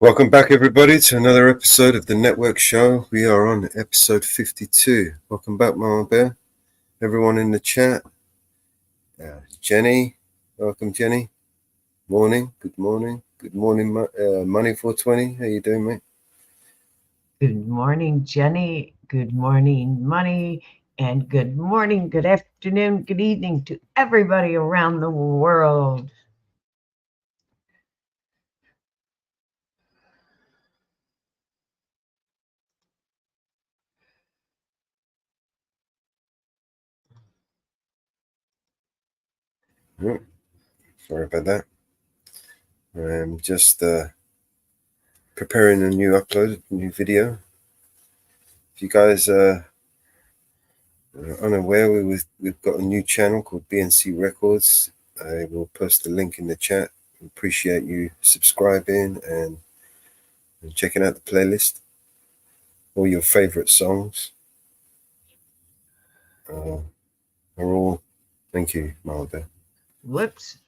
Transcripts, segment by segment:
Welcome back, everybody, to another episode of the Network Show. We are on episode 52. Welcome back, Mama Bear. Everyone in the chat. Jenny, welcome, Jenny. Morning, good morning. Good morning, Money 420. How you doing, mate? Good morning, Jenny. Good morning, Money. And good morning, good afternoon, good evening to everybody around the world. Oh, sorry about that. I'm just preparing a new upload, a new video. If you guys are unaware, we've got a new channel called BNC Records. I will post the link in the chat. Appreciate you subscribing and checking out the playlist. All your favorite songs are all. Thank you, Marlborough. Whoops.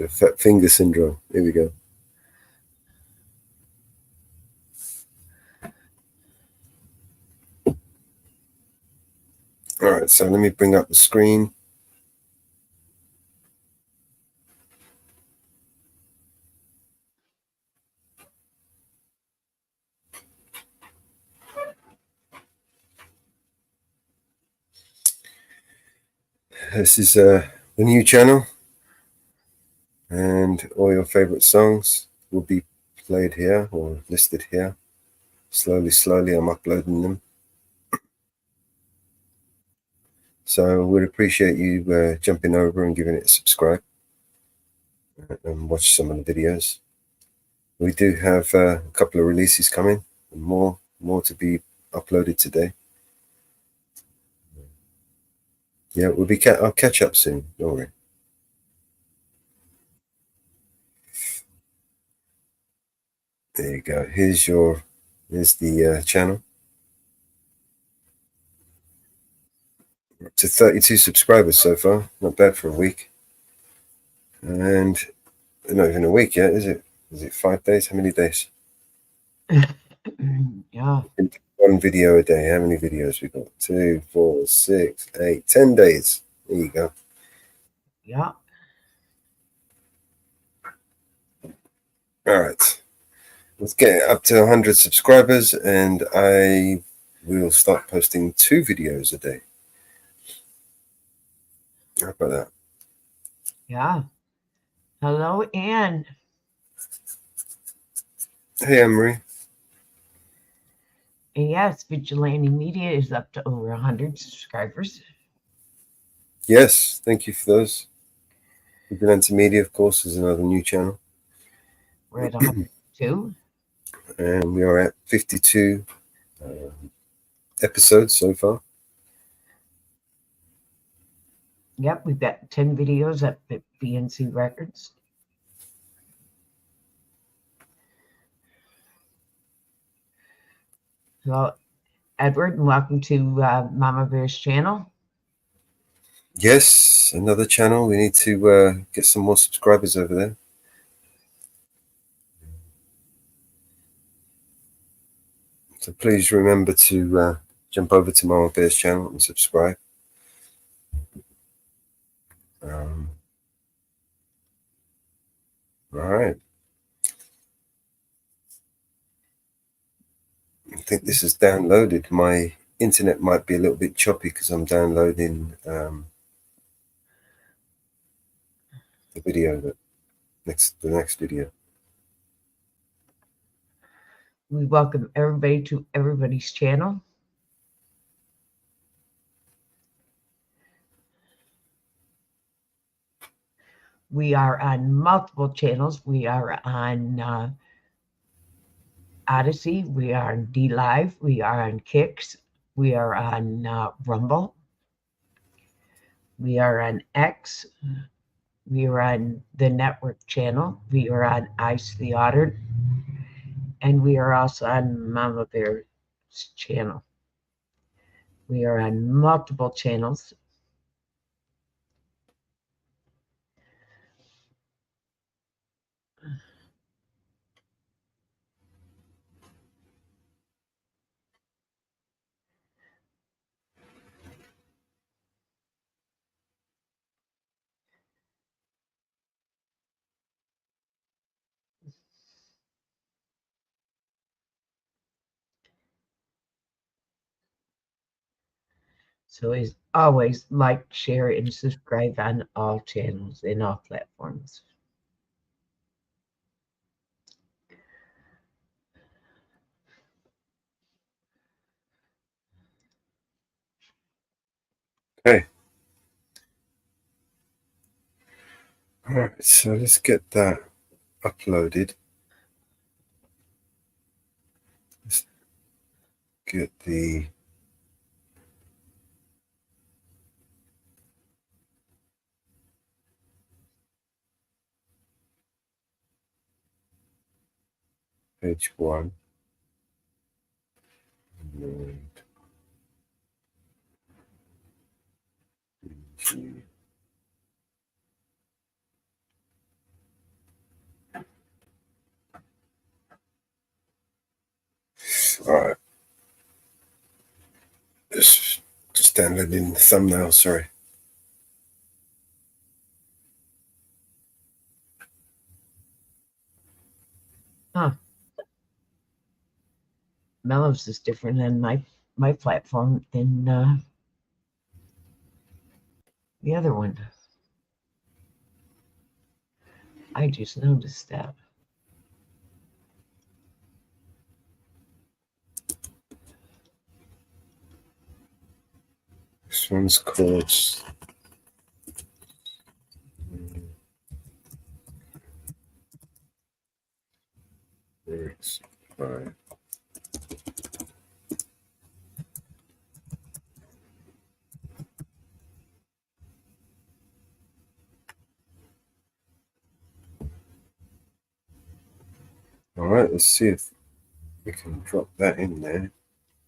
Fat finger syndrome. Here we go. All right, so let me bring up the screen. This is the new channel, and all your favorite songs will be played here or listed here. Slowly, I'm uploading them. So we'd appreciate you jumping over and giving it a subscribe and watch some of the videos. We do have a couple of releases coming, and more to be uploaded today. Yeah, I'll catch up soon. Don't worry. There you go. Here's the channel. Up to 32 subscribers so far. Not bad for a week. And not even a week yet, is it? Is it 5 days? How many days? Yeah. One video a day. How many videos we got? 2, 4, 6, 8, 10 days. There you go. Yeah. All right. Let's get up to 100 subscribers, and I will start posting 2 videos a day. How about that? Yeah. Hello, Anne. Hey, Anne-Marie. And yes, Vigilante Media is up to over 100 subscribers. Yes, thank you for those. Vigilante Media, of course, is another new channel. We're at 102. And we are at 52 episodes so far. Yep, we've got 10 videos up at BNC Records. Hello, Edward, and welcome to Mama Bear's channel. Yes, another channel. We need to get some more subscribers over there. So please remember to jump over to Mama Bear's channel and subscribe. All right. I think this is downloaded. My internet might be a little bit choppy because I'm downloading the video the next video. We welcome everybody to everybody's channel. We are on multiple channels. We are on Odyssey. We are on D Live. We are on Kicks. We are on Rumble. We are on X. We are on the Network channel. We are on Ice the Otter. And we are also on Mama Bear's channel. We are on multiple channels. So as always, like, share, and subscribe on all channels and all platforms. Okay. All right. So let's get that uploaded. Let's get the page one. And all right. Just downloading the thumbnail. Sorry. Huh. Mellows is different than my platform than the other one. I just noticed that. This one's called. All right. All right. Let's see if we can drop that in there.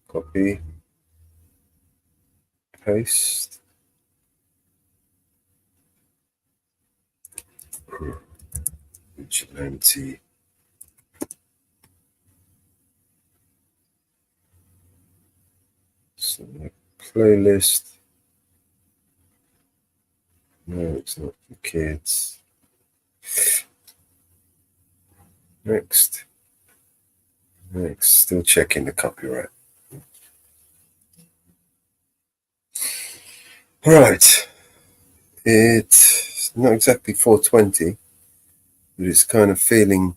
Copy. Paste. Vigilante. Select playlist. No, it's not for kids. Next. Next. Still checking the copyright. Right. It's not exactly 420, but it's kind of feeling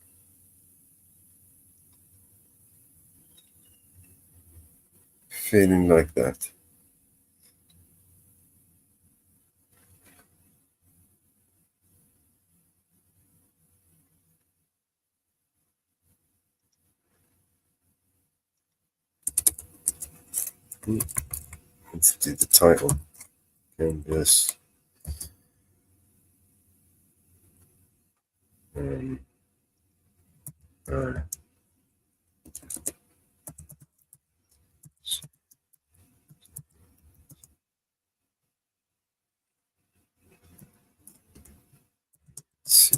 like that. Let's do the title. Canvas. Uh, let's see.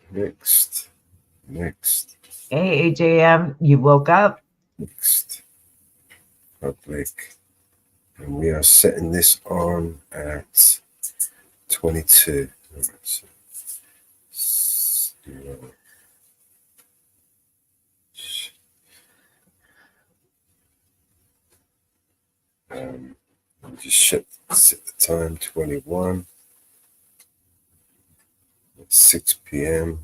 Next. Next. Hey, AJM, you woke up? Next. Public. And we are setting this on at 22. Right, so, just set the time 21 at 6 p.m.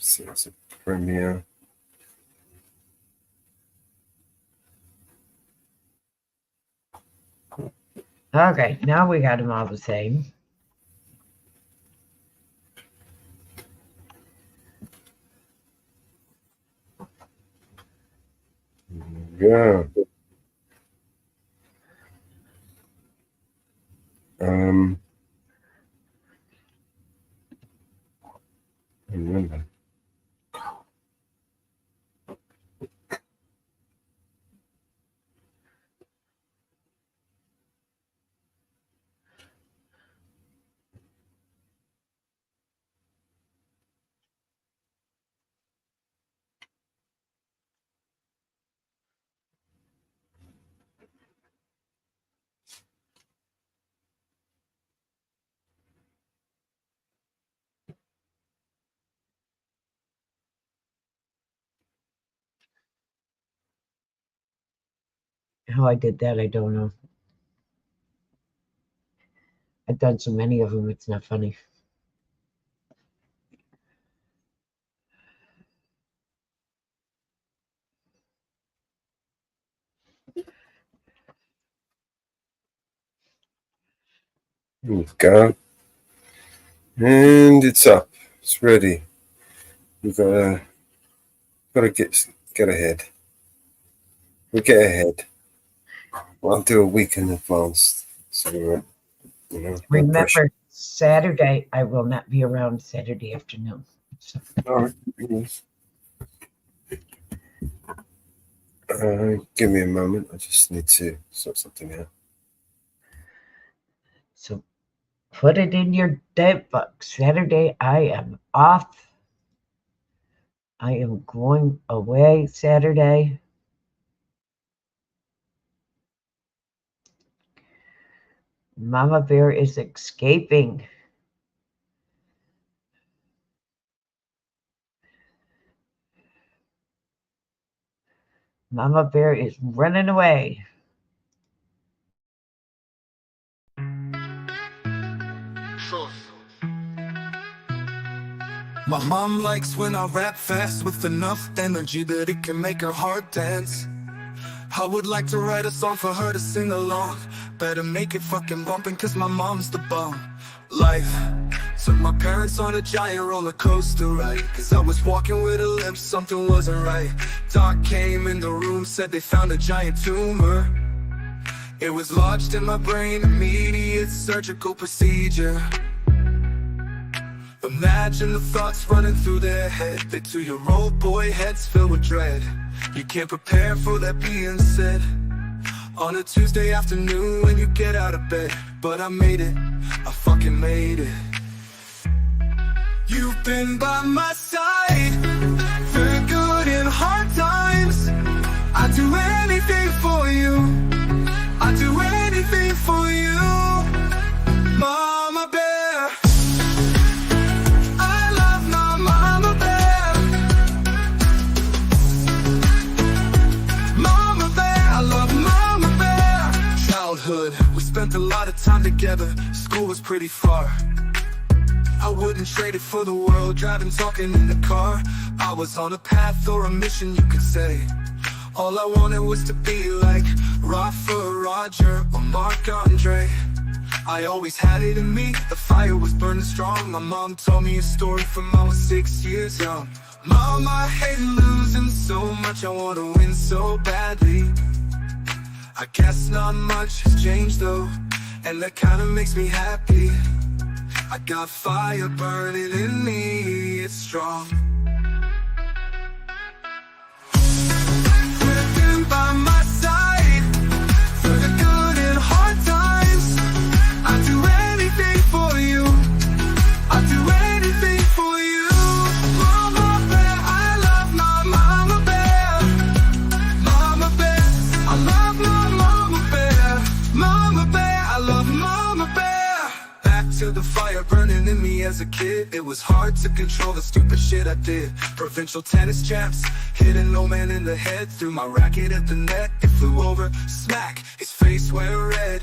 So it's a premiere. Okay, now we got them all the same. Yeah. I remember. How I did that, I don't know. I've done so many of them, it's not funny. Here we go. And it's up. It's ready. We've gotta get ahead. We'll get ahead. I'll do a week in advance. So no Remember, pressure. Saturday, I will not be around Saturday afternoon. So, All right. Yes. Give me a moment. I just need to sort something out. so put it in your day book. Saturday, I am off. I am going away Saturday. Mama Bear is escaping. Mama Bear is running away. My mom likes when I rap fast with enough energy that it can make her heart dance. I would like to write a song for her to sing along. Better make it fucking bumpin' cause my mom's the bomb. Life took my parents on a giant roller coaster ride. Cause I was walking with a limp, something wasn't right. Doc came in the room, said they found a giant tumor. It was lodged in my brain, immediate surgical procedure. Imagine the thoughts running through their head. They 2-year-old boy heads filled with dread. You can't prepare for that being said on a Tuesday afternoon when you get out of bed. But I made it, I fucking made it. You've been by my side for good and hard times. I'd do anything for you, I'd do anything for you, Mama Bear. I love my Mama Bear. Mama Bear, I love Mama Bear. Childhood, we spent a lot of time together. School was pretty far. I wouldn't trade it for the world, driving, talking in the car. I was on a path or a mission, you could say. All I wanted was to be like Rafa, Roger, or Marc Andre. I always had it in me, the fire was burning strong. My mom told me a story from when I was 6 years young. Mom, I hate losing so much, I want to win so badly. I guess not much has changed though, and that kinda makes me happy. I got fire burning in me, it's strong. Living by my side through the good and hard times. I'd do anything for you, I'd do anything for you, Mama Bear. I love my Mama Bear. Mama Bear, I love my Mama Bear. Mama Bear, I love Mama Bear. Back to the fire burning in me as a kid. It was hard to control the stupid shit I did. Provincial tennis champs, hitting no man in the head. Threw my racket at the net, it flew over, smack, his face went red.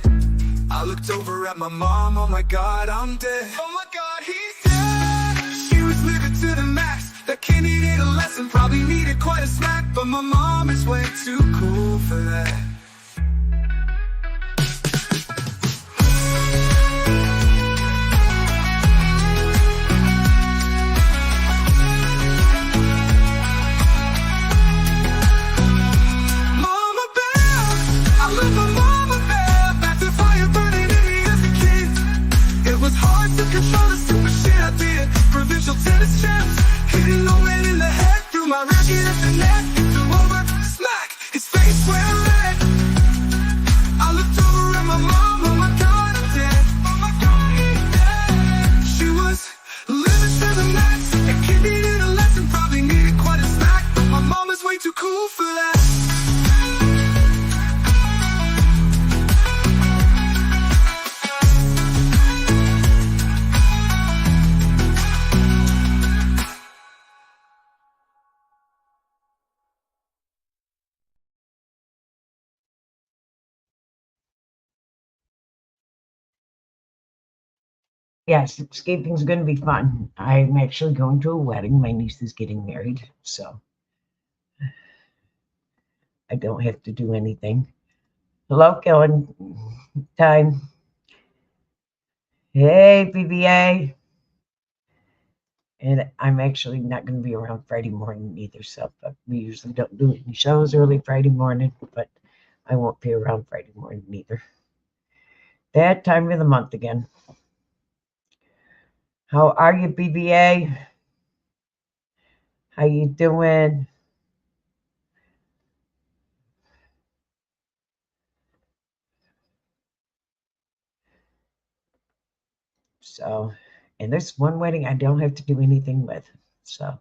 I looked over at my mom, oh my god, I'm dead. Oh my god, he's dead. She was living to the max. That kid needed a lesson, probably needed quite a smack. But my mom is way too cool for that. Mama Bear, I love my Mama Bear. Back to fire burning in me as a kid. It was hard to control the stupid shit I did. Provincial tennis champs, hitting no man in the head. Threw my racket at the net, it flew over, smack, his Yes, escaping's going to be fun. I'm actually going to a wedding. My niece is getting married, so I don't have to do anything. Hello, Kellen. Time. Hey, BBA. And I'm actually not going to be around Friday morning either, so but we usually don't do any shows early Friday morning, but I won't be around Friday morning either. That time of the month again. How are you, BBA? How you doing? So, and there's one wedding I don't have to do anything with. So,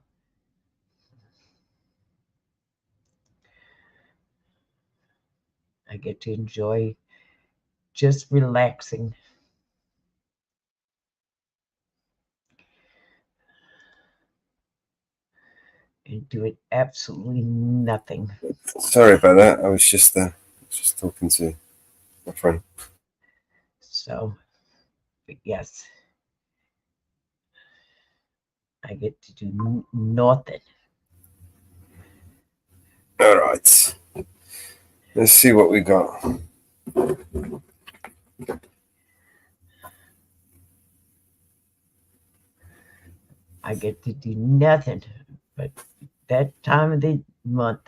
I get to enjoy just relaxing and doing absolutely nothing. Sorry about that. I was just talking to my friend. So, but yes, I get to do nothing. All right. Let's see what we got. I get to do nothing but that time of the month.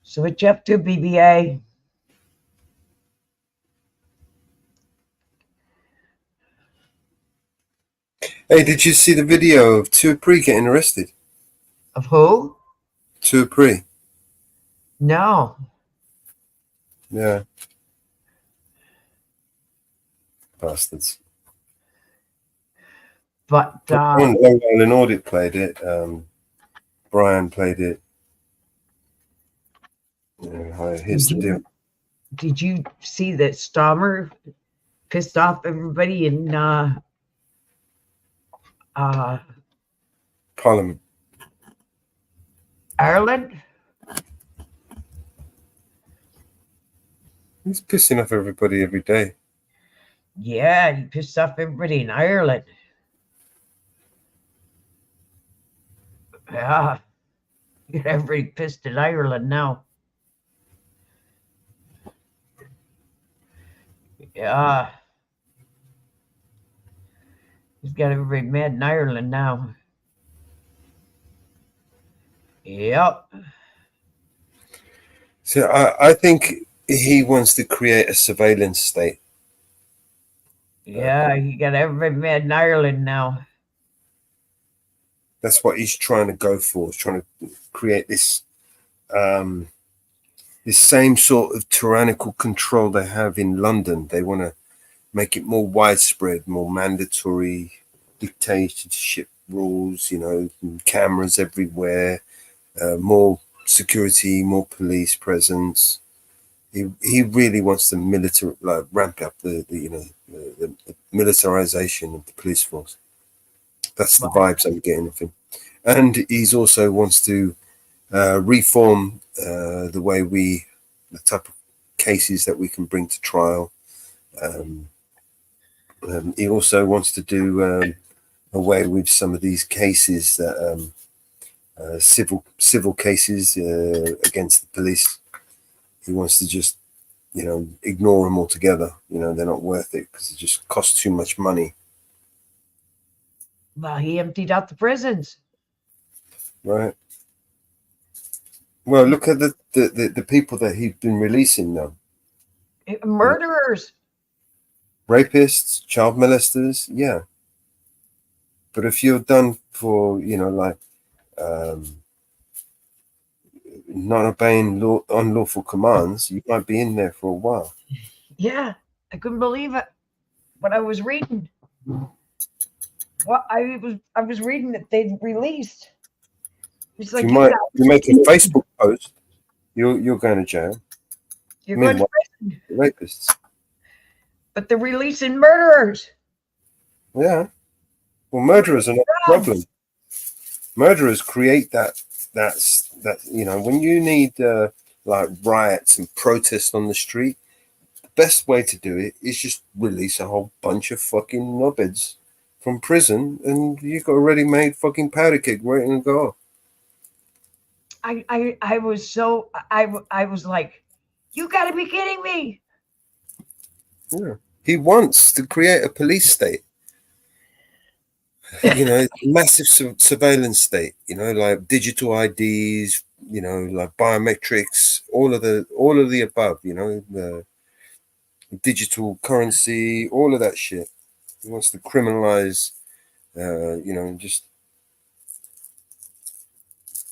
So what you up to, BBA? Hey, did you see the video of Tuapri getting arrested? Of who? Tuapri. No. Yeah. Bastards. But Long Island Audit played it. Brian played it. Here's the deal. did you see that Stommer pissed off everybody in Parliament. Ireland? He's pissing off everybody every day. Yeah, he pissed off everybody in Ireland. Yeah. Get everybody pissed in Ireland now. Yeah. He's got everybody mad in Ireland now. Yep. So I think he wants to create a surveillance state. Yeah, he got everybody mad in Ireland now. That's what he's trying to go for. He's trying to create this this same sort of tyrannical control they have in London. They want to make it more widespread, more mandatory dictatorship rules, cameras everywhere, more security, more police presence. He really wants to ramp up the militarization of the police force. That's the vibes I'm getting of him. And he's also wants to reform the type of cases that we can bring to trial. He also wants to do away with some of these cases that civil cases against the police. He wants to just ignore them altogether. They're not worth it because it just costs too much money. Well, he emptied out the prisons. Right. Well, look at the people that he's been releasing now. Murderers. Rapists, child molesters, yeah. But if you're done for, not obeying unlawful commands, you might be in there for a while. Yeah, I couldn't believe it. What I was reading. Well, I was reading that they'd released. It's like you make a Facebook post, you're going to jail. You're going to prison. Rapists. But they're releasing murderers. Yeah. Well, murderers are not a problem. Murderers create that you know, when you need like riots and protests on the street, the best way to do it is just release a whole bunch of fucking knobheads from prison, and you got a ready-made fucking powder keg waiting to go. I was so I was like, you got to be kidding me. Yeah. He wants to create a police state. You know, massive surveillance state, you know, like digital IDs, you know, like biometrics, all of the above, you know, the digital currency, all of that shit. He wants to criminalize, you know, just.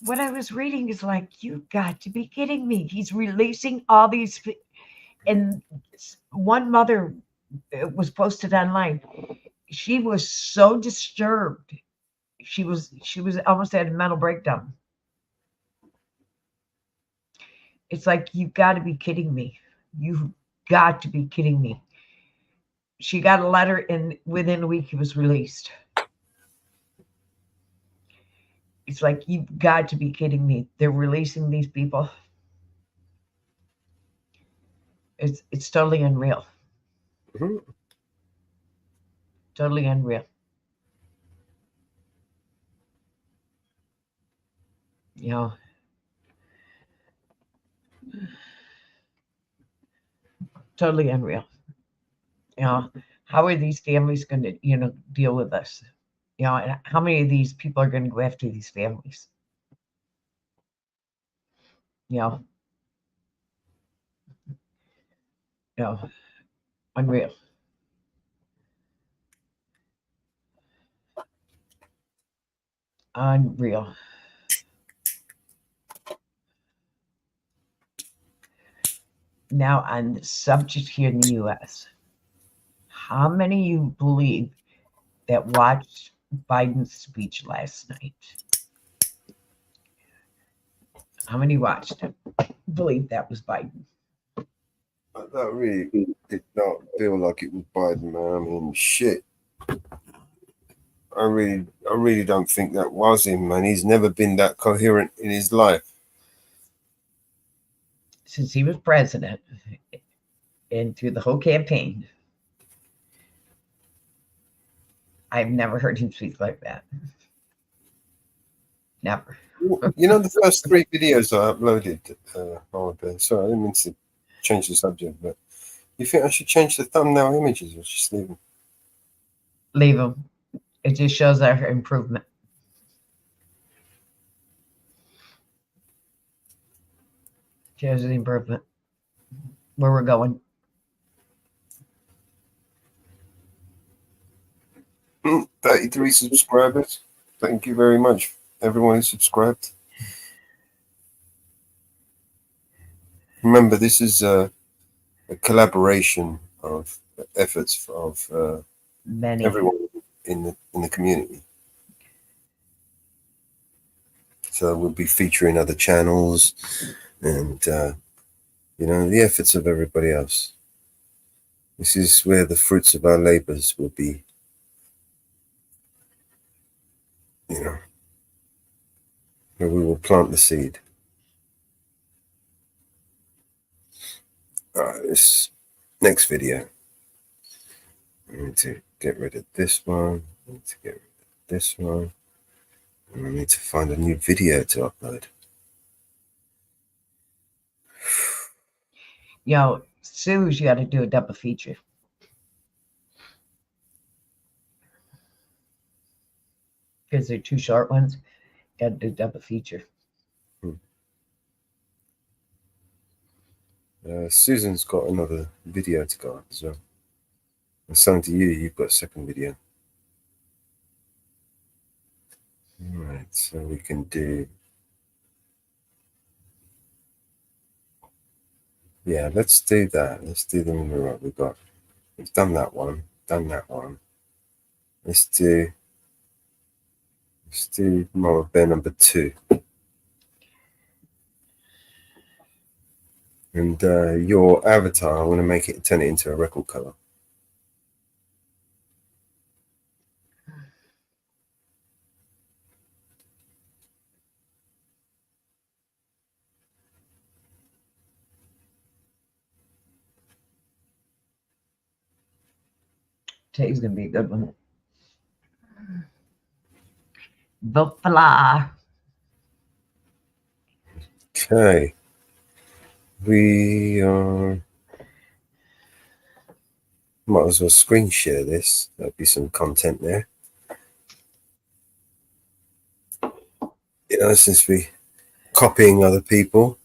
What I was reading is like, you got to be kidding me. He's releasing all these, and one mother, it was posted online. She was so disturbed. She was almost at a mental breakdown. It's like, you got to be kidding me. You got to be kidding me. She got a letter, and within a week it was released. It's like, you've got to be kidding me. They're releasing these people. It's totally unreal. Mhm. Totally unreal. You know, totally unreal. You know, how are these families going to, you know, deal with this? You know, and how many of these people are going to go after these families? You know, unreal. Unreal. Now, on the subject here in the U.S., how many of you believe that watched Biden's speech last night? How many watched it? Believe that was Biden? That really did not feel like it was Biden, man. I mean, shit. I really don't think that was him, man. He's never been that coherent in his life. Since he was president and through the whole campaign, I've never heard him speak like that. Never. You know, the first 3 videos I uploaded, sorry, I didn't mean to change the subject, but you think I should change the thumbnail images or just leave them? Leave him. It just shows our improvement. Shows the improvement. Where we're going. 33 subscribers. Thank you very much, everyone who subscribed. Remember, this is a collaboration of efforts of Many. everyone in the community. So we'll be featuring other channels and you know, the efforts of everybody else. This is where the fruits of our labors will be, you know, where we will plant the seed. All right, this next video, I need to get rid of this one. I need to get rid of this one. And I need to find a new video to upload. You know, Sue's, you got to do a double feature. Because they're 2 short ones. Got to do double feature. Susan's got another video to go up as well. And same to you, you've got a second video. All right, so we can do. Yeah, let's do that. Let's do them in the right. We've done that one, done that one. Let's do Mama Bear number 2. And your avatar, I want to turn it into a record color. Today's gonna be a good one. Buffalo. Okay. We might as well screen share this. There'll be some content there. You know, since we copying other people.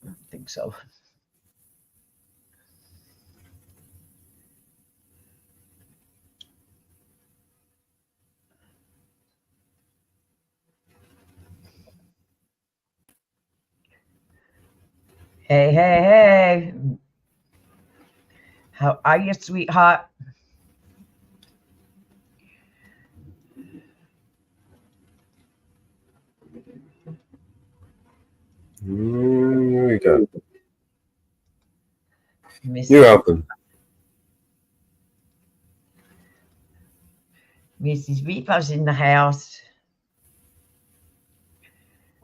I don't think so. Hey, hey, hey. How are you, sweetheart? Here we go. Miss You're welcome. Mrs. Reaper's in the house.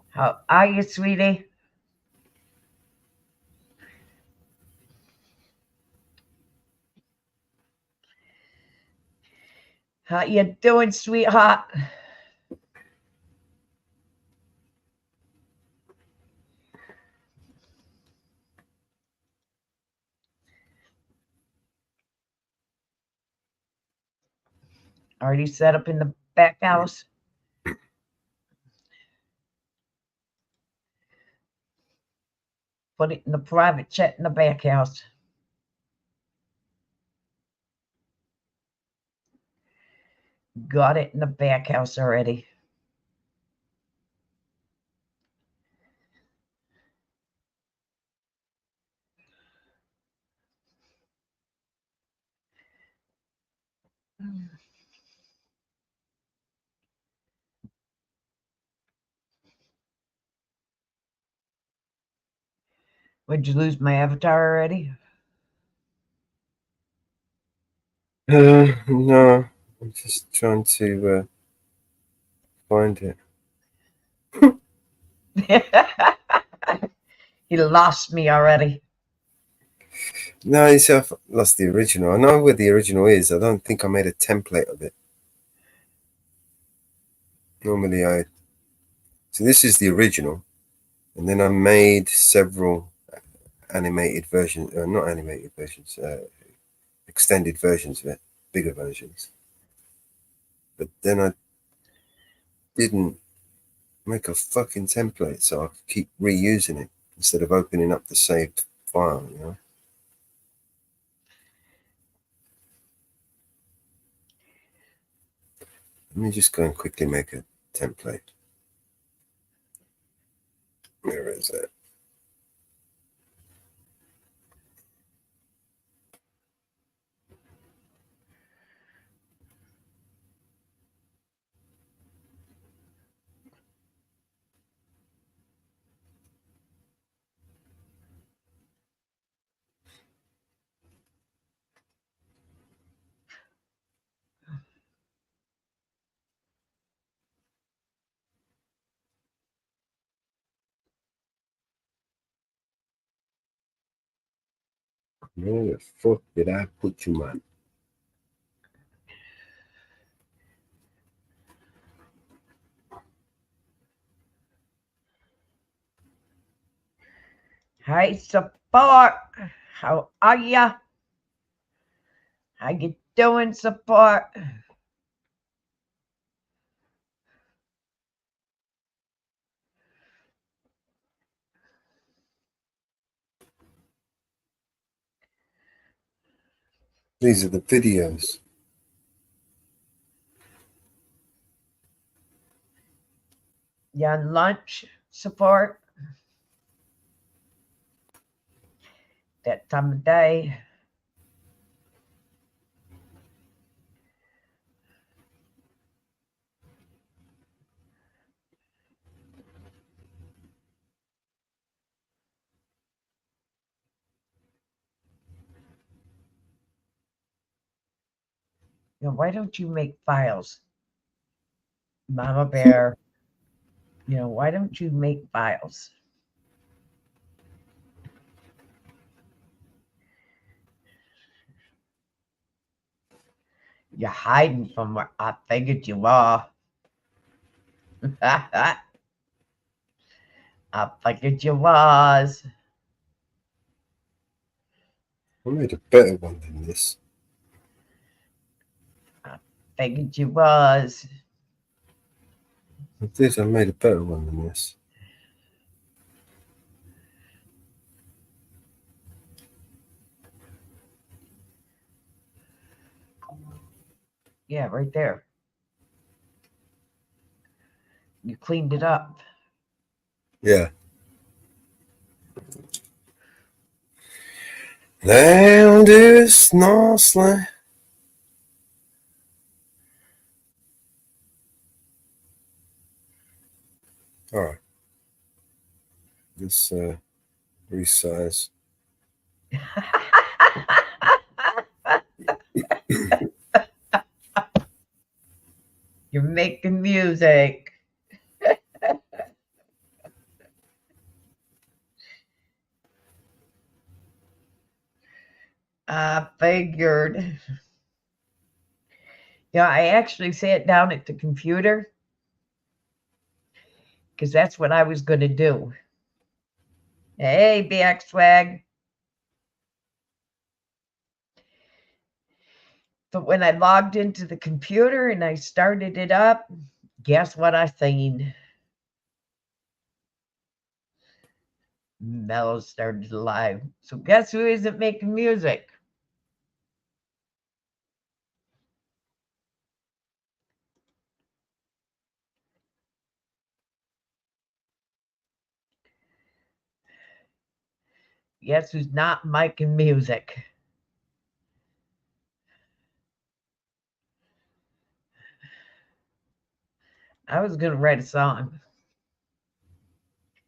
How are you, sweetie? How you doing, sweetheart? Already set up in the back house? Put it in the private chat in the back house. Got it in the back house already. Would you lose my avatar already? No, I'm just trying to find it. You lost me already. No, you see, I've lost the original. I know where the original is. I don't think I made a template of it. Normally so this is the original, and then I made several animated versions, not animated versions, extended versions of it, bigger versions. But then I didn't make a fucking template, so I could keep reusing it instead of opening up the saved file, you know. Let me just go and quickly make a template. Where is it? Where the fuck did I put you, man? Hi, support. How are ya? How you doing, support? These are the videos. You on lunch, support? That time of day. You know, why don't you make files? Mama Bear. You know, why don't you make files? You're hiding from where I figured you were. I figured you was. I made a better one than this. Figured you was. I did. I made a better one than this. Yeah, right there. You cleaned it up. Yeah. Down this Northland. All right. Let's resize. You're making music. I figured. Yeah, I actually sat down at the computer because that's what I was going to do. Hey, BX Swag. But when I logged into the computer and I started it up, guess what I seen? Mellow started live. So guess who isn't making music? Guess who's not making music? I was going to write a song.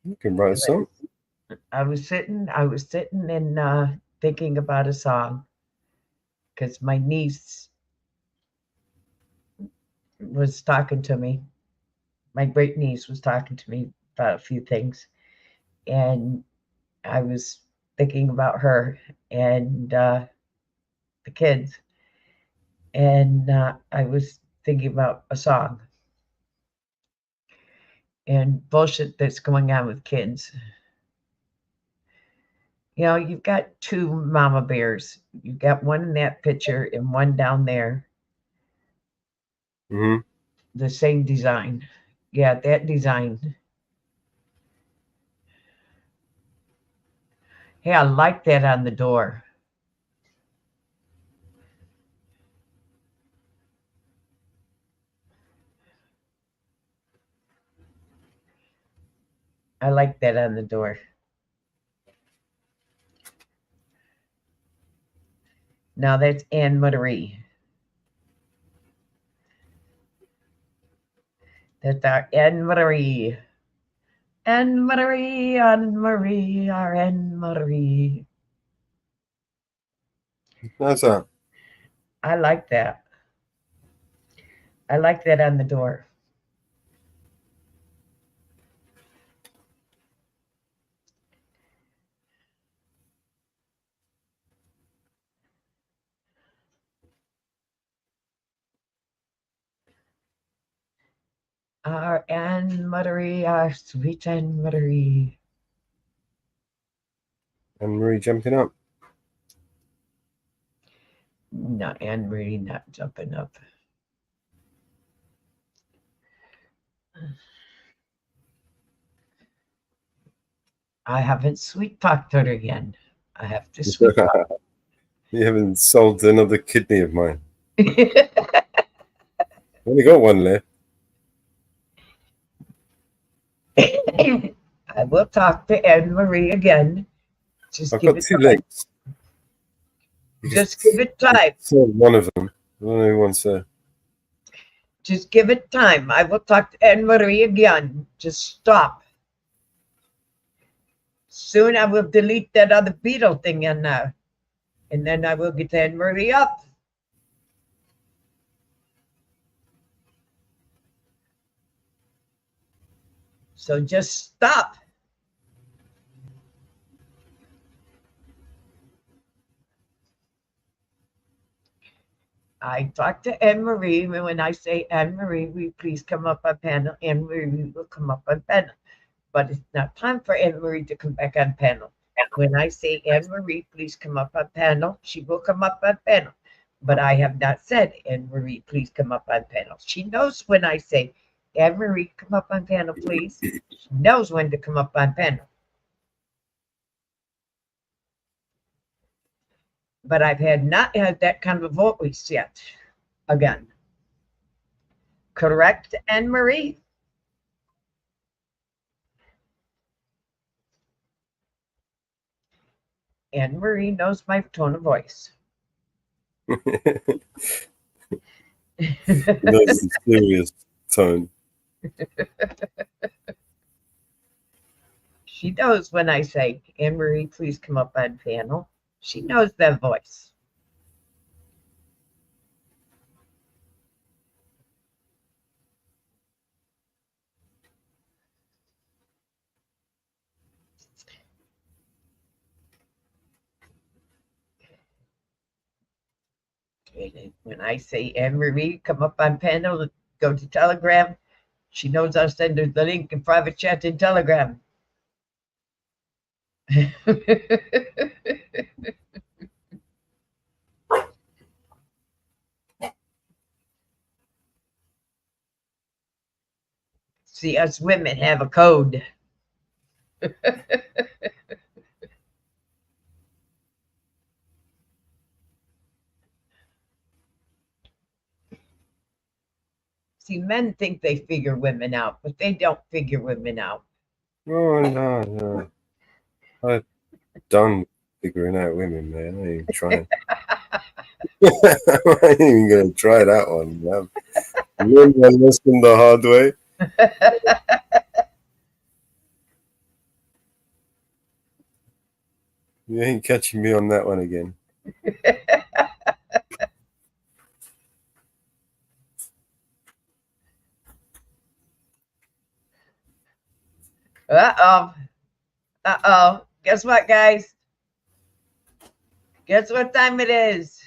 You can write a song. I was sitting and thinking about a song because my niece was talking to me. My great niece was talking to me about a few things, and I was thinking about her and the kids, and I was thinking about a song and bullshit that's going on with kids. You know, you've got two mama bears. You've got one in that picture and one down there. Mm-hmm. The same design. Yeah, that design. Hey, I like that on the door. I like that on the door. Now that's Anne Marie. That's our Anne Marie. Anne Marie, Anne Marie, our Anne Marie. How's that? I like that. I like that on the door. Our Anne Marie, our sweet Anne Marie. Anne Marie jumping up. No, Anne Marie not jumping up. I haven't sweet talked her again. I have to sweet talk. You haven't sold another kidney of mine. Only got one left. I will talk to Anne Marie again. Just I've give got it two time. legs. Just give it time. Sold one of them. I don't know who wants to. Just give it time. I will talk to Anne Marie again. Just stop. Soon I will delete that other beetle thing in there. And then I will get Anne Marie up. So just stop. I talked to Anne Marie, and when I say Anne Marie, will you please come up on panel? Anne Marie will come up on panel. But it's not time for Anne Marie to come back on panel. When I say Anne Marie, please come up on panel, she will come up on panel. But I have not said Anne Marie, please come up on panel. She knows when I say Anne Marie, come up on panel, please. She knows when to come up on panel. But I've not had that kind of voice yet. Again. Correct, Anne Marie? Anne Marie knows my tone of voice. That's a serious tone. She knows when I say, Anne Marie, please come up on panel. She knows that voice. When I say Anne Marie, come up on panel, go to Telegram, she knows I'll send her the link in private chat in Telegram. See, us women have a code. See, men think they figure women out, but they don't figure women out. Oh, no. I'm done figuring out women, man. I ain't even trying. I ain't even going to try that one, man. You listen the hard way. You ain't catching me on that one again. Uh-oh. Guess what, guys? Guess what time it is?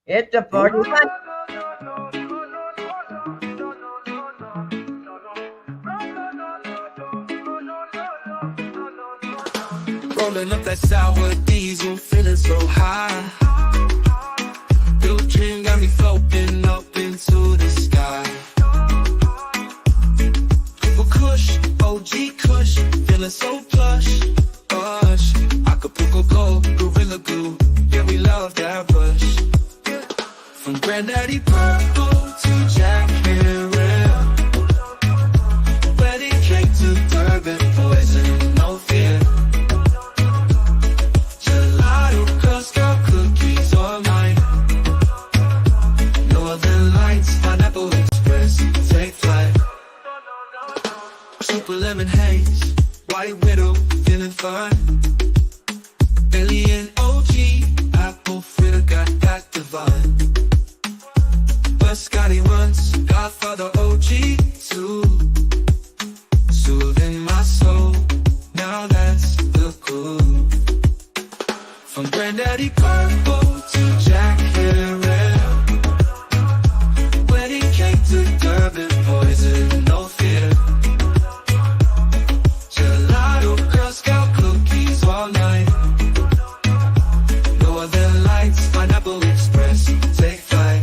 It's the 41. Rolling up that sour diesel, feeling so high. Your dream got me floating up into the sky. Purple Kush, OG Kush, feeling so plush. Bush, Acapulco Gold, Gorilla Glue, yeah, we love that bush. From Granddaddy Purple to Jack Herrera, wedding cake to Durban, poison, no fear. Gelato, Girl Scout cookies all night. Northern Lights, Pineapple Express, take flight. Super lemon haze, White Widow, feeling fun. Alien OG, apple fritter, got that divine. Scotty once, Godfather OG too. Soothing my soul, now that's the cool. From Granddaddy Purple to Jack Herrera, wedding cake to Durban, poison, no fear. Gelato, Girl Scout cookies all night. Northern Lights, Pineapple Express, take flight.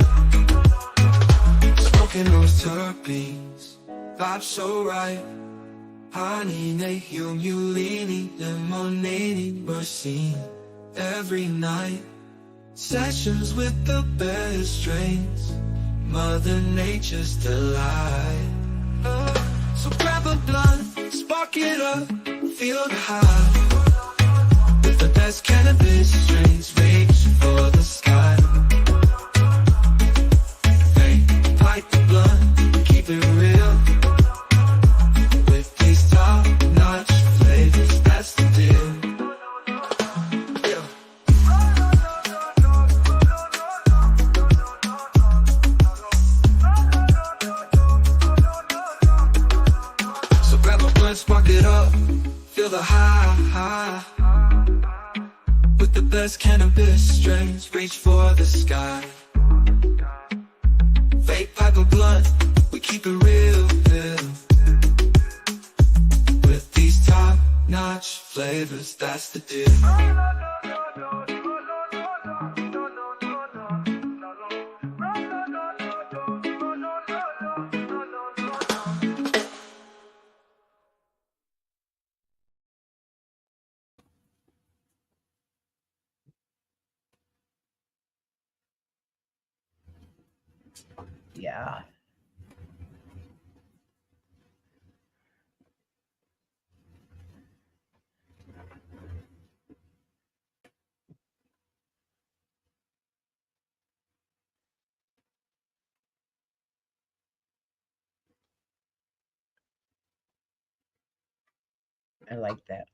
Those terpenes, vibe so right. Honey, Nahum, Ulini, lemonade, we're seen every night. Sessions with the best strains, Mother Nature's delight. So grab a blunt, spark it up, feel the high. With the best cannabis strains, reach for the sky. Light the blunt, keep it real. With these top-notch flavors, that's the deal. Yeah. So grab a blunt, spark it up, feel the high. With the Endless cannabis strains reach for the sky. Fake pipe or blunt, we keep it real, with these top-notch flavors, that's the deal. Yeah. I like that.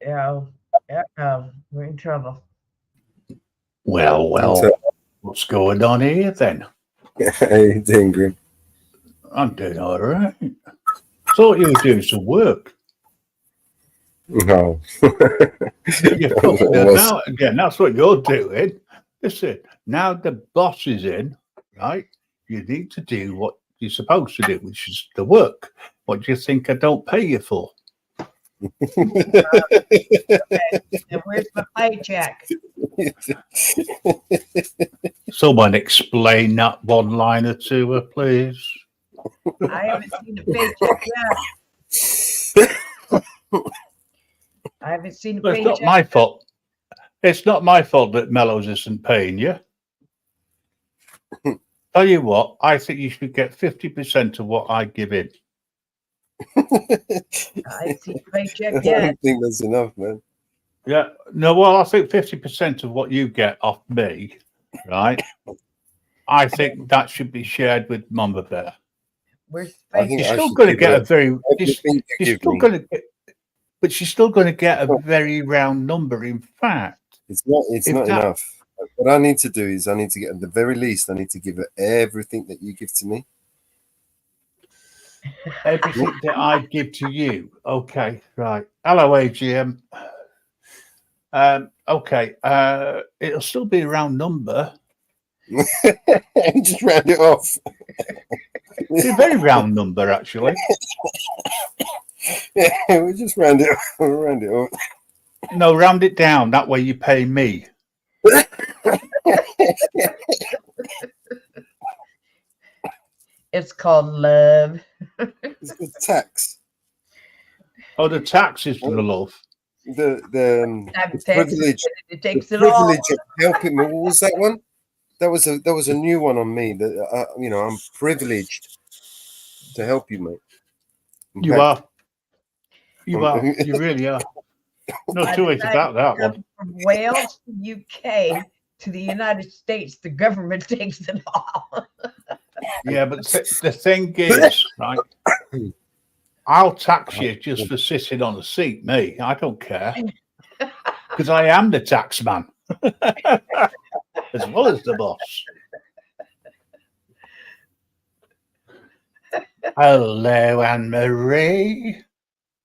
Yeah. We're in trouble. Well, So, what's going on here then? how you doing, Grim? I'm doing all right. Thought you were doing some work. No. You're fucking about again. That's what you're doing. Listen, now the boss is in, right? You need to do what you're supposed to do, which is the work. What do you think I don't pay you for? And where's my paycheck? Someone explain that one-liner to her, please. I haven't seen a paycheck yet. I haven't seen a Well, paycheck. it's not my fault. It's not my fault that Mellows isn't paying you. Tell you what, I think you should get 50% of what I give in. I haven't seen a paycheck I yet. don't think that's enough, man. Yeah, no, well, I think 50% of what you get off me, right? I think that should be shared with Mama Bear. Where's the I think She's paycheck? I still should going to give get her a very. everything you She's give still me. going to get, but she's still going to get a very round number. In fact, It's not if not that- enough. What I need to do is I need to get, at the very least, I need to give her everything that you give to me. everything that I give to you. Okay, right. Hello, AGM. Okay, it'll still be a round number. Just round it off. It's a very round number, actually. Yeah, we just round it off. Round it off. No, round it down. That way you pay me. It's called love. It's good tax. Oh, the taxes for the love. The Taxes, privilege. it takes The it all. privilege of helping me. What was that one? That was a new one on me. That I'm privileged to help you, mate. In You fact, are. You are. You really are. No two ways about that one. From Wales to UK to the United States, the government takes it all. Yeah, but the thing is, right? I'll tax you just for sitting on a seat, me. I don't care. Because I am the tax man. As well as the boss. Hello, Anne Marie.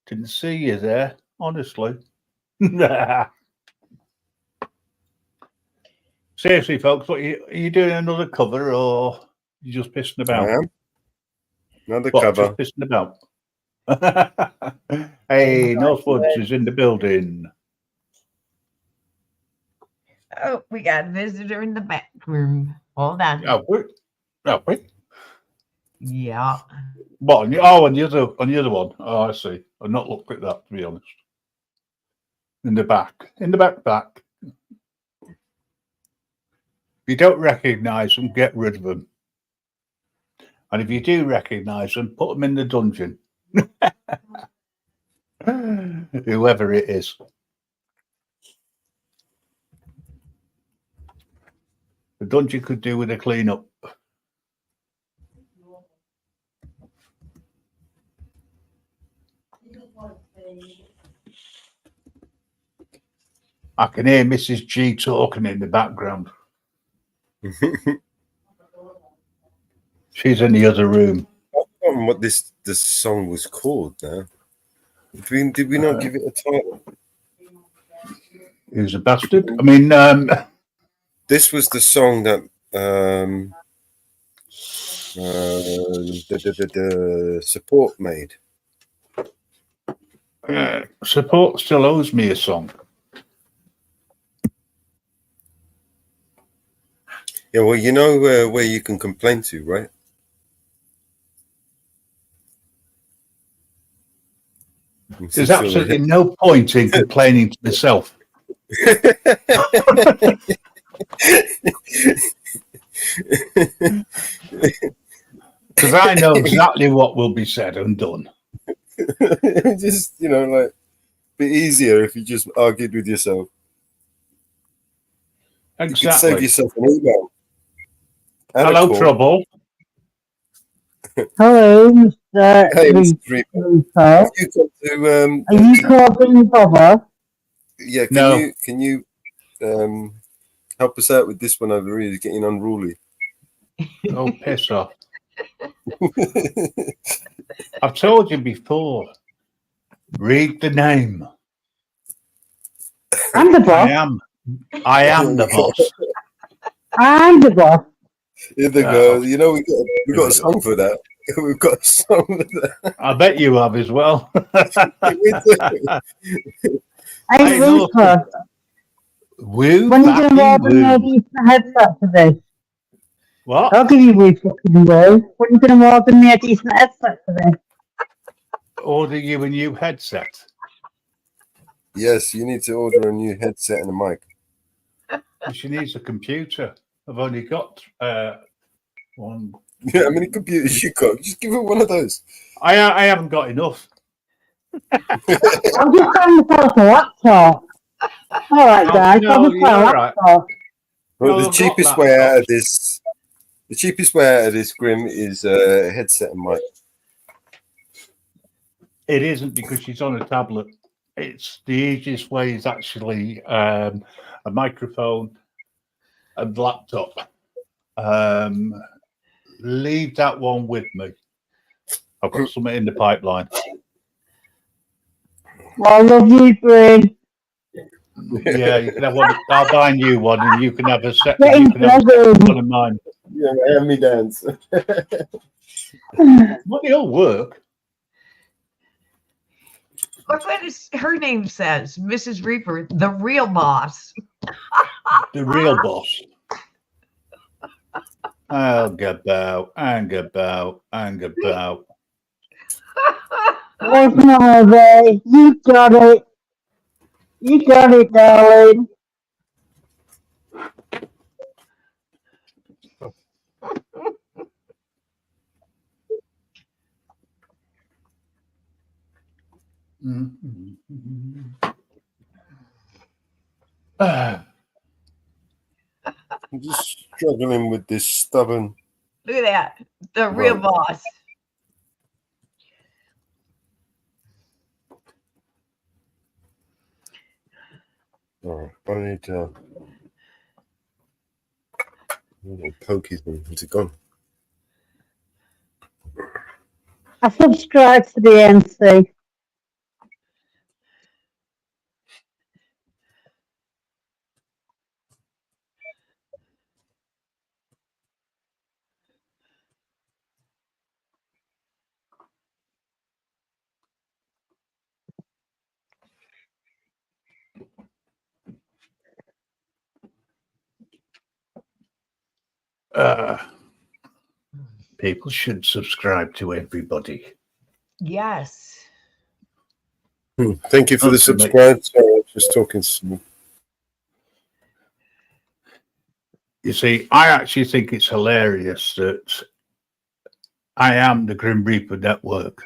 Didn't see you there, honestly. Seriously, folks, are you doing another cover or you just pissing about? I am. Another What, cover. just pissing about? Hey, Northwoods is in the building. Oh, we got a visitor in the back room. Hold on. Oh, wait. Yeah. What? On the other one. Oh, I see. I've not looked at that, to be honest. In the back. you don't recognise them, get rid of them. And if you do recognise them, put them in the dungeon. Whoever it is. The dungeon could do with a clean up. I can hear Mrs. G talking in the background. She's in the other room. I've forgotten what this song was called now. Did we not give it a title? Who's a bastard? I mean, This was the song that the support made. Support still owes me a song. Yeah, well, you know where you can complain to, right? There's absolutely no point in complaining to myself. Because I know exactly what will be said and done. Just, like, be easier if you just argued with yourself. Exactly. You could save yourself an email. Hello, Trouble. Hello, Mr. Hey, Mr. Reaper. You got to, Are you causing bother? yeah, No. Can you help us out with this one over here? It's getting unruly. Oh, piss off. I've told you before. Read the name. I'm the boss. I am the boss. I'm the boss. Here they go. You know, we got a song for that. We've got a song for that. I bet you have as well. Hey, Reaper. Woo, When are you going to order me a decent headset for this? What? I'll give you a fucking word. When are you going to order me a decent headset for this? Order you a new headset. Yes, you need to order a new headset and a mic. She needs a computer. I've only got one. Yeah, how many computers you got? Just give her one of those. I haven't got enough. I'm just trying to sell a laptop. All right, guys. no, I'll just sell a you're right. laptop. Well, No, the I've cheapest got way out laptops. of this, Grim, is a headset and mic. It isn't because she's on a tablet. It's the easiest way is actually a microphone and laptop. Leave that one with me. I've got something in the pipeline. I love you, Bryn. Yeah, you can have one. I'll buy a new one, and you can have a set. Getting You can have presents. one of mine. Yeah, hand me dance. Well, it'll work. Look what her name says, Mrs. Reaper, the real boss. The real boss. Hang about. Where's Mother? You got it. You got it, darling. I'm just struggling with this stubborn. Look at that. The real Right. boss. Oh, I need to poke his one. Is it gone? I subscribe to the NC. People should subscribe to everybody. Yes. Thank you for the Okay, mate. subscribe. Sorry, I was just talking to someone. You see, I actually think it's hilarious that I am the Grim Reaper Network.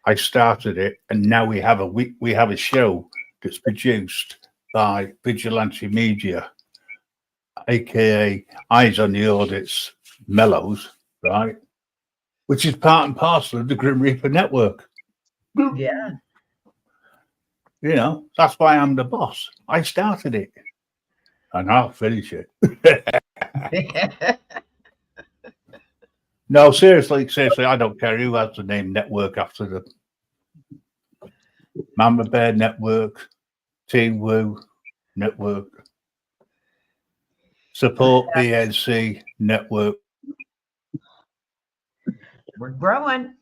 I started it, and now we have a show that's produced by Vigilante Media, aka Eyes on the Audits, Mellows, right? Which is part and parcel of the Grim Reaper Network. Yeah. You know, that's why I'm the boss. I started it, and I'll finish it. No, seriously, I don't care who has the name network after them. Mama Bear Network, Team Woo Network, Support BNC Network. We're growing.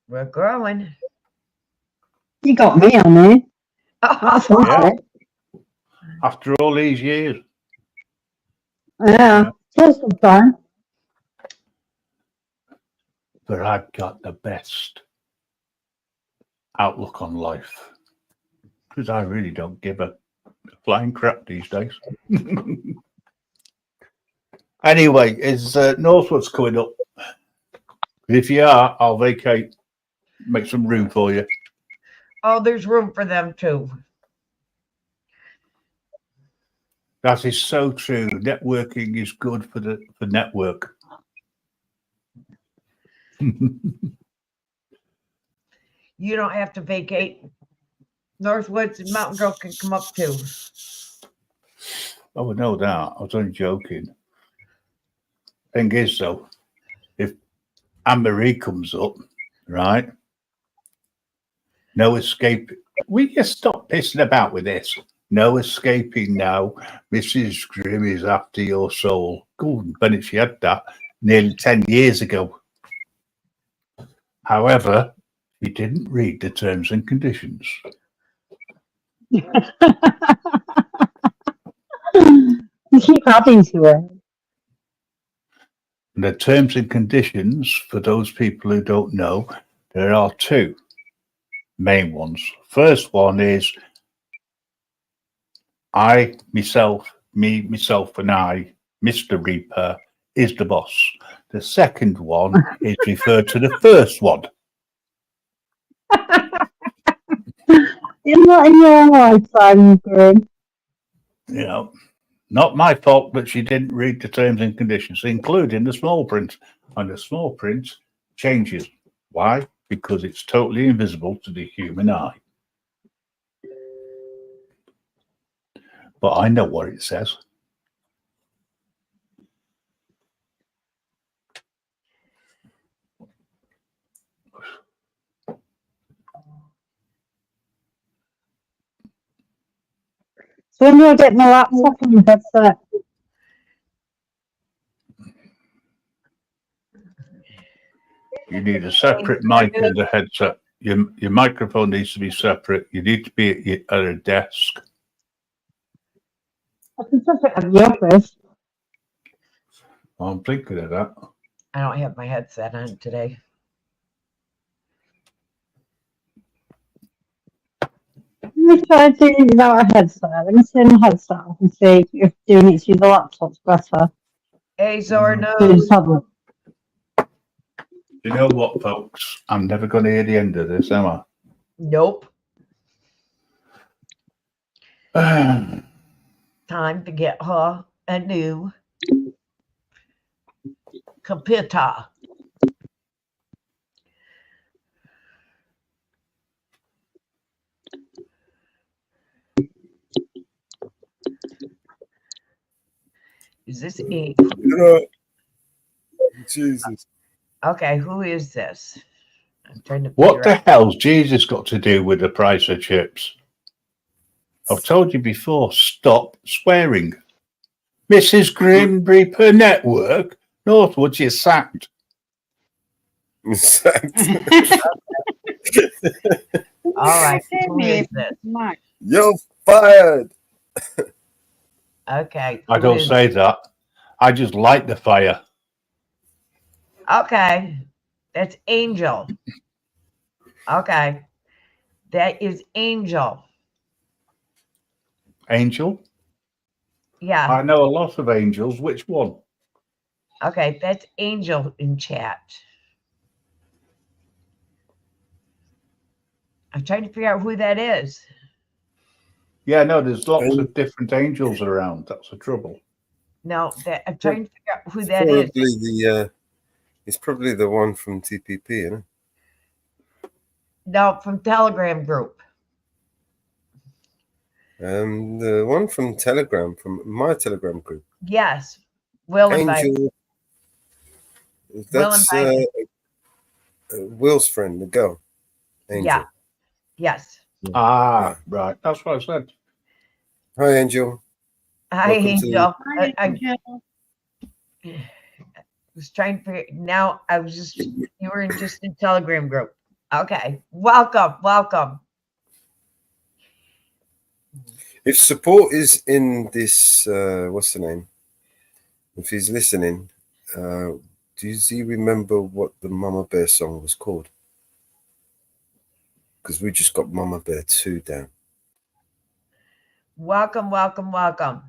We're growing. You got me on there. That's Yeah. right. After all these years. Yeah. Just some fun. But I've got the best outlook on life because I really don't give a flying crap these days. Anyway, is Northwood's coming up? If you are, I'll vacate, make some room for you. Oh, there's room for them too. That is so true. Networking is good for the network. You don't have to vacate. Northwoods and Mountain Girl can come up too. Oh, no doubt. I was only joking. Thing is, though, if Anne-Marie comes up, right? No escape. We just stop pissing about with this. No escaping now. Mrs. Grimm is after your soul. Golden Bennett, she had that nearly 10 years ago. However, she didn't read the terms and conditions. You keep adding to it. The terms and conditions, for those people who don't know, there are two main ones. First one is I, myself, me, myself, and I, Mr. Reaper, is the boss. The second one is referred to the first one. You're not in your lifetime, Grim. You know, not my fault that she didn't read the terms and conditions, including the small print. And the small print changes. Why? Because it's totally invisible to the human eye. But I know what it says. So when do I get my laptop and my headset? You need a separate mic and a headset. Your microphone needs to be separate. You need to be at a desk. I can set it at the office. I'm thinking of that. I don't have my headset on today. Let me try doing it without a headset. Let me turn the headset off and see if doing it through the laptop's better. Azor Through knows. the tablet. You know what, folks? I'm never going to hear the end of this, am Nope. I? Time to get her a new computer. Is this a Jesus. okay? Who is this? I'm trying to figure What the out. hell's Jesus got to do with the price of chips? I've told you before, stop swearing. Mrs. Grim Reaper Network, Northwood, you're sacked. All right, who is this? You're fired. Okay. I who don't is- say that. I just light the fire. Okay, that's Angel. Okay, that is Angel. Angel. Yeah. I know a lot of angels. Which one? Okay, that's Angel in chat. I'm trying to figure out who that is. Yeah, no, there's lots of different angels around. That's the trouble. No, that I'm trying to figure out who that is. It's probably the one from TPP, isn't it? No, from Telegram group. The one from Telegram, from my Telegram group. Yes. Will invite. Angel. That's Will's friend, the girl. Angel. Yeah. Yes. Ah, right. That's what I said. Hi, Angel. Hi, Welcome to Angel. Hi, I Angel. was trying to figure. Now I was just. You were just in Telegram group. Okay. Welcome. Welcome. If support is in this, what's the name? If he's listening, does he remember what the Mama Bear song was called? Because we just got Mama Bear 2 down. Welcome. Welcome. Welcome.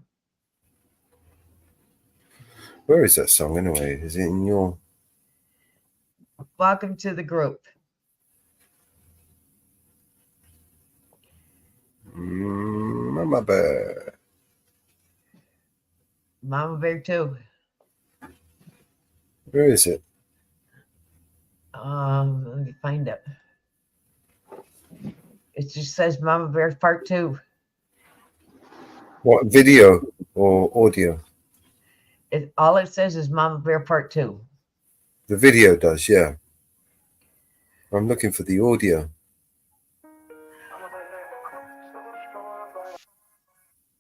Where is that song anyway? Is it in your... Welcome to the group. Mama Bear. Mama Bear 2. Where is it? Let me find it. It just says Mama Bear Part 2. What, video or audio? All it says is Mama Bear Part 2. The video does, yeah. I'm looking for the audio.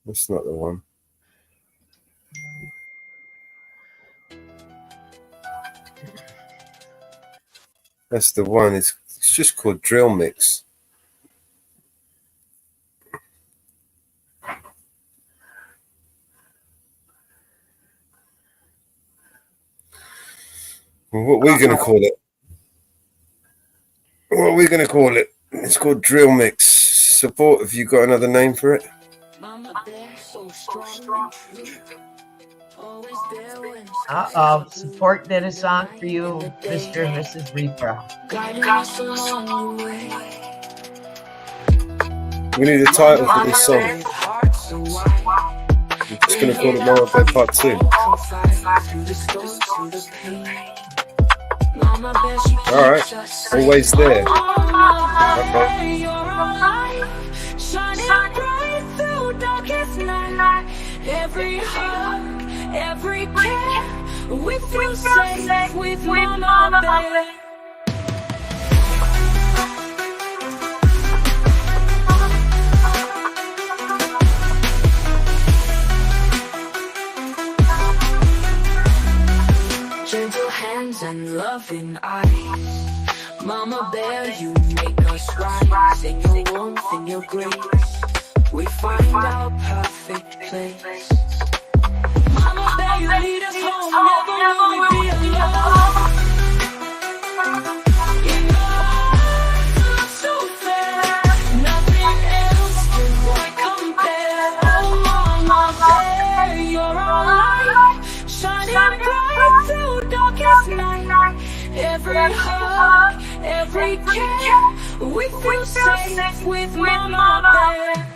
That's not the one. That's the one. It's just called Drill Mix. Well, what are we going to call it? What are we going to call it? It's called Drill Mix. Support, have you got another name for it? Uh-oh. Support did a song for you, Mr. and Mrs. Reaper. We need a title for this song. I'm just going to call it Mama Bear Part 2. Alright, always there. Okay. Every hug, every care, we feel safe with Mama Bear. Gentle hands and loving eyes, Mama Bear, you make us rise. In your warmth, in your grace, we find our perfect place. Mama Bear, you lead us home, never will we be alone. In your eyes, love so fair, nothing else can quite compare. Oh, Mama Bear, you're our light, shining bright through darkest night. Every hug, every care, we feel safe with Mama Bear.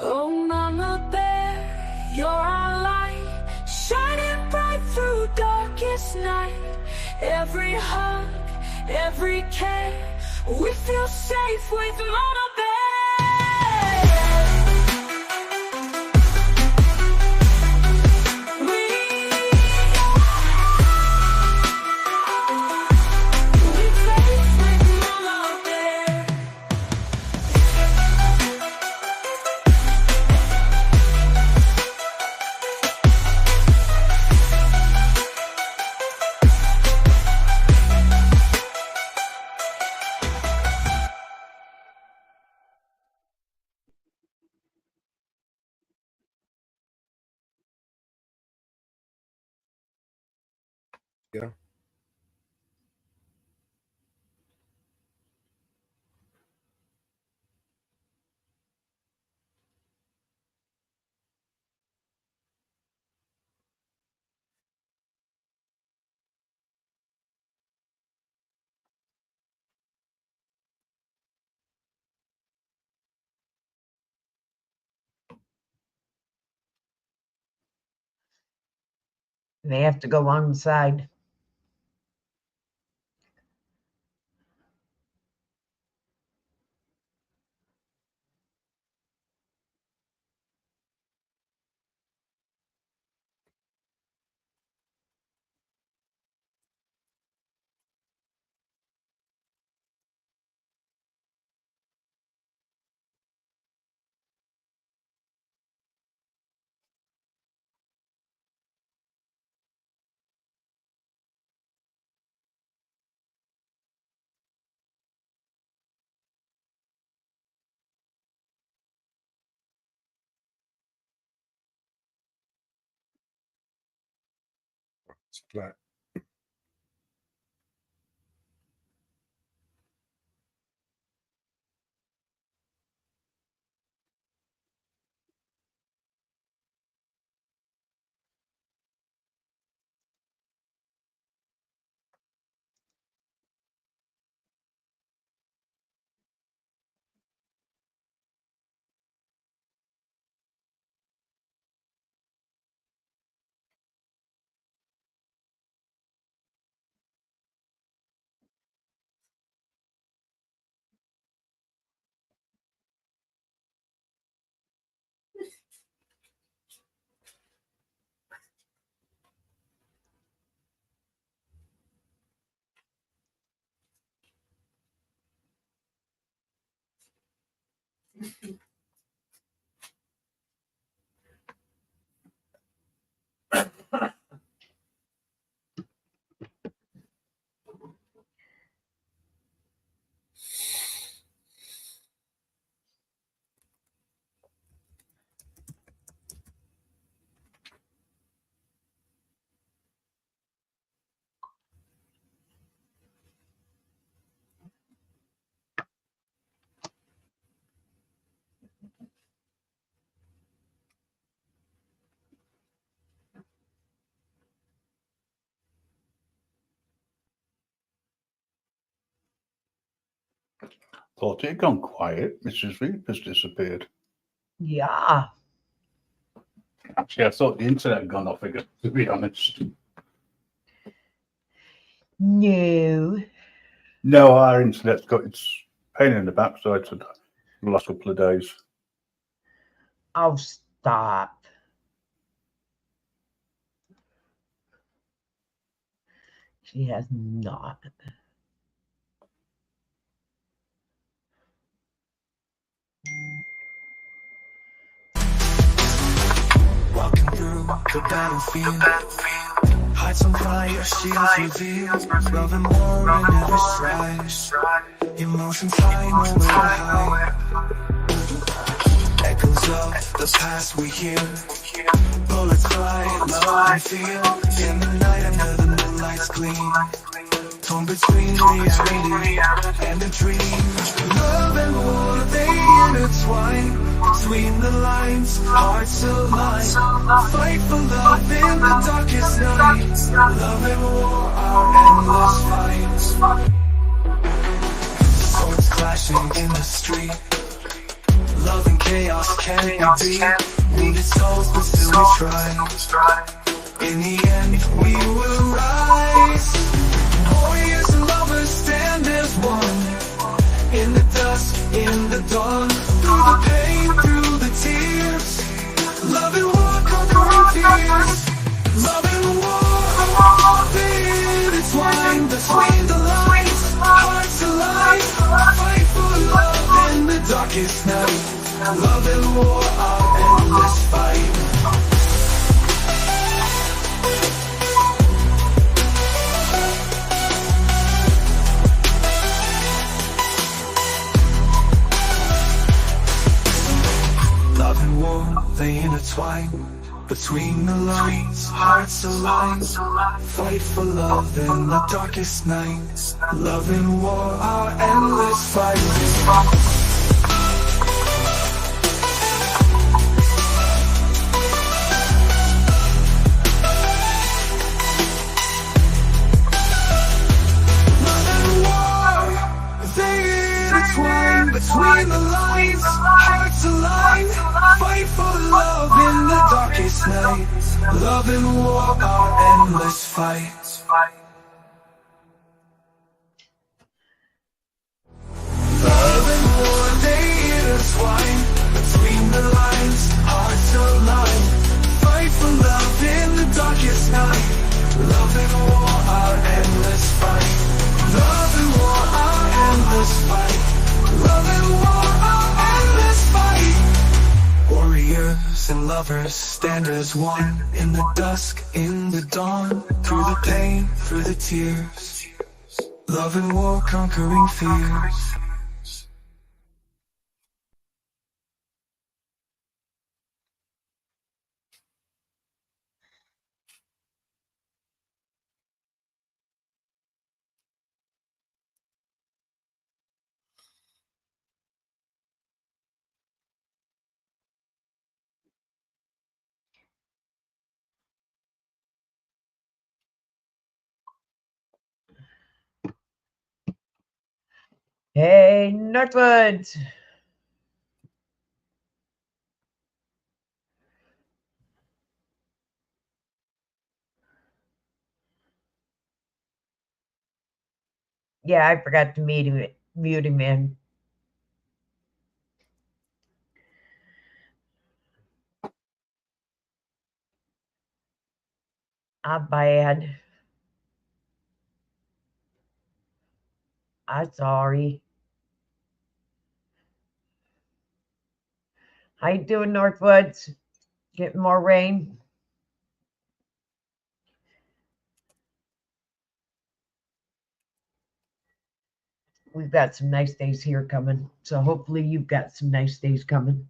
Oh, Mama Bear, you're our light, shining bright through darkest night. Every hug, every care, we feel safe with Mama Bear. We're safe with Mama Bear. Yeah. They have to go on the side. It's flat. Thought it had gone quiet. Mrs. Reap has disappeared. Yeah. Actually, I thought the internet had gone off again, to be honest. No. No, our internet's got its pain in the backside for the last couple of days. Oh, stop. She has not. Walking through the battlefield, hearts on fire, shields revealed. Loving more in every stride. Emotions high, nowhere to hide. Echoes of the past we hear. Bullets fly, love and feel. In the night under the moonlight's gleam. Torn between reality and a dream. Love and war, they intertwine. Between the lines, hearts align. Fight for love in the darkest night. Love and war are endless fights. Swords clashing in the street. Love and chaos can't be. Wounded souls, but still we try. In the end, we will rise. Warriors and lovers stand as one. In the dusk, in the dawn. Through the pain, through the tears. Love and war conquering fears. Love and war, they intertwine. Between the lines, hearts alive. Fight for love in the darkest night. Love and war are endless fight. Love and war, they intertwine. Between the lines, hearts align. Fight for love in the darkest night. Love and war are endless fights. Between the lines, hearts align. Fight for love in the darkest night. Love and war are endless fights. Love and war, they intertwine. Between the lines, hearts align. Fight for love in the darkest night. Love and war are endless fight. Love and war are endless fight. Love and war are endless fight. Warriors and lovers stand as one. In the dusk, in the dawn. Through the pain, through the tears. Love and war conquering fears. Hey, Northwoods. Yeah, I forgot to mute him in. I'm bad. I'm sorry. How you doing, Northwoods? Getting more rain? We've got some nice days here coming. So hopefully you've got some nice days coming.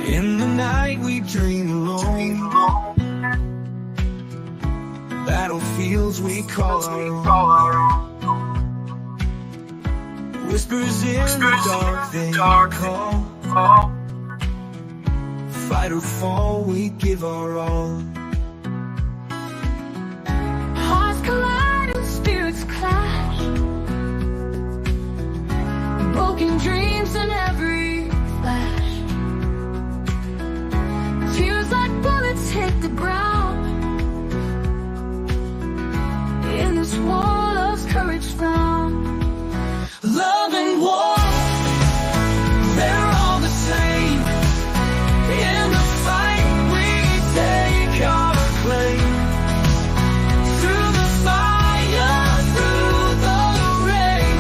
In the night we dream alone. Battlefields we call our own. Whispers in the dark they call. Fight or fall, we give our all. Hearts collide and spirits clash. Broken dreams in every flash. Fears like bullets hit the ground. In this war, love's courage found. Love and war, they're all the same. In the fight we take our claim. Through the fire, through the rain.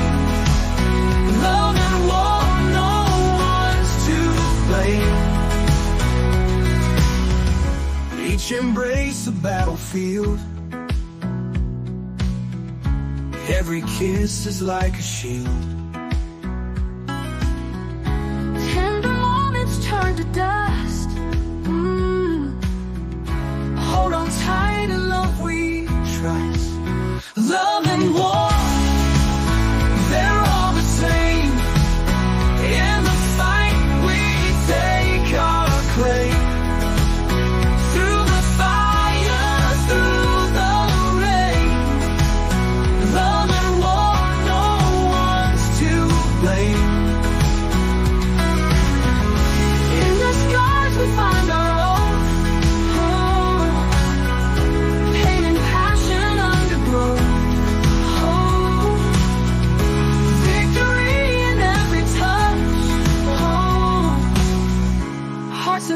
Love and war, no one's to blame. Each embrace a battlefield. Every kiss is like a shield. Tender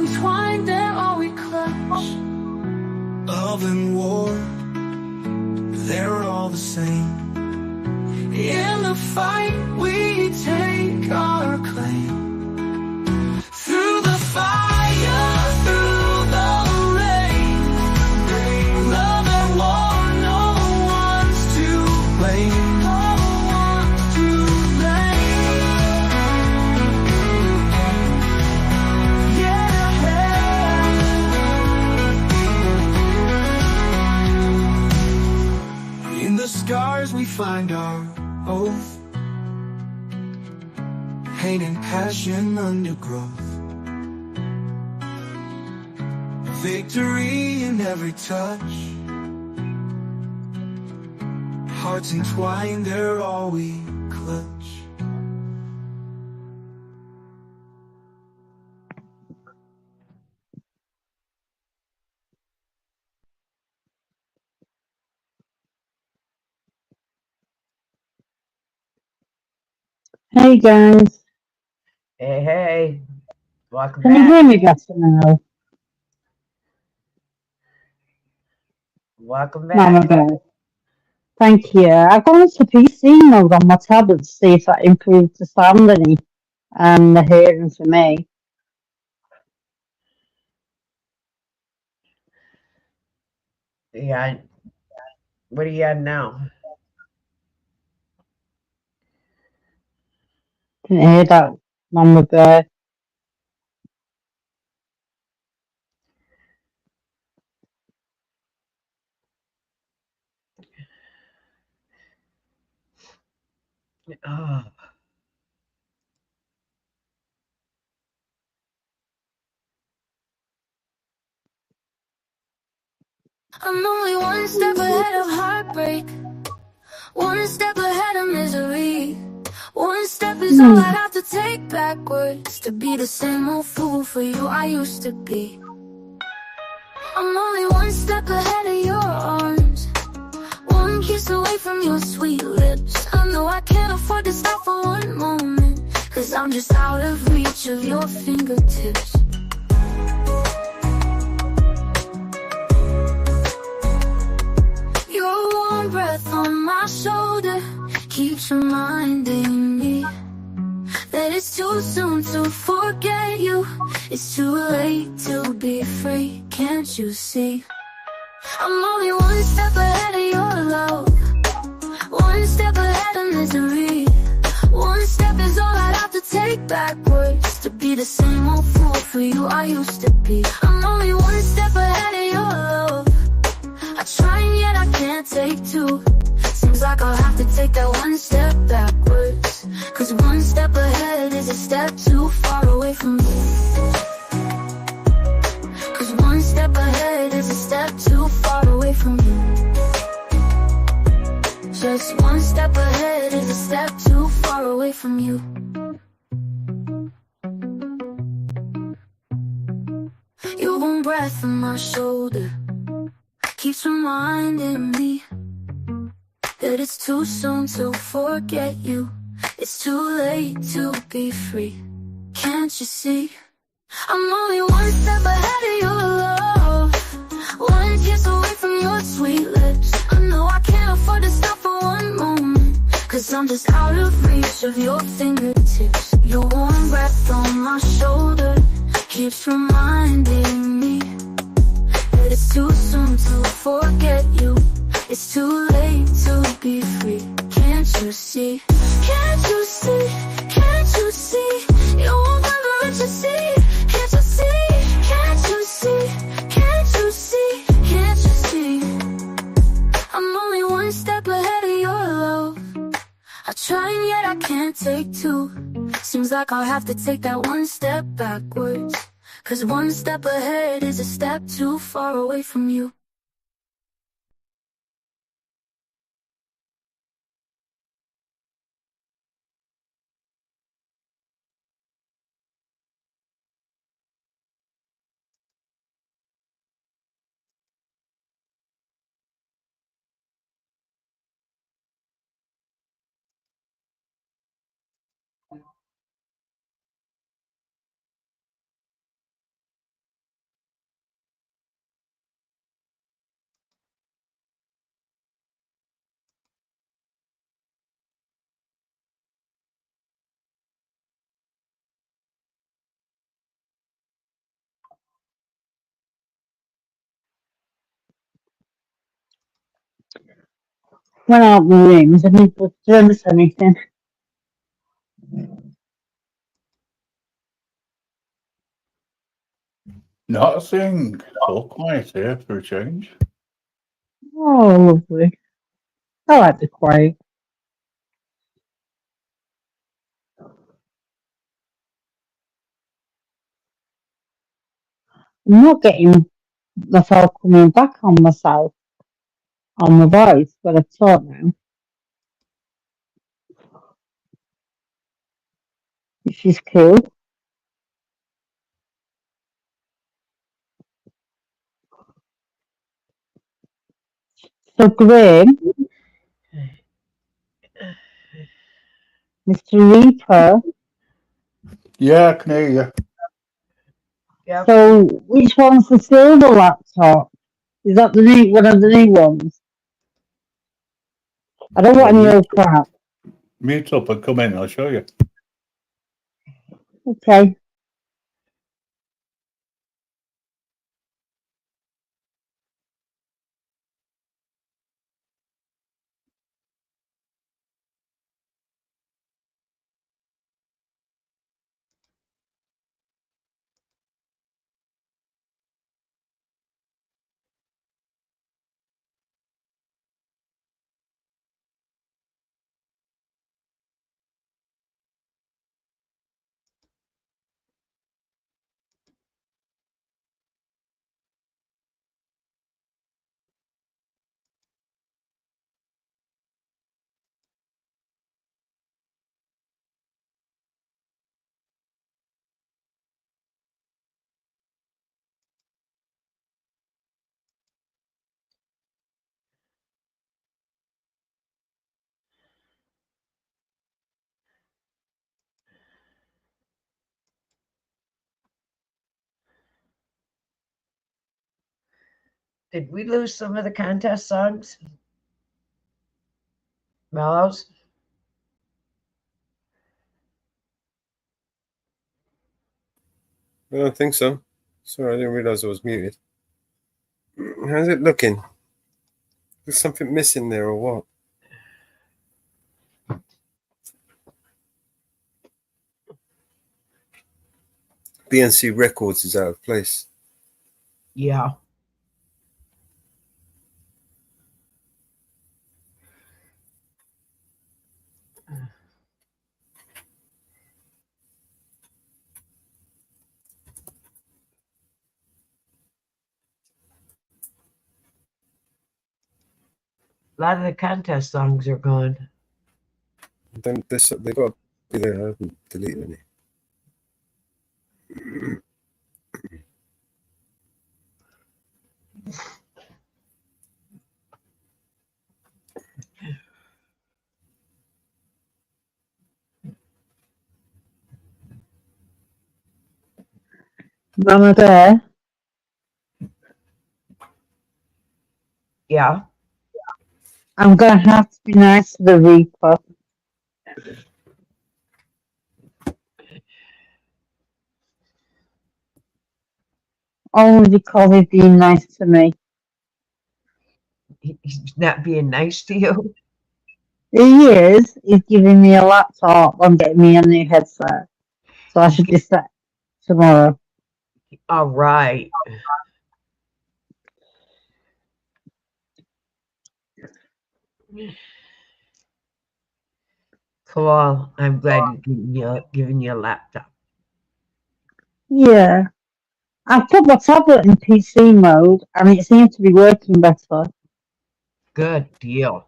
entwined, they're all we clutch. Love and war, they're all the same. In the fight, we take our claim. Through the fire, through the rain, love and war, no one's to blame. No one's to blame. Yeah. In the scars we find our oath, hate and passion undergrowth, victory in every touch, hearts entwined, they're all we clutch. Hey guys, Hey, welcome can you back. hear me better now? Welcome Mama back. Bear. Thank you. I've gone to PC mode on my tablet to see if that improves the sound any and the hearing for me. Yeah. What are you at now? Didn't hear that, Mama Bear. Oh, I'm only one step ahead of heartbreak, one step ahead of misery. One step is all I'd have to take backwards to be the same old fool for you I used to be. I'm only one step ahead of your arms, one kiss away from your sweet lips. I know I can't afford to stop for one moment, 'cause I'm just out of reach of your fingertips. Your warm breath on my shoulder keeps reminding me that it's too soon to forget you. It's too late to be free, can't you see? I'm only one step ahead of your love, one step ahead of misery. One step is all I'd have to take backwards to be the same old fool for you I used to be. I'm only one step ahead of your love, I try and yet I can't take two. Seems like I'll have to take that one step backwards, 'cause one step ahead is a step too far away from you. 'Cause one step ahead is a step too far away from you. Just one step ahead is a step too far away from you. Your warm breath on my shoulder keeps reminding me that it's too soon to forget you. It's too late to be free, can't you see? I'm only one step ahead of your love, one kiss away from your sweet lips. I know I can't afford to stop for one moment, 'cause I'm just out of reach of your fingertips. Your warm breath on my shoulder keeps reminding me that it's too soon to forget you. It's too late to be free, can't you see? Can't you see? Can't you see? You won't never let you see. Can't you see? Can't you see? Can't you see? Can't you see? I'm only one step ahead of your love, I try and yet I can't take two. Seems like I'll have to take that one step backwards, 'cause one step ahead is a step too far away from you. went out the rooms and didn't miss anything. Not a thing. So quiet here for a change. Oh, lovely. I like the quiet. I'm not getting myself coming back on myself, on my voice, but I talk now, which is cool. So, Graham, Mr. Reaper, Yeah, I can hear you. Yep. so which one's the silver laptop? Is that the new one of the new ones? I don't want any old crap. Mute up and come in, I'll show you. Okay. Did we lose some of the contest songs? Mellows? I don't think so. Sorry, I didn't realize I was muted. How's it looking? There's something missing there or what? BNC Records is out of place. Yeah. A lot of the contest songs are gone. Then they've got to be there. I haven't deleted any. Mama Bear, Yeah. I'm going to have to be nice to the Reaper. Only because he's being nice to me. He's not being nice to you. He is. He's giving me a laptop and getting me a new headset. So I should just set tomorrow. All right. Cool. I'm glad you're giving you a laptop. Yeah. I've put my tablet in PC mode and it seems to be working better. Good deal.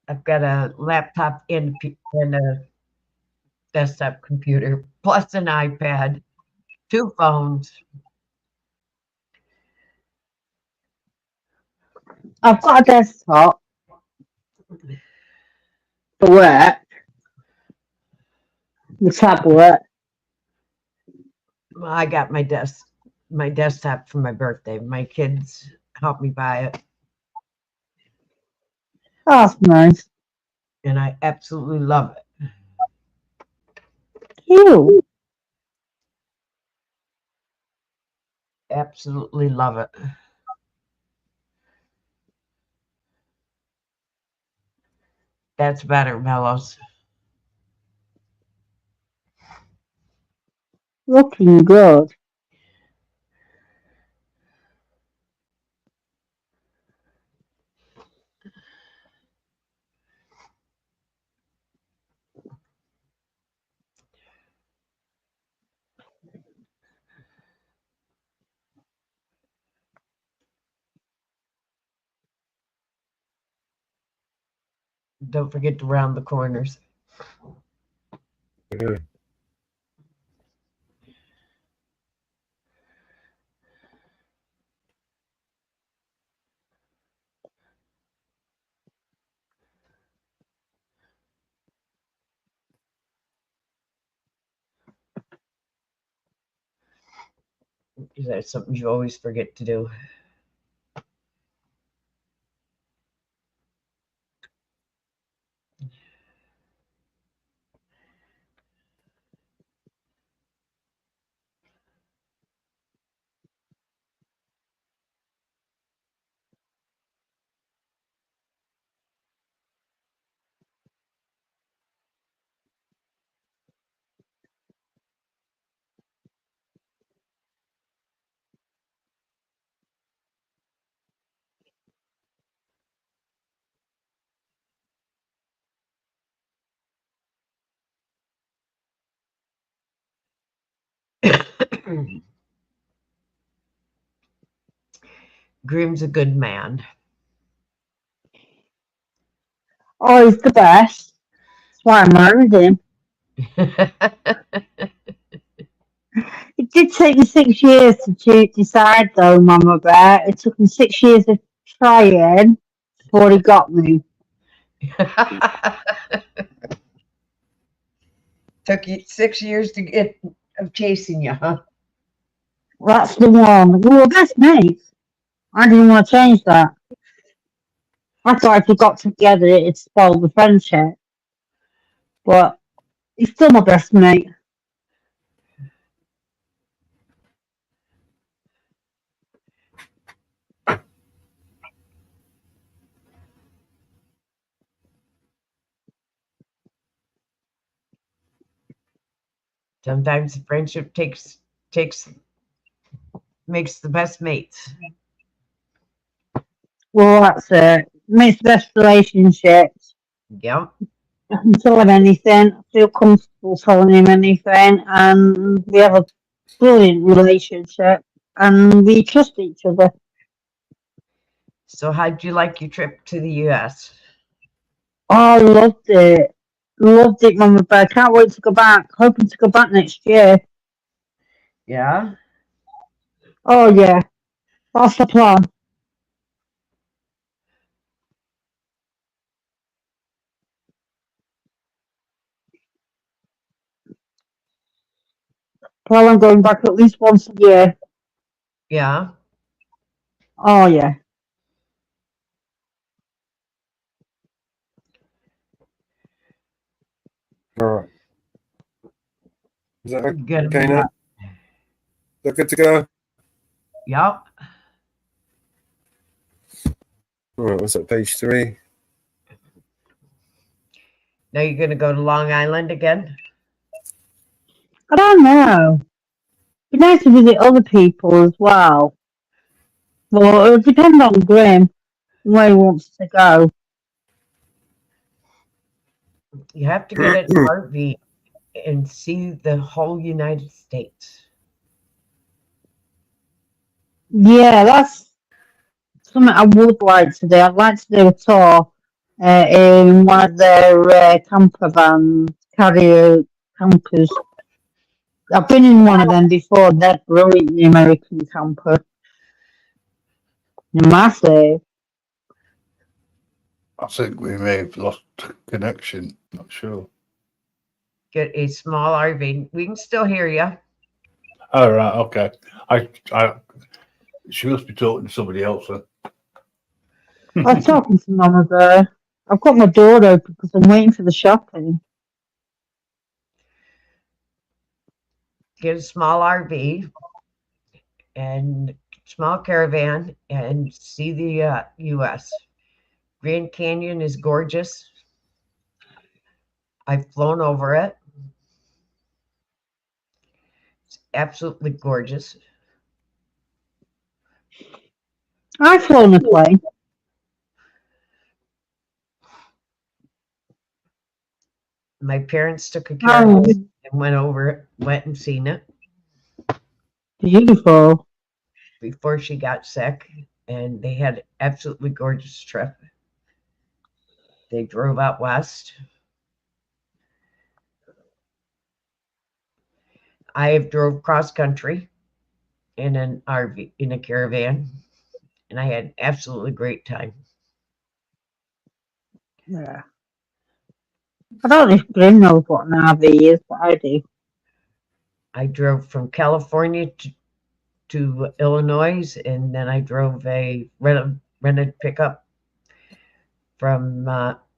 I've got a laptop and a desktop computer, plus an iPad, 2 phones. I've got a desktop for work, the tablet. Well, I got my desktop for my birthday. My kids helped me buy it. Oh, that's nice. and I absolutely love it. Cute. Absolutely love it. That's better, Mellows. Looking good. Don't forget to round the corners. That's something you always forget to do. Grim's a good man. Oh, he's the best. That's why I married him. It did take me 6 years to decide, though, Mama Bear. It took me 6 years of trying before he got me. Took you 6 years to get of chasing you, huh? That's the one. We were best mates. I didn't want to change that. I thought if we got together, it'd spoil the friendship. But he's still my best mate. Sometimes friendship makes the best mates. Well, that's it. Makes the best relationships. Yep. I can tell him anything. I feel comfortable telling him anything. And we have a brilliant relationship. And we trust each other. So how'd you like your trip to the US? Oh, I loved it. Loved it, Mama Bear. Can't wait to go back. Hoping to go back next year. Yeah? Oh, yeah. That's the plan. Plan on going back at least once a year. Yeah. Oh, yeah. All right. Is that Good. okay now? Is that good to go? Yep. All right, what's that, page 3? Now you're going to go to Long Island again? I don't know. It'd be nice to visit other people as well. Well, it'll depend on Grim where he wants to go. You have to get an RV and see the whole United States. Yeah, that's something I would like to do. I'd like to do a tour in one of their camper vans, carrier campers. I've been in one of them before. They're brilliant, the American camper. They're massive. I think we may have lost connection. Not sure. Get a small RV. We can still hear you. All right. Okay. She must be talking to somebody else then. I was talking to Mama Bear. I've got my door open because I'm waiting for the shopping. Get a small RV and small caravan and see the U.S. Grand Canyon is gorgeous. I've flown over it. It's absolutely gorgeous. I've flown a plane. My parents took a care of Oh, it and went over it, went and seen it beautiful. before she got sick, and they had an absolutely gorgeous trip. They drove out west. I have drove cross country in an RV, in a caravan, and I had an absolutely great time. Yeah. I don't know if Grim knows what an RV is, but I do. I drove from California to Illinois, and then I drove a rented pickup from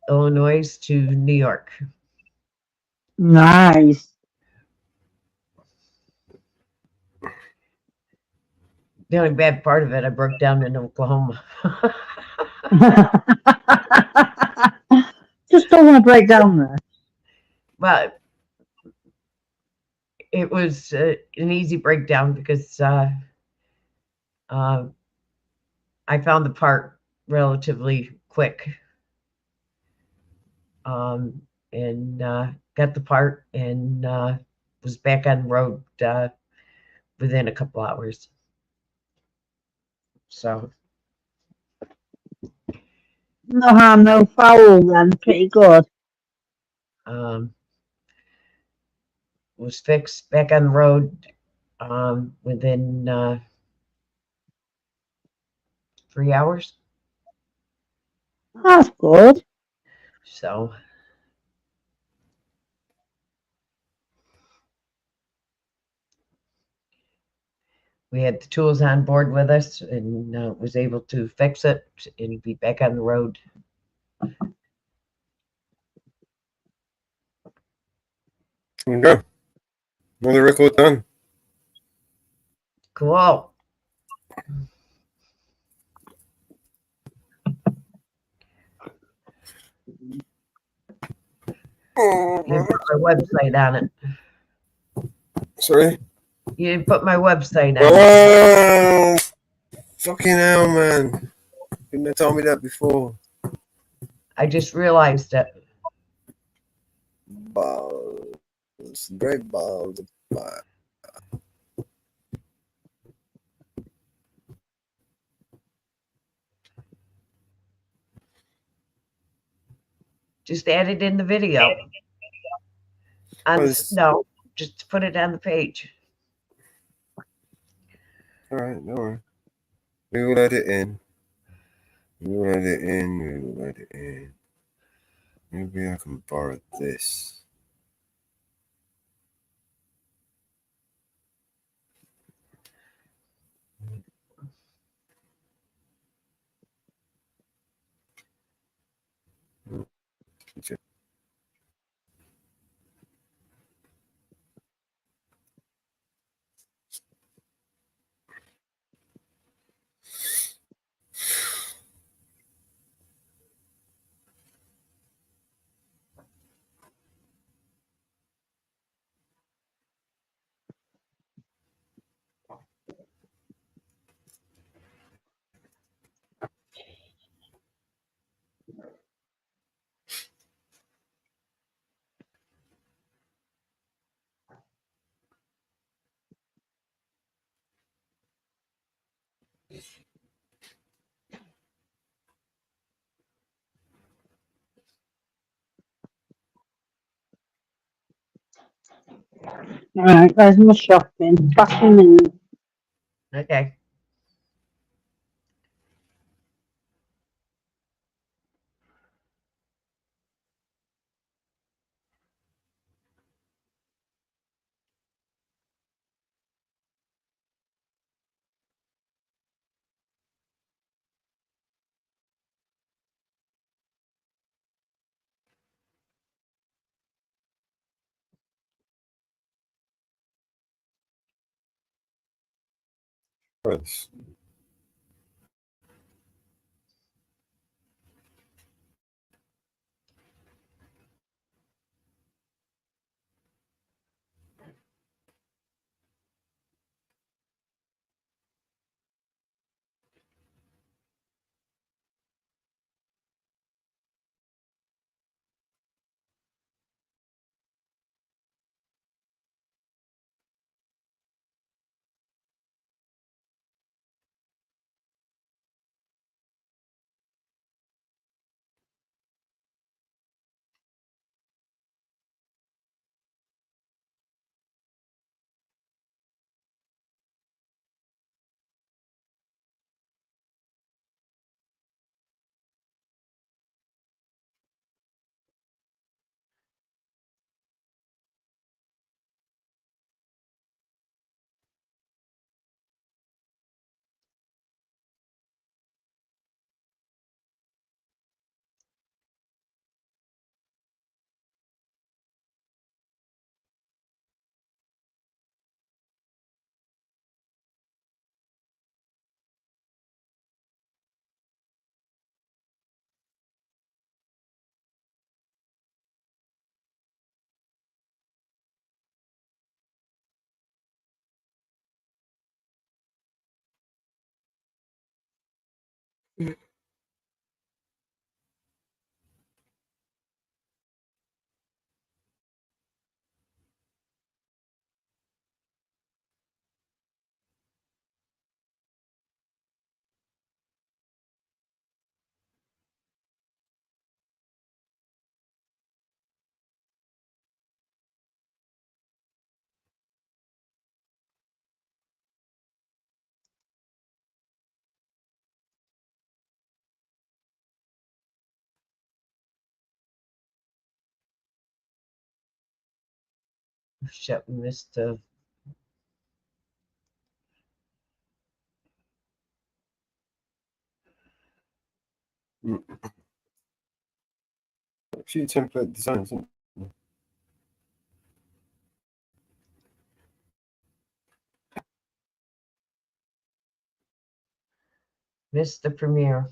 Illinois to New York. Nice. The only bad part of it, I broke down in Oklahoma. Just don't want to break down there. But it was an easy breakdown because I found the part relatively quick, and got the part and was back on the road within a couple hours. So No harm, no foul then. Pretty good. was fixed back on the road within 3 hours. That's good. So we had the tools on board with us and was able to fix it and be back on the road. There you go. Another record done. Cool. Oh, You didn't put my website on it. sorry. You didn't put my website on it. Oh, fucking hell, man. Couldn't have told me that before. I just realized it. Balls. Great balls of fire. Just add it in the video. No, just put it on the page. All right, no worries. We will let it in. We will let it in. We will let it in. Maybe I can borrow this. Okay. Alright, there's my shopping. Back in a minute. Okay. Friends. Shit, we missed a A few template designs. Isn't missed the premiere.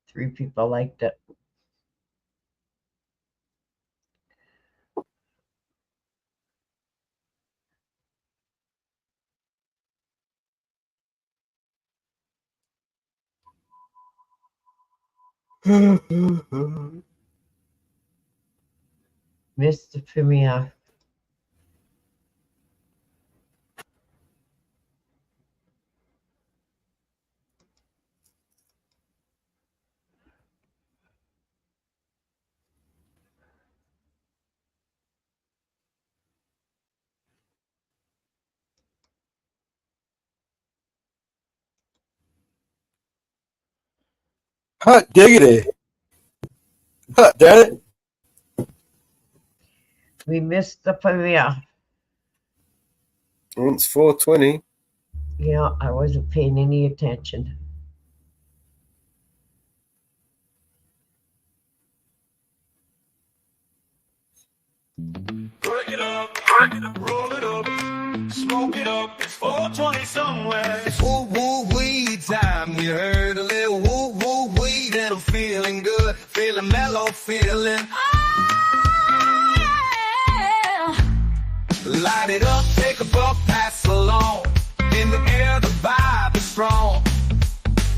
Three people liked it. Missed the premiere. Hot diggity! Hot damn it! We missed the premiere. It's 4:20. Yeah, I wasn't paying any attention. Break it up, roll it up, smoke it up. It's 420 somewhere. It's woo woo weed time. You heard a little woo woo weed and I'm feeling good, feeling mellow, feeling. Light it up, take a puff, pass along. In the air, the vibe is strong.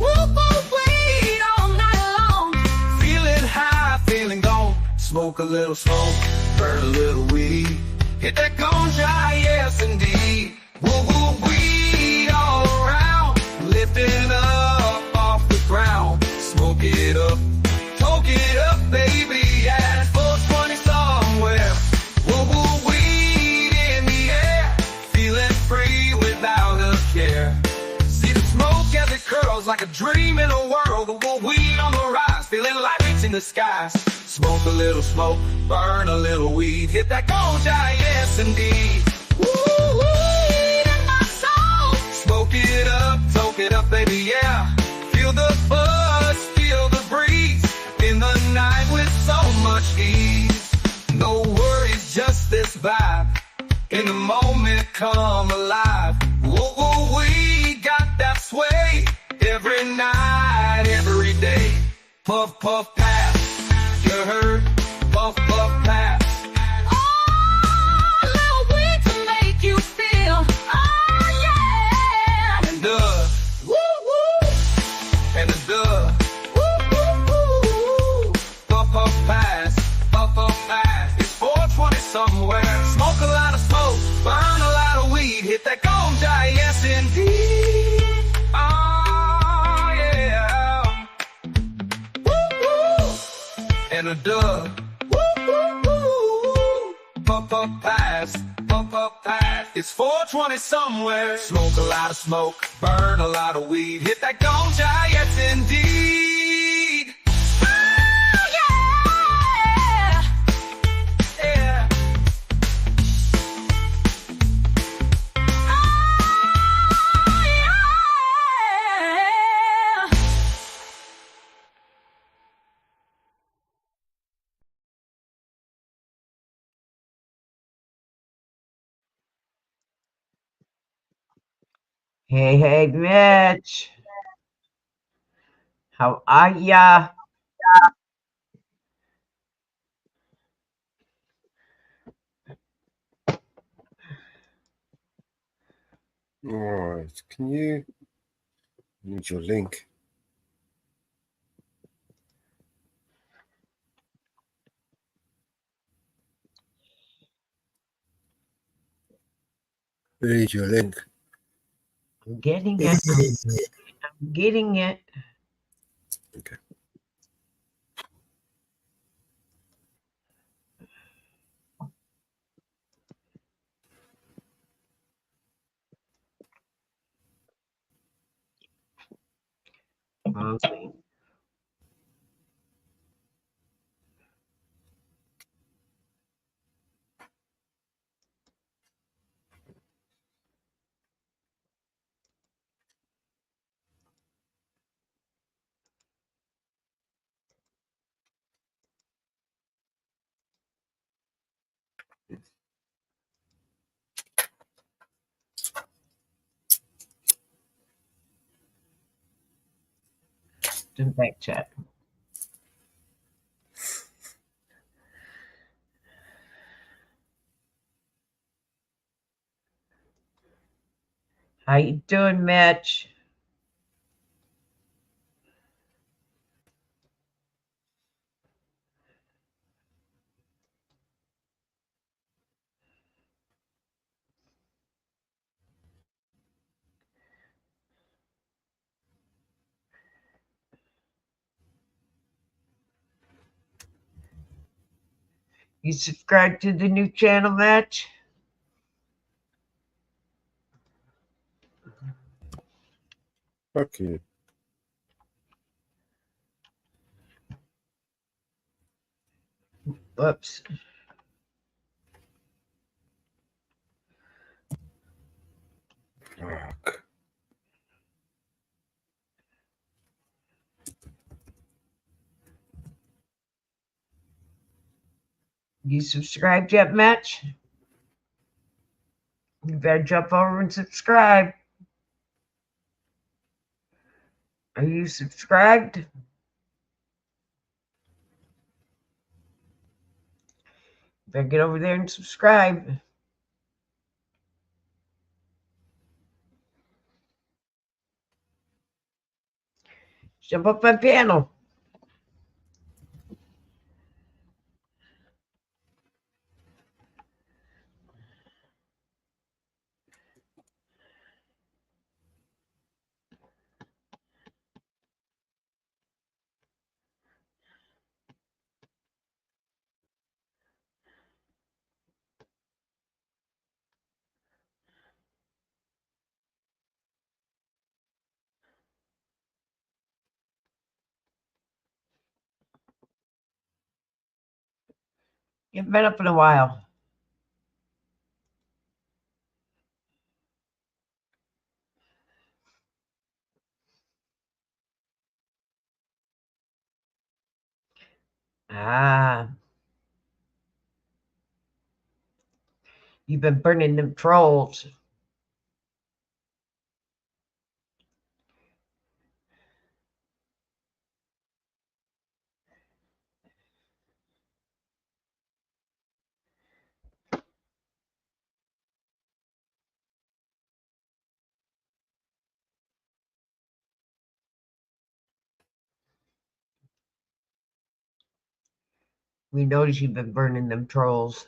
Woo woo weed all night long. Feeling high, feeling gone. Smoke a little smoke, burn a little weed. Hit that ganja, yes indeed. Woo woo weed all around. Lifting up off the ground. Smoke it up, toke it up, baby. Yeah, it's 420 somewhere. Woo woo weed in the air. Feeling free without a care. See the smoke as it curls like a dream in a world. Woo woo weed on the rise, feeling like it's in the skies. Smoke a little smoke, burn a little weed. Hit that ganja, yes indeed. Woo, weed in my soul. Smoke it up, toke it up, baby, yeah. Feel the buzz, feel the breeze. In the night with so much ease. No worries, just this vibe. In the moment, come alive. Whoa, whoa, we got that sway. Every night, every day. Puff, puff, pass. You heard? Puff, puff, pass. Oh, a little weed to make you feel. Oh, yeah. And woo, woo. And woo, woo, woo. Puff, puff, pass. Puff, puff, pass. It's 420 somewhere. Smoke a lot of smoke. Burn a lot of weed. Hit that ganja, yes indeed. Oh, yeah. Woo, woo. And woo, woo, woo. Puff, puff, pass. Puff, puff, pass. It's 420 somewhere. Smoke a lot of smoke. Burn a lot of weed. Hit that ganja, yes indeed. Oh, yeah. Yeah. Oh, yeah. Hey, hey, Mitch. How are ya? All right. Can you need your link? Need your link. I'm getting it. I'm getting it. Okay. Okay. To the back chat. How you doing, Mitch? You subscribe to the new channel, Mitch? Okay. Whoops. Fuck. You subscribed yet, Mitch? You better jump over and subscribe. Are you subscribed? Better get over there and subscribe. Jump up my panel. You've been up in a while. Ah. You've been burning them trolls. We notice you've been burning them trolls.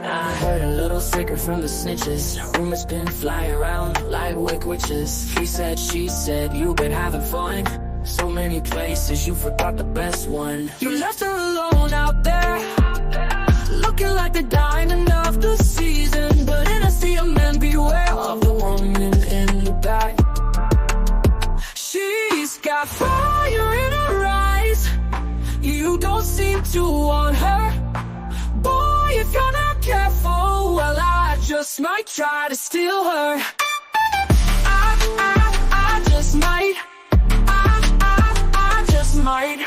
I heard a little secret from the snitches. Rumors been flying around like wick witches. She said, you been having fun. So many places, you forgot the best one. You left her alone out there, looking like the diamond of the season. But in a sea of men, beware of the woman in the back. She's got fire in her eyes. You don't seem to want her. Boy, if you're not careful, well, I just might try to steal her. I just might. I just might.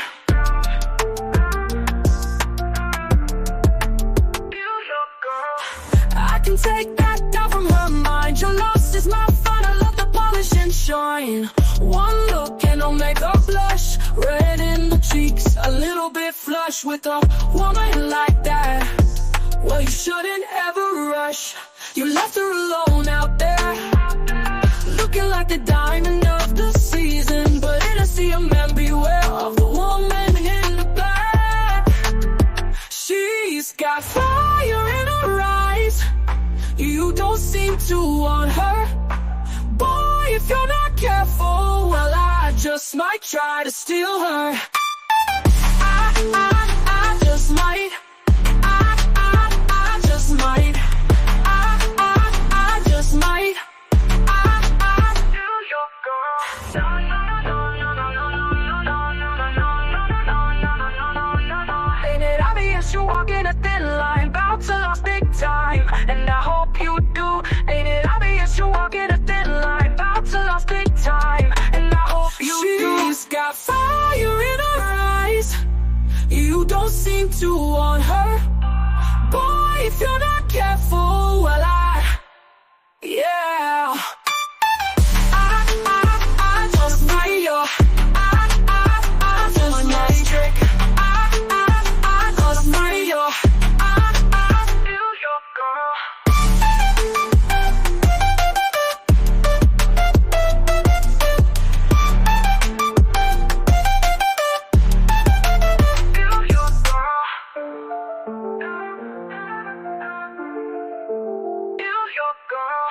I can take that down from her mind. Your loss is my fun. I love the polish and shine. One look and I'll make her blush. Red in the cheeks, a little bit flush. With a woman like that, well, you shouldn't ever rush. You left her alone out there, looking like the diamond of the season. But in a sea of men, beware of the woman in the back. She's got fire in her eyes. You don't seem to want her. Boy, if you're not careful, well, I just might try to steal her. I just might. I just might. I just might. Ain't it obvious you're walking a thin line, bout to lose big time, and I hope you do. Ain't it obvious you're walking a thin line, bout to lose big time, and I hope you do. She's got fire in her eyes. You don't seem to want her. Boy, if you're not careful, well, yeah. I just might, yo. I just might trick. I just might, yo. Feel your girl. Feel your girl. Feel your girl.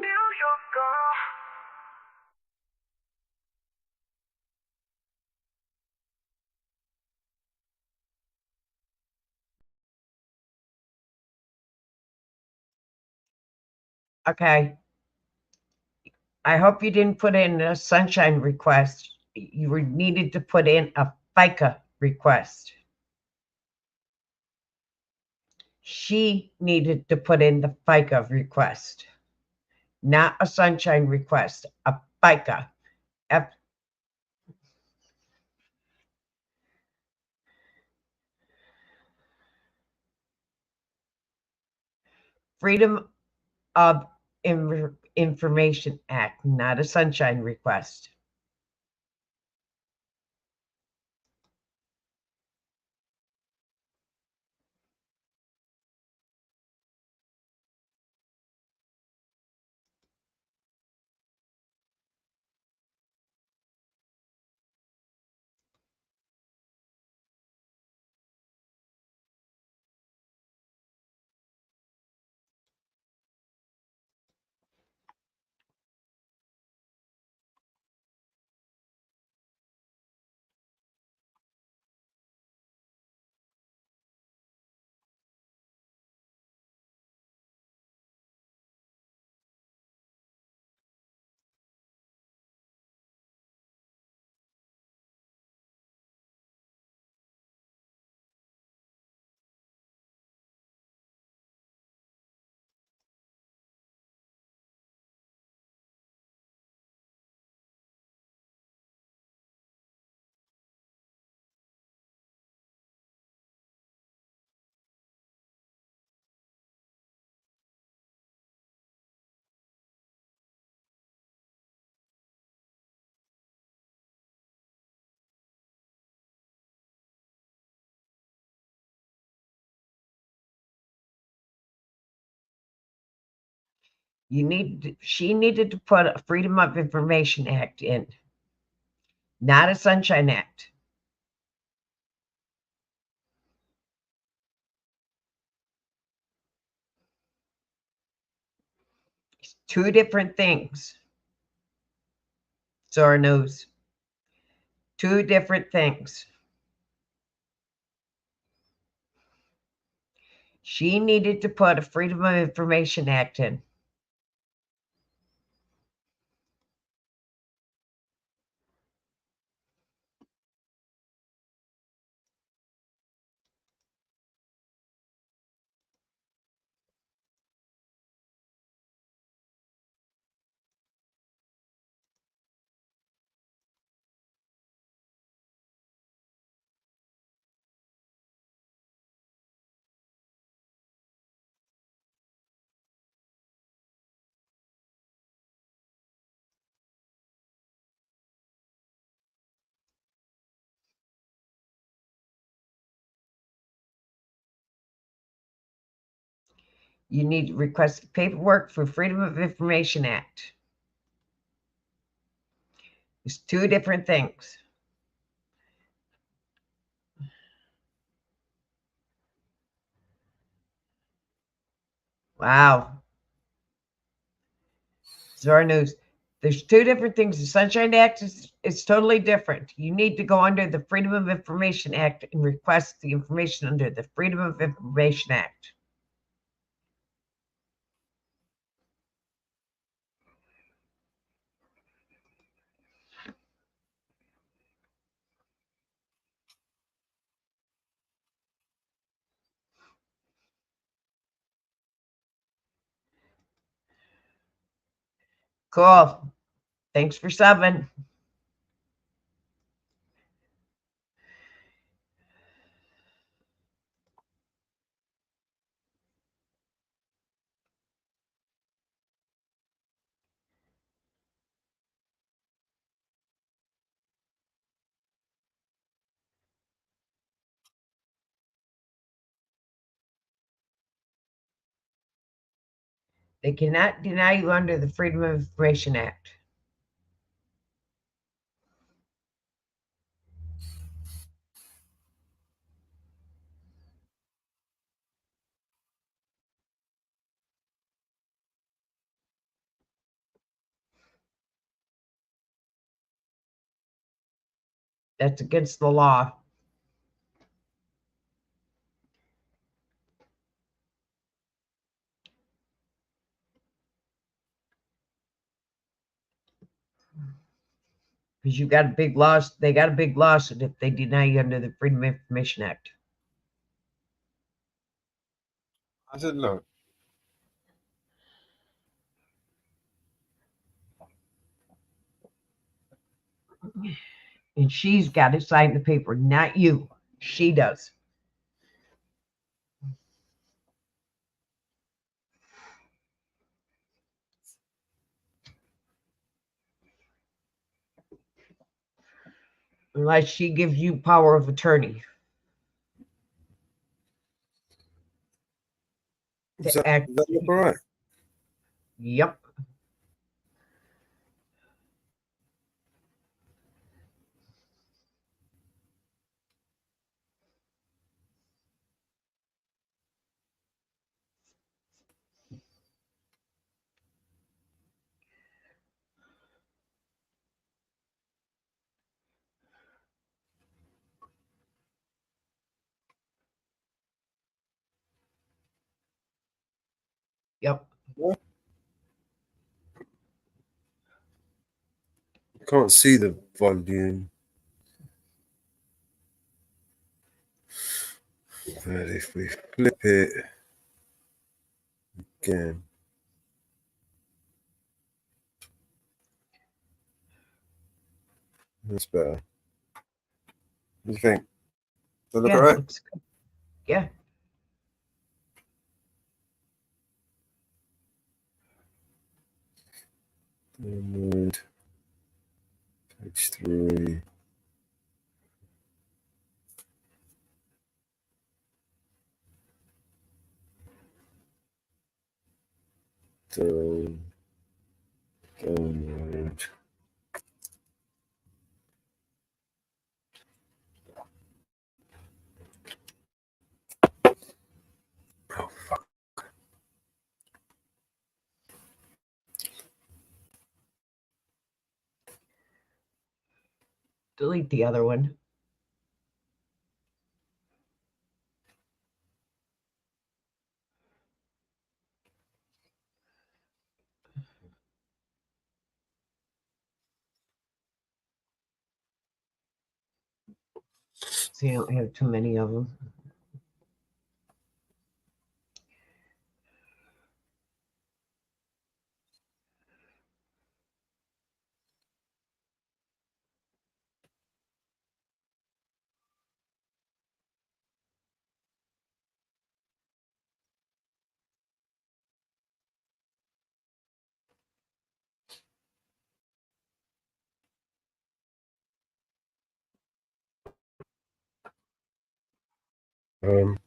Feel your girl. Okay. I hope you didn't put in a sunshine request. You needed to put in a FICA request. She needed to put in the FICA request, not a sunshine request, a FICA. Freedom of Information Act, not a sunshine request. She needed to put a Freedom of Information Act in, not a Sunshine Act. It's two different things. Zora knows. Two different things. She needed to put a Freedom of Information Act in. You need to request paperwork for Freedom of Information Act. It's two different things. Wow. Zora News. There's two different things. The Sunshine Act is totally different. You need to go under the Freedom of Information Act and request the information under the Freedom of Information Act. Cool. Thanks for subbing. They cannot deny you under the Freedom of Information Act. That's against the law. Because you got a big loss. They got a big lawsuit if they deny you under the Freedom of Information Act. I don't know. And she's got to sign the paper, not you. She does. unless she gives you power of attorney Does to that, act. does that look all right? Yep. Yep. I can't see the volume. But if we flip it again, that's better. What do you think? Does that look Yeah. all right? Looks good. Yeah. Download, page 3. Download. Oh, fuck. Delete the other one. See, I don't have too many of them. Um,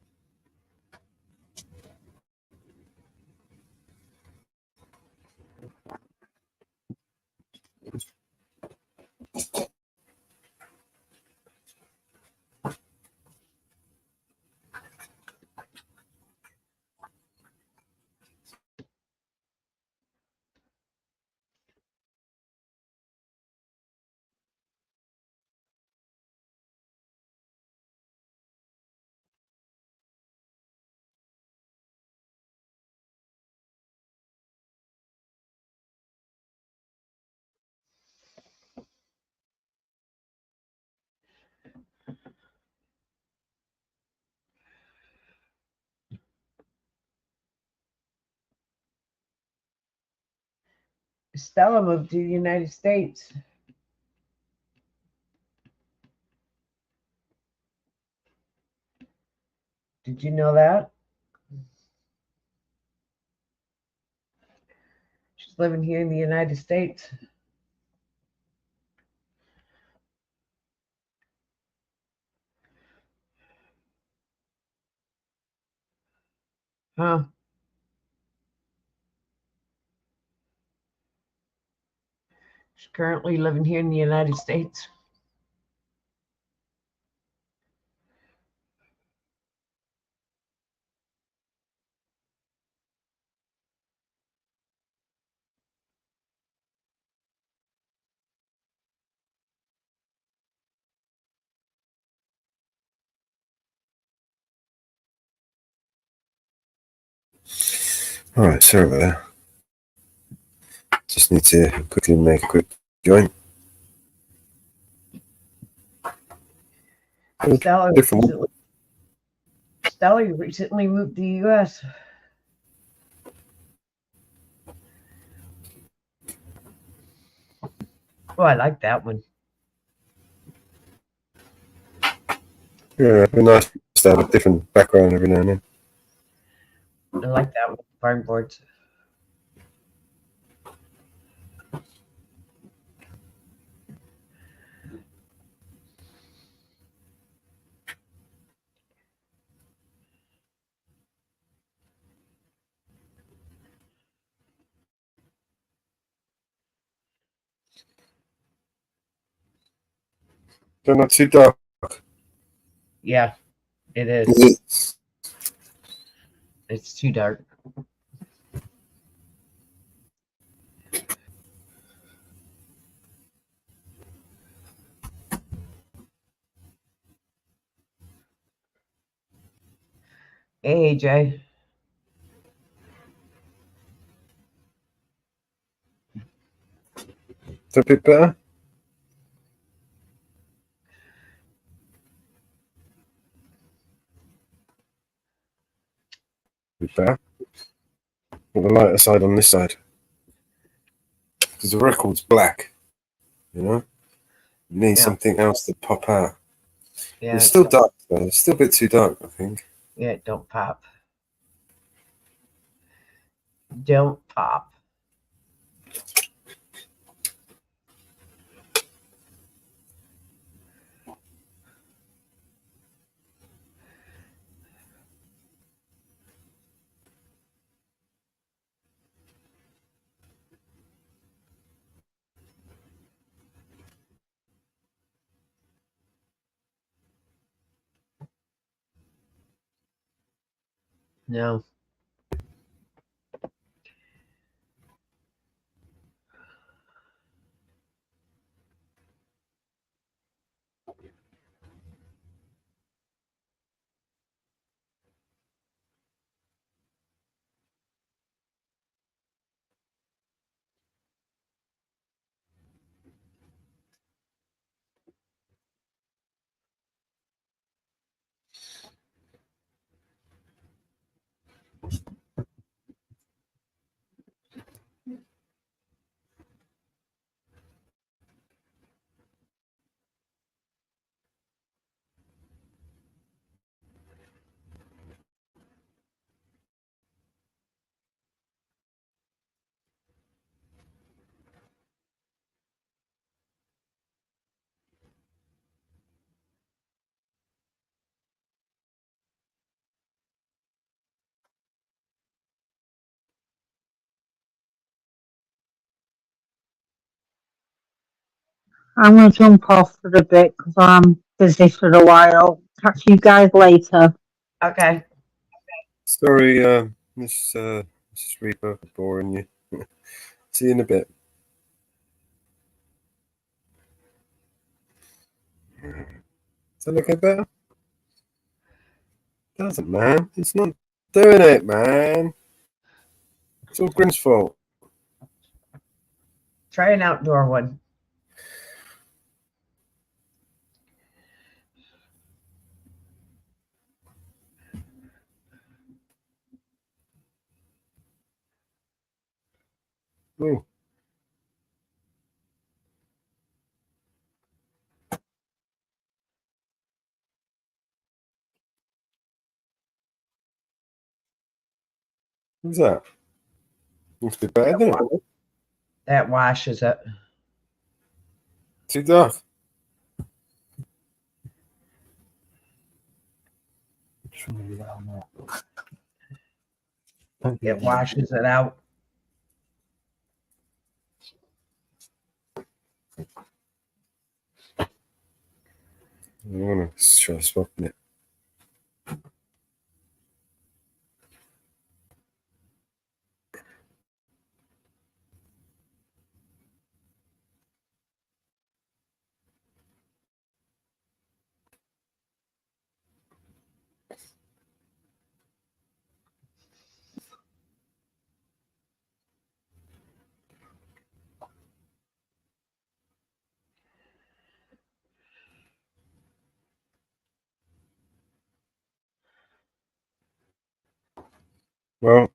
Stella moved to the United States. Did you know that? She's living here in the United States. Huh? She's currently living here in the United States. all right, sorry about that. Just need to quickly make a quick join. Stella Different. recently moved to the U.S. Oh, I like that one. Yeah, it'd be nice to have a different background every now and then. I like that one. Barn boards. They're not too dark. Yeah, it is. It's too dark. Hey, AJ. Is that a bit better? Bit better. Put the lighter side on this side. Because the record's black, you know? You need Yeah. something else to pop out. Yeah, It's still dark, though. It's still a bit too dark, I think. yeah, don't pop. Don't pop. No. I'm going to jump off for a bit because I'm busy for a while. Catch you guys later. Okay. Sorry, Mrs. Reaper, for boring you. See you in a bit. Does that look okay better? Doesn't, man. It's not doing it, man. It's all Grim's fault. Try an outdoor one. Ooh. What's that? Looks a bit better, doesn't it? That washes it. Too dark. It washes it out. I want to try swapping it. Well,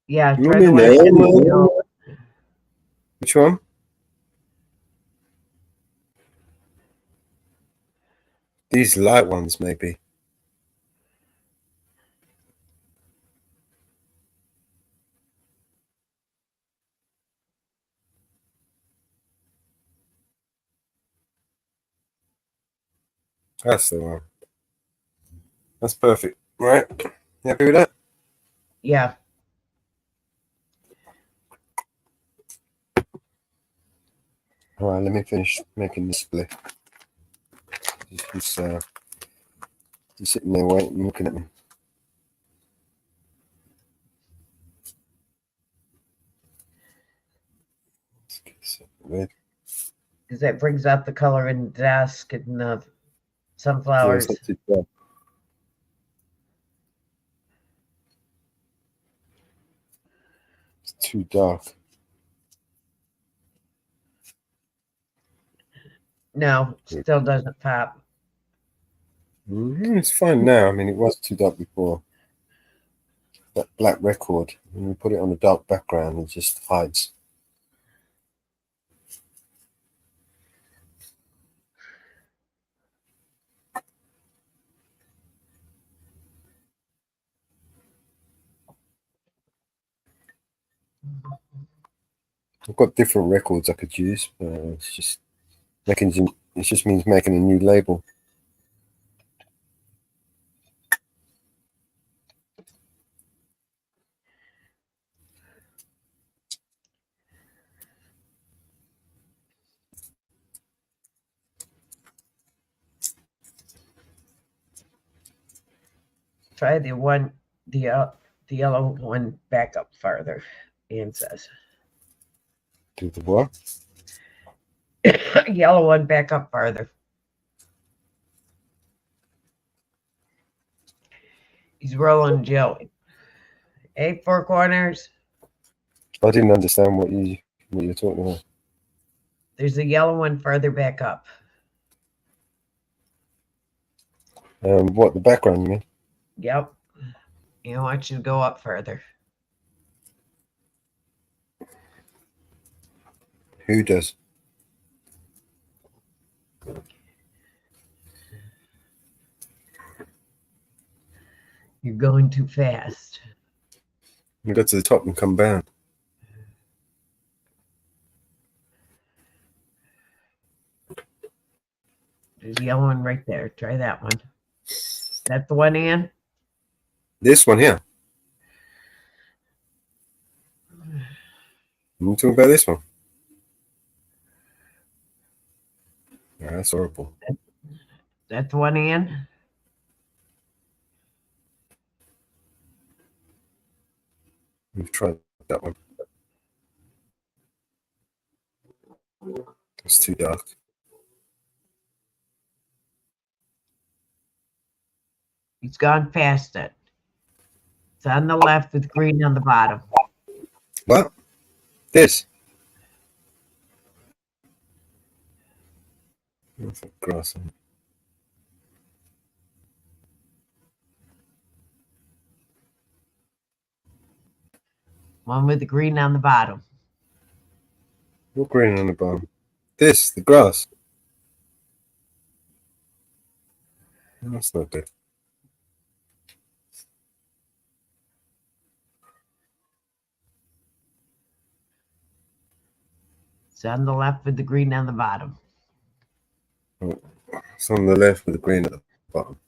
Yeah, you try want the me one. now? Which one? These light ones, maybe. That's the one. That's perfect. Right? You happy with that? Yeah. All right, let me finish making this split. Just sitting there waiting, looking at me. Let's get something red. Because that brings out the color in the dusk and the Yeah, sunflowers. it's not too bad. It's too dark. No, still doesn't pop. It's fine now. I mean, it was too dark before. That black record, when you put it on a dark background, it just hides. I've got different records I could use, but it's just making. It just means making a new label. Try the yellow one back up farther. Ian says. Do the what? Yellow one back up farther. He's rolling jelly. 8 4 corners. I didn't understand what you're talking about. There's a yellow one further back up. What, the background, you mean? Yep. I want you to go up further. Who does? You're going too fast. You go to the top and come down. There's a yellow one right there. Try that one. That's the one, Ann? This one here. I'm talking about this one. Yeah, that's horrible. That's the one, Ann? We've tried that one. It's too dark. He's gone past it. It's on the left with green on the bottom. What? This? That's a grass. One with the green on the bottom. What green on the bottom? This, the grass. That's not good. It's on the left with the green on the bottom. It's on the left with the green at the bottom.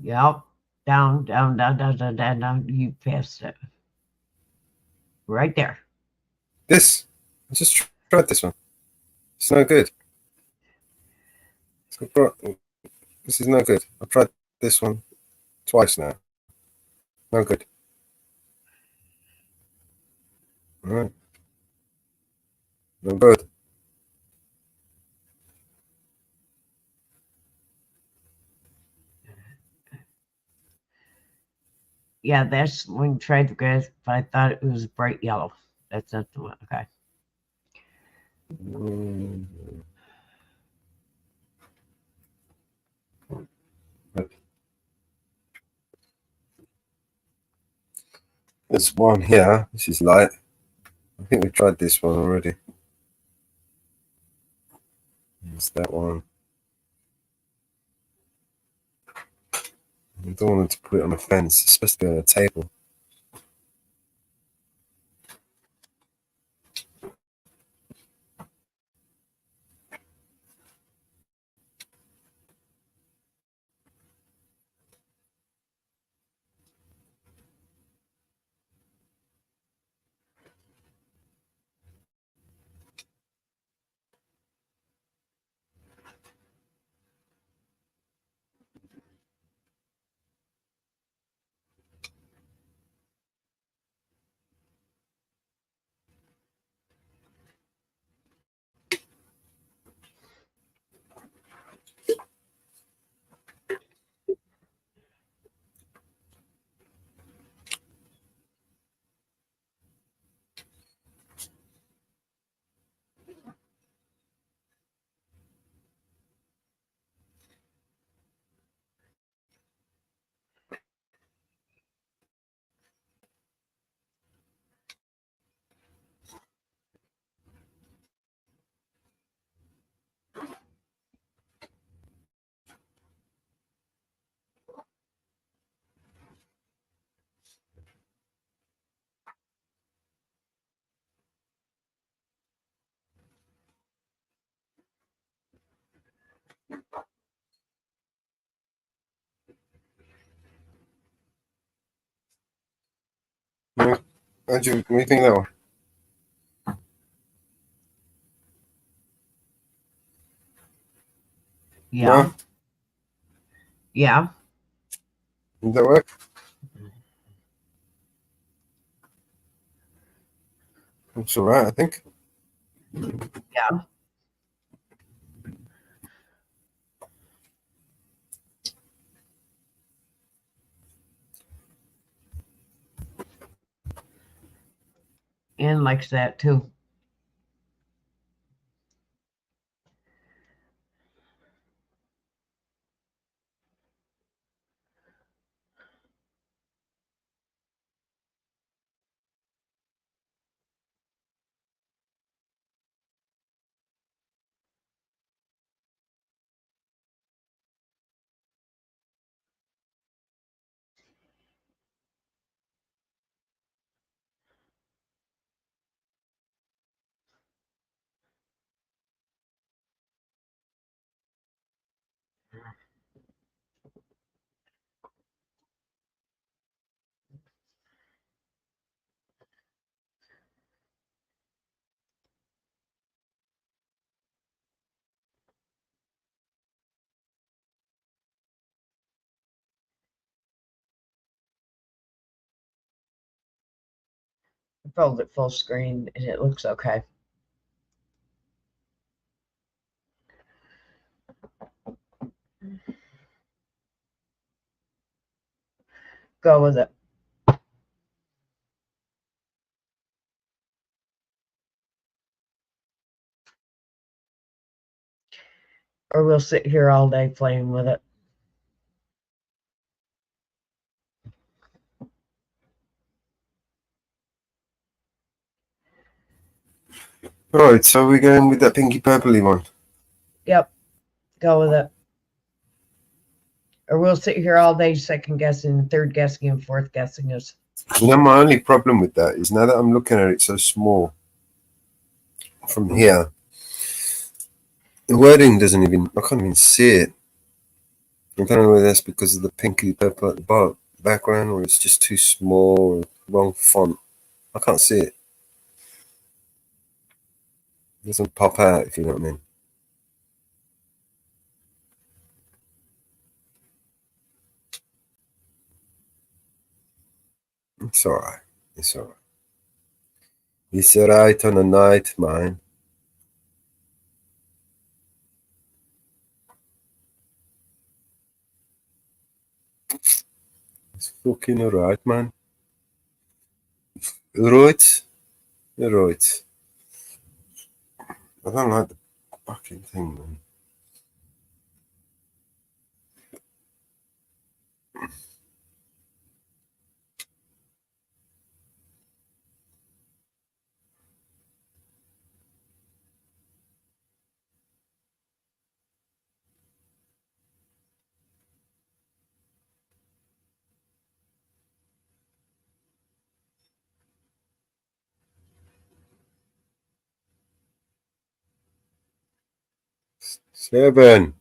Yep. Down, down, down, down, down, down, down. You passed it. Right there. This? I just tried this one. It's no good. This is no good. I've tried this one twice now. No good. All right. No good. Yeah, that's when you tried the grass, but I thought it was bright yellow. That's not the one. Okay. There's one here. This is light. I think we tried this one already. It's that one. I don't want to put it on a fence. It's supposed to be on a table. Yeah. What do you think of that one? Yeah. No? Yeah. Does that work? It's all right, I think. Yeah. Ann likes that too. I fold it full screen and it looks okay. Go with it. Or we'll sit here all day playing with it. Right, so we're going with that pinky purpley one. Yep. Go with it. Or we'll sit here all day second guessing, third guessing, and fourth guessing us. You know, my only problem with that is now that I'm looking at it so small from here, the wording doesn't even, I can't even see it. I don't know whether that's because of the pinky purple at the background or it's just too small, wrong font. I can't see it. It doesn't pop out, if you know what I mean. It's alright. It's alright. It's alright on a night, man. It's fucking alright, man. Right? Right. I don't like the fucking thing, man. Seven.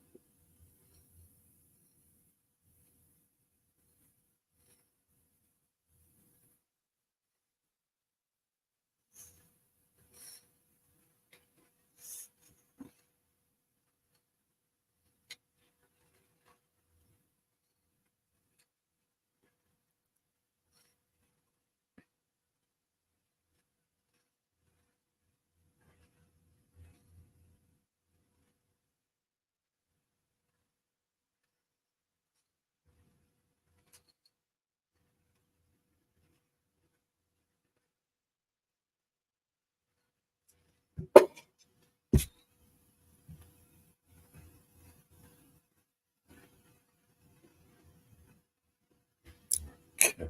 Okay.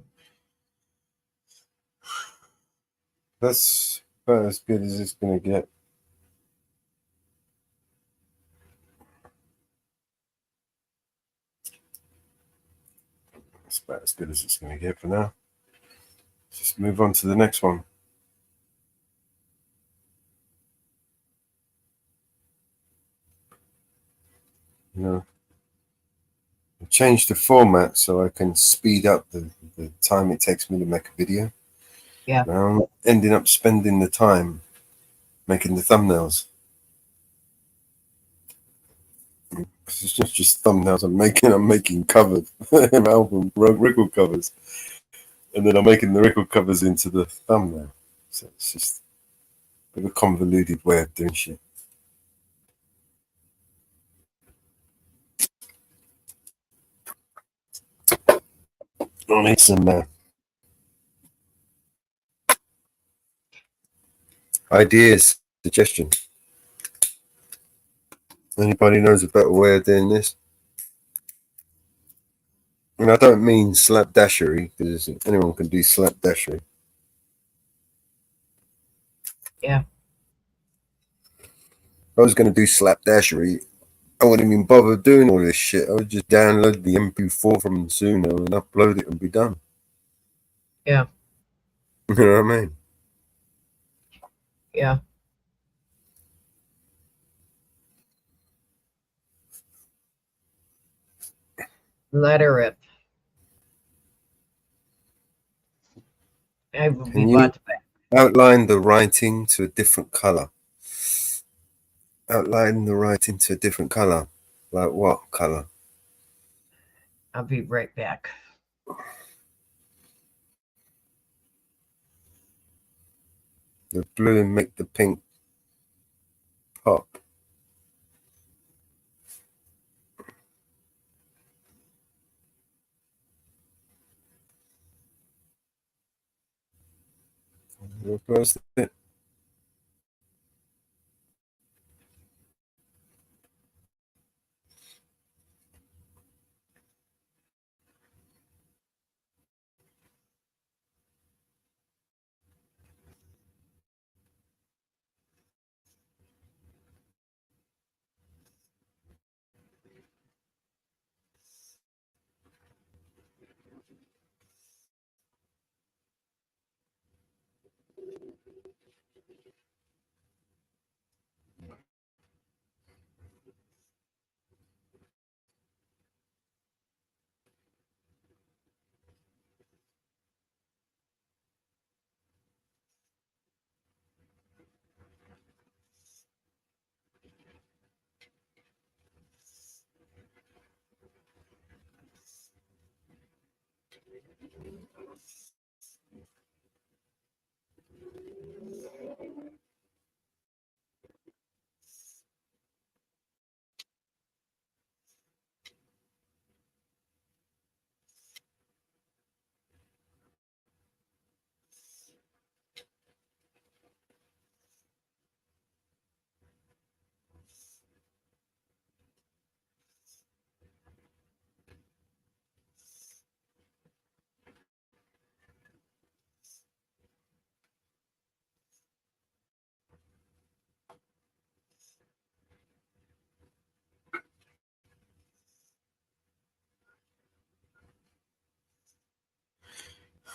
That's about as good as it's going to get. That's about as good as it's going to get for now. Just move on to the next one. You know, I've changed the format so I can speed up the time it takes me to make a video. Yeah. Now I'm ending up spending the time making the thumbnails. It's just thumbnails I'm making. I'm making covers, album record covers, and then I'm making the record covers into the thumbnail. So it's just a bit of a convoluted way of doing shit. I need some ideas, suggestions. Anybody knows a better way of doing this? And I don't mean slapdashery, because anyone can do slapdashery. Yeah. If I was going to do slapdashery, I wouldn't even bother doing all this shit. I would just download the MP4 from Zuno and upload it and be done. Yeah. You know what I mean? Yeah. Let her rip. I will be Can you bought back. outline the writing to a different color? Outline the writing to a different color. Like what color? I'll be right back. The blue make the pink pop. Where's it?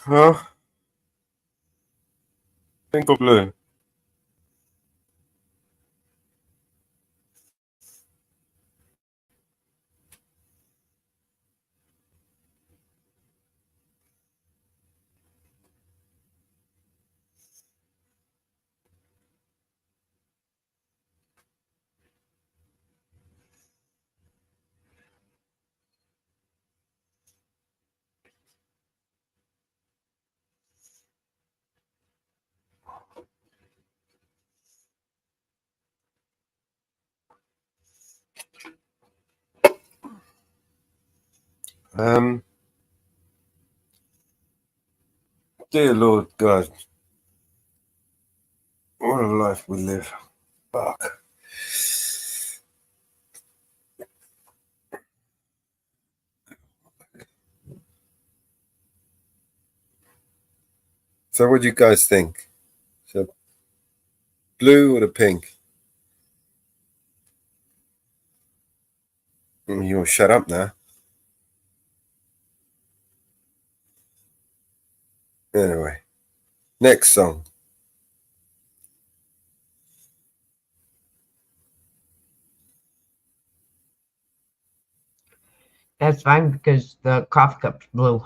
Huh? Pink or blue? Dear Lord God, what a life we live. Fuck. So what do you guys think? So blue or the pink? You'll shut up now. Anyway, next song. That's fine because the coffee cup's blue.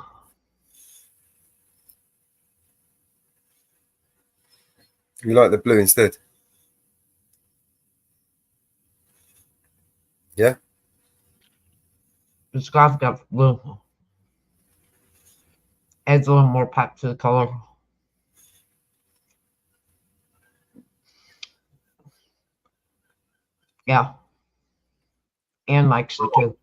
You like the blue instead? Yeah? The scarf got blue. Adds a little more pop to the color. Yeah. Anne likes it too.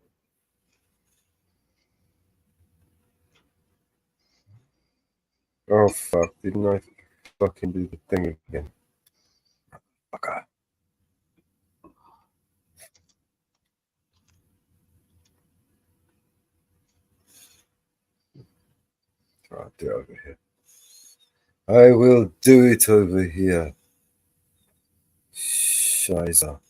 Oh, fuck. Didn't I fucking do the thing again? Okay. I'll do it over here. I will do it over here. Scheiße.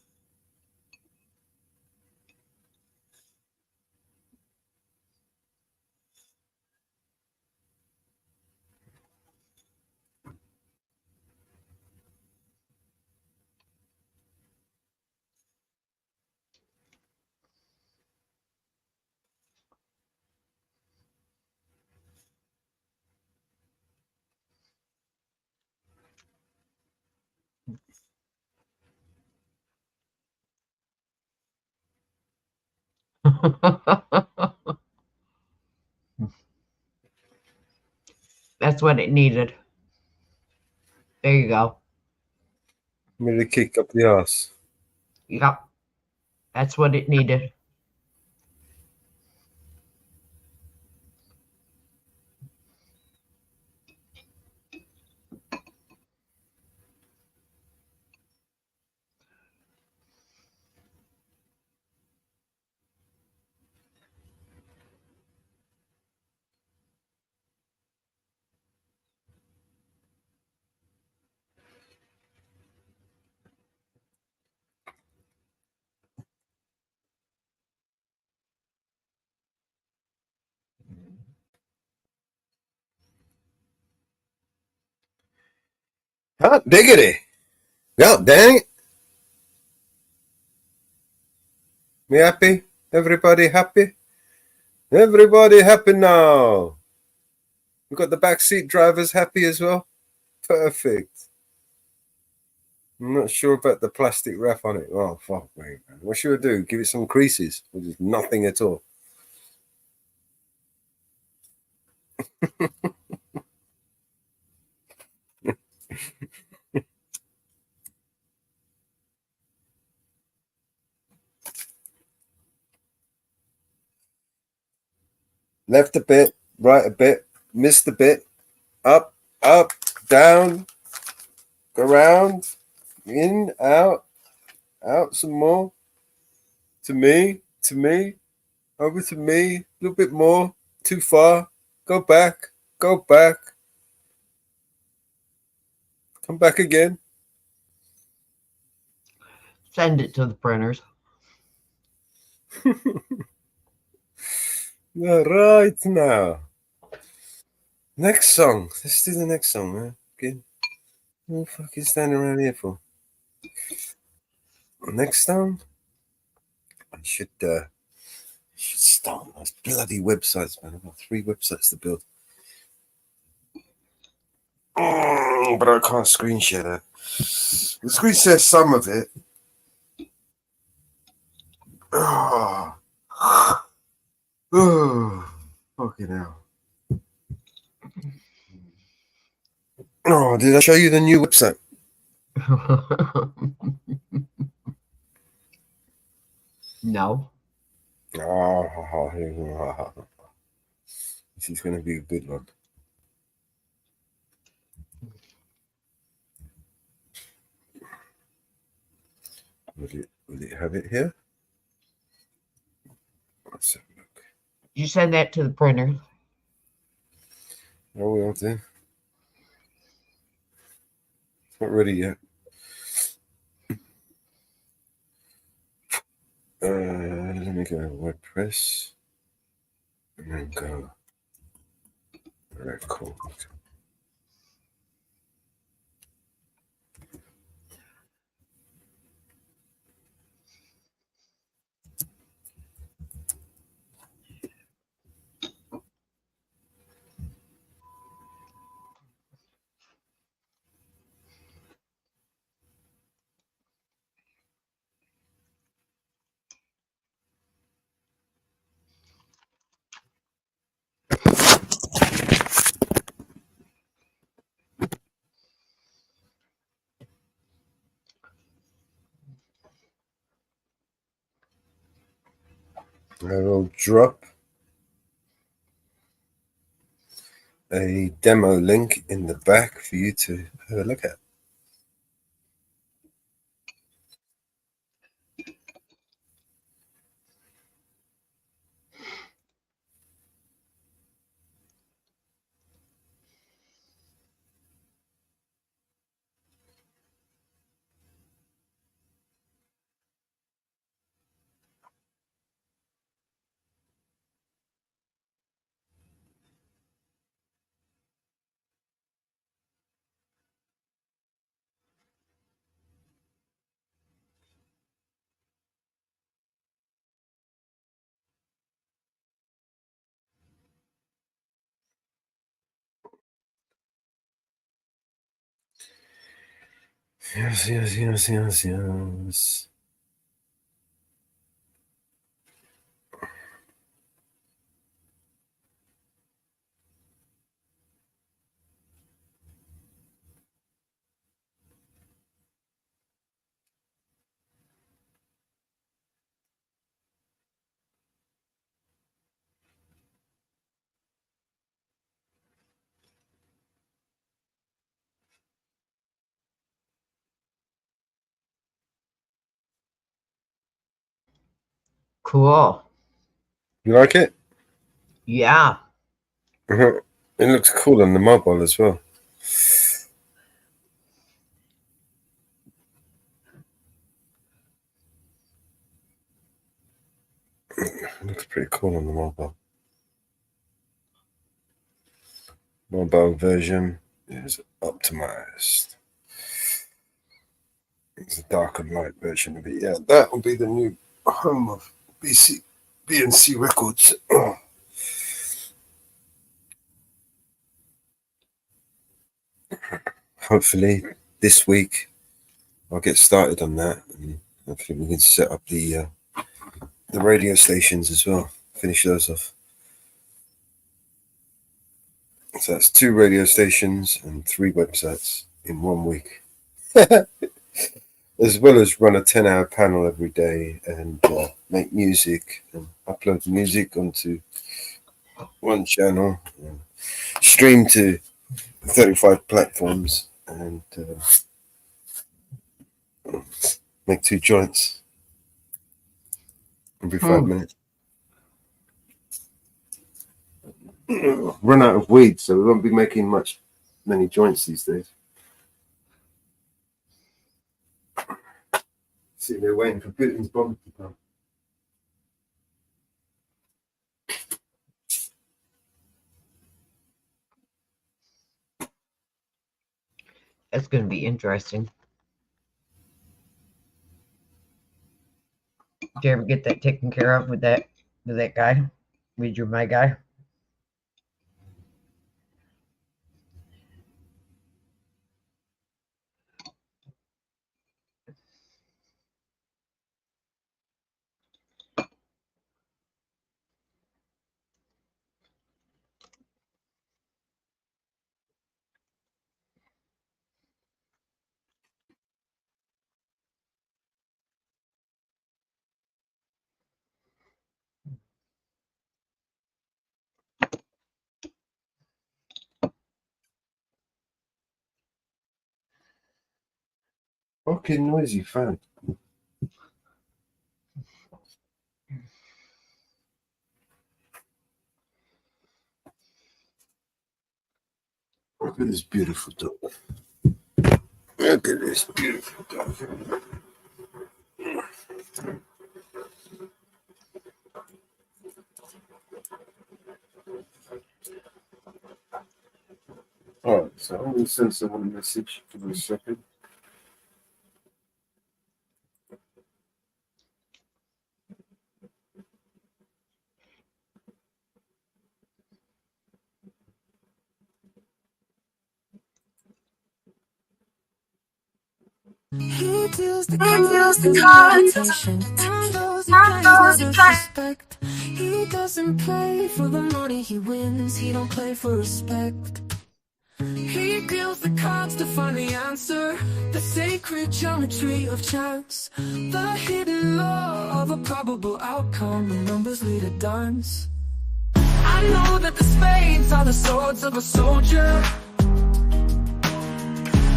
That's what it needed. There you go. I'm going to kick up the ass. Yep. That's what it needed. Hot diggity. God dang it. Me happy? Everybody happy? Everybody happy now. We got the backseat drivers happy as well. Perfect. I'm not sure about the plastic wrap on it. Oh, fuck me, man. What should I do? Give it some creases or just nothing at all? Left a bit, right a bit, missed a bit, up, up, down, around, in, out some more. To me, over to me, a little bit more, too far, go back, come back again. Send it to the printers. All right now. Next song. Let's do the next song, man. Okay. What the fuck you standing around here for? Next song? I should start on those bloody websites, man. I've got 3 websites to build. But I can't screen share that. I'll screen share some of it. Oh, fucking hell. Oh, did I show you the new website? No. Oh, this is going to be a good one. Will it have it here? Let's have a look. You send that to the printer. I will do. It's not ready yet. Let me go WordPress and then go. All right, cool. I will drop a demo link in the back for you to have a look at. Yes. Cool. You like it? Yeah. It looks cool on the mobile as well. It looks pretty cool on the mobile. Mobile version is optimized. It's a dark and light version of it. Yeah, that will be the new home of BNC Records. Hopefully this week I'll get started on that, and hopefully we can set up the radio stations as well. Finish those off. So that's 2 radio stations and 3 websites in 1 week. As well as run a 10-hour panel every day and make music and upload music onto one channel, and stream to 35 platforms, and make 2 joints every 5 minutes. Run out of weed, so we won't be making many joints these days. See, they're waiting for Britain's bomb to come. That's going to be interesting. Did you ever get that taken care of with that guy? With my guy? Fucking noisy fan. Look at this beautiful dog. Look at this beautiful dog. Alright, so I'm going to send someone a message for a second. He deals the cards, handles he respect. He doesn't play for the money he wins. He don't play for respect. He builds dealt the cards to find the answer. The sacred geometry of chance, the hidden law of a probable outcome. The numbers lead a dance. I know that the spades are the swords of a soldier.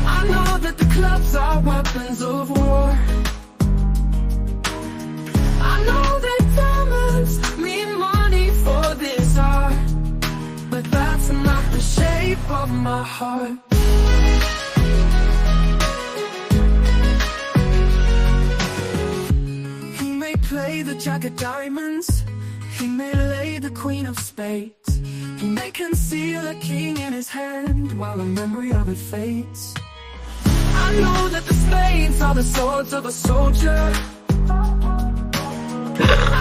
I know that the clubs are weapons of war. I know that diamonds mean money for this art, but that's not the shape of my heart. He may play the jack of diamonds, he may lay the queen of spades, he may conceal a king in his hand while the memory of it fades. I know that the spades are the swords of a soldier.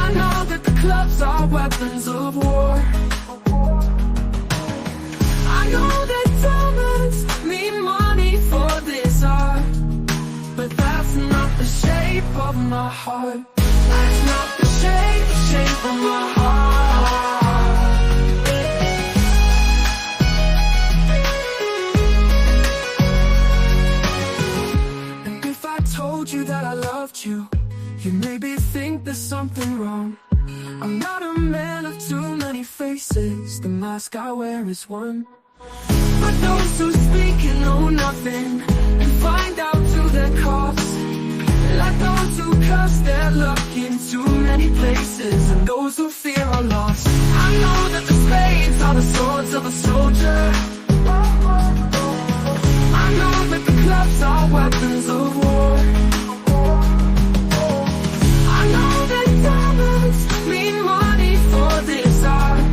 I know that the clubs are weapons of war. I know that diamonds mean money for this art, but that's not the shape of my heart. That's not the shape of my heart. And if I told you that I loved you, you maybe think there's something wrong. I'm not a man of too many faces, the mask I wear is one. But those who speak and know nothing and find out to their cost, like those who curse their luck in too many places, and those who fear are lost. I know that the spades are the swords of a soldier. I know that the clubs are weapons of war. I know that diamonds mean money for this art,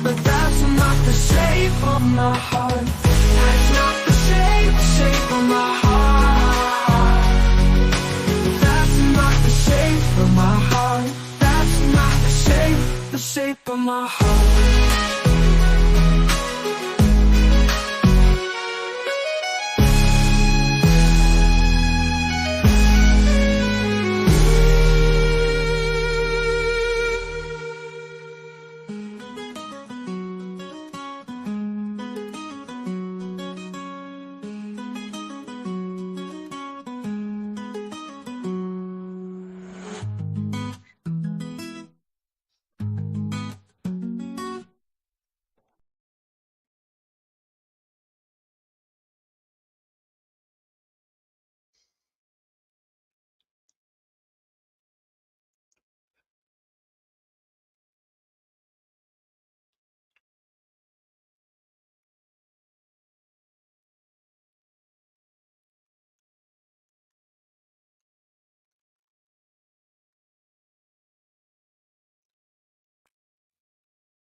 but that's not the shape of my heart. That's not the shape of my heart. That's not the shape of my heart. That's not the shape of my heart.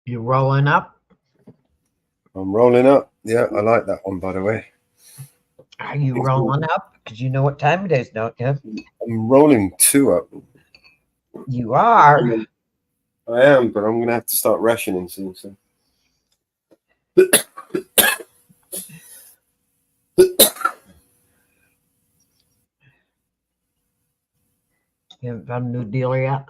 You rolling up? I'm rolling up. Yeah, I like that one, by the way. Are you rolling up? Because you know what time it is, don't you? I'm rolling 2 up. You are. I am, but I'm going to have to start rationing soon. So. You haven't found a new dealer yet?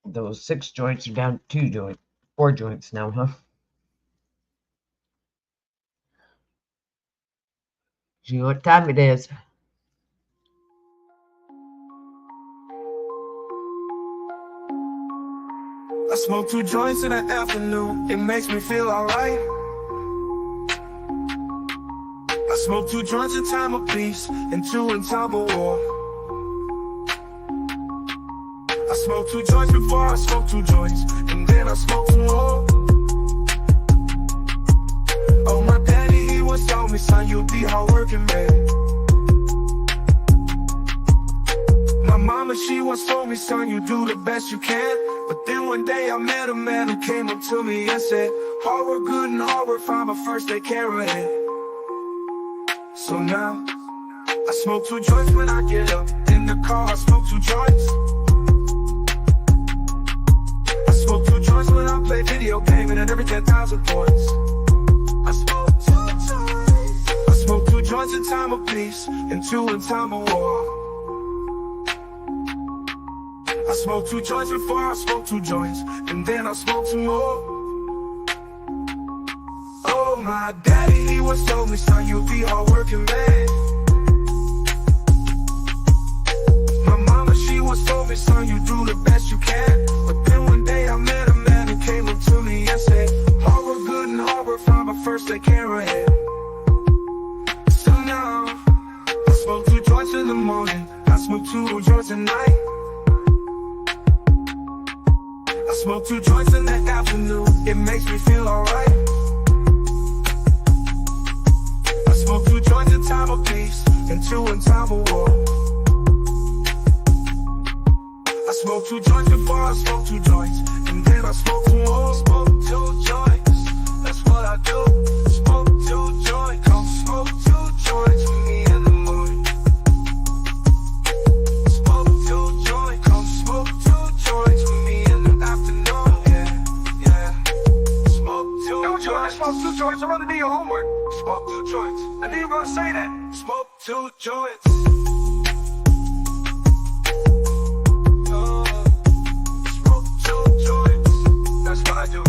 Those 6 joints are down to 4 joints now, huh? You know what time it is? I smoke 2 joints in the afternoon, it makes me feel alright. I smoke 2 joints in time of peace and 2 in time of war. I smoke 2 joints before I smoke 2 joints, and then I smoke 2 more. Oh, my daddy, he was telling me, son, you'll be hardworking, man. My mama, she once told me, son, you do the best you can. But then one day I met a man who came up to me and said, hard work good and hard work fine, but first take care of it. So now, I smoke 2 joints when I get up. In the car, I smoke 2 joints. I smoke 2 joints when I play video gaming and every 10,000 points. I smoke 2 joints. I smoke 2 joints in time of peace and 2 in time of war. I smoke 2 joints before I smoke 2 joints, and then I smoke 2 more. Oh, my daddy, he once told me, son, you'll be hard-working man. My mama, she once told me, son, you do the best you can. But then one day I met a man who came up to me and said, hard work good and hard work fine, but first take care of it. So now, I smoke 2 joints in the morning, I smoke 2 joints at night. I smoke 2 joints in the afternoon, it makes me feel alright. I smoke 2 joints in time of peace and 2 in time of war. I smoke 2 joints before I smoke 2 joints, and then I smoke 2 more. Smoke 2 joints, that's what I do. Smoke 2 joints, come smoke 2 joints with me in the morning. Smoke 2 joints, come smoke 2 joints with me in the afternoon. Yeah. Smoke 2 joints. Smoke 2 joints, I'm gonna do your homework. Smoke 2 joints. I knew you were gonna say that. Smoke 2 joints. Smoke 2 joints. That's what I do.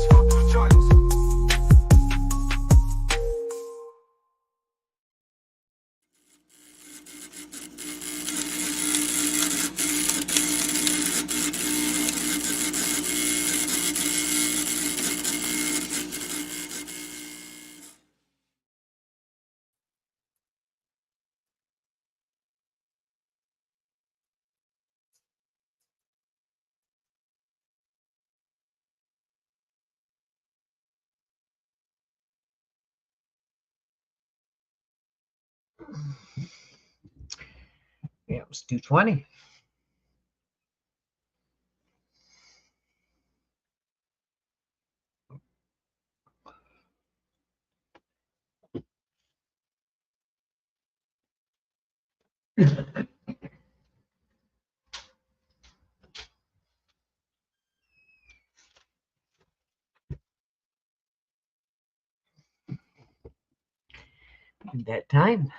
Smoke 2 joints. Yeah, it was 2:20. At that time.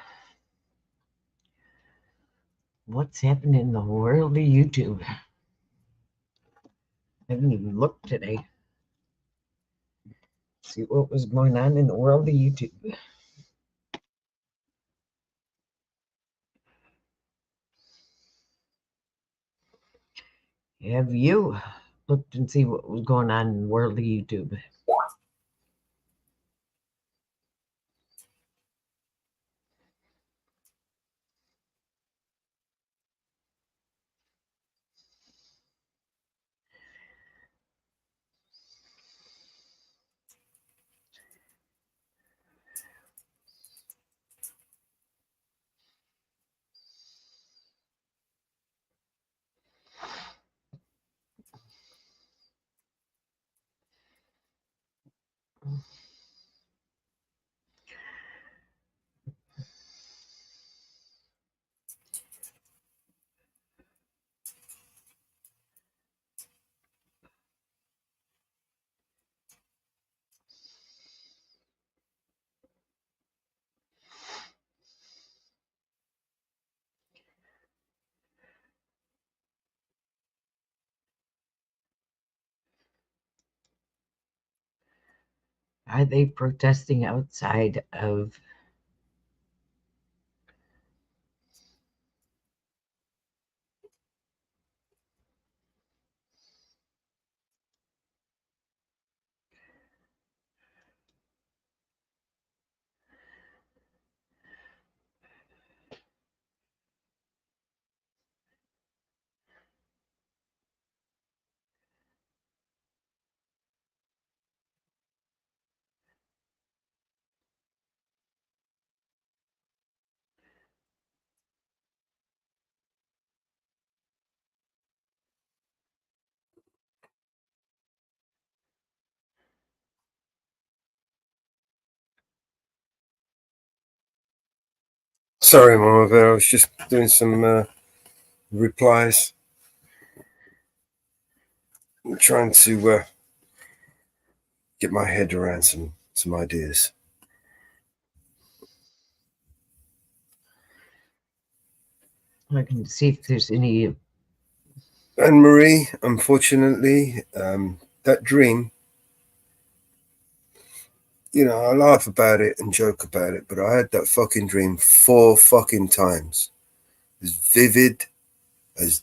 What's happening in the world of YouTube? I haven't even looked today. See what was going on in the world of YouTube. Have you looked and see what was going on in the world of YouTube? Are they protesting outside of Sorry, Mama Bear. I was just doing some replies. I'm trying to get my head around some ideas. I can see if there's any. Anne Marie, unfortunately, that dream, you know, I laugh about it and joke about it, but I had that fucking dream 4 fucking times. As vivid as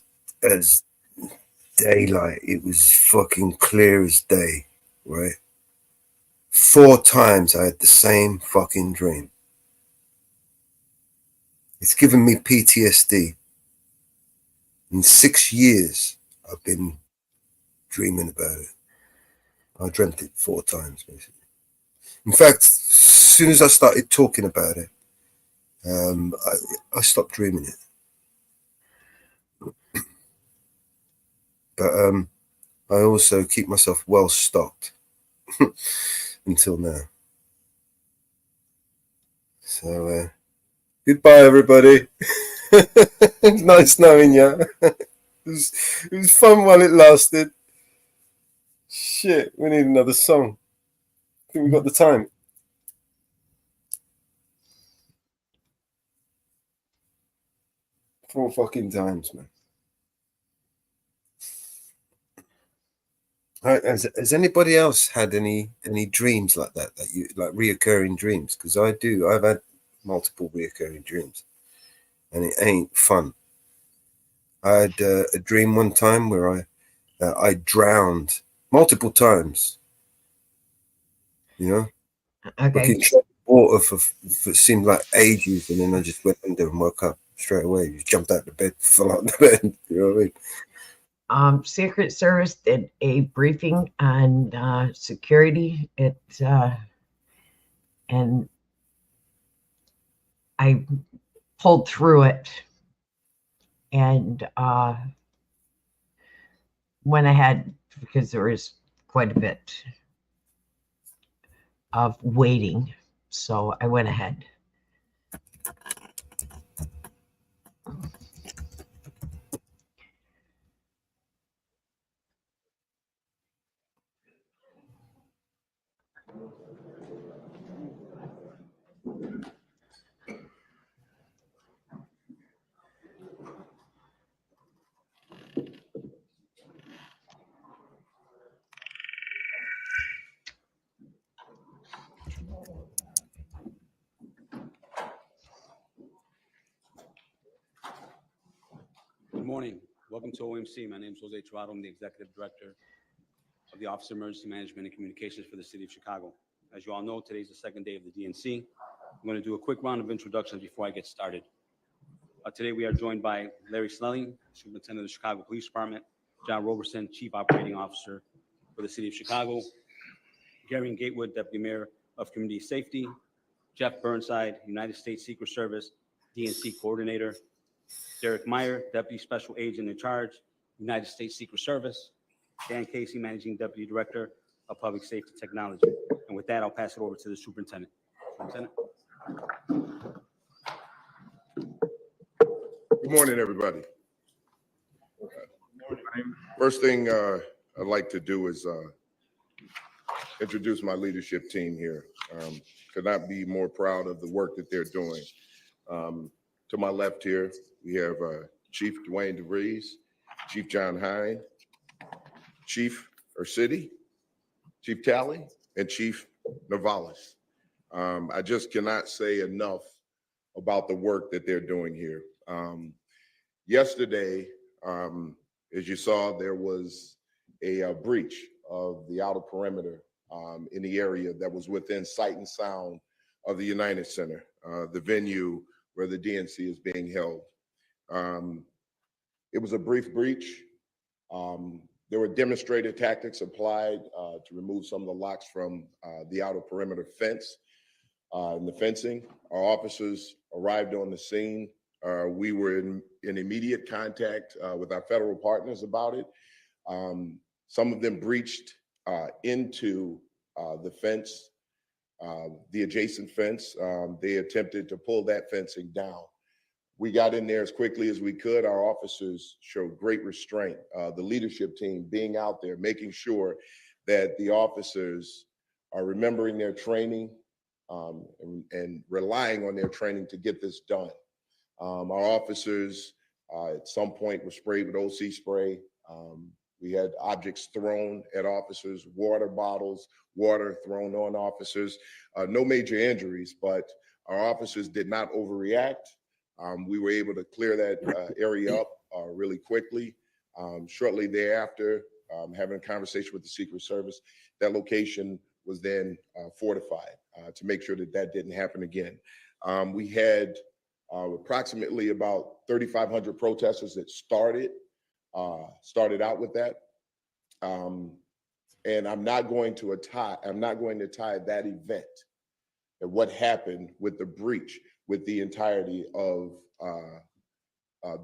daylight. It was fucking clear as day, right? 4 times I had the same fucking dream. It's given me PTSD. In 6 years, I've been dreaming about it. I dreamt it 4 times, basically. In fact, as soon as I started talking about it, I stopped dreaming it. But I also keep myself well stocked until now. So, goodbye, everybody. Nice knowing you. It was fun while it lasted. Shit, we need another song. I think we got the time. Four fucking times, man. Has anybody else had any dreams like that you like reoccurring dreams? Because I do. I've had multiple reoccurring dreams, and it ain't fun. I had a dream one time where I drowned multiple times. You know, Okay. fucking tread water for it seemed like ages, and then I just went under and woke up straight away. Just jumped out the bed, fell out the bed. You know what I mean? Secret Service did a briefing on security. And I pulled through it and went ahead because there was quite a bit of waiting. So I went ahead. Good morning. Welcome to OMC. My name is Jose Tirado. I'm the Executive Director of the Office of Emergency Management and Communications for the City of Chicago. As you all know, today's the second day of the DNC. I'm going to do a quick round of introductions before I get started. Today we are joined by Larry Snelling, Superintendent of the Chicago Police Department, John Roberson, Chief Operating Officer for the City of Chicago, Gary Gatewood, Deputy Mayor of Community Safety, Jeff Burnside, United States Secret Service DNC Coordinator, Derek Meyer, Deputy Special Agent in Charge, United States Secret Service, Dan Casey, Managing Deputy Director of Public Safety Technology. And with that, I'll pass it over to the Superintendent. Superintendent. Good morning, everybody. First thing I'd like to do is introduce my leadership team here. Could not be more proud of the work that they're doing. To my left here, we have Chief Dwayne DeVries, Chief John Hine, Chief Ursity, Chief Talley, and Chief Navalis. I just cannot say enough about the work that they're doing here. Yesterday, as you saw, there was a breach of the outer perimeter in the area that was within sight and sound of the United Center, the venue where the DNC is being held. It was a brief breach. There were demonstrated tactics applied to remove some of the locks from the outer perimeter fence and the fencing. Our officers arrived on the scene. We were in immediate contact with our federal partners about it. Some of them breached into the fence, the adjacent fence. They attempted to pull that fencing down. We got in there as quickly as we could. Our officers showed great restraint. The leadership team being out there, making sure that the officers are remembering their training and relying on their training to get this done. Our officers at some point were sprayed with OC spray. We had objects thrown at officers, water bottles, water thrown on officers. No major injuries, but our officers did not overreact. We were able to clear that area up really quickly. Shortly thereafter, having a conversation with the Secret Service, that location was then fortified to make sure that that didn't happen again. We had approximately about 3,500 protesters that started out with that. And I'm not going to tie that event and what happened with the breach with the entirety of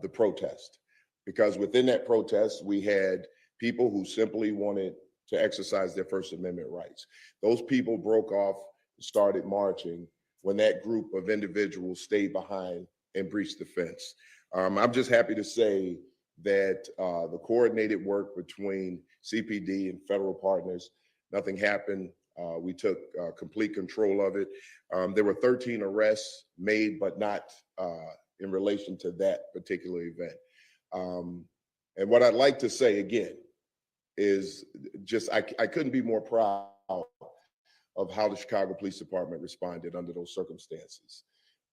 the protest, because within that protest we had people who simply wanted to exercise their First Amendment rights. Those people broke off and started marching when that group of individuals stayed behind and breached the fence. I'm just happy to say that the coordinated work between CPD and federal partners, nothing happened. We took complete control of it. There were 13 arrests made, but not in relation to that particular event. And what I'd like to say again is just, I couldn't be more proud of how the Chicago Police Department responded under those circumstances.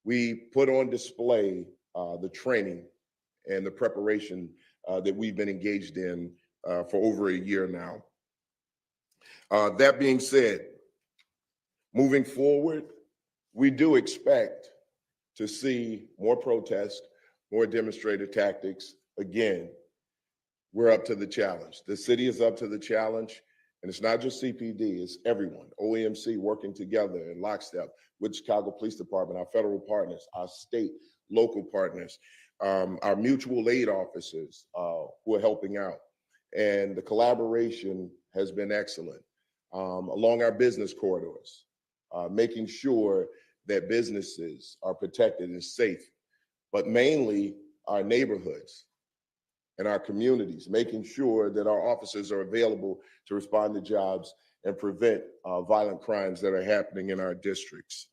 We put on display the training and the preparation that we've been engaged in for over a year now. That being said, moving forward, we do expect to see more protests, more demonstrative tactics. Again, we're up to the challenge. The city is up to the challenge, and it's not just CPD, it's everyone. OEMC working together in lockstep with Chicago Police Department, our federal partners, our state, local partners, our mutual aid officers who are helping out. And the collaboration has been excellent. Along our business corridors, making sure that businesses are protected and safe, but mainly our neighborhoods and our communities, making sure that our officers are available to respond to jobs and prevent violent crimes that are happening in our districts.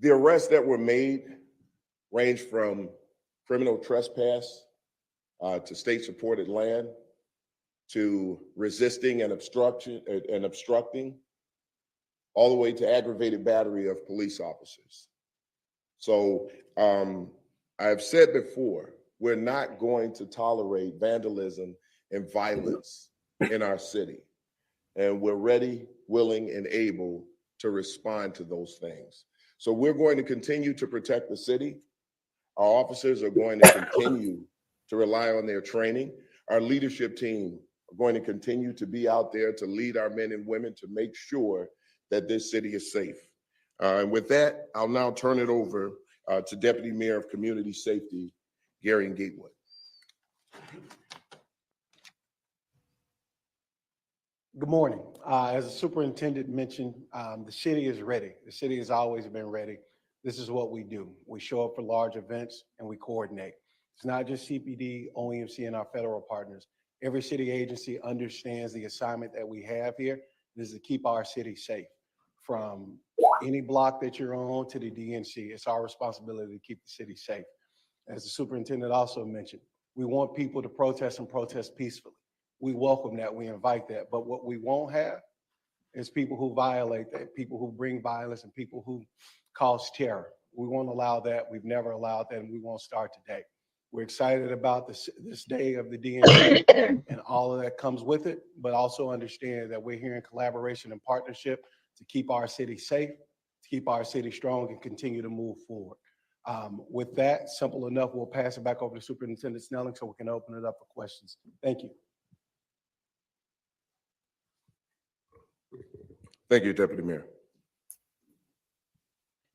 The arrests that were made range from criminal trespass to state-supported land, to resisting and obstructing, all the way to aggravated battery of police officers. So I've said before, we're not going to tolerate vandalism and violence in our city. And we're ready, willing, and able to respond to those things. So we're going to continue to protect the city. Our officers are going to continue to rely on their training. Our leadership team are going to continue to be out there to lead our men and women to make sure that this city is safe. And with that, I'll now turn it over to Deputy Mayor of Community Safety, Gary Gatewood. Good morning. As the superintendent mentioned, the city is ready. The city has always been ready. This is what we do. We show up for large events and we coordinate. It's not just CPD, OEMC, and our federal partners. Every city agency understands the assignment that we have here. This is to keep our city safe. From any block that you're on to the DNC, it's our responsibility to keep the city safe. As the superintendent also mentioned, we want people to protest and protest peacefully. We welcome that, we invite that. But what we won't have is people who violate that, people who bring violence and people who cause terror. We won't allow that. We've never allowed that, and we won't start today. We're excited about this day of the DNC and all of that comes with it, but also understand that we're here in collaboration and partnership to keep our city safe, to keep our city strong, and continue to move forward. With that, simple enough, we'll pass it back over to Superintendent Snelling so we can open it up for questions. Thank you. Thank you, Deputy Mayor.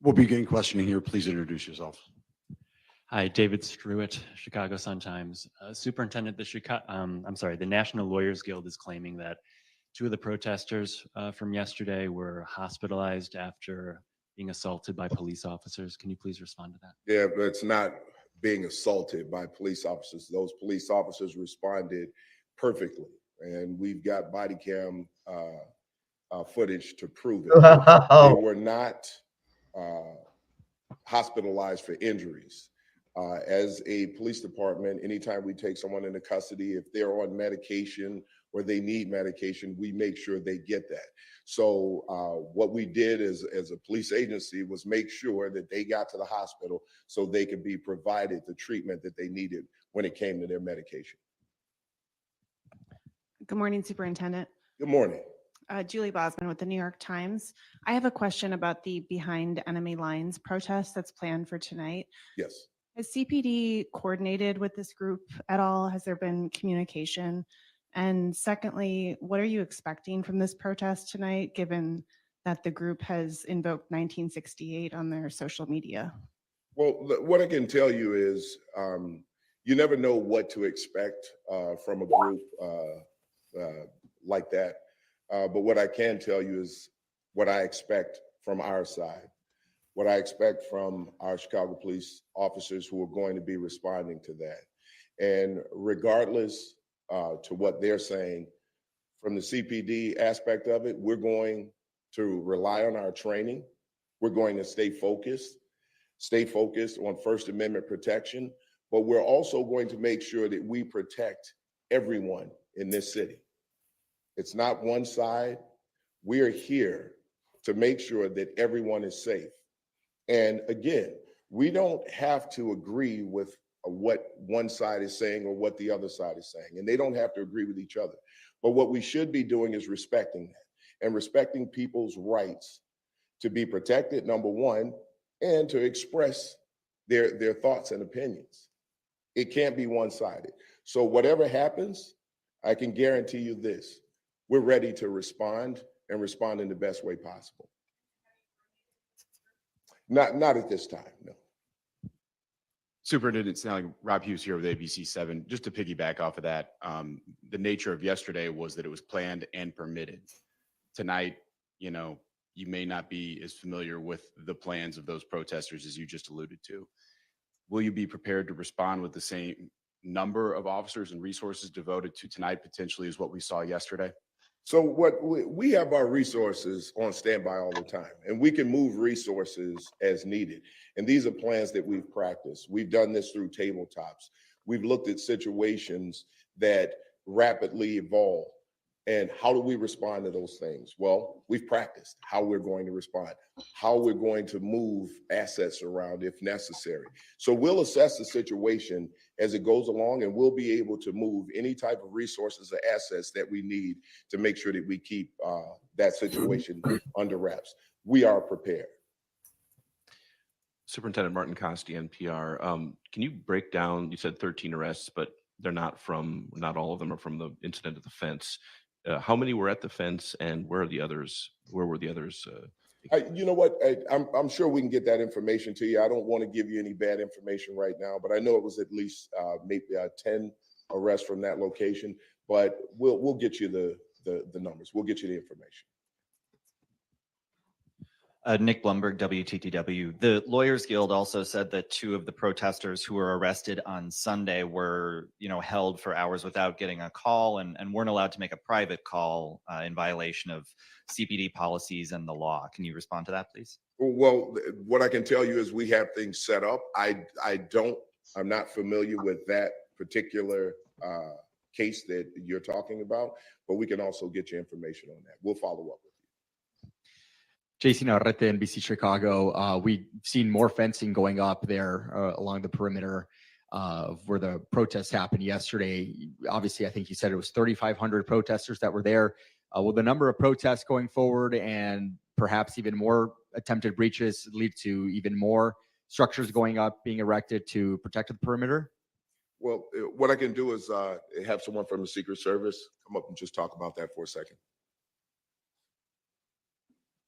We'll begin questioning here. Please introduce yourself. Hi, David Struitt, Chicago Sun-Times. Superintendent, the National Lawyers Guild is claiming that two of the protesters from yesterday were hospitalized after being assaulted by police officers. Can you please respond to that? Yeah, but it's not being assaulted by police officers. Those police officers responded perfectly, and we've got body cam footage to prove it. They were not hospitalized for injuries. As a police department, anytime we take someone into custody, if they're on medication or they need medication, we make sure they get that. So what we did as a police agency was make sure that they got to the hospital so they could be provided the treatment that they needed when it came to their medication. Good morning, Superintendent. Good morning. Julie Bosman with the New York Times. I have a question about the Behind Enemy Lines protest that's planned for tonight. Yes. Has CPD coordinated with this group at all? Has there been communication? And secondly, what are you expecting from this protest tonight, given that the group has invoked 1968 on their social media? Well, what I can tell you is you never know what to expect from a group like that. But what I can tell you is what I expect from our side, what I expect from our Chicago police officers who are going to be responding to that. And regardless to what they're saying, from the CPD aspect of it, we're going to rely on our training. We're going to stay focused on First Amendment protection, but we're also going to make sure that we protect everyone in this city. It's not one side. We're here to make sure that everyone is safe. And again, we don't have to agree with what one side is saying or what the other side is saying, and they don't have to agree with each other. But what we should be doing is respecting that and respecting people's rights to be protected, number one, and to express their thoughts and opinions. It can't be one-sided. So whatever happens, I can guarantee you this: we're ready to respond and respond in the best way possible. Not at this time, no. Superintendent Snelling, Rob Hughes here with ABC7. Just to piggyback off of that, the nature of yesterday was that it was planned and permitted. Tonight, you may not be as familiar with the plans of those protesters as you just alluded to. Will you be prepared to respond with the same number of officers and resources devoted to tonight potentially as what we saw yesterday? So what we have our resources on standby all the time, and we can move resources as needed. And these are plans that we've practiced. We've done this through tabletops. We've looked at situations that rapidly evolve. And how do we respond to those things? Well, we've practiced how we're going to respond, how we're going to move assets around if necessary. So we'll assess the situation as it goes along, and we'll be able to move any type of resources or assets that we need to make sure that we keep that situation under wraps. We are prepared. Superintendent Martin Costi, NPR. Can you break down, you said 13 arrests, but they're not all of them are from the incident at the fence. How many were at the fence, and where were the others? You know what? I'm sure we can get that information to you. I don't want to give you any bad information right now, but I know it was at least maybe 10 arrests from that location. But we'll get you the numbers. We'll get you the information. Nick Blumberg, WTTW. The Lawyers Guild also said that 2 of the protesters who were arrested on Sunday were, held for hours without getting a call and weren't allowed to make a private call in violation of CPD policies and the law. Can you respond to that, please? Well, what I can tell you is we have things set up. I'm not familiar with that particular case that you're talking about, but we can also get you information on that. We'll follow up with you. JC Navarrete, NBC Chicago. We've seen more fencing going up there along the perimeter where the protests happened yesterday. Obviously, I think you said it was 3,500 protesters that were there. Will the number of protests going forward and perhaps even more attempted breaches lead to even more structures going up, being erected to protect the perimeter? Well, what I can do is have someone from the Secret Service come up and just talk about that for a second.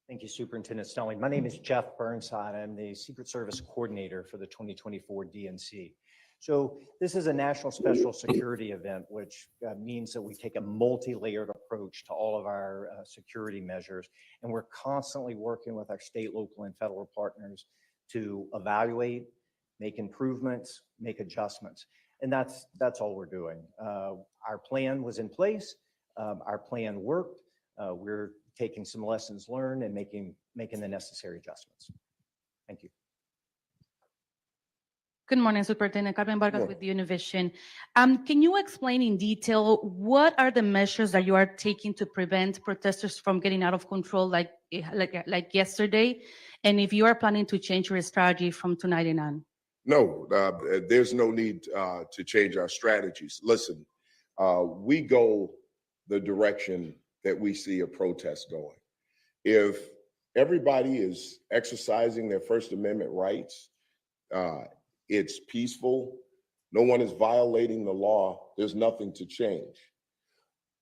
Thank you, Superintendent Snelling. My name is Jeff Burnside. I'm the Secret Service Coordinator for the 2024 DNC. So this is a national special security event, which means that we take a multi-layered approach to all of our security measures. And we're constantly working with our state, local, and federal partners to evaluate, make improvements, make adjustments. And that's all we're doing. Our plan was in place. Our plan worked. We're taking some lessons learned and making the necessary adjustments. Thank you. Good morning, Superintendent Carmen Vargas Good with Univision. Can you explain in detail what are the measures that you are taking to prevent protesters from getting out of control like yesterday? And if you are planning to change your strategy from tonight on? No, there's no need to change our strategies. Listen, we go the direction that we see a protest going. If everybody is exercising their First Amendment rights, it's peaceful, no one is violating the law, there's nothing to change.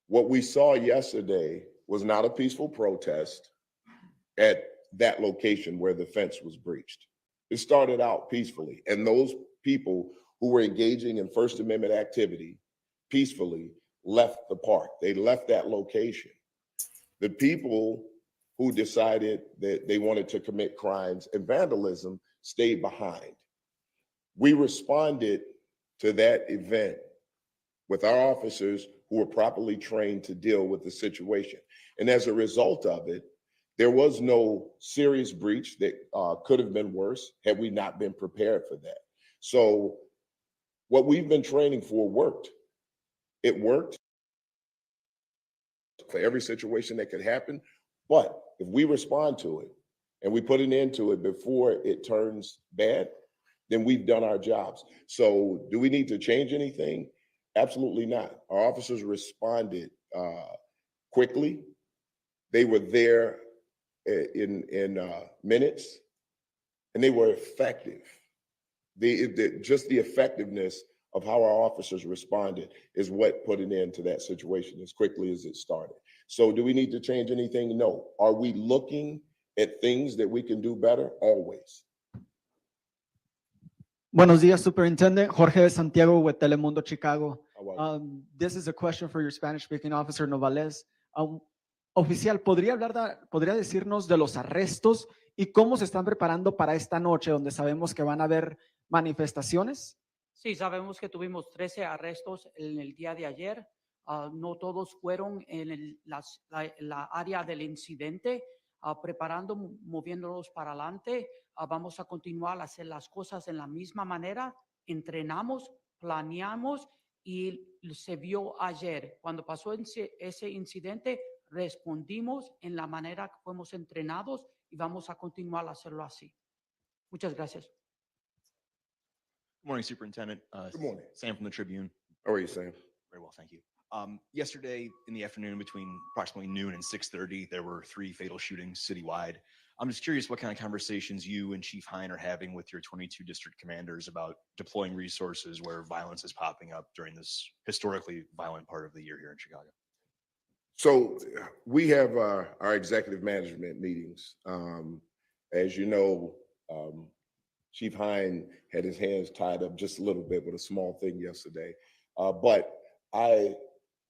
What we saw yesterday was not a peaceful protest at that location where the fence was breached. It started out peacefully, and those people who were engaging in First Amendment activity peacefully left the park. They left that location. The people who decided that they wanted to commit crimes and vandalism stayed behind. We responded to that event with our officers who were properly trained to deal with the situation. And as a result of it, there was no serious breach that could have been worse had we not been prepared for that. So what we've been training for worked. It worked for every situation that could happen. But if we respond to it and we put an end to it before it turns bad, then we've done our jobs. So do we need to change anything? Absolutely not. Our officers responded quickly. They were there in minutes, and they were effective. Just the effectiveness of how our officers responded is what put an end to that situation as quickly as it started. So do we need to change anything? No. Are we looking at things that we can do better? Always. Buenos días, Superintendent. Jorge de Santiago with Telemundo Chicago. This is a question for your Spanish-speaking officer, Novales. Oficial, ¿podría decirnos de los arrestos y cómo se están preparando para esta noche donde sabemos que van a haber manifestaciones? Sí, sabemos que tuvimos 13 arrestos en el día de ayer. No todos fueron en la área del incidente. Preparando, moviéndolos para adelante. Vamos a continuar a hacer las cosas en la misma manera. Entrenamos, planeamos y se vio ayer. Cuando pasó ese incidente, respondimos en la manera que fuimos entrenados y vamos a continuar a hacerlo así. Muchas gracias. Good morning, Superintendent. Good morning. Sam from the Tribune. How are you, Sam? Very well, thank you. Yesterday in the afternoon between approximately noon and 6:30, there were 3 fatal shootings citywide. I'm just curious what kind of conversations you and Chief Hine are having with your 22 district commanders about deploying resources where violence is popping up during this historically violent part of the year here in Chicago. So we have our executive management meetings. As you know, Chief Hine had his hands tied up just a little bit with a small thing yesterday. But I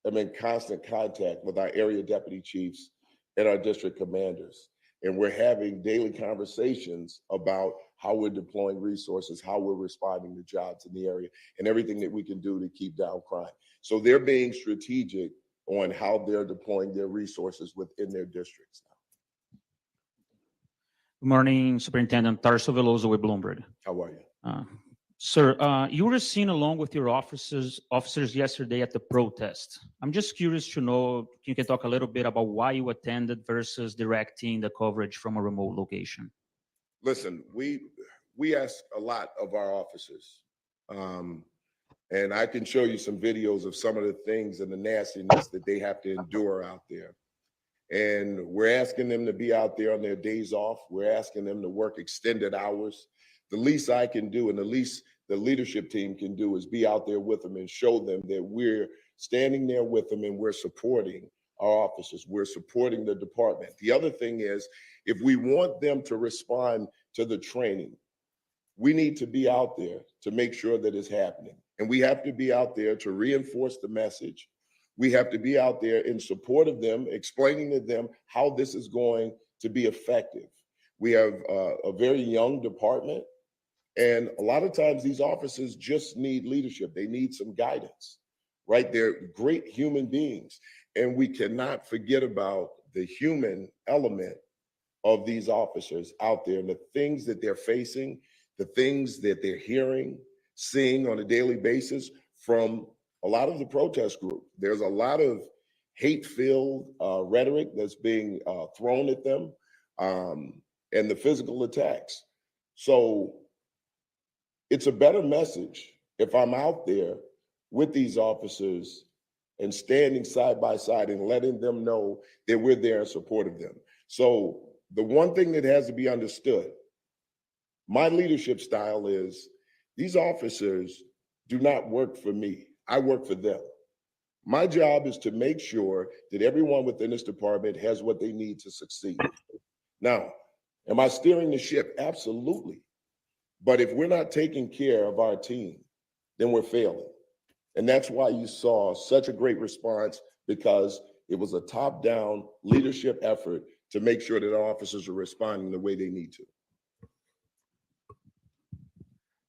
am in constant contact with our area deputy chiefs and our district commanders. And we're having daily conversations about how we're deploying resources, how we're responding to jobs in the area, and everything that we can do to keep down crime. So they're being strategic on how they're deploying their resources within their districts now. Good morning, Superintendent Tarso Veloso with Bloomberg. How are you? Sir, you were seen along with your officers yesterday at the protest. I'm just curious to know, you can talk a little bit about why you attended versus directing the coverage from a remote location. Listen, we ask a lot of our officers. And I can show you some videos of some of the things and the nastiness that they have to endure out there. And we're asking them to be out there on their days off. We're asking them to work extended hours. The least I can do and the least the leadership team can do is be out there with them and show them that we're standing there with them and we're supporting our officers. We're supporting the department. The other thing is, if we want them to respond to the training, we need to be out there to make sure that it's happening. And we have to be out there to reinforce the message. We have to be out there in support of them, explaining to them how this is going to be effective. We have a very young department, and a lot of times these officers just need leadership. They need some guidance, right? They're great human beings, and we cannot forget about the human element of these officers out there and the things that they're facing, the things that they're hearing, seeing on a daily basis from a lot of the protest group. There's a lot of hate-filled rhetoric that's being thrown at them, and the physical attacks. So it's a better message if I'm out there with these officers and standing side by side and letting them know that we're there in support of them. So the one thing that has to be understood, my leadership style is these officers do not work for me. I work for them. My job is to make sure that everyone within this department has what they need to succeed. Now, am I steering the ship? Absolutely. But if we're not taking care of our team, then we're failing. And that's why you saw such a great response, because it was a top-down leadership effort to make sure that our officers are responding the way they need to.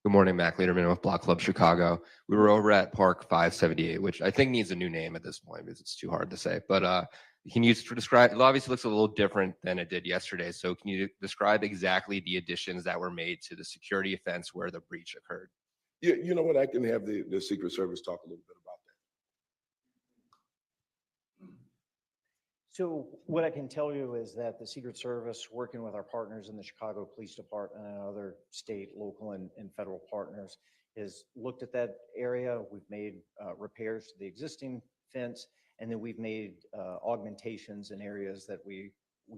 Good morning, Mac Lederman with Block Club Chicago. We were over at Park 578, which I think needs a new name at this point because it's too hard to say. But can you describe, it obviously looks a little different than it did yesterday. So can you describe exactly the additions that were made to the security fence where the breach occurred? Yeah, you know what? I can have the Secret Service talk a little bit about that. So what I can tell you is that the Secret Service, working with our partners in the Chicago Police Department and other state, local, and federal partners, has looked at that area. We've made repairs to the existing fence, and then we've made augmentations in areas that we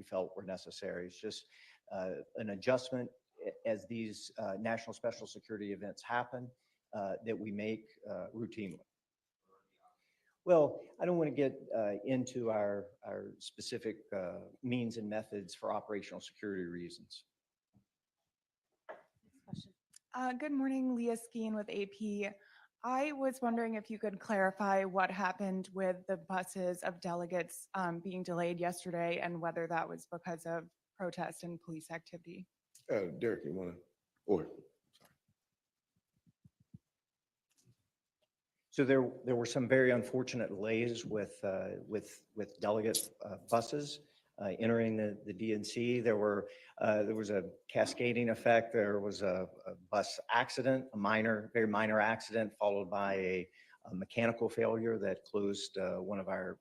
felt were necessary. It's just an adjustment as these national special security events happen that we make routinely. Well, I don't want to get into our specific means and methods for operational security reasons. Good morning, Leah Skeen with AP. I was wondering if you could clarify what happened with the buses of delegates being delayed yesterday and whether that was because of protest and police activity. Derek, you want to? Or So there were some very unfortunate delays with delegate buses entering the DNC. There was a cascading effect. There was a bus accident, very minor accident, followed by a mechanical failure that closed one of our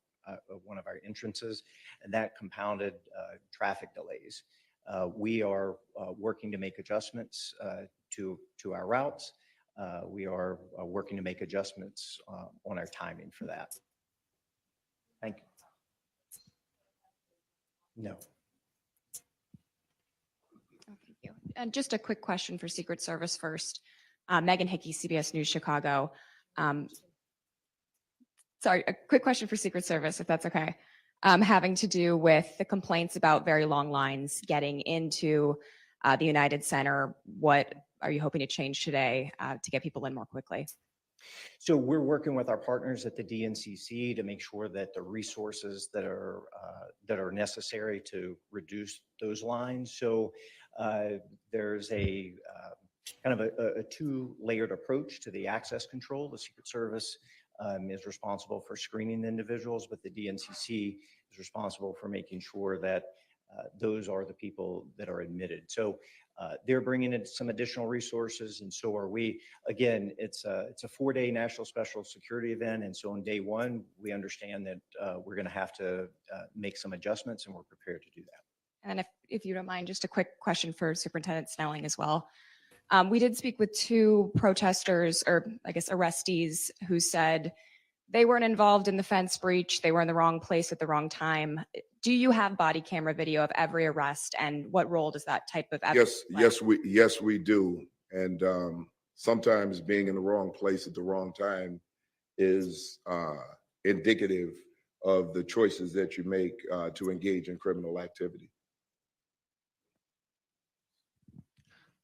entrances, and that compounded traffic delays. We are working to make adjustments to our routes. We are working to make adjustments on our timing for that. Thank you. No. Thank you. And just a quick question for Secret Service first. Megan Hickey, CBS News Chicago. Sorry, a quick question for Secret Service, if that's okay. Having to do with the complaints about very long lines getting into the United Center. What are you hoping to change today to get people in more quickly? So we're working with our partners at the DNCC to make sure that the resources that are necessary to reduce those lines. So there's a kind of a two-layered approach to the access control. The Secret Service is responsible for screening the individuals, but the DNCC is responsible for making sure that those are the people that are admitted. So they're bringing in some additional resources, and so are we. Again, it's a 4-day national special security event, and so on day one, we understand that we're going to have to make some adjustments, and we're prepared to do that. And if you don't mind, just a quick question for Superintendent Snelling as well. We did speak with 2 protesters, or I guess arrestees, who said they weren't involved in the fence breach. They were in the wrong place at the wrong time. Do you have body camera video of every arrest, and what role does that type of evidence play? Yes, we do. And sometimes being in the wrong place at the wrong time is indicative of the choices that you make to engage in criminal activity.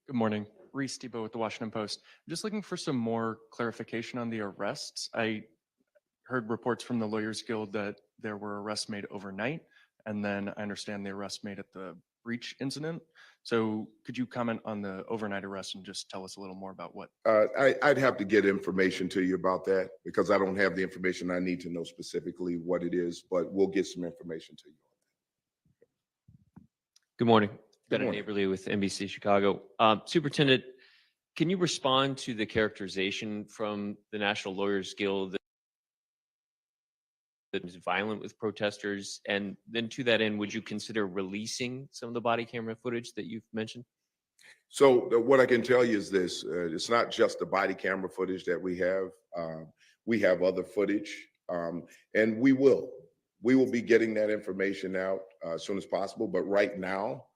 Good morning. Reese Debo with the Washington Post. I'm just looking for some more clarification on the arrests. I heard reports from the Lawyers Guild that there were arrests made overnight, and then I understand the arrest made at the breach incident. So could you comment on the overnight arrest and just tell us a little more about what? I'd have to get information to you about that because I don't have the information. I need to know specifically what it is, but we'll get some information to you. Good morning. Good Ben morning. Neighborly with NBC Chicago. Superintendent, can you respond to the characterization from the National Lawyers Guild that was violent with protesters? And then to that end, would you consider releasing some of the body camera footage that you've mentioned? So what I can tell you is this, it's not just the body camera footage that we have. We have other footage, and we will be getting that information out as soon as possible. But right now,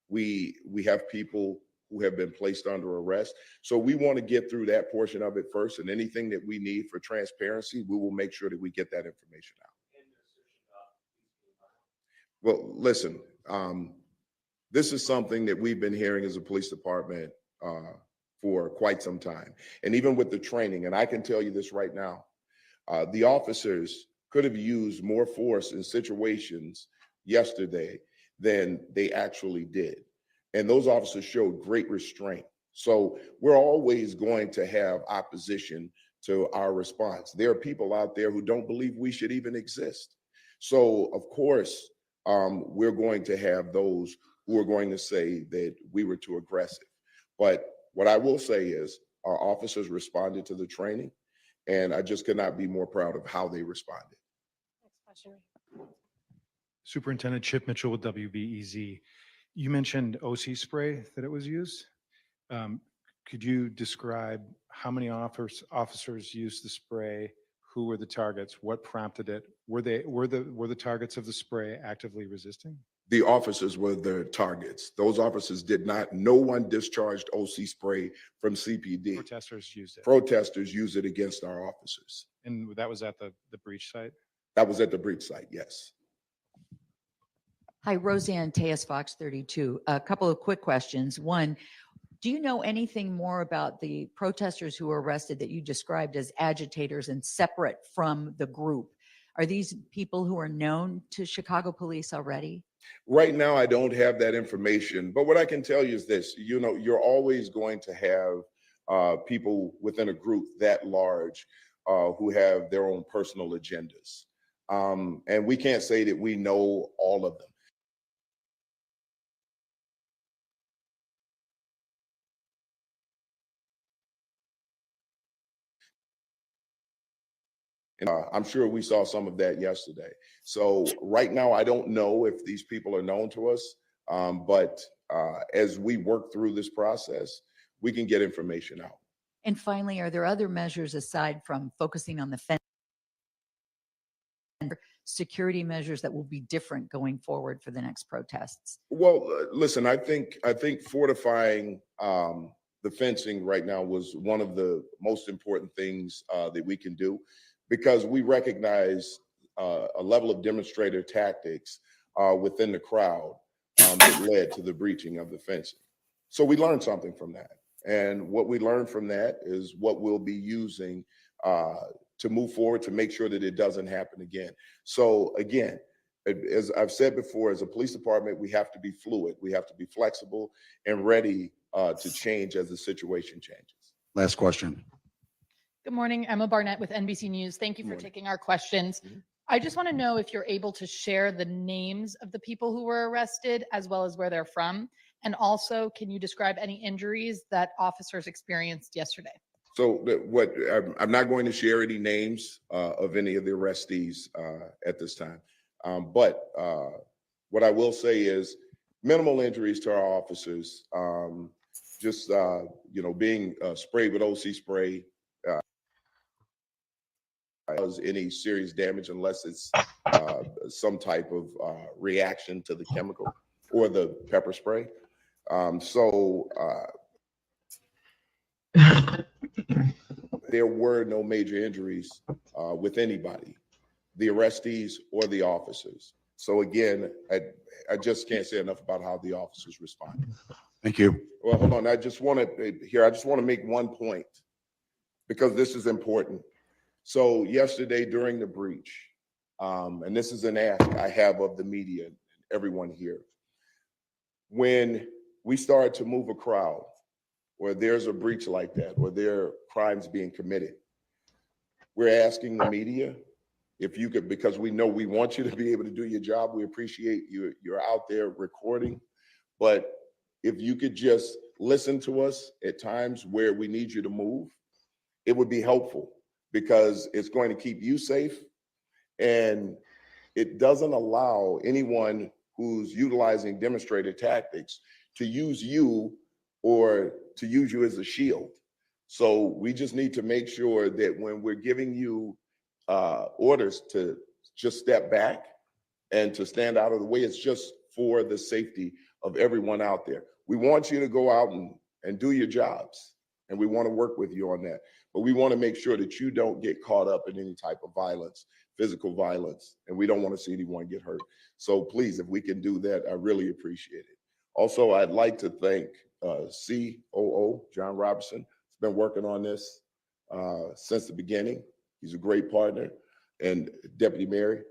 we have people who have been placed under arrest. So we want to get through that portion of it first, and anything that we need for transparency, we will make sure that we get that information out. Well, listen, this is something that we've been hearing as a police department for quite some time. And even with the training, and I can tell you this right now, the officers could have used more force in situations yesterday than they actually did. And those officers showed great restraint. So we're always going to have opposition to our response. There are people out there who don't believe we should even exist. So of course, we're going to have those who are going to say that we were too aggressive. But what I will say is our officers responded to the training, and I just could not be more proud of how they responded. Next question. Superintendent Chip Mitchell with WBEZ. You mentioned OC spray that it was used. Could you describe how many officers used the spray? Who were the targets? What prompted it? Were the targets of the spray actively resisting? The officers were the targets. Those officers did not, no one discharged OC spray from CPD. Protesters used it. Protesters used it against our officers. And that was at the breach site? That was at the breach site, yes. Hi, Roseanne Tejas, Fox 32. A couple of quick questions. One, do you know anything more about the protesters who were arrested that you described as agitators and separate from the group? Are these people who are known to Chicago police already? Right now, I don't have that information, but what I can tell you is this, you know, you're always going to have people within a group that large who have their own personal agendas. And we can't say that we know all of them. I'm sure we saw some of that yesterday. So right now, I don't know if these people are known to us, but as we work through this process, we can get information out. And finally, are there other measures aside from focusing on the fence, security measures that will be different going forward for the next protests? Well, listen, I think fortifying the fencing right now was one of the most important things that we can do, because we recognize a level of demonstrator tactics within the crowd that led to the breaching of the fencing. So we learned something from that. And what we learned from that is what we'll be using to move forward to make sure that it doesn't happen again. So again, as I've said before, as a police department, we have to be fluid. We have to be flexible and ready to change as the situation changes. Last question. Good morning, Emma Barnett with NBC News. Thank you for taking our questions. I just want to know if you're able to share the names of the people who were arrested as well as where they're from. And also, can you describe any injuries that officers experienced yesterday? So I'm not going to share any names of any of the arrestees at this time. But what I will say is minimal injuries to our officers, just, being sprayed with OC spray, cause any serious damage unless it's some type of reaction to the chemical or the pepper spray. There were no major injuries with anybody, the arrestees or the officers. So again, I just can't say enough about how the officers responded. Thank you. Well, hold on. I just want to make one point because this is important. So yesterday during the breach, and this is an ask I have of the media, everyone here, when we start to move a crowd or there's a breach like that, or there are crimes being committed, we're asking the media if you could, because we know we want you to be able to do your job. We appreciate you. You're out there recording, but if you could just listen to us at times where we need you to move, it would be helpful because it's going to keep you safe. And it doesn't allow anyone who's utilizing demonstrated tactics to use you or to use you as a shield. So we just need to make sure that when we're giving you orders to just step back and to stand out of the way, it's just for the safety of everyone out there. We want you to go out and do your jobs, and we want to work with you on that. But we want to make sure that you don't get caught up in any type of violence, physical violence, and we don't want to see anyone get hurt. So please, if we can do that, I really appreciate it. Also, I'd like to thank COO John Robertson. He's been working on this since the beginning. He's a great partner. And Deputy Mayor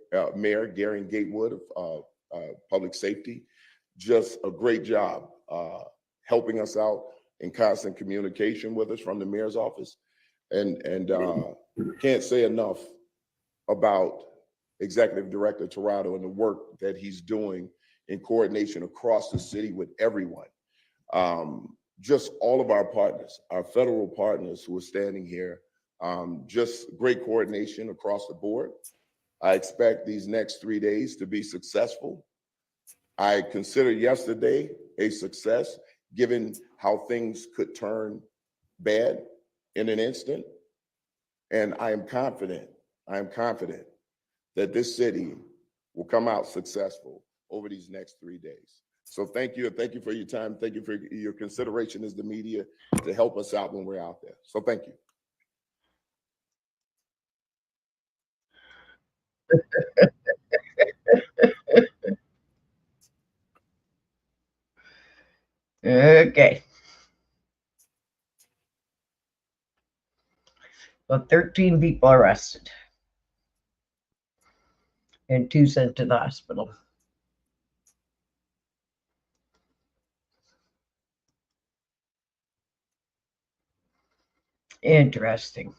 Gary Gatewood of Public Safety, just a great job helping us out in constant communication with us from the mayor's office. And can't say enough about Executive Director Tirado and the work that he's doing in coordination across the city with everyone. Just all of our partners, our federal partners who are standing here, just great coordination across the board. I expect these next 3 days to be successful. I consider yesterday a success, given how things could turn bad in an instant. And I am confident that this city will come out successful over these next 3 days. So thank you. Thank you for your time. Thank you for your consideration as the media to help us out when we're out there. So thank you. Okay. Well, 13 people arrested and 2 sent to the hospital. Interesting.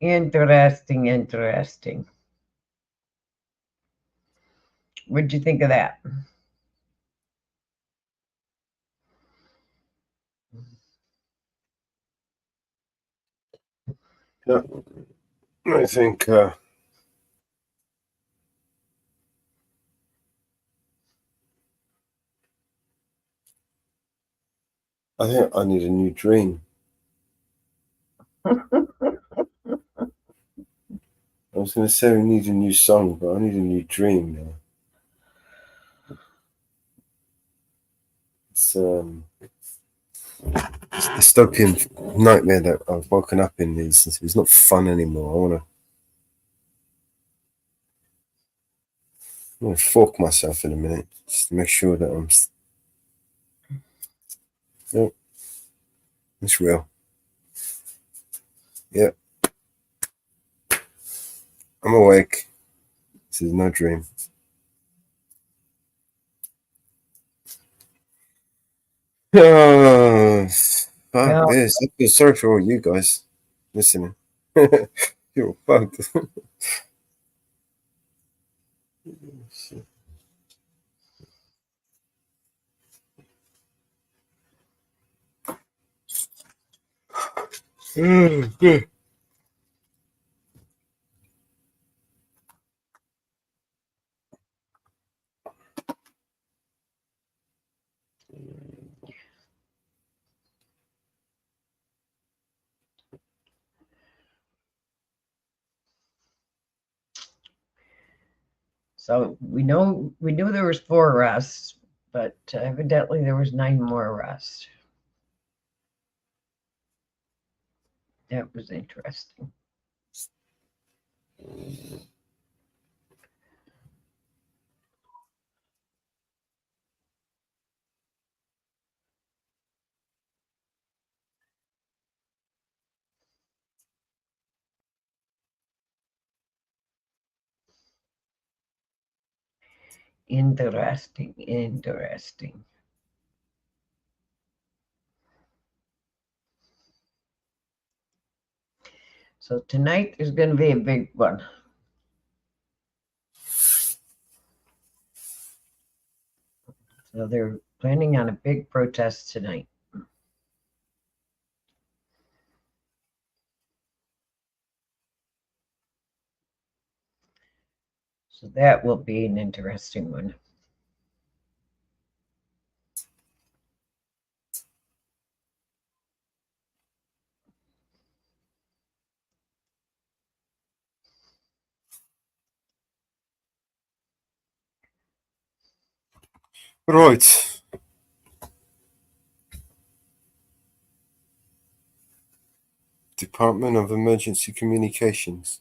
Interesting. What'd you think of that? Yeah, I think I need a new dream. I was going to say we need a new song, but I need a new dream now. It's the dystopian nightmare that I've woken up in it's not fun anymore. I want to fork myself in a minute just to make sure that I'm. Yep, it's real. Yep, I'm awake. This is no dream. Oh, fuck this. I feel sorry for all you guys listening. You're bugged. Good. So we knew there was 4 arrests, but evidently there was 9 more arrests. That was interesting. Interesting, interesting. So tonight is going to be a big one. So they're planning on a big protest tonight. So that will be an interesting one. Right. Department of Emergency Communications.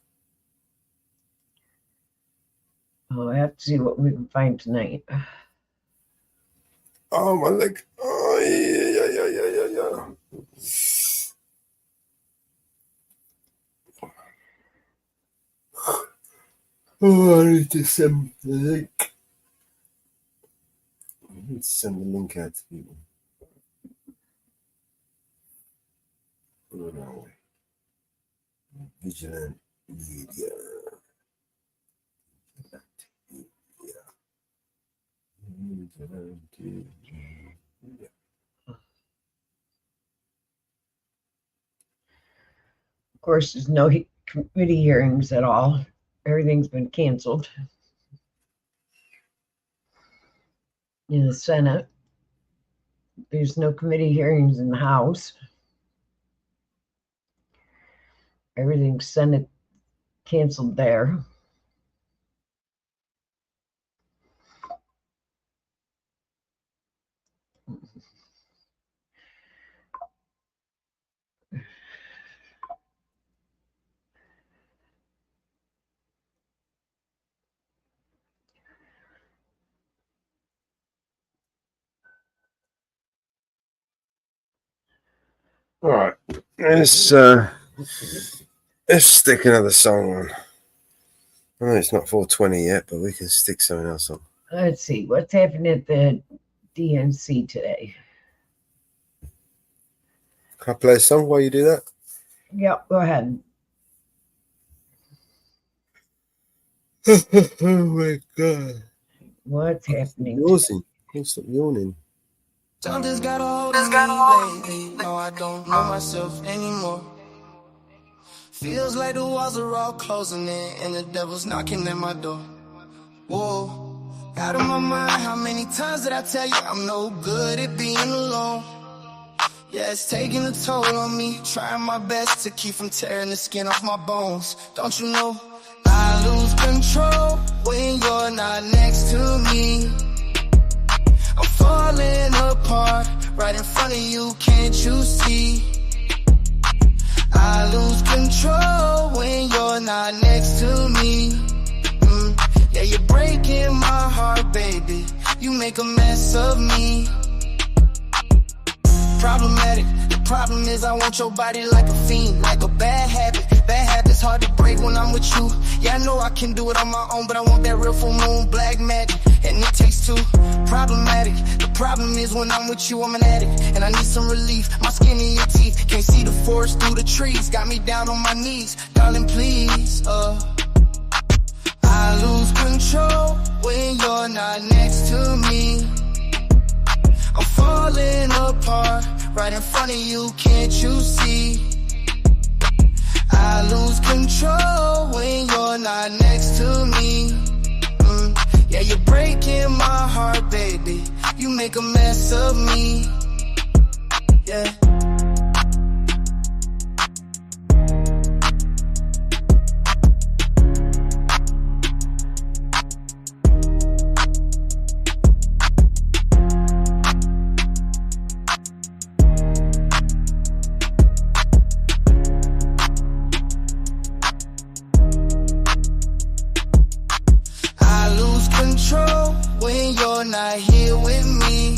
Oh, I have to see what we can find tonight. Oh, my leg. Oh, yeah. Oh, I need to send the link. I need to send the link out to people. Where are we? Vigilant Media. Of course, there's no committee hearings at all. Everything's been canceled. In the Senate, there's no committee hearings in the House. Everything's Senate canceled there. All right, let's stick another song on. I know it's not 420 yet, but we can stick something else on. Let's see, what's happening at the DNC today? Can I play a song while you do that? Yeah, go ahead. Oh my God. What's happening? Stop yawning. Something's got a hold of me lately. No, I don't know myself anymore. Feels like the walls are all closing in and the devil's knocking at my door. Whoa, out of my mind, how many times did I tell you I'm no good at being alone? Yeah, it's taking a toll on me, trying my best to keep from tearing the skin off my bones. Don't you know, I lose control when you're not next to me. I'm falling apart right in front of you, can't you see? I lose control when you're not next to me. Yeah, you're breaking my heart, baby. You make a mess of me. Problematic. The problem is I want your body like a fiend, like a bad habit. Bad habits hard to break when I'm with you. Yeah, I know I can do it on my own, but I want that real full moon black magic, and it takes two. Problematic. The problem is when I'm with you, I'm an addict, and I need some relief. My skin in your teeth, can't see the forest through the trees. Got me down on my knees, darling, please. I lose control when you're not next to me. I'm falling apart right in front of you, can't you see? I lose control when you're not next to me. Yeah, you're breaking my heart, baby. You make a mess of me. Yeah. When you're not here with me,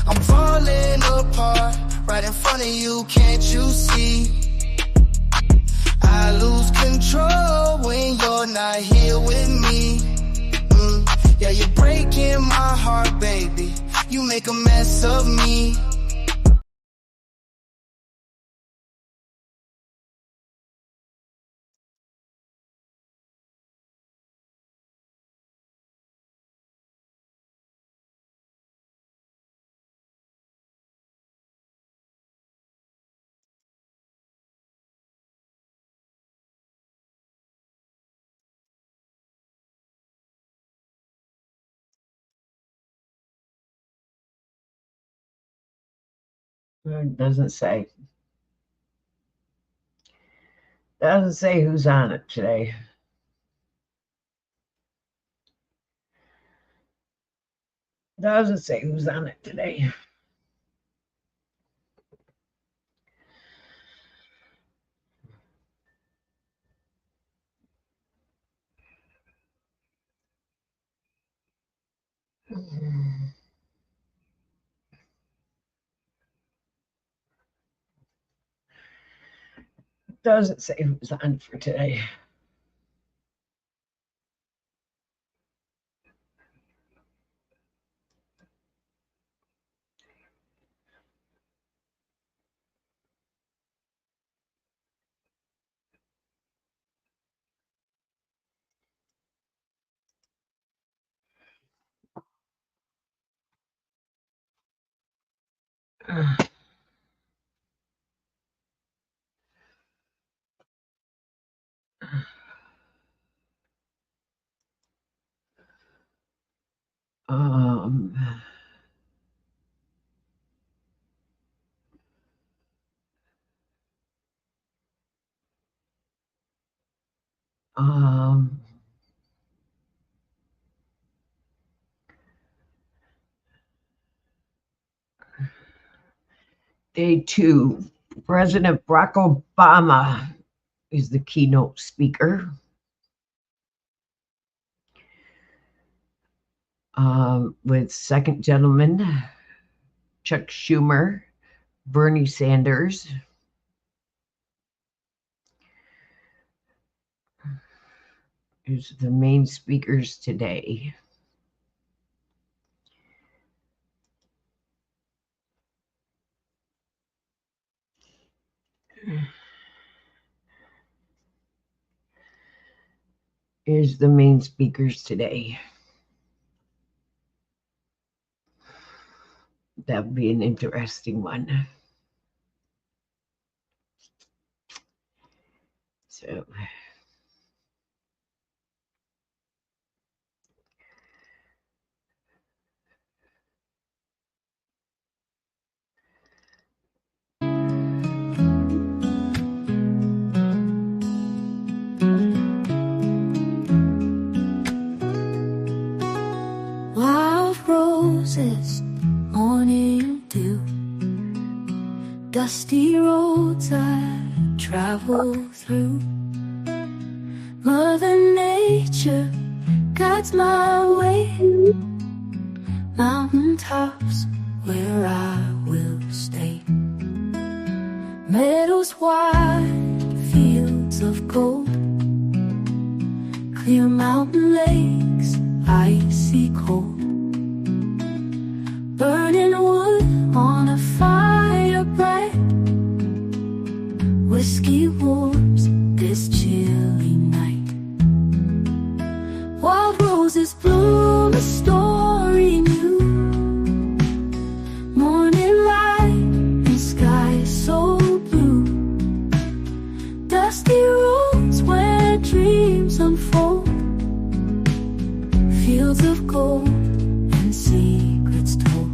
I'm falling apart right in front of you, can't you see? I lose control when you're not here with me. Yeah, you're breaking my heart, baby. You make a mess of me. It doesn't say. Doesn't say who's on it today. Doesn't say who's on it today. Doesn't say who's on for today. Um, um, Day 2, President Barack Obama is the keynote speaker. With second gentleman Chuck Schumer, Bernie Sanders, is the main speakers today. Is the main speakers today. That would be an interesting one. So, Wild roses, morning dew, dusty roads I travel through. Mother Nature guides my way, mountain tops where I will stay. Meadows wide, fields of gold, clear mountain lakes, icy cold. Burning wood on a fire bright, whiskey warms this chilly night. Wild roses bloom a story new, morning light and sky so blue. Dusty roads where dreams unfold, fields of gold and secrets told.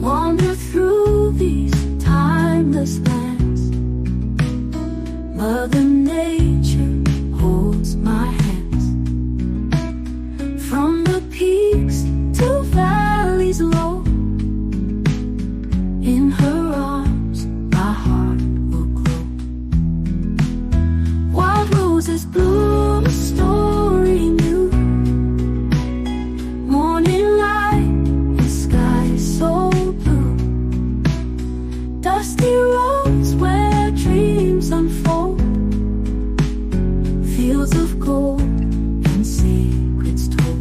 Wander through these timeless lands, Mother Nature holds my hands. From the peaks to valleys low, in her arms my heart will glow. Wild roses bloom a story new, morning light and sky so blue. Dusty fields of gold and secrets told.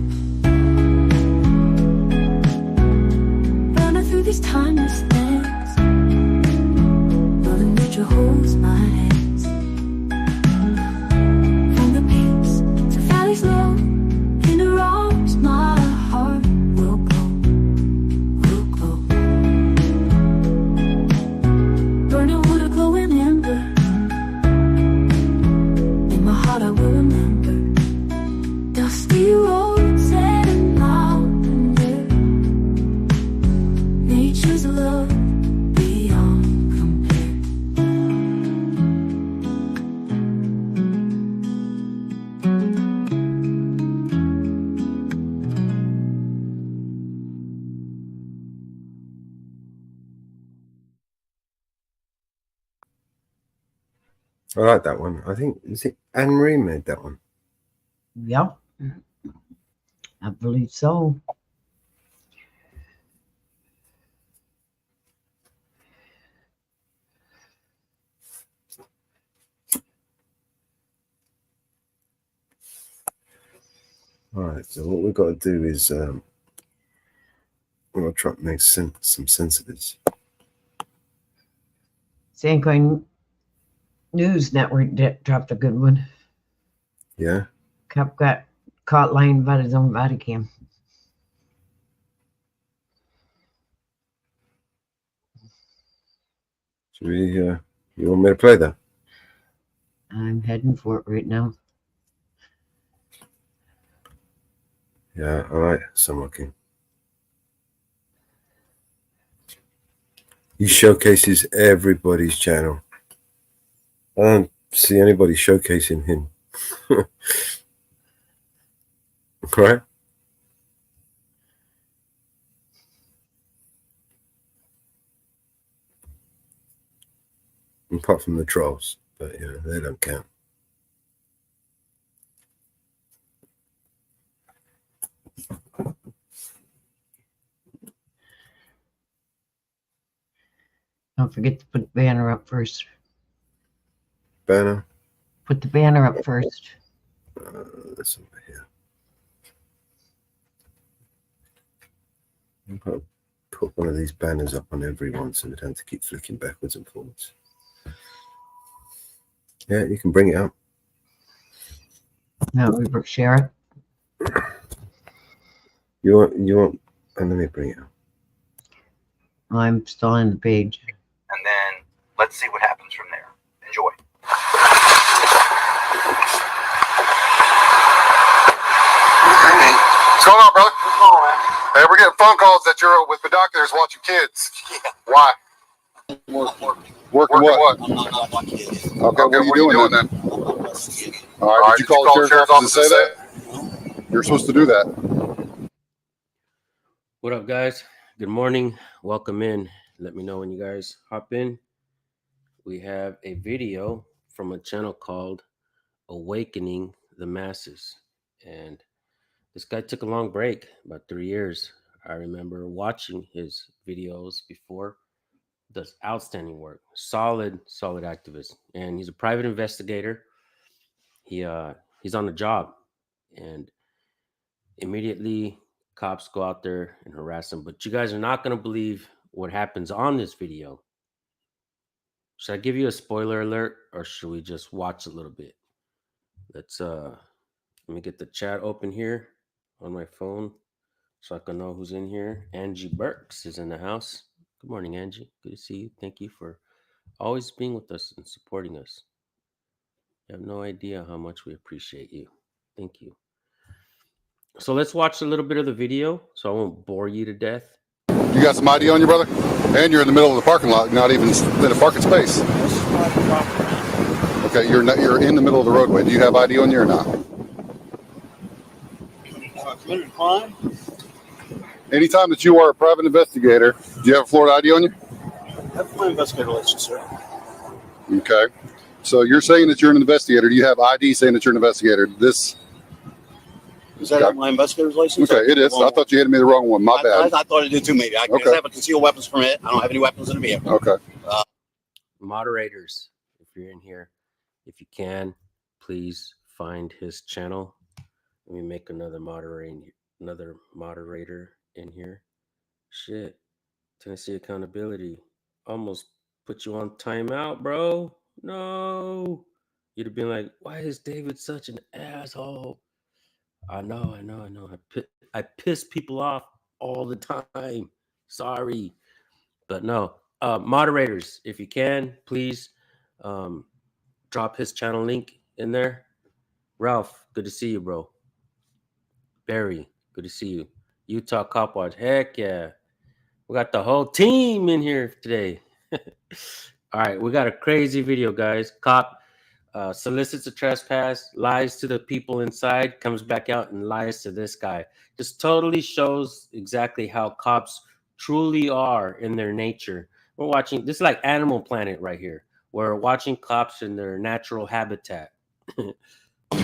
Running through these timeless lands, Mother Nature holds my hands. From the peaks to valleys low, in her arms my heart will glow, will glow. Burning wood, a glowing ember, in my heart I will remember. Dusty roads and mountain air, nature's love beyond compare. I like that one. I think, is it Anne Marie made that one? Yep. I believe so. All right, so what we've got to do is we're going to try to make some sense of this. Sancoin News Network dropped a good one. Yeah? Cop got caught lying about his own body cam. Should we, you want me to play that? I'm heading for it right now. Yeah, all right, Summer King. He showcases everybody's channel. I don't see anybody showcasing him. Right? Apart from the trolls, but you know, they don't count. Don't forget to put the banner up first. Banner? Put the banner up first. That's over here. I'm going to put one of these banners up on everyone so we don't have to keep flicking backwards and forwards. Yeah, you can bring it up. No, we share it. You want, and let me bring it up. I'm still on the page. And then let's see what happens from there. Enjoy. What's going on, brother? What's going on, man? Hey, we're getting phone calls that you're with binoculars watching kids. Yeah. Why? Working what? Okay, what are you doing then? All right, did you call the sheriff's office to say that? You're supposed to do that. What up, guys? Good morning. Welcome in. Let me know when you guys hop in. We have a video from a channel called Awakening the Masses. And this guy took a long break, about 3 years. I remember watching his videos before. Does outstanding work. Solid activist. And he's a private investigator. He's on the job. And immediately cops go out there and harass him. But you guys are not going to believe what happens on this video. Should I give you a spoiler alert or should we just watch a little bit? Let's let me get the chat open here on my phone so I can know who's in here. Angie Burks is in the house. Good morning, Angie. Good to see you. Thank you for always being with us and supporting us. You have no idea how much we appreciate you. Thank you. So let's watch a little bit of the video so I won't bore you to death. You got some ID on you, brother? And you're in the middle of the parking lot, not even in a parking space. Okay, you're in the middle of the roadway. Do you have ID on you or not? Committed crime? Anytime that you are a private investigator, do you have a Florida ID on you? I have my investigator license, sir. Okay. So you're saying that you're an investigator. Do you have ID saying that you're an investigator? Is that my investigator's license? Okay, it is. I thought you handed me the wrong one. My bad. I thought it did too, maybe. I Okay. have a concealed weapons permit. I don't have any weapons in the vehicle. Okay. Moderators, if you're in here, if you can, please find his channel. Let me make another moderator in here. Shit. Tennessee accountability. Almost put you on timeout, bro. No. You'd have been like, why is David such an asshole? I know. I piss people off all the time. Sorry. But no. Moderators, if you can, please drop his channel link in there. Ralph, good to see you, bro. Barry, good to see you. Utah Cop Watch, heck yeah. We got the whole team in here today. All right, we got a crazy video, guys. Cop solicits a trespass, lies to the people inside, comes back out and lies to this guy. Just totally shows exactly how cops truly are in their nature. We're watching, this is like Animal Planet right here. We're watching cops in their natural habitat.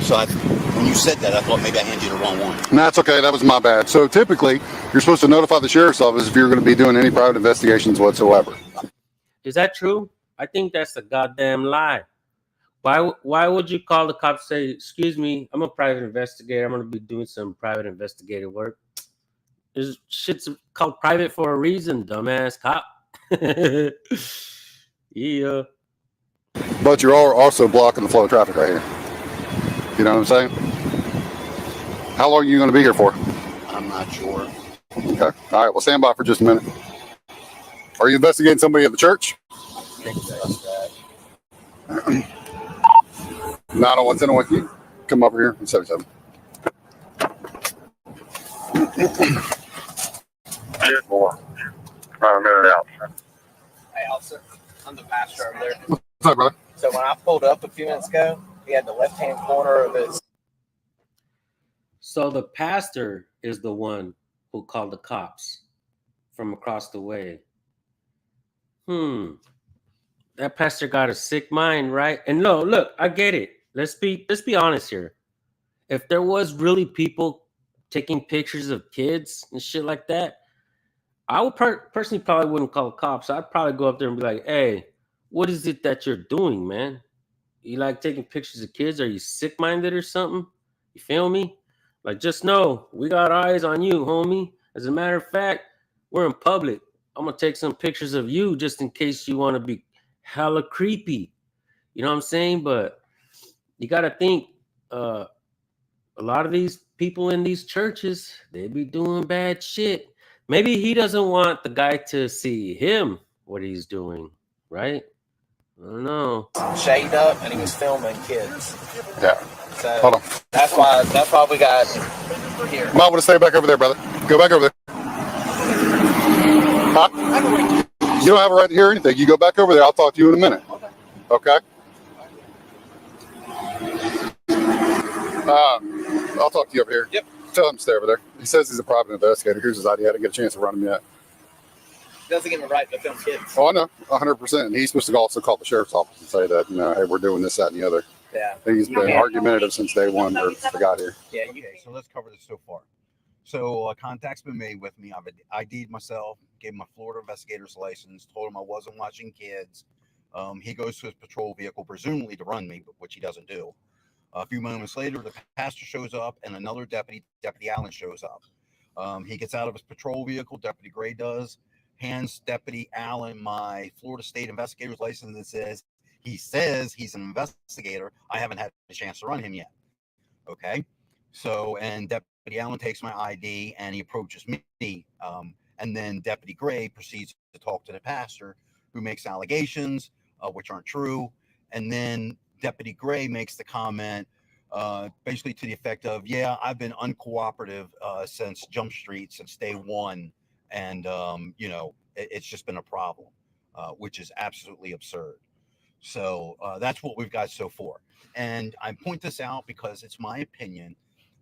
So when you said that, I thought maybe I handed you the wrong one. No, that's okay. That was my bad. So typically, you're supposed to notify the sheriff's office if you're going to be doing any private investigations whatsoever. Is that true? I think that's a goddamn lie. Why would you call the cops and say, excuse me, I'm a private investigator. I'm going to be doing some private investigative work. This shit's called private for a reason, dumbass cop. Yeah. But you're also blocking the flow of traffic right here. You know what I'm saying? How long are you going to be here for? I'm not sure. Okay. All right. Well, stand by for just a minute. Are you investigating somebody at the church? 901 with you. Come over here. 77. More. Right, a minute out. Hey, officer. I'm the pastor over there. What's up, brother? So when I pulled up a few minutes ago, he had the left-hand corner of his. So the pastor is the one who called the cops from across the way. That pastor got a sick mind, right? And no, look, I get it. Let's be honest here. If there was really people taking pictures of kids and shit like that, I would personally probably wouldn't call cops. I'd probably go up there and be like, hey, what is it that you're doing, man? You like taking pictures of kids? Are you sick-minded or something? You feel me? Like, just know, we got eyes on you, homie. As a matter of fact, we're in public. I'm going to take some pictures of you just in case you want to be hella creepy. You know what I'm saying? But you got to think, a lot of these people in these churches, they be doing bad shit. Maybe he doesn't want the guy to see him, what he's doing, right? I don't know. Shade up, and he was filming kids. Yeah. So Hold on. That's why we got here. Might want to stay back over there, brother. Go back over there. Huh? You don't have a right to hear anything. You go back over there. I'll talk to you in a minute. Okay? I'll talk to you over here. Yep. Tell him to stay over there. He says he's a private investigator. Here's his ID. I didn't get a chance to run him yet. Doesn't give him a right to film kids. Oh, I know. 100%. And he's supposed to also call the sheriff's office and say that, hey, we're doing this, that, and the other. Yeah. I think he's been argumentative since day one or I got here. Yeah. Okay, so let's cover this so far. So contact's been made with me. I've ID'd myself, gave him my Florida investigator's license, told him I wasn't watching kids. He goes to his patrol vehicle, presumably to run me, but which he doesn't do. A few moments later, the pastor shows up and another deputy, Deputy Allen, shows up. He gets out of his patrol vehicle, Deputy Gray does, hands Deputy Allen my Florida State investigator's license and says he's an investigator. I haven't had a chance to run him yet. Okay. So, and Deputy Allen takes my ID and he approaches me. And then Deputy Gray proceeds to talk to the pastor, who makes allegations, which aren't true. And then Deputy Gray makes the comment, basically to the effect of, yeah, I've been uncooperative since Jump Street, since day one. And, it's just been a problem, which is absolutely absurd. So that's what we've got so far. And I point this out because it's my opinion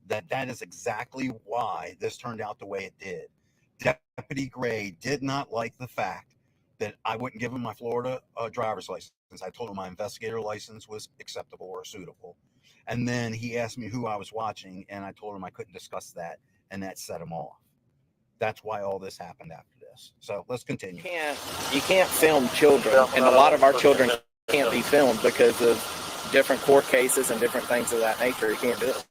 that is exactly why this turned out the way it did. Deputy Gray did not like the fact that I wouldn't give him my Florida driver's license. I told him my investigator license was acceptable or suitable. And then he asked me who I was watching, and I told him I couldn't discuss that, and that set him off. That's why all this happened after this. So let's continue. You can't film children, and a lot of our children can't be filmed because of different court cases and different things of that nature. He can't do it.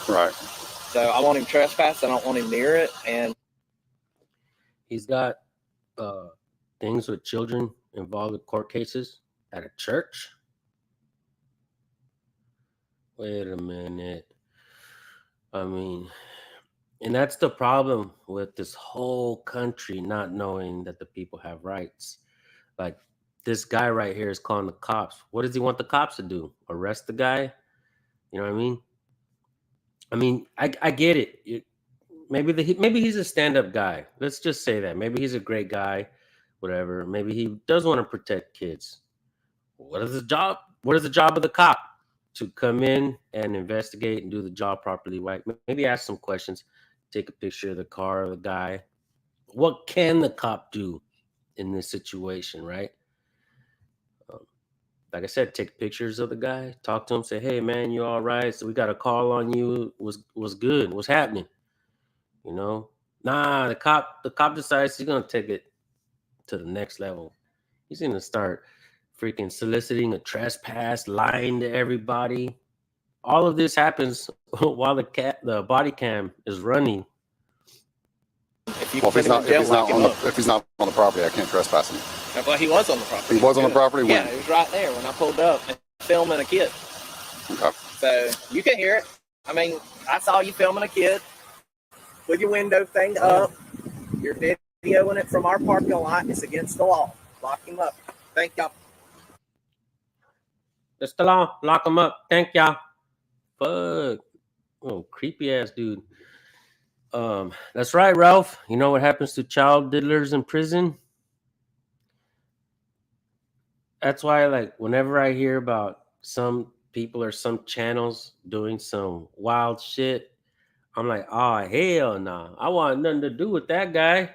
Right. So I want him trespassed. I don't want him near it. And He's got things with children involved with court cases at a church. Wait a minute. I mean, and that's the problem with this whole country not knowing that the people have rights. Like this guy right here is calling the cops. What does he want the cops to do? Arrest the guy? You know what I mean? I get it. Maybe he's a stand-up guy. Let's just say that. Maybe he's a great guy, whatever. Maybe he does want to protect kids. What is the job? What is the job of the cop? To come in and investigate and do the job properly, right? Maybe ask some questions, take a picture of the car or the guy. What can the cop do in this situation, right? Like I said, take pictures of the guy, talk to him, say, hey, man, you all right? So we got a call on you. Was good. What's happening? You know? Nah, the cop decides he's going to take it to the next level. He's going to start freaking soliciting a trespass, lying to everybody. All of this happens while the body cam is running. If he's not on the property, I can't trespass him. well, he was on the property. He was on the property when? Yeah, he was right there when I pulled up and filming a kid. Okay. So you can hear it. I mean, I saw you filming a kid with your window thing up. You're videoing it from our parking lot. It's against the law. Lock him up. Thank y'all. That's the law. Lock him up. Thank y'all. Fuck. Oh, creepy ass dude. That's right, Ralph. You know what happens to child diddlers in prison? That's why, like, whenever I hear about some people or some channels doing some wild shit, I'm like, oh, hell no. I want nothing to do with that guy.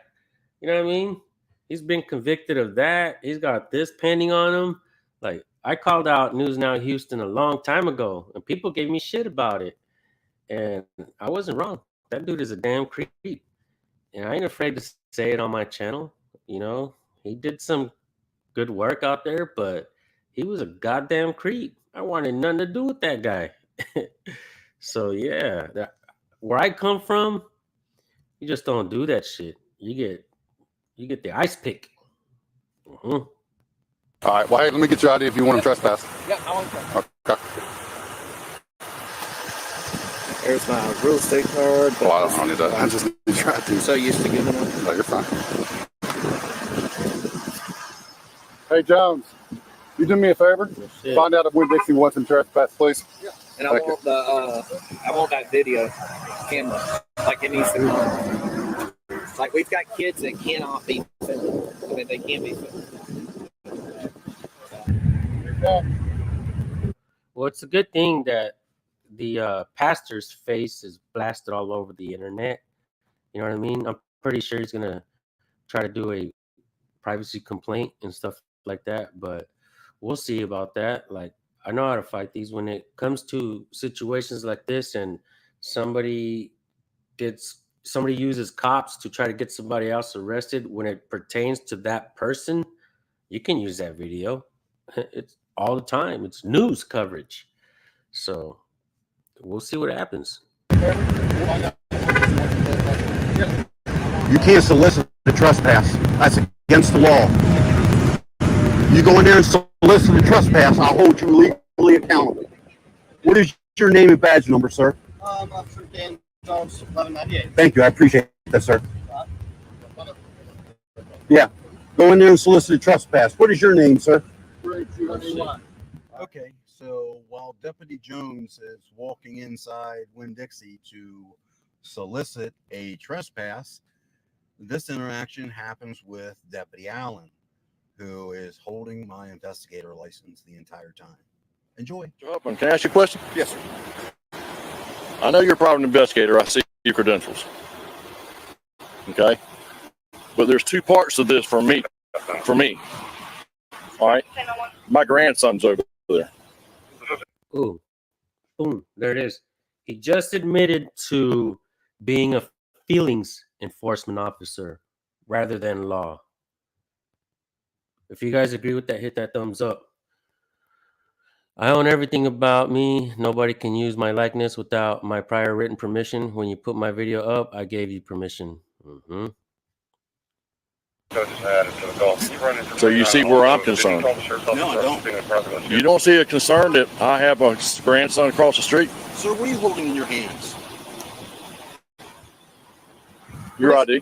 You know what I mean? He's been convicted of that. He's got this pending on him. Like, I called out News Now Houston a long time ago, and people gave me shit about it. And I wasn't wrong. That dude is a damn creep. And I ain't afraid to say it on my channel. You know, he did some good work out there, but he was a goddamn creep. I wanted nothing to do with that guy. So yeah, where I come from, you just don't do that shit. You get the ice pick. All right. Well, hey, let me get your ID if you want to trespass. Yeah, I want to. Okay. There's my real estate card. Well, I don't need that. I just need your ID. I'm so used to giving them. No, you're fine. Hey, Jones, you do me a favor? Yeah. Find out if Winn-Dixie wants him trespass, please. Yeah. And I want that video camera. Like it needs to be. Like we've got kids that cannot be filmed. I mean, they can't be filmed. Well, it's a good thing that the pastor's face is blasted all over the internet. You know what I mean? I'm pretty sure he's going to try to do a privacy complaint and stuff like that, but we'll see about that. Like, I know how to fight these when it comes to situations like this and somebody uses cops to try to get somebody else arrested. When it pertains to that person, you can use that video. It's all the time. It's news coverage. So we'll see what happens. You can't solicit a trespass. That's against the law. You go in there and solicit a trespass, I'll hold you legally accountable. What is your name and badge number, sir? Officer Dan Jones, 1198. Thank you. I appreciate that, sir. Yeah. Go in there and solicit a trespass. What is your name, sir? Okay, so while Deputy Jones is walking inside Winn-Dixie to solicit a trespass, this interaction happens with Deputy Allen, who is holding my investigator license the entire time. Enjoy. Can I ask you a question? Yes, sir. I know you're a private investigator. I see your credentials. Okay. But there's two parts to this for me. All right. My grandson's over there. Ooh, boom, there it is. He just admitted to being a feelings enforcement officer rather than law. If you guys agree with that, hit that thumbs up. I own everything about me. Nobody can use my likeness without my prior written permission. When you put my video up, I gave you permission. Mm-hmm. So you see where I'm concerned. No, I don't. You don't see a concern that I have a grandson across the street? Sir, what are you holding in your hands? Your ID.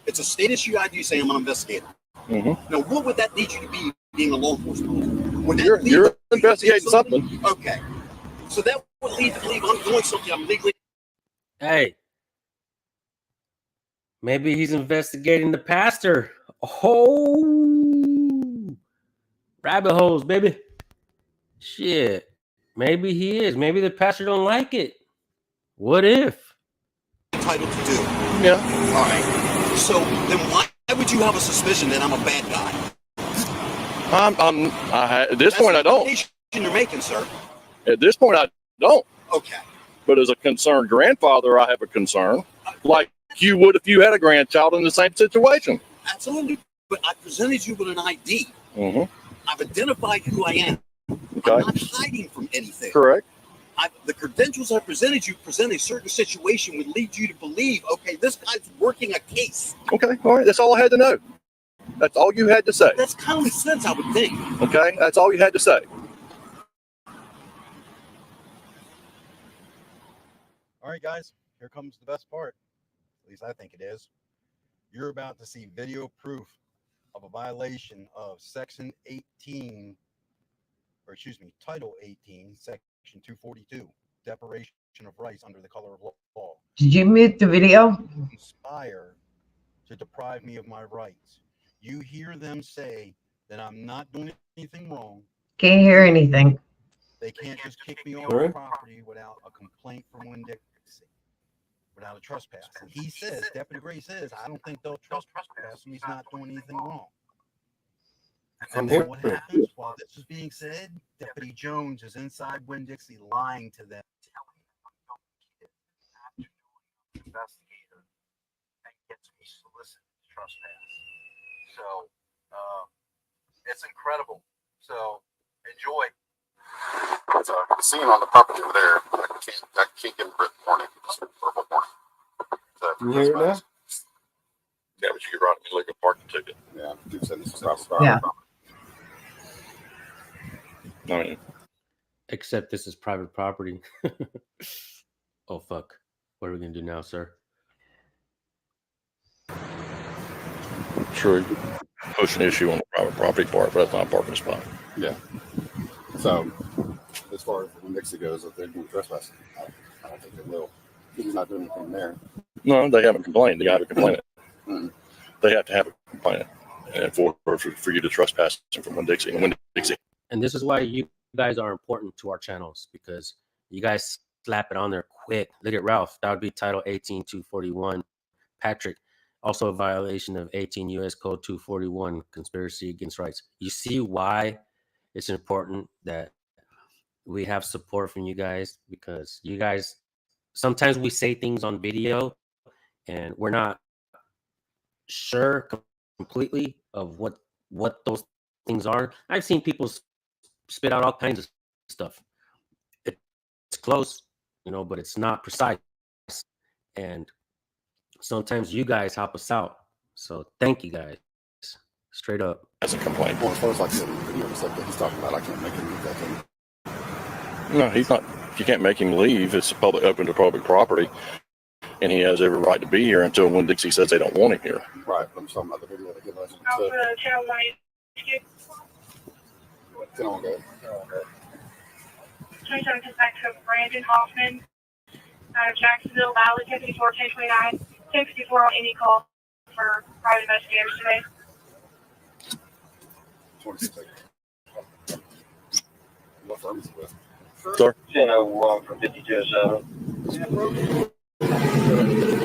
It's a state issue ID saying I'm an investigator. Mm-hmm. Now, what would that lead you to be being a law enforcement officer? Would that You're lead you to investigating something. Okay. So that would lead to believe I'm doing something I'm legally. Hey, maybe he's investigating the pastor. Oh, rabbit holes, baby. Shit. Maybe he is. Maybe the pastor don't like it. What if? Entitled to do. Yeah. All right. So then why would you have a suspicion that I'm a bad guy? At this point, I don't. That's the you're making, sir. At this point, I don't. Okay. But as a concerned grandfather, I have a concern, like you would if you had a grandchild in the same situation. Absolutely. But I presented you with an ID. Mm-hmm. I've identified who I am. Okay. I'm not hiding from anything. Correct. The credentials I presented you present a certain situation would lead you to believe, okay, this guy's working a case. Okay. All right. That's all I had to know. That's all you had to say. That's common sense, I would think. Okay. That's all you had to say. All right, guys, here comes the best part. At least I think it is. You're about to see video proof of a violation of Section 18, or excuse me, Title 18, Section 242, deprivation of rights under the color of law. Did you mute the video? Conspire to deprive me of my rights. You hear them say that I'm not doing anything wrong. Can't hear anything. They can't just kick me off All right. the property without a complaint from Winn-Dixie, without a trespass. And he says, Deputy Gray says, I don't think they'll trespass him. He's not doing anything wrong. And then what happens while this is being said? Deputy Jones is inside Winn-Dixie lying to them. Investigator and gets me solicited to trespass. So it's incredible. So enjoy. It's a scene on the property over there. I can't give a written warning. Just a verbal warning. Can you hear it now? Yeah, but you could write me like a parking ticket. Yeah, you said this is private Yeah. I mean, Except this is private property. Oh, fuck. What are we going to do now, sir? sure, push an issue on the private property part, but that's not a parking spot. Yeah. So, as far as when Nixie goes, if they're doing trespassing, I don't think they will. He's not doing anything there. No, they haven't complained. They got to complain it. Mm-hmm. They have to have a complaint and for you to trespass from Winn-Dixie and Winn-Dixie. And this is why you guys are important to our channels, because you guys slap it on there quick. Look at Ralph. That would be Title 18-241. Patrick, also a violation of 18 U.S. Code 241, conspiracy against rights. You see why it's important that we have support from you guys, because you guys, sometimes we say things on video and we're not sure completely of what those things are. I've seen people spit out all kinds of stuff. It's close, but it's not precise. And sometimes you guys help us out. So thank you guys. Straight up. As a complaint. Well, as far as like the video stuff that he's talking about, I can't make him do that thing. No, he's not. You can't make him leave. It's open to public property, and he has every right to be here until Winn-Dixie says they don't want him here. Right. I'm talking about the video that he left. Get on, guys. 27 Detective Brandon Hoffman out of Jacksonville Valley, 54-1029, 1054 on any call for private investigators today. 26. What firm is it with? Sir? 1001 from 5207.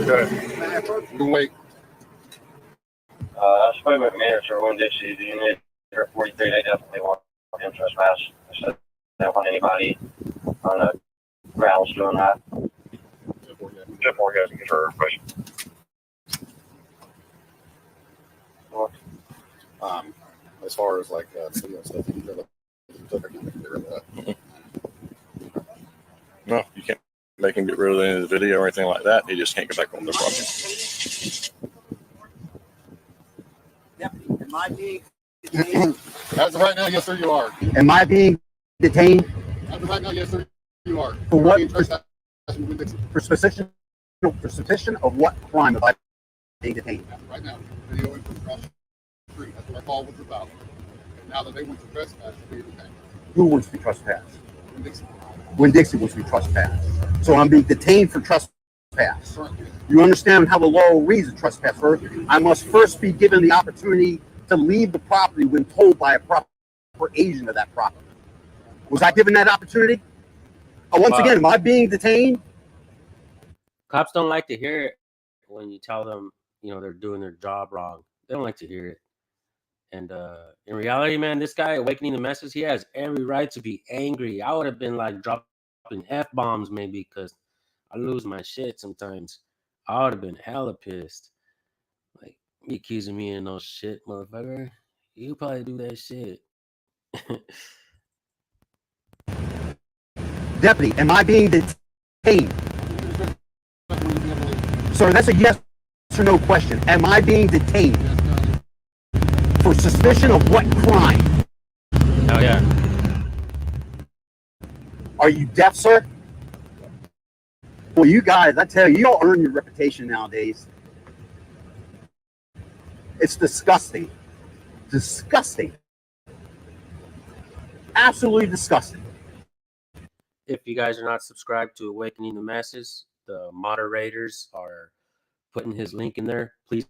Okay. You can wait. I spoke with manager Winn-Dixie. Do you need 43? They definitely want him trespass. I said they don't want anybody on the grounds doing that. Jeff Moore has control information. As far as like video stuff, you can No, you can't make him get rid of any of the video or anything like that. He just can't get back on the property. Am I being As of right now, yes, sir, you are. Am I being detained As of right now, yes, sir, you are. for what? For suspicion of what crime have I being detained? right now, video input across the street. That's what our call was about. And now that they want to trespass, you're being detained. Who wants to be trespassed? When Dixie wants to be trespassed. So I'm being detained for trespass. You understand how the law reads a trespass first? I must first be given the opportunity to leave the property when told by a proper agent of that property. Was I given that opportunity? Once again, am I being detained? Cops don't like to hear it when you tell them, they're doing their job wrong. They don't like to hear it. And in reality, man, this guy awakening the masses, he has every right to be angry. I would have been like dropping F-bombs maybe because I lose my shit sometimes. I would have been hella pissed. Like, you accusing me of no shit, motherfucker. You probably do that shit. Deputy, am I being detained? Sir, that's a yes or no question. Am I being detained? For suspicion of what crime? Oh, yeah. Are you deaf, sir? Well, you guys, I tell you, you all earn your reputation nowadays. It's disgusting. Disgusting. Absolutely disgusting. If you guys are not subscribed to Awakening the Masses, the moderators are putting his link in there. Please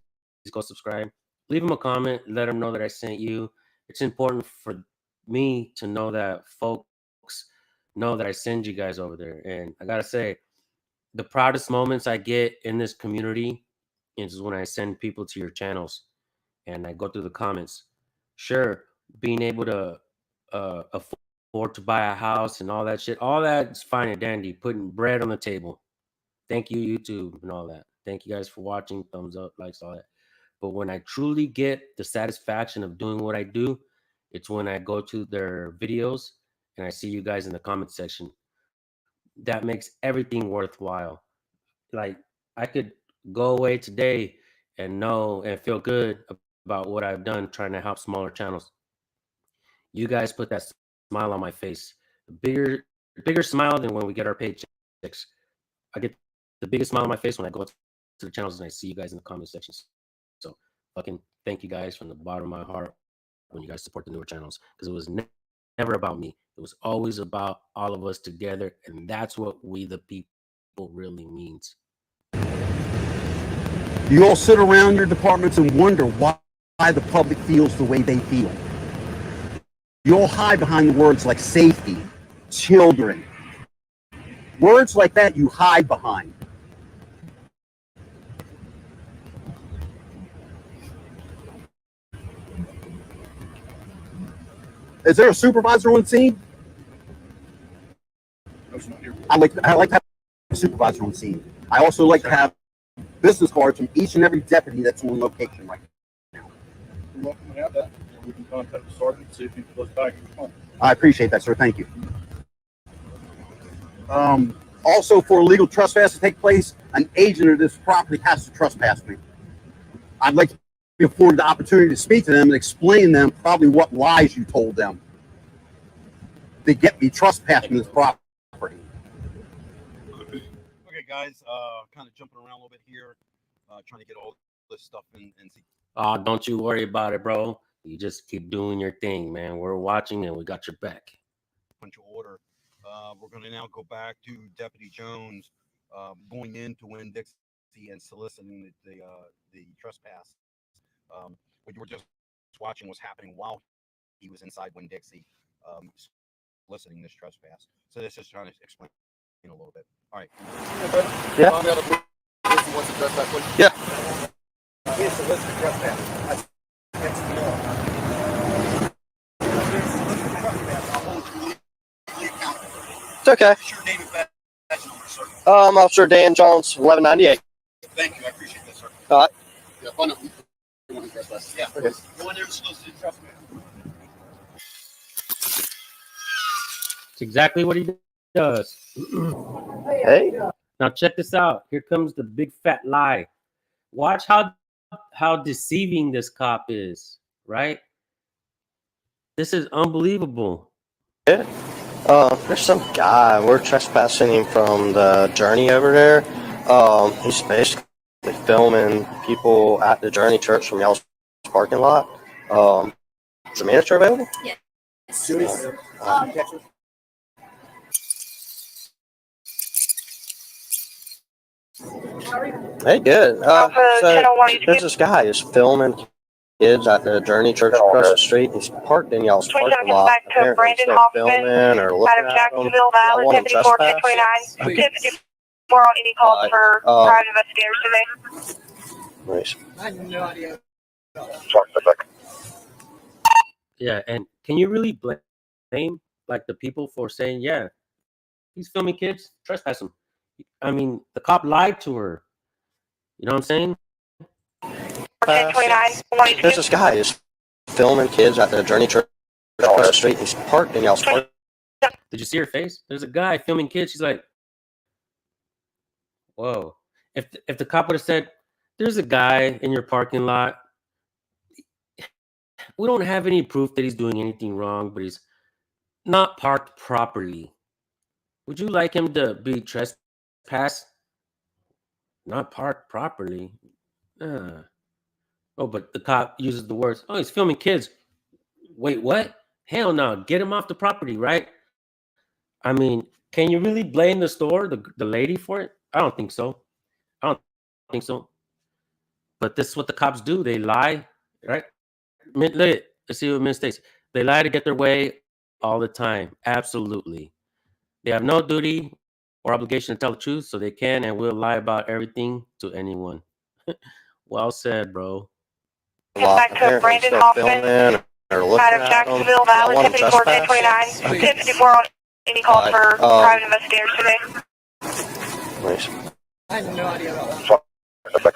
go subscribe. Leave him a comment. Let him know that I sent you. It's important for me to know that folks know that I send you guys over there. And I got to say, the proudest moments I get in this community is when I send people to your channels and I go through the comments. Sure, being able to afford to buy a house and all that shit, all that's fine and dandy, putting bread on the table. Thank you, YouTube, and all that. Thank you guys for watching. Thumbs up, likes, all that. But when I truly get the satisfaction of doing what I do, it's when I go to their videos and I see you guys in the comment section. That makes everything worthwhile. Like, I could go away today and know and feel good about what I've done trying to help smaller channels. You guys put that smile on my face. A bigger smile than when we get our paychecks. I get the biggest smile on my face when I go to the channels and I see you guys in the comment sections. So fucking thank you guys from the bottom of my heart when you guys support the newer channels, because it was never about me. It was always about all of us together, and that's what we the people really means. You all sit around your departments and wonder why the public feels the way they feel. You all hide behind the words like safety, children. Words like that you hide behind. Is there a supervisor on scene? I like to have a supervisor on scene. I also like to have business cards from each and every deputy that's on location right now. You're welcome to have that. We can contact the sergeant and see if he can look back. I appreciate that, sir. Thank you. Also, for illegal trespass to take place, an agent of this property has to trespass me. I'd like to be afforded the opportunity to speak to them and explain to them probably what lies you told them to get me trespassing this property. Okay, guys, kind of jumping around a little bit here, trying to get all this stuff in and see. Oh, don't you worry about it, bro. You just keep doing your thing, man. We're watching and we got your back. Bunch of order. We're going to now go back to Deputy Jones going into Winn-Dixie and soliciting the trespass. What you were just watching was happening while he was inside Winn-Dixie soliciting this trespass. So this is trying to explain a little bit. All right. Yeah. Yeah. He is soliciting trespass. It's okay. Officer Dan Jones, 1198. Thank you. I appreciate that, sir. All right. Yeah, find out. Yeah. Okay. Go in there and solicit trespass. That's exactly what he does. Hey. Now check this out. Here comes the big fat lie. Watch how deceiving this cop is, right? This is unbelievable. Yeah. There's some guy. We're trespassing him from the Journey over there. He's basically filming people at the Journey Church from y'all's parking lot. Is the manager available? Yes. Hey, good. So there's this guy who's filming kids at the Journey Church across the street. He's parked in y'all's parking lot. Apparently he's still filming or looking at them. I want him trespass. 54 on any calls for private investigators today. Nice. I have no idea. Yeah, and can you really blame like the people for saying, yeah, he's filming kids, trespass him? I mean, the cop lied to her. You know what I'm saying? There's this guy who's filming kids at the Journey Church across the street. He's parked in y'all's parking. Did you see her face? There's a guy filming kids. She's like, whoa. If the cop would have said, there's a guy in your parking lot, we don't have any proof that he's doing anything wrong, but he's not parked properly. Would you like him to be trespassed? Not parked properly. Oh, but the cop uses the words, oh, he's filming kids. Wait, what? Hell no. Get him off the property, right? I mean, can you really blame the store, the lady for it? I don't think so. I don't think so. But this is what the cops do. They lie, right? Let's see what Mint states. They lie to get their way all the time. Absolutely. They have no duty or obligation to tell the truth, so they can and will lie about everything to anyone. Well said, bro. Back to Brandon Hoffman out of Jacksonville Valley, 54 1029. 54 on any calls for private investigators today. Nice. I have no idea about that.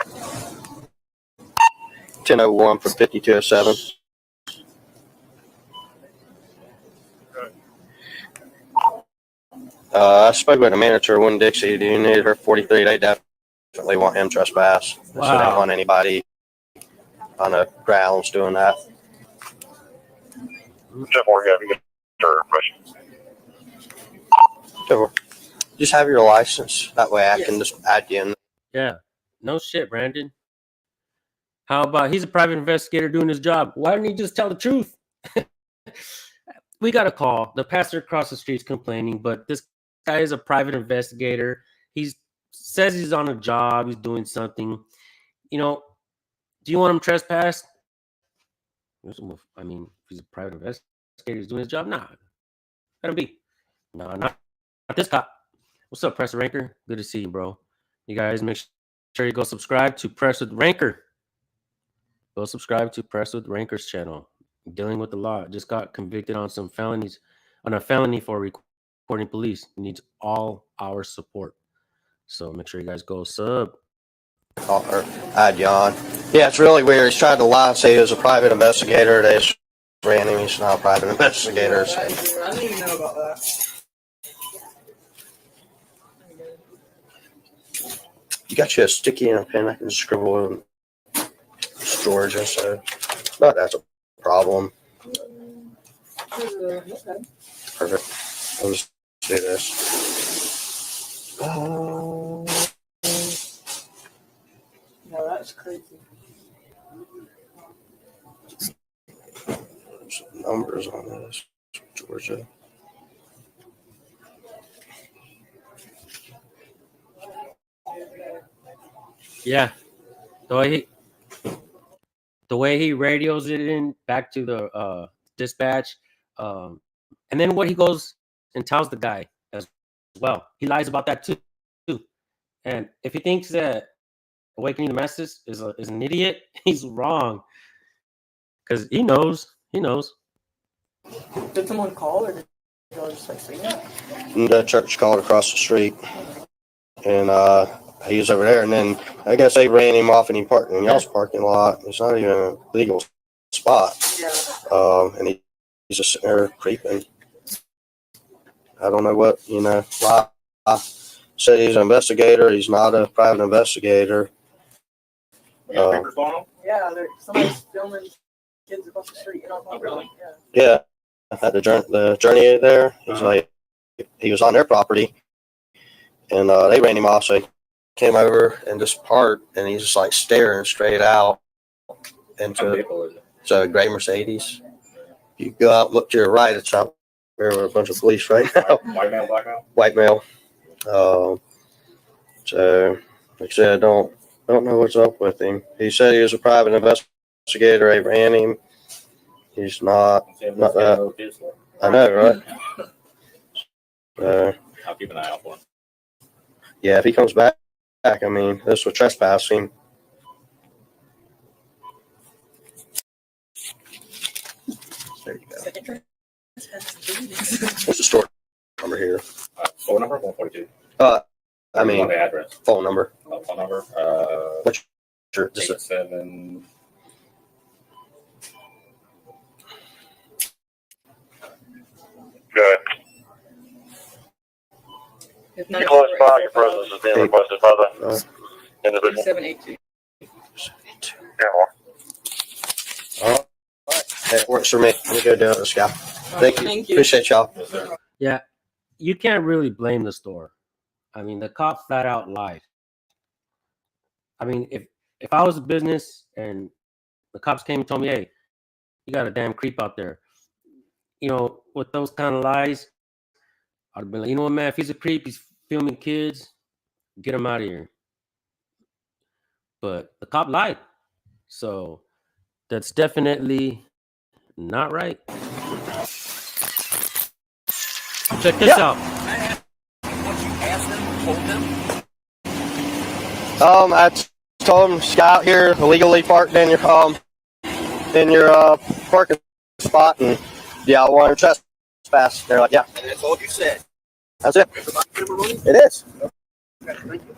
1001 for 5207. I spoke with a manager, one Dixie. Do you need her 43? They definitely want him trespass. So they don't want anybody on the grounds doing that. Just have your license. That way I can just add you in. Yeah. No shit, Brandon. How about he's a private investigator doing his job? Why didn't he just tell the truth? We got a call. The pastor across the street's complaining, but this guy is a private investigator. He says he's on a job. He's doing something. You know, do you want him trespassed? I mean, if he's a private investigator, he's doing his job. Nah, let him be. No, not this cop. What's up, Press with Ranker? Good to see you, bro. You guys make sure you go subscribe to Press with Ranker. Go subscribe to Press with Ranker's channel. Dealing with the law. Just got convicted on some felonies, on a felony for recording police. Needs all our support. So make sure you guys go sub. Or add you on. Yeah, it's really weird. He's tried to lie and say he was a private investigator. They just ran him. He's not a private investigator. So. I didn't even know about that. You got you a sticky and a pen. I can scribble in storage. So not that's a problem. Perfect. I'll just do this. No, that's crazy. Some numbers on this. Georgia. Yeah. The way he radios it in back to the dispatch, and then what he goes and tells the guy as well. He lies about that too. And if he thinks that Awakening the Masses is an idiot, he's wrong. Because he knows. Did someone call or did y'all just like say that? The church called across the street, and he was over there, and then I guess they ran him off and he parked in y'all's parking lot. It's not even a legal spot. Yeah. And he's just sitting there creeping. I don't know what, why. Said he's an investigator. He's not a private investigator. Yeah, somebody's filming kids across the street. Really? Yeah, at the journey there. He's like, he was on their property, and they ran him off. So he came over and just parked, and he's just like staring straight out into it's a gray Mercedes. You go out, look to your right, it's out there with a bunch of police right now. White male, black male? White male. So, like I said, I don't know what's up with him. He said he was a private investigator. They ran him. He's not that. I know, right? I'll keep an eye out for him. Yeah, if he comes back, I mean, this was trespassing. There you go. What's the store number here? Phone number 142. I mean, the address. Phone number. Phone number. What's your 87. Good. Close by, your presence is being requested by the individual. 782. That works for me. Let me go down to this guy. Thank you. Appreciate y'all. Yeah, you can't really blame the store. I mean, the cop flat out lied. I mean, if I was a business and the cops came and told me, hey, you got a damn creep out there, with those kind of lies, I'd have been like, you know what, man, if he's a creep, he's filming kids, get him out of here. But the cop lied. So that's definitely not right. Check this out. I told him to out here illegally parked in your parking spot, and I want to trespass. They're like, yeah. And that's all you said. That's it. It is. Okay, thank you.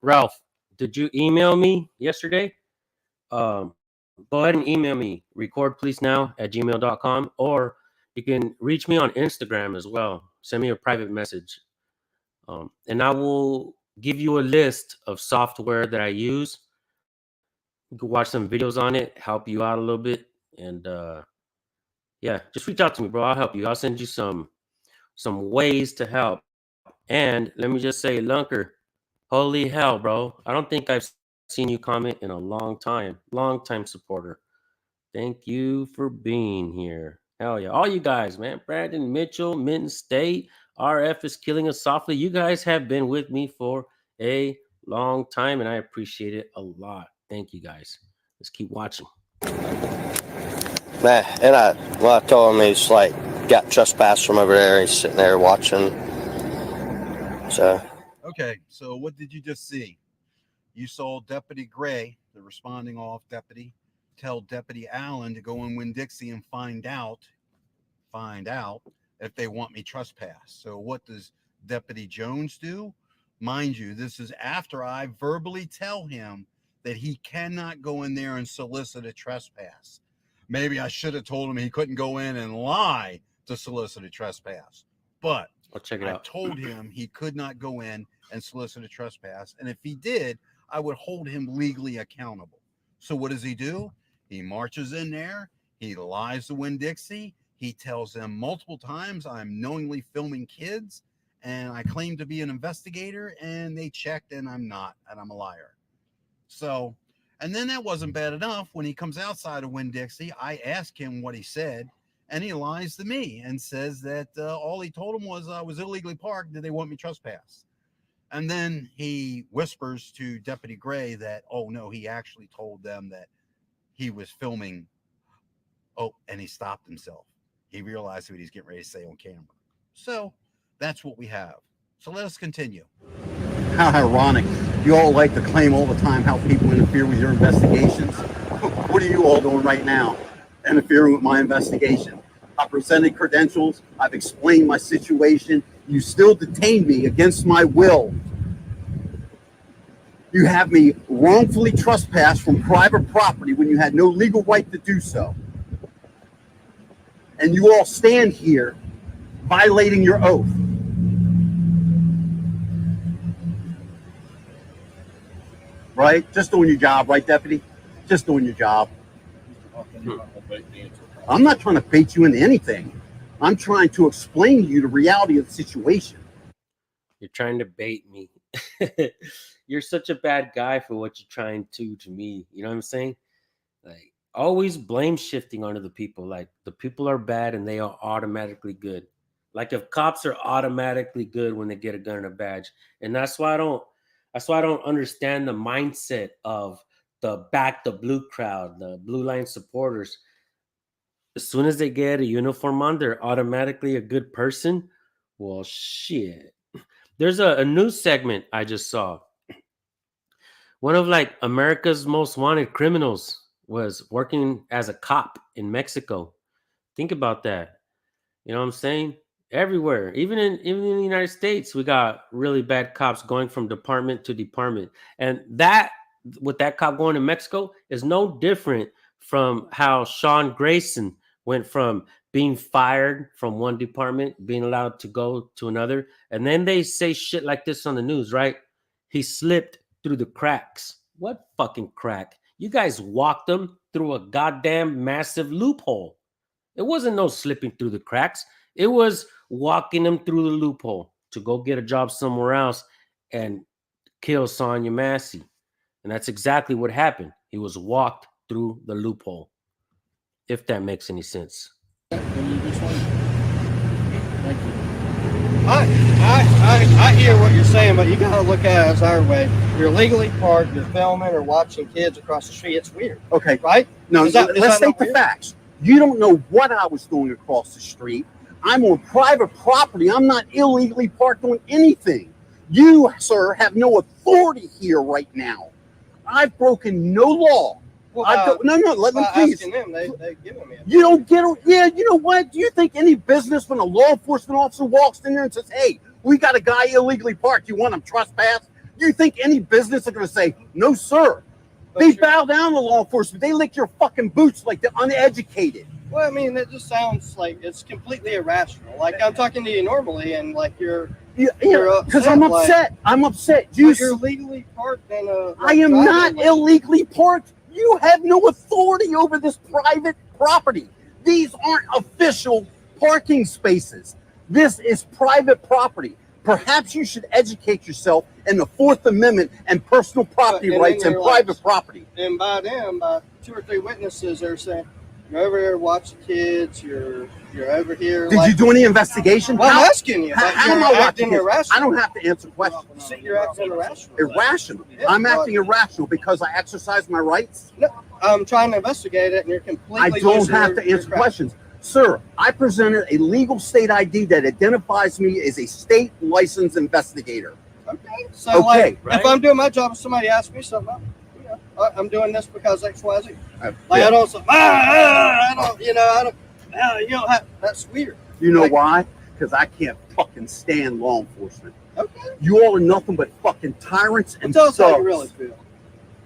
Ralph, did you email me yesterday? Go ahead and email me, recordpolicenow@gmail.com, or you can reach me on Instagram as well. Send me a private message. And I will give you a list of software that I use. You can watch some videos on it, help you out a little bit. And yeah, just reach out to me, bro. I'll help you. I'll send you some ways to help. And let me just say, Lunker, holy hell, bro. I don't think I've seen you comment in a long time supporter. Thank you for being here. Hell yeah. All you guys, man. Brandon Mitchell, Minton State, RF is killing us softly. You guys have been with me for a long time, and I appreciate it a lot. Thank you guys. Let's keep watching. Man, and I told him he's like got trespass from over there. He's sitting there watching. So. Okay, so what did you just see? You saw Deputy Gray, the responding off deputy, tell Deputy Allen to go in Winn-Dixie and find out if they want me trespass. So what does Deputy Jones do? Mind you, this is after I verbally tell him that he cannot go in there and solicit a trespass. Maybe I should have told him he couldn't go in and lie to solicit a trespass. But I'll check it out. I told him he could not go in and solicit a trespass. And if he did, I would hold him legally accountable. So what does he do? He marches in there. He lies to Winn-Dixie. He tells them multiple times I'm knowingly filming kids and I claim to be an investigator, and they checked and I'm not, and I'm a liar. So, and then that wasn't bad enough. When he comes outside of Winn-Dixie, I ask him what he said, and he lies to me and says that all he told him was I was illegally parked. Did they want me trespass? And then he whispers to Deputy Gray that, oh no, he actually told them that he was filming. Oh, and he stopped himself. He realized what he's getting ready to say on camera. So that's what we have. So let us continue. How ironic. You all like to claim all the time how people interfere with your investigations. What are you all doing right now? Interfering with my investigation. I presented credentials. I've explained my situation. You still detain me against my will. You have me wrongfully trespassed from private property when you had no legal right to do so. and you all stand here violating your oath. Right? Just doing your job, right, Deputy? Just doing your job. I'm not trying to bait you into anything. I'm trying to explain to you the reality of the situation. You're trying to bait me. You're such a bad guy for what you're trying to me. You know what I'm saying? Like, always blame shifting onto the people. Like, the people are bad and they are automatically good. Like, if cops are automatically good when they get a gun and a badge. And that's why I don't understand the mindset of the back the blue crowd, the blue line supporters. As soon as they get a uniform on, they're automatically a good person. Well, shit. There's a news segment I just saw. One of like America's most wanted criminals was working as a cop in Mexico. Think about that. You know what I'm saying? Everywhere, even in the United States, we got really bad cops going from department to department. And that, with that cop going to Mexico, is no different from how Sean Grayson went from being fired from one department, being allowed to go to another. And then they say shit like this on the news, right? He slipped through the cracks. What fucking crack? You guys walked him through a goddamn massive loophole. It wasn't no slipping through the cracks. It was walking him through the loophole to go get a job somewhere else and kill Sonia Massey. And that's exactly what happened. He was walked through the loophole. If that makes any sense. I hear what you're saying, but you gotta look at it as our way. You're legally parked, you're filming or watching kids across the street. It's weird. Okay. Right? No, Is that let's state not the weird? facts. You don't know what I was doing across the street. I'm on private property. I'm not illegally parked on anything. You, sir, have no authority here right now. I've broken no law. Well, Let me please. Asking them, they giving me. You don't get it. Yeah, you know what? Do you think any business when a law enforcement officer walks in there and says, hey, we got a guy illegally parked, you want him trespass? Do you think any business are going to say, no, sir? They bow down to law enforcement. They lick your fucking boots like they're uneducated. Well, I mean, that just sounds like it's completely irrational. Like I'm talking to you normally, and like you're because I'm upset. I'm upset. You're legally parked in a. I am not illegally parked. You have no authority over this private property. These aren't official parking spaces. This is private property. Perhaps you should educate yourself in the Fourth Amendment and personal property rights and private property. And by them, by 2 or 3 witnesses, they're saying you're over here watching kids. You're over here. Did you do any investigation? Well, I'm asking you. How am I acting irrational? I don't have to answer questions. You're acting irrational. Irrational. I'm acting irrational because I exercise my rights. No, I'm trying to investigate it, and you're completely. I don't have to answer questions. Sir, I presented a legal state ID that identifies me as a state licensed investigator. Okay. So, like, if I'm doing my job and somebody asks me something, I'm doing this because X, Y, Z. Like, I don't say, I don't, you don't have, that's weird. You know why? Because I can't fucking stand law enforcement. Okay. You all are nothing but fucking tyrants and Tell us how you thugs. really feel.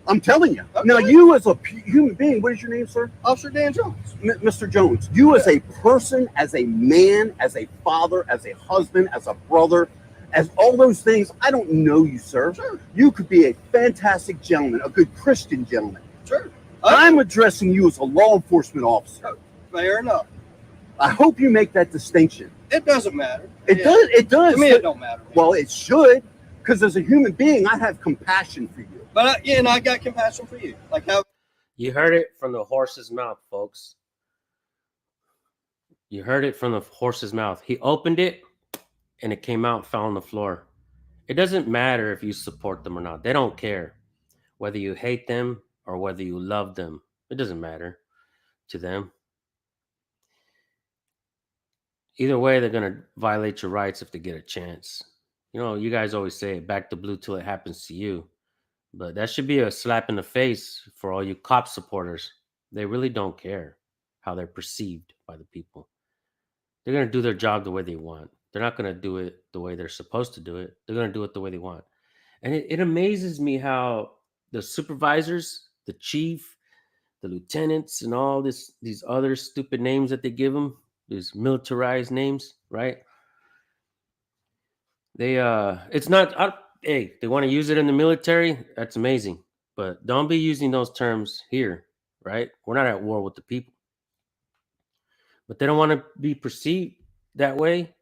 I'm telling you. Okay. Now, you as a human being, what is your name, sir? Officer Dan Jones. Mr. Jones, you as a person, as a man, as a father, as a husband, as a brother, as all those things, I don't know you, sir. Sure. You could be a fantastic gentleman, a good Christian gentleman. Sure. I'm addressing you as a law enforcement officer. Fair enough. I hope you make that distinction. It doesn't matter. It does. It does. To me, it don't matter. Well, it should, because as a human being, I have compassion for you. But and I got compassion for you. Like how you heard it from the horse's mouth, folks. You heard it from the horse's mouth. He opened it, and it came out, fell on the floor. It doesn't matter if you support them or not. They don't care whether you hate them or whether you love them. It doesn't matter to them. Either way, they're going to violate your rights if they get a chance. You know, you guys always say, back to blue till it happens to you. But that should be a slap in the face for all you cop supporters. They really don't care how they're perceived by the people. They're going to do their job the way they want. They're not going to do it the way they're supposed to do it. They're going to do it the way they want. And it amazes me how the supervisors, the chief, the lieutenants, and all these other stupid names that they give them, these militarized names, right? They it's not. Hey, they want to use it in the military. That's amazing, but don't be using those terms here, right? We're not at war with the people, but they don't want to be perceived that way.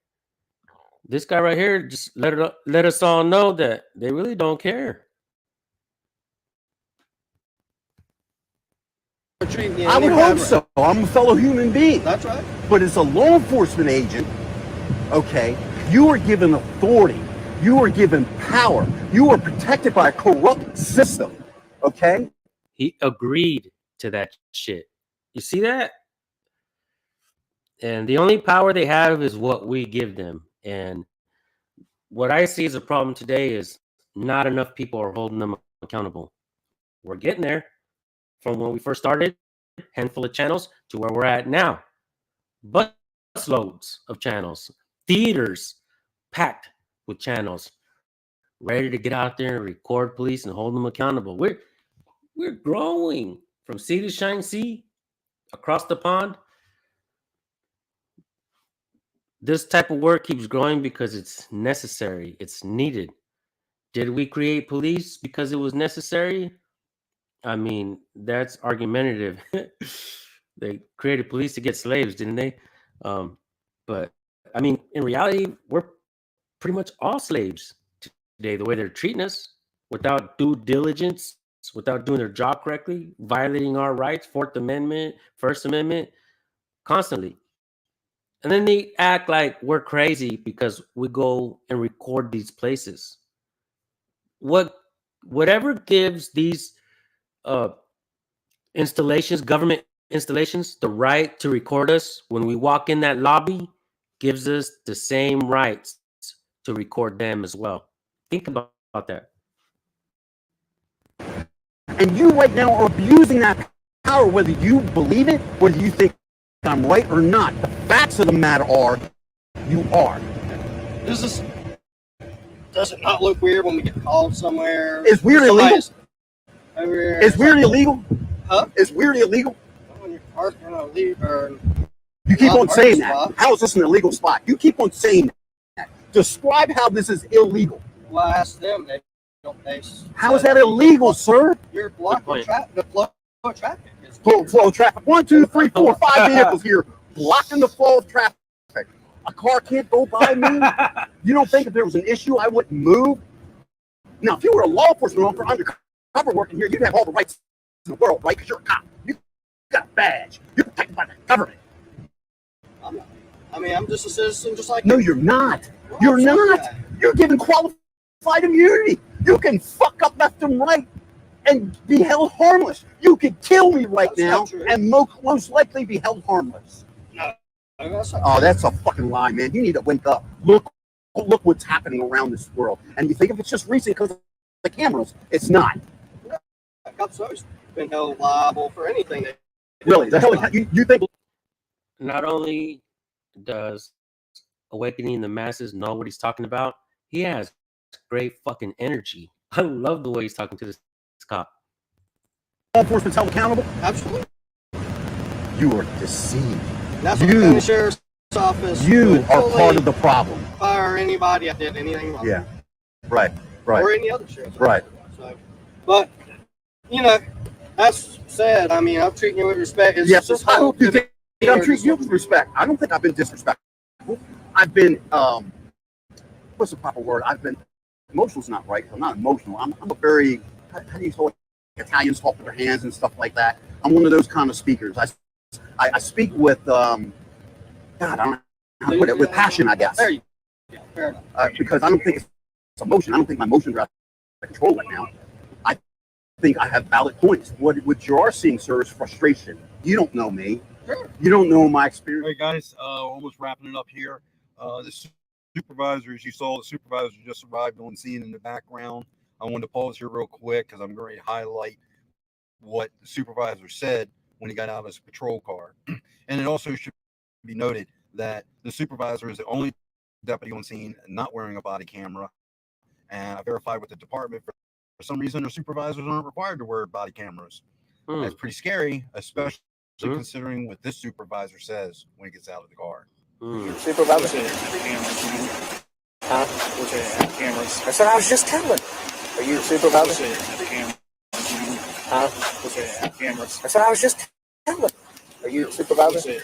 This guy right here just let us all know that they really don't care. I would hope so. I'm a fellow human being. That's right. But as a law enforcement agent, okay, you are given authority. You are given power. You are protected by a corrupt system, okay? He agreed to that shit. You see that? And the only power they have is what we give them. And what I see as a problem today is not enough people are holding them accountable. We're getting there from when we first started, handful of channels, to where we're at now. Busloads of channels, theaters packed with channels, ready to get out there and record police and hold them accountable. We're growing from sea to shining sea, across the pond. This type of work keeps growing because it's necessary. It's needed. Did we create police because it was necessary? I mean, that's argumentative. They created police to get slaves, didn't they? But I mean, in reality, we're pretty much all slaves today. The way they're treating us, without due diligence, without doing their job correctly, violating our rights, Fourth Amendment, First Amendment, constantly. And then they act like we're crazy because we go and record these places. Whatever gives these installations, government installations, the right to record us when we walk in that lobby, gives us the same rights to record them as well. Think about that. And you right now are abusing that power, whether you believe it, whether you think I'm right or not. The facts of the matter are, you are. Does it not look weird when we get called somewhere? Is weird illegal? Is weird illegal? Huh? Is weird illegal? When you're parking on a leave or You keep on saying that. spot. How is this an illegal spot? You keep on saying that. Describe how this is illegal. Well, I asked them. They don't. How is that illegal, sir? You're blocking the flow of traffic. Flow of traffic. 1, 2, 3, 4, 5 vehicles here blocking the flow of traffic. A car can't go by me. You don't think if there was an issue, I wouldn't move? Now, if you were a law enforcement officer undercover working here, you'd have all the rights in the world, right? Because you're a cop. You got a badge. You're protected by the government. I'm just a citizen, just like No, you're not. You're not. You're given qualified immunity. You can fuck up left and right and be held harmless. You could kill me right now and most likely be held harmless. Oh, that's a fucking lie, man. You need to wake up. Look what's happening around this world. And you think if it's just recent because of the cameras, it's not. Cops always been held liable for anything. Really? The hell you think? Not only does Awakening the Masses know what he's talking about, he has great fucking energy. I love the way he's talking to this cop. Law enforcement's held accountable? Absolutely. You are deceived. That's what the sheriff's office. You are part of the problem. Fire anybody that did anything wrong. Yeah. Right. Or any other sheriff's Right. So, but that's sad. I'm treating you with respect. It's Yes, just I hope you think I'm treating you with respect. I don't think I've been disrespectful. I've been, what's the proper word? Emotional's not right. I'm not emotional. I'm a very, how do you call it? Italians talk with their hands and stuff like that. I'm one of those kind of speakers. I speak with, God, I don't know how to put it, with passion, I guess. There you go. Fair enough. Because I don't think it's emotion. I don't think my emotions are out of control right now. I think I have valid points. What you are seeing, sir, is frustration. You don't know me. Sure. You don't know my experience. All right, guys, almost wrapping it up here. The supervisor, as you saw, the supervisor just arrived on scene in the background. I wanted to pause here real quick because I'm going to highlight what the supervisor said when he got out of his patrol car. And it also should be noted that the supervisor is the only deputy on scene not wearing a body camera. And I verified with the department, for some reason, the supervisors aren't required to wear body cameras. That's pretty scary, especially considering what this supervisor says when he gets out of the car. Supervisor. Huh? Cameras. That's what I was just telling. Are you supervisor? Huh? Cameras. That's what I was just telling. Are you supervisor?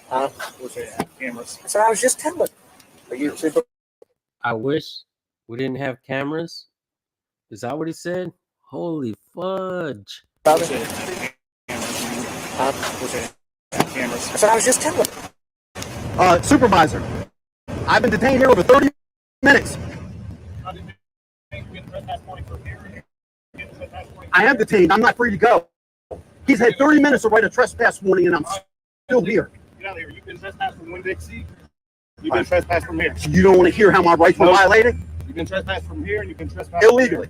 Huh? Cameras. That's what I was just telling. Are you supervisor? I wish we didn't have cameras. Is that what he said? Holy fudge. Huh? Cameras. That's what I was just telling. Supervisor, I've been detained here over 30 minutes. I am detained. I'm not free to go. He's had 30 minutes to write a trespass warning, and I'm still here. Get out of here. You've been trespassed from Winn-Dixie. You've been trespassed from here. You don't want to hear how my rights were violated? You've been trespassed from here, and you've been trespassed Illegally.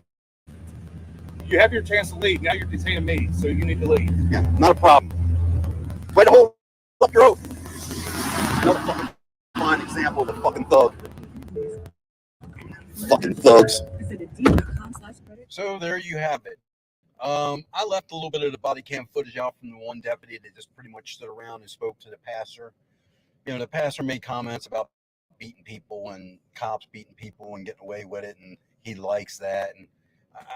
You have your chance to leave. Now you're detaining me, so you need to leave. Yeah, not a problem. Way to hold up your oath. Another fucking fine example of a fucking thug. Fucking thugs. So there you have it. I left a little bit of the body cam footage out from the one deputy that just pretty much stood around and spoke to the pastor. You know, the pastor made comments about beating people and cops beating people and getting away with it, and he likes that. And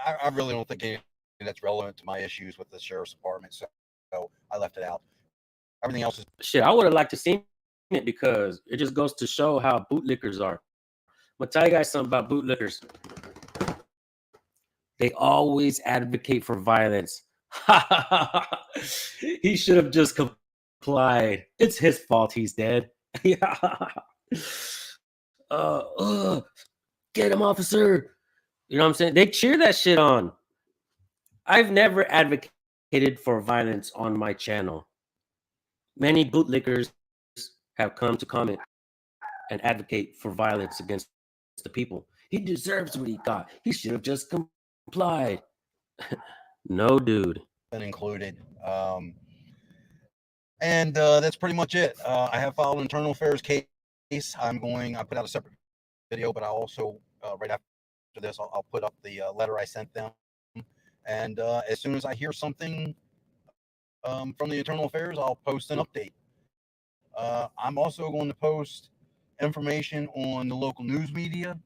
I really don't think anything that's relevant to my issues with the sheriff's department, so I left it out. Everything else is Shit, I would have liked to see it because it just goes to show how bootlickers are. I'm gonna tell you guys something about bootlickers. They always advocate for violence. He should have just complied. It's his fault he's dead. Get him, officer. You know what I'm saying? They cheer that shit on. I've never advocated for violence on my channel. Many bootlickers have come to comment and advocate for violence against the people. He deserves what he got. He should have just complied. No, dude. been included. And that's pretty much it. I have filed an internal affairs case. I put out a separate video, but I also, right after this, I'll put up the letter I sent them. And as soon as I hear something from the internal affairs, I'll post an update. I'm also going to post information on the local news media,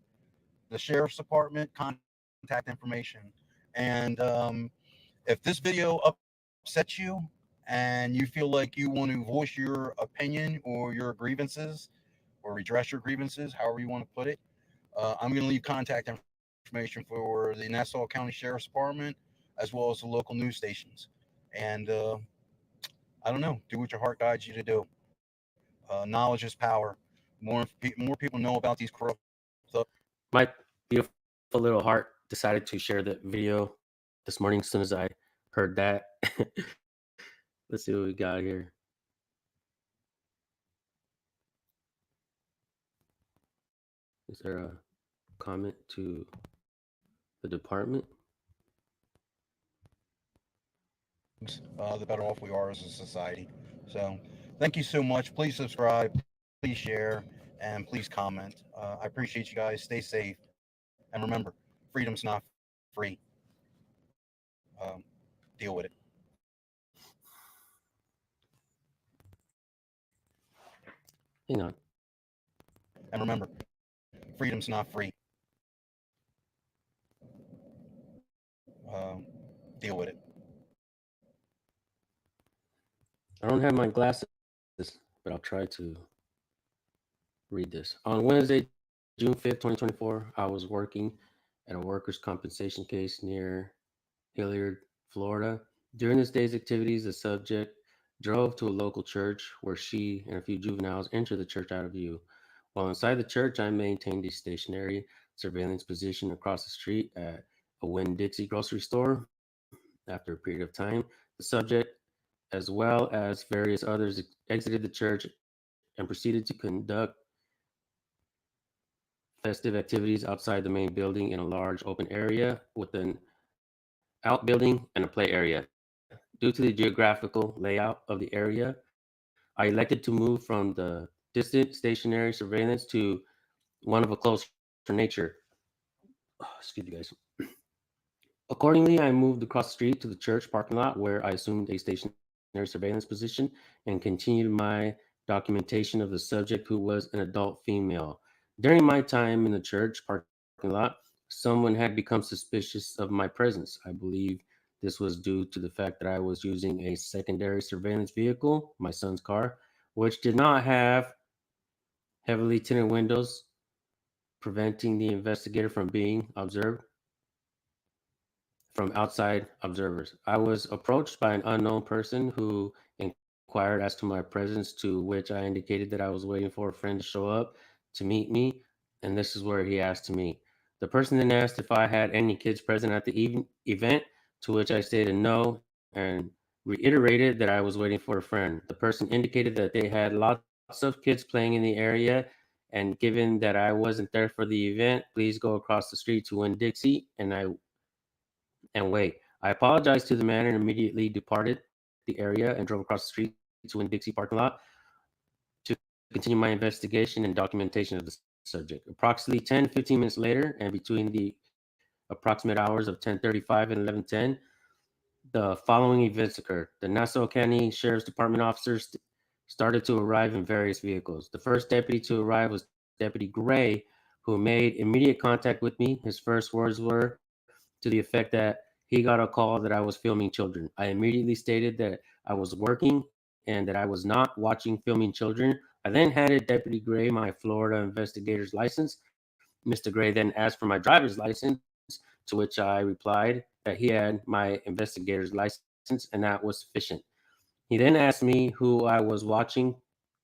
the sheriff's department, contact information. And if this video upsets you and you feel like you want to voice your opinion or your grievances or redress your grievances, however you want to put it, I'm going to leave contact information for the Nassau County Sheriff's Department as well as the local news stations. And I don't know, do what your heart guides you to do. Knowledge is power. More people know about these corrupt stuff. My beautiful little heart decided to share the video this morning as soon as I heard that. Let's see what we got here. Is there a comment to the department? The better off we are as a society. So thank you so much. Please subscribe, please share, and please comment. I appreciate you guys. Stay safe. And remember, freedom's not free. Deal with it. Hang on. And remember, freedom's not free. Deal with it. I don't have my glasses, but I'll try to read this. On Wednesday, June 5th, 2024, I was working at a workers' compensation case near Hilliard, Florida. During this day's activities, the subject drove to a local church where she and a few juveniles entered the church out of view. While inside the church, I maintained a stationary surveillance position across the street at a Winn-Dixie grocery store. After a period of time, the subject, as well as various others, exited the church and proceeded to conduct festive activities outside the main building in a large open area with an outbuilding and a play area. Due to the geographical layout of the area, I elected to move from the distant stationary surveillance to one of a closer nature. Excuse me, guys. Accordingly, I moved across the street to the church parking lot where I assumed a stationary surveillance position and continued my documentation of the subject, who was an adult female. During my time in the church parking lot, someone had become suspicious of my presence. I believe this was due to the fact that I was using a secondary surveillance vehicle, my son's car, which did not have heavily tinted windows, preventing the investigator from being observed from outside observers. I was approached by an unknown person who inquired as to my presence, to which I indicated that I was waiting for a friend to show up to meet me, and this is where he asked to meet. The person then asked if I had any kids present at the event, to which I stated no and reiterated that I was waiting for a friend. The person indicated that they had lots of kids playing in the area, and given that I wasn't there for the event, please go across the street to Winn-Dixie and wait. I apologized to the man and immediately departed the area and drove across the street to Winn-Dixie parking lot to continue my investigation and documentation of the subject. Approximately 10-15 minutes later, and between the approximate hours of 10:35 and 11:10, the following events occurred. The Nassau County Sheriff's Department officers started to arrive in various vehicles. The first deputy to arrive was Deputy Gray, who made immediate contact with me. His first words were to the effect that he got a call that I was filming children. I immediately stated that I was working and that I was not watching filming children. I then handed Deputy Gray my Florida investigator's license. Mr. Gray then asked for my driver's license, to which I replied that he had my investigator's license and that was sufficient. He then asked me who I was watching,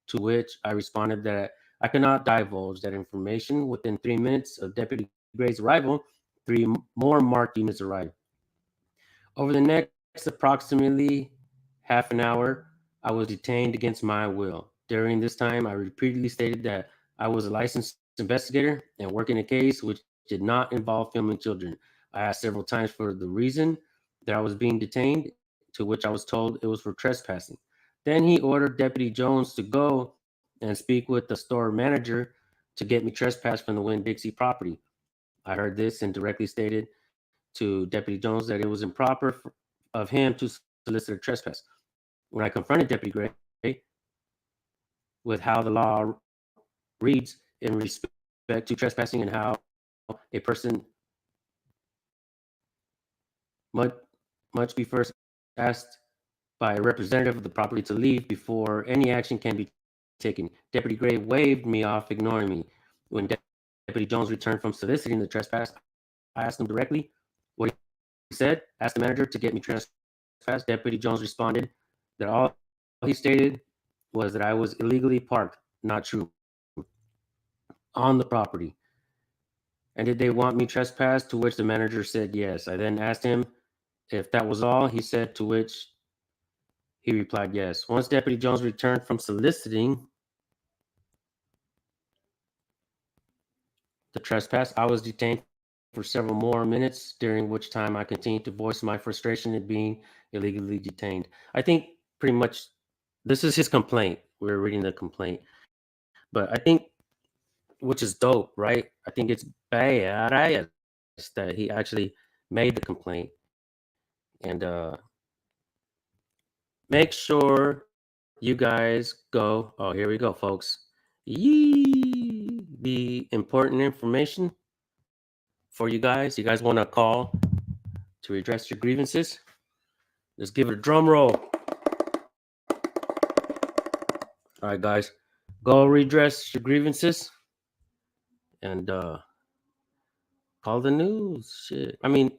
to which I responded that I could not divulge that information. Within 3 minutes of Deputy Gray's arrival, 3 more marked units arrived. Over the next approximately half an hour, I was detained against my will. During this time, I repeatedly stated that I was a licensed investigator and working a case which did not involve filming children. I asked several times for the reason that I was being detained, to which I was told it was for trespassing. Then he ordered Deputy Jones to go and speak with the store manager to get me trespassed from the Winn-Dixie property. I heard this and directly stated to Deputy Jones that it was improper of him to solicit a trespass. When I confronted Deputy Gray with how the law reads in respect to trespassing and how a person must be first asked by a representative of the property to leave before any action can be taken, Deputy Gray waved me off, ignoring me. When Deputy Jones returned from soliciting the trespass, I asked him directly what he said, asked the manager to get me trespassed. Deputy Jones responded that all he stated was that I was illegally parked, not true, on the property. And did they want me trespassed? To which the manager said yes. I then asked him if that was all. He said, to which he replied yes. Once Deputy Jones returned from soliciting the trespass, I was detained for several more minutes, during which time I continued to voice my frustration at being illegally detained. I think pretty much this is his complaint. We're reading the complaint. But I think, which is dope, right? I think it's bad that he actually made the complaint. And make sure you guys go. Oh, here we go, folks. The important information for you guys. You guys want to call to redress your grievances? Just give it a drum roll. All right, guys, go redress your grievances and call the news. Shit. I mean,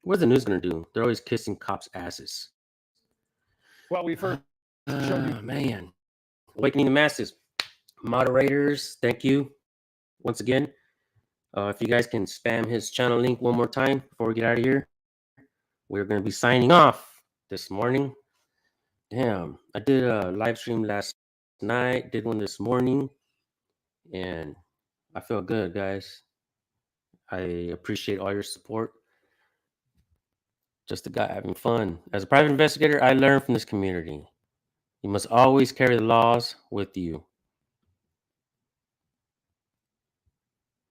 what's the news gonna do? They're always kissing cops' asses. Well, we first showed you. Man, awakening the masses. Moderators, thank you once again. If you guys can spam his channel link one more time before we get out of here, we're going to be signing off this morning. Damn, I did a live stream last night, did one this morning, and I feel good, guys. I appreciate all your support. Just a guy having fun. As a private investigator, I learned from this community. You must always carry the laws with you.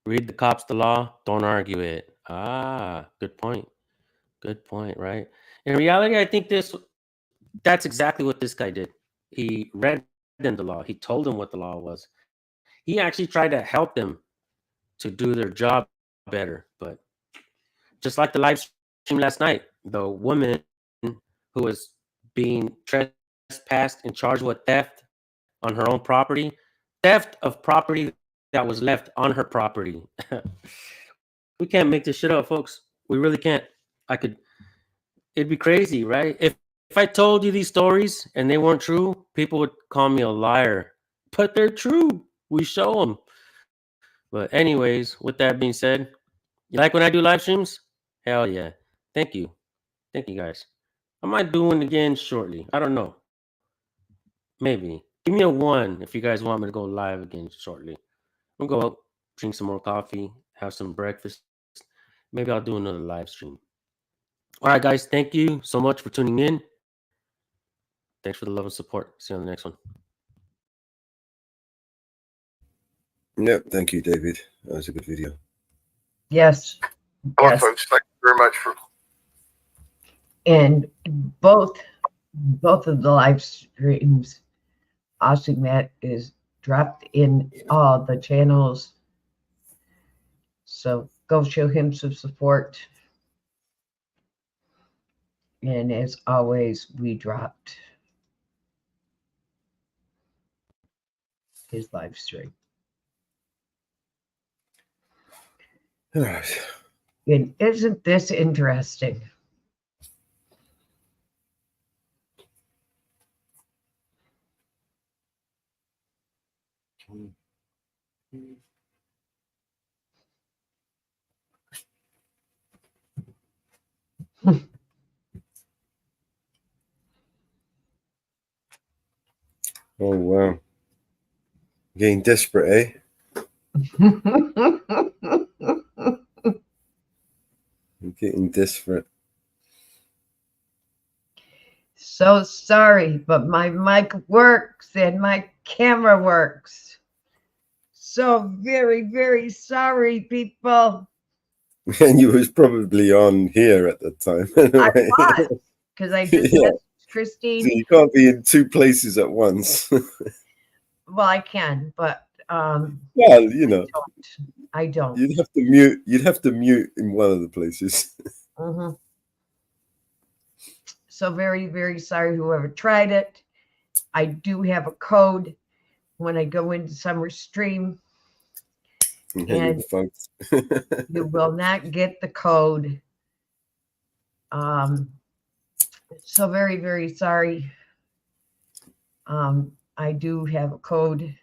Read the cops the law, don't argue it. Ah, good point. Good point, right? In reality, I think this That's exactly what this guy did. He read them the law. He told them what the law was. He actually tried to help them to do their job better. But just like the live stream last night, the woman who was being trespassed and charged with theft on her own property, theft of property that was left on her property. We can't make this shit up, folks. We really can't. It'd be crazy, right? If I told you these stories and they weren't true, people would call me a liar. But they're true. We show them. But anyways, with that being said, you like when I do live streams? Hell yeah. Thank you. Thank you, guys. I might do one again shortly. I don't know. Maybe. Give me a 1 if you guys want me to go live again shortly. I'll go out, drink some more coffee, have some breakfast. Maybe I'll do another live stream. All right, guys. Thank you so much for tuning in. Thanks for the love and support. See you on the next one. Yep. Thank you, David. That was a good video. Yes. Well, Yes. folks, thank you very much for. And both of the live streams, Matt is dropped in all the channels. So go show him some support. And as always, we dropped his live stream. All right. And isn't this interesting? Oh, wow. Getting desperate, eh? I'm getting desperate. So sorry, but my mic works and my camera works. So very, very sorry, people. And you was probably on here at the time. I was, because I just Yeah. messaged Christine. So you can't be in 2 places at once. Well, I can, but well, you know, I don't. you'd have to mute. You'd have to mute in one of the places. Mm-hmm. So very, very sorry whoever tried it. I do have a code when I go into summer stream. And folks. you will not get the code. So very, very sorry. I do have a code.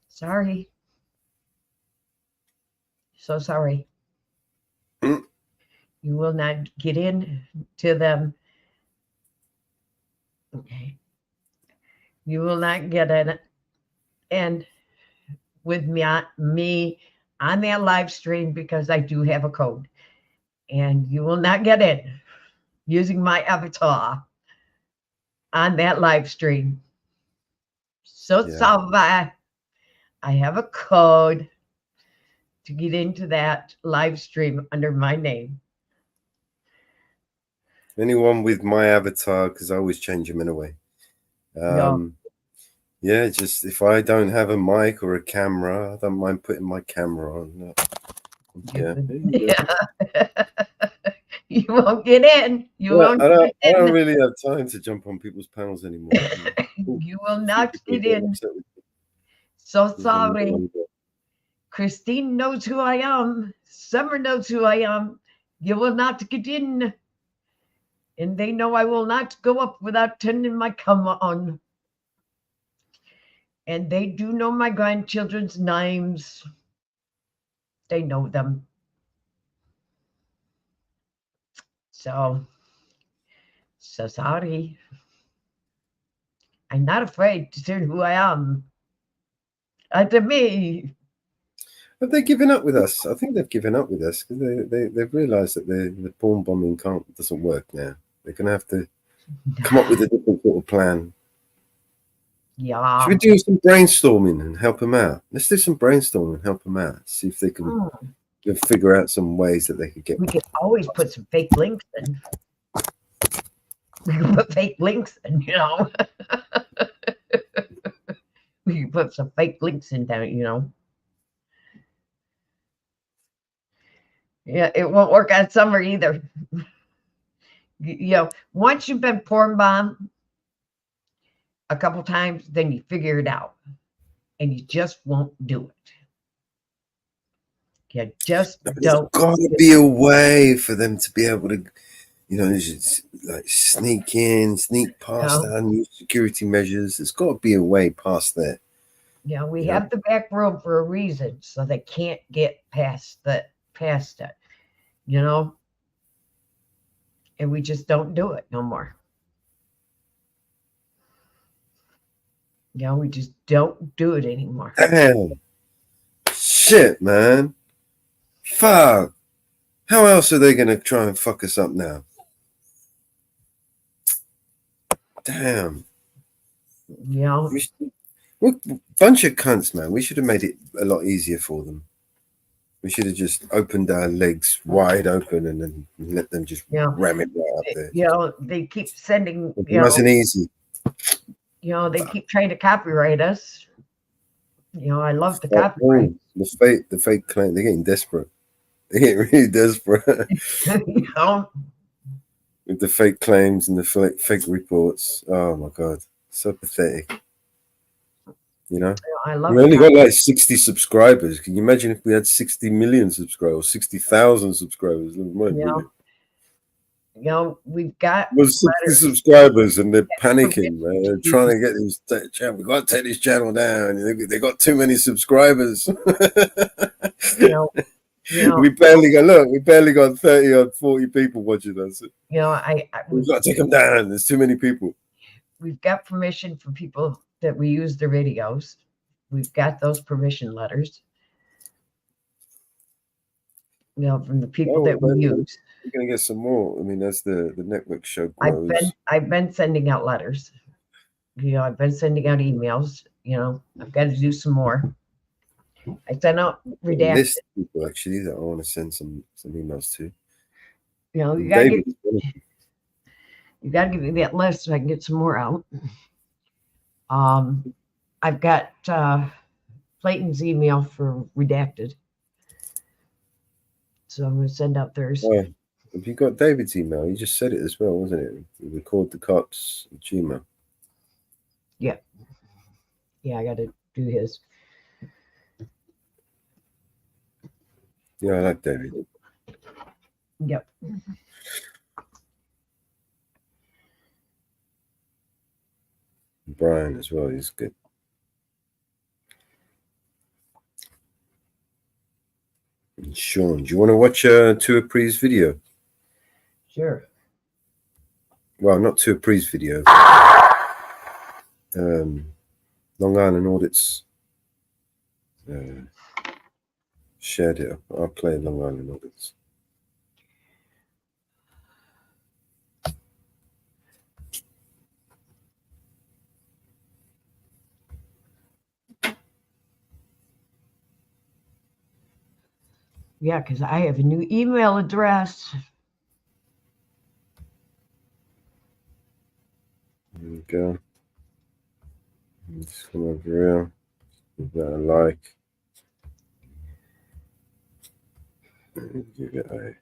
Sorry. So sorry. You will not get in to them. Okay. You will not get in. And with me on that live stream, because I do have a code. And you will not get in using my avatar on that live stream. So sorry. I have a code to get into that live stream under my name. Anyone with my avatar, because I always change them anyway. Yeah, just if I don't have a mic or a camera, I don't mind putting my camera on. Yeah. You won't get in. You won't I get in. don't really have time to jump on people's panels anymore. You will not get in. So sorry. Christine knows who I am. Summer knows who I am. You will not get in. And they know I will not go up without turning my camera on. And they do know my grandchildren's names. They know them. So sorry. I'm not afraid to turn who I am. To me. Have they given up with us? I think they've given up with us because they've realised that the porn bombing doesn't work now. They're going to have to come up with a different sort of plan. Yeah. Should we do some brainstorming and help them out? Let's do some brainstorming and help them out. See if they can figure out some ways that they could get. We could always put some fake links in. We can put fake links in, you know. We can put some fake links in there, you know. Yeah, it won't work on summer either. You know, once you've been porn bombed a couple times, then you figure it out, and you just won't do it. You just There's don't. got to be a way for them to be able to, you know, just like sneak in, sneak past No. our new security measures. There's got to be a way past that. Yeah, we You know? have the back room for a reason, so they can't get past it, you know. And we just don't do it no more. You know, we just don't do it anymore. Damn. Shit, man. Fuck. How else are they going to try and fuck us up now? Damn. You know, We're a bunch of cunts, man. We should have made it a lot easier for them. We should have just opened our legs wide open and then let them just Yeah. ram it right up there. you know, they keep sending, It you know, wasn't easy. you know, they keep trying to copyright us. You know, I love the Oh, copyright. the fake claim. They're getting desperate. They're getting really desperate. You know, With the fake claims and the fake reports. Oh my god, so pathetic. You know, I love we only the got like 60 subscribers. Can you imagine if we had 60 million subscribers, 60,000 subscribers? you know, we've got With 60 letters. subscribers and they're panicking, man. They're trying to get this channel. We got to take this channel down. They got too many subscribers. You know, we barely got 30 or 40 people watching us. you know, We've got to take them down. There's too many people. we've got permission from people that we use their videos. We've got those permission letters. You know, from the people that we use. We're gonna get some more. I mean, as the network show grows. I've been sending out letters. You know, I've been sending out emails. You know, I've got to do some more. I sent out redacted. List people actually that I want to send some emails to. You know, you gotta give me that list so I can get some more out. I've got Clayton's email for redacted. So I'm going to send out theirs. Oh, have you got David's email? You just said it as well, wasn't it? Record the cops Gmail. Yeah. Yeah, I got to do his. Yeah, I like David. Yep. Brian as well, he's good. And Sean, do you want to watch Tuapre's video? Sure. Well, not Tuapre's video. Long Island Audits shared it. I'll play Long Island Audits. Yeah, because I have a new email address. There we go. Just come over here. Give that a like. And give it a.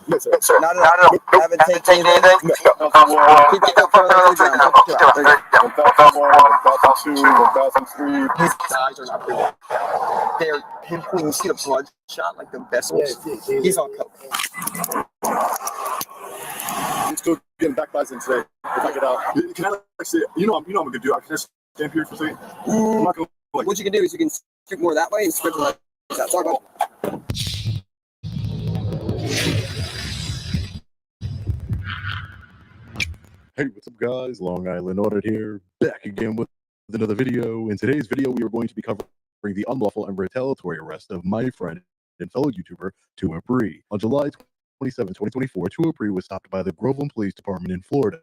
Yes, sir. Not at all. Haven't taken anything. Keep it up for the His eyes are not pretty. They're pinpointing. You see the blood shot, like the vessels. He's on coke. I'm still getting backbiting today. If I get out, can I say, you know I'm a good dude. I can just stand here for a second. What you can do is you can stick more that way and spread the legs out. Sorry about it. Hey, what's up, guys? Long Island Audit here, back again with another video. In today's video, we are going to be covering the unlawful and retaliatory arrest of my friend and fellow YouTuber, Tuapre. On July 27, 2024, Tuapre was stopped by the Groveland Police Department in Florida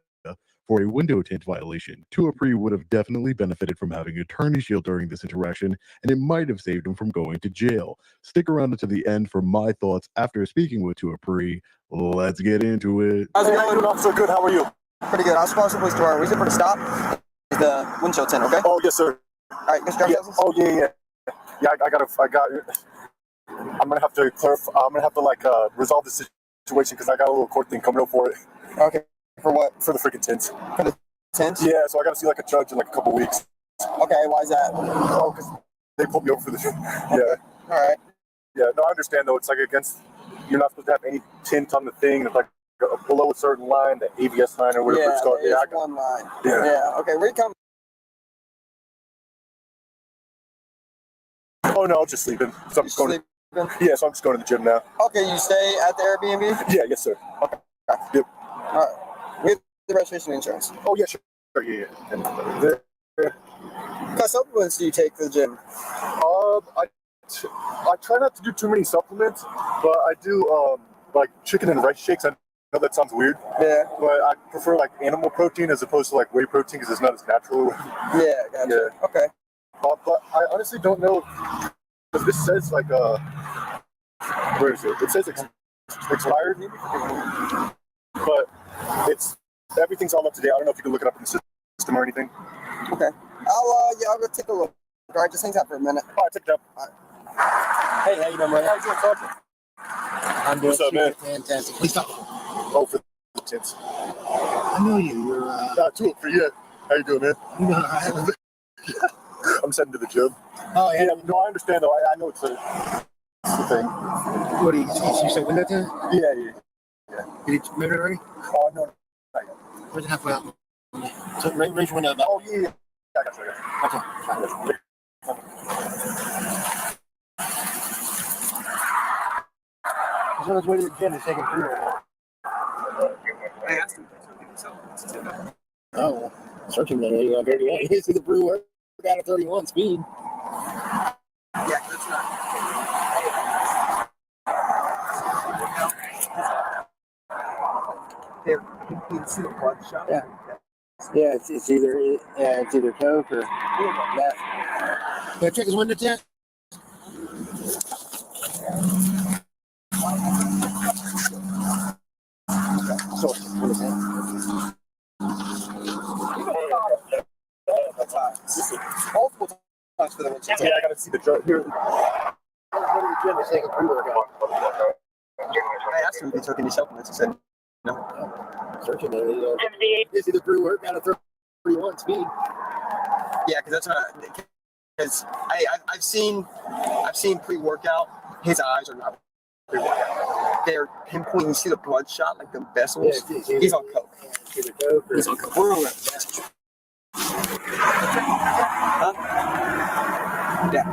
for a window tint violation. Tuapri would have definitely benefited from having attorney shield during this interaction, and it might have saved him from going to jail. Stick around until the end for my thoughts after speaking with Tuapri. Let's get into it. How's it going, officer? Good. How are you? Pretty good. I was supposed to police to our reason for the stop is the windshield tint. Okay. Oh yes, sir. All right, Mr. Yeah. Oh yeah. I got it. I'm gonna have to clarify. I'm gonna have to resolve the situation because I got a little court thing coming up for it. Okay. For what? For the freaking tint. For the tint? Yeah. So I gotta see a judge in a couple weeks. Okay. Why is that? Oh, because they pulled me over for this. Yeah. All right. Yeah. No, I understand though. It's against. You're not supposed to have any tint on the thing. It's below a certain line, the ABS line or whatever it's called. Yeah. I got one line. Yeah. Yeah. Okay. Where you coming? Oh no, I'm just sleeping. So I'm just going. Yeah, so I'm just going to the gym now. Okay, you stay at the Airbnb? Yeah, yes, sir. Okay. Yep. All right. With the registration insurance. Oh, yeah, sure. Yeah. What kind of supplements do you take for the gym? I try not to do too many supplements, but I do chicken and rice shakes. I know that sounds weird. Yeah. But I prefer animal protein as opposed to whey protein because it's not as natural. Yeah, gotcha. Yeah. Okay. But I honestly don't know. Because this says where is it? It says expired, but everything's all up to date. I don't know if you can look it up in the system or anything. Okay. I'll go take a look. All right, just hang out for a minute. All right, take it up. All right. Hey, how you doing, brother? How you doing, Sergeant? I'm doing What's up, man? fantastic. Please stop. Oh, for the tents. I know you. You're for you. How you doing, man? I'm heading to the gym. Oh, yeah. No, I understand, though. I know it's a thing. What do you say, window tint? Yeah. Did you move it already? Oh, no. Where's the halfway out? So raise your window about. Oh, yeah. I got you. Okay. He's on his way to the gym. He's taking food. I asked him. Oh, searching that area on 38. You see the brewer got a 31 speed. Yeah, that's not. You can see the blood shot. Yeah. Yeah, it's either Coke or that. Can I check his window tint? So, what is that? Multiple times for the windshield. Yeah, I gotta see the judge here. I asked him if he took any supplements. He said no. Searching it. Is he the brewer got a 31 speed? Yeah, because that's what. Because I've seen pre-workout. His eyes are not pre-workout. They're pinpointing. You see the blood shot, like the vessels. Yeah, he's on coke. He's on coke. We're on that. Huh? Yeah.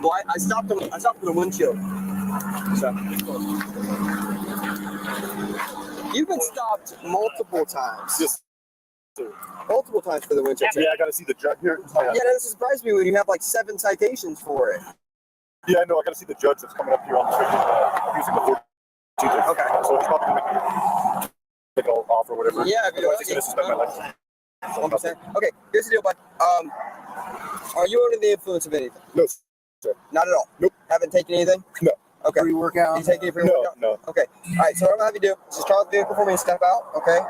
Well, I stopped him. I stopped with a windshield. So. You've been stopped multiple times. Yes. Multiple times for the windshield. Yeah, I gotta see the judge here. Yeah, that surprised me when you have 7 citations for it. Yeah, I know. I gotta see the judge that's coming up here on the street. Using the 14th. Okay. So he's probably gonna make an off or whatever. Yeah, otherwise he's gonna suspend my license. 100%. Okay, here's the deal, bud. Are you under the influence of anything? No, sir. Not at all? Nope. Haven't taken anything? No. Okay. Pre-workout? You take any pre-workout? No. Okay. All right, so what I'm going to have you do is just start the vehicle for me and step out, okay?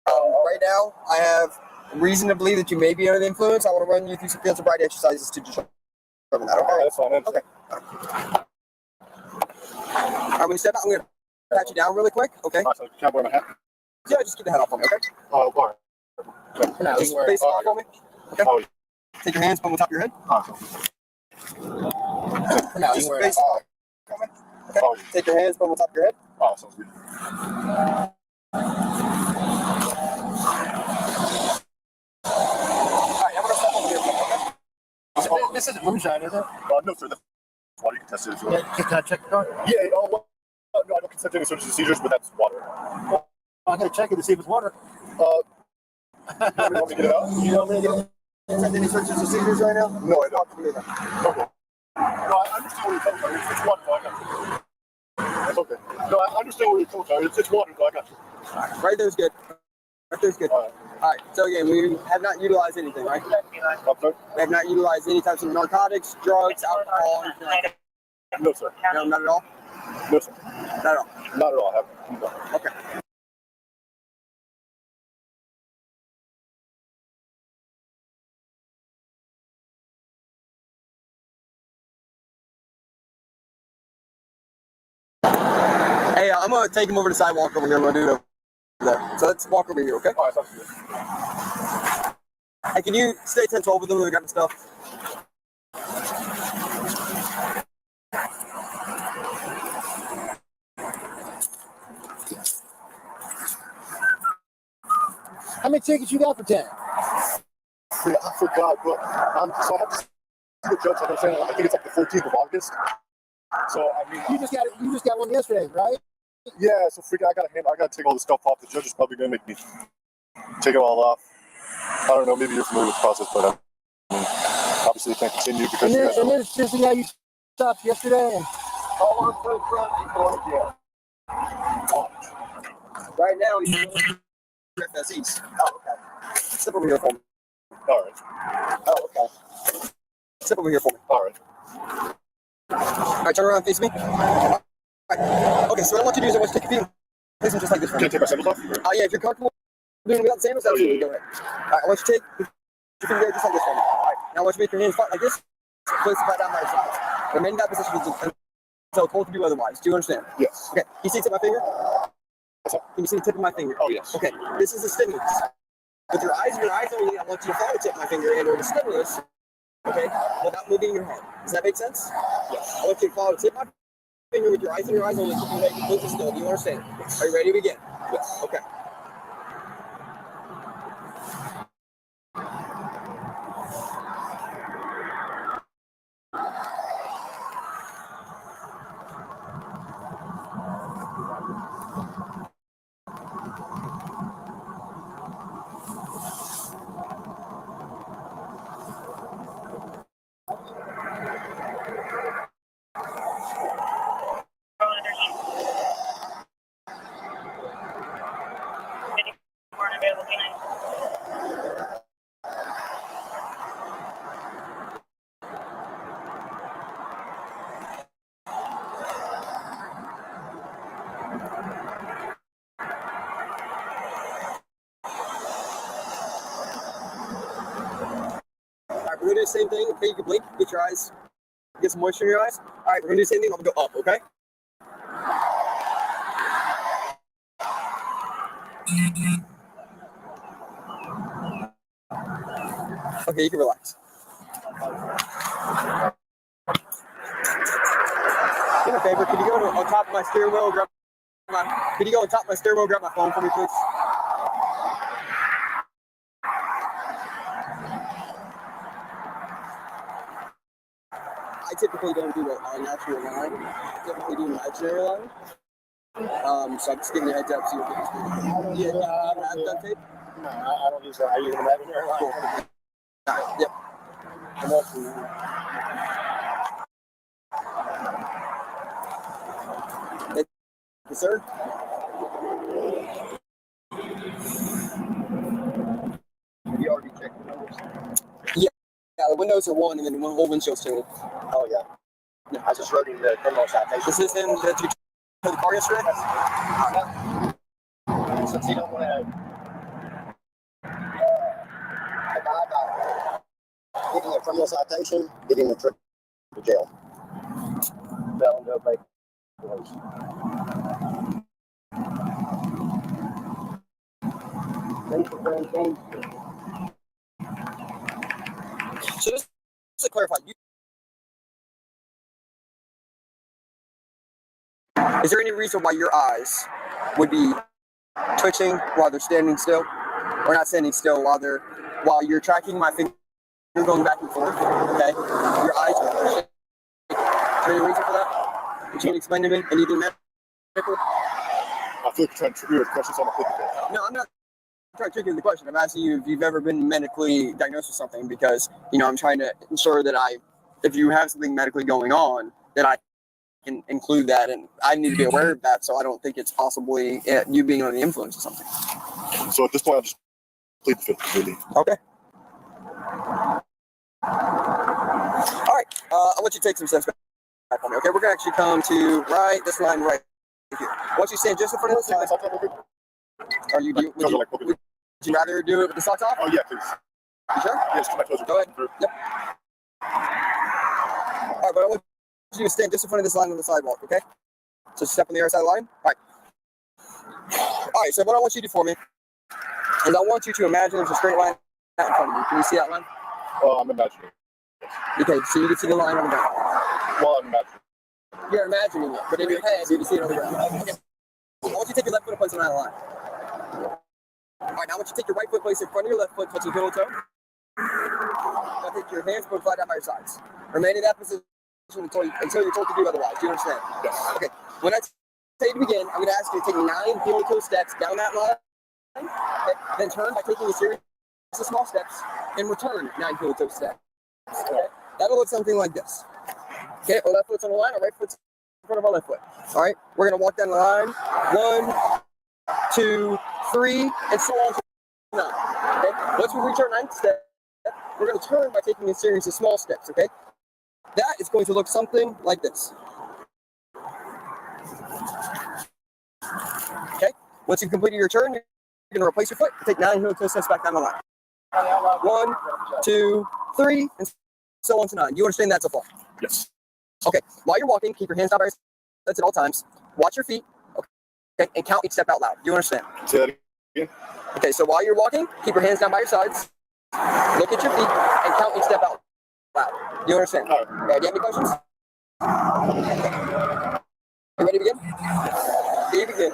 Right now, I have reason to believe that you may be under the influence. I want to run you through some field sobriety exercises to determine that, okay? That's fine. Okay. All right, when you step out, I'm going to pat you down really quick, okay? So can I wear my hat? Yeah, just get the hat off on me, okay? All right. Just face it off on me. Okay. Oh, Take your hands on the top of your head. awesome. Now, just face it off. Okay. Oh, Take your hands on the top of your head. oh, sounds good. All right, I'm going to step over here, okay? This isn't moonshine, is it? No, sir. That's water. You can test it as well. Yeah, can I check the car? Yeah. No, I don't consent to any searches and seizures, but that's water. I'm going to check it to see if it's water. You want me to get it out? You want me to get it? Any searches and seizures right now? No, I don't. Okay. No, I understand where you're coming from. It's water, though. I got you. It's okay. No, I understand where you're coming from. It's water, though. I got you. Right there's good. there's good. All right. So again, we have not utilized anything, right? We have not utilized any types of narcotics, drugs, alcohol, anything like that. No, sir. No, not at all. No, sir. Not at all. Not at all. No. Okay. Hey, I'm gonna take him over to the sidewalk over here. I'm gonna do it over there. So let's walk over here, okay? All right, sounds good. Hey, can you stay 10-12 with them when we got the stuff? How many tickets you got for 10? I forgot, but so I have to see the judge. Like I'm saying, I think it's like the 14th of August. So I mean, you just got one yesterday, right? Yeah. So I gotta take all this stuff off. The judge is probably gonna make me take it all off. I don't know. Maybe you're familiar with the process, but I mean, obviously it can't continue because. And then it's just how you stopped yesterday. And Right now, he's FSEs. Oh, okay. Step over here for me. All right. Oh, okay. Step over here for me. All right. All right, turn around and face me. All right. Okay, so what I want you to do is I want you to take your feet and place them just like this. Can I take my sandals off? Yeah, if you're comfortable doing it without the sandals, absolutely go ahead. All right, I want you to take your feet there just like this for me. All right, now I want you to make your hands flat like this. Place them flat down by your sides. Remain in that position until told to do otherwise. Do you understand? Yes. Okay, can you see the tip of my finger? Can you see the tip of my finger? Oh, yes. Okay, this is a stimulus. With your eyes only, I want you to follow the tip of my finger and or the stimulus, okay, without moving your head. Does that make sense? Yes. I want you to follow the tip of my finger with your eyes only, keep your head completely still. Do you understand? Yes. Are you ready to begin? Yes. Okay. We're gonna do the same thing. Okay, you can blink, get your eyes, get some moisture in your eyes. All right, we're gonna do the same thing. I'm gonna go up, okay? Okay, you can relax. Do me a favor, could you go on top of my steering wheel, grab my phone for me, please? I typically don't do a natural line. I typically do an imaginary line. So I'm just giving you a heads up so you can see. Yeah, have duct tape? No, I don't use that. I use an imaginary line. Cool. All right, yep. Yes, sir. You already checked the numbers? Yeah, the windows are one and then one whole windshield's two. Oh, yeah. I just wrote in the criminal citation. Is this him that you took the car yesterday? Since he don't want to getting a criminal citation, getting a trip to jail. Tell him to obey the rules. So just to clarify, is there any reason why your eyes would be twitching while they're standing still, or not standing still while you're tracking my finger going back and forth? Okay, your eyes are twitching. Is there any reason for that? That you can explain to me? Anything medical? I feel like you're trying to trigger your questions on the clip. No, I'm not trying to trick you with the question. I'm asking you if you've ever been medically diagnosed with something, because I'm trying to ensure that if you have something medically going on, that I can include that, and I need to be aware of that, so I don't think it's possibly you being under the influence of something. So at this point, I'll just plead the fifth. Really. Okay. All right. I want you to take some steps back for me. Okay, we're gonna actually come to this line right here. Once you stand just in front of this line, are you? Would you rather do it with the socks off? Oh yeah, please. You sure? Yes, my toes are go ahead. Yep. All right, but I want you to stand just in front of this line on the sidewalk. Okay. So step on the other side of the line. All right. All right. So what I want you to do for me is I want you to imagine there's a straight line out in front of you. Can you see that line? Oh, I'm imagining. Okay, so you can see the line on the ground. Well, I'm imagining. You're imagining it, but in your head, you can see it on the ground. Okay. I want you to take your left foot and place it on that line. All right, now I want you to take your right foot, place it in front of your left foot, touching heel toe. Now take your hands, put flat down by your sides. Remain in that position until you're told to do otherwise. Do you understand? Yes. Okay. When I say to begin, I'm going to ask you to take 9 heel toe steps down that line. Okay. Then turn by taking a series of small steps and return 9 heel toe steps. Okay. That'll look something like this. Okay, our left foot's on the line, our right foot's in front of our left foot. All right, we're gonna walk down the line. 1, 2, 3, and so on to 9. Okay, once we reach our 9th step, we're gonna turn by taking a series of small steps. Okay, that is going to look something like this. Okay, once you've completed your turn, you're gonna replace your foot and take 9 heel toe steps back down the line. 1, 2, 3, and so on to 9. You understand that so far? Yes. Okay, while you're walking, keep your hands down by your sides at all times. Watch your feet, okay, and count each step out loud. You understand? Say that again. Okay, so while you're walking, keep your hands down by your sides. Look at your feet and count each step out loud. You understand? All right, do you have any questions? You ready to begin? You begin.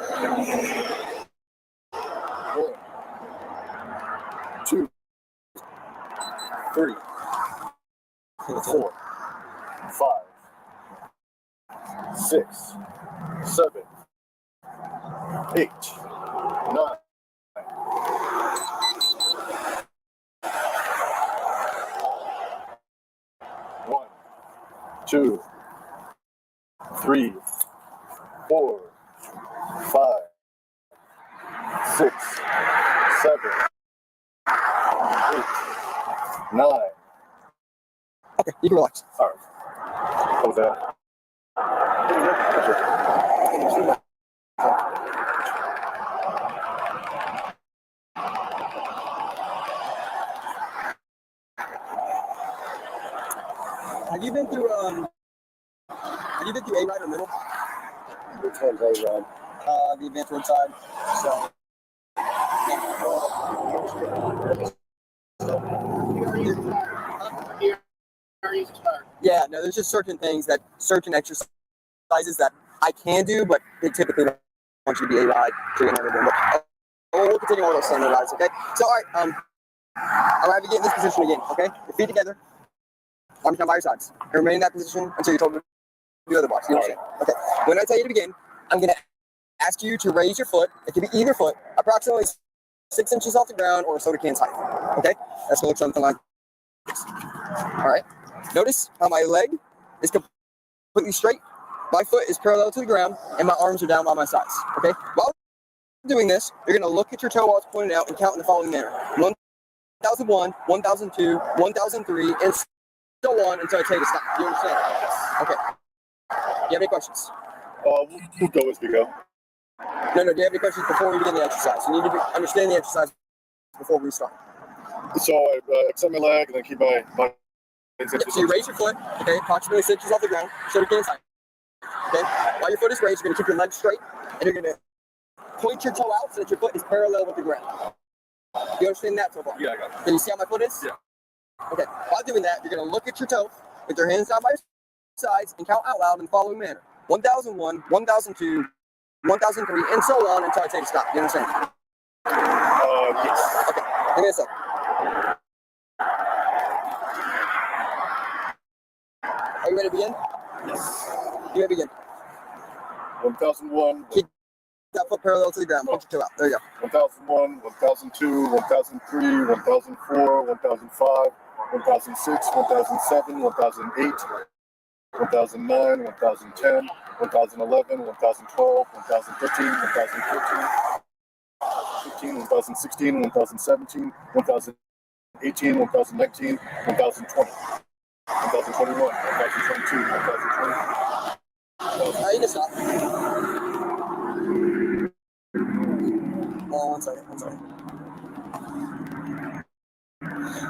1, 2, 3, 4, 5, 6, 7, 8, 9. 1, 2, 3, 4, 5, 6, 7, 8, 9. Okay, you can relax. All right. What was that? Have you been through A-Ride or Middle? Which one's A-Ride? The advanced roadside. So. Yeah, no, there's just certain exercises that I can do, but they typically don't want you to be A-Ride. We'll continue on with those standardized, okay? So, all right, I'm gonna have you get in this position again, okay? Your feet together, arms down by your sides, and remain in that position until you're told to do otherwise. You understand? Okay. When I tell you to begin, I'm gonna ask you to raise your foot. It can be either foot, approximately 6 inches off the ground or a soda can's height. Okay? That's gonna look something like this. All right. Notice how my leg is completely straight. My foot is parallel to the ground, and my arms are down by my sides. Okay? While doing this, you're gonna look at your toe while it's pointed out and count in the following manner: 1,001, 1,002, 1,003, and so on until I tell you to stop. You understand? Okay. Do you have any questions? We'll go as we go. No, do you have any questions before we begin the exercise? You need to understand the exercise before we start. So I extend my leg and then keep my Yep, so you raise your foot, okay, approximately 6 inches off the ground, shoulder can's height. Okay, while your foot is raised, you're gonna keep your leg straight, and you're gonna point your toe out so that your foot is parallel with the ground. You understand that so far? Yeah, I got it. Can you see how my foot is? Yeah. Okay, while doing that, you're gonna look at your toe with your hands down by your sides and count out loud in the following manner: 1,001, 1,002, 1,003, and so on until I say to stop. You understand? Yes. Okay, give me a second. Are you ready to begin? Yes. You ready to begin? 1,001. Keep that foot parallel to the ground. Point your toe out. There you go. 1,001, 1,002, 1,003, 1,004, 1,005, 1,006, 1,007, 1,008, 1,009, 1,010, 1,011, 1,012, 1,013, 1,014, 2015, 1016, 1017, 1018, 1019, 1020, 1021, 1022, 1020. You can stop. One second.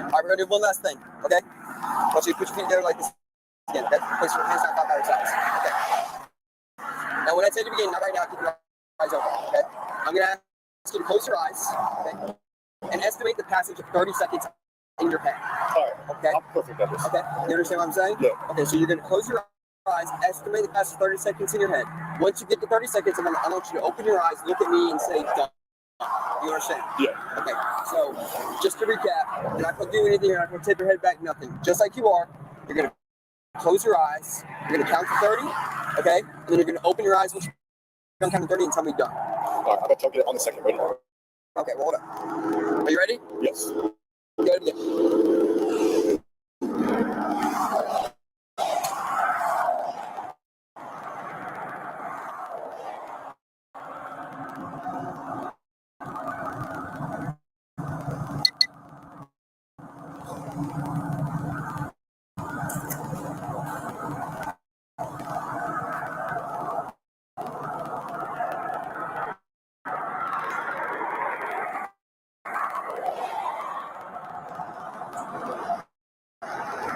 All right, we're gonna do one last thing, okay? I want you to put your feet there like this again, okay? Place your hands down by your sides, okay? Now, when I say to begin, not right now, keep your eyes open, okay? I'm gonna ask you to close your eyes, okay? And estimate the passage of 30 seconds in your head. All right. Okay? I'm perfect at this. Okay? You understand what I'm saying? Yeah. Okay, so you're gonna close your eyes, estimate the passage of 30 seconds in your head. Once you get to 30 seconds, I want you to open your eyes, look at me, and say, done. You understand? Yeah. Okay, so just to recap, you're not going to do anything, you're not going to tip your head back, nothing. Just like you are, you're going to close your eyes, you're going to count to 30, okay? And then you're going to open your eyes, which I'm counting 30 and tell me done. All right, I'm going to tell you on the second. Ready? Okay, well, hold up. Are you ready? Yes. Go ahead again.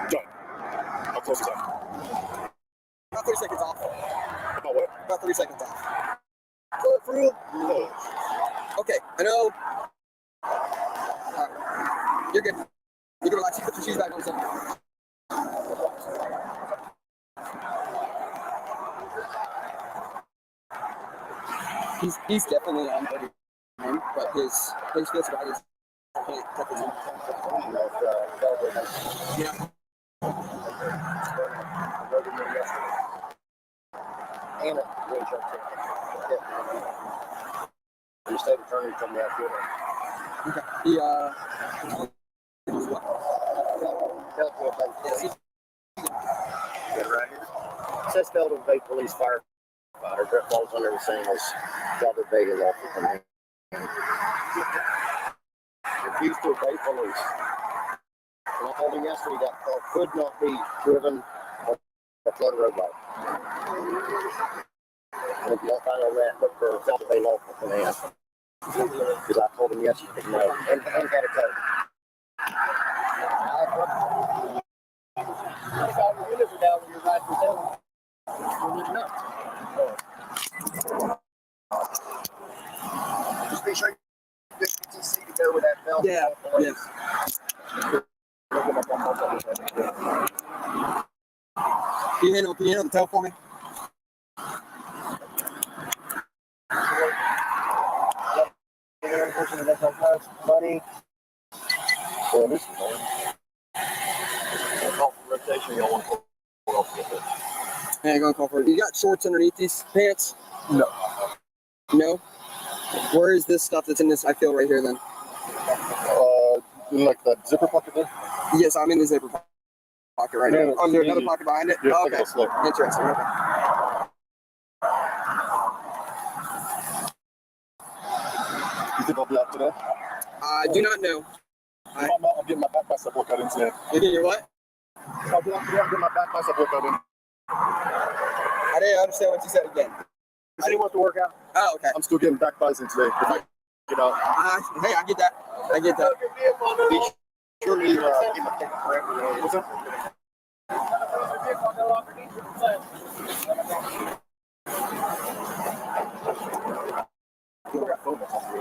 Done. How close is that? About 30 seconds off. About what? About 30 seconds off. For real? No. Okay, I know. You're good. You can relax. You put your shoes back on. So. He's definitely on 30, but his fits about his. I can't cut this in. Yeah. And a really sharp tip. The state attorney told me I could. Okay. Good right here. It says Belton Bay Police Firefighter. That falls under the same as Delta Bay is offered from here. Refused to obey police. And I told him yesterday that car could not be driven on a flood roadway. And if you don't find a rat, look for Delta Bay local for that. Because I told him yesterday, no, and got a code. Just be sure you see to go with that belt. Yeah. Can you handle the tail for me? Buddy. Well, this is rotation. Y'all want to pull off with it. Yeah, going to call for it. You got shorts underneath these pants? No. No? Where is this stuff that's in this? I feel right here then. Like that zipper pocket there? Yes, I'm in the zipper pocket right now. Oh, there's another pocket behind it? Yeah, Oh, okay. Interesting. Okay. You think I'll be out today? I do not know. I'm getting my back bicep workout in today. You get your what? I'll be out today. I'm getting my back bicep workout in. I didn't understand what you said again. I didn't want to work out. Oh, okay. I'm still getting back bicep today. If I get out. Hey, I get that. Be sure you get my ticket correct. What's up?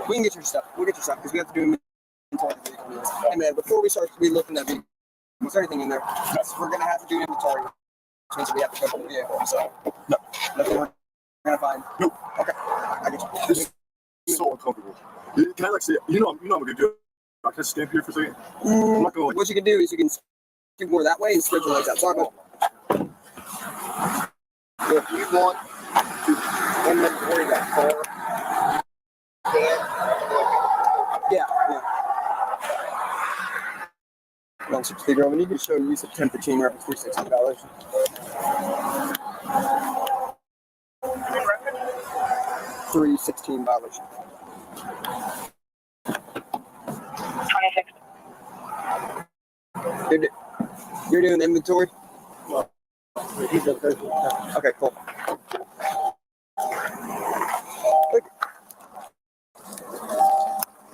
We can get your stuff. We'll get your stuff because we have to do inventory. And then before we start looking at the was there anything in there? We're gonna have to do inventory, which means we have to cover the vehicle. So no, nothing we're gonna find. Nope. Okay, I get you. This is so uncomfortable. Can I like say, you know I'm gonna do it. I can stand here for a second. I'm not going. What you can do is you can scoot more that way and spread your legs out. Sorry about. If you want to inventory that car, yeah. Long speaker, we need to show use of temperature reference for $600. $316. You're doing inventory? Okay, cool.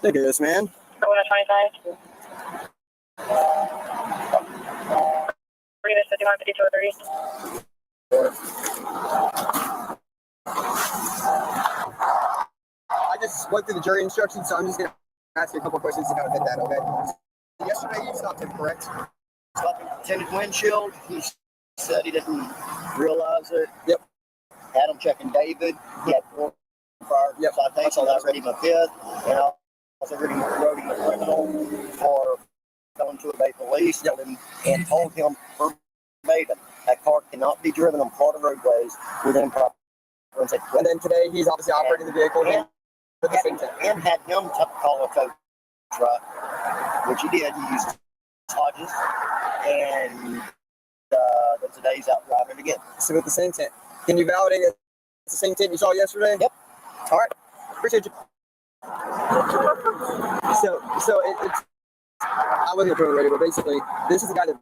Look at this, man. 25. 51, 52, 30. I just went through the jury instructions, so I'm just going to ask you a couple questions to kind of fit that, okay? Yesterday you stopped him, correct? Stopped him, tinted windshield. He said he didn't realize it. Yep. Had him checking David. He had 4 prior citations. So I read him a fifth. And I also wrote him a criminal for going to obey police. And told him verbatim that car cannot be driven on part of roadways within proper. And then today he's obviously operating the vehicle and had him call a tow truck, which he did. He used Hodges, and then today he's out driving again. So with the same tent. Can you validate it's the same tent you saw yesterday? Yep. All right. Appreciate you. So it's I wasn't going to radio, but basically this is the guy that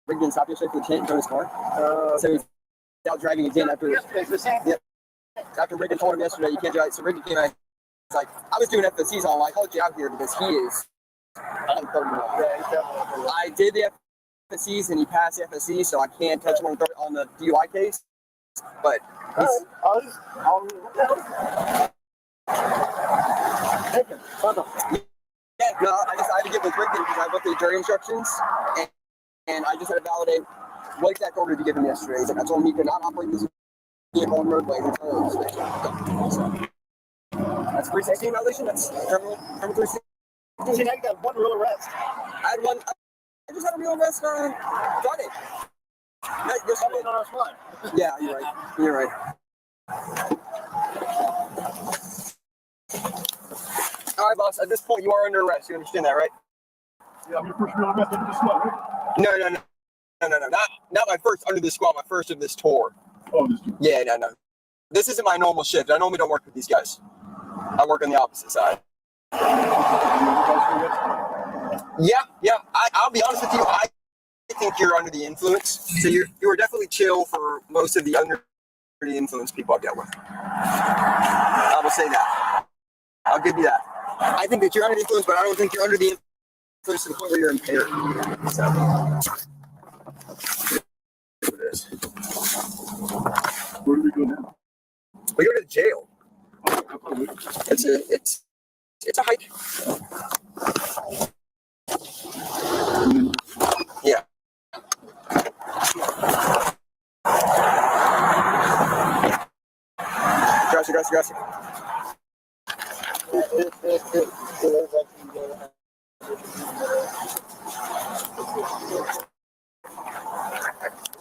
rigged and stopped yesterday for the tent in front of his car. So he's out driving again after. Yep. After Riggin told him yesterday you can't drive, so Riggin came out. It's like I was doing FSCs, so I'm like, hold you out here because he is. I did the FSCs and he passed the FSCs, so I can't touch him on the DUI case. But he's. Yeah, no, I had to get with Riggin because I looked at the jury instructions and I just had to validate what exact order did you give him yesterday. He's like, I told him he could not operate this vehicle on roadway. That's 316 violation. That's criminal 316. See, now you got one real arrest. I just had a real arrest on Friday. Yeah, you're right. You're right. All right, boss. At this point, you are under arrest. You understand that, right? Yeah, I'm your first real arrest under this squad, right? No. Not my first under this squad. My first of this tour. Oh, this tour. Yeah, no. This isn't my normal shift. I normally don't work with these guys. I work on the opposite side. Yeah. I'll be honest with you. I think you're under the influence. So you were definitely chill for most of the under the influence people I've dealt with. I will say that. I'll give you that. I think that you're under the influence, but I don't think you're under the influence to the point where you're impaired. So. Where do we go now? We go to jail. It's a hike. Yeah. Gracias. He's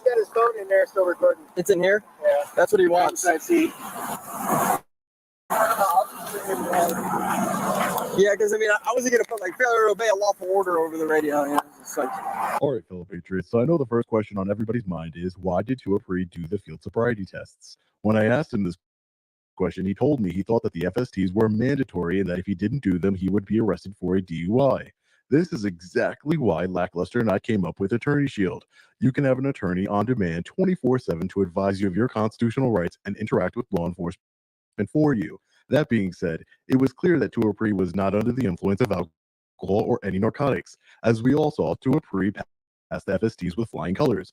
got his phone in there, still recording. It's in here? Yeah. That's what he wants. I see. Yeah, because I wasn't gonna put like failure to obey a lawful order over the radio. You know, it's like. All right, fellow patriots. So I know the first question on everybody's mind is why did Tuapri do the field sobriety tests? When I asked him this question, he told me he thought that the FSTs were mandatory and that if he didn't do them, he would be arrested for a DUI. This is exactly why Lackluster and I came up with Attorney Shield. You can have an attorney on demand 24/7 to advise you of your constitutional rights and interact with law enforcement for you. That being said, it was clear that Tuapri was not under the influence of alcohol or any narcotics. As we all saw, Tuapri passed the FSTs with flying colors.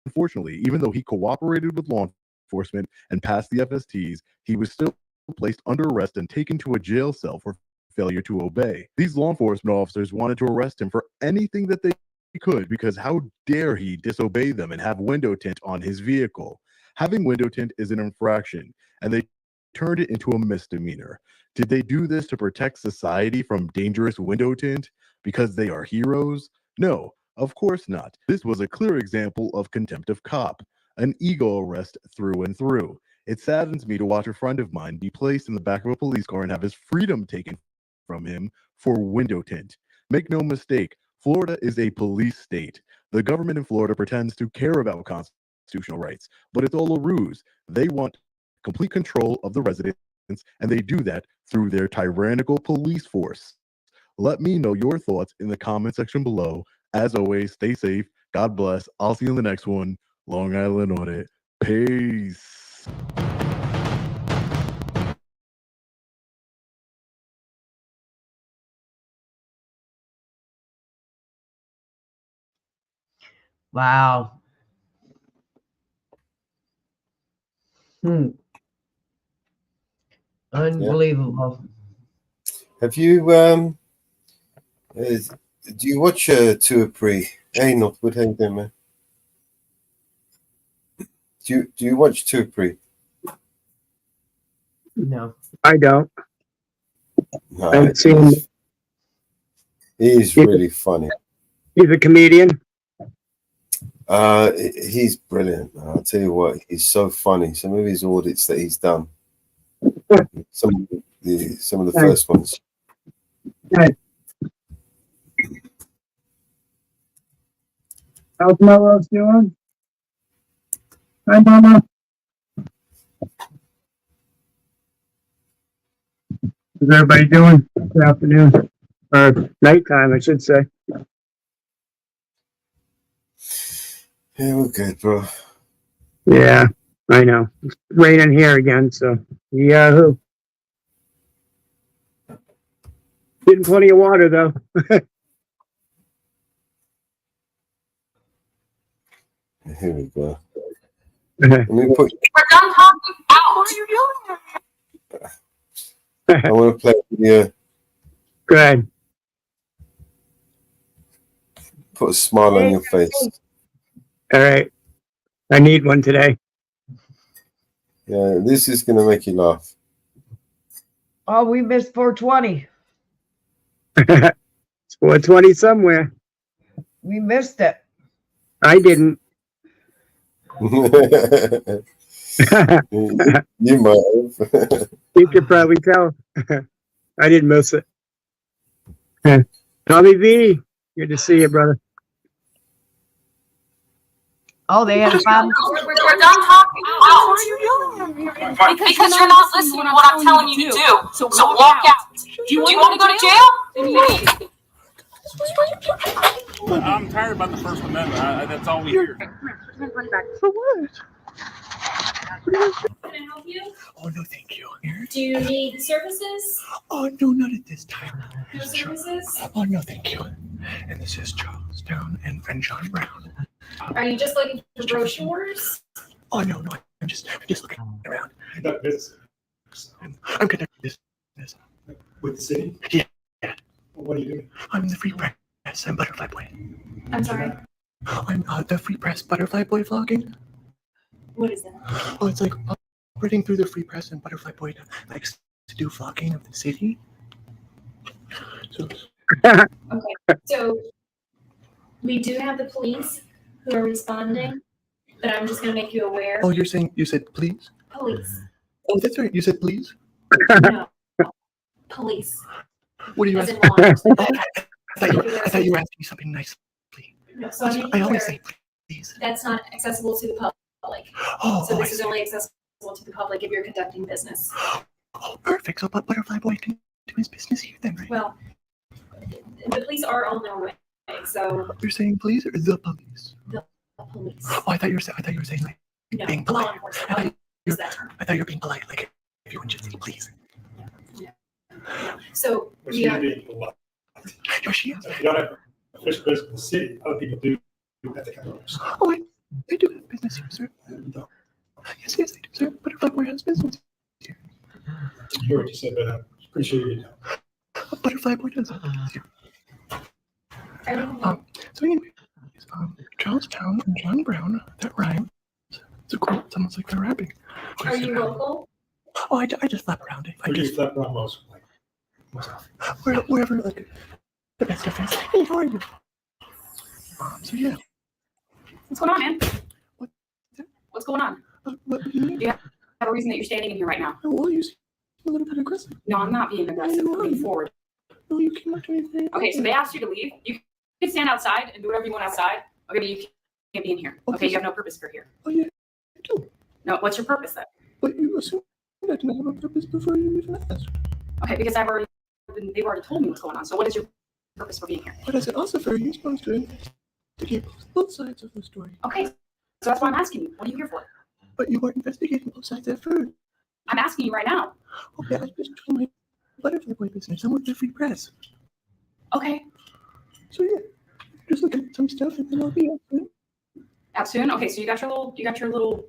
Unfortunately, even though he cooperated with law enforcement and passed the FSTs, he was still placed under arrest and taken to a jail cell for failure to obey. These law enforcement officers wanted to arrest him for anything that they could because how dare he disobey them and have window tint on his vehicle. Having window tint is an infraction, and they turned it into a misdemeanor. Did they do this to protect society from dangerous window tint because they are heroes? No, of course not. This was a clear example of contempt of cop, an ego arrest through and through. It saddens me to watch a friend of mine be placed in the back of a police car and have his freedom taken from him for window tint. Make no mistake, Florida is a police state. The government in Florida pretends to care about constitutional rights, but it's all a ruse. They want complete control of the residents, and they do that through their tyrannical police force. Let me know your thoughts in the comment section below. As always, stay safe, God bless. I'll see you in the next one. Long Island Audit. Peace. Wow. Unbelievable. Have you do you watch Tour Pre? Hey, Northwood, how you doing, man? Do you watch Tour Pre? No. I don't. No, I've seen. he's really funny. He's a comedian. He's brilliant. I'll tell you what, he's so funny. Some of his audits that he's done, some of the first ones. Right. How's Melrose doing? Hi, Mama. How's everybody doing? Good afternoon. Or nighttime, I should say. Yeah, we're good, bro. Yeah, I know. It's raining here again, so yahoo. Getting plenty of water, though. Here we go. Let me put. We're done talking. What are you doing? I want to play with you. Go ahead. Put a smile on your face. All right. I need one today. Yeah, this is gonna make you laugh. Oh, we missed 420. It's 420 somewhere. We missed it. I didn't. You might have. You could probably tell. I didn't miss it. Tommy V, good to see you, brother. Oh, they had a problem. We're done talking. What are you doing? Because you're not listening to what I'm telling you to do. So walk out. Do you want to go to jail? I'm tired about the First Amendment. That's all we hear. For what? Can I help you? Oh, no, thank you. Do you need services? Oh, no, not at this time. No services? Oh, no, thank you. And this is Charlestown and John Brown. Are you just looking for brochures? Oh, no, I'm just looking around. Not business. I'm conducting business. With the city? Yeah. What are you doing? I'm the Free Press. I'm Butterfly Boy. I'm sorry. I'm the Free Press Butterfly Boy vlogging. What is that? Oh, it's like operating through the Free Press and Butterfly Boy likes to do vlogging of the city. So. Okay, so we do have the police who are responding, but I'm just going to make you aware. Oh, you said please? Police. Oh, that's right. You said please? No. Police. What are you As in asking? law enforcement. I thought you were asking something nice. No, so I always say please. that's not accessible to the public. So this is only accessible to the public if you're conducting business. Oh, perfect. So Butterfly Boy can do his business here then, right? Well, the police are on their way, so You're saying please or the police? the police. Oh, I thought you were saying like No, being law polite. enforcement. Use that term. I thought you were being polite, like if you would just say please. So But we she's are, being polite. No, she is. If you don't have official business in the city, other people do have that kind of business. Oh, I do have business here, sir. Yes, I do, sir. Butterfly Boy has business here. I hear what you said, but I'm pretty sure you don't. Butterfly Boy does have business here. So anyway, Charlestown and John Brown, that rhymes. It's a cool, it's almost like they're rapping. are you local? Oh, I just flap around it. Where do you flap around most? Like, myself. Wherever, like, the best defense. Hey, how are you? So yeah. What's going on, man? What's going on? What do you mean? Do you have a reason that you're standing in here right now? Well, you seem a little bit aggressive. No, I'm not being aggressive. I'm moving forward. No, you came up to me very Okay, so they asked you to leave. You can stand outside and do whatever you want outside. Okay, but you can't be in here. Okay, you have no purpose for here. Oh, yeah, I do. No, what's your purpose then? But you assumed I didn't have a purpose before you even asked. Okay, because they've already told me what's going on. So what is your purpose for being here? But as an officer, you're supposed to investigate both sides of the story. Okay, so that's why I'm asking you. What are you here for? But you weren't investigating both sides at first. I'm asking you right now. Okay, I was just doing my butterfly boy business. I'm with the Free Press. Okay. So yeah, just looking at some stuff and then I'll be out soon. Out soon? Okay, so you got your little,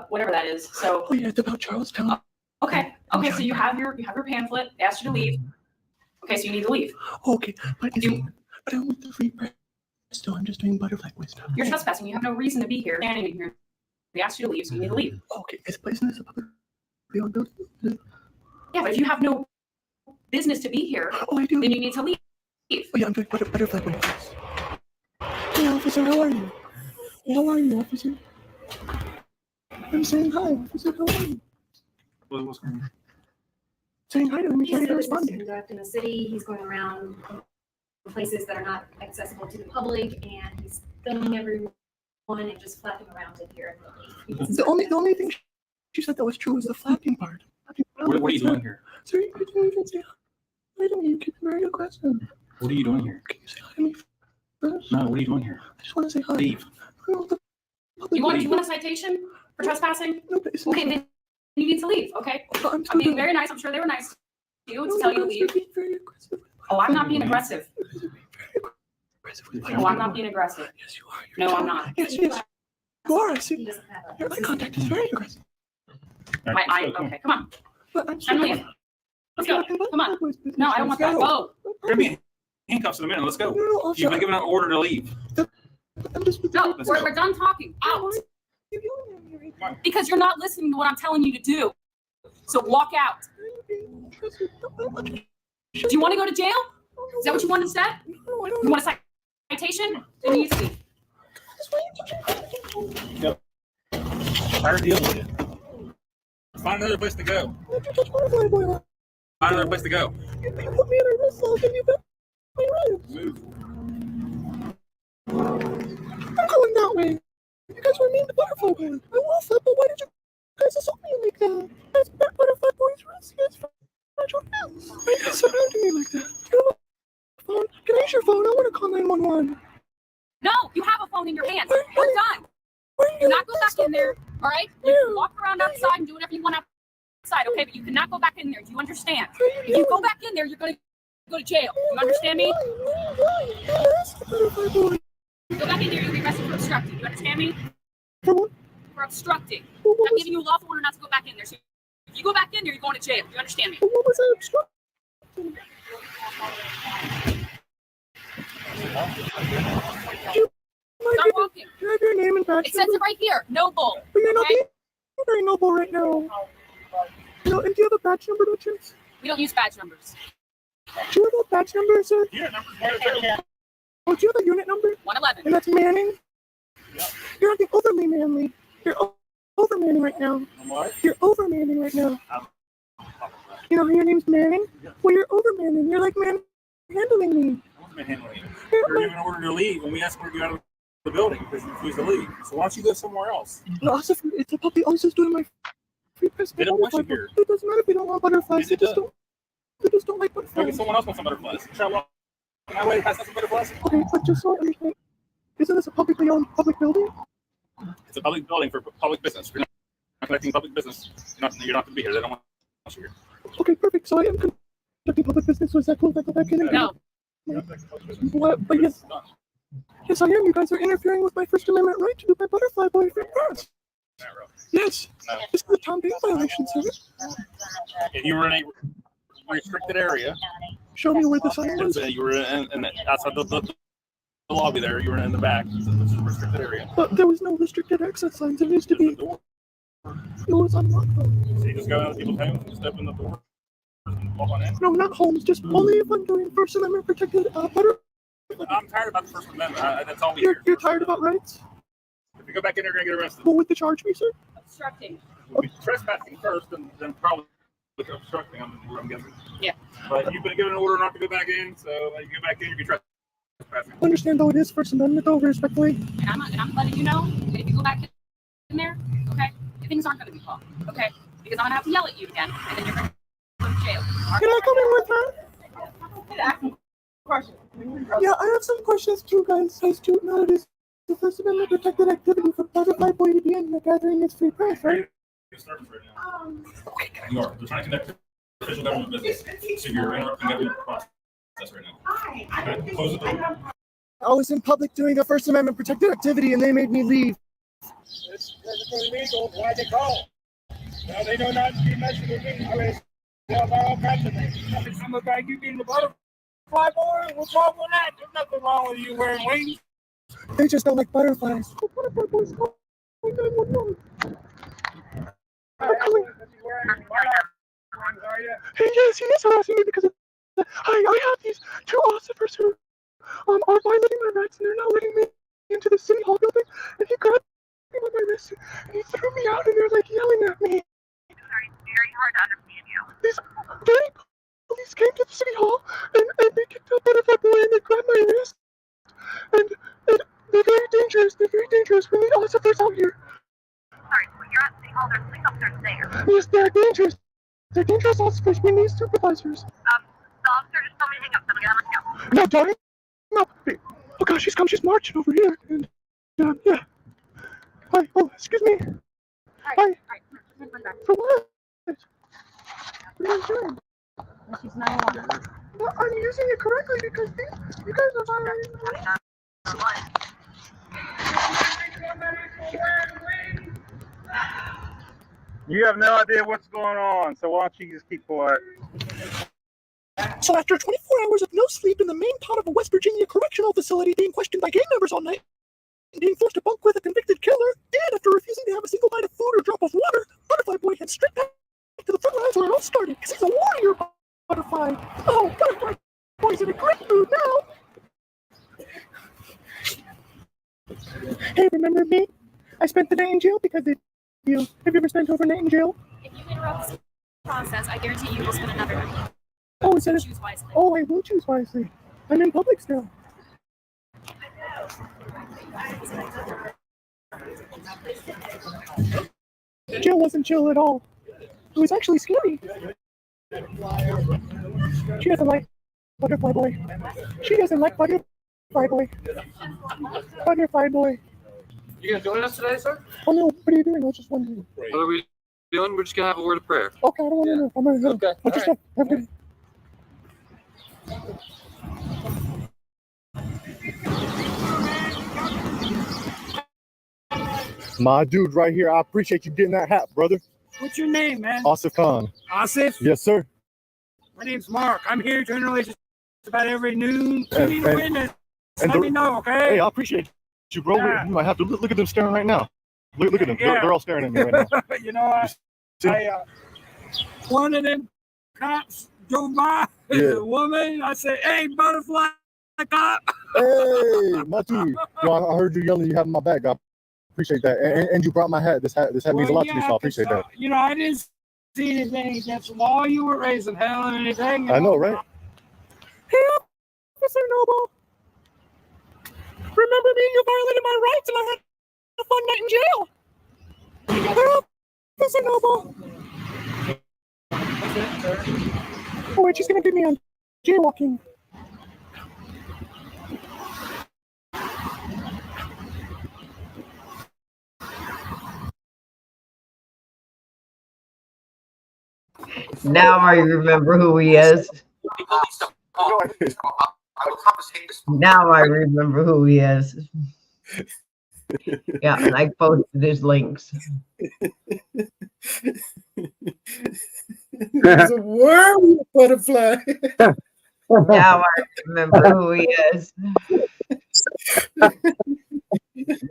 whatever that is. So. Oh yeah, it's about Charlestown. Okay. Okay, so you have your pamphlet. They asked you to leave. Okay, so you need to leave. Okay, but I'm with the Free Press. So I'm just doing butterfly boy stuff. You're trespassing. You have no reason to be here. Standing in here. They asked you to leave, so you need to leave. Okay, is business a public building? Yeah, but if you have no business to be here, I do. Then you need to leave. Oh yeah, I'm doing butterfly boy. Hey officer, how are you? How are you, officer? I'm saying hi, officer. How are you? What's going on? Saying hi to him. He's He's ready to business respond. conduct in the city. He's going around places that are not accessible to the public, and he's filming everyone and just flapping around in here. The only thing she said that was true was the flapping part. What are you doing here? Sir, you can say hi to me. You keep very aggressive. What are you doing here? Can you say hi to me first? No, what are you doing here? I just want to say hi. Leave. You want a citation for trespassing? No, but it's okay, then you need to leave, okay? I'm being very nice. I'm sure they were nice to you to tell you to leave. Oh, I'm not being aggressive. No, I'm not being aggressive. Yes, you are. No, I'm not. Yes, you are. I see. Your eye contact is very aggressive. Okay, come on. I'm leaving. Let's go. Come on. No, I don't want that. Oh. Grab me handcuffs in a minute. Let's go. You've been given an order to leave. No, we're done talking. Out. Because you're not listening to what I'm telling you to do. So walk out. Do you want to go to jail? Is that what you want instead? You want a citation? Then you need to leave. Yep. Tired of dealing with it. Find another place to go. Find another place to go. You put me in a wrist lock and you got my ribs. Move. I'm going that way. You guys were mean to Butterfly Boy. I was that, but why did you guys assault me like that? That's Butterfly Boy's wrist. You guys fragile hands. Why you guys surrounding me like that? Do you have a phone? Can I use your phone? I want to call 911. No, you have a phone in your hands. We're done. Do not go back in there, all right? You can walk around outside and do whatever you want outside, okay? But you cannot go back in there. Do you understand? If you go back in there, you're going to go to jail. You understand me? Go back in there, you'll be arrested for obstructing. You understand me? For obstructing. I'm giving you a lawful order not to go back in there. So if you go back in there, you're going to jail. You understand me? What was I obstructing? Stop walking. Do you have your name and badge It says it right here. Noble. But you're not Okay? being very noble right now. No, and do you have a badge number, no chance? We don't use badge numbers. Do you have a badge number, sir? Yeah, number's 111. Oh, do you have a unit number? 111. And that's Manning? Yep. You're acting overly manly. You're over Manning right now. What? You're over Manning right now. You know, your name's Manning? Yep. Well, you're over Manning. You're like handling me. You're given an order to leave, and we escort you out of the building because you refuse to leave. So why don't you go somewhere else? No, also, it's a puppy. I was just doing my free press. They don't want you here. It doesn't matter if they don't want butterflies. They just don't like butterflies. Maybe someone else wants some butterflies. Try walking that way, has some butterflies. Okay, but just so I understand, isn't this a publicly owned public building? It's a public building for public business. You're not connecting public business. You're not going to be here. They don't want you here. Okay, perfect. So I am conducting public business. So is that cool if I go back in? No. What? But yes. Yes, I am. You guys are interfering with my First Amendment right to do my butterfly boy free press. Yes. No. This is a Tom Dane violation, sir. If you were in a restricted area, show me where the sign was. You were in outside the lobby there. You were in the back. This is a restricted area. But there was no restricted access signs. It needs to be. It was unlocked. So you just go out to people's homes and just open the door and walk on in. No, not homes. Just only if I'm doing First Amendment protected butter. I'm tired about the First Amendment. That's all we You're hear. tired about rights? If you go back in there, you're going to get arrested. What would the charge be, sir? Obstructing. We'll be trespassing first, and then probably obstructing. I'm guessing. Yeah. But you've been given an order not to go back in, so you go back in, you'll be trespassing. Understand though it is First Amendment though, respectfully. And I'm letting you know that if you go back in there, okay, things aren't going to be fun, okay? Because I'm going to have to yell at you again, and then you're going to go to jail. Can I come in with her? You're acting Yeah, I have some questions too, guys. I do notice the First Amendment protected activity for Butterfly Boy to be in the gathering is free press, right? You are. They're trying to conduct official government business. So you're interrupting government process right now. Okay, close the door. I was in public doing a First Amendment protected activity and they made me leave. It's illegal. Why they call? Well, they know not to be messing with me. I mean, all kinds of things. Some about you being the butterfly boy. What's wrong with that? There's nothing wrong with you wearing wings. They just don't like butterflies. Oh, butterfly boys, call 911. Yes, he is harassing me because of I have these two officers who are violating my rights and they're not letting me into the city hall building. And he grabbed me by my wrist and he threw me out and they're like yelling at me. Sorry, it's very hard to understand you. These dirty police came to the city hall and they kicked out Butterfly Boy and they grabbed my wrist. And they're very dangerous. They're very dangerous. We need officers out here. Sorry, so you're at City Hall, there's police officers there. Yes, they're dangerous. They're dangerous officers. We need supervisors. The officer just told me to hang up, so I'm gonna let you go. No, darling. No. Hey. Oh gosh, she's come. She's marching over here. And yeah. Hi. Oh, excuse me. Hi. For what? What are you doing? She's 911. Well, I'm using it correctly because you guys are violating. You have no idea what's going on, so why don't you just keep quiet? So after 24 hours of no sleep in the main pot of a West Virginia correctional facility being questioned by gang members all night, and being forced to bunk with a convicted killer, and after refusing to have a single bite of food or drop of water, Butterfly Boy heads straight back to the front lines where it all started, because he's a warrior butterfly. Oh, Butterfly Boy's in a great mood now. Hey, remember me? I spent the day in jail because of you. Have you ever spent overnight in jail? If you interrupt this process, I guarantee you will spend another night. Oh, is that Choose wisely. Oh, I will choose wisely. I'm in public still. Jail wasn't chill at all. It was actually scary. She doesn't like Butterfly Boy. She doesn't like Butterfly Boy. Butterfly Boy. You gonna join us today, sir? Oh no, what are you doing? I was just wondering. What are we doing? We're just gonna have a word of prayer. Okay, I don't want to know. I'm gonna go. Okay. I'll just have a good. My dude right here, I appreciate you getting that hat, brother. What's your name, man? Asif Khan. Asif? Yes, sir. My name's Mark. I'm here generally just about every noon. You need a witness. Let me know, okay? Hey, I appreciate you, bro. Yeah. You might have to look at them staring right now. Look at them. Yeah. They're all staring at me right now. You know, one of them cops drove by. Yeah. A woman. I said, "Hey, butterfly cop." Hey, my dude. Yo, I heard you yelling. You having my back. I appreciate that. And you brought my hat. This hat means a lot to me, so I appreciate that. You know, I didn't see anything against the law you were raising, hell, or anything. I know, right? Hey, Officer Noble. Remember me? You violated my rights and I had a fun night in jail. Hey, Officer Noble. Oh, wait, she's gonna get me on jaywalking. Now I remember who he is. Now I remember who he is. Yeah, and I posted his links. There's a worm butterfly. Now I remember who he is.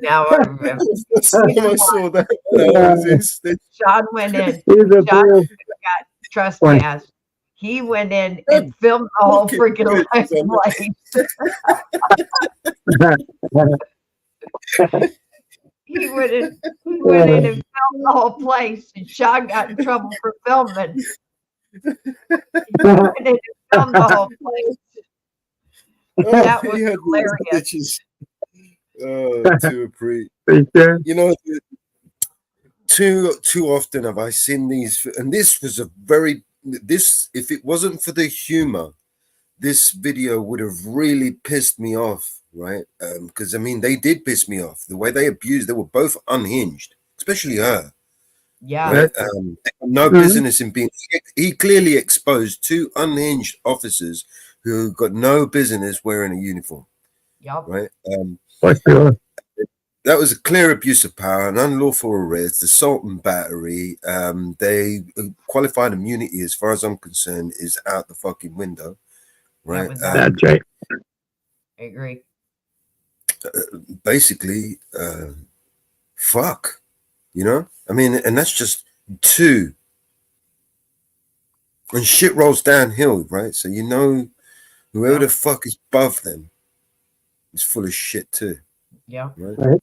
Now I remember. I saw that. Sean went in. He's a Sean fool. got trespassed. He went in and filmed the whole freaking place. He went in and filmed the whole place, and Sean got in trouble for filming. He went in and filmed the whole place. That was hilarious. To a pre. You know, too often have I seen these, and this was if it wasn't for the humor this video would have really pissed me off, right? Because I mean, they did piss me off. The way they abused, they were both unhinged, especially her. Yeah. Right? They had no business in being. He clearly exposed two unhinged officers who got no business wearing a uniform. Yep. Right. For sure. That was a clear abuse of power, an unlawful arrest, assault and battery. They qualified immunity, as far as I'm concerned, is out the fucking window. Right. That's right. I agree. Basically, fuck. You know? I mean, and that's just two. And shit rolls downhill, right? So you know whoever the fuck is above them is full of shit too. Yeah. Right?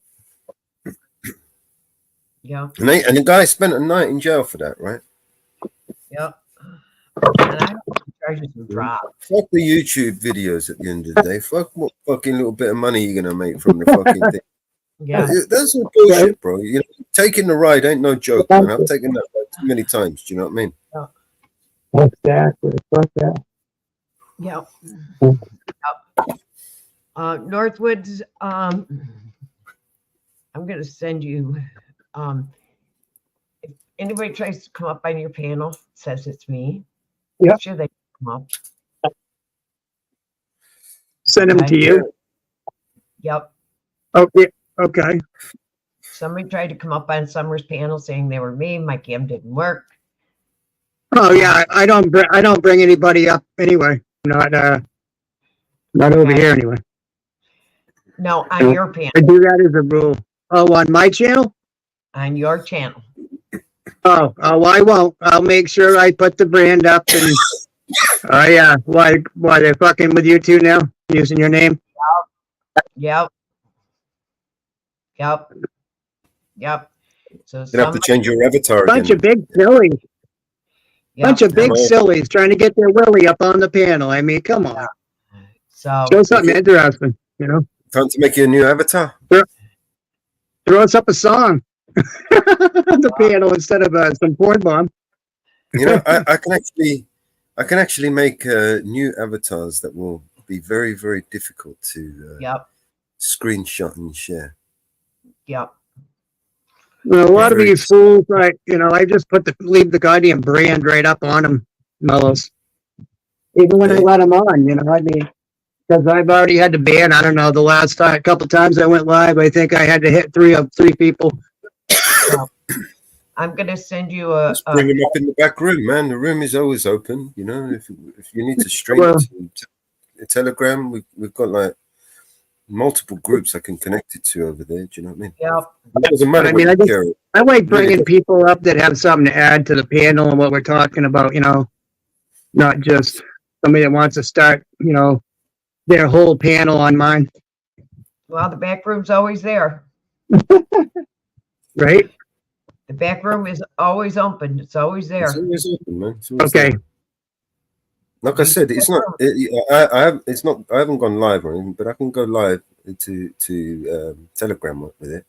Yeah. And the guy spent a night in jail for that, right? Yep. And I charges some drop. Fuck the YouTube videos at the end of the day. Fuck what fucking little bit of money you're gonna make from the fucking thing. Yeah. That's all bullshit, bro. You know, taking the ride ain't no joke, man. I've taken that ride too many times. Do you know what I mean? Yeah. Exactly. Fuck that. Yep. Yep. Northwoods, I'm gonna send you if anybody tries to come up on your panel, says it's me. Yeah. Sure they come up. Send them to you. Yep. Okay. Okay. Somebody tried to come up on Summer's panel saying they were me. My cam didn't work. Oh yeah, I don't bring anybody up anyway. Not over here anyway. No, on your panel. I do that as a rule. Oh, on my channel? On your channel. Oh, I won't. I'll make sure I put the brand up and oh yeah. Why they're fucking with you two now? Using your name? Yep. Yep. Yep. So you have to change your avatar bunch again. of big sillies. Yep. Bunch of big sillies trying to get their willy up on the panel. I mean, come on. So show something interesting, you know. Time to make you a new avatar. Throw us up a song on the panel instead of some porn bomb. You know, I can actually make new avatars that will be very, very difficult to screenshot and share. Yep. Well, a lot of these fools, right? You know, I just leave the goddamn brand right up on them, Mellows. Even when I let them on, you know, I mean, because I've already had to ban. I don't know, the last couple times I went live, I think I had to hit three people. I'm gonna send you a. Just bring them up in the back room, man. The room is always open. You know, if you need to stream it to a Telegram, we've got like multiple groups I can connect it to over there. Do you know what I mean? Yep. It doesn't matter. I mean, I like bringing people up that have something to add to the panel and what we're talking about. You know, not just somebody that wants to start, you know, their whole panel on mine. Well, the back room's always there. Right? The back room is always open. It's always there. It's always open, man. It's always Okay. there. Like I said, it's not. It's not. I haven't gone live or anything, but I can go live to Telegram with it,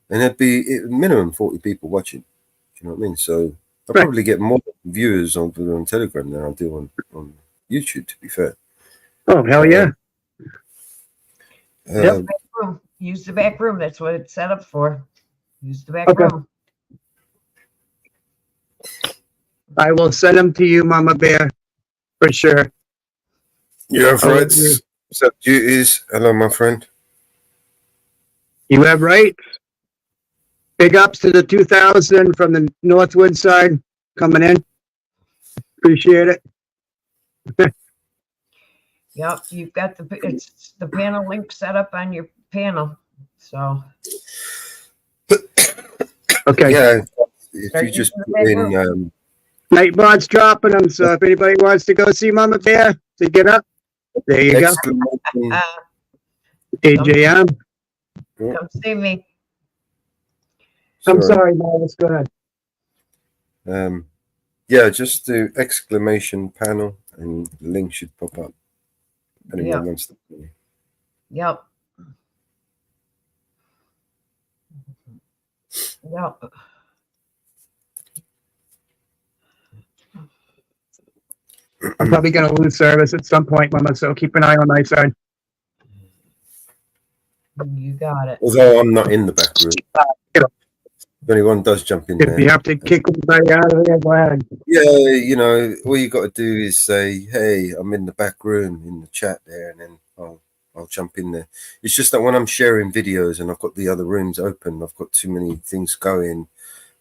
and there'd be minimum 40 people watching. Do you know what I mean? So I'll probably get more viewers on Telegram than I'll do on YouTube. To be fair. Oh hell yeah! Back room. Use the back room. That's what it's set up for. Use the back room. I will send them to you, Mama Bear, for sure. You have rights. Except duties. Hello, my friend. You have rights. Big ups to the 2000 from the Northwood side coming in. Appreciate it. Yep, you've got the panel link set up on your panel. So okay. Yeah, if you just put in Nightbot's dropping them, so if anybody wants to go see Mama Bear to get up, there you go. AJM. Come see me. I'm sorry, Miles. Go ahead. Yeah, just do exclamation panel and the link should pop up. Anyone wants to. Yep. Yep. I'm probably going to lose service at some point, Mama, so keep an eye on my side. You got it. Although I'm not in the back room. If anyone does jump in If there. you have to kick everybody out of there, go ahead. Yeah, you know, all you got to do is say, "Hey, I'm in the back room," in the chat there, and then I'll jump in there. It's just that when I'm sharing videos and I've got the other rooms open, I've got too many things going.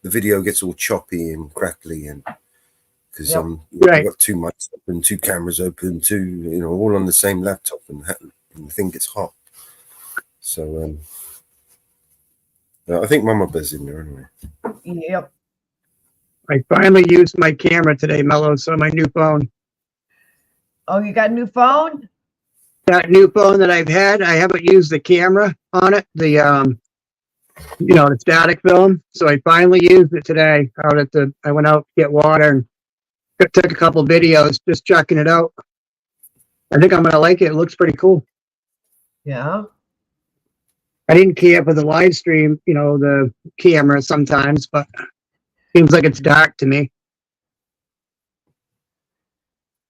The video gets all choppy and crackly, and because I've got too much open, two cameras open, all on the same laptop, and the thing gets hot. So I think Mama Bear's in there anyway. Yep. I finally used my camera today, Mello, so my new phone. Oh, you got a new phone? That new phone that I've had, I haven't used the camera on it, the static film. So I finally used it today. I went out to get water and took a couple videos, just checking it out. I think I'm gonna like it. It looks pretty cool. Yeah. I didn't care for the live stream, the camera sometimes, but seems like it's dark to me.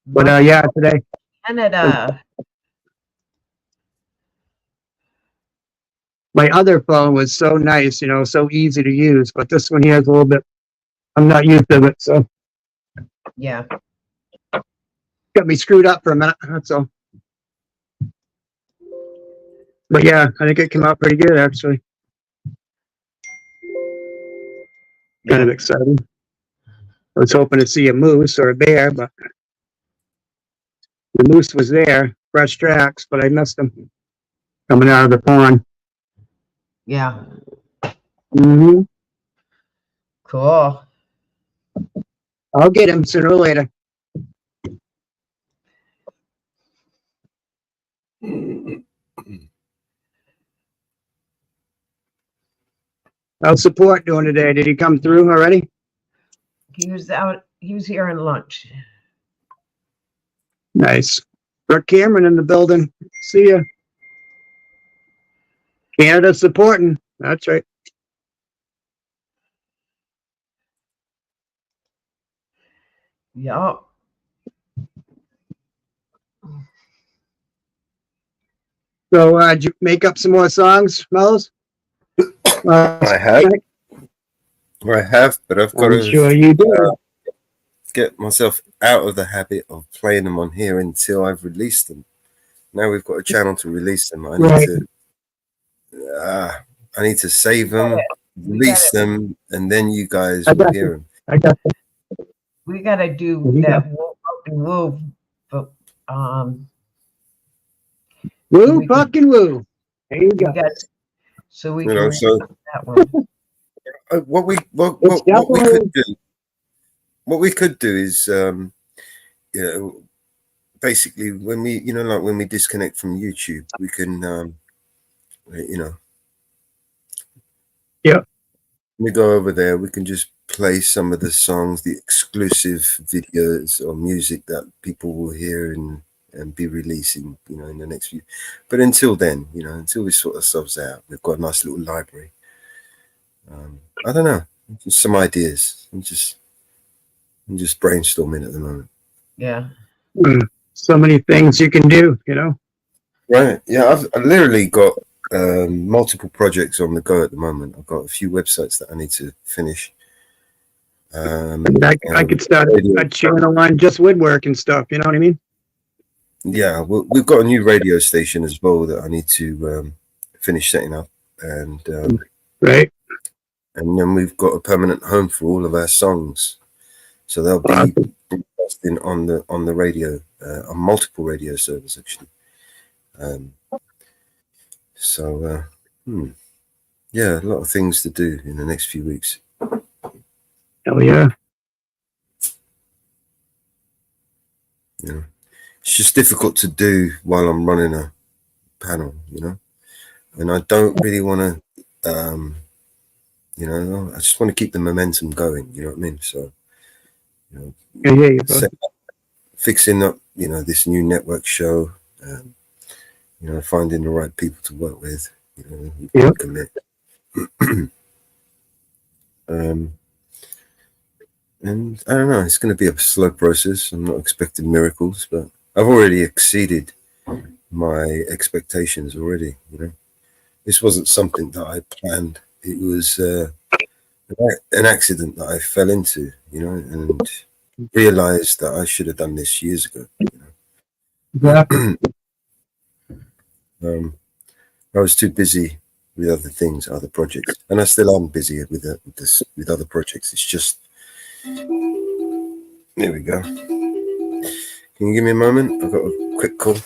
But yeah, today. Canada. My other phone was so nice, so easy to use, but this one here is a little bit, I'm not used to it, so. Yeah. Got me screwed up for a minute, that's all. But yeah, I think it came out pretty good, actually. Kind of exciting. I was hoping to see a moose or a bear, but the moose was there, fresh tracks, but I missed them coming out of the pond. Yeah. Mm-hmm. Cool. I'll get him sooner or later. How's Support doing today? Did he come through already? He was out. He was here in lunch. Nice. Rick Cameron in the building. See ya. Canada supporting. That's right. Yup. So, did you make up some more songs, Mellows? I have, but I've got to sure you do. Get myself out of the habit of playing them on here until I've released them. Now we've got a channel to release them. I need to save them, release them, and then you guys will hear them. I got them. We got to do that woo, but woo, fucking woo. There you go. So we You can know, so that one. what we could do is basically when we when we disconnect from YouTube, we can we go over there, we can just play some of the songs, the exclusive videos or music that people will hear and be releasing, in the next few. But until then, until we sort ourselves out, we've got a nice little library. I don't know, just some ideas. I'm just brainstorming at the moment. Yeah. So many things you can do, Right. Yeah, I've literally got multiple projects on the go at the moment. I've got a few websites that I need to finish. I could start a channel on just woodwork and stuff, you know what I mean? Yeah, we've got a new radio station as well that I need to finish setting up, and right. And then we've got a permanent home for all of our songs, so they'll be broadcasting on the radio, on multiple radio servers actually. Yeah, a lot of things to do in the next few weeks. Hell yeah. Yeah. It's just difficult to do while I'm running a panel, and I don't really want to, I just want to keep the momentum going, you know what I mean? So, fixing up, this new network show, finding the right people to work with, who can commit. And I don't know, it's going to be a slow process. I'm not expecting miracles, but I've already exceeded my expectations already. You know, this wasn't something that I planned. It was an accident that I fell into, you know, and realized that I should have done this years ago. Exactly. I was too busy with other things, other projects, and I still am busy with with other projects. It's just, there we go. Can you give me a moment? I've got a quick call.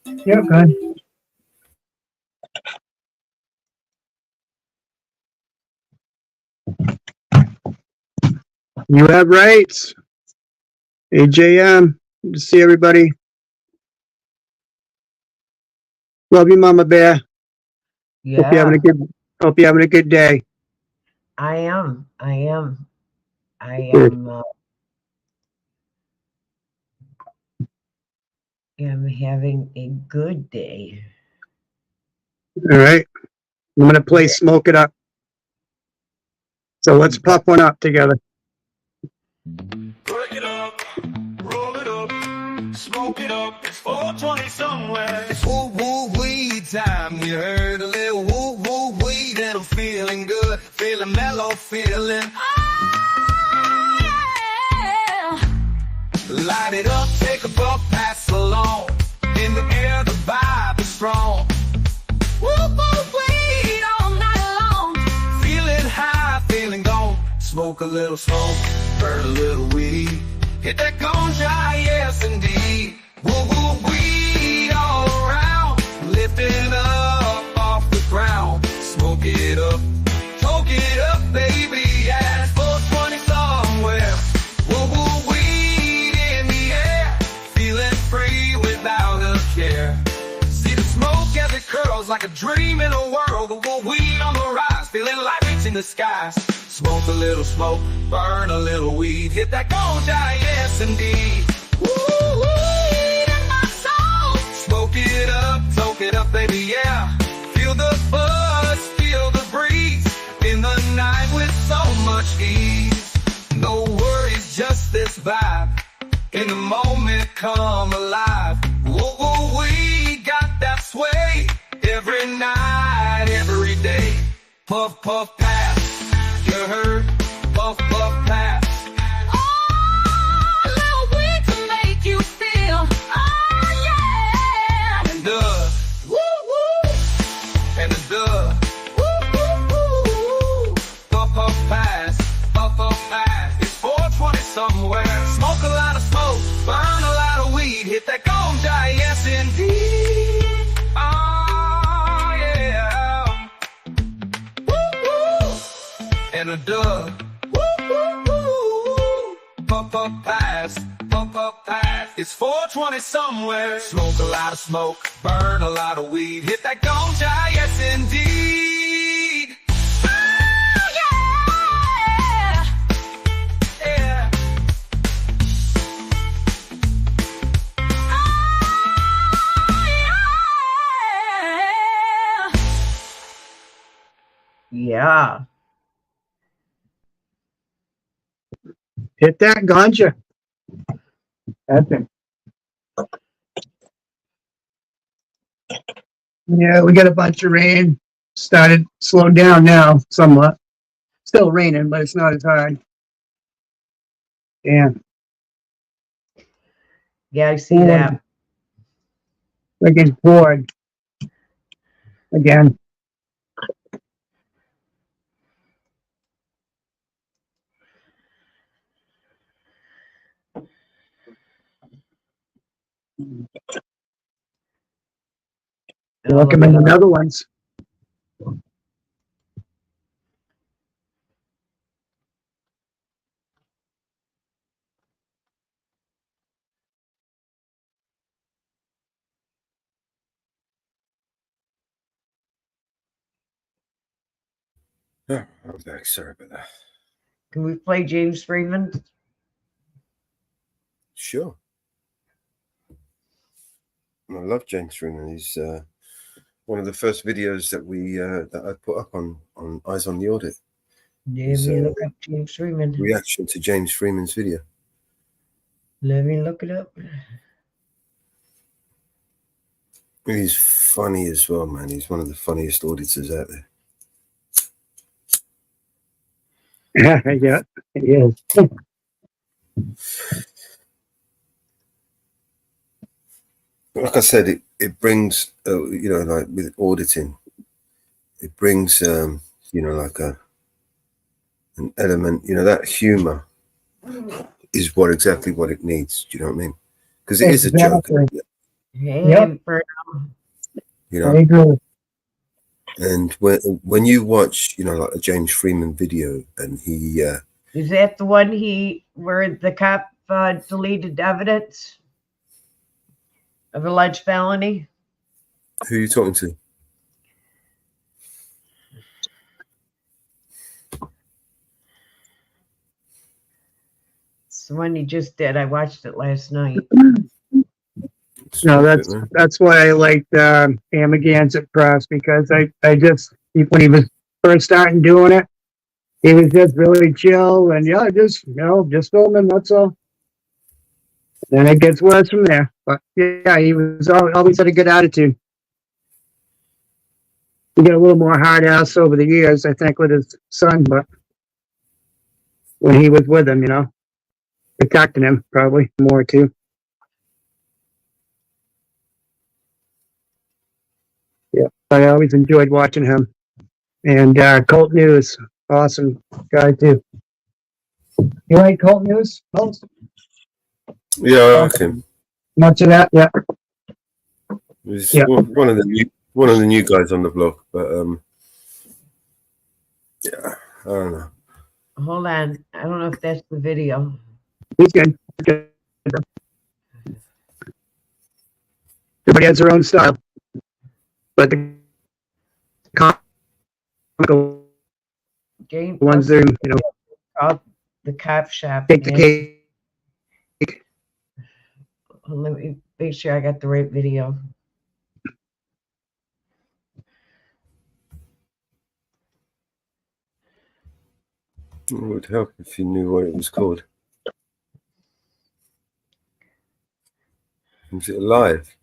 Yeah, go ahead. You have rights. AJM. Good to see everybody. Love you, Mama Bear. Yeah, Hope you're having a good day. I am. Good. Am having a good day. All right. I'm gonna play Smoke It Up. So let's puff one up together. Break it up, roll it up, smoke it up. It's 420 somewhere. It's woo woo weed time. You heard a little woo woo weed and I'm feeling good, feeling mellow, feeling. Light it up, take a puff, pass along. In the air, the vibe is strong. Woo woo weed all night long. Feeling high, feeling gone. Smoke a little smoke, burn a little weed. Hit that ganja, yes indeed. Woo woo weed all around. Lifting up off the ground. Smoke it up, baby. Yeah, it's 420 somewhere. Woo woo weed in the air. Feeling free without a care. See the smoke as it curls like a dream in a world. The woo weed on the rise, feeling light reaching the skies. Smoke a little smoke, burn a little weed. Hit that ganja, yes indeed. Woo, weed in my soul. Smoke it up, baby, yeah. Feel the buzz, feel the breeze. In the night with so much ease. No worries, just this vibe. In the moment, come alive. Woo, woo, we got that sway. Every night, every day. Puff, puff, pass. You heard? Puff, puff, pass. Oh, a little weed to make you feel. Oh, yeah. And woo, woo. And woo, woo, woo. Puff, puff, pass. Puff, puff, pass. It's 420 somewhere. Smoke a lot of smoke, burn a lot of weed. Hit that ganja, yes indeed. Oh, yeah. And a dub. Woo, woo, woo. Puff, up, pass. Puff, up, pass. It's 420 somewhere. Smoke a lot of smoke. Burn a lot of weed. Hit that ganja, yes indeed. Oh, yeah. Yeah. Yeah. Hit that ganja. That's it. Yeah, we got a bunch of rain. Started slowed down now somewhat. Still raining, but it's not as hard. Yeah. Yeah, I see that. Freaking poured. Again. Recommend another ones. Yeah, I'm back. Sorry about that. Can we play James Freeman? Sure. I love James Freeman. He's one of the first videos that I put up on Eyes on the Audit. Let His me look up James Freeman. reaction to James Freeman's video. Let me look it up. He's funny as well, man. He's one of the funniest auditors out there. Yeah, it is. Like I said, it brings, like with auditing, it brings, like an element, that humor is exactly what it needs. Do you know what I mean? Because it is a joke. Hey, Yep. I agree. And when you watch, like a James Freeman video, and he is that the one where the cop deleted evidence of alleged felony? who are you talking to? It's the one he just did. I watched it last night. No, that's why I liked Amagansett Press, because I just, when he was first starting doing it, he was just really chill and just filming, that's all. Then it gets worse from there. But yeah, he was always had a good attitude. He got a little more hard ass over the years, I think, with his son, but when he was with him, protecting him probably more too. Yeah, I always enjoyed watching him. And Cult News, awesome guy too. You like Cult News? Yeah, I like him. Much of that, yeah. He's one of the new guys on the block, but yeah, I don't know. Hold on, I don't know if that's the video. He's good. Everybody has their own style, but the comical ones, they're called the cop shop. take the cake. Let me make sure I got the right video. It would help if you knew what it was called. Is it live?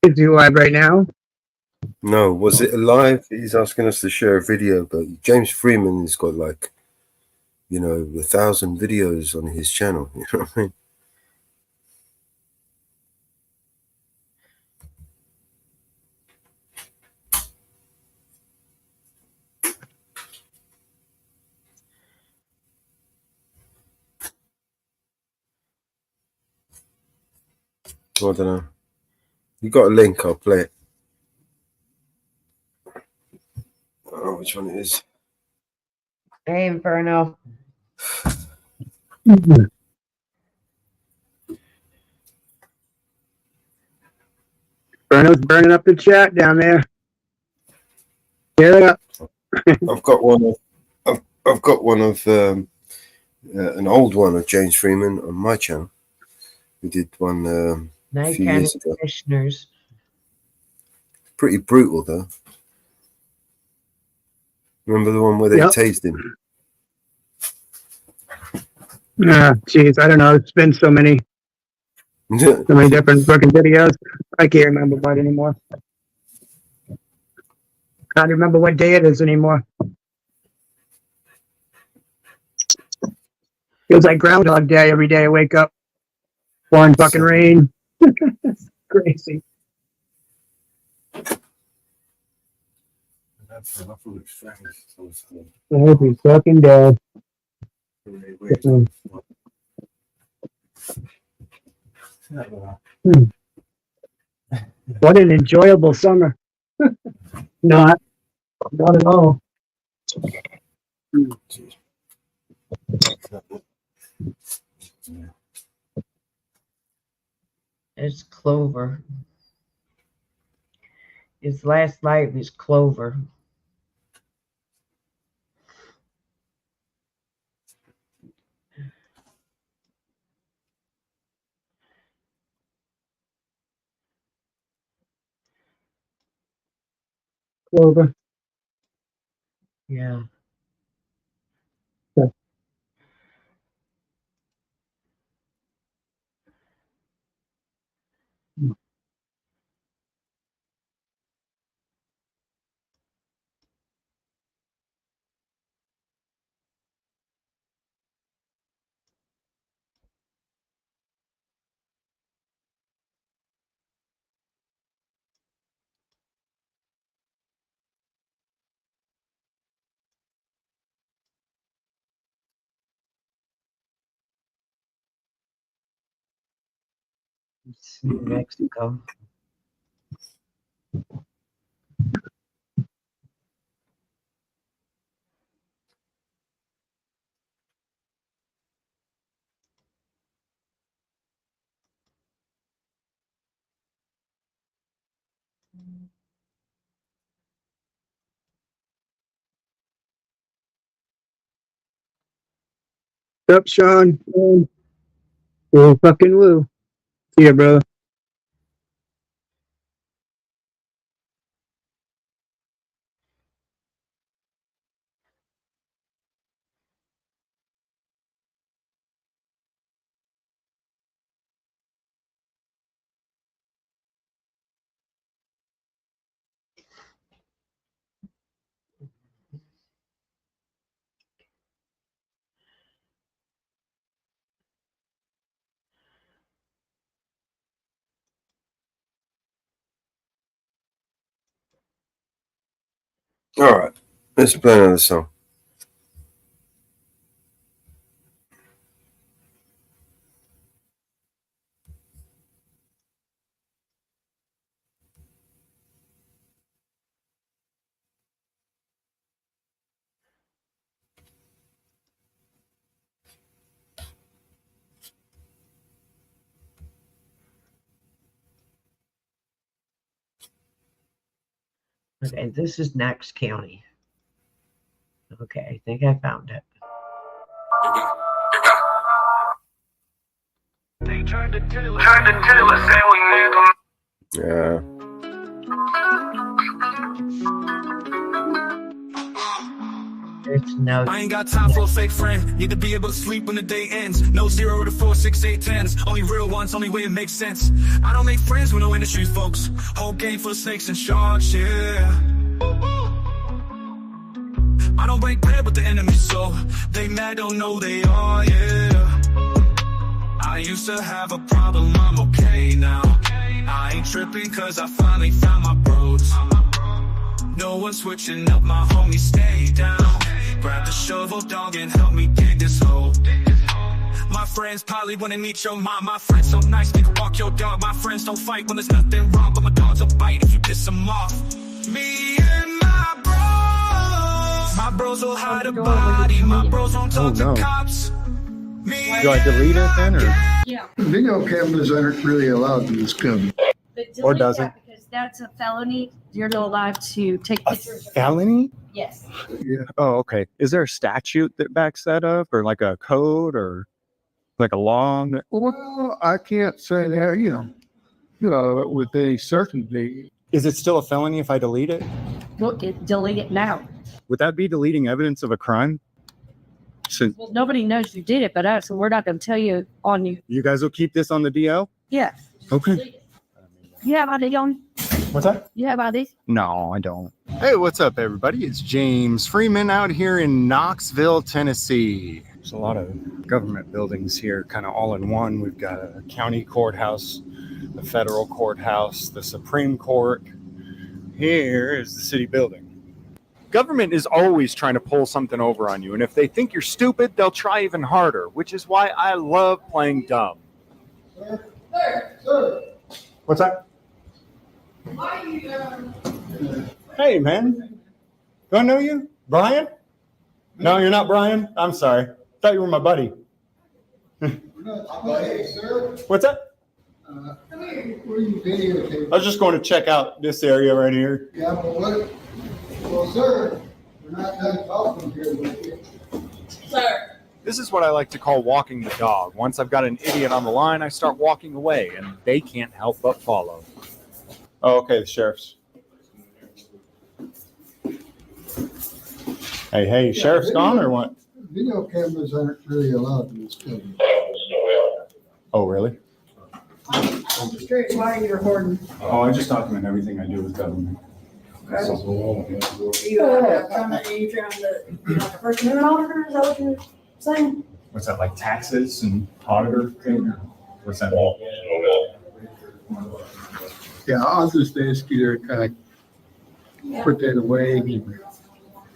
Is he live right now? No, was it alive? He's asking us to share a video, but James Freeman has got 1,000 videos on his channel. You know what I mean? I don't know. You got a link? I'll play it. I don't know which one it is. Hey, Inferno. Inferno's burning up the chat down there. Yeah. I've got one of an old one of James Freeman on my channel. We did one a few years ago. Commissioners. Pretty brutal though. Remember the one where they tased him? Geez, I don't know. It's been so many different fucking videos. I can't remember what anymore. Can't remember what day it is anymore. Feels like Groundhog Day every day I wake up. Pouring fucking rain. It's crazy. Every fucking day. What an enjoyable summer. Not at all. It's Clover. His last life is Clover. over. Yeah. Yeah. It's New Mexico. What's up, Sean? Woo fucking woo. See ya, brother. All right, let's play another song. Okay, this is Knox County. Okay, I think I found it. They tried to tell us that we need them. Yeah. I ain't got time for a fake friend. Need to be able to sleep when the day ends. No 0 to 4, 6, 8, 10s. Only real ones, only way it makes sense. I don't make friends with no industry folks. Whole game full of snakes and sharks, yeah. I don't break bread with the enemy, so they mad, don't know they are, yeah. I used to have a problem, I'm okay now. I ain't tripping cause I finally found my bros. No one switching up, my homies stay down. Grab the shovel, dog, and help me dig this hole. My friends probably wanna meet your mom. My friends so nice, they can walk your dog. My friends don't fight when there's nothing wrong, but my dogs will bite if you piss them off. Me and my bros will hide a body. My bros won't talk to cops. Do I delete it then, or? Yeah. Video cameras aren't really allowed in this county. Or does it? Because that's a felony. You're not allowed to take pictures. Felony? Yes. Yeah. Oh, okay. Is there a statute that backs that up, or like a code, or like a law? Well, I can't say that, with any certainty. Is it still a felony if I delete it? Look, delete it now. Would that be deleting evidence of a crime? Since Well, nobody knows you did it but us, and we're not going to tell you on you. you guys will keep this on the DL? Yeah. Okay. You have ID on? What's that? You have ID? No, I don't. Hey, what's up, everybody? It's James Freeman out here in Knoxville, Tennessee. There's a lot of government buildings here, kind of all in one. We've got a county courthouse, the federal courthouse, the Supreme Court. Here is the city building. Government is always trying to pull something over on you, and if they think you're stupid, they'll try even harder, which is why I love playing dumb. Sir. What's that? Why are you, Hey, man. Do I know you? Brian? No, you're not Brian? I'm sorry. Thought you were my buddy. Hey, sir. What's that? Come here. What are you videotaping? I was just going to check out this area right here. Yeah, but what? Well, sir, we're not done talking here with you. Sir. This is what I like to call walking the dog. Once I've got an idiot on the line, I start walking away, and they can't help but follow. Oh, okay, the sheriff's. Hey, sheriff's gone or what? Video cameras aren't really allowed in this building. Oh, really? I'm just curious, why are you recording? Oh, I just document everything I do with government. Are you trying to First Amendment auditor? Is that what you're saying? What's that, like taxes and auditor thing? Or what's that all? Yeah, I'll just ask you to kind of put that away.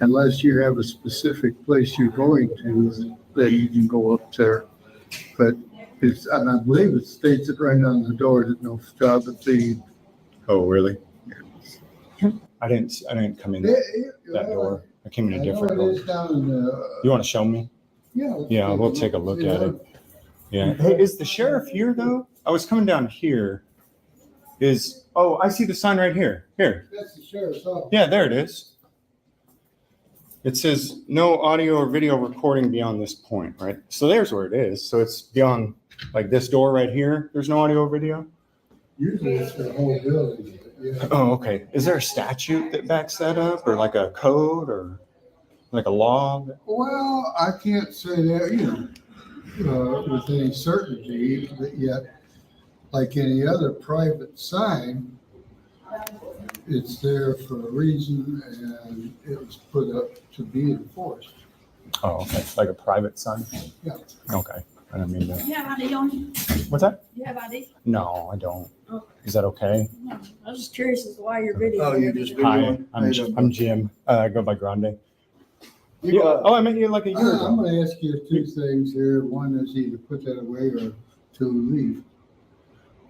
Unless you have a specific place you're going to, then you can go up there. But it's, and I believe it states it right on the door that no photography. Oh, really? I didn't come in that door. I came in a different door. You want to show me? Yeah, we'll take a look at it. Yeah. Hey, is the sheriff here though? I was coming down here. Oh, I see the sign right here. Here. That's the sheriff's office. Yeah, there it is. It says no audio or video recording beyond this point, right? So there's where it is. So it's beyond like this door right here. There's no audio or video? Usually it's the whole building. Yeah. Oh, okay. Is there a statute that backs that up or like a code or like a law? Well, I can't say that, with any certainty, but yet, like any other private sign, it's there for a reason and it was put up to be enforced. Oh, okay. Like a private sign? Yeah. Okay. I don't mean that. You have ID on you? What's that? You have ID? No, I don't. Oh. Is that okay? No, I was just curious as to why you're videoing. Oh, you just Hi, I'm Jim. I go by Grande. Oh, I met you like a year ago. I'm going to ask you two things here. One is either put that away or to leave.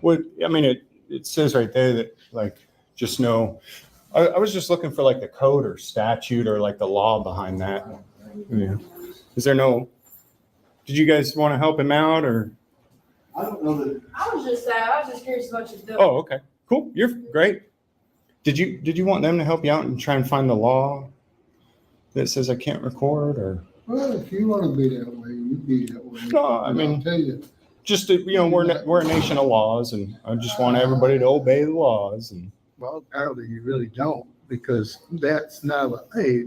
Well, I mean, it says right there that like, just know, I was just looking for like the code or statute or like the law behind that. Yeah. Is there no, did you guys want to help him out or? I don't know that. I was just curious about your bill. Oh, okay, cool. You're great. Did you want them to help you out and try and find the law that says I can't record or? Well, if you want to be that way, you be that way. No, I mean, I'll tell you. Just to, we're a nation of laws, and I just want everybody to obey the laws. And Well, apparently you really don't, because that's not a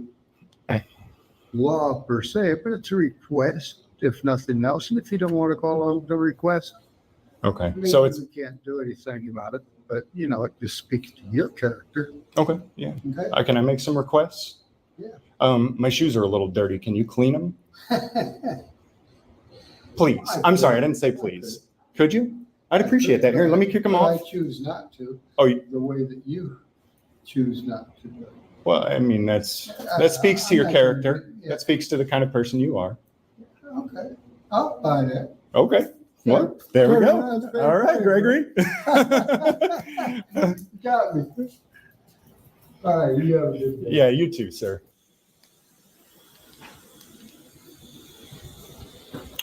law per se, but it's a request, if nothing else. And if you don't want to call it a request, okay, so it's you can't do anything about it. But it just speaks to your character. okay. Yeah. Okay. Can I make some requests? Yeah. My shoes are a little dirty. Can you clean them? Please. I'm sorry. I didn't say please. Could you? I'd appreciate that. Here, let me kick them off. I choose not to. Oh, the way that you choose not to. well, I mean, that speaks to your character. That speaks to the kind of person you are. Okay. I'll buy that. Okay. Well, there we go. All right, Gregory. Got me. All right. You have a good day. Yeah, you too, sir.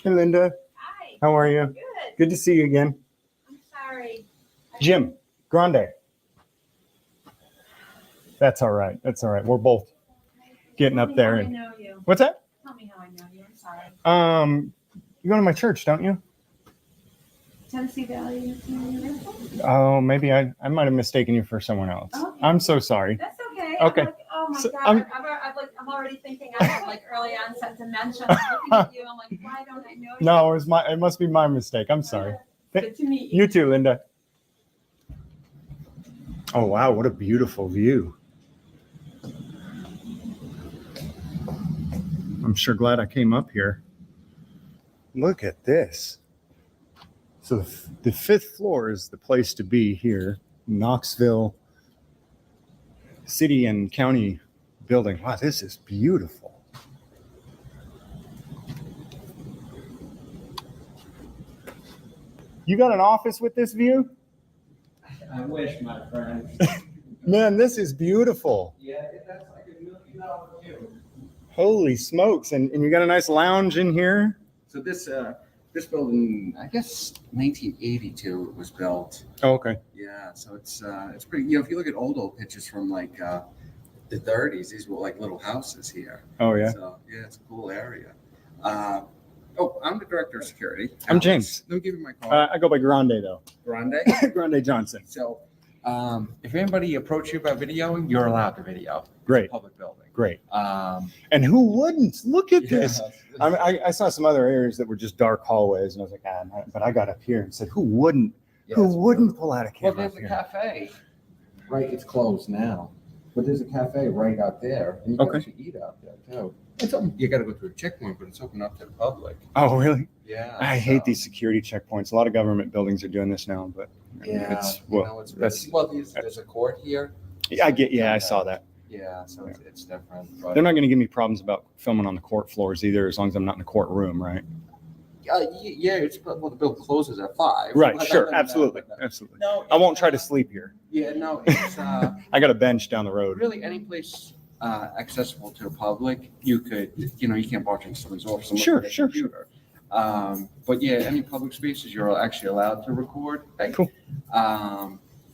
Hey, Linda. Hi. How are you? Good. Good to see you again. I'm sorry. Jim Grande. That's all right. That's all right. We're both getting up there. I And know you. what's that? Tell me how I know you. I'm sorry. You go to my church, don't you? Tennessee Valley. Oh, maybe I might have mistaken you for someone else. Okay. I'm so sorry. That's okay. Okay. I'm like, oh my So, God. I'm already thinking I have like early onset dementia. I'm looking at you. I'm like, why don't I know you? No, it must be my mistake. I'm sorry. Good to meet you. You too, Linda. Oh wow, what a beautiful view. I'm sure glad I came up here. Look at this. So the 5th floor is the place to be here, Knoxville City and County building. Wow, this is beautiful. You got an office with this view? I wish, my friend. Man, this is beautiful. Yeah, that's like $1 million view. Holy smokes. And you got a nice lounge in here? So this building, I guess 1982 it was built. Oh, okay. Yeah, so it's pretty, if you look at old pictures from like the 30s, these were like little houses here. Oh, yeah. So yeah, it's a cool area. I'm the director of security. I'm James. Let me give you my call. I go by Grande, though. Grande? Grande Johnson. So If anybody approaches you about videoing, you're allowed to video. Great. It's a public building. Great. And who wouldn't? Look at this. Yeah. I mean, I saw some other areas that were just dark hallways, and I was like, but I got up here and said, who wouldn't? Yeah, who wouldn't pull out a camera? Well, there's up a here? cafe. Right, it's closed now, but there's a cafe right out there, and you can actually eat out there too. It's open. You got to go through a checkpoint, but it's open up to the public. Oh, really? Yeah. I hate these security checkpoints. A lot of government buildings are doing this now, but Yeah, it's you know, it's there's a court here. Yeah, I saw that. Yeah, so it's different. But They're not going to give me problems about filming on the court floors either, as long as I'm not in the courtroom, right? yeah, it's well, the building closes at 5. Right, But sure, other than that, absolutely, but no. absolutely. No, I won't try to sleep here. Yeah, no, it's I got a bench down the road. really any place accessible to the public. You could, you can't watch in someone's office. and look Sure, at a sure, computer. But yeah, any public spaces you're actually allowed to record. Cool.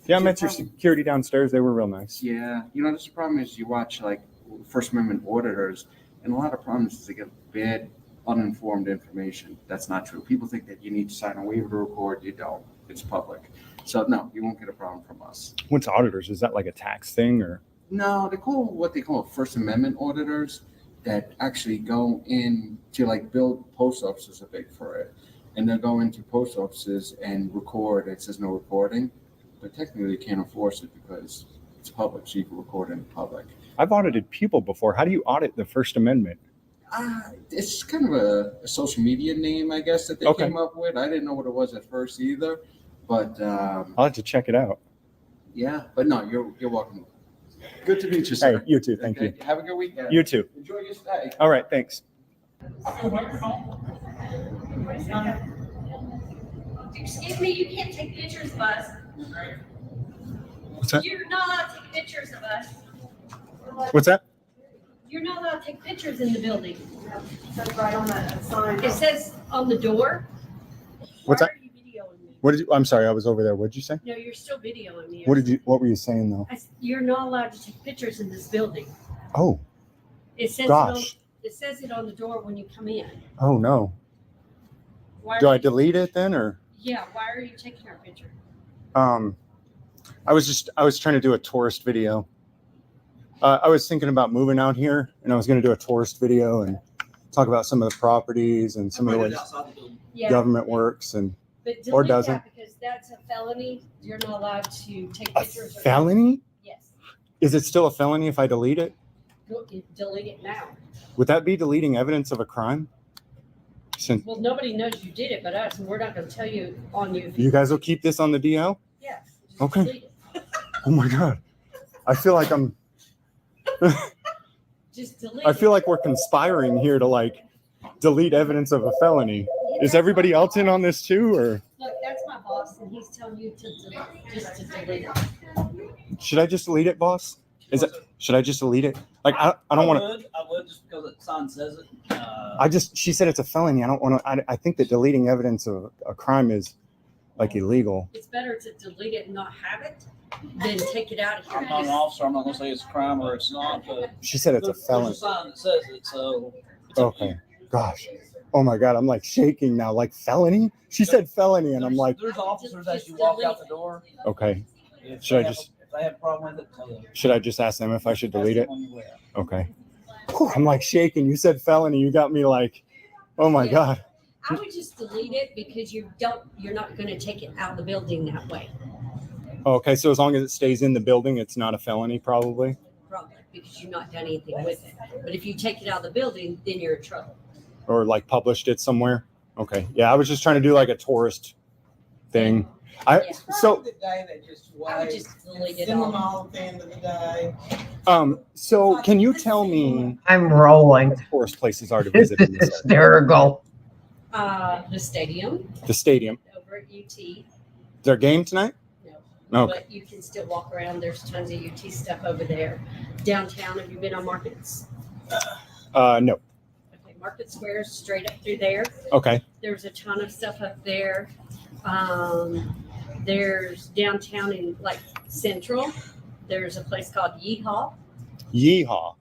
Yeah, I met your security downstairs. They were real nice. Yeah, the problem is you watch like First Amendment auditors, and a lot of problems is they get bad, uninformed information. That's not true. People think that you need to sign a waiver to record. You don't. It's public. So no, you won't get a problem from us. What's auditors? Is that like a tax thing or? No, they call what they call First Amendment auditors that actually go in to like build post offices are big for it. And they'll go into post offices and record. It says no recording, but technically you can't enforce it because it's public, so you can record in public. I've audited people before. How do you audit the First Amendment? It's kind of a social media name, I guess, that they came up with. I didn't know what it was at first either, but I'll have to check it out. yeah. But no, you're welcome. Good to meet you, sir. Hey, you too. Thank you. Have a good weekend. You too. Enjoy your stay. All right. Thanks. Excuse me, you can't take pictures of us. What's that? You're not allowed to take pictures of us. What's that? You're not allowed to take pictures in the building. It says right on that sign. It says on the door. What's that? Why are you videoing me? What did you? I'm sorry. I was over there. What did you say? No, you're still videoing me. What were you saying though? You're not allowed to take pictures in this building. Oh. It says Gosh. it says it on the door when you come in. Oh no. Why Do are I you- delete it then or? Yeah, why are you taking our picture? I was trying to do a tourist video. I was thinking about moving out here, and I was going to do a tourist video and talk about some of the properties and some of the ways Yeah. government works and But or delete doesn't. that because that's a felony. You're not allowed to take pictures. or- Felony? Yes. Is it still a felony if I delete it? Delete it now. Would that be deleting evidence of a crime? Since Well, nobody knows you did it but us, and we're not going to tell you on you. you guys will keep this on the DL? Yes. Just Okay. delete it. Oh my God. I feel like Just delete I feel like we're conspiring here to like delete evidence of a felony. Is everybody else in on this too, or Look, that's my boss, and he's telling you to just to delete it. should I just delete it, boss? Should I just delete it? Like I don't want to. I would just because the sign says it. She said it's a felony. I don't want to. I think that deleting evidence of a crime is like illegal. It's better to delete it and not have it than take it out of here. I'm not an officer. I'm not going to say it's a crime or it's not. But She said it's a felony. There's a sign that says it, so. Okay. Gosh. Oh my God. I'm like shaking now. Like felony? She said felony, and I'm like, There's officers as you walk out the door. okay. If Should I they have just If they have a problem with it, tell them. should I just ask them if I should delete it? On your way out. Okay. Whew, I'm like shaking. You said felony. You got me like, oh my God. I would just delete it because you're not going to take it out of the building that way. Okay. So as long as it stays in the building, it's not a felony, probably. Probably because you've not done anything with it. But if you take it out of the building, then you're in trouble. Or like published it somewhere. Okay. Yeah. I was just trying to do like a tourist thing. So The day they just I would just delete it Send them all. all at the end of the day. So can you tell me I'm rolling. what tourist places are to This visit is in this area? hysterical. The stadium The stadium. over at UT. Is there a game tonight? No. Okay. But you can still walk around. There's tons of UT stuff over there. Downtown, have you been on Markets? No. Okay, Market Square is straight up through there. Okay. There's a ton of stuff up there. There's downtown in like Central. There's a place called Yeehaw. Yeehaw.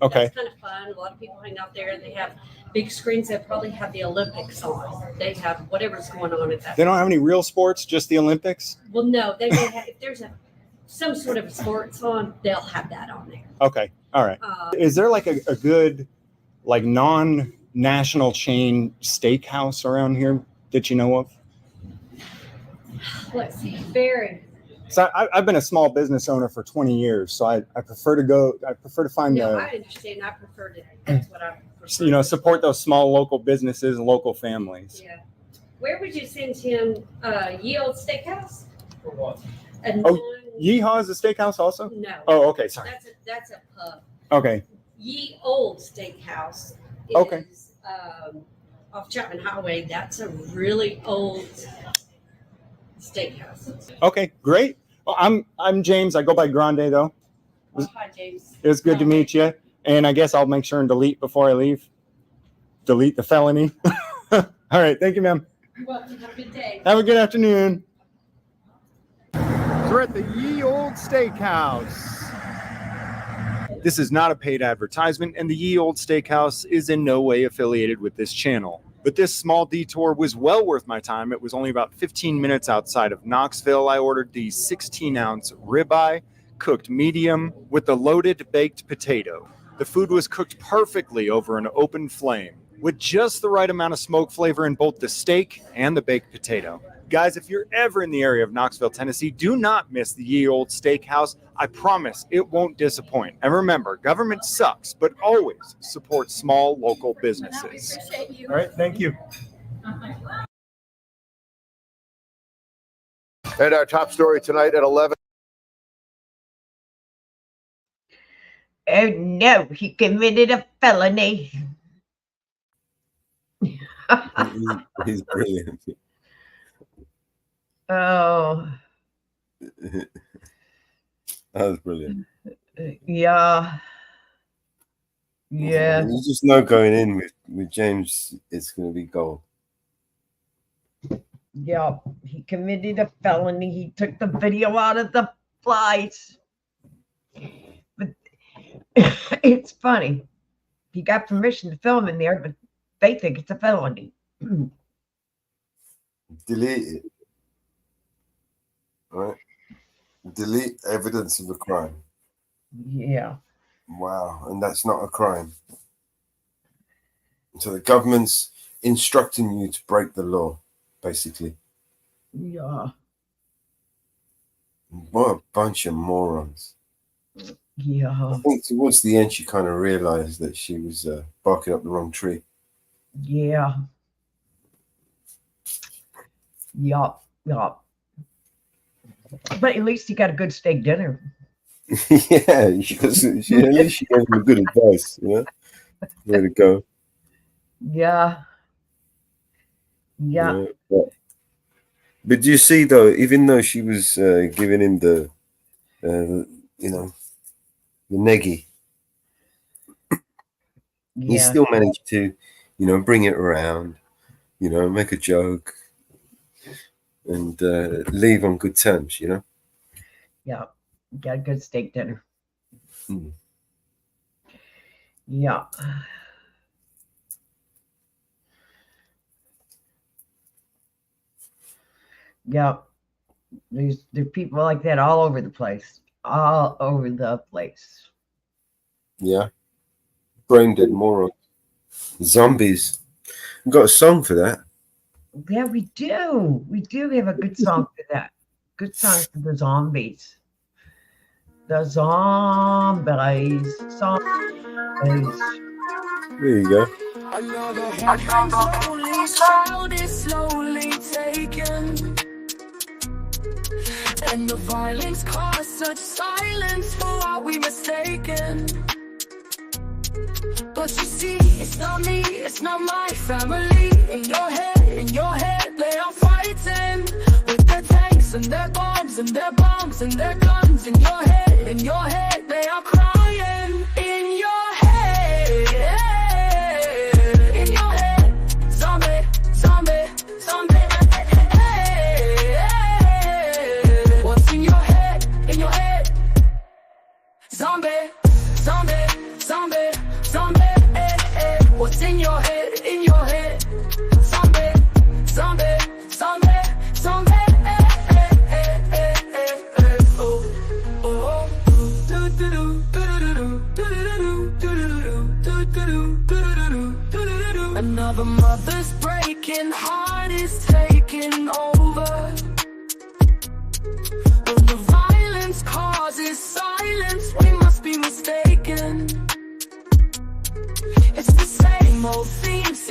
Okay. That's kind of fun. A lot of people hang out there. They have big screens that probably have the Olympics on. They have whatever's going on at that. They don't have any real sports, just the Olympics? Well, no, they may have, if there's a some sort of sports on, they'll have that on there. Okay. All right. Is there like a good, like non-national chain steakhouse around here that you know of? Let's see, very. So I've been a small business owner for 20 years, so I prefer to find No, the, I understand. I prefer to. That's what I prefer. you know, support those small local businesses and local families. Yeah. Where would you send him? Ye Old Steakhouse? For what? Yeehaw is a steakhouse also? No. Oh, okay. Sorry. That's a pub. Okay. Ye Old Steakhouse is Okay. Off Chapman Highway. That's a really old steakhouse. Okay. Great. Well, I'm James. I go by Grande though. Oh, hi, James. It was good to meet you. And I guess I'll make sure and delete before I leave. Delete the felony. All right. Thank you, ma'am. You're welcome. Have a good day. Have a good afternoon. So we're at the Ye Old Steakhouse. This is not a paid advertisement, and the Ye Old Steakhouse is in no way affiliated with this channel. But this small detour was well worth my time. It was only about 15 minutes outside of Knoxville. I ordered the 16-ounce ribeye, cooked medium, with the loaded baked potato. The food was cooked perfectly over an open flame, with just the right amount of smoke flavor in both the steak and the baked potato. Guys, if you're ever in the area of Knoxville, Tennessee, do not miss the Ye Old Steakhouse. I promise it won't disappoint. And remember, government sucks, but always support small local businesses. All right, thank you. And our top story tonight at 11. Oh no, he committed a felony. He's brilliant. Oh. That was brilliant. Yeah. Yeah. You just know going in with James, it's going to be gold. Yeah. He committed a felony. He took the video out of the flights. But it's funny. He got permission to film in there, but they think it's a felony. Delete it. All right. Delete evidence of a crime. Yeah. Wow. And that's not a crime. So the government's instructing you to break the law, basically. Yeah. What a bunch of morons. Yeah. I think towards the end, she kind of realized that she was barking up the wrong tree. Yeah. Yeah. Yeah. But at least he got a good steak dinner. Yeah, at least she gave him good advice, you know? Way to go. Yeah. Yeah. But do you see, though, even though she was giving him the neggy, he still managed to, bring it around, make a joke and leave on good terms, Yeah. Got a good steak dinner. Hmm. Yeah. Yeah. There are people like that all over the place. All over the place. Yeah. Brain dead morons. Zombies. We've got a song for that. Yeah, we do. We do have a good song for that. Good song for the zombies. The zombies. Zombies. There you go. Slowly taken, and the violence caused such silence for what we mistaken. But you see, it's not me, it's not my family. In your head, they are fighting with their tanks and their bombs and their bombs and their guns. In your head, they are crying. In your head. Zombie, zombie, zombie. What's in your head? In your head. Zombie, zombie, zombie, zombie. What's in your head? In your head. Zombie, zombie, zombie, zombie. Oh.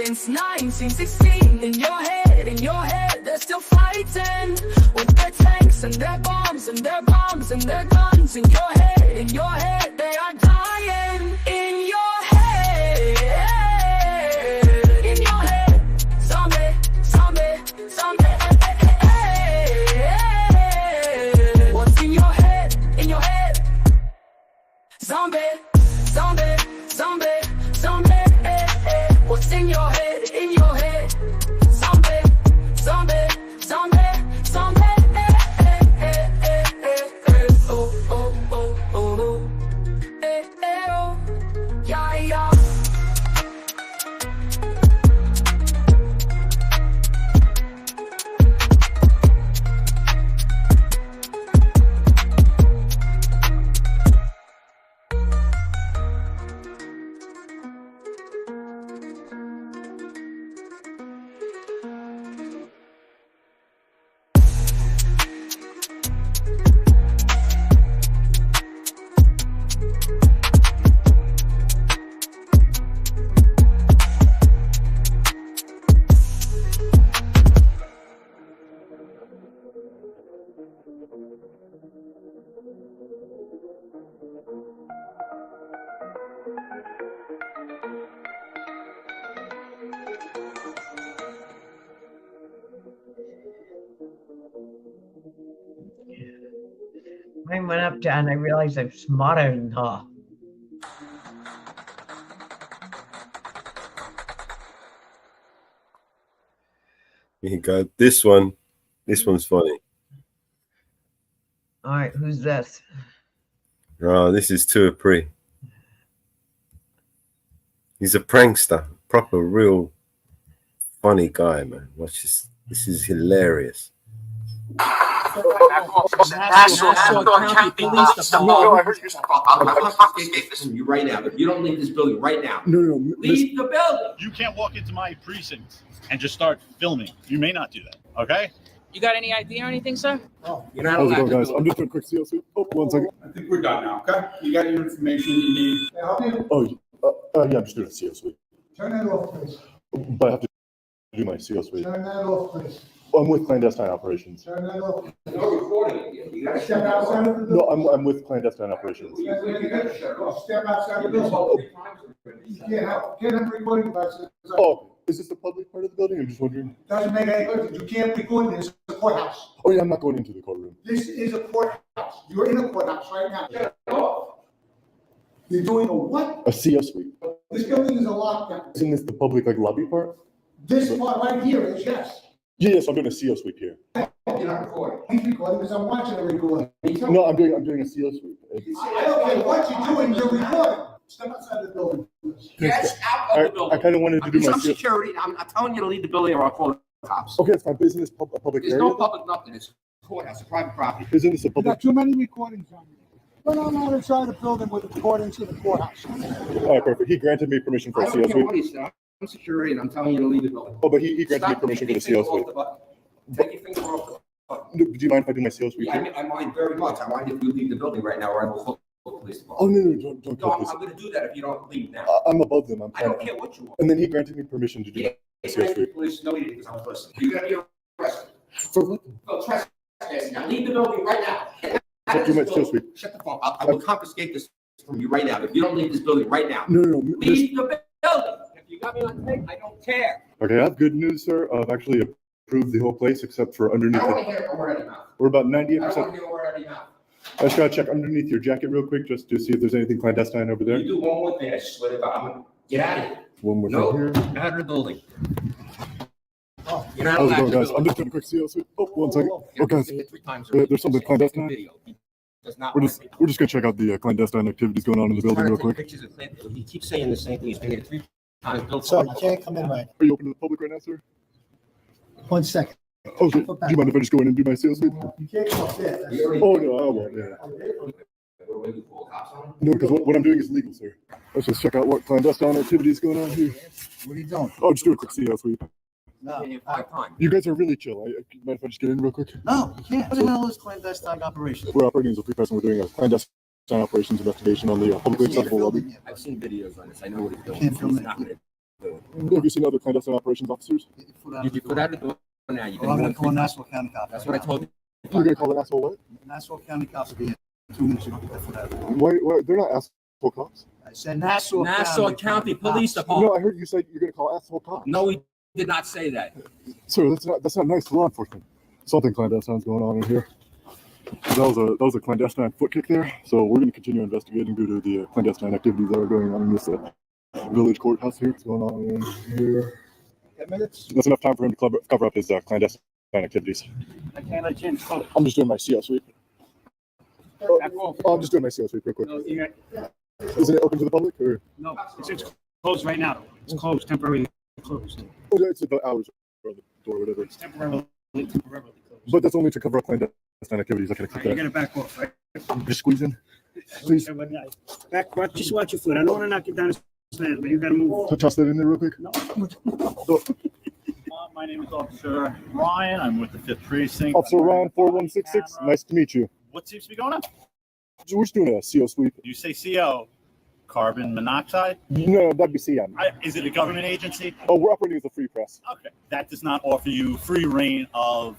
since 1916. In your head, they're still fighting with their tanks and their bombs and their bombs and their guns. In your head, they are dying. In your head, zombie, zombie, zombie. What's in your head? In your head, zombie, zombie, zombie, zombie. What's in your head? In your head, zombie, zombie, zombie, zombie. Oh, oh, oh, oh, oh, yeah, yeah. Mine went up, John. I realized I'm smarter than her. Here you go. This one's funny. All right, who's this? Oh, this is Tuapri. He's a prankster, proper, real funny guy, man. Watch this. This is hilarious. Nassau County Police Department. I'll confiscate this from you right now. If you don't leave this building right now, No. leave the building. You can't walk into my precinct and just start filming. You may not do that, okay? You got any idea or anything, sir? Oh, you're not How's it allowed going, to guys? do I'm it. just doing a quick CLC. Oh, 1 second. I think we're done now, okay? You got your information you need. Oh, yeah, I'm just doing a CLC. Turn that off, please. But I have to do my CLC. Turn that off, please. I'm with clandestine operations. Turn that off. No recording it yet. You gotta Step outside of the No, building. I'm with clandestine operations. You gotta shut it off. Step outside of the building. You can't have recording devices. Oh, is this the public part of the building? I'm just wondering. Doesn't make any difference. You can't record this. It's a courthouse. Oh, yeah, I'm not going into the courtroom. This is a courthouse. You're in a courthouse right now. Shut it off. You're doing a what? A CO suite. This building is a lockdown. Isn't this the public, like, lobby part? This part right here is yes. Yes, I'm doing a CO suite here. You're not recording. He's recording because I'm watching the recording. No, I'm doing a CO suite. I don't care what you're doing, you're recording. Step outside the building. Get out of the building. I kind of wanted to do my Some CO. security. I'm telling you to leave the building or I'll call the cops. Okay, it's my business, a public There's area. no public nothing. It's a courthouse, a private property. Isn't this a You public? got too many recordings on you. But I'm not inside the building with recordings in the courthouse. All right, perfect. He granted me permission for I a don't CO care what suite. he said. I'm security and I'm telling you to leave the building. Oh, but he granted me Stop permission for the taking your CO finger suite. off the button. Take your finger off the button. Do you mind if I do my CO suite? Yeah, here? I mind very much. I mind if you leave the building right now or I will call the police department. Oh, no, don't No, call this. I'm gonna do that if you don't leave now. I'm above them. I'm I don't trying care what you want. And then he granted me permission to do Yeah, my CO the suite. police, no, he didn't, because I was listening. You're gonna be arrested. For what? For trespassing. Now leave the building right now. Get out What of do you this mean, building. CO suite? Shut the phone. I will confiscate this from you right now. If you don't leave this building right now, No. leave the building. If you got me on tape, I don't care. Okay, I have good news, sir. I've actually approved the whole place except for I underneath don't want it. to hear a word out of your mouth. We're about I don't want 98%. to hear a word out of your mouth. I just gotta check underneath your jacket real quick just to see if there's anything clandestine over there. You do one more thing, I swear to God, I'm gonna get out of here. One more No, thing here. out of the building. You're not How's it allowed going, to guys? do I'm it. just doing a quick CO suite. Oh, 1 second. Yeah, Okay, I've seen it 3 times already. there's something clandestine. Video. He does not We're want just to- we're just gonna check out the clandestine activities going on in the He's building trying real to take quick. pictures of Clinton. He keeps saying the same thing. He's been here 3 times. Bill Sir, you Clinton. can't come in right. Are you open to the public right now, sir? 1 second. Oh, do you mind if I just go in and do my CO suite? You can't come up there. Oh, no, I won't. Yeah. No, because what I'm doing is legal, sir. Let's just check out what clandestine activities going on here. What are you doing? Oh, just do a quick CO suite. No. You guys are really chill. Mind if I just get in real quick? No, you can't. What the hell is clandestine operation? We're operating as a free person. We're doing a clandestine operations investigation on the publicly accessible lobby. I've seen videos on this. I know what he's doing. Can't film He's it. not gonna Have you seen other clandestine operations officers? Did you put out the door now? You Well, I'm gonna call Nassau County Cops. That's what I told you. You're gonna call it asshole what? Nassau County Cops will be in 2 minutes. You don't get that for that. Wait, they're not asshole cops. I said Nassau County Police Cops. Department. No, I heard you say you're gonna call asshole cops. No, he did not say that. Sir, that's not nice law enforcement. Something clandestine's going on in here. That was a clandestine foot kick there. So we're gonna continue investigating due to the clandestine activities that are going on in this village courthouse here. What's going on in here? 10 minutes? That's enough time for him to cover up his clandestine activities. I can't let you in. I'm just doing my CO sweep. I'm just doing my CO sweep real quick. Isn't it open to the public? Or? No, it's closed right now. It's closed, temporarily closed. Oh, yeah, it's the hours or the door, whatever. It's temporarily closed. But that's only to cover up clandestine activities. I gotta keep You're that. gonna back off, right? Just squeeze in, please. Just watch your foot. I don't wanna knock you down the stairs, but you gotta move. Toss that in there real quick. No. My name is Officer Ryan. I'm with the 5th Precinct. Officer Ryan 4166. Nice to meet you. What seems to be going on? We're just doing a CO sweep. You say CO, carbon monoxide? No, that'd be CM. Is it a government agency? Oh, we're operating as a free press. Okay. That does not offer you free reign of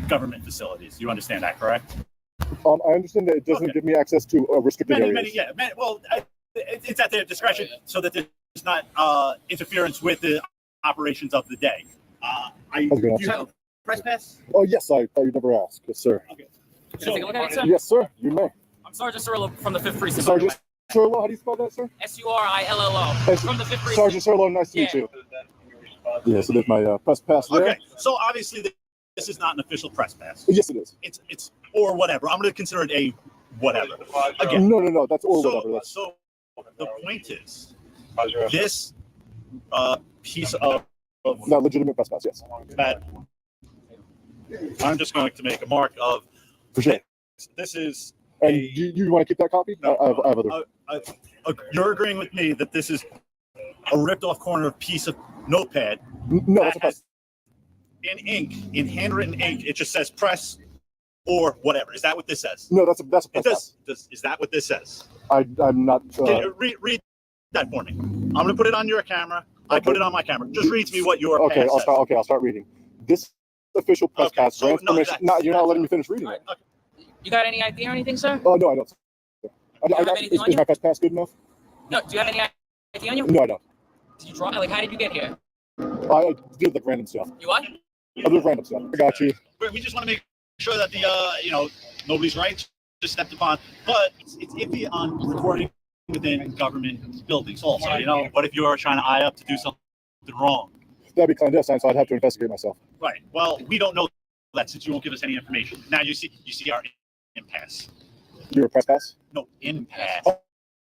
government facilities. You understand that, correct? I understand that it doesn't give me access to restricted areas. It's at their discretion so that there's not interference with the operations of the day. Do you have a press pass? Oh, yes, I never asked. Yes, sir. Okay. Can I take a look at it, sir? Yes, sir. You may. I'm Sergeant Cirillo from the 5th Precinct. Sergeant Cirillo, how do you spell that, sir? Surillo from the 5th Precinct. Sergeant Cirillo, nice to meet you. Yeah, so there's my press pass there. Okay, so obviously this is not an official press pass. Yes, it is. It's or whatever. I'm going to consider it a whatever. Again, No, that's or whatever. That's... So the point is, this piece of not legitimate press pass, yes. That I'm just going to make a mark of. For sure. This is. And you want to keep that copy? No, I have other. You're agreeing with me that this is a ripped off corner piece of notepad. No, that's a press. In ink, in handwritten ink, it just says press or whatever. Is that what this says? No, that's a press pass. Is that what this says? I'm not. Can you read that for me? I'm going to put it on your camera. I put it on my camera. Just read to me what your Okay, pass says. I'll start reading. This official press pass grants permission. You're not letting me finish reading it. You got any ID or anything, sir? Oh, no, I don't. Anything on Is you? my press pass good enough? No, do you have any ID on you? No, I don't. Did you draw? Like, how did you get here? I did like random stuff. You what? I did random stuff. I got you. We just want to make sure that the nobody's rights just stepped upon, but it's iffy on recording within government buildings also. What if you are trying to eye up to do something wrong? That'd be clandestine, so I'd have to investigate myself. Right. Well, we don't know that since you won't give us any information. Now you see our impasse. You're a press pass? No, impasse. Oh,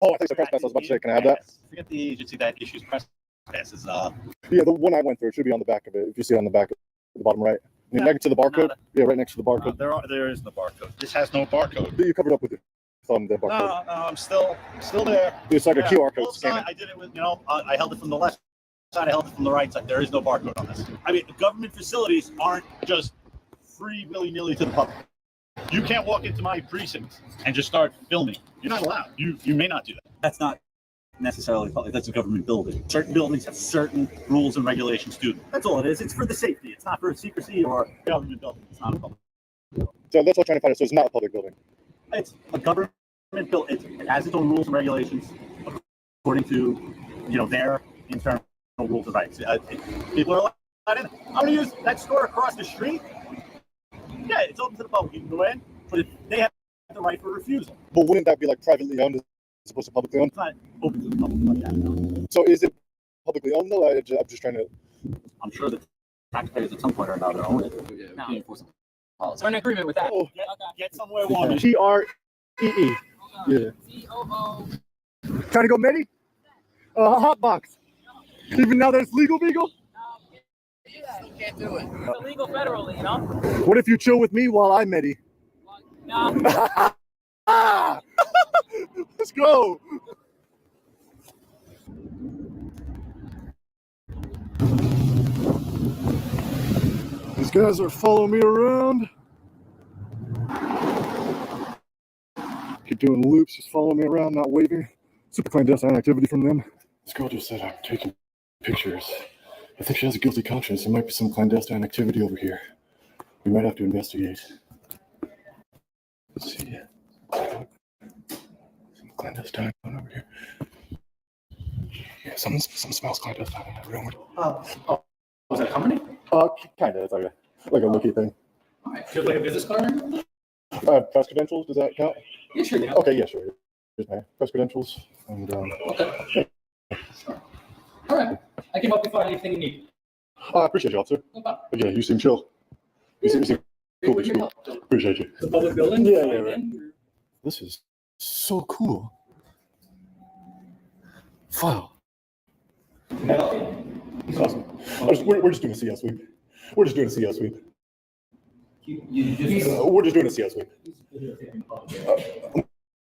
I think it's a press pass. I was about to say, can I have that? Forget the agency that issues press passes. Yeah, the one I went through, it should be on the back of it. If you see it on the back, the bottom right. Next to the barcode? Yeah, right next to the barcode. There is no barcode. This has no barcode. You covered up with it on the barcode. No, I'm still there. It's like a QR code scanner. I did it with, I held it from the left side, I held it from the right side. There is no barcode on this. I mean, government facilities aren't just free willy-nilly to the public. You can't walk into my precinct and just start filming. You're not allowed. You may not do that. That's not necessarily public. That's a government building. Certain buildings have certain rules and regulations to them. That's all it is. It's for the safety. It's not for secrecy or government building. It's not a public. So that's what I'm trying to find out. So it's not a public building. It's a government building. It has its own rules and regulations according to, their internal rules and rights. People are allowed in. I'm going to use that store across the street. Yeah, it's open to the public. You can go in, but if they have the right for refusal. But wouldn't that be like privately owned as opposed to publicly owned? It's not open to the public like that, no. So is it publicly owned though? I'm just trying to. I'm sure that taxpayers at some point or another own it. So we're in agreement with that. Oh, get somewhere warm. TREE. Yeah. COO. Trying to go Medi? Hot box. Even now that it's legal, Beagle? You can't do it. It's illegal federally, What if you chill with me while I Medi? No. Let's go. These guys are following me around. Keep doing loops, just following me around, not waving. Super clandestine activity from them. This girl just said I'm taking pictures. I think she has a guilty conscience. There might be some clandestine activity over here. We might have to investigate. Let's see. Some clandestine over here. Yeah, some smells clandestine in that room. Was that company? Kind of. It's like a looky thing. Do you have like a business card? Press credentials, does that count? Yeah, sure. Yeah. Okay, yeah, sure. Here's my press credentials. And, Okay. Sure. All right. I can help you find anything you need. I appreciate you, officer. No problem. Yeah, you seem chill. You seem cool. Appreciate you. The public building? Yeah, right. This is so cool. Wow. It's awesome. We're just doing a CS sweep. We're just doing a CS sweep. We're just doing a CS sweep.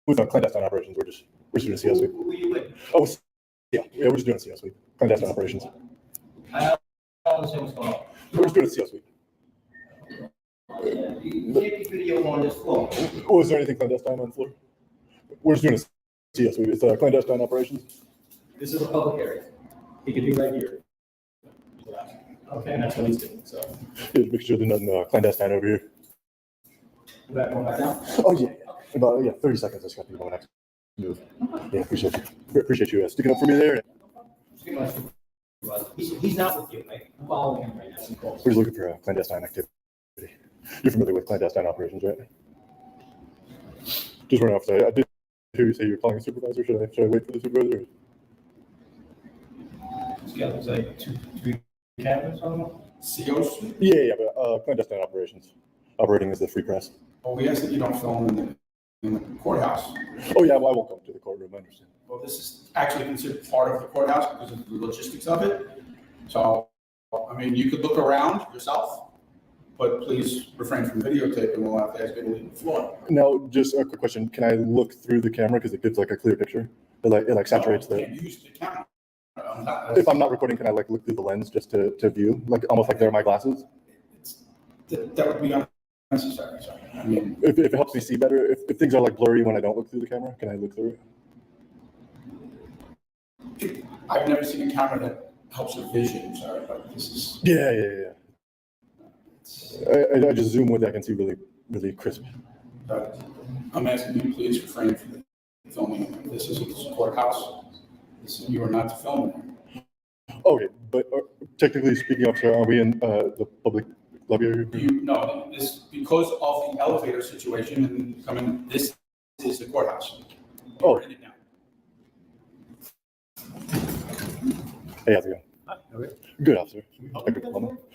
With clandestine operations, we're just doing a CS sweep. Oh, yeah, we're just doing a CS sweep. Clandestine operations. I don't understand what's going on. We're just doing a CS sweep. You can't be video on this floor. Oh, is there anything clandestine on the floor? We're just doing a CS sweep. It's clandestine operations. This is a public area. He could be right here. Okay, and that's what he's doing. So. Yeah, make sure there's nothing clandestine over here. Back down? Oh yeah. About 30 seconds. I just got to go next move. Yeah, appreciate you. Appreciate you sticking up for me there. He's not with you, right? I'm following him right now. We're just looking for clandestine activity. You're familiar with clandestine operations, right? Just running off. So I did hear you say you're calling a supervisor. Should I wait for the supervisor? Yeah, there's like 2-3 cameras on them. COs? Yeah, but clandestine operations. Operating as the free press. Oh, we ask that you don't film in the courthouse. Oh yeah, well, I won't come to the courtroom. I understand. Well, this is actually considered part of the courthouse because of the logistics of it. So, I mean, you could look around yourself, but please refrain from videotaping while out there is going to leave the floor. Now, just a quick question. Can I look through the camera because it gives like a clear picture? It saturates the. You can't use the camera. If I'm not recording, can I like look through the lens just to view, like almost like they're my glasses? That would be unnecessary. Sorry. I mean, if it helps me see better, if things are like blurry when I don't look through the camera, can I look through it? I've never seen a camera that helps with vision. Sorry, but this is. Yeah. I just zoom with it. I can see really crisp. But I'm asking you, please refrain from filming. This is a courthouse. You are not to film there. Okay, but technically speaking, officer, are we in the public lobby area? No, this because of the elevator situation and coming. This is the courthouse. Oh. We're in it now. Hey, how's it going? Okay. Good, officer.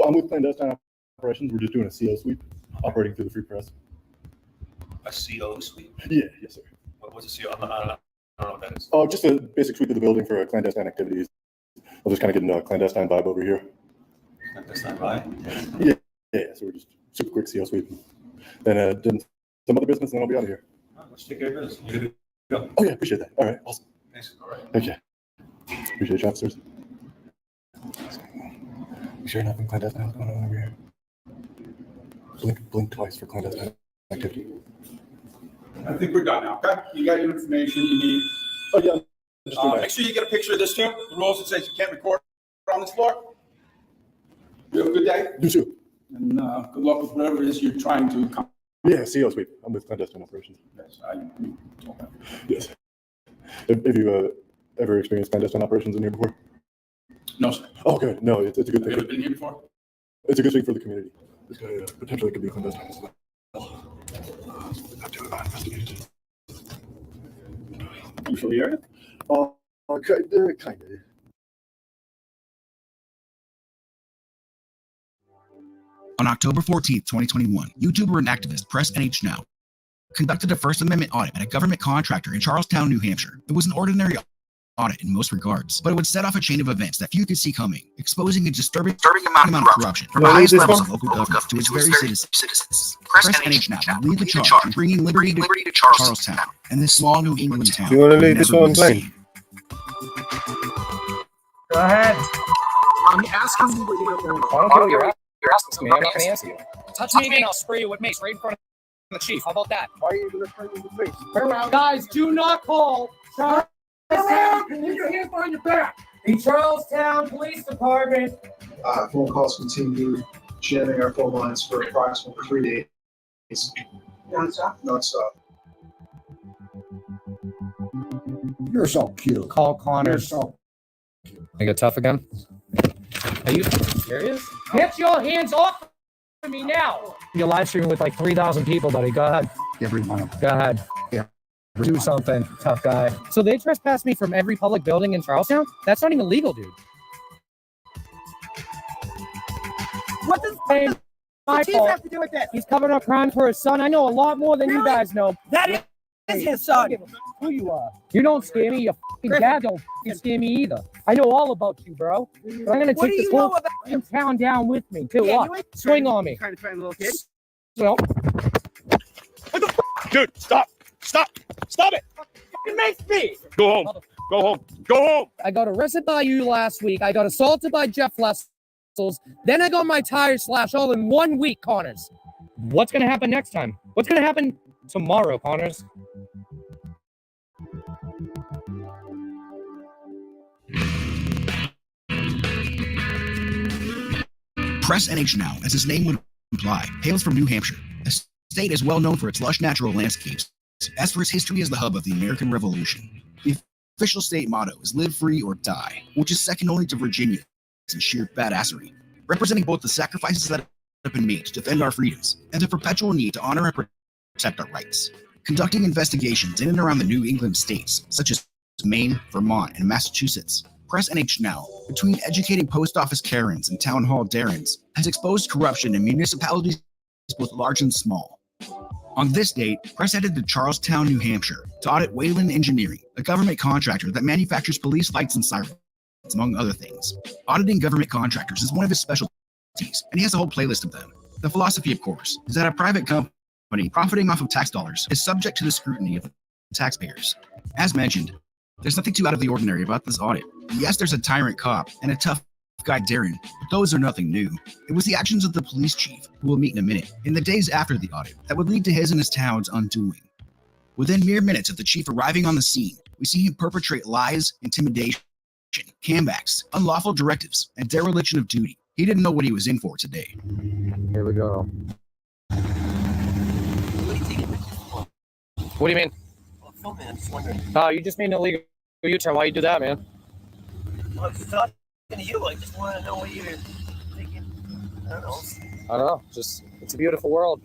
I'm with clandestine operations. We're just doing a CO sweep, operating through the free press. A CO sweep? Yeah, yes, sir. What's a CO? I don't know what that is. Oh, just a basic sweep of the building for clandestine activities. I'm just kind of getting a clandestine vibe over here. Clandestine vibe? Yeah. So we're just super quick CO sweep. Then some other business, and then I'll be out of here. Let's take care of business. You go. Oh yeah, appreciate that. All right, awesome. Thanks. All right. Okay. Appreciate you, officers. You sure nothing clandestine going on over here? Blink twice for clandestine activity. I think we're done now. Okay, you got your information you need. Oh yeah. Make sure you get a picture of this too. The rules that says you can't record on this floor. You have a good day. You too. And good luck with whatever it is you're trying to accomplish. Yeah, CO sweep. I'm with clandestine operations. Yes, Yes. Have you ever experienced clandestine operations in here before? No, sir. Oh, good. No, it's a good thing. Have you ever been here before? It's a good thing for the community. This guy potentially could be clandestine as well. You from the area? Kind of. On October 14th, 2021, YouTuber and activist Press NH Now conducted a First Amendment audit at a government contractor in Charlestown, New Hampshire. It was an ordinary audit in most regards, but it would set off a chain of events that few could see coming, exposing a disturbing amount of corruption from the highest levels of local government to its very citizens. Press NH Now will lead the charge in bringing liberty to Charlestown and this small New England town. Do you want to leave this one playing? Go ahead. I'm asking you what you're going I don't care what you're asking me. I'm not going to answer you. Touch me again, I'll spray you with mace right in front of the chief. How about that? Why are you going to spray me with mace? Turn around. Guys, do not call. Turn around. Can you get your hands behind your back? The Charlestown Police Department. Phone calls continue, jamming our phone lines for approximately 3 days. Non-stop. You're so cute. Call Connors. You're so I get tough again? Are you serious? Get your hands off of me now. You're live streaming with like 3,000 people, buddy. Go ahead. everyone. Go ahead. Yeah. Do something, tough guy. So they trespassed me from every public building in Charlestown? That's not even legal, dude. What does my fault have to do with that? He's covering up crime for his son. I know a lot more than you guys know. That is his son. Who you are. You don't scare me. Your fucking dad don't scare me either. I know all about you, bro. But I'm going to What take do this you know whole about fucking town down with me. Too Yeah, what? you ain't Swing on me. Trying to find a little kid. Well, Dude, stop. Stop. Stop it. It makes me. Go home. Go home. Go home. I got arrested by you last week. I got assaulted by Jeff Lessels. Then I got my tires slashed all in 1 week, Connors. What's going to happen next time? What's going to happen tomorrow, Connors? Press NH Now, as its name would imply, hails from New Hampshire. A state is well known for its lush natural landscapes, as for its history as the hub of the American Revolution. The official state motto is live free or die, which is second only to Virginia's in sheer badassery, representing both the sacrifices that have been made to defend our freedoms and the perpetual need to honor and protect our rights. Conducting investigations in and around the New England states, such as Maine, Vermont, and Massachusetts, Press NH Now, between educating post office Karens and town hall Darrens, has exposed corruption in municipalities both large and small. On this date, Press headed to Charlestown, New Hampshire, to audit Wayland Engineering, a government contractor that manufactures police lights and sirens, among other things. Auditing government contractors is one of his specialties, and he has a whole playlist of them. The philosophy, of course, is that a private company profiting off of tax dollars is subject to the scrutiny of the taxpayers. As mentioned, there's nothing too out of the ordinary about this audit. Yes, there's a tyrant cop and a tough guy Darren, but those are nothing new. It was the actions of the police chief, who we'll meet in a minute, in the days after the audit, that would lead to his and his town's undoing. Within mere minutes of the chief arriving on the scene, we see him perpetrate lies, intimidation, cambacks, unlawful directives, and dereliction of duty. He didn't know what he was in for today. Here we go. What do you mean? Oh, you just made an illegal U-turn. Why you do that, man? I was talking to you. I just want to know what you're thinking. I don't know. Just, it's a beautiful world.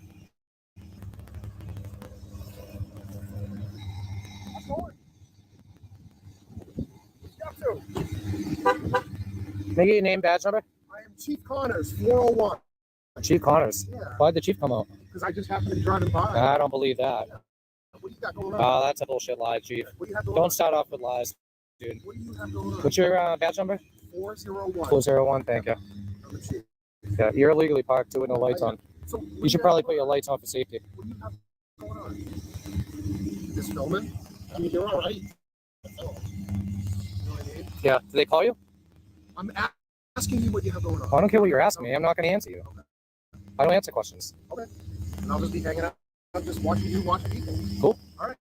Can I get your name, badge number? I am Chief Connors, 401. Chief Connors? Yeah. Why'd the chief come out? Because I just happened to be driving by. I don't believe that. What do you got going on? Oh, that's a bullshit lie, chief. What do you have going Don't on? start off with lies, dude. What do you have going on? What's your badge number? 401. 401, thank you. Yeah, you're illegally parked too with no lights on. So You should probably put your lights on for safety. what do you have going on? Just filming? I mean, you're all right. Yeah, did they call you? I'm asking you what you have going on. I don't care what you're asking me. I'm not going to answer you. I don't answer questions. Okay. And I'll just be hanging out. I'm just watching you watch people. Cool. All right.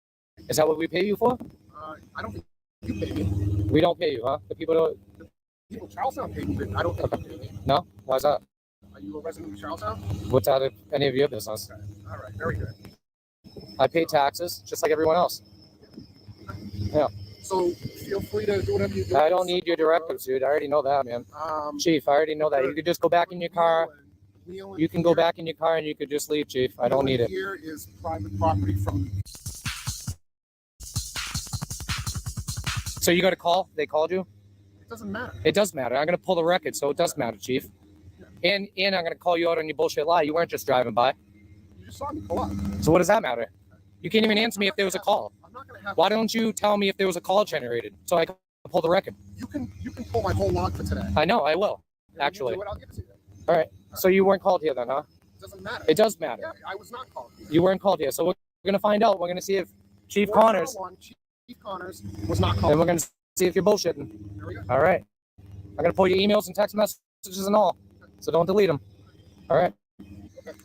Is that what we pay you for? I don't think you pay me. We don't pay you, huh? The people don't. People in Charlestown pay me, but I don't think you pay me. No? Why is that? Are you a resident of Charlestown? What's out of any of your business? Okay. All right. Very good. I pay taxes just like everyone else. Yeah. So feel free to do whatever you do. I don't need your directives, dude. I already know that, man. Chief, I already know that. You could just go back in your car. You can go back in your car and you could just leave, Chief. I don't need it. Here is private property from. So you got a call? They called you? It doesn't matter. It does matter. I'm going to pull the record, so it does matter, Chief. And I'm going to call you out on your bullshit lie. You weren't just driving by. You just saw me pull up. So what does that matter? You can't even answer me if there was a call. Why don't you tell me if there was a call generated so I can pull the record? You can pull my whole log for today. I know, I will, Yeah, actually. you do it, I'll give it to you. All right. So you weren't called here then, huh? It doesn't matter. It does matter. Yeah, I was not called. You weren't called here. So we're going to find out. We're going to see if Chief Connors, 401, Chief Connors was not called. and we're going to see if you're bullshitting. There we go. All right. I'm going to pull your emails and text messages and all. So don't delete them. All right.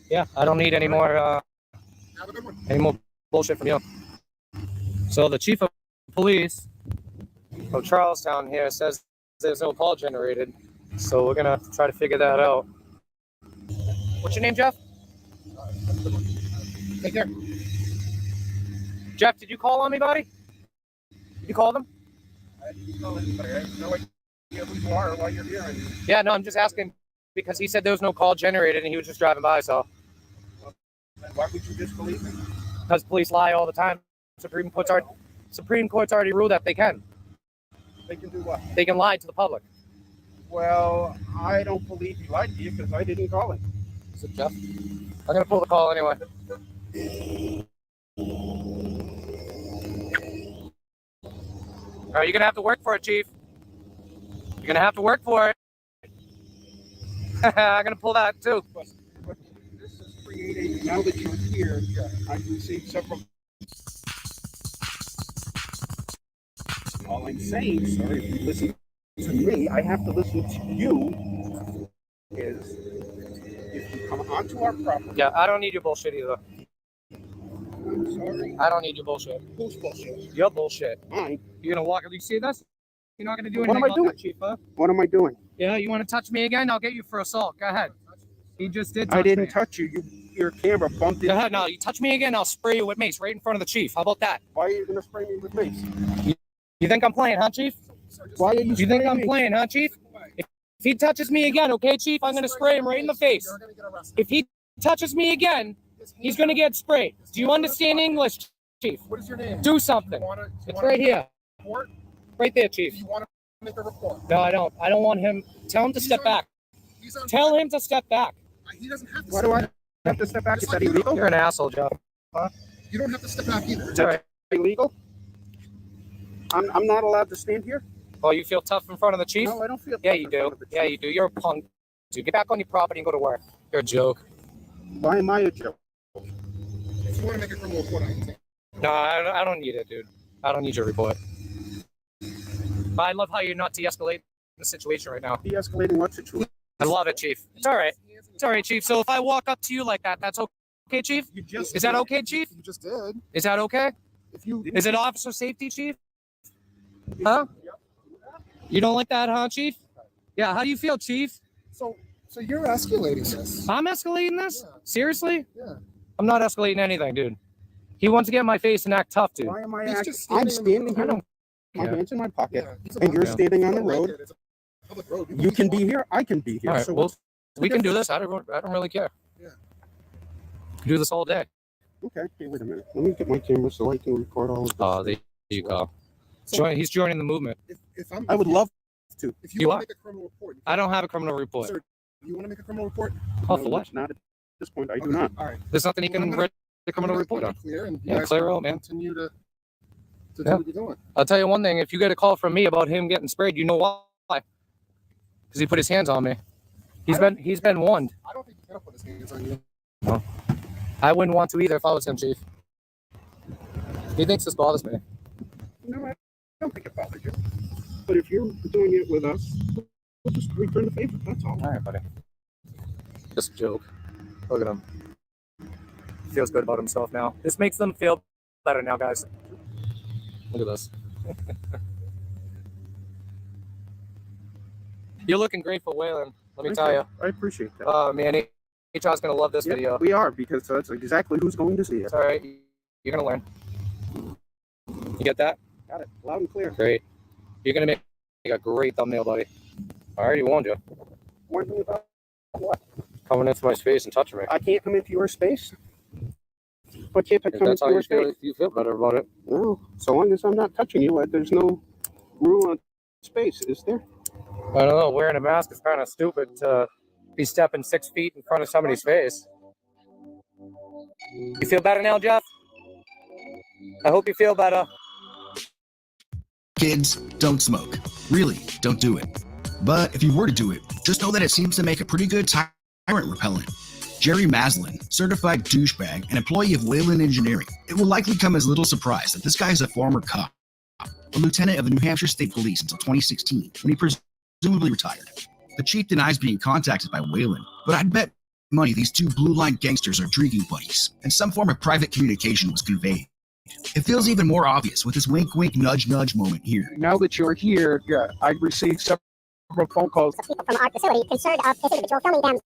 Yeah, I don't need any more Have a good one. bullshit from you. So the chief of police of Charlestown here says there's no call generated. So we're gonna try to figure that out. What's your name, Jeff? Take care. Jeff, did you call on me, buddy? Did you call them? I didn't call anybody. I have no idea who you are or why you're here. Yeah, no, I'm just asking because he said there was no call generated and he was just driving by, so. Why would you disbelieve me? Because police lie all the time. Supreme Court's already ruled that they can. They can do what? They can lie to the public. Well, I don't believe he lied to you because I didn't call him. Is it Jeff? I'm gonna pull the call anyway. All right, you're gonna have to work for it, Chief. You're gonna have to work for it. I'm gonna pull that too. But this is creating, now that you're here, I've received several. All I'm saying, sir, if you listen to me, I have to listen to you, is if you come onto our property. Yeah, I don't need your bullshit either. I'm sorry. I don't need your bullshit. Who's bullshit? Your bullshit. Mine. You're gonna walk. You see this? You're not gonna do What anything am I about doing? that, Chief, huh? What am I doing? Yeah, you want to touch me again? I'll get you for assault. Go ahead. He just did. Touch I didn't me. touch you. Your camera bumped Go into ahead. No, you touch me again, I'll spray you with mace right in front of the chief. How about that? Why are you going to spray me with mace? You think I'm playing, huh, Chief? Why are you You think spraying I'm me? playing, huh, Chief? If he touches me again, okay, Chief, I'm gonna spray him right in the face. If he touches me again, he's gonna get sprayed. Do you understand English, Chief? What is your name? Do something. It's right here. Report? Right there, Chief. You want to make a report? No, I don't. I don't want him. Tell him to step back. Tell him to step back. He doesn't have to. Why do I have to step back? Is that illegal? You're an asshole, Joe. Huh? You don't have to step back either. It's all right. Illegal? I'm not allowed to stand here? Oh, you feel tough in front of the chief? No, I don't feel Yeah, tough you in front do. of the Yeah, you do. You're a punk. Dude, get back on your property and go to work. You're a joke. Why am I a joke? If you want to make a criminal report, I can take it. No, I don't need it, dude. I don't need your report. But I love how you're not de-escalating the situation right now. De-escalating what situation? I love it, Chief. It's all right. It's all right, Chief. So if I walk up to you like that, that's okay, Chief? Is that okay, Chief? You just did. Is that okay? If you Is it officer safety, Chief? Huh? You don't like that, huh, Chief? Yeah, how do you feel, Chief? So you're escalating this. I'm escalating this? Yeah. Seriously? Yeah. I'm not escalating anything, dude. He wants to get in my face and act tough, dude. Why am I He's acting? just I'm standing standing I here. don't My care. hands in my pocket, Yeah. and you're Yeah. standing on the I don't like road. it. It's a public road. You can be here. I can be here. All right, So well, what's the we can do difference? this. I don't really care. Yeah. We can do this all day. Okay. Hey, wait a minute. Let me get my camera so I can record all of this. Oh, there you go. So- He's joining the movement. If I would love to. If You you are? want to make a criminal report, I don't have a criminal report. sir, you want to make a criminal report? Oh, for what? Not at this point. I do not. All right. There's nothing he Well, can I'm gonna- write the criminal report on. Clear and you Yeah, guys clear can out, man. Continue to do Yeah. what you're doing. I'll tell you one thing. If you get a call from me about him getting sprayed, you know why? Because he put his hands on me. He's been warned. I don't think he's gonna put his hands on you. No. I wouldn't want to either if I was him, Chief. He thinks this bothers me. No, I don't think it bothers you. But if you're doing it with us, we'll just return the favor. That's all. All right, buddy. Just a joke. Look at him. Feels good about himself now. This makes them feel better now, guys. Look at this. You're looking great for Waylon, let me tell you. I appreciate that. Oh, man, HR's going to love this Yeah, video. we are, because that's exactly who's going to see it. It's all right. You're going to learn. You get that? Got it. Loud and clear. Great. You're going to make a great thumbnail, buddy. I already warned you. Warn me about what? Coming into my space and touching me. I can't come into your space? But can't I If come that's into how your you feel, space? you feel better about it. No. So long as I'm not touching you, there's no rule on space, is there? I don't know. Wearing a mask is kind of stupid to be stepping 6 feet in front of somebody's face. You feel better now, Jeff? I hope you feel better. Kids, don't smoke. Really, don't do it. But if you were to do it, just know that it seems to make a pretty good tyrant repellent. Jerry Maslin, certified douchebag and employee of Wayland Engineering. It will likely come as little surprise that this guy is a former cop, a lieutenant of the New Hampshire State Police until 2016, when he presumably retired. The chief denies being contacted by Wayland, but I'd bet money these two blue-line gangsters are drinking buddies, and some form of private communication was conveyed. It feels even more obvious with this wink-wink, nudge-nudge moment here. Now that you're here, yeah, I received several phone calls. People from our facility concerned of this individual filming them.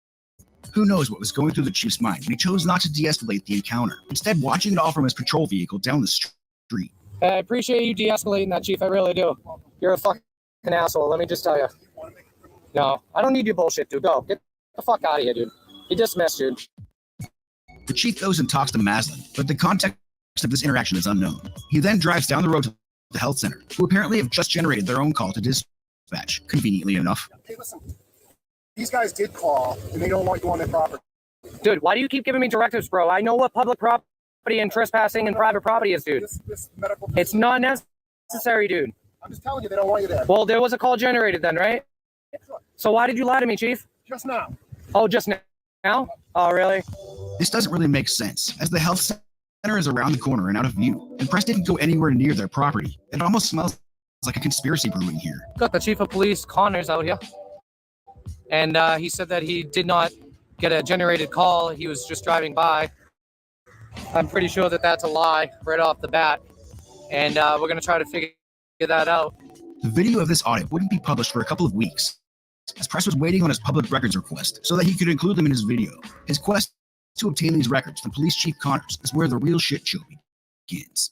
Who knows what was going through the chief's mind when he chose not to de-escalate the encounter, instead watching it all from his patrol vehicle down the street. I appreciate you de-escalating that, Chief. I really do. You're a fucking asshole. Let me just tell you. No, I don't need your bullshit, dude. Go. Get the fuck out of here, dude. You dismissed, dude. The chief goes and talks to Maslin, but the context of this interaction is unknown. He then drives down the road to the health center, who apparently have just generated their own call to dispatch, conveniently enough. Hey, listen. These guys did call, and they don't want you on their property. Dude, why do you keep giving me directives, bro? I know what public property and trespassing and private property is, dude. This medical. It's not necessary, dude. I'm just telling you, they don't want you there. Well, there was a call generated then, right? So why did you lie to me, Chief? Just now. Oh, just now? Oh, really? This doesn't really make sense, as the health center is around the corner and out of view, and Press didn't go anywhere near their property. It almost smells like a conspiracy brewing here. Got the Chief of Police, Connors, out here. And he said that he did not get a generated call. He was just driving by. I'm pretty sure that that's a lie right off the bat. And we're going to try to figure that out. The video of this audit wouldn't be published for a couple of weeks, as Press was waiting on his public records request so that he could include them in his video. His quest to obtain these records from Police Chief Connors is where the real shit show begins.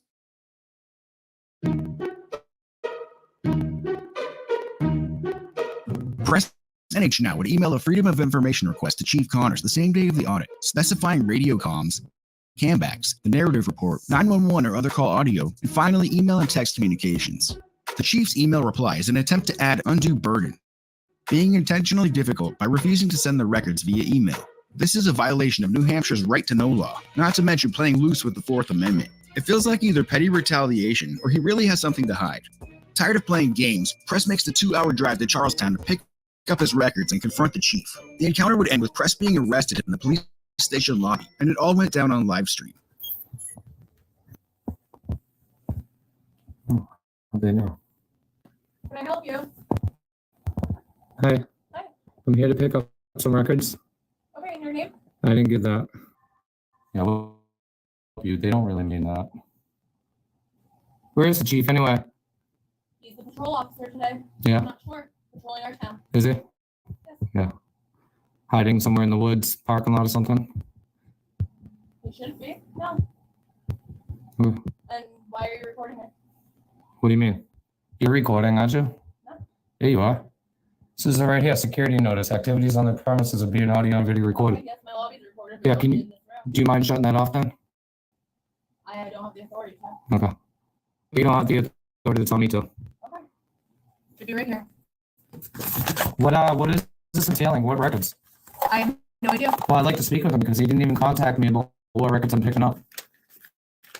Press NH Now would email a Freedom of Information request to Chief Connors the same day of the audit, specifying radio comms, cambacks, the narrative report, 911 or other call audio, and finally email and text communications. The Chief's email reply is an attempt to add undue burden, being intentionally difficult by refusing to send the records via email. This is a violation of New Hampshire's right to know law, not to mention playing loose with the Fourth Amendment. It feels like either petty retaliation or he really has something to hide. Tired of playing games, Press makes the 2-hour drive to Charlestown to pick up his records and confront the chief. The encounter would end with Press being arrested in the police station lobby, and it all went down on live stream. They know. Can I help you? Hi. Hi. I'm here to pick up some records. Okay, and your name? I didn't get that. Yeah, well, they don't really mean that. Where is the chief anyway? He's the patrol officer today. Yeah. I'm not sure. Patrolling our town. Is he? Yeah. Hiding somewhere in the woods, parking lot or something? He shouldn't be. No. Hmm. And why are you recording it? What do you mean? You're recording, aren't you? No. Yeah, you are. This is right here, security notice. Activities on the premises are being audio and video recorded. Yes, my lobby's recorded. Yeah, can you, do you mind shutting that off then? I don't have the authority to. Okay. You don't have the authority to tell me to. Okay. Should be right here. What is this entailing? What records? I have no idea. Well, I'd like to speak with him because he didn't even contact me about what records I'm picking up.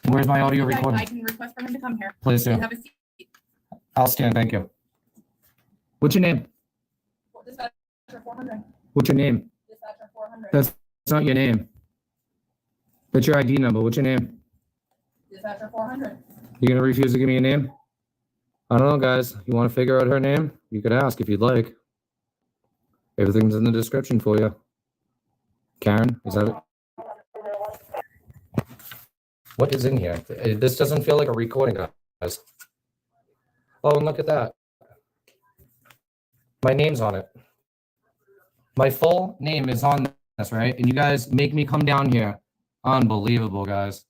Where's my audio recording? I can request for him to come here. Please do. Have a seat. I'll stand, thank you. What's your name? Dispatcher 400. What's your name? Dispatcher 400. That's not your name. That's your ID number. What's your name? Dispatcher 400. You gonna refuse to give me a name? I don't know, guys. You want to figure out her name? You could ask if you'd like. Everything's in the description for you. Karen, is that it? What is in here? This doesn't feel like a recording, guys. Oh, and look at that. My name's on it. My full name is on this, right? And you guys make me come down here. Unbelievable, guys.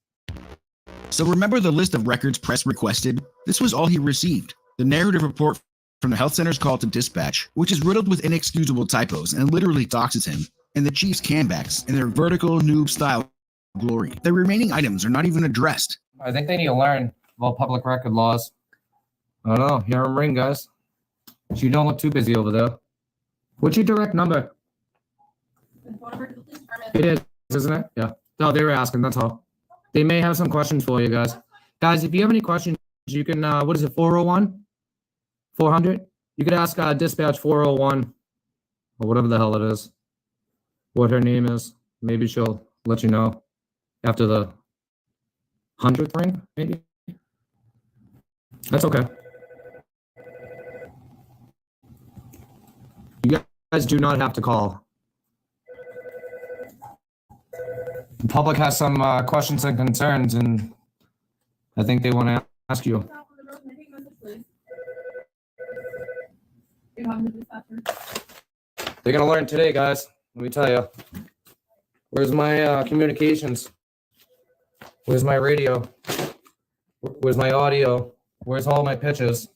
So remember the list of records Press requested? This was all he received. The narrative report from the health center's call to dispatch, which is riddled with inexcusable typos and literally doxes him, and the chief's cambacks in their vertical noob style glory. The remaining items are not even addressed. I think they need to learn about public record laws. I don't know. Here I'm ring, guys. You don't look too busy over there. What's your direct number? It is, isn't it? Yeah. No, they were asking, that's all. They may have some questions for you guys. Guys, if you have any questions, you can, what is it, 401? 400? You could ask dispatch 401, or whatever the hell it is, what her name is. Maybe she'll let you know after the 100th ring, maybe? That's okay. You guys do not have to call. The public has some questions and concerns, and I think they want to ask you. you having the dispatcher? They're gonna learn today, guys. Let me tell you. Where's my communications? Where's my radio? Where's my audio? Where's all my pitches?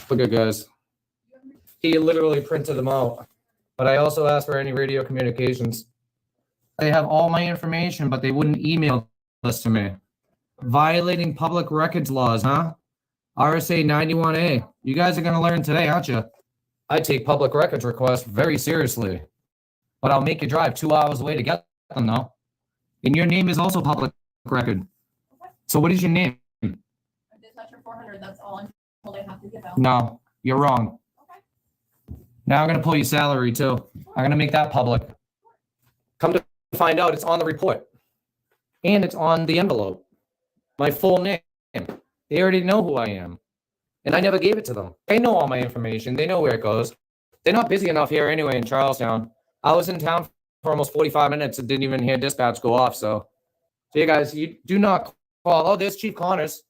Look at guys. He literally printed them out. But I also asked for any radio communications. They have all my information, but they wouldn't email this to me. Violating public records laws, huh? RSA 91A. You guys are going to learn today, aren't you? I take public records requests very seriously. But I'll make you drive 2 hours away to get them, though. And your name is also public record. So what is your name? Dispatcher 400, that's all I'm told I have to give out. No, you're wrong. Now I'm going to pull your salary, too. I'm going to make that public. Come to find out, it's on the report. And it's on the envelope. My full name. They already know who I am. And I never gave it to them. They know all my information. They know where it goes. They're not busy enough here anyway in Charlestown. I was in town for almost 45 minutes and didn't even hear dispatch go off. So you guys, you do not call. Oh, there's Chief Connors.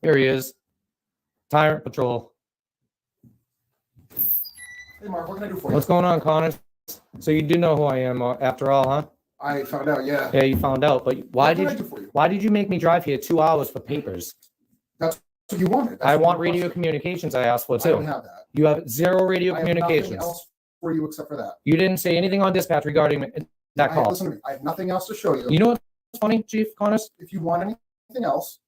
Here he is. Tyrant Patrol. Hey, Mark, what can I do for you? What's going on, Connors? So you do know who I am after all, huh? I found out, yeah. Yeah, you found out. But why did you make me drive here 2 hours for papers? That's what you wanted. I want radio communications. I asked for too. I don't have that. You have zero radio I have communications. nothing else for you except for that. You didn't say anything on dispatch regarding that call. Listen to me. I have nothing else to show you. You know what's funny, Chief Connors? If you want anything else,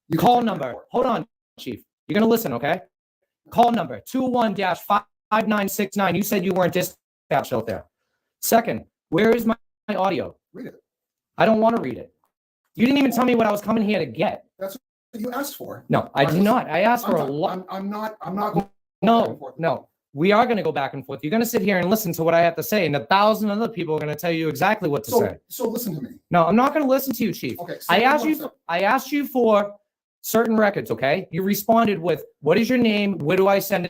you call number. Hold on, Chief. You're gonna listen, okay? Call number 21-5969. You said you weren't dispatched out there. Second, where is my audio? Read it. I don't want to read it. You didn't even tell me what I was coming here to get. That's what you asked for. No, I did not. I asked for a lot. I'm not going No. We are going to go back and forth. You're going to sit here and listen to what I have to say, and 1,000 other people are going to tell you exactly what to say. So listen to me. No, I'm not going to listen to you, Chief. Okay. I asked you for certain records, okay? You responded with, what is your name? Where do I send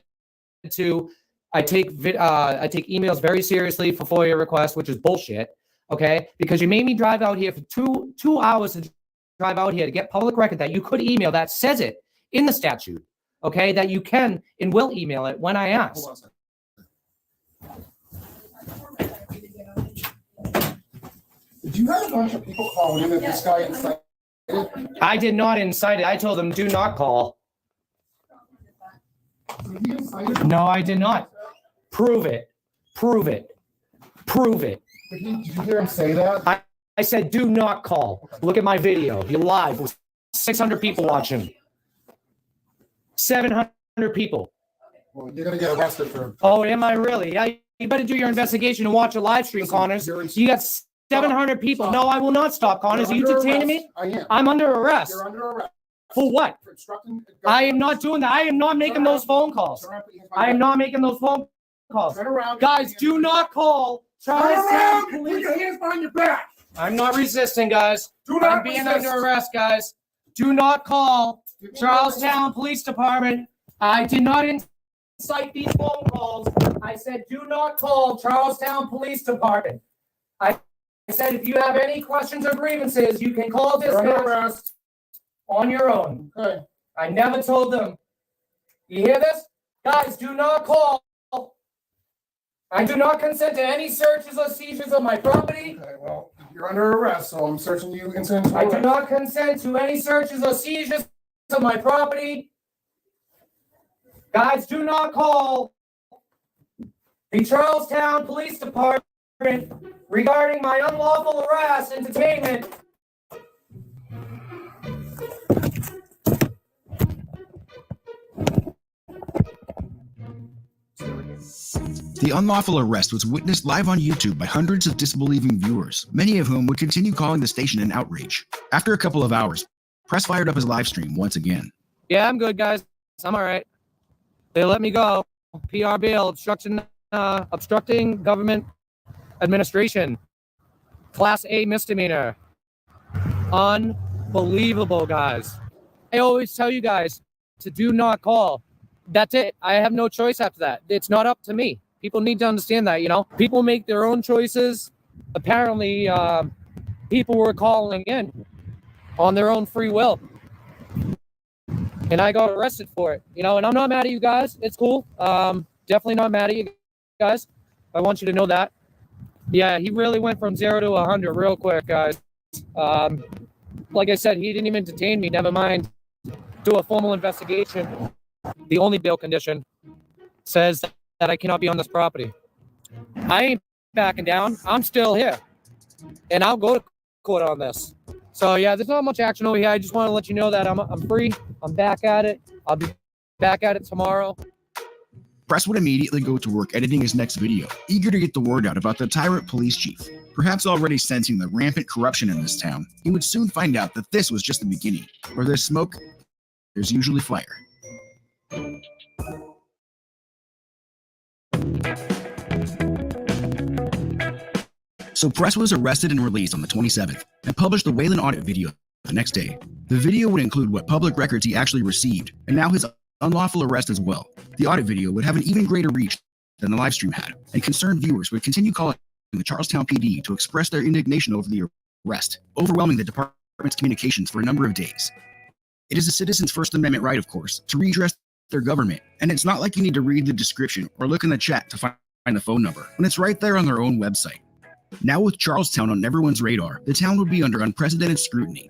it to? I take emails very seriously for FOIA requests, which is bullshit, okay? Because you made me drive out here for two hours to drive out here to get public record that you could email that says it in the statute, okay? That you can and will email it when I ask. Hold on a second. Did you have a bunch of people calling in that this guy incited? I did not incite it. I told them do not call. No, I did not. Prove it. Prove it. Prove it. Did you hear him say that? I said do not call. Look at my video. You're live with 600 people watching. 700 people. Well, you're going to get arrested for... Oh, am I really? Yeah, you better do your investigation and watch a live stream, Connors. You got 700 people. Stop. No, I will not stop, Connors. Are you detaining me? I am. I'm under arrest. You're under arrest. For what? For obstructing... I am not doing that. I am not making those phone calls. I am not making those phone calls. Turn around. Guys, do not call. Turn around. Put your hands behind your back. I'm not resisting, guys. I'm being resist. under arrest, guys. Do not call Charlestown Police Department. I did not incite these phone calls. I said, do not call Charlestown Police Department. I said, if you have any questions or grievances, you can call dispatch on your own. Okay. I never told them. You hear this? Guys, do not call. I do not consent to any searches or seizures of my property. Okay, well, you're under arrest, so I'm searching you incident. I do not consent to any searches or seizures of my property. Guys, do not call the Charlestown Police Department regarding my unlawful arrest and detainment. The unlawful arrest was witnessed live on YouTube by hundreds of disbelieving viewers, many of whom would continue calling the station in outrage. After a couple of hours, press fired up his live stream once again. Yeah, I'm good, guys. I'm all right. They let me go. PR bail, obstructing government administration. Class A misdemeanor. Unbelievable, guys. I always tell you guys to do not call. That's it. I have no choice after that. It's not up to me. People need to understand that, you know. People make their own choices. Apparently, people were calling in on their own free will. and I got arrested for it. You know, and I'm not mad at you guys. It's cool. Definitely not mad at you guys. I want you to know that. Yeah, he really went from 0 to 100 real quick, guys. Like I said, he didn't even detain me. Never mind do a formal investigation. The only bail condition says that I cannot be on this property. I ain't backing down. I'm still here, and I'll go to court on this. So yeah, there's not much action over here. I just want to let you know that I'm free. I'm back at it. I'll be back at it tomorrow. Press would immediately go to work editing his next video, eager to get the word out about the tyrant police chief. Perhaps already sensing the rampant corruption in this town, he would soon find out that this was just the beginning. Where there's smoke, there's usually fire. So Press was arrested and released on the 27th and published the Wayland audit video the next day. The video would include what public records he actually received, and now his unlawful arrest as well. The audit video would have an even greater reach than the live stream had, and concerned viewers would continue calling the Charlestown PD to express their indignation over the arrest, overwhelming the department's communications for a number of days. It is a citizen's First Amendment right, of course, to redress their government, and it's not like you need to read the description or look in the chat to find the phone number, when it's right there on their own website. Now with Charlestown on everyone's radar, the town would be under unprecedented scrutiny.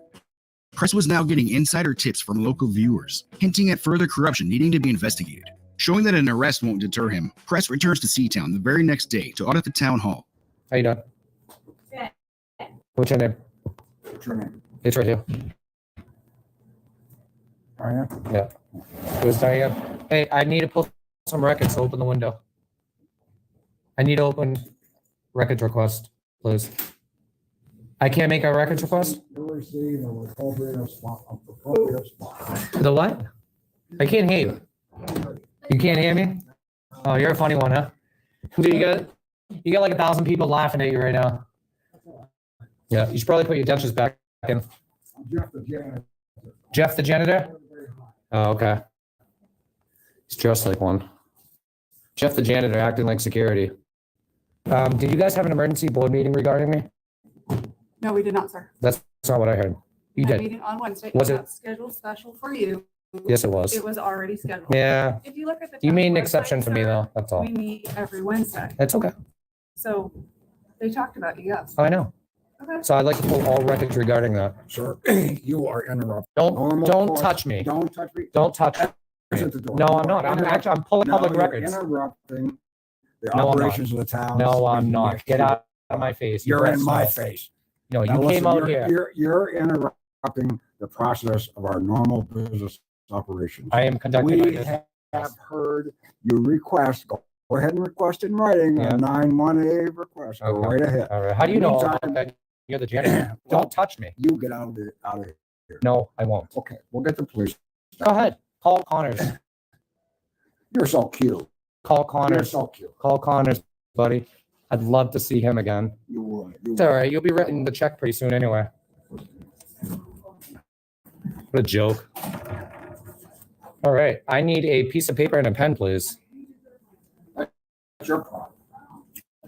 Press was now getting insider tips from local viewers, hinting at further corruption needing to be investigated. Showing that an arrest won't deter him, Press returns to Seatown the very next day to audit the town hall. How you doing? What's your name? What's your name? It's right here. Diane? Yeah. Who's Diane? Hey, I need to pull some records to open the window. I need to open records request, please. I can't make a records request? The what? I can't hear you. You can't hear me? Oh, you're a funny one, huh? Dude, you got like 1,000 people laughing at you right now. Yeah, you should probably put your dentures back in. Jeff the janitor. Jeff the janitor? Oh, okay. He's dressed like one. Jeff the janitor acting like security. Did you guys have an emergency board meeting regarding me? No, we did not, sir. That's not what I heard. You That did. meeting on Wednesday Was was it? not scheduled special for you. Yes, it was. It was already scheduled. Yeah. If you look at the. You made an town exception website, for me, sir, though. That's all. We meet every Wednesday. That's okay. So they talked about you, yes. I know. Okay. So I'd like to pull all records regarding that. Sir, you are interrupting. Don't touch me. Don't touch me. Don't touch me. Exit the door. No, You I'm not. are I'm pulling No, public you're records. Interrupting the No, I'm not. operations of the town. No, I'm not. Get out of my face. You're in my Yes. face. No, Now you listen, came out here. You're interrupting the process of our normal business operations. I am conducting my We business. have heard your request. Go ahead and request in writing Yeah. a 918 request. Go Okay. right ahead. All right. How do you know Anytime that you're the janitor? Well, Don't touch me. You get out of here. No, I won't. Okay, we'll get the police. Go ahead. Call Connors. You're so cute. Call You're Connors. so cute. Call Connors, buddy. I'd love to see him again. You would. You It's all right. You'll be writing the check pretty soon anyway. What a joke. All right. I need a piece of paper and a pen, please. That's your problem.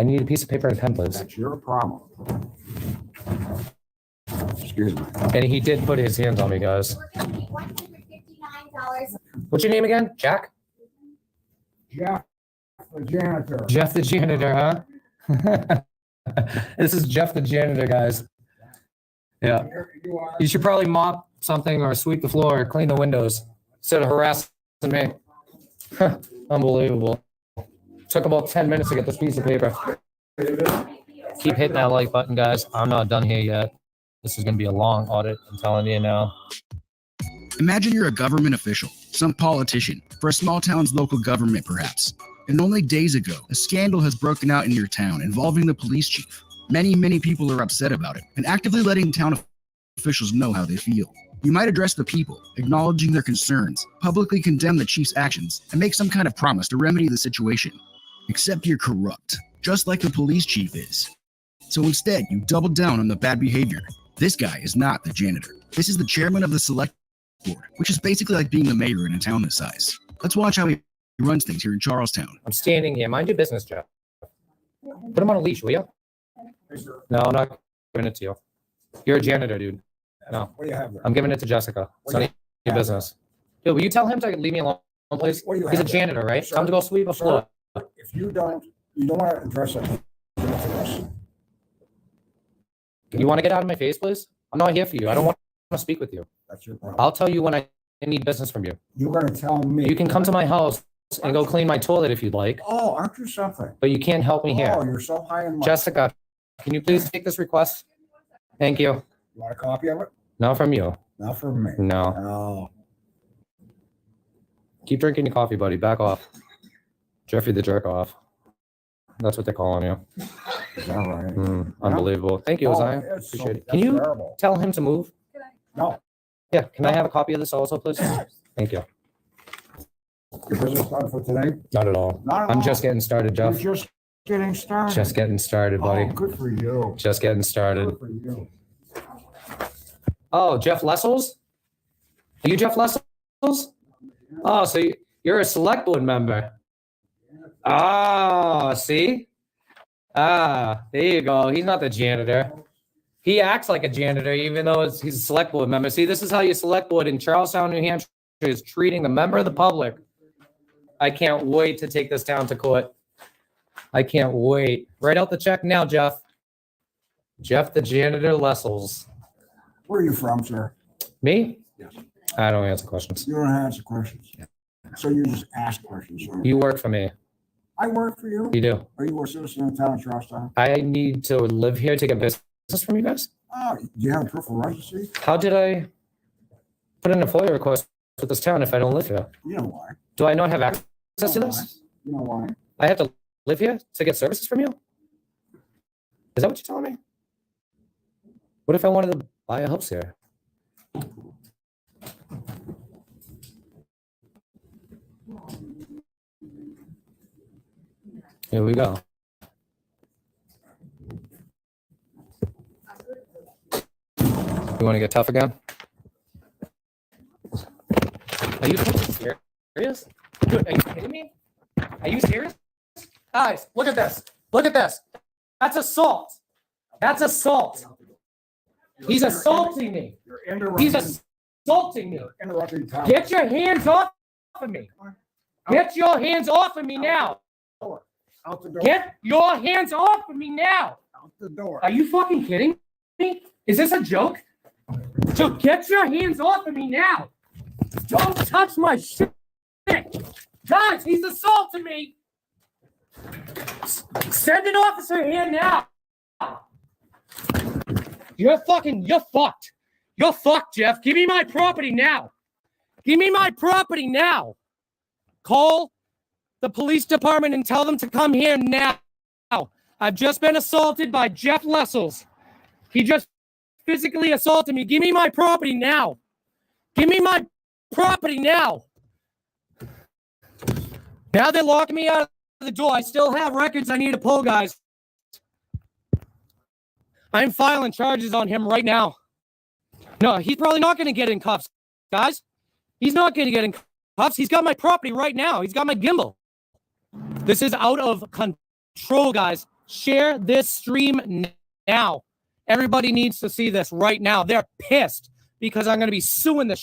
I need a piece of paper and a pen, please. That's your problem. Excuse me. And he did put his hands on me, guys. What's your name again? Jack? Jeff, the janitor. Jeff the janitor, huh? This is Jeff the janitor, guys. Yeah. You should probably mop something or sweep the floor or clean the windows instead of harassing me. Unbelievable. Took about 10 minutes to get this piece of paper. Keep hitting that like button, guys. I'm not done here yet. This is going to be a long audit. I'm telling you now. Imagine you're a government official, some politician, for a small town's local government perhaps. And only days ago, a scandal has broken out in your town involving the police chief. Many people are upset about it and actively letting town officials know how they feel. You might address the people, acknowledging their concerns, publicly condemn the chief's actions, and make some kind of promise to remedy the situation. Except you're corrupt, just like the police chief is. So instead, you double down on the bad behavior. This guy is not the janitor. This is the chairman of the select board, which is basically like being the mayor in a town this size. Let's watch how he runs things here in Charlestown. I'm standing here. Mind your business, Jeff. Put him on a leash, will you? No, I'm not giving it to you. You're a janitor, dude. No. What do you have there? I'm giving it to Jessica. It's none of your business. Dude, will you tell him to leave me alone, please? What do you He's a have? janitor, right? Sir? Tell him to go sweep a Sir? floor. If you don't want to address it, You want to get out of my face, please? I'm not here for you. I don't want to speak with you. that's your problem. I'll tell you when I need business from you. You're gonna tell me. You can come to my house and go clean my toilet if you'd like, Oh, aren't you something? but you can't help me Oh, here. you're so high in life. Jessica, can you please take this request? Thank you. You want a copy of it? Not from you. Not from me. No. Oh, Keep drinking your coffee, buddy. Back off. Jeffrey the jerk off. That's what they're calling you. is that right? Unbelievable. Thank you, Oh, Zion. it's so- Appreciate it. that's Can you terrible. tell him to move? No, Yeah. Can I have a copy of this also, please? Thank you. your business done for today? Not at all. Not at I'm all. just getting started, You're Jeff. just getting started. Just getting started, buddy. Oh, good for you. Just getting started. Good for you. Oh, Jeff Lessels? Are you Jeff Lessels? Oh, so you're a select board member. Ah, see? Ah, there you go. He's not the janitor. He acts like a janitor, even though he's a select board member. See, this is how your select board in Charlestown, New Hampshire is treating the member of the public. I can't wait to take this down to court. I can't wait. Write out the check now, Jeff. Jeff the janitor Lessels. Where are you from, sir? Me? Yes. I don't answer questions. You don't answer questions. So you just ask questions, sir. You work for me. I work for you? You do. Are you a citizen of the town of Charlestown? I need to live here to get business from you guys. Oh, do you have proof of residency? How did I put in a FOIA request with this town if I don't live here? You know why. Do I not have access to this? You know why. I have to live here to get services from you? Is that what you're telling me? What if I wanted to buy a house here? Here we go. You want to get tough again? Are you serious? Dude, are you kidding me? Are you serious? Guys, look at this. Look at this. That's assault. That's assault. He's assaulting me. He's assaulting me. Interrupting time. Get your hands off of me. Get your hands off of me now. Out the door. Get your hands off of me now. Out the door. Are you fucking kidding me? Is this a joke? So get your hands off of me now. Don't touch my shit. Guys, he's assaulting me. Send an officer here now. You're fucked. You're fucked, Jeff. Give me my property now. Give me my property now. Call the police department and tell them to come here now. I've just been assaulted by Jeff Lessels. He just physically assaulted me. Give me my property now. Give me my property now. Now they're locking me out of the door. I still have records I need to pull, guys. I'm filing charges on him right now. No, he's probably not going to get in cuffs, guys. He's not going to get in cuffs. He's got my property right now. He's got my gimbal. This is out of control, guys. Share this stream now. Everybody needs to see this right now. They're pissed because I'm going to be suing the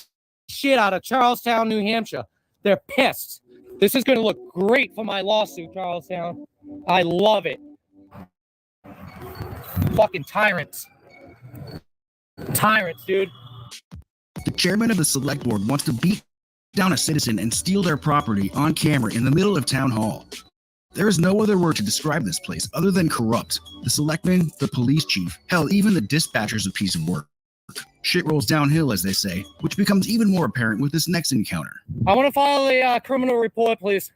shit out of Charlestown, New Hampshire. They're pissed. This is going to look great for my lawsuit, Charlestown. I love it. Fucking tyrants. Tyrants, dude. The chairman of the select board wants to beat down a citizen and steal their property on camera in the middle of town hall. There is no other word to describe this place other than corrupt. The selectmen, the police chief, hell, even the dispatcher's a piece of work. Shit rolls downhill, as they say, which becomes even more apparent with this next encounter. I want to file a criminal report, please.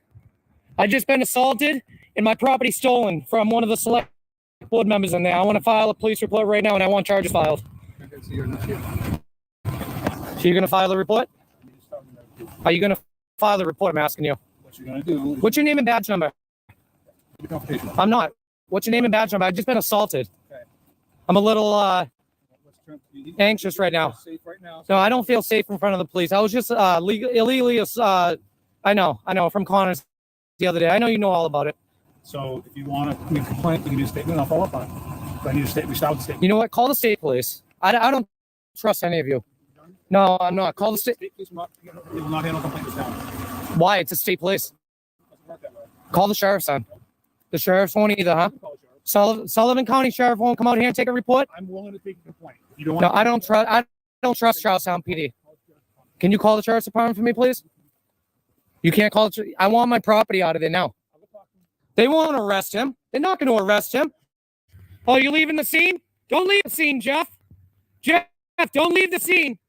I just been assaulted and my property stolen from one of the select board members in there. I want to file a police report right now and I want charges filed. So you're going to file the report? Are you going to file the report? I'm asking you. What you're gonna do? What's your name and badge number? I'm not. What's your name and badge number? I've just been assaulted. Okay. I'm a little anxious right now. Safe right now. No, I don't feel safe in front of the police. I was just illegally. I know from Connors the other day. I know you know all about it. So if you want to make a complaint, you can do a statement. I'll follow up on it. If I need a statement, we start with a statement. You know what? Call the state police. I don't trust any of you. No, I'm not. Call the state. State police will not handle complaints down. Why? It's a state police. Call the sheriff's son. The sheriffs won't either, huh? Sullivan County Sheriff won't come out here and take a report. I'm willing to take a complaint. You don't No, want I don't trust. I don't trust Charlestown PD. Can you call the sheriff's department for me, please? You can't call it. I want my property out of there now. They won't arrest him. They're not going to arrest him. Oh, you leaving the scene? Don't leave the scene, Jeff. Jeff, don't leave the scene.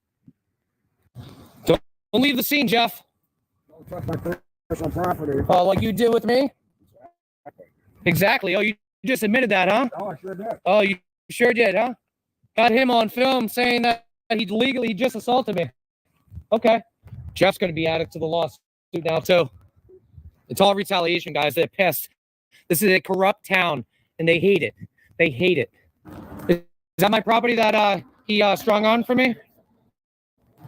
Don't leave the scene, Jeff. Don't trust my personal property. Oh, like you did with me? Exactly. Oh, you just admitted that, huh? Oh, I sure did. Oh, you sure did, huh? Got him on film saying that he just assaulted me. Okay. Jeff's going to be added to the lawsuit now, too. It's all retaliation, guys. They're pissed. This is a corrupt town, and they hate it. They hate it. Is that my property that he strung on for me?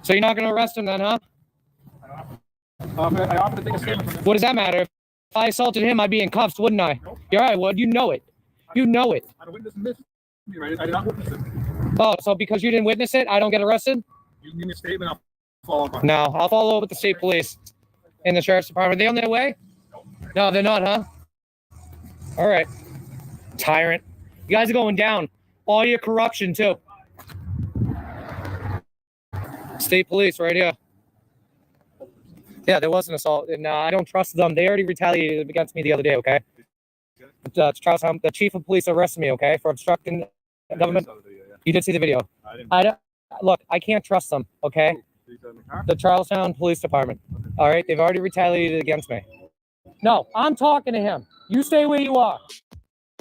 So you're not going to arrest him then, huh? I offered to take a statement from him. What does that matter? If I assaulted him, I'd be in cuffs, wouldn't I? Nope. Yeah, I would. You know it. You know it. I witnessed this. I did not witness it. Oh, so because you didn't witness it, I don't get arrested? You can give me a statement, I'll follow up on it. No, I'll follow up with the state police and the sheriff's department. Are they on their way? No, they're not, huh? All right. Tyrant. You guys are going down. All your corruption, too. State police right here. Yeah, there was an assault, and I don't trust them. They already retaliated against me the other day, okay? Charlestown, the chief of police arrested me, okay, for obstructing government. You did see the video. I don't. Look, I can't trust them, okay? The Charlestown Police Department. All right, they've already retaliated against me. No, I'm talking to him. You stay where you are.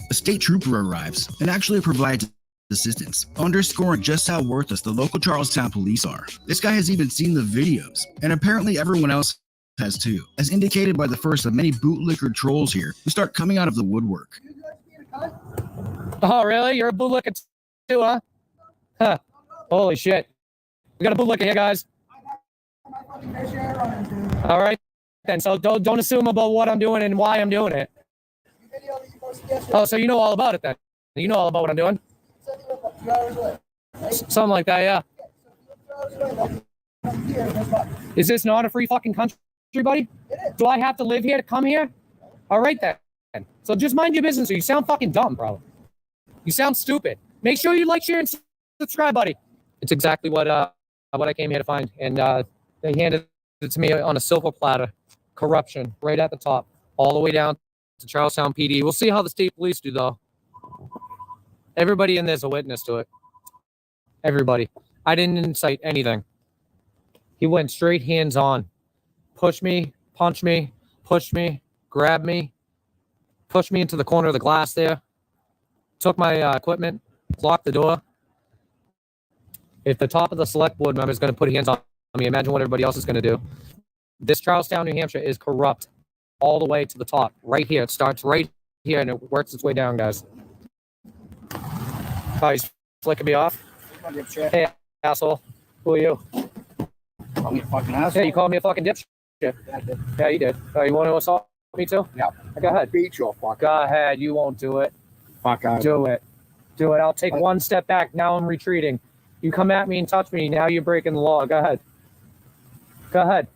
A state trooper arrives and actually provides assistance, underscoring just how worthless the local Charlestown police are. This guy has even seen the videos, and apparently everyone else has too, as indicated by the first of many bootlicker trolls here who start coming out of the woodwork. Oh, really? You're a bootlicker too, huh? Huh. Holy shit. We got a bootlicker here, guys. All right, then. So don't assume about what I'm doing and why I'm doing it. Oh, so you know all about it then? You know all about what I'm doing? Something like that, yeah. Is this not a free fucking country, buddy? Do I have to live here to come here? All right then. So just mind your business, or you sound fucking dumb, bro. You sound stupid. Make sure you like, share, and subscribe, buddy. It's exactly what I came here to find, and they handed it to me on a silver platter. Corruption, right at the top, all the way down to Charlestown PD. We'll see how the state police do, though. Everybody in there's a witness to it. Everybody. I didn't incite anything. He went straight hands on. Pushed me, punched me, pushed me, grabbed me, pushed me into the corner of the glass there, took my equipment, locked the door. If the top of the select board member is going to put hands on me, imagine what everybody else is going to do. This Charlestown, New Hampshire is corrupt all the way to the top. Right here. It starts right here and it works its way down, guys. Oh, he's flicking me off. Hey, asshole. Who are you? Call me a fucking asshole. Yeah, you called me a fucking dipshit. Yeah, you did. You want to assault me too? Yeah. Go ahead. Beat your fuck. Go ahead. You won't do it. Fuck out. Do it. Do it. I'll take one step back. Now I'm retreating. You come at me and touch me. Now you're breaking the law. Go ahead. Go ahead.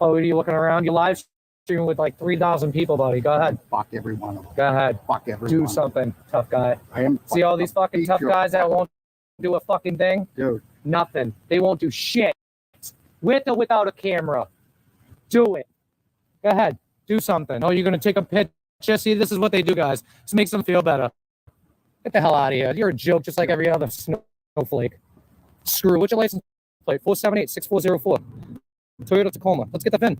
Oh, are you looking around? You live streaming with like 3,000 people, buddy. Go ahead. Fuck every one of them. Go ahead. Fuck every Do one. something, tough guy. I am. See all these fucking tough guys that won't do a fucking thing? Dude. Nothing. They won't do shit. With or without a camera. Do it. Go ahead. Do something. Oh, you're going to take a picture? See, this is what they do, guys. This makes them feel better. Get the hell out of here. You're a joke just like every other snowflake. Screw. What's your license plate? 478-6404. Toyota Tacoma. Let's get the VIN.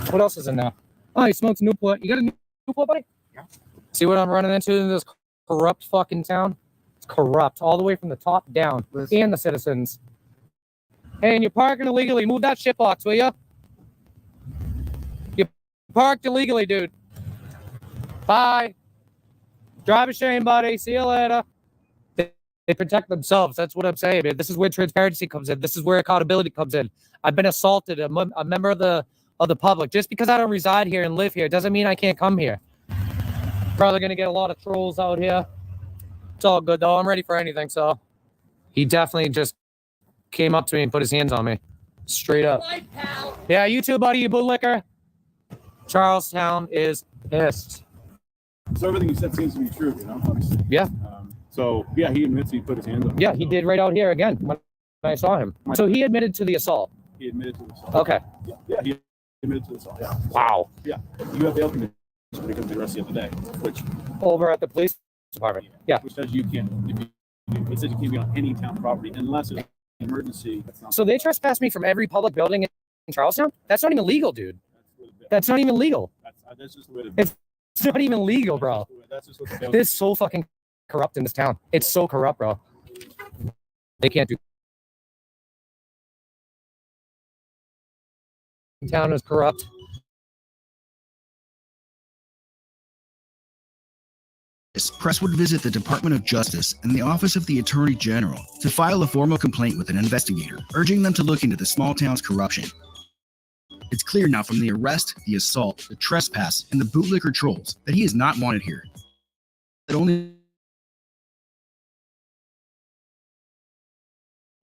What else is in there? Oh, he smokes Newport. You got a Newport, buddy? Yeah. See what I'm running into in this corrupt fucking town? It's corrupt all the way from the top down. Listen. And the citizens. Hey, and you're parking illegally. Move that shit box, will ya? You parked illegally, dude. Bye. Drive a shame, buddy. See you later. They protect themselves. That's what I'm saying, man. This is where transparency comes in. This is where accountability comes in. I've been assaulted, a member of the public. Just because I don't reside here and live here doesn't mean I can't come here. Probably going to get a lot of trolls out here. It's all good, though. I'm ready for anything, so He definitely just came up to me and put his hands on me. Straight up. Yeah, you too, buddy, you bootlicker. Charlestown is pissed. So everything you said seems to be true, obviously. Yeah. So, yeah, he admits he put his hands on. Yeah, he did right out here again when I saw him. So he admitted to the assault. He admitted to the assault. Okay. Yeah, he admitted to the assault. Yeah. Wow. Yeah. You have bail conditions when it comes to the rest of the day, which... Over at the police department. Yeah. Which says you can't... It says you can't be on any town property unless it's an emergency. So they trespassed me from every public building in Charlestown? That's not even legal, dude. That's not even legal. That's just the way It's not even legal, bro. That's just what the This is so fucking corrupt in this town. It's so corrupt, bro. They can't do. Town is corrupt. Press would visit the Department of Justice and the Office of the Attorney General to file a formal complaint with an investigator, urging them to look into the small town's corruption. It's clear now from the arrest, the assault, the trespass, and the bootlicker trolls that he is not wanted here. That only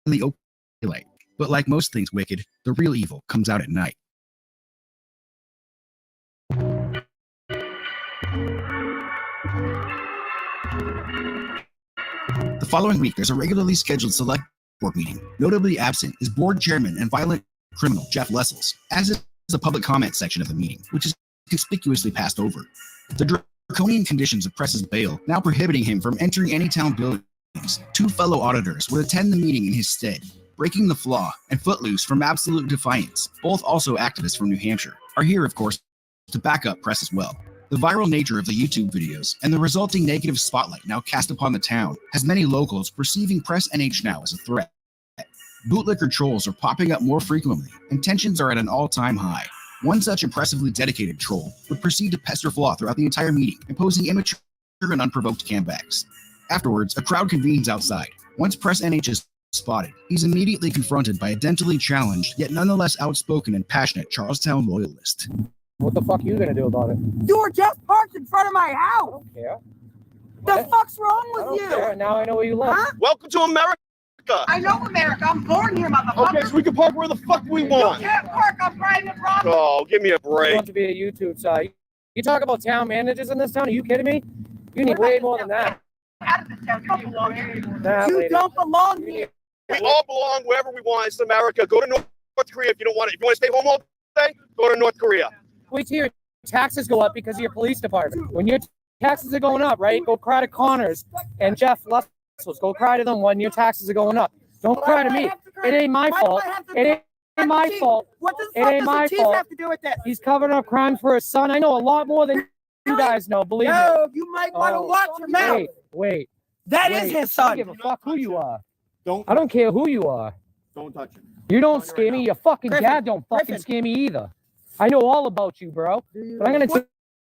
in the open daylight. But like most things wicked, the real evil comes out at night. The following week, there's a regularly scheduled select board meeting. Notably absent is board chairman and violent criminal Jeff Lessels, as is the public comment section of the meeting, which is conspicuously passed over. The draconian conditions of Press's bail now prohibiting him from entering any town buildings. Two fellow auditors would attend the meeting in his stead. Breaking the Flaw and Footloose from Absolute Defiance, both also activists from New Hampshire, are here, of course, to back up Press as well. The viral nature of the YouTube videos and the resulting negative spotlight now cast upon the town has many locals perceiving Press NH now as a threat. Bootlicker trolls are popping up more frequently, and tensions are at an all-time high. One such impressively dedicated troll would proceed to pester Flaw throughout the entire meeting, imposing immature and unprovoked comebacks. Afterwards, a crowd convenes outside. Once Press NH is spotted, he's immediately confronted by a dentally challenged, yet nonetheless outspoken and passionate Charlestown loyalist. What the fuck are you gonna do about it? You were just parked in front of my house. Yeah. The fuck's wrong with you? Care. Now I know where you live. Huh? Welcome to America. I know America. I'm born here, motherfucker. Okay, so we can park where the fuck we want. You can't park on private property. Oh, give me a You break. want to be a YouTube site. You talk about town managers in this town? Are you kidding me? You need way more than that. Out of this town. You don't belong here. Nah, You lady. don't belong here. We all belong wherever we want. It's America. Go to North Korea if you don't want it. If you want to stay home all day, go to North Korea. Wait till your taxes go up because of your police department. When your taxes are going up, right? Go cry to Connors and Jeff Lessels. Go cry to them when your taxes are going up. Don't cry to me. It ain't my fault. It ain't my fault. What the It fuck ain't does my the cheese fault. have to do with this? He's covering up crime for his son. I know a lot more than you guys know. Believe me. No, you might want to watch your mouth. Wait. That is Wait. his son. I don't give a fuck who you are. Don't. I don't care who you are. Don't touch him. You don't scare me. Your fucking Griffin, dad don't fucking Griffin. scare me either. I know all about you, bro. But I'm gonna What take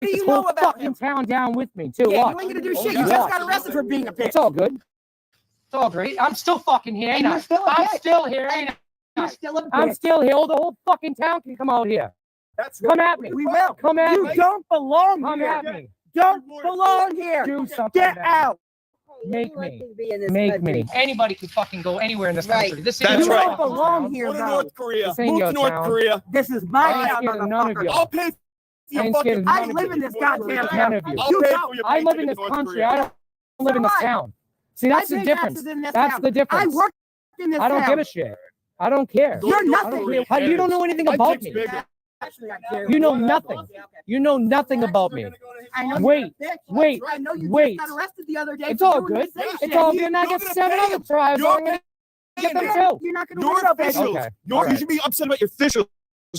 do this you know whole about fucking him? town down with me too. Yeah, Watch. you ain't gonna do Oh, shit. You watch. just got arrested for being a bitch. It's all good. It's all great. I'm still fucking here, ain't I? You're still a I'm bitch. still here, ain't I? You're still a bitch. I'm still here. The whole fucking town can come out here. Come at me. We will. Come at You me. don't belong Come here. at me. Don't belong here. Do something. Get about out. it. Make me. Make me. Anybody can fucking go anywhere in this country. This ain't That's You your right. don't town. belong here, Go to though. North Korea. This ain't Move your to North town. Korea. This is my I'm town, scared of none of motherfucker. you. I'll pay for your ain't fucking. scared of I none of live you. in this goddamn None town. of you. I'll You pay don't. for your I live paycheck in this North country. Korea. I don't live in this Fine. town. See, that's I the pay difference. taxes in this That's town. the difference. I work in this I don't town. give a shit. I don't care. You're I don't nothing. care. How- You don't know anything My about dick's me. bigger. Actually, I do. You know nothing. You know nothing about me. I know Wait, you're a bitch. wait, I know you wait. just got arrested the other day. It's for all doing good. the same It's shit. all good. And I You're get gonna 7 pay other him. tribes. You're I'm gonna get them too. You're not going to Your worry about that. officials. Okay. You Alright. should be upset about your officials,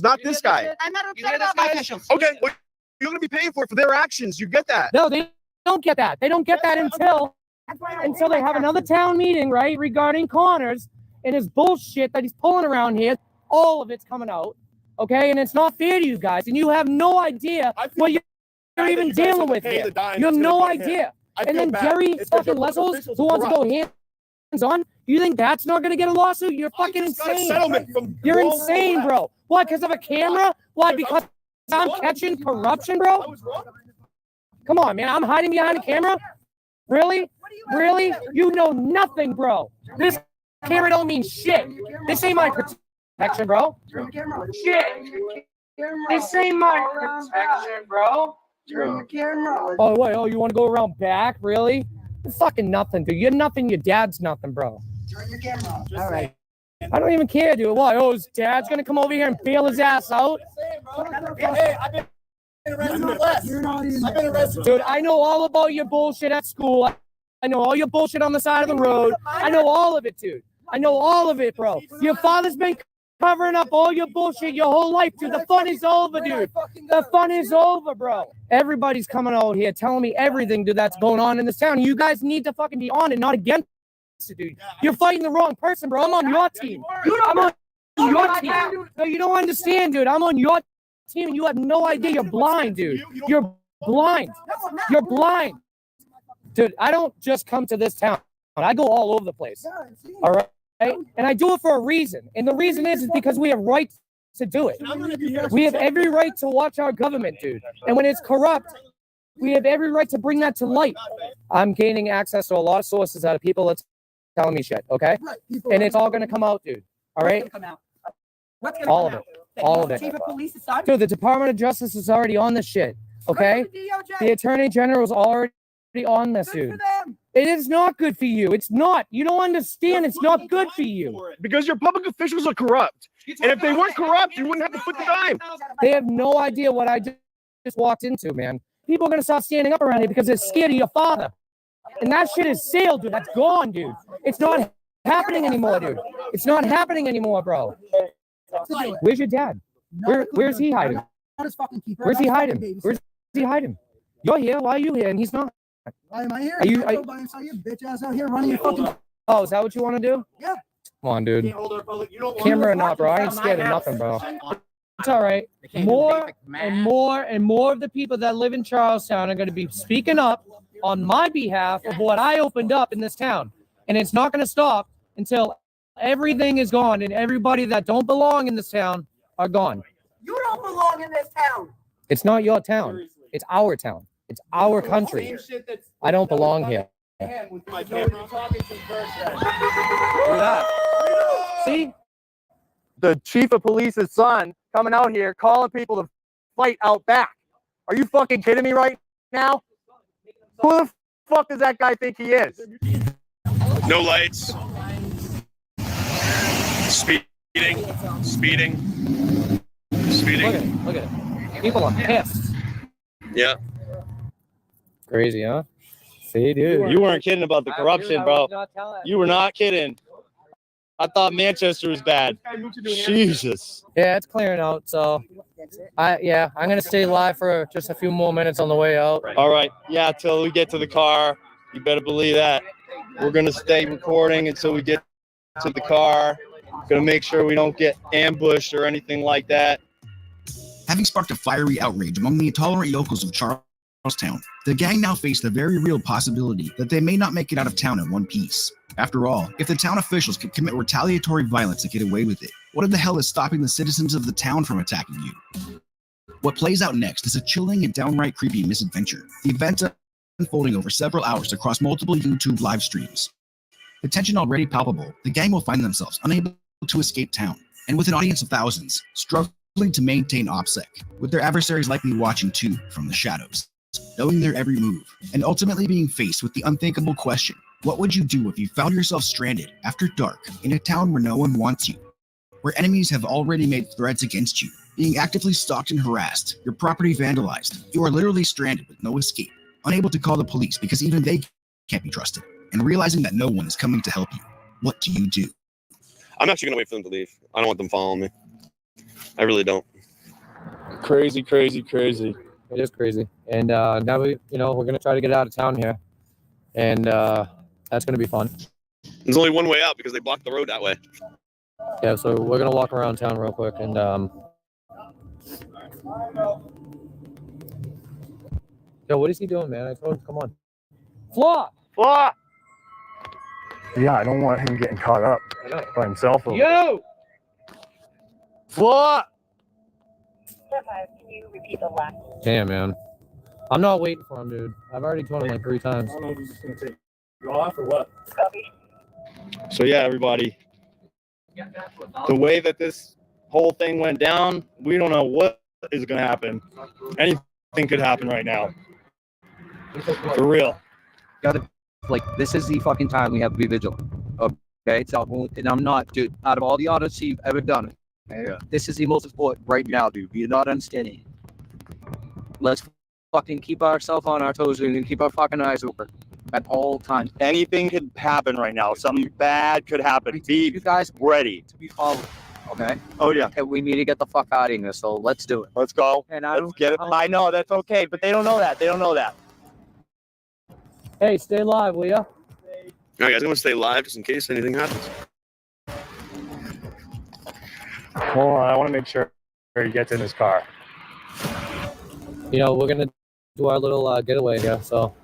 not this guy. I'm not You upset hear this, about my guys? officials. Okay, well, you're gonna be paying for it for their actions. You get that? No, they don't get that. They don't get that until That's why I don't they pay have my another taxes. town meeting, right, regarding Connors and his bullshit that he's pulling around here. All of it's coming out, okay? And it's not fair to you guys, and you have no idea what you're even dealing with here. You have no idea. And then Jerry fucking Lessels, who wants to go hands-on, you think that's not going to get a lawsuit? You're fucking insane. You're insane, bro. Why? Because of a camera? Why? Because I'm catching corruption, bro? Come on, man. I'm hiding behind a camera? Really? Really? You know nothing, bro. This camera don't mean shit. This ain't my protection, bro. Shit. This ain't my protection, bro. Oh, wait. Oh, you want to go around back? Really? You're fucking nothing, dude. You're nothing. Your dad's nothing, bro. All right. I don't even care, dude. What? Oh, his dad's gonna come over here and bail his ass out? Hey, I've been arrested. I've been arrested. Dude, I know all about your bullshit at school. I know all your bullshit on the side of the road. I know all of it, dude. I know all of it, bro. Your father's been covering up all your bullshit your whole life, dude. The fun is over, dude. The fun is over, bro. Everybody's coming out here telling me everything, dude, that's going on in this town. You guys need to fucking be on it, not against it, dude. You're fighting the wrong person, bro. I'm on your team. I'm on your team. No, you don't understand, dude. I'm on your team and you have no idea. You're blind, dude. You're blind. You're blind. Dude, I don't just come to this town. I go all over the place. All right? And I do it for a reason. And the reason is because we have rights to do it. We have every right to watch our government, dude. And when it's corrupt, we have every right to bring that to light. I'm gaining access to a lot of sources out of people that's telling me shit, okay? And it's all going to come out, dude. All right? All of it. All of it. Dude, the Department of Justice is already on this shit, okay? The Attorney General is already on this, dude. It is not good for you. It's not. You don't understand. It's not good for you. Because your public officials are corrupt. And if they weren't corrupt, you wouldn't have to put the dime. They have no idea what I just walked into, man. People are going to stop standing up around here because they're scared of your father. And that shit is sailed, dude. That's gone, dude. It's not happening anymore, dude. It's not happening anymore, bro. Where's your dad? Where's he hiding? Where's he hiding? Where's he hiding? You're here. Why are you here? And he's not. Why am I here? Are you bitch ass out here running your fucking. Oh, is that what you want to do? Yeah. Come on, dude. Camera or not, bro. I ain't scared of nothing, bro. It's all right. More and more and more of the people that live in Charlestown are going to be speaking up on my behalf of what I opened up in this town. And it's not going to stop until everything is gone and everybody that don't belong in this town are gone. You don't belong in this town. It's not your town. It's our town. It's our country. I don't belong here. See? The chief of police's son coming out here calling people to fight out back. Are you fucking kidding me right now? Who the fuck does that guy think he is? No lights. Speeding. Look at it. People are pissed. Yeah. Crazy, huh? See, dude. You weren't kidding about the corruption, bro. You were not kidding. I thought Manchester was bad. Jesus. Yeah, it's clearing out. So, I'm gonna stay live for just a few more minutes on the way out. All right. Yeah, till we get to the car. You better believe that. We're gonna stay recording until we get to the car. Gonna make sure we don't get ambushed or anything like that. Having sparked a fiery outrage among the intolerant yokels of Charlestown, the gang now face the very real possibility that they may not make it out of town in one piece. After all, if the town officials could commit retaliatory violence to get away with it, what in the hell is stopping the citizens of the town from attacking you? What plays out next is a chilling and downright creepy misadventure. The events unfolding over several hours across multiple YouTube live streams. The tension already palpable, the gang will find themselves unable to escape town, and with an audience of thousands, struggling to maintain OPSEC, with their adversaries likely watching too from the shadows, knowing their every move, and ultimately being faced with the unthinkable question: what would you do if you found yourself stranded after dark in a town where no one wants you, where enemies have already made threats against you, being actively stalked and harassed, your property vandalized, you are literally stranded with no escape, unable to call the police because even they can't be trusted, and realizing that no one is coming to help you? What do you do? I'm actually gonna wait for them to leave. I don't want them following me. I really don't. Crazy. It is crazy. And now we're gonna try to get out of town here, and that's gonna be fun. There's only one way out because they blocked the road that way. Yeah, so we're gonna walk around town real quick and yo, what is he doing, man? I told him, come on. Flaw! Yeah, I don't want him getting caught up by himself. Yo! Flaw! Can you repeat the last? Damn, man. I'm not waiting for him, dude. I've already told him like 3 times. I don't know if he's just gonna take you off or what. So yeah, everybody, the way that this whole thing went down, we don't know what is going to happen. Anything could happen right now. For real. Gotta, like, this is the fucking time we have to be vigilant. Okay, so, and I'm not, dude, out of all the audits you've ever done, this is the most important right now, dude. You're not understanding. Let's fucking keep ourselves on our toes and keep our fucking eyes open at all times. Anything could happen right now. Something bad could happen. Be You guys ready. to be followed. Okay. Oh yeah. Okay, we need to get the fuck out of here, so let's do it. Let's go. And I Let's get it. I know that's okay, but they don't know that. They don't know that. Hey, stay live, will ya? All right, guys, I'm going to stay live just in case anything happens. Hold on, I want to make sure he gets in his car. You know, we're gonna do our little getaway here, so.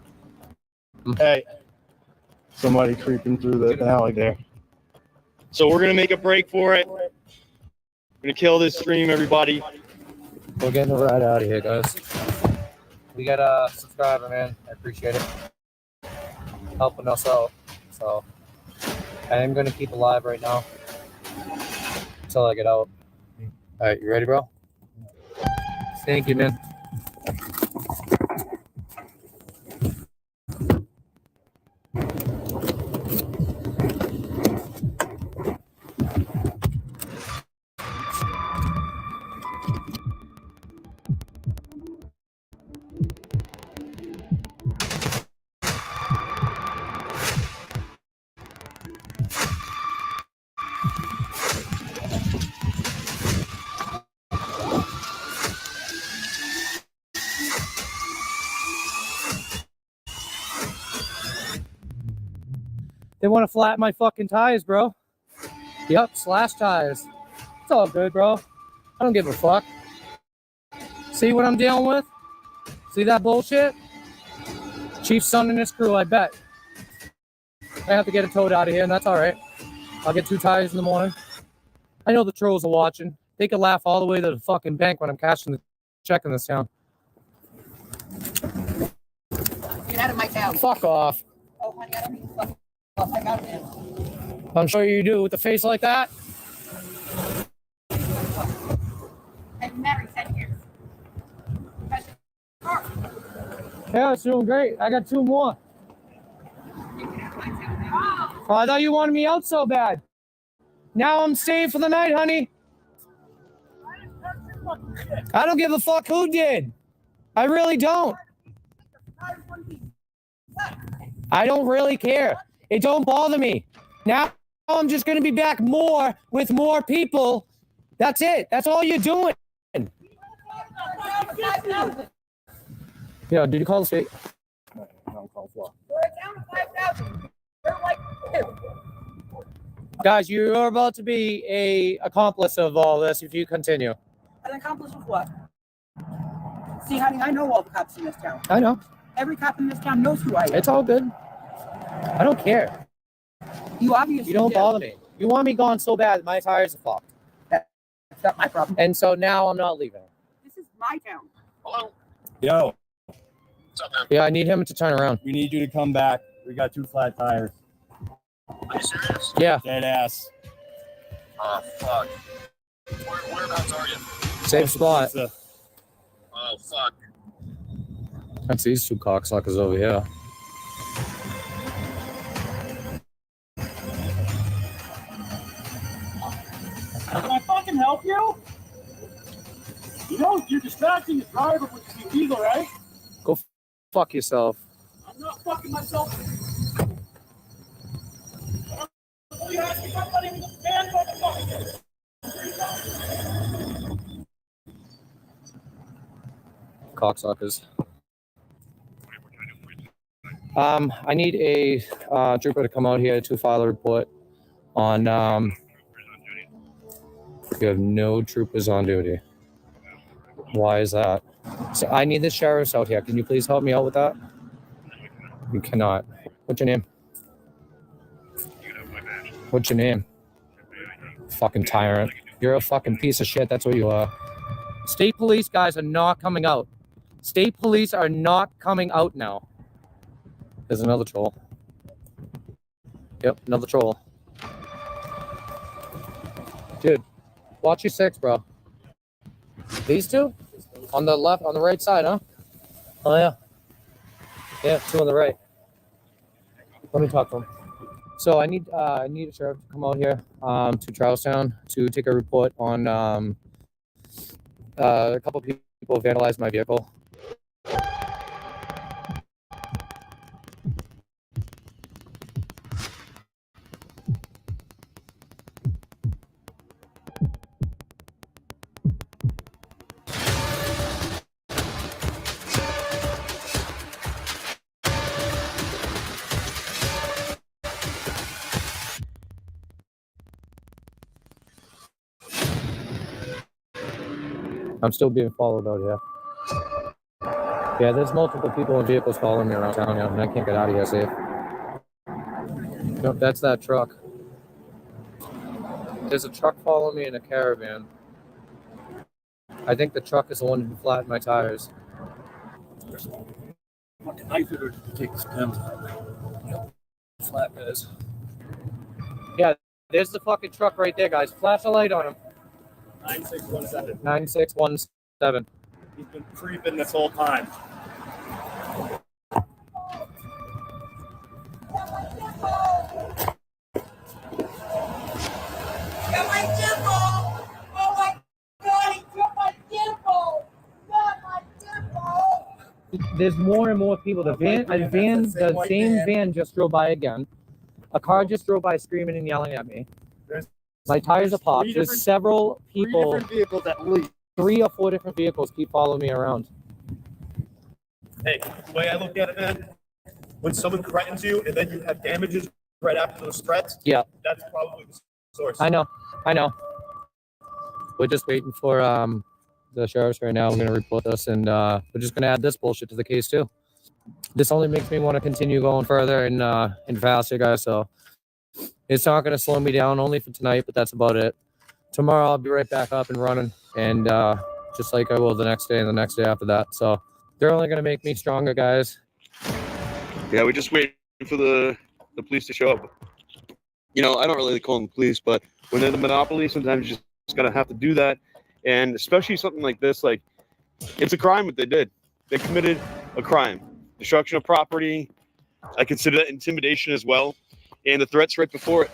Hey, somebody creeping through the alley there. So we're gonna make a break for it. We're gonna kill this stream, everybody. We're getting right out of here, guys. We got a subscriber, man. I appreciate it. Helping us out. So I am gonna keep alive right now until I get out. All right, you ready, bro? Thank you, man. They want to flatten my fucking tires, bro. Yep, slash tires. It's all good, bro. I don't give a fuck. See what I'm dealing with? See that bullshit? Chief's son and his crew, I bet. I have to get a toad out of here, and that's all right. I'll get 2 tires in the morning. I know the trolls are watching. They could laugh all the way to the fucking bank when I'm cashing the check in this town. Get out of my town. Fuck off. Oh, honey, I don't mean fuck off. I got it. I'm sure you do with a face like that. I've been married 10 years. Yeah, it's doing great. I got 2 more. Oh, I thought you wanted me out so bad. Now I'm staying for the night, honey. I don't give a fuck who did. I really don't. I don't really care. It don't bother me. Now I'm just going to be back more with more people. That's it. That's all you're doing. Yeah, did you call the state? No, I'll call Flaw. We're down to 5,000. They're like 2. Guys, you're about to be a accomplice of all this if you continue. An accomplice of what? See, honey, I know all the cops in this town. I know. Every cop in this town knows who I am. It's all good. I don't care. You obviously You don't do. bother me. You want me gone so bad, my tires are fucked. That's not my problem. And so now I'm not leaving. This is my town. Hello? Yo, Yeah, I need him to turn around. we need you to come back. We got 2 flat tires. Are you serious? Yeah, Dead ass. Oh, fuck. Whereabouts are you? same spot. Oh, fuck. That's these 2 cocksuckers over here. Can I fucking help you? You know you're distracting the driver with the diesel, right? Go fuck yourself. I'm not fucking myself. What are you asking somebody with a van motherfucker? Cocksuckers. I need a trooper to come out here to file a report on we have no troopers on duty. Why is that? So I need the sheriffs out here. Can you please help me out with that? You cannot. What's your name? What's your name? Fucking tyrant. You're a fucking piece of shit. That's what you are. State police guys are not coming out. State police are not coming out now. There's another troll. Yep, another troll. Dude, watch your six, bro. These two? On the left, on the right side, huh? Oh, yeah. Yeah, two on the right. Let me talk to him. So I need a sheriff to come out here to Charlestown to take a report on a couple of people vandalized my vehicle. I'm still being followed out here. Yeah, there's multiple people in vehicles following me around town, yeah, and I can't get out of here safe. Nope, that's that truck. There's a truck following me in a caravan. I think the truck is the one who flattened my tires. Fucking knife it or take this pen. Flat guys. Yeah, there's the fucking truck right there, guys. Flash a light on him. 9617. 9617. He's been creeping this whole time. Got my dimple! Oh my God, he took my dimple! Not my dimple! There's more and more people. The same van just drove by again. A car just drove by screaming and yelling at me. My tires are popped. There's several people. 3 different vehicles at least. 3 or 4 different vehicles keep following me around. Hey, the way I look at it, man, when someone threatens you and then you have damages right after those threats, yeah, that's probably the source. I know. We're just waiting for the sheriffs right now. We're going to report this, and we're just going to add this bullshit to the case too. This only makes me want to continue going further and faster, guys. So it's not going to slow me down only for tonight, but that's about it. Tomorrow I'll be right back up and running, and just like I will the next day and the next day after that. So they're only going to make me stronger, guys. Yeah, we're just waiting for the police to show up. You know, I don't really call them police, but when they're the monopoly, sometimes you just gotta have to do that. And especially something like this, like, it's a crime what they did. They committed a crime. Destruction of property. I consider that intimidation as well. And the threats right before it.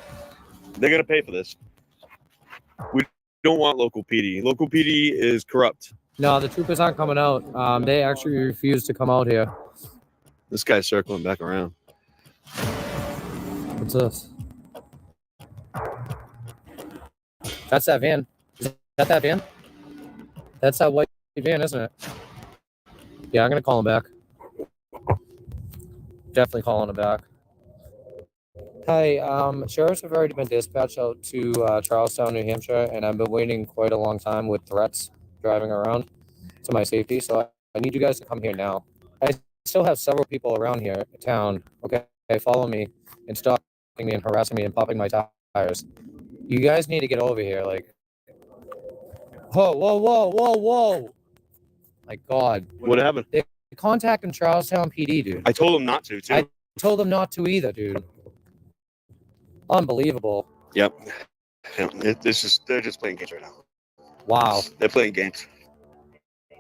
They're gonna pay for this. We don't want local PD. Local PD is corrupt. No, the troopers aren't coming out. They actually refuse to come out here. This guy's circling back around. What's this? That's that van. Is that van? That's that white van, isn't it? Yeah, I'm gonna call him back. Definitely calling him back. Hi, sheriffs have already been dispatched out to Charlestown, New Hampshire, and I've been waiting quite a long time with threats driving around to my safety. So I need you guys to come here now. I still have several people around here in town. Okay, follow me and stalking me and harassing me and popping my tires. You guys need to get over here. Like, whoa. My God. What happened? They're contacting Charlestown PD, dude. I told him not to, too. I told them not to either, dude. Unbelievable. Yep. They're just playing games right now. Wow. They're playing games.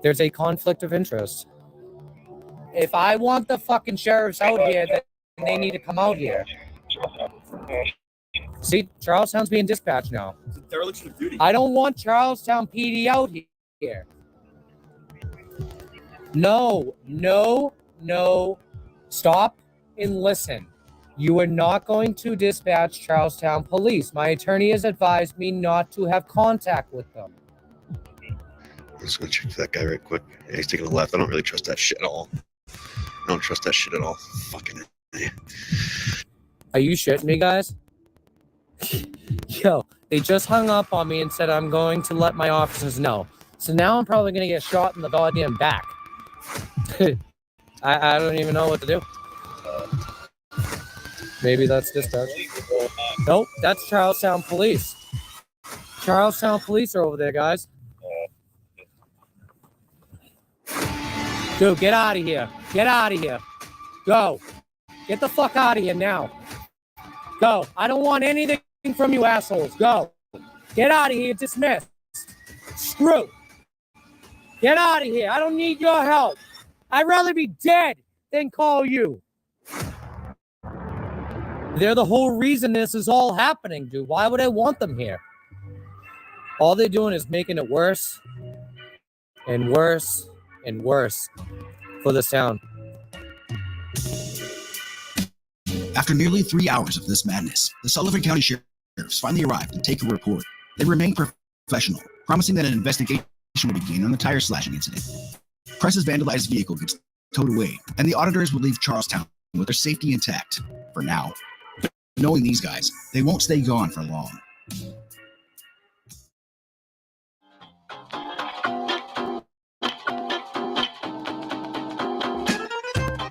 There's a conflict of interest. If I want the fucking sheriffs out here, then they need to come out here. See, Charlestown's being dispatched now. It's a dereliction of duty. I don't want Charlestown PD out here. No. Stop and listen. You are not going to dispatch Charlestown police. My attorney has advised me not to have contact with them. I'm just gonna check that guy right quick. Yeah, he's taking a left. I don't really trust that shit at all. Fucking. Are you shitting me, guys? Yo, they just hung up on me and said I'm going to let my officers know. So now I'm probably going to get shot in the goddamn back. I don't even know what to do. Maybe that's dispatch. Nope, that's Charlestown Police. Charlestown Police are over there, guys. Dude, get out of here. Get out of here. Go. Get the fuck out of here now. Go. I don't want anything from you assholes. Go. Get out of here. Dismissed. Screw. Get out of here. I don't need your help. I'd rather be dead than call you. They're the whole reason this is all happening, dude. Why would I want them here? All they're doing is making it worse and worse and worse for this town. After nearly 3 hours of this madness, the Sullivan County Sheriffs finally arrived to take a report. They remained professional, promising that an investigation will begin on the tire slashing incident. Press's vandalized vehicle gets towed away, and the auditors will leave Charlestown with their safety intact for now. Knowing these guys, they won't stay gone for long.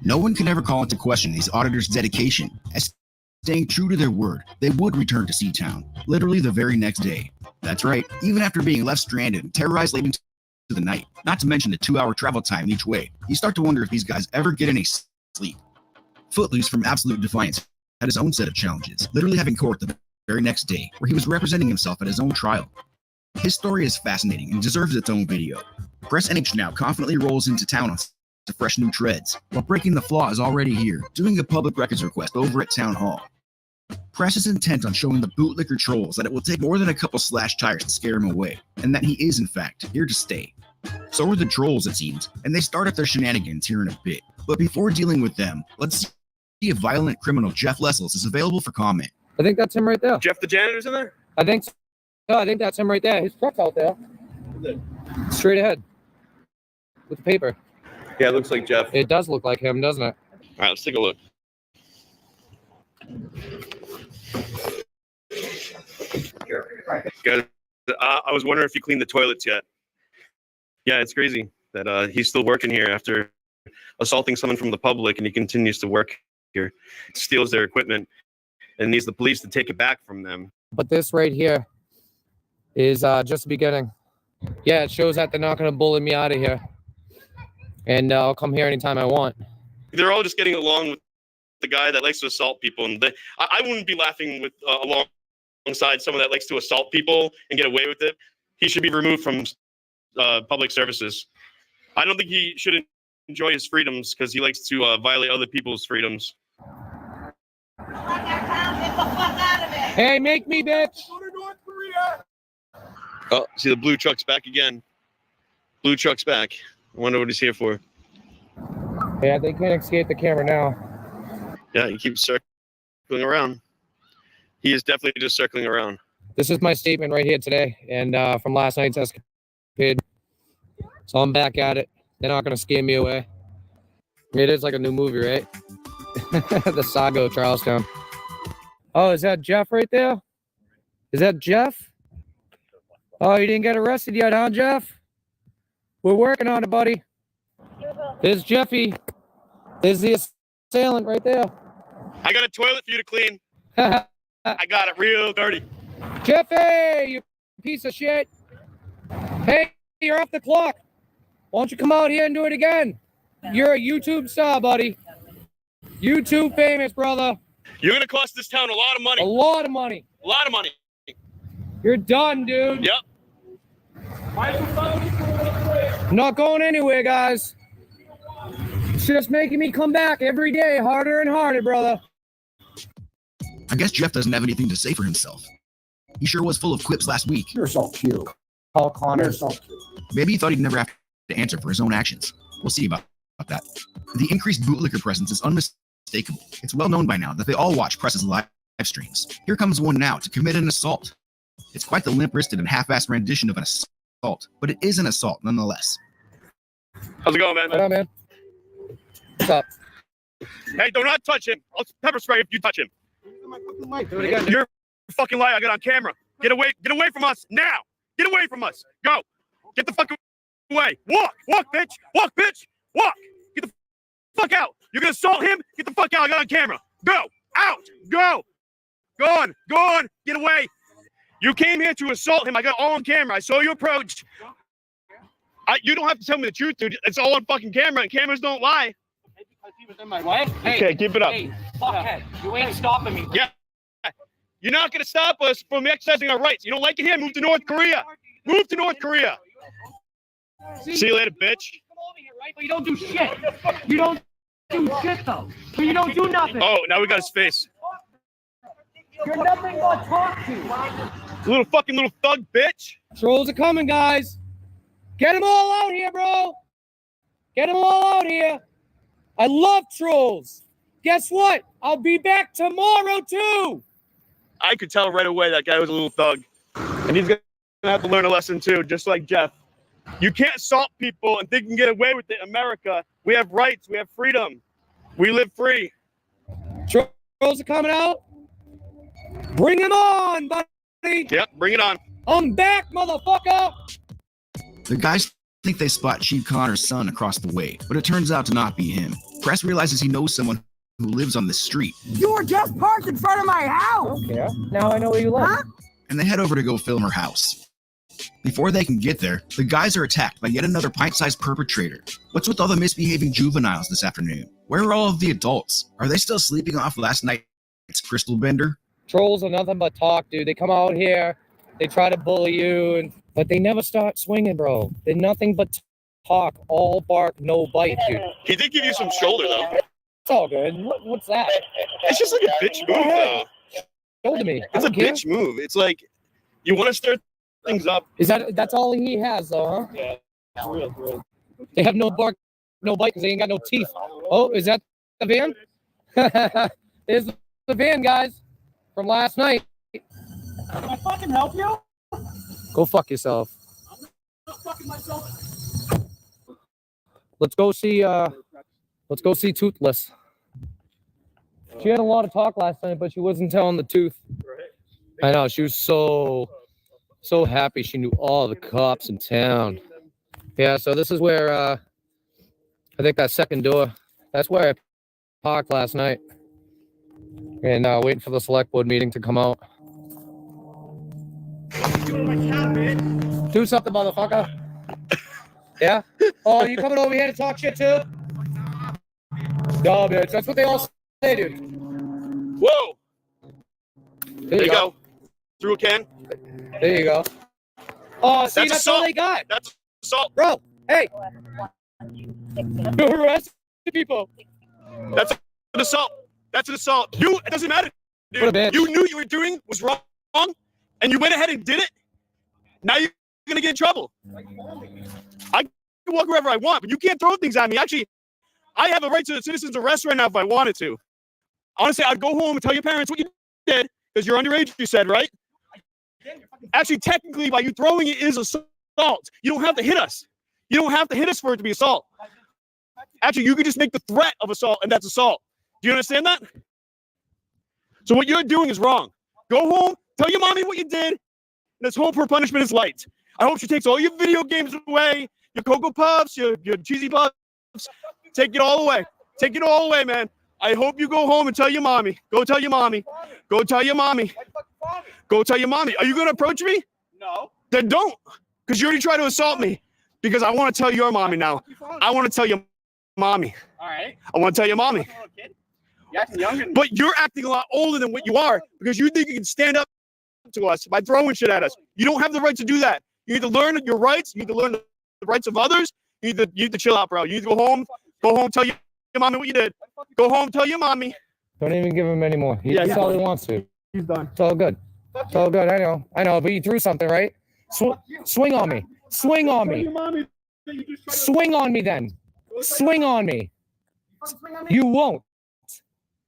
No one can ever call into question these auditors' dedication, as staying true to their word, they would return to Seatown, literally the very next day. That's right, even after being left stranded and terrorized late into the night, not to mention the 2-hour travel time each way, you start to wonder if these guys ever get any sleep. Footloose from absolute defiance had his own set of challenges, literally having court the very next day, where he was representing himself at his own trial. His story is fascinating and deserves its own video. Press NH Now confidently rolls into town on to fresh new treads, while Breaking the Flaw is already here, doing a public records request over at Town Hall. Press is intent on showing the bootlicker trolls that it will take more than a couple slashed tires to scare him away, and that he is in fact here to stay. So are the trolls, it seems, and they start up their shenanigans here in a bit. But before dealing with them, let's see if violent criminal Jeff Lessels is available for comment. I think that's him right there. Jeff the janitor's in there? I think so. I think that's him right there. His truck's out there. Straight ahead. With the paper. Yeah, it looks like Jeff. It does look like him, doesn't it? All right, let's take a look. Guys, I was wondering if you cleaned the toilets yet. Yeah, it's crazy that he's still working here after assaulting someone from the public, and he continues to work here, steals their equipment, and needs the police to take it back from them. But this right here is just the beginning. Yeah, it shows that they're not going to bully me out of here. And I'll come here anytime I want. They're all just getting along with the guy that likes to assault people, and I wouldn't be laughing with alongside someone that likes to assault people and get away with it. He should be removed from public services. I don't think he should enjoy his freedoms because he likes to violate other people's freedoms. Hey, make me, bitch. Oh, see the blue truck's back again. Blue truck's back. I wonder what he's here for. Yeah, they can't escape the camera now. Yeah, he keeps circling around. He is definitely just circling around. This is my statement right here today, and from last night's escapade. So I'm back at it. They're not going to scare me away. It is like a new movie, right? The Saga of Charlestown. Oh, is that Jeff right there? Is that Jeff? Oh, you didn't get arrested yet, huh, Jeff? We're working on it, buddy. There's Jeffy. There's the assailant right there. I got a toilet for you to clean. I got it real dirty. Jeffy, you piece of shit. Hey, you're off the clock. Why don't you come out here and do it again? You're a YouTube star, buddy. YouTube famous, brother. You're going to cost this town a lot of money. A lot of money. A lot of money. You're done, dude. Yep. Not going anywhere, guys. It's just making me come back every day harder and harder, brother. I guess Jeff doesn't have anything to say for himself. He sure was full of quips last week. You're so cute. Call Connor. You're so cute. Maybe he thought he'd never have to answer for his own actions. We'll see about that. The increased bootlicker presence is unmistakable. It's well known by now that they all watch Press's live streams. Here comes one now to commit an assault. It's quite the limp-wristed and half-assed rendition of an assault, but it is an assault nonetheless. How's it going, man? What up, man? What's up? Hey, do not touch him. I'll pepper spray if you touch him. Do it again. You're a fucking liar. I got on camera. Get away from us now. Get away from us. Go. Get the fuck away. Walk, bitch. Walk, bitch. Walk. Get the fuck out. You're gonna assault him? Get the fuck out. I got on camera. Go. Out. Go. Go on. Get away. You came here to assault him. I got all on camera. I saw you approach. You don't have to tell me the truth, dude. It's all on fucking camera, and cameras don't lie. Because he was in my way. Hey, Okay, keep it up. Hey, fuckhead, you ain't stopping me. Yeah. You're not going to stop us from exercising our rights. You don't like it here? Move to North Korea. Move to North Korea. See you later, bitch. Right? But you don't do shit. You don't do shit, though. But you don't do nothing. Oh, now we got his face. You're nothing but talk to. Little thug bitch. Trolls are coming, guys. Get them all out here, bro. Get them all out here. I love trolls. Guess what? I'll be back tomorrow, too. I could tell right away that guy was a little thug. And he's going to have to learn a lesson, too, just like Jeff. You can't assault people and think you can get away with it in America. We have rights. We have freedom. We live free. Trolls are coming out. Bring them on, buddy. Yep, bring it on. I'm back, motherfucker. The guys think they spot Chief Connor's son across the way, but it turns out to not be him. Press realizes he knows someone who lives on the street. You were just parked in front of my house. Yeah. Now I know where you live. Huh? And they head over to go film her house. Before they can get there, the guys are attacked by yet another pint-sized perpetrator. What's with all the misbehaving juveniles this afternoon? Where are all of the adults? Are they still sleeping off last night's crystal bender? Trolls are nothing but talk, dude. They come out here, they try to bully you, but they never start swinging, bro. They're nothing but talk, all bark, no bite, dude. He did give you some shoulder, though. It's all good. What's that? It's just like a bitch move, though. Shoulder me. It's a bitch move. It's like you want to stir things up. That's all he has, though, huh? Yeah. They have no bark, no bite because they ain't got no teeth. Oh, is that the van? There's the van, guys, from last night. Can I fucking help you? Go fuck yourself. I'm not fucking myself. Let's go see Toothless. She had a lot of talk last night, but she wasn't telling the truth. I know, she was so happy she knew all the cops in town. Yeah, so this is where I think that second door, that's where I parked last night. And waiting for the select board meeting to come out. Do something, motherfucker. Yeah? Oh, you coming over here to talk shit too? No, bitch. That's what they all say, dude. Whoa! There you go. Through a can. There you go. Oh, see, that's all they got. That's assault. Bro, hey. You're arresting people. That's an assault. That's an assault. It doesn't matter, dude. What a bitch. You knew you were doing was wrong, and you went ahead and did it. Now you're going to get in trouble. I can walk wherever I want, but you can't throw things at me. Actually, I have a right to a citizen's arrest right now if I wanted to. Honestly, I'd go home and tell your parents what you did, because you're underage, you said, right? Actually, technically, by you throwing it is assault. You don't have to hit us. You don't have to hit us for it to be assault. Actually, you could just make the threat of assault, and that's assault. Do you understand that? So what you're doing is wrong. Go home, tell your mommy what you did, and let's hope her punishment is light. I hope she takes all your video games away, your Cocoa Puffs, your Cheesy Puffs. Take it all away. Take it all away, man. I hope you go home and tell your mommy. Go tell your mommy. Go tell your mommy. Go tell your mommy. Are you going to approach me? No. Then don't, because you already tried to assault me. Because I want to tell your mommy now. I want to tell your mommy. All right. I want to tell your mommy. You're acting young and... But you're acting a lot older than what you are because you think you can stand up to us by throwing shit at us. You don't have the right to do that. You need to learn your rights. You need to learn the rights of others. You need to chill out, bro. You need to go home. Go home, tell your mommy what you did. Go home, tell your mommy. Don't even give him any more. That's all he wants to. He's done. It's all good. It's all good. I know. But you threw something, right? Swing on me. Swing on me. Swing on me then. Swing on me. You won't.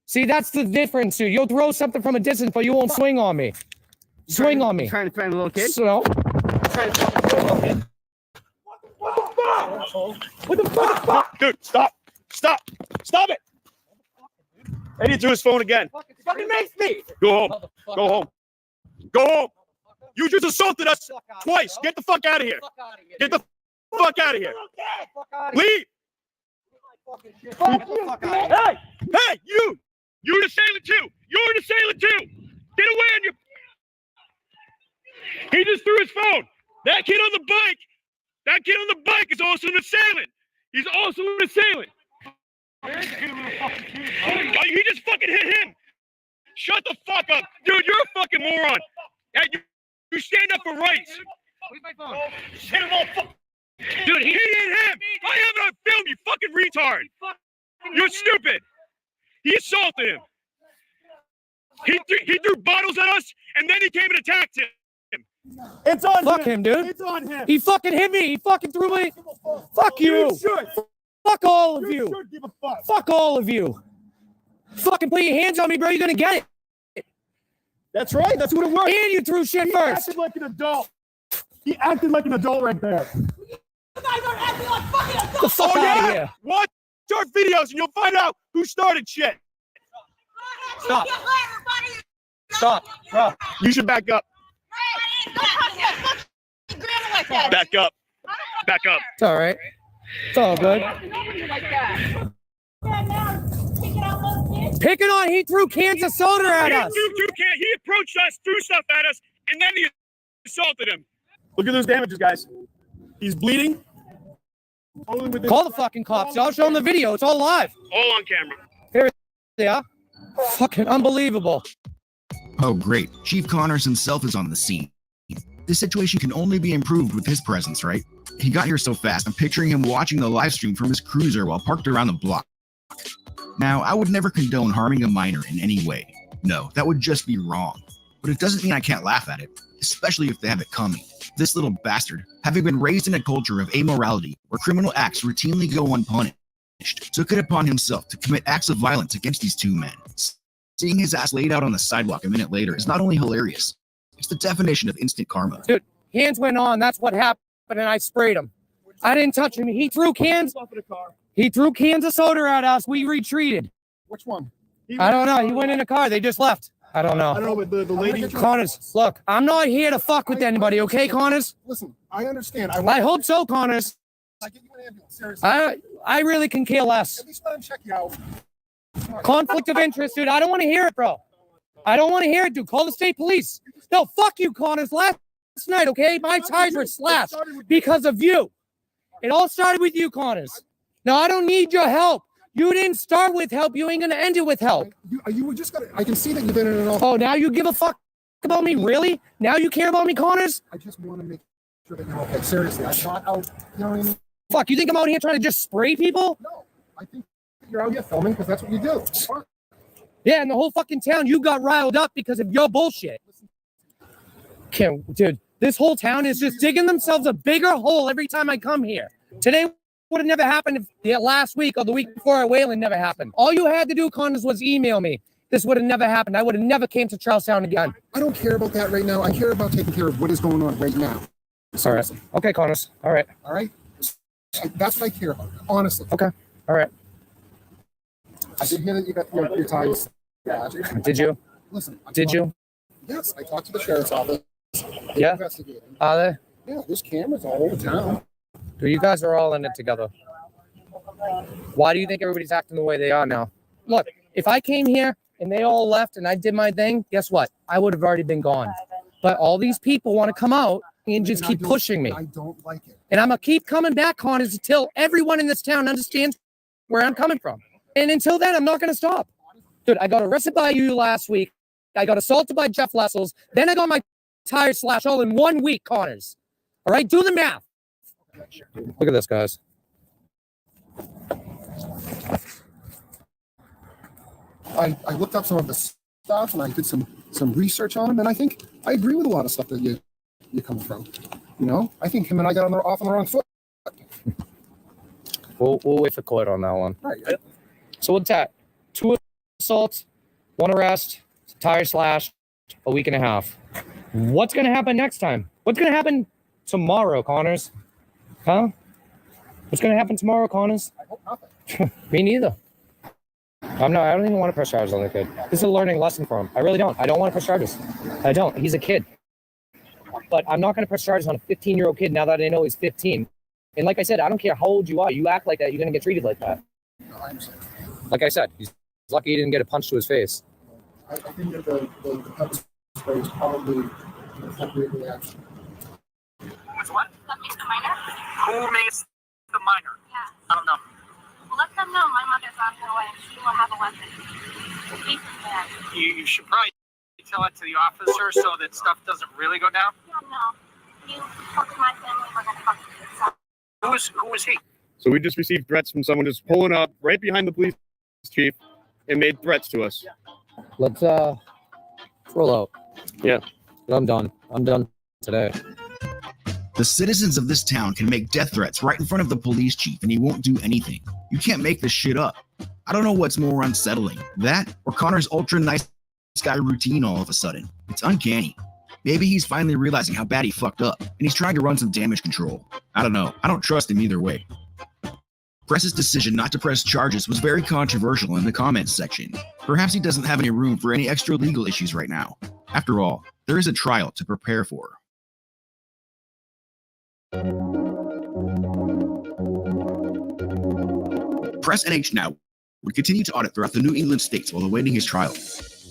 See, that's the difference, dude. You'll throw something from a distance, but you won't swing on me. Swing on me. Trying to find a little kid? So, What the fuck? Dude, stop. Stop. Stop it. And he threw his phone again. It fucking makes me. Go home. Go home. Go home. You just assaulted us twice. Get the fuck out of here. Get the fuck out of here. Leave. Hey, you. You're an assailant too. You're an assailant too. Get away on your. He just threw his phone. That kid on the bike That kid on the bike is also an assailant. He's also an assailant. Oh, he just fucking hit him. Shut the fuck up. Dude, you're a fucking moron. You stand up for rights. Where's my phone? Dude, he hit him. I have it on film, you fucking retard. You're stupid. He assaulted him. He threw bottles at us, and then he came and attacked him. It's on Fuck him, dude. It's on him. He fucking hit me. He fucking threw me. Fuck you. You should. Fuck all of you. Should give a fuck. Fuck all of you. Fucking put your hands on me, bro. You're gonna get it. That's right. That's what it was. And you threw shit He first. acted like an adult. He acted like an adult right there. The fuck out of here. Watch our videos and you'll find out who started shit. Stop. Stop, bro. You should back up. Back up. Back up. It's all right. It's all good. Picking on, he threw cans of soda at us. He approached us, threw stuff at us, and then he assaulted him. Look at those damages, guys. He's bleeding. Call the fucking cops. I'll show them the video. It's all live. All on camera. Here they are. Fucking unbelievable. Oh, great. Chief Connors himself is on the scene. This situation can only be improved with his presence, right? He got here so fast, I'm picturing him watching the live stream from his cruiser while parked around the block. Now, I would never condone harming a minor in any way. No, that would just be wrong. But it doesn't mean I can't laugh at it, especially if they have it coming. This little bastard, having been raised in a culture of amorality where criminal acts routinely go unpunished, took it upon himself to commit acts of violence against these two men. Seeing his ass laid out on the sidewalk a minute later is not only hilarious, it's the definition of instant karma. Dude, hands went on. That's what happened, and I sprayed him. I didn't touch him. He threw cans. He threw cans of soda at us. We retreated. Which one? I don't know. He went in a car. They just left. I don't know. I don't know, but the lady. Connors, look, I'm not here to fuck with anybody, okay, Connors? Listen, I understand. I hope so, Connors. I get you an ambulance, seriously. I really can care less. At least let him check you out. Conflict of interest, dude. I don't want to hear it, bro. I don't want to hear it, dude. Call the state police. No, fuck you, Connors. Last night, okay? My tires were slashed because of you. It all started with you, Connors. No, I don't need your help. You didn't start with help. You ain't gonna end it with help. You were just gonna. I can see that you've been in an awful. Oh, now you give a fuck about me? Really? Now you care about me, Connors? I just want to make sure that you're okay. Seriously, I'm not out. You know what I mean? Fuck, you think I'm out here trying to just spray people? No, I think you're out here filming because that's what you do. Yeah, and the whole fucking town, you got riled up because of your bullshit. Dude, this whole town is just digging themselves a bigger hole every time I come here. Today would have never happened if the last week or the week before at Wayland never happened. All you had to do, Connors, was email me. This would have never happened. I would have never came to Charlestown again. I don't care about that right now. I care about taking care of what is going on right now. All right. Okay, Connors. All right. All right? That's what I care about, honestly. Okay. All right. I did hear that you got your tires. Did you? Listen. Did you? Yes, I talked to the sheriff's office. Yeah? Are they? Yeah, there's cameras all over town. Dude, you guys are all in it together. Why do you think everybody's acting the way they are now? Look, if I came here and they all left and I did my thing, guess what? I would have already been gone. But all these people want to come out and just keep pushing me. I don't like it. And I'm going to keep coming back, Connors, until everyone in this town understands where I'm coming from. And until then, I'm not going to stop. Dude, I got arrested by you last week. I got assaulted by Jeff Lessels. Then I got my tires slashed all in 1 week, Connors. All right, do the math. Look at this, guys. I looked up some of the stuff and I did some research on him, and I think I agree with a lot of stuff that you're coming from. You know, I think him and I got off on the wrong foot. We'll wait for court on that one. Right. So what's that? 2 assaults, 1 arrest, tire slashed, a week and a half. What's going to happen next time? What's going to happen tomorrow, Connors? Huh? What's going to happen tomorrow, Connors? I hope nothing. Me neither. I don't even want to press charges on the kid. This is a learning lesson for him. I really don't. I don't want to press charges. I don't. He's a kid. But I'm not going to press charges on a 15-year-old kid now that I know he's 15. And like I said, I don't care how old you are. You act like that, you're going to get treated like that. No, I understand. Like I said, he's lucky he didn't get a punch to his face. I think that the pepper spray is probably an appropriate reaction. What? Who made the minor? Yeah. I don't know. Let them know my mother's on her way. She will have a weapon. Be prepared. You should probably tell it to the officer so that stuff doesn't really go down. Yeah, no. You fuck with my family, we're gonna fuck with you. So. Who was he? So we just received threats from someone just pulling up right behind the police chief and made threats to us. Let's roll out. Yeah. I'm done. I'm done today. The citizens of this town can make death threats right in front of the police chief and he won't do anything. You can't make this shit up. I don't know what's more unsettling, that or Connor's ultra nice guy routine all of a sudden. It's uncanny. Maybe he's finally realizing how bad he fucked up and he's trying to run some damage control. I don't know. I don't trust him either way. Press's decision not to press charges was very controversial in the comments section. Perhaps he doesn't have any room for any extra legal issues right now. After all, there is a trial to prepare for. Press NH Now would continue to audit throughout the New England states while awaiting his trial.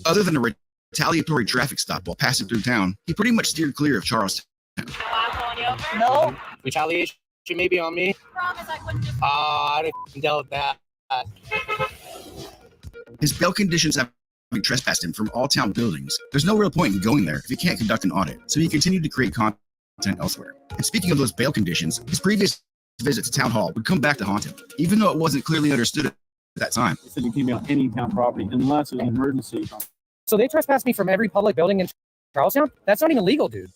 Other than a retaliatory traffic stop while passing through town, he pretty much steered clear of Charlestown. No. Retaliation maybe on me. Promise I wouldn't just. I didn't deal with that. His bail conditions have trespassed him from all town buildings. There's no real point in going there if he can't conduct an audit, so he continued to create content elsewhere. And speaking of those bail conditions, his previous visit to town hall would come back to haunt him, even though it wasn't clearly understood at that time. They said you can't be on any town property unless it's an emergency. So they trespassed me from every public building in Charlestown? That's not even legal, dude.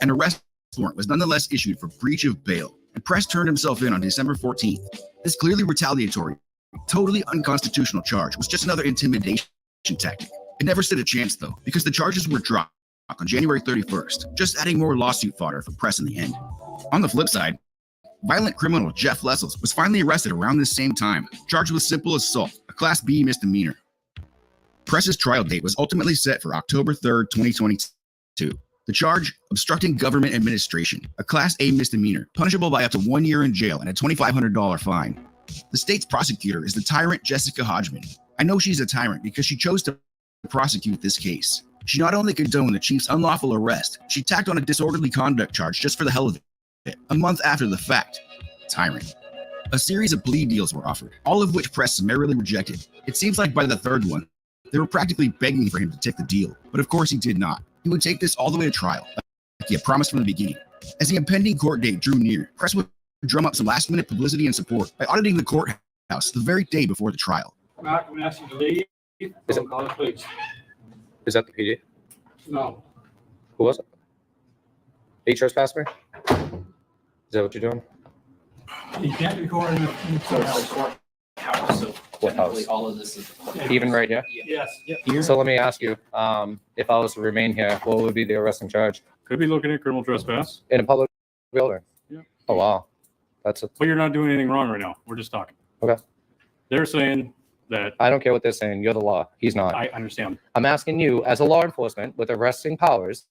An arrest warrant was nonetheless issued for breach of bail, and Press turned himself in on December 14th. This clearly retaliatory, totally unconstitutional charge was just another intimidation tactic. It never stood a chance, though, because the charges were dropped on January 31st, just adding more lawsuit fodder for Press in the end. On the flip side, violent criminal Jeff Lessels was finally arrested around this same time, charged with simple assault, a Class B misdemeanor. Press's trial date was ultimately set for October 3rd, 2022. The charge, obstructing government administration, a Class A misdemeanor, punishable by up to 1 year in jail and a $2,500 fine. The state's prosecutor is the tyrant Jessica Hodgman. I know she's a tyrant because she chose to prosecute this case. She not only condoned the chief's unlawful arrest, she tacked on a disorderly conduct charge just for the hell of it, a month after the fact. Tyrant. A series of plea deals were offered, all of which Press summarily rejected. It seems like by the third one, they were practically begging for him to take the deal, but of course he did not. He would take this all the way to trial, like he had promised from the beginning. As the impending court date drew near, Press would drum up some last-minute publicity and support by auditing the courthouse the very day before the trial. Mark, I'm asking you to leave. Is it- Call the police. Is that the PD? No. Who was it? He trespassed me? Is that what you're doing? You can't record in the courthouse. What house? All of this is. Even right here? Yes. So let me ask you, if I was to remain here, what would be the arresting charge? Could be looking at criminal trespass. In a public building? Yeah. Oh, wow. That's a, But you're not doing anything wrong right now. We're just talking. okay. They're saying that. I don't care what they're saying. You're the law. He's not. I understand. I'm asking you, as a law enforcement with arresting powers,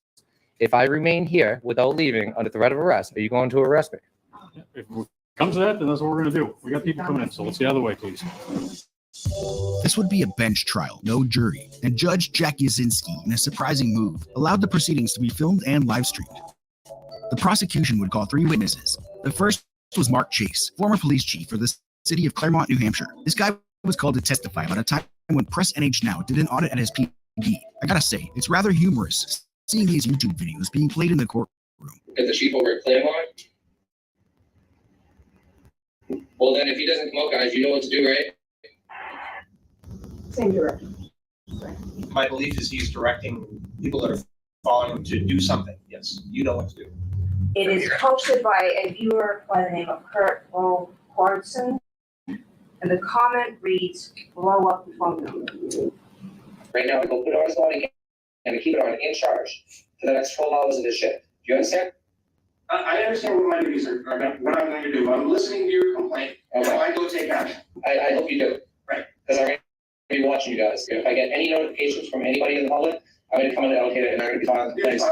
if I remain here without leaving under threat of arrest, are you going to arrest me? If it comes to that, then that's what we're going to do. We got people coming in, so let's get out of the way, please. This would be a bench trial, no jury, and Judge Jack Yazinski, in a surprising move, allowed the proceedings to be filmed and live streamed. The prosecution would call 3 witnesses. The first was Mark Chase, former police chief for the city of Claremont, New Hampshire. This guy was called to testify about a time when Press NH Now did an audit at his PD. I gotta say, it's rather humorous seeing these YouTube videos being played in the courtroom. Is the chief over at Claremont? Well, then if he doesn't come out, guys, you know what to do, right? Same direction. My belief is he's directing people that are following him to do something. Yes, you know what to do. It is posted by a viewer by the name of Kurt Quardson, and the comment reads, blow up the phone number. Right now, we go put it on his body and we keep it on in charge for the next 12 hours of this shift. Do you understand? I understand what my duties are, what I'm going to do. I'm listening to your complaint, so I go take action. I hope you do. Right. Because I'm going to be watching you guys. If I get any notifications from anybody in the public, I'm going to come and allocate it and I'm going to be filing complaints.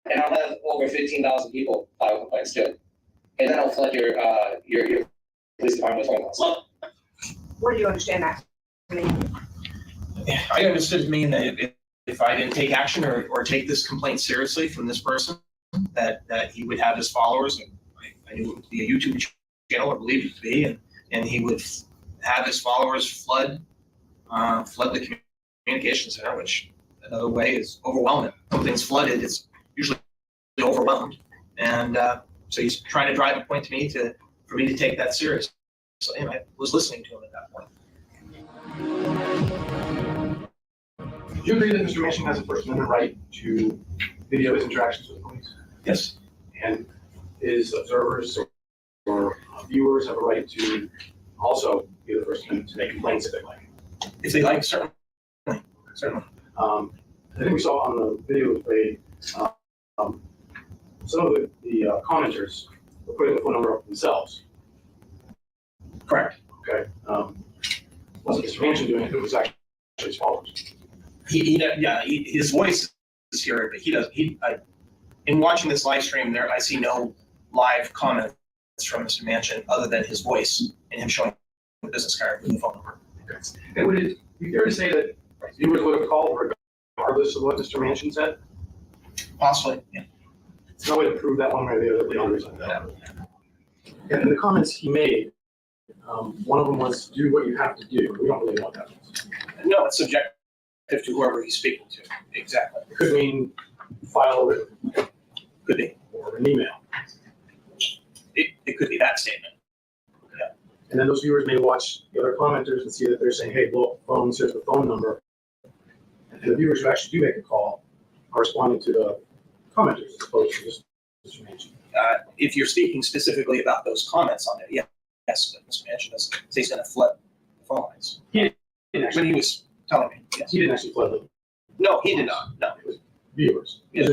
And I'll have over 15,000 people file complaints too. And then I'll flood your police department with phone calls. What do you understand that to mean? I understood to mean that if I didn't take action or take this complaint seriously from this person, that he would have his followers I knew it would be a YouTube channel, or believed it to be, and he would have his followers flood the communication center, which another way is overwhelming. Something's flooded, it's usually overwhelmed. And so he's trying to drive a point to me for me to take that seriously. So anyway, I was listening to him at that point. Do you agree that Mr. Manchin has a First Amendment right to video his interactions with the police? Yes. And his observers or viewers have a right to also be the First Amendment to make complaints if they like? If they like, certainly. Certainly. I think we saw on the video we played, some of the commenters were putting the phone number up themselves. Correct. Okay. Wasn't Mr. Manchin doing it? It was actually his followers. His voice is here, but in watching this live stream there, I see no live comments from Mr. Manchin other than his voice and him showing the business card with the phone number. Okay. And would it be fair to say that viewers would have called regardless of what Mr. Manchin said? Possibly, yeah. There's no way to prove that one way or the other. We don't reason that. And the comments he made, one of them was do what you have to do. We don't really know what that means. No, it's subjective to whoever he's speaking to. Exactly. It could mean file a written. Could be. Or an email. It could be that statement. Yeah. And then those viewers may watch the other commenters and see that they're saying, hey, blow up the phones, here's the phone number. And the viewers who actually do make a call are responding to the commenters as opposed to just Mr. Manchin. If you're speaking specifically about those comments on it, yes, but Mr. Manchin doesn't say he's going to flood the phone lines. He didn't actually. When he was telling me, yes. He didn't actually flood them. No, he did not. No. It was viewers. Yeah.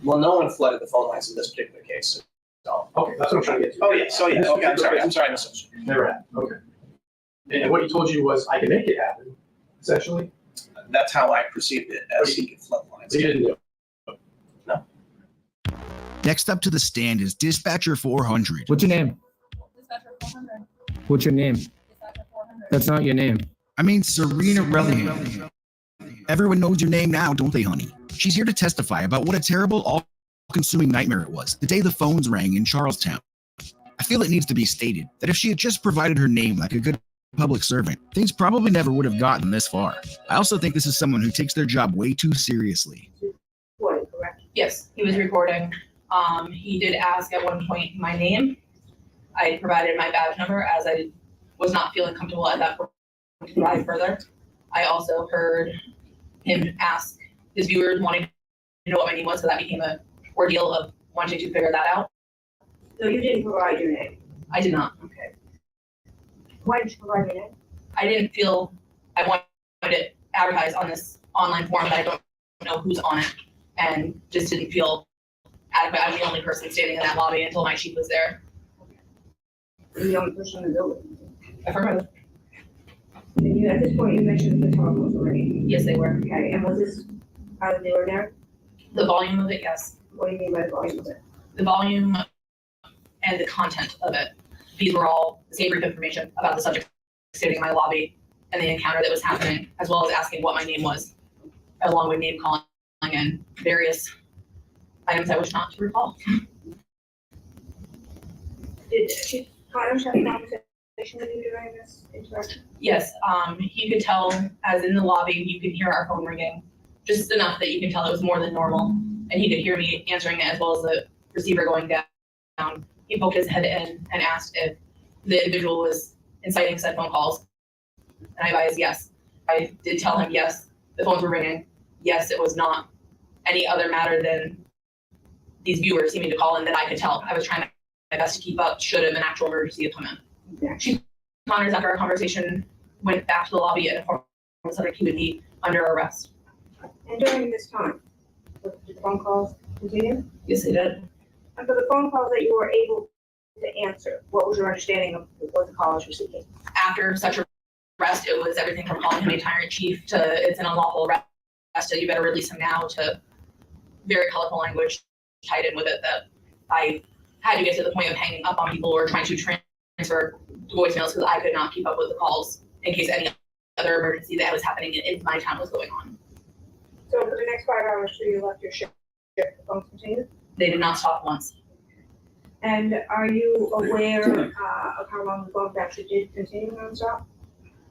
Well, no one flooded the phone lines in this particular case. So. Okay, that's what I'm trying to get to. Oh, yeah. So, yeah. Okay, I'm sorry. I misunderstood. Never happened. Okay. And what he told you was, I can make it happen, essentially. That's how I perceived it, as he could flood lines. He didn't do it. No. Next up to the stand is Dispatcher 400. What's your name? Dispatcher 400. What's your name? Dispatcher 400. That's not your name. I mean, Serena Rellingham. Everyone knows your name now, don't they, honey? She's here to testify about what a terrible, all-consuming nightmare it was the day the phones rang in Charlestown. I feel it needs to be stated that if she had just provided her name like a good public servant, things probably never would have gotten this far. I also think this is someone who takes their job way too seriously. Correct. Yes, he was recording. He did ask at one point my name. I provided my badge number as I was not feeling comfortable at that point to provide further. I also heard him ask his viewers wanting to know what my name was, so that became a ordeal of wanting to figure that out. So you didn't provide your name? I did not. Okay. Why did you provide your name? I didn't feel I wanted it advertised on this online forum that I don't know who's on it, and just didn't feel adequate. I was the only person standing in that lobby until my chief was there. You're the only person in the building? Affirmative. And you, at this point, you mentioned the talk was already. Yes, they were. Okay, and was this out of the ordinary? The volume of it, yes. What do you mean by the volume of it? The volume and the content of it. These were all the same brief information about the subject sitting in my lobby and the encounter that was happening, as well as asking what my name was, along with name calling and various items I wish not to recall. Did Chief Connors have a conversation with you during this interaction? Yes, you could tell, as in the lobby, you could hear our phone ringing, just enough that you can tell it was more than normal. And he could hear me answering it as well as the receiver going down. He poked his head in and asked if the individual was inciting said phone calls. And I advised yes. I did tell him yes, the phones were ringing. Yes, it was not any other matter than these viewers seeming to call in that I could tell. I was trying my best to keep up should an actual emergency have come in. Yeah. Chief Connors, after our conversation, went back to the lobby and informed us that he would be under arrest. And during this time, did the phone calls continue? Yes, they did. And for the phone calls that you were able to answer, what was your understanding of what the callers were seeking? After such arrest, it was everything from calling him a tyrant chief to it's an unlawful arrest, so you better release him now, to very colorful language tied in with it that I had to get to the point of hanging up on people or trying to transfer voicemails because I could not keep up with the calls in case any other emergency that was happening in my town was going on. So for the next 5 hours till you left your shift, the phones continued? They did not stop once. And are you aware of how long the phones actually did continue nonstop?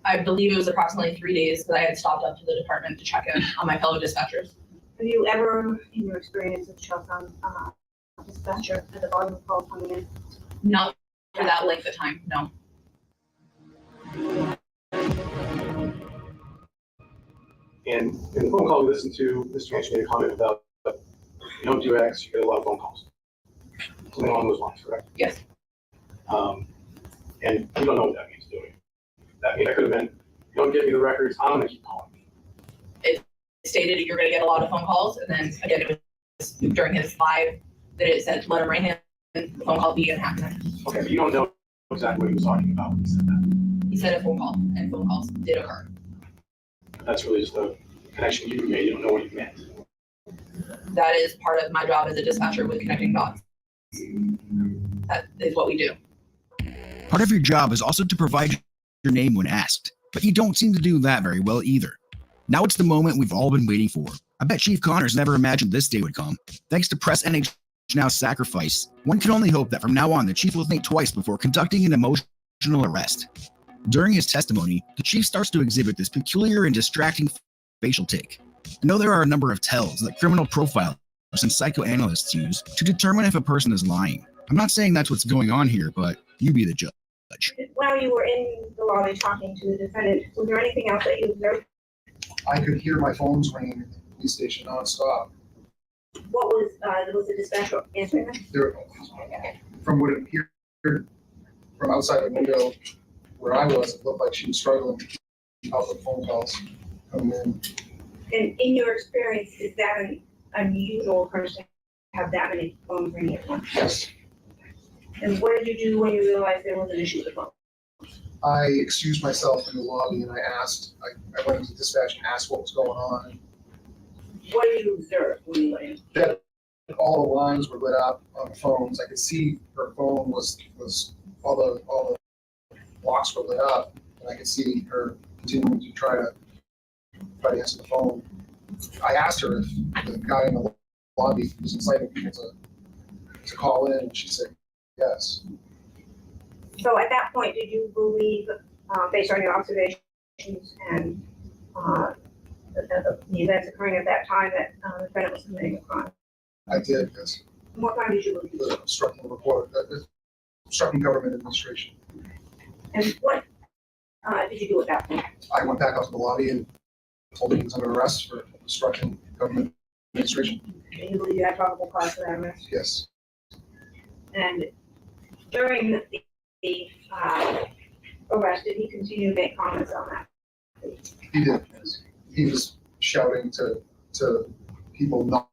I believe it was approximately 3 days that I had stopped up to the department to check in on my fellow dispatchers. Have you ever, in your experience with Charlestown dispatcher, had the volume of calls coming in? Not for that length of time, no. And in the phone call we listened to, Mr. Manchin made a comment about you don't do X, you get a lot of phone calls. Something along those lines, correct? Yes. And you don't know what that means, do you? That means that could have been, you don't give me the records, I'm gonna keep calling. It stated you're gonna get a lot of phone calls, and then again, it was during his live that it said, let him ring him, and the phone call began happening. Okay, but you don't know exactly what he was talking about when he said that. He said a phone call, and phone calls did occur. That's really just a connection you made, you don't know what he meant. That is part of my job as a dispatcher with connecting dots. That is what we do. Part of your job is also to provide your name when asked, but you don't seem to do that very well either. Now it's the moment we've all been waiting for. I bet Chief Connors never imagined this day would come. Thanks to Press NH Now's sacrifice, one can only hope that from now on the Chief will think twice before conducting an emotional arrest. During his testimony, the Chief starts to exhibit this peculiar and distracting facial tic. I know there are a number of tells that criminal profilers and psychoanalysts use to determine if a person is lying. I'm not saying that's what's going on here, but you be the judge. While you were in the lobby talking to the defendant, was there anything else that you observed? I could hear my phones ringing at the police station nonstop. What was the dispatcher answering them? There, from what it appeared from outside the window where I was, it looked like she was struggling to keep up with phone calls coming in. And in your experience, is that an unusual person to have that many phones ringing at once? Yes. And what did you do when you realized there was an issue with the phone? I excused myself in the lobby and I went to dispatch and asked what was going on. What did you observe when you went in? That all the lines were lit up on the phones. I could see her phone was all the blocks were lit up, and I could see her continuing to try to answer the phone. I asked her if the guy in the lobby was inciting people to call in, and she said yes. So at that point, did you believe, based on your observations and the events occurring at that time, that the defendant was committing a crime? I did, yes. What crime did you believe? The obstructing report, obstructing government administration. And what did you do at that point? I went back out to the lobby and told him he was under arrest for obstructing government administration. And you believe you had probable cause for that arrest? Yes. And during the arrest, did he continue to make comments on that? He did. He was shouting to people not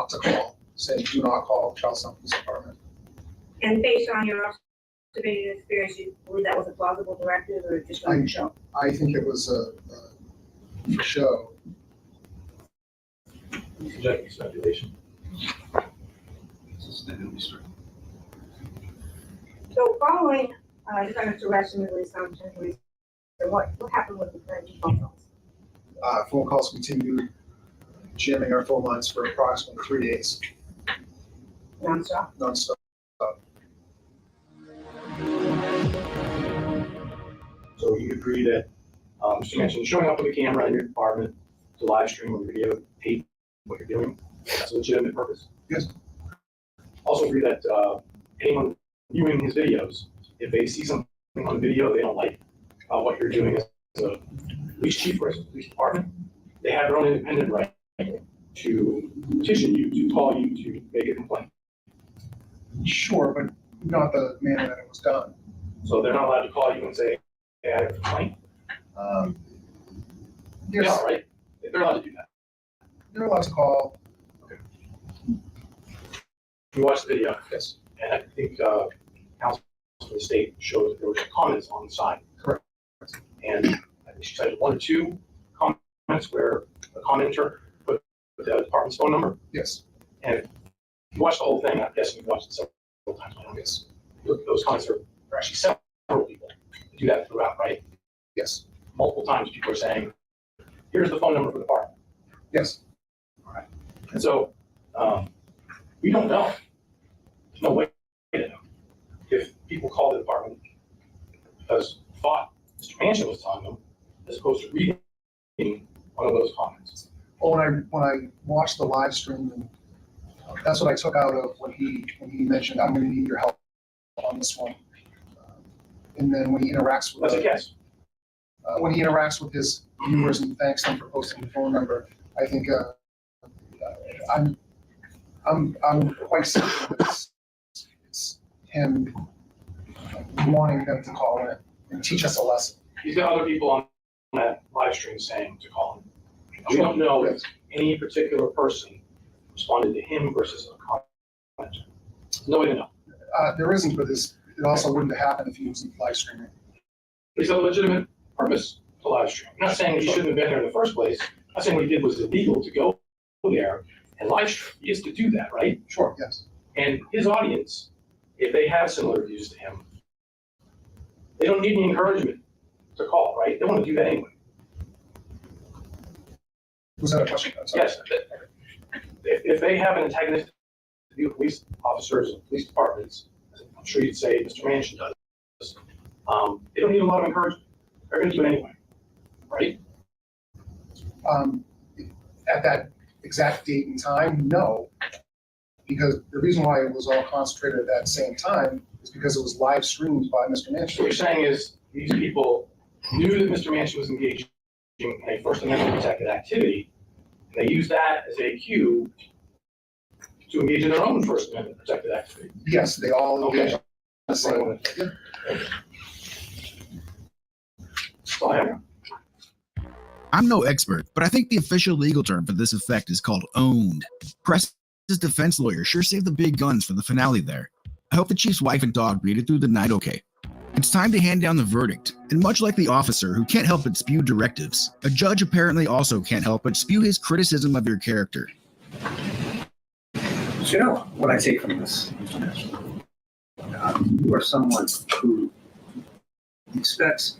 to call, saying, "Do not call Charlestown Police Department." And based on your observation and experience, you believe that was a plausible directive or just going to show? I think it was for show. Subjective speculation. So following defendant's arrest and release on January, what happened with the current phone calls? Phone calls continued, jamming our phone lines for approximately 3 days. Nonstop? Nonstop. So you agree that, Mr. Manchin, showing up with a camera in your department to live stream or video tape what you're doing, that's a legitimate purpose? Yes. Also agree that anyone viewing his videos, if they see something on video they don't like what you're doing as a police chief or as a police department, they have their own independent right to petition you, to call you, to make a complaint. Sure, but not the manner that it was done. So they're not allowed to call you and say, hey, I have a complaint? They are, right? They're allowed to do that. You're allowed to call. Okay. We watched the video. Yes. And I think counsel for the state showed that there were comments on the side. Correct. And I think she cited 1 or 2 comments where a commenter put the department's phone number. Yes. And if you watched the whole thing, I'm guessing you've watched it several times. Yes. Those comments are actually several people that do that throughout, right? Yes. Multiple times people are saying, here's the phone number for the department. Yes. All right. And so we don't know. There's no way to know. people called the department because thought Mr. Manchin was telling them, as opposed to reading one of those comments. Well, when I watched the live stream, and that's what I took out of when he mentioned, I'm going to need your help on this one. And then when he interacts with That's a guess. When he interacts with his viewers and thanks them for posting the phone number, I think I'm quite certain that it's him wanting them to call in and teach us a lesson. He's got other people on that live stream saying to call him. And we don't know if any particular person responded to him versus a commenter. There's no way to know. There isn't, but it also wouldn't have happened if he was live streaming. He's a legitimate purpose to live stream. I'm not saying he shouldn't have been there in the first place. I'm not saying what he did was illegal to go there and live stream. He has to do that, right? Sure, yes. And his audience, if they have similar views to him, they don't need any encouragement to call, right? They want to do that anyway. Was that a question? Yes. If they have an antagonistic view of police officers and police departments, I'm sure you'd say Mr. Manchin does, they don't need a lot of encouragement. They're going to do it anyway, right? At that exact date and time, no. Because the reason why it was all concentrated at that same time is because it was live streamed by Mr. Manchin. What you're saying is these people knew that Mr. Manchin was engaging in a First Amendment protected activity, and they used that as a cue to engage in their own First Amendment protected activity. Yes, they all engaged in the same way. I'm no expert, but I think the official legal term for this effect is called owned. Press's defense lawyer sure saved the big guns for the finale there. I hope the chief's wife and dog made it through the night okay. It's time to hand down the verdict, and much like the officer who can't help but spew directives, a judge apparently also can't help but spew his criticism of your character. So, you know what I take from this? You are someone who expects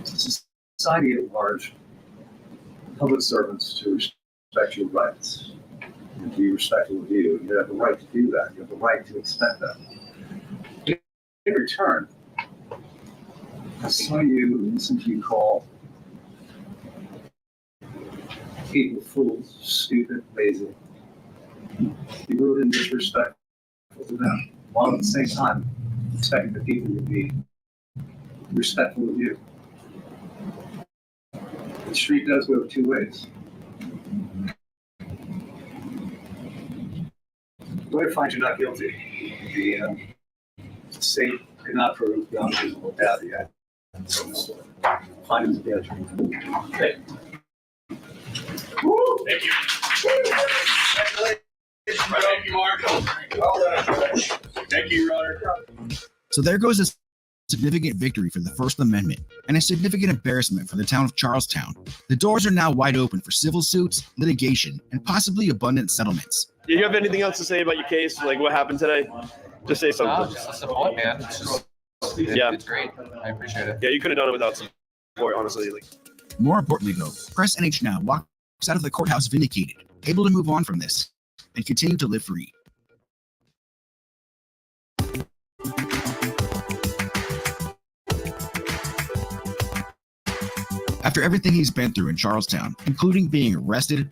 society at large, public servants to respect your rights and to be respectful of you. You have the right to do that. You have the right to expect that. In return, I saw you and listened to you call people fools, stupid, lazy. You wrote in disrespectful to them, while at the same time expecting the people to be respectful of you. The street does go two ways. The way to find you not guilty, the state did not prove beyond reasonable doubt yet. Find him guilty. Okay. Woo! Thank you. Thank you, Mark. Thank you, Your Honor. So there goes a significant victory for the First Amendment and a significant embarrassment for the town of Charlestown. The doors are now wide open for civil suits, litigation, and possibly abundant settlements. Do you have anything else to say about your case? Like what happened today? Just say something. No, just the support, man. It's great. I appreciate it. Yeah, you could have done it without support, honestly. More importantly, though, Press NH Now walks out of the courthouse vindicated, able to move on from this and continue to live free. After everything he's been through in Charlestown, including being arrested,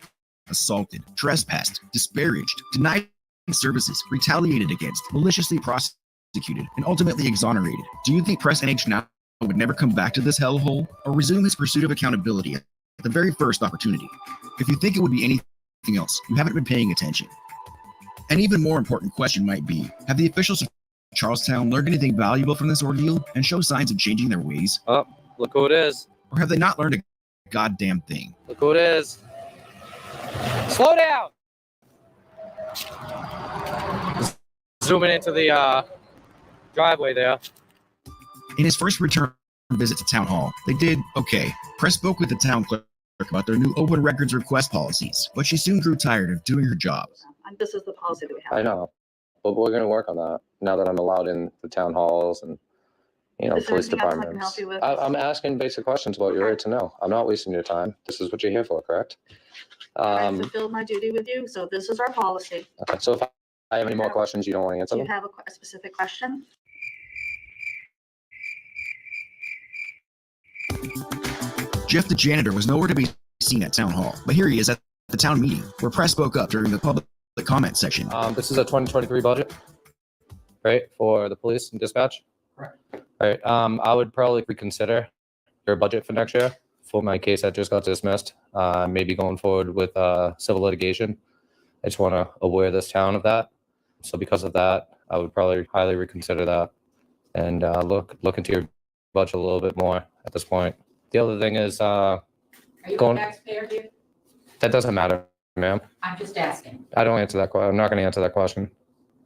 assaulted, trespassed, disparaged, denied services, retaliated against, maliciously prosecuted, and ultimately exonerated, do you think Press NH Now would never come back to this hellhole or resume his pursuit of accountability at the very first opportunity? If you think it would be anything else, you haven't been paying attention. An even more important question might be, have the officials of Charlestown learned anything valuable from this ordeal and show signs of changing their ways? Oh, look who it is. Or have they not learned a goddamn thing? Look who it is. Slow down. Zooming into the driveway there. In his first return visit to town hall, they did okay. Press spoke with the town clerk about their new open records request policies, but she soon grew tired of doing her job. And this is the policy that we have. I know, but we're going to work on that now that I'm allowed in the town halls and, you know, Is there police anything else I can departments. help you with? I'm asking basic questions about your right to know. I'm not wasting your time. This is what you're here for, correct? I fulfilled my duty with you, so this is our policy. Okay, so if I have any more questions, you don't want to answer Do you them? have a specific question? Jeff the janitor was nowhere to be seen at town hall, but here he is at the town meeting where press spoke up during the public comment section. This is a 2023 budget, right, for the police and dispatch? Correct. All right, I would probably reconsider your budget for next year for my case that just got dismissed. Maybe going forward with civil litigation. I just want to aware this town of that. So because of that, I would probably highly reconsider that and look into your budget a little bit more at this point. The other thing is Are you going. a taxpayer, dude? That doesn't matter, ma'am. I'm just asking. I don't answer that question. I'm not going to answer that question.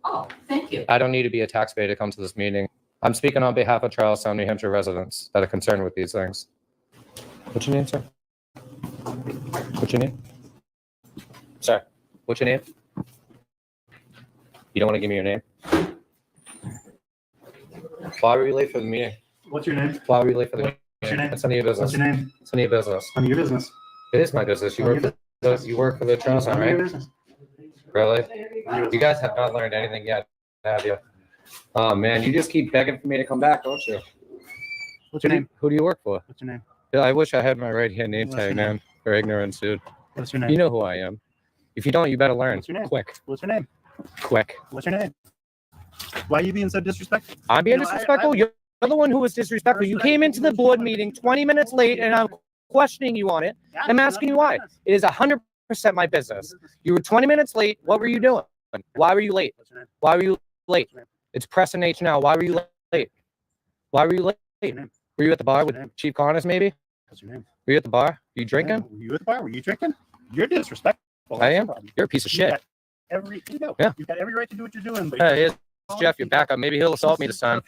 Oh, thank you. I don't need to be a taxpayer to come to this meeting. I'm speaking on behalf of Charlestown, New Hampshire residents that are concerned with these things. What's your name, sir? What's your name? Sir, what's your name? You don't want to give me your name? Why were you late for the meeting? What's your name? Why were you late for the meeting? What's your name? It's none of your business. What's your name? It's none of your business. None of your business. It is my business. You work for the Charlestown, None of your right? business. Really? You guys have not learned anything yet, have you? Oh, man, you just keep begging for me to come back, don't you? What's your name? Who do you work for? What's your name? Yeah, I wish I had my right hand name What's tag, your name? man. For ignorance, dude. What's your name? You know who I am. If you don't, you better learn. What's your name? Quick. What's your name? Quick. What's your name? Why are you being so disrespectful? I'm being You know, disrespectful. You're the one who was disrespectful. You came into the board meeting 20 minutes late, and I'm questioning you on it. I'm asking you why. It is 100% my business. You were 20 minutes late. What were you doing? Why were you late? Why were you late? It's Press and H now. Why were you late? Why were you late? Were you at the bar with Chief Connors, maybe? What's your name? Were you at the bar? You drinking? Were you at the bar? Were you drinking? You're disrespectful. I am. You're a piece of shit. Yeah. You've got every right to do what you're doing. But Hey, here's Jeff. You're back up. Maybe he'll assault me this time.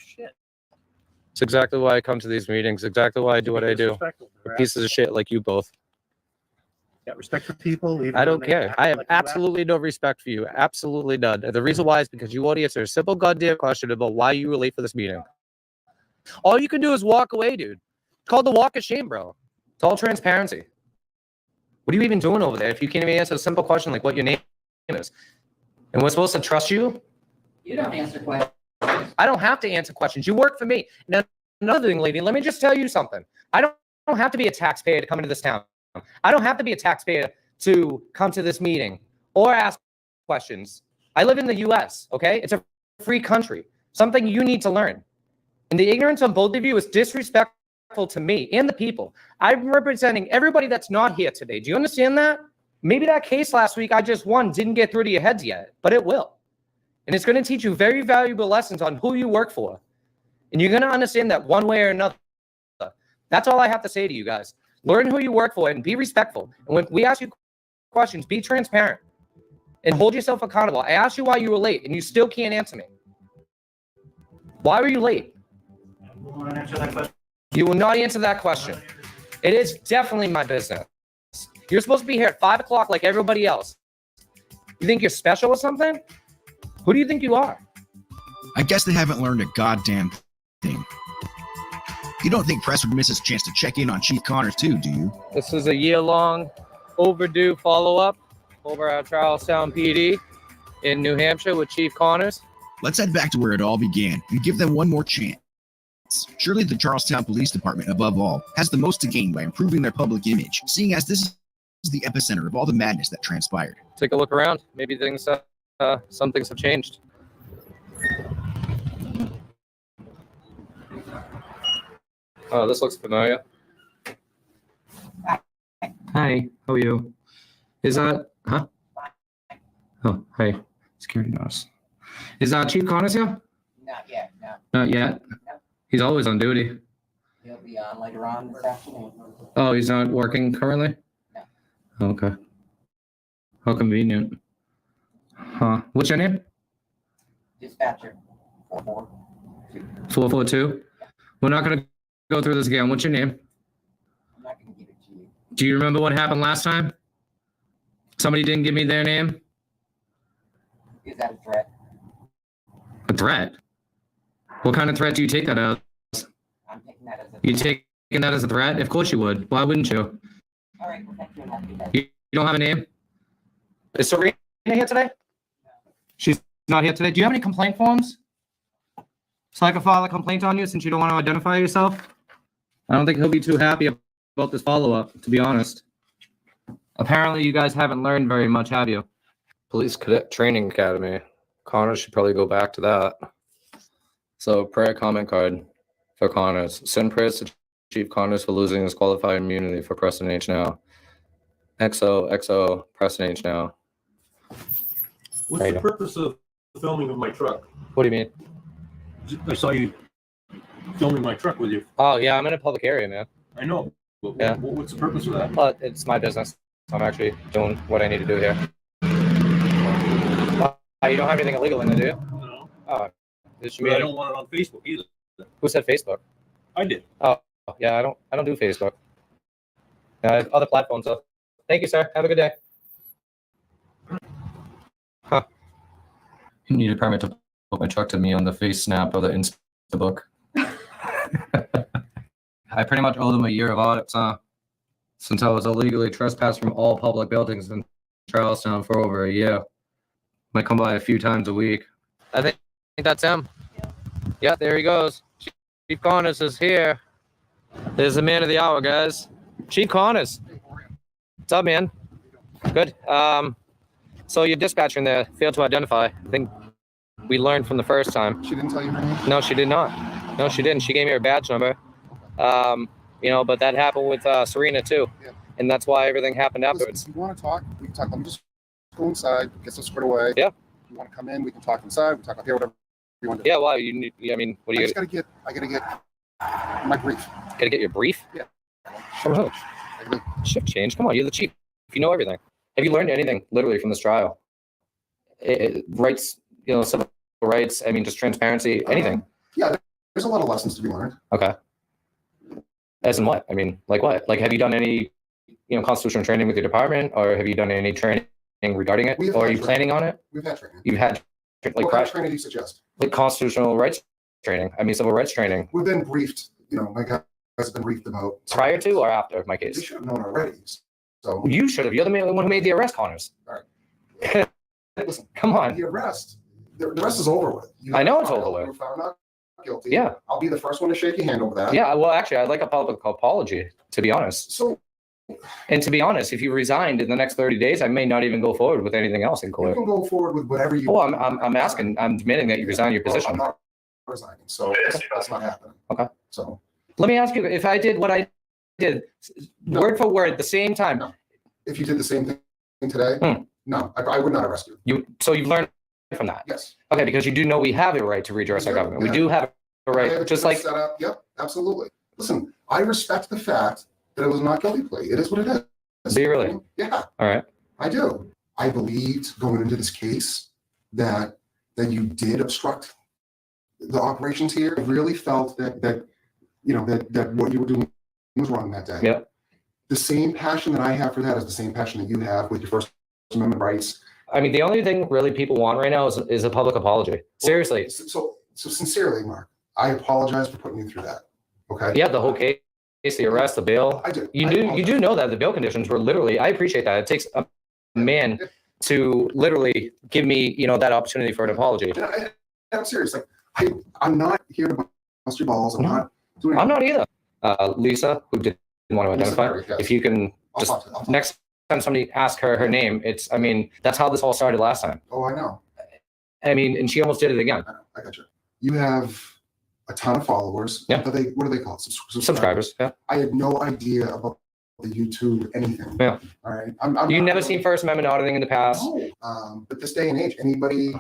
It's exactly why I come to these meetings. Exactly why I do what I do. For pieces of shit like you both. Got respect for people. even I don't when they care. act I have like you act. absolutely no respect for you. Absolutely none. The reason why is because you already answered a simple goddamn question about why you were late for this meeting. All you can do is walk away, dude. It's called the walk of shame, bro. It's all transparency. What are you even doing over there if you can't even answer a simple question like what your name is? And we're supposed to trust you? You don't answer questions. I don't have to answer questions. You work for me. Now, another thing, lady, let me just tell you something. I don't have to be a taxpayer to come into this town. I don't have to be a taxpayer to come to this meeting or ask questions. I live in the US, okay? It's a free country. Something you need to learn. And the ignorance on both of you is disrespectful to me and the people. I'm representing everybody that's not here today. Do you understand that? Maybe that case last week I just won didn't get through to your heads yet, but it will. And it's going to teach you very valuable lessons on who you work for. And you're going to understand that one way or another. That's all I have to say to you guys. Learn who you work for and be respectful. And when we ask you questions, be transparent and hold yourself accountable. I asked you why you were late and you still can't answer me. Why were you late? You will not answer that question. It is definitely my business. You're supposed to be here at 5 o'clock like everybody else. You think you're special or something? Who do you think you are? I guess they haven't learned a goddamn thing. You don't think press would miss its chance to check in on Chief Connors too, do you? This is a year-long overdue follow-up over at Charlestown PD in New Hampshire with Chief Connors. Let's head back to where it all began and give them one more chance. Surely the Charlestown Police Department, above all, has the most to gain by improving their public image, seeing as this is the epicenter of all the madness that transpired. Take a look around. Maybe things, some things have changed. Oh, this looks familiar. Hi, how are you? Is that, huh? Oh, hey, security notice. Is that Chief Connors here? Not yet, no. Not yet. He's always on duty. He'll be on later on this afternoon. Oh, he's not working currently? No. Okay. How convenient. Huh. What's your name? Dispatcher, 44. 442? We're not going to go through this again. What's your name? I'm not gonna give it to you. Do you remember what happened last time? Somebody didn't give me their name? Is that a threat? A threat? What kind of threat do you take that as? I'm taking that as a You taking that as a threat? Of course you would. Why wouldn't you? All right, well, thank you. And have a good day. You don't have a name? Is Serena here today? She's not here today. Do you have any complaint forms? So I can file a complaint on you since you don't want to identify yourself? I don't think he'll be too happy about this follow-up, to be honest. Apparently, you guys haven't learned very much, have you? Police Cadet Training Academy. Connors should probably go back to that. So, prayer comment card for Connors. Send prayers to Chief Connors for losing his qualified immunity for Preston H. now. XO, Preston H. now. What's the purpose of filming of my truck? What do you mean? I saw you filming my truck with you. Oh, yeah, I'm in a public area, man. I know. But Yeah. what's the purpose of that? But it's my business. I'm actually doing what I need to do here. You don't have anything illegal in it, do you? No. Oh, But I don't want it on Facebook either. Who said Facebook? I did. Oh, yeah, I don't do Facebook. I have other platforms, though. Thank you, sir. Have a good day. Huh. You need a permit to put my truck to me on the face snap or the Instabook. I pretty much owe them a year of audits, since I was illegally trespassed from all public buildings in Charlestown for over a year. Might come by a few times a week. I think that's him. Yeah, there he goes. Chief Connors is here. There's the man of the hour, guys. Chief Connors. What's up, man? Good. So your dispatcher in there failed to identify. I think we learned from the first time. She didn't tell you her name? No, she did not. No, she didn't. She gave me her badge number. But that happened with Serena too. Yeah. And that's why everything happened afterwards. If you want to talk, we can talk. Let me just go inside, get some squared away. Yeah. If you want to come in, we can talk inside. We can talk up here, whatever you want to do. Yeah, why? You need, I mean, what do you I gotta get my brief. gotta get your brief? Yeah. From who? Shift change. Come on, you're the chief. You know everything. Have you learned anything literally from this trial? Rights, civil rights, I mean, just transparency, anything. Yeah, there's a lot of lessons to be learned. Okay. As in what? I mean, like what? Like, have you done any, constitutional training with your department, or have you done any training regarding it, or are you planning on it? We've had training. You've had What kind of training do you suggest? like constitutional rights training. I mean, civil rights training. We've been briefed, my guys have been briefed about. Prior to or after my case? They should have known already. So You should have. You're the one who made the arrest, Connors. All right. Listen, Come on. the arrest is over with. I know it's over with. You were found not guilty. Yeah. I'll be the first one to shake your hand over that. Yeah. Well, actually, I'd like a public apology, to be honest. So, And to be honest, if you resigned in the next 30 days, I may not even go forward with anything else in you court. can go forward with whatever you. Well, I'm asking, I'm demanding that you resign your Well, position. I'm not resigning, so that's not happening. Okay. So Let me ask you, if I did what I did, word for word, the same time, No. if you did the same thing today, no, I would not arrest you. so you've learned from that? Yes. Okay, because you do know we have a right to redress our government. We Yeah. do have a I have right, it just like, set up. Yep, absolutely. Listen, I respect the fact that it was not guilty plea. It is what it is. Do you really? Yeah, all right. I do. I believed going into this case that you did obstruct the operations here. I really felt that what you were doing was wrong that day. Yeah. The same passion that I have for that is the same passion that you have with your First Amendment rights. I mean, the only thing really people want right now is a public apology. Seriously. So sincerely, Mark, I apologize for putting you through that. Okay. Yeah, the whole case, the arrest, the bail. I do. You do know that the bail conditions were literally, I appreciate that. It takes a man to literally give me, that opportunity for an apology. I'm serious. Like, I'm not here to bust your balls. I'm not doing. I'm not either. Lisa, who didn't want to Lisa identify, Perry, yes. if you can I'll just talk to her. next time somebody asks her name, that's how this all started last time. Oh, I know. I mean, and she almost did it again. I got you. You have a ton of followers. Yeah. What do they call it? Subscribers. Yeah. I had no idea about the YouTube anything. Yeah. All right. I'm You've not never really- seen First Amendment auditing in the past. No. But this day and age, anybody.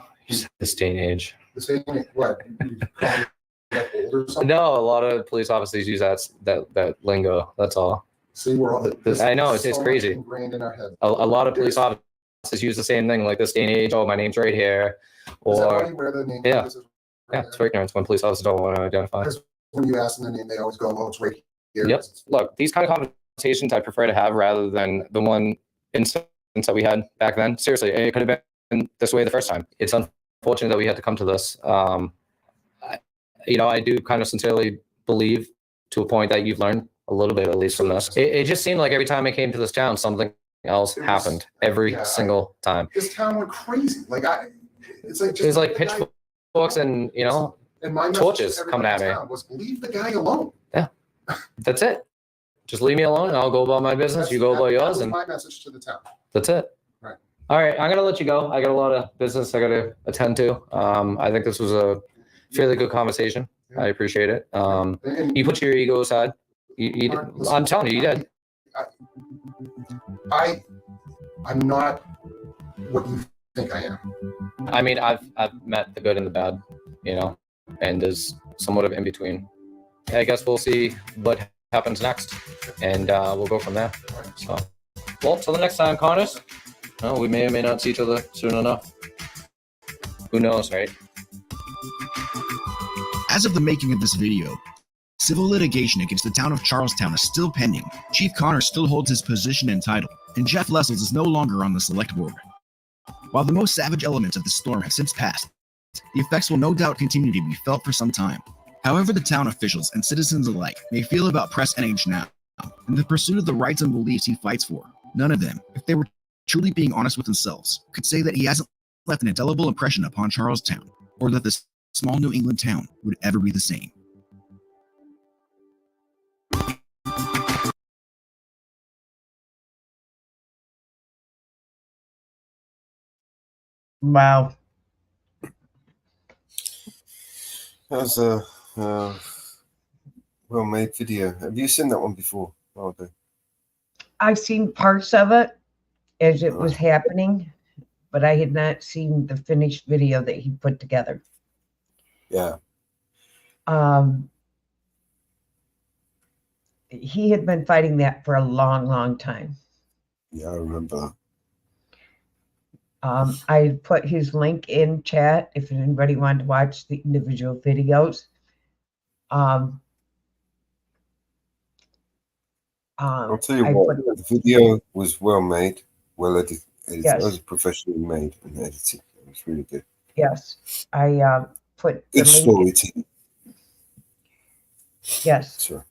This day and age. This day and age, what? You call me, like, old or something? No, a lot of police officers use that lingo. That's all. See, we're all. I know it's so much crazy. ingrained in our head. A lot of police officers use the same thing, like this day and age. Oh, my name's right here, Is that why or you wear the name? yeah, This is yeah, it's for ignorance when police officers don't want to identify. Because when you ask them the name, they always go, "Oh, it's right here." Yep. Look, these kind of conversations I prefer to have rather than the one instance that we had back then. Seriously, it could have been this way the first time. It's unfortunate that we had to come to this. I do kind of sincerely believe to a point that you've learned a little bit, at least from this. It just seemed like every time I came to this town, something else happened every single time. This town went crazy. Like It's like just There's like the guy- pitchforks and, you know, and my message to torches everybody coming at in me. town was leave the guy alone. Yeah. That's it. Just leave me alone and I'll go about my business. You go about That yours. was And my message to the town. that's it. Right. All right. I'm going to let you go. I got a lot of business I got to attend to. I think this was a fairly good conversation. I appreciate it. You put your ego aside. I'm telling you, you did. I'm not what you think I am. I mean, I've met the good and the bad, you know, and there's somewhat of in between. I guess we'll see what happens next, and we'll go from there. So, well, till the next time, Connors. No, we may or may not see each other soon enough. Who knows, right? As of the making of this video, civil litigation against the town of Charlestown is still pending. Chief Connor still holds his position and title, and Jeff Lessels is no longer on the select board. While the most savage elements of the storm have since passed, the effects will no doubt continue to be felt for some time. However the town officials and citizens alike may feel about Press NH now, in the pursuit of the rights and beliefs he fights for, none of them, if they were truly being honest with themselves, could say that he hasn't left an indelible impression upon Charlestown, or that this small New England town would ever be the same. Wow. That was a well-made video. Have you seen that one before, Margot? I've seen parts of it as it was happening, but I had not seen the finished video that he put together. Yeah. He had been fighting that for a long, long time. Yeah, I remember that. I put his link in chat if anybody wanted to watch the individual videos. I'll tell you what, the video was well made, well edited. Yes. It was professionally made and edited. It was really good. Yes, I put the Good link. storytelling. Yes. Sure.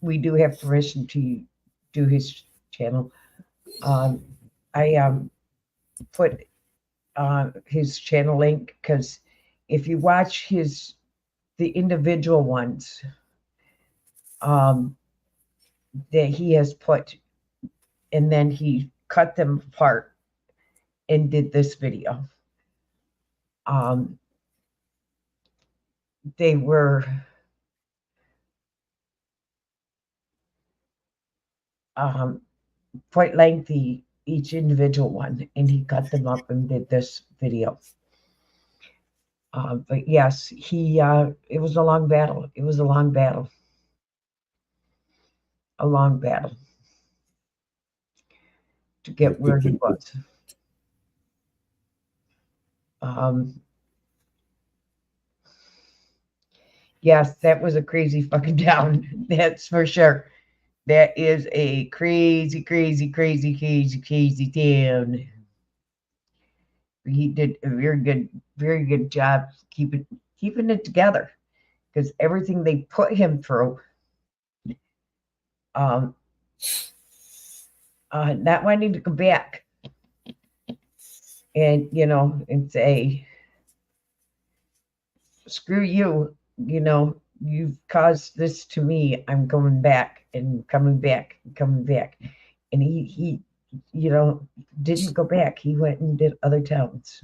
We do have permission to do his channel. I put his channel link because if you watch the individual ones that he has put, and then he cut them apart and did this video. They were quite lengthy, each individual one, and he cut them up and did this video. But yes, it was a long battle. It was a long battle. A long battle to get where he was. Yes, that was a crazy fucking town. That's for sure. That is a crazy, crazy, crazy, crazy, crazy town. He did a very good job keeping it together, because everything they put him through, not wanting to go back and, and say, screw you, you've caused this to me. I'm going back and coming back and coming back. And he didn't go back. He went and did other towns.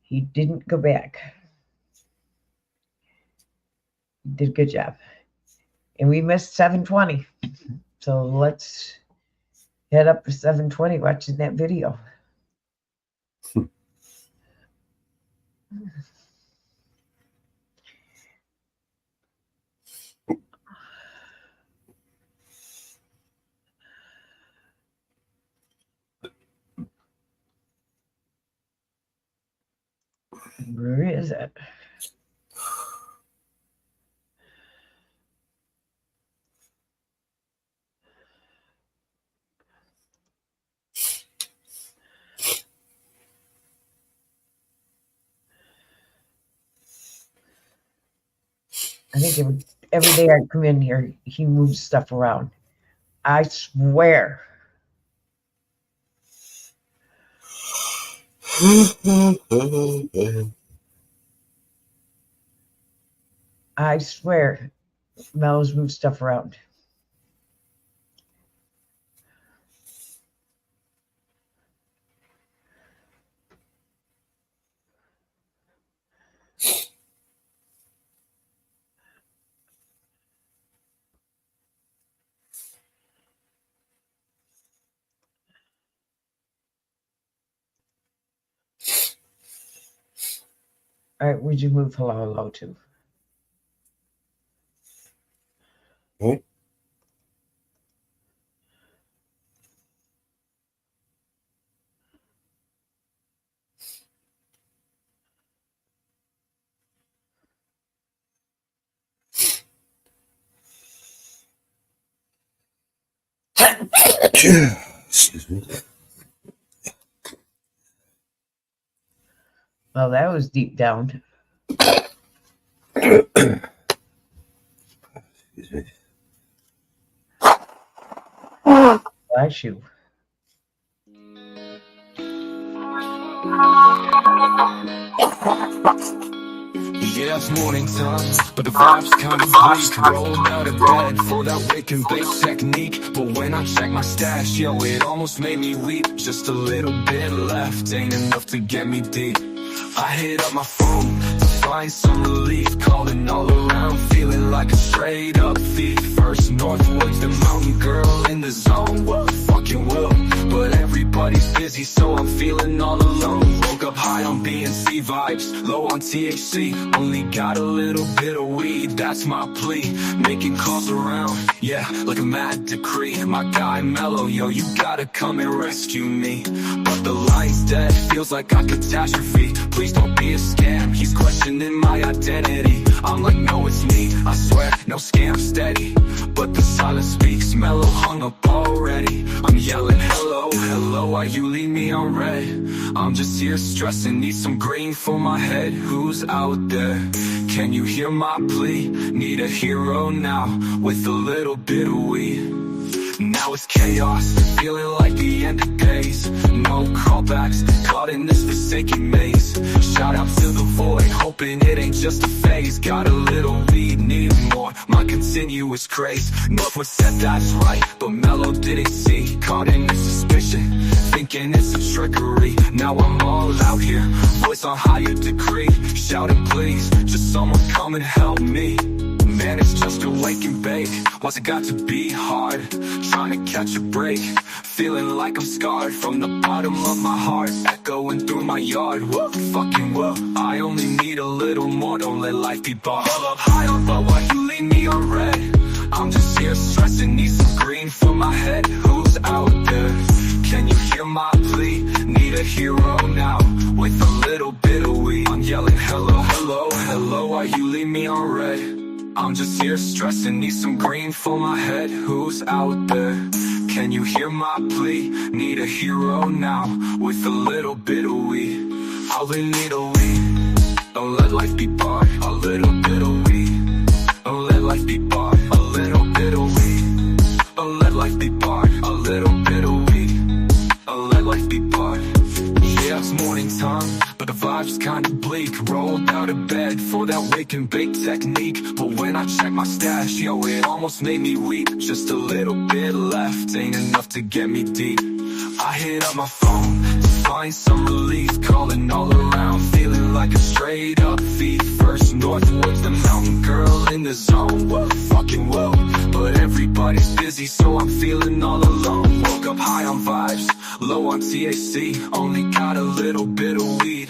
He didn't go back. He did a good job. And we missed 720. So let's head up to 720 watching that video. Where is it? I think every day I come in here, he moves stuff around. I swear. I swear, Mel's moved stuff around. All right, where'd you move hello to? Hmm? Excuse me. Well, that was deep down. Excuse me. Bless you. Yeah, it's morning time, but the vibe's kinda bleak. Rolled out of bed for that wake and bake technique, but when I check my stash, yo, it almost made me weep. Just a little bit left, ain't enough to get me deep. I hit up my phone to find some relief, calling all around, feeling like a straight up thief. First Northwoods, the mountain girl in the zone, what fucking will, but everybody's busy, so I'm feeling all alone. Woke up high on B&C vibes, low on THC, only got a little bit of weed, that's my plea. Making calls around, yeah, like a mad decree. My guy Mellow, yo, you gotta come and rescue me. But the line's dead, feels like a catastrophe. Please don't be a scam, he's questioning my identity. I'm like, no, it's me, I swear, no scam, steady. But the silence speaks, Mellow hung up already. I'm yelling, hello, hello, why you leave me on red? I'm just here stressing, need some green for my head. Who's out there? Can you hear my plea? Need a hero now, with a little bit of weed. Now it's chaos, feeling like the end of days. No callbacks, caught in this forsaken maze. Shout out to the void, hoping it ain't just a phase. Got a little weed, need more, my continuous craze. Northwood said that's right, but Mellow didn't see. Caught in this suspicion, thinking it's a trickery. Now I'm all out here, voice on higher degree. Shouting please, just someone come and help me. Man, it's just a wake and bake. What's it got to be hard? Trying to catch a break, feeling like I'm scarred from the bottom of my heart, echoing through my yard. Whoa, fucking whoa, I only need a little more, don't let life be bought. All up high on, but why you leave me on red? I'm just here stressing, need some green for my head. Who's out there? Can you hear my plea? Need a hero now, with a little bit of weed. I'm yelling, hello, hello, hello, why you leave me on red? I'm just here stressing, need some green for my head. Who's out there? Can you hear my plea? Need a hero now, with a little bit of weed. All in need a weed. Don't let life be barred. A little bit of weed. Don't let life be barred. A little bit of weed. Don't let life be barred. A little bit of weed. Don't let life be barred. Yeah, it's morning time, but the vibe's kinda bleak. Rolled out of bed for that wake and bake technique, but when I check my stash, yo, it almost made me weep. Just a little bit left, ain't enough to get me deep. I hit up my phone to find some relief, calling all around, feeling like a straight up thief. First Northwoods, the mountain girl in the zone, what fucking whoa, but everybody's busy, so I'm feeling all alone. Woke up high on vibes, low on THC, only got a little bit of weed,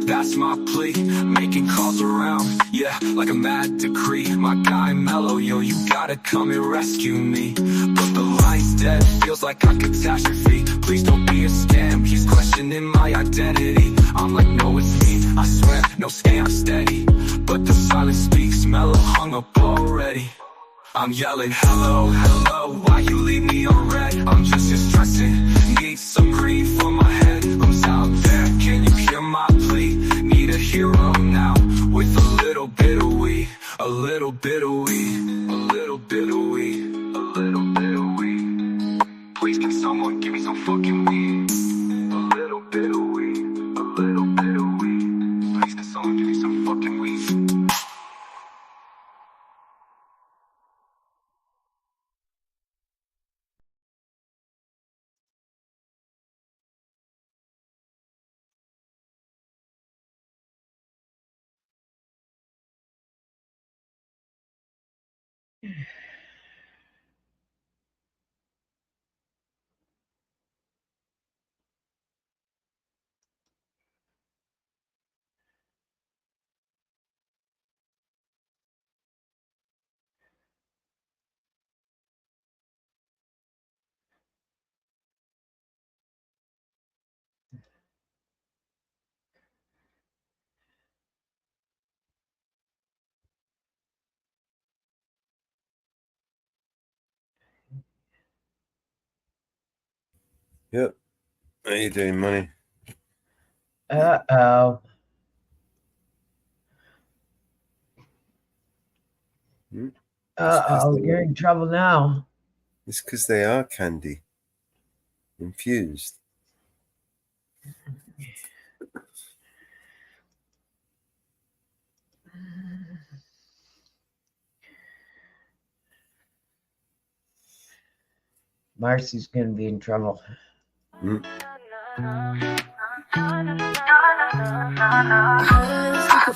that's my plea. Making calls around, yeah, like a mad decree. My guy Mellow, yo, you gotta come and rescue me. But the line's dead, feels like a catastrophe. Please don't be a scam, he's questioning my identity. I'm like, no, it's me, I swear, no scam, steady. But the silence speaks, Mellow hung up already. I'm yelling, hello, hello, why you leave me on red? I'm just here stressing, need some green for my head. Who's out there? Can you hear my plea? Need a hero now, with a little bit of weed, a little bit of weed, a little bit of weed, a little bit of weed. some fucking weed. A little bit of weed, a little bit of weed. Please, can someone give me some fucking weed? Yep. How you doing, money? Uh-oh. Uh-oh, you're in trouble now. It's because they are candy. Infused. Marcy's going to be in trouble. Mm.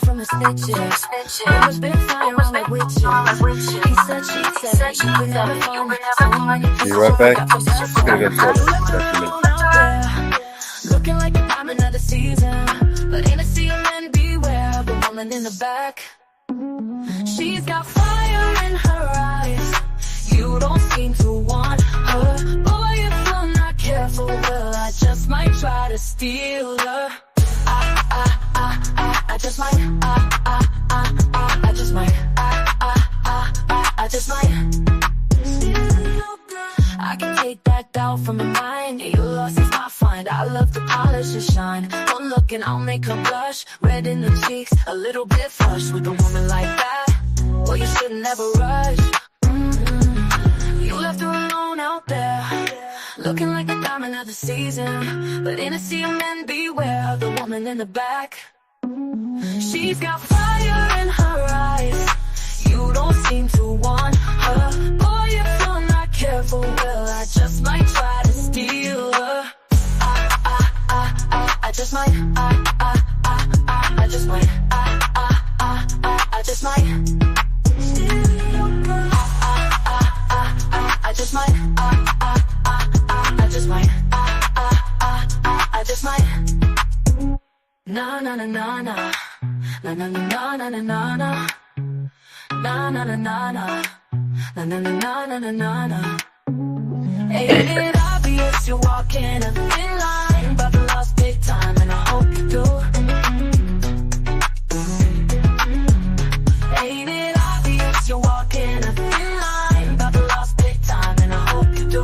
From the snitches, always been flying around like witches. He said, she said, you could never find someone. Be right back. Just gonna go for Looking like a diamond of the season, but ain't a sea of men beware. The woman in the back, she's got fire in her eyes. You don't seem to want her. Boy, if I'm not careful, well, I just might try to steal her. I just might, I just might, I just might. I can take that doubt from my mind. Your loss is my find. I love to polish and shine. One look and I'll make her blush. Red in the cheeks, a little bit flush. With a woman like that, well, you should never rush. You left her alone out there, looking like a diamond of the season. But in a sea of men, beware of the woman in the back. She's got fire in her eyes. You don't seem to want her. Boy, if you're not careful, well, I just might try to steal her. I just might, I just might, I just might. I just might, I just might, I just might. Na na na na na, na na na na na na na, na na na na na, na na na na na na na. Ain't it obvious you're walking a thin line, but the lost big time, and I hope you do. Ain't it obvious you're walking a thin line, but the lost big time, and I hope you do.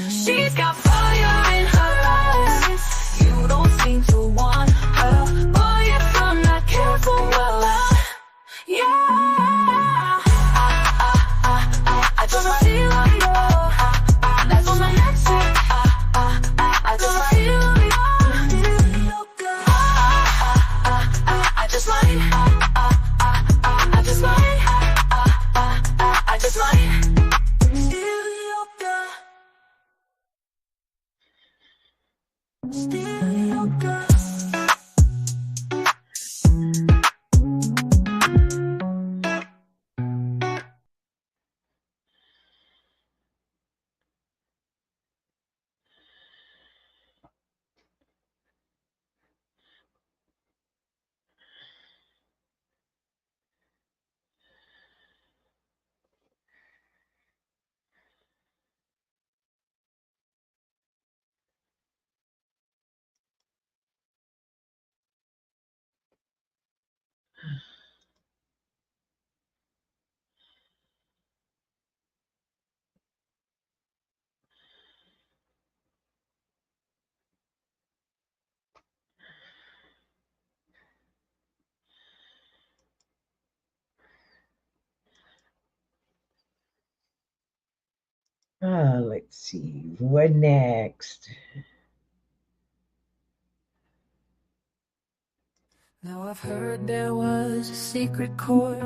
She's got fire in her eyes. You don't seem to want her. Boy, if I'm not careful, well, yeah. I just might feel like you. That's on my next week. I just Let's see. What next? Now I've heard there was a secret chord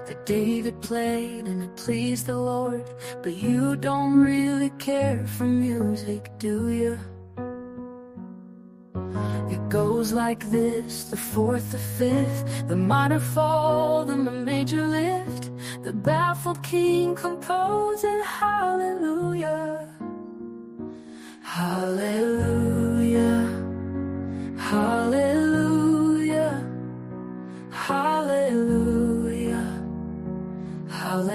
that David played and it pleased the Lord. But you don't really care for music, do you? It goes like this, the fourth, the fifth, the minor fall, the major lift, the baffled king composing hallelujah. Hallelujah. Hallelujah. Hallelujah. Hallelujah.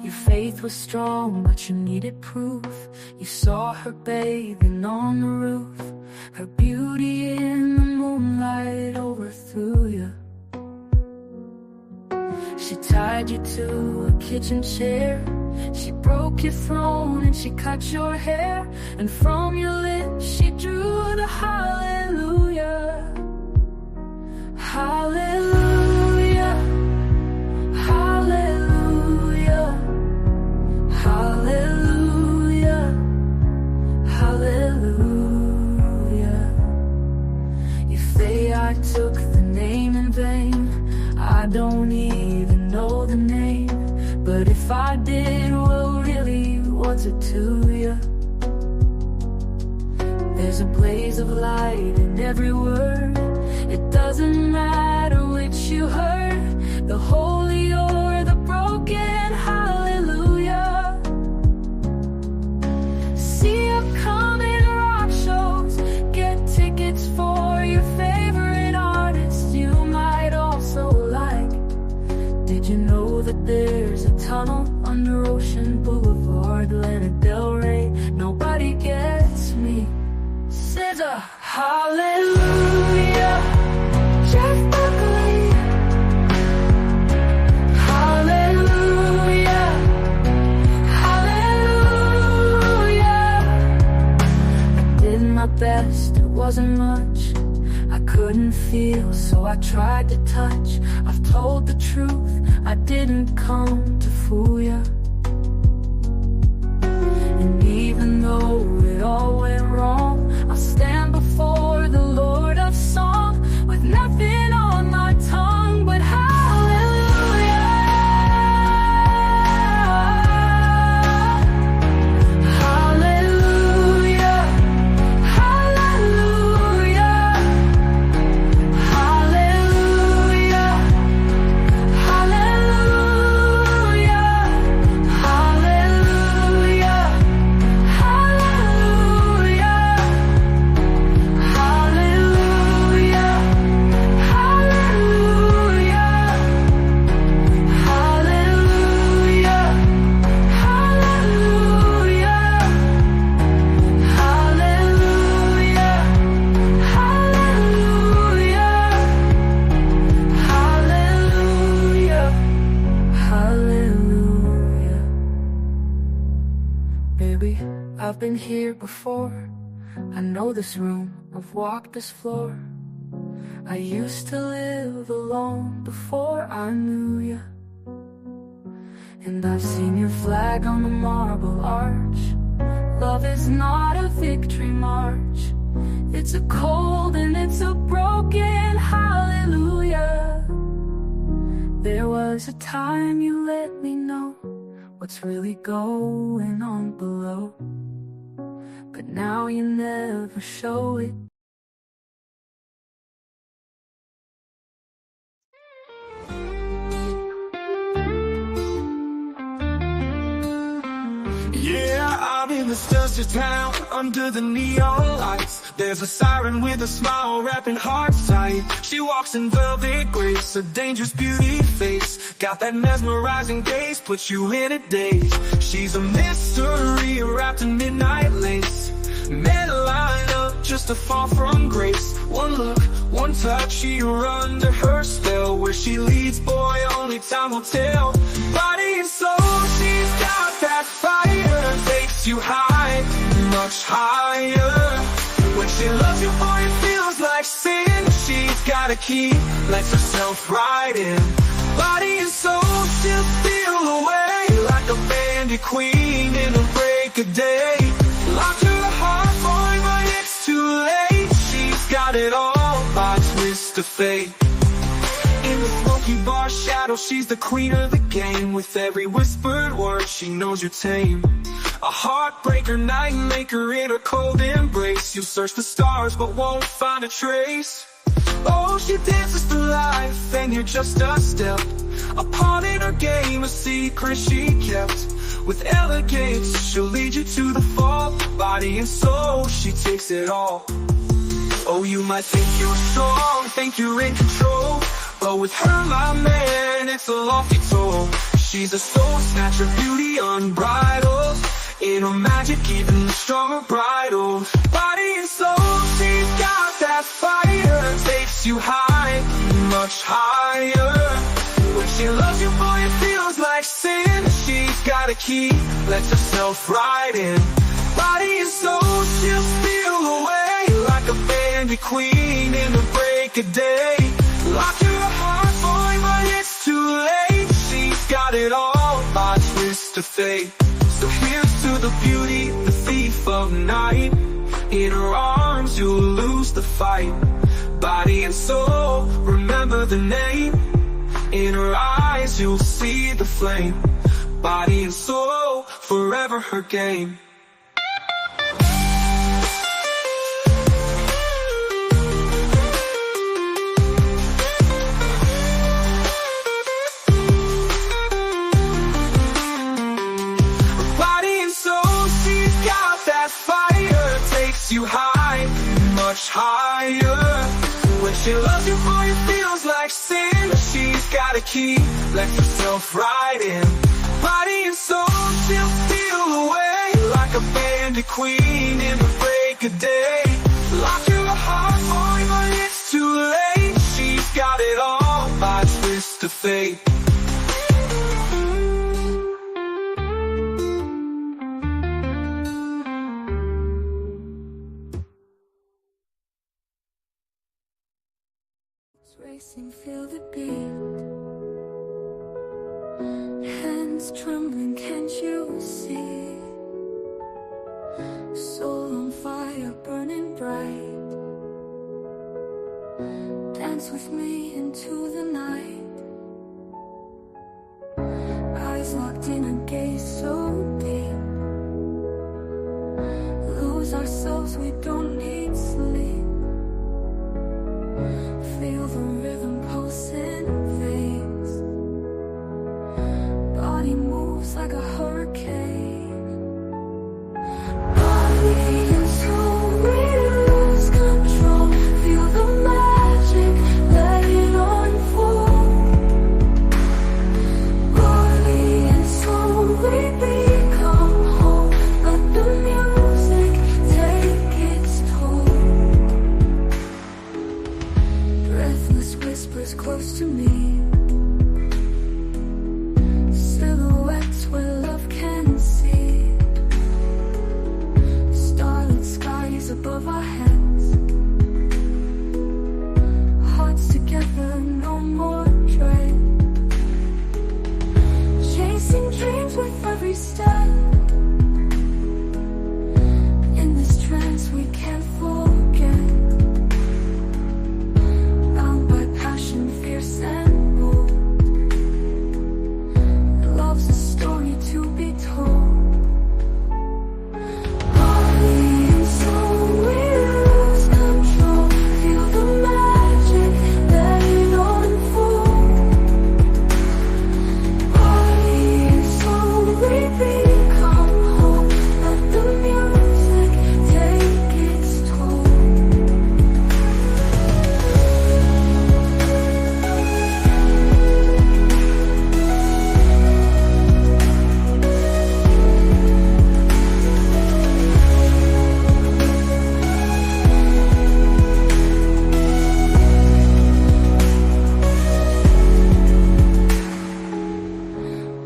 Your faith was strong, but you needed proof. You saw her bathing on the roof. Her beauty in the moonlight overthrew you. She tied you to a kitchen chair. She broke your throne and she cut your hair. And from your lips she drew the hallelujah. Hallelujah. Hallelujah. Hallelujah. Hallelujah. You say I took the name in vain. I don't even know the name. But if I did, well really, what's it to you? There's a blaze of light in every word. It doesn't matter which you heard, the holy or the broken, hallelujah. See upcoming rock shows, get tickets for your favorite artists you might also like. Did you know that there's a tunnel under Ocean Boulevard, Lana Del Rey? Nobody gets me. Says a hallelujah. Jeff Buckley. Hallelujah. Hallelujah. I did my best, it wasn't much. I couldn't feel, so I tried to touch. I've told the truth, I didn't come to fool ya. And even though it all went wrong, I'll stand before the Lord of song with nothing on my tongue but hallelujah. Hallelujah. Hallelujah. Hallelujah. Hallelujah. Hallelujah. Baby, I've been here before. I know this room, I've walked this floor. I used to live alone before I knew you. And I've seen your flag on the marble arch. Love is not a victory march. It's a cold and it's a broken hallelujah. There was a time you let me know what's really going on below. But now you never show it. Yeah, I'm in this desert town under the neon lights. There's a siren with a smile wrapping hearts tight. She walks in velvet grace, a dangerous beauty face. Got that mesmerizing gaze, puts you in a daze. She's a mystery wrapped in midnight lace. Men line up just to fall from grace. One look, one touch, you're under her spell. Where she leads, boy, only time will tell. Body and soul, she's got that fire. Takes you high, much higher. When she loves you, boy, it feels like sin. She's got a key, lets herself right in. Body and soul, she'll steal away. like a bandit queen in the break of day. Locked her heart, boy, but it's too late. She's got it all by twist of fate. In the smoky bar shadow, she's the queen of the game. With every whispered word, she knows you're tame. A heartbreaker, night maker in her cold embrace. You search the stars but won't find a trace. Oh, she dances for life and you're just a step. A pawn in her game, a secret she kept. With elegance, she'll lead you to the fall. Body and soul, she takes it all. Oh, you might think you're strong, think you're in control, but with her, my man, it's a lofty toll. She's a soul snatcher, beauty unbridled. In her magic, even the stronger bridle. Body and soul, she's got that fire. Takes you high, much higher. When she loves you, boy, it feels like sin. She's got a key, lets herself right in. Body and soul, she'll steal away like a bandit queen in the break of day. Lock your heart, boy, but it's too late. She's got it all by twist of fate. So here's to the beauty, the thief of night. In her arms, you'll lose the fight. Body and soul, remember the name. In her eyes, you'll see the flame. Body and soul, forever her game. You high, much higher. When she loves you, boy, it feels like sin. She's got a key, lets herself right in. Body and soul, she'll steal away like a bandit queen in the break of day. Lock your heart, boy, but it's too late. She's got it all by twist of fate. Racing, feel the beat. Hands trembling, can't you see? Soul on fire, burning bright. Dance with me into the night. Eyes locked in a gaze so deep. Lose ourselves, we don't need sleep. Feel the rhythm pulse in veins. Body moves like a hurricane. Body and soul, we lose control. Feel the magic, let it unfold. Body and soul, we become whole. Let the music take its toll. Breathless whispers close to me. Silhouettes where love can see. Starlit skies above our heads. Hearts together, no more dread. Chasing dreams with every step. In this trance we can't forget. Fierce and bold. Love's a story to be told. Body and soul, we lose control. Feel the magic, let it unfold. Body and soul, we become whole. Let the music take its toll.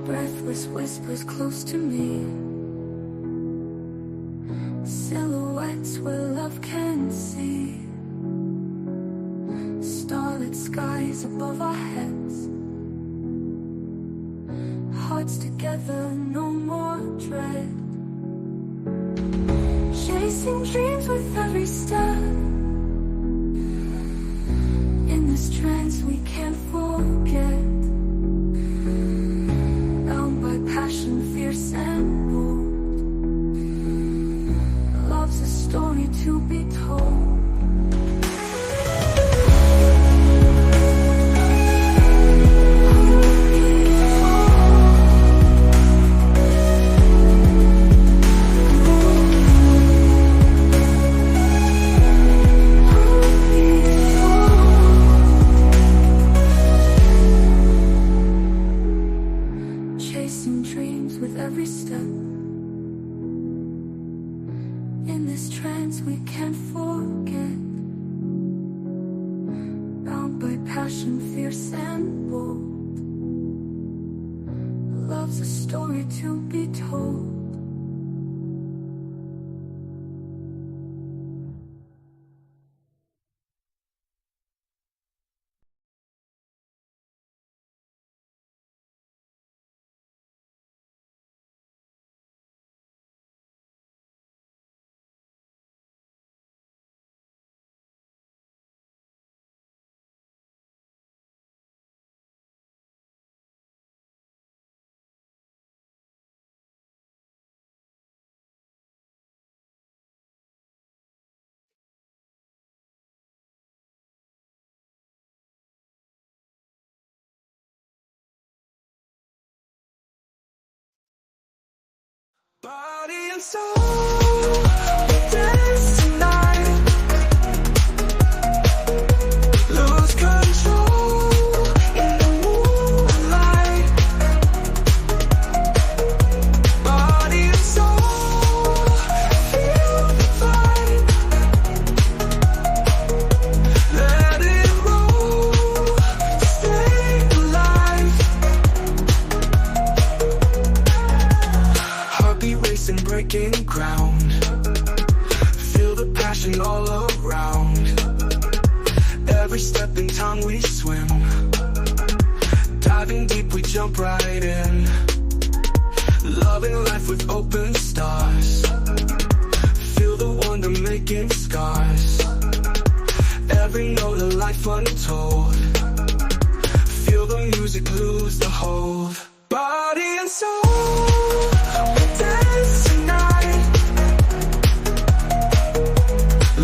Breathless whispers close to me. Silhouettes where love can see. Starlit skies above our heads. hearts together, no more dread. Chasing dreams with every step. In this trance we can't forget. Bound by passion, fierce and bold. Love's a story to be told. Chasing dreams with every step. In this trance we can't forget. Bound by passion, fierce and bold. Love's a story to be told. Body and soul, we dance tonight. Lose control in the moonlight. Body and soul, feel the vibe. Let it roll, stay alive. Heartbeat racing, breaking ground. Feel the passion all around. Every step in time we swim. Diving deep, we jump right in. Loving life with open stars. Feel the wonder making scars. Every note of life untold. Feel the music lose the hold. Body and soul, we dance tonight.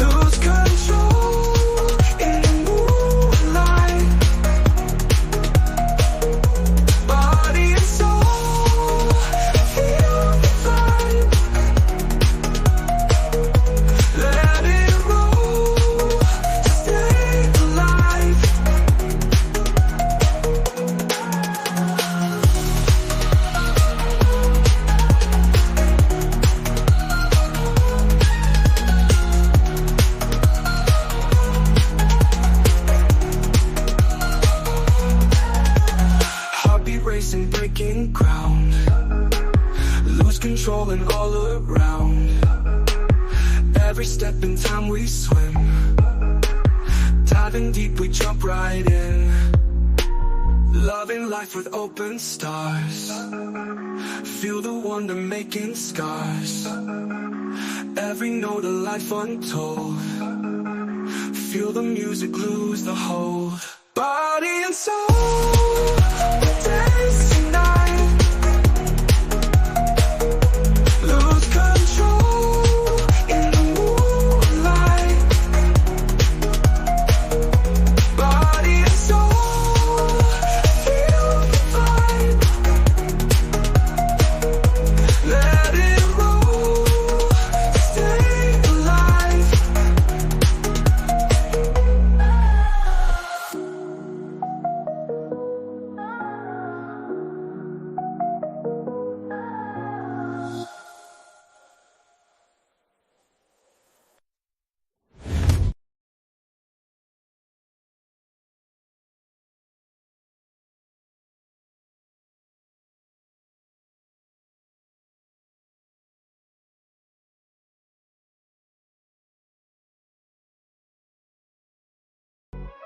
Lose control in the moonlight. Body and soul, feel the vibe. Let it roll, stay alive. Heartbeat racing, breaking ground. Lose control and all around. Every step in time we swim. Diving deep, we jump right in. Loving life with open stars. Feel the wonder making scars. Every note of life untold. Feel the music lose the hold. Body and soul, we dance tonight. Lose control in the moonlight. Body and soul, feel the vibe. Let it roll, stay alive.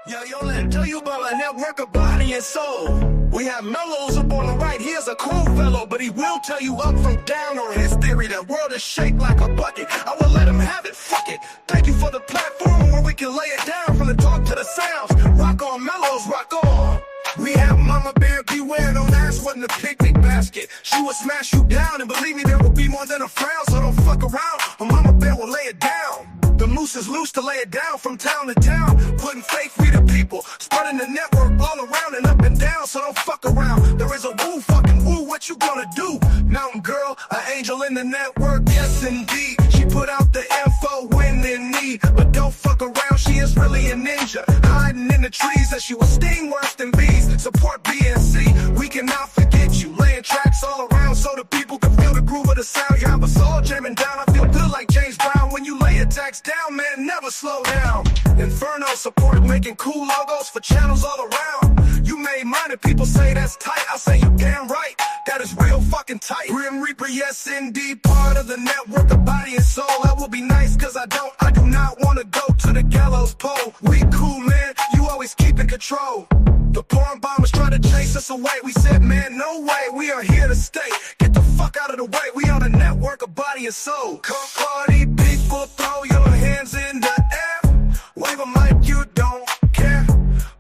Yo, let me tell you about my network of body and soul. We have Mellows up on the right. Here's a cool fellow, but he will tell you up from down on his theory. The world is shaped like a bucket. I will let him have it. Fuck it. Thank you for the platform where we can lay it down from the talk to the sounds. Rock on, Mellows, rock on. We have Mama Bear, beware, don't ask what in the picnic basket. She will smash you down, and believe me, there will be more than a frown. So don't fuck around, or Mama Bear will lay it down. The moose is loose to lay it down from town to town, putting faith free to people, spreading the network all around and up and down. So don't fuck around. There is a woo, fucking woo. What you gonna do? Mountain girl, an angel in the network, yes indeed. She put out the info when in need, but don't fuck around. She is really a ninja, hiding in the trees, that she will sting worse than bees. Support BNC, we cannot forget you. Laying tracks all around so the people can feel the groove of the sound. You have us all jamming down. I feel good like James Brown when you lay attacks down, man. Never slow down. Inferno support, making cool logos for channels all around. You made mine and people say that's tight. I say you damn right, that is real fucking tight. Grim Reaper, yes indeed, part of the network, the body and soul. That will be nice, cause I do not wanna go to the gallows pole. We cool, man, you always keep in control. The porn bombers try to chase us away. We said, man, no way, we are here to stay. Get the fuck out of the way, we on a network of body and soul. Come party, people, throw your hands in the air. Wave them like you don't care.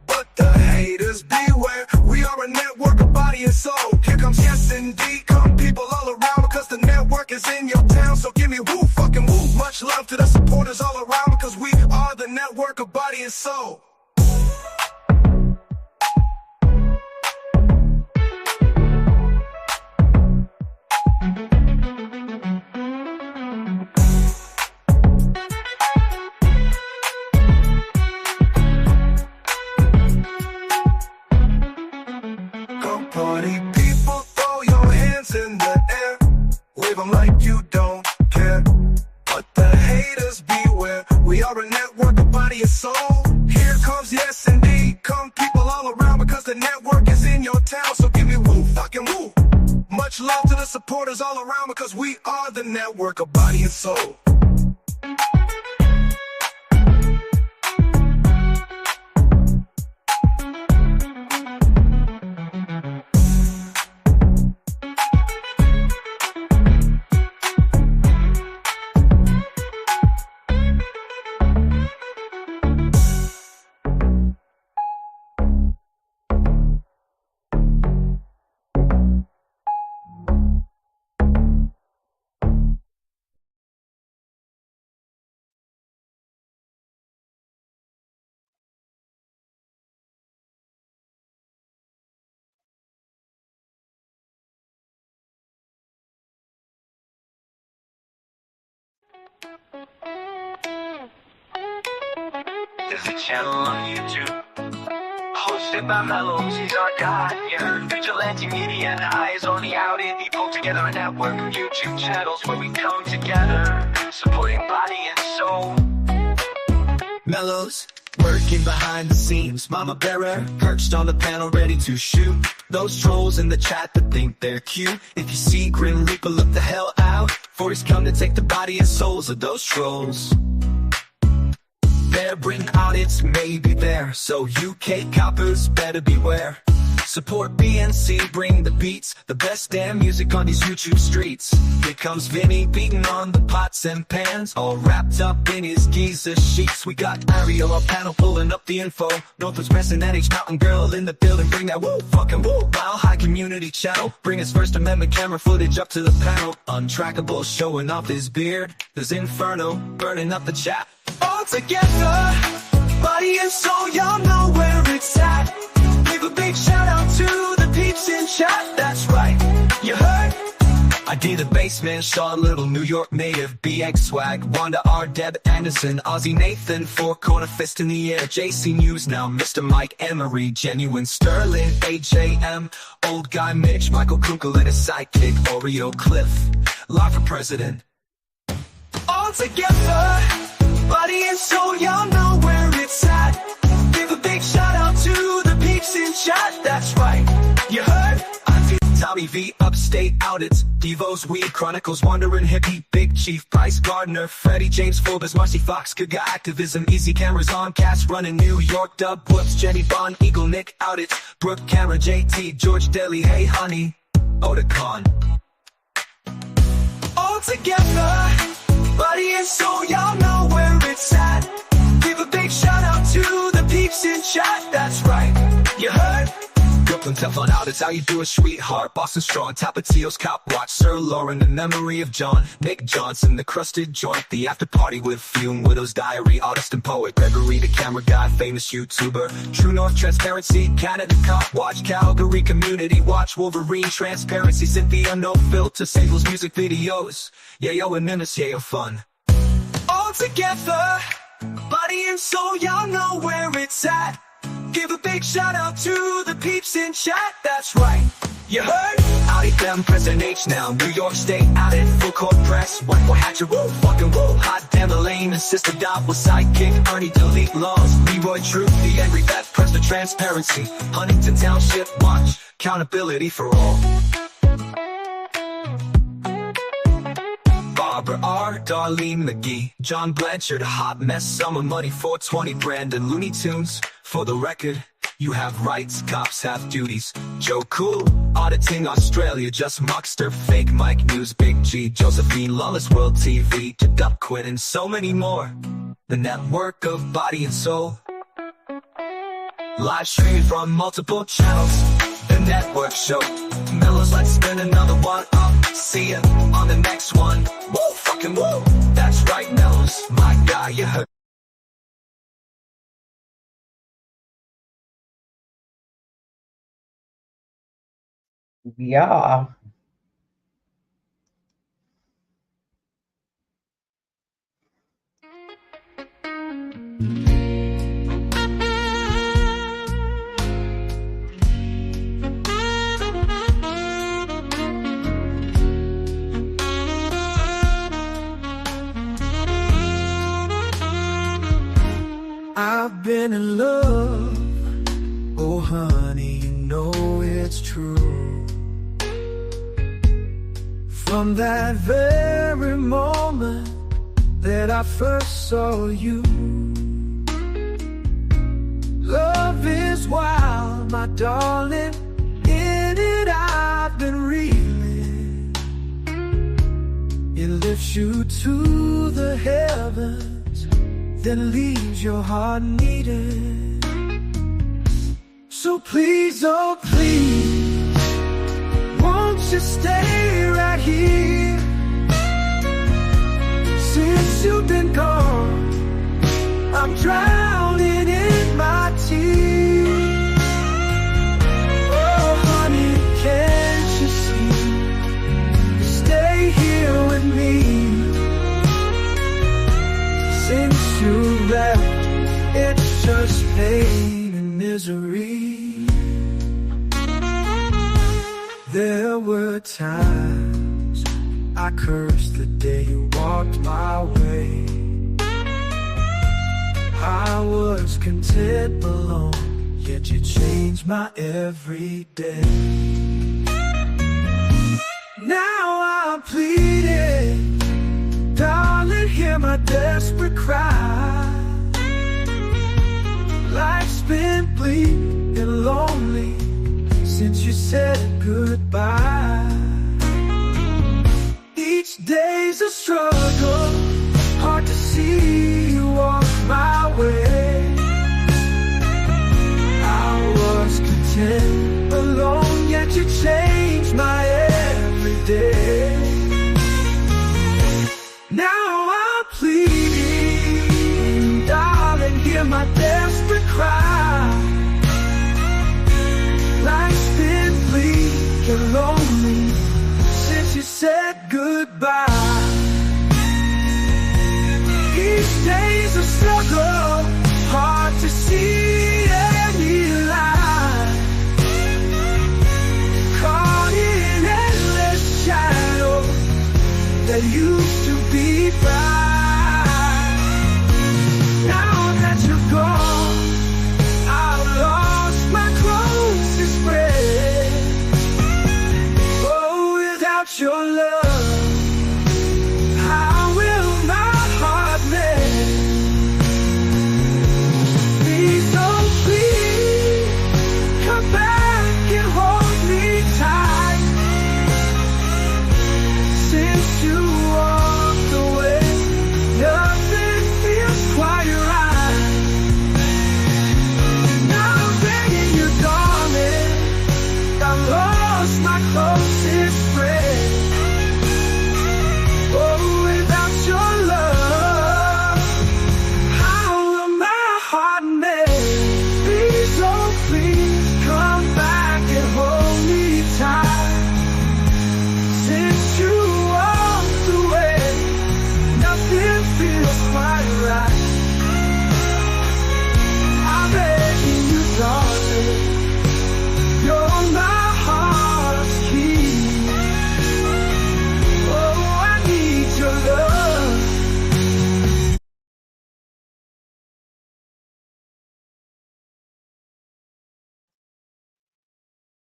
But the haters beware, we are a network of body and soul. Here comes yes indeed, come people all around, because the network is in your town. So give me woo, fucking woo. Much love to the supporters all around, because we are the network of body and soul. Party people, throw your hands in the air. Wave them like you don't care. But the haters beware, we are a network of body and soul. Here comes yes indeed, come people all around, because the network is in your town. So give me woo, fucking woo. Much love to the supporters all around, because we are the network of body and soul. There's a channel on YouTube, hosted by Mellows, he's our god. Yeah, vigilante media and eyes on the outing. He pulled together a network of YouTube channels where we come together, supporting body and soul. Mellows, working behind the scenes. Mama Bearer, perched on the panel, ready to shoot those trolls in the chat that think they're cute. If you see Grim Reaper, look the hell out, for he's come to take the body and souls of those trolls. They're bring audits may be there, so UK coppers better beware. Support BNC, bring the beats, the best damn music on these YouTube streets. Here comes Vinny beating on the pots and pans, all wrapped up in his geezer sheets. We got Ariel on panel pulling up the info. Northwest Pressing NH Mountain Girl in the building, bring that woo, fucking woo. Mile High Community Channel, bring his First Amendment camera footage up to the panel. Untrackable, showing off his beard. There's Inferno, burning up the chat. All together, body and soul, y'all know where it's at. Give a big shout out to the peeps in chat, that's right, you heard? I did a bassman, Shaw Little, New York native, BX Swag, Wanda R, Deb Anderson, Ozzy Nathan, Four Corner Fist in the Air, JC News Now, Mr. Mike Emery, Genuine Sterling, AJM, Old Guy Mitch, Michael Kunkel and his sidekick, Oreo Cliff, Live for President. All together, body and soul, y'all know where it's at. Give a big shout out to the peeps in chat, that's right, you heard? I feel Tommy V, Upstate Audits, Devo's Weed, Chronicles, Wandering Hippie, Big Chief, Price Gardner, Freddie James, Forbes, Marcy Fox, Giga Activism, Easy Cameras on, Cast Running, New York, Dub, Whoops, Jenny Bond, Eagle, Nick, Audits, Brooke, Camera, JT, George Daly, Hey Honey, Otakon. All together, body and soul, y'all know where it's at. Give a big shout out to the peeps in chat, that's right, you heard? Brooklyn Teflon out, it's how you do it, sweetheart. Boston Strong, Tapatio's Cop Watch, Sir Lauren, in memory of John, Nick Johnson, the crusted joint, the after party with Fume, Widow's Diary, artist and poet, Gregory the camera guy, famous YouTuber, True North Transparency, Canada Cop Watch, Calgary Community Watch, Wolverine Transparency, Cynthia No Filter, Sable's music videos, Yayo and Menace, Yayo Fun. All together, body and soul, y'all know where it's at. Give a big shout out to the peeps in chat, that's right, you heard? Audi them, President H now, New York State, out in full court press. One more hatcher, woo, fucking woo. Hot damn Elaine, and Sister Dot was sidekick, Ernie delete laws. Leroy Truth, the angry Beth, press the transparency. Huntington Township Watch, accountability for all. Barbara R, Darlene McGee, John Blanchard, Hot Mess, Summer Money, 420, Brandon, Looney Tunes. For the record, you have rights, cops have duties. Joe Cool, auditing Australia, just Muckster, Fake Mike News, Big G, Josephine, Lawless World TV, Duck Quinn, and so many more. The network of body and soul. Live streaming from multiple channels. The Network Show. Mellows, let's spin another one up. See ya on the next one. Woo, fucking woo. That's right, Mellows. My guy, you heard. Yeah. I've been in love, oh honey, you know it's true. From that very moment that I first saw you. Love is wild, my darling, in it I've been reeling. It lifts you to the heavens, then leaves your heart needing. So please, oh please, won't you stay right here? Since you've been gone, I'm drowning in my tears. Oh honey, can't you see? Stay here with me. Since you left, it's just pain and misery. There were times I cursed the day you walked my way. I was content alone, yet you changed my every day. Now I'm pleading, darling, hear my desperate cry. Life's been bleak and lonely since you said goodbye. Each day's a struggle, hard to see you walk my way. I was content alone, yet you changed my every day. Now I'm pleading, darling, hear my desperate cry. Life's been bleak and lonely since you said goodbye. Each day's a struggle, hard to see any light.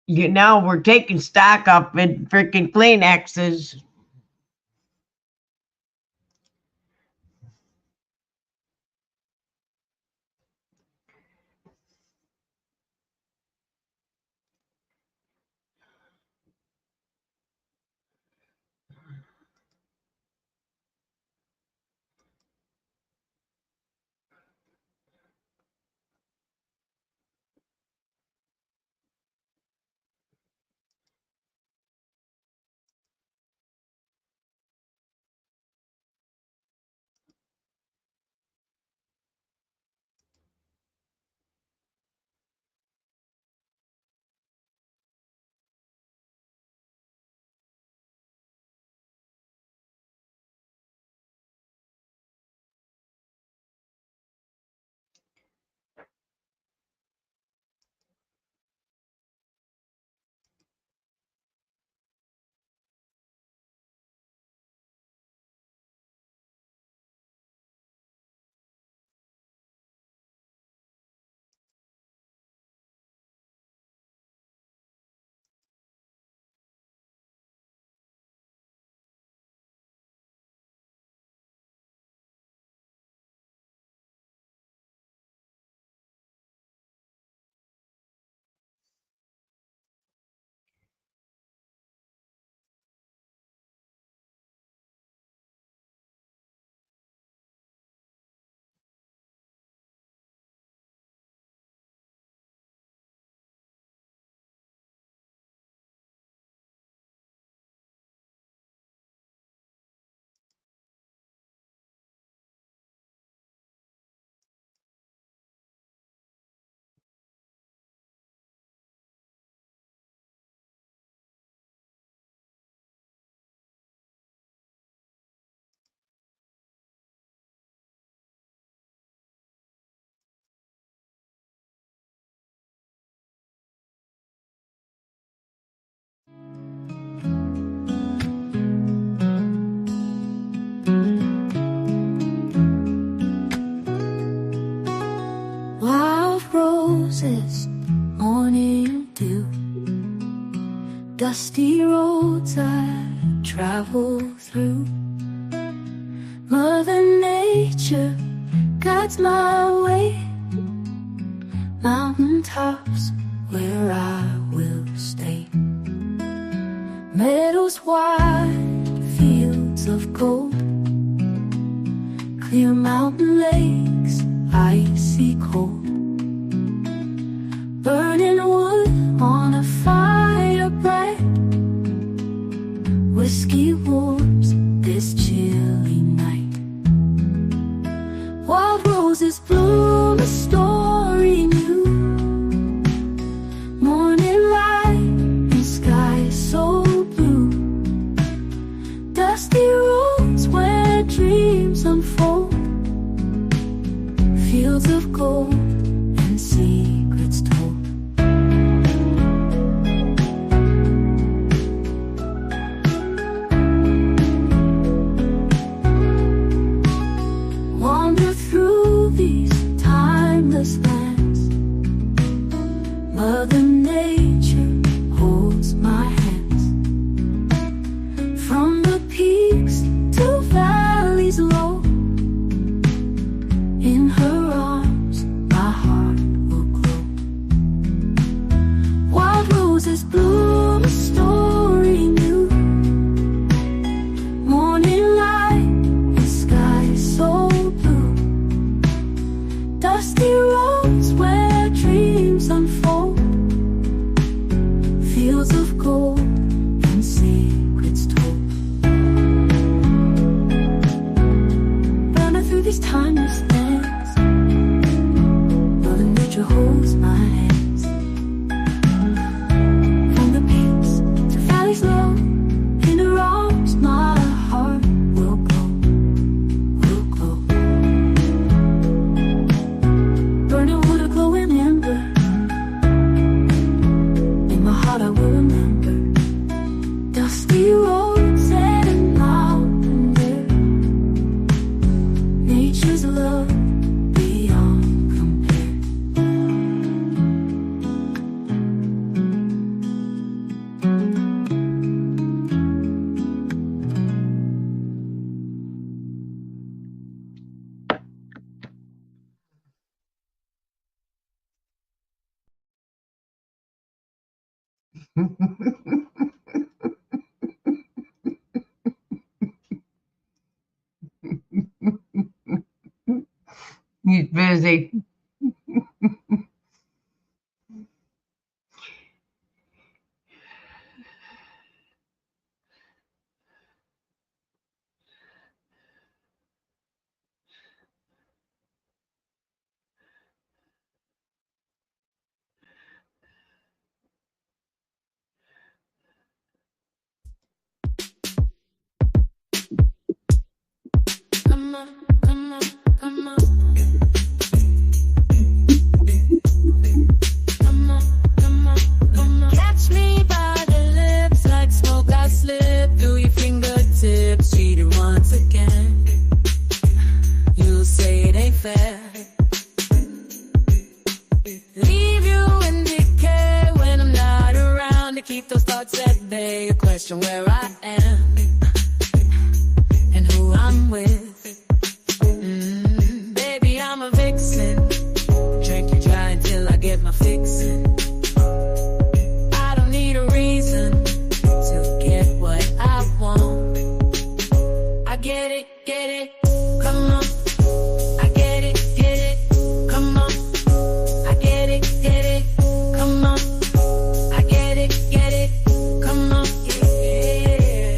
You know, we're taking stock up in freaking Kleenexes. Wild roses, morning dew, dusty roads I travel through. Mother Nature guides my way, mountain tops where I will stay. Meadows wide, fields of gold, clear mountain lakes, icy cold. Burning wood on a fire bright, whiskey warms this chilly night. Wild roses bloom a story new, morning light and sky so blue. Dusty roads where dreams unfold, fields of gold and secrets told. Wander through these timeless lands, Mother Nature holds my hands. From the peaks to valleys low, in her arms my heart will glow. Wild roses bloom a story new, morning light and sky so blue. Dusty roads where dreams unfold, fields of gold and secrets told. Running through these timeless lands, Mother Nature holds my hands. From the peaks to valleys low, in her arms my heart will glow, will glow. Burning wood a glowing ember, in my heart I will remember. Dusty roads and mountain air, nature's love beyond compare. He's busy. Come on, come on, come on. Come on, come on, come on. Catch me by the lips, like smoke I slip through your fingertips. Cheated once again. You say it ain't fair. Leave you in decay when I'm not around to keep those thoughts at bay. You question where I am and who I'm with. Baby, I'm a vixen. Drink you dry until I get my fixin'. I don't need a reason to get what I want. I get it, come on. I get it, come on. I get it, come on. I get it, come on. Yeah.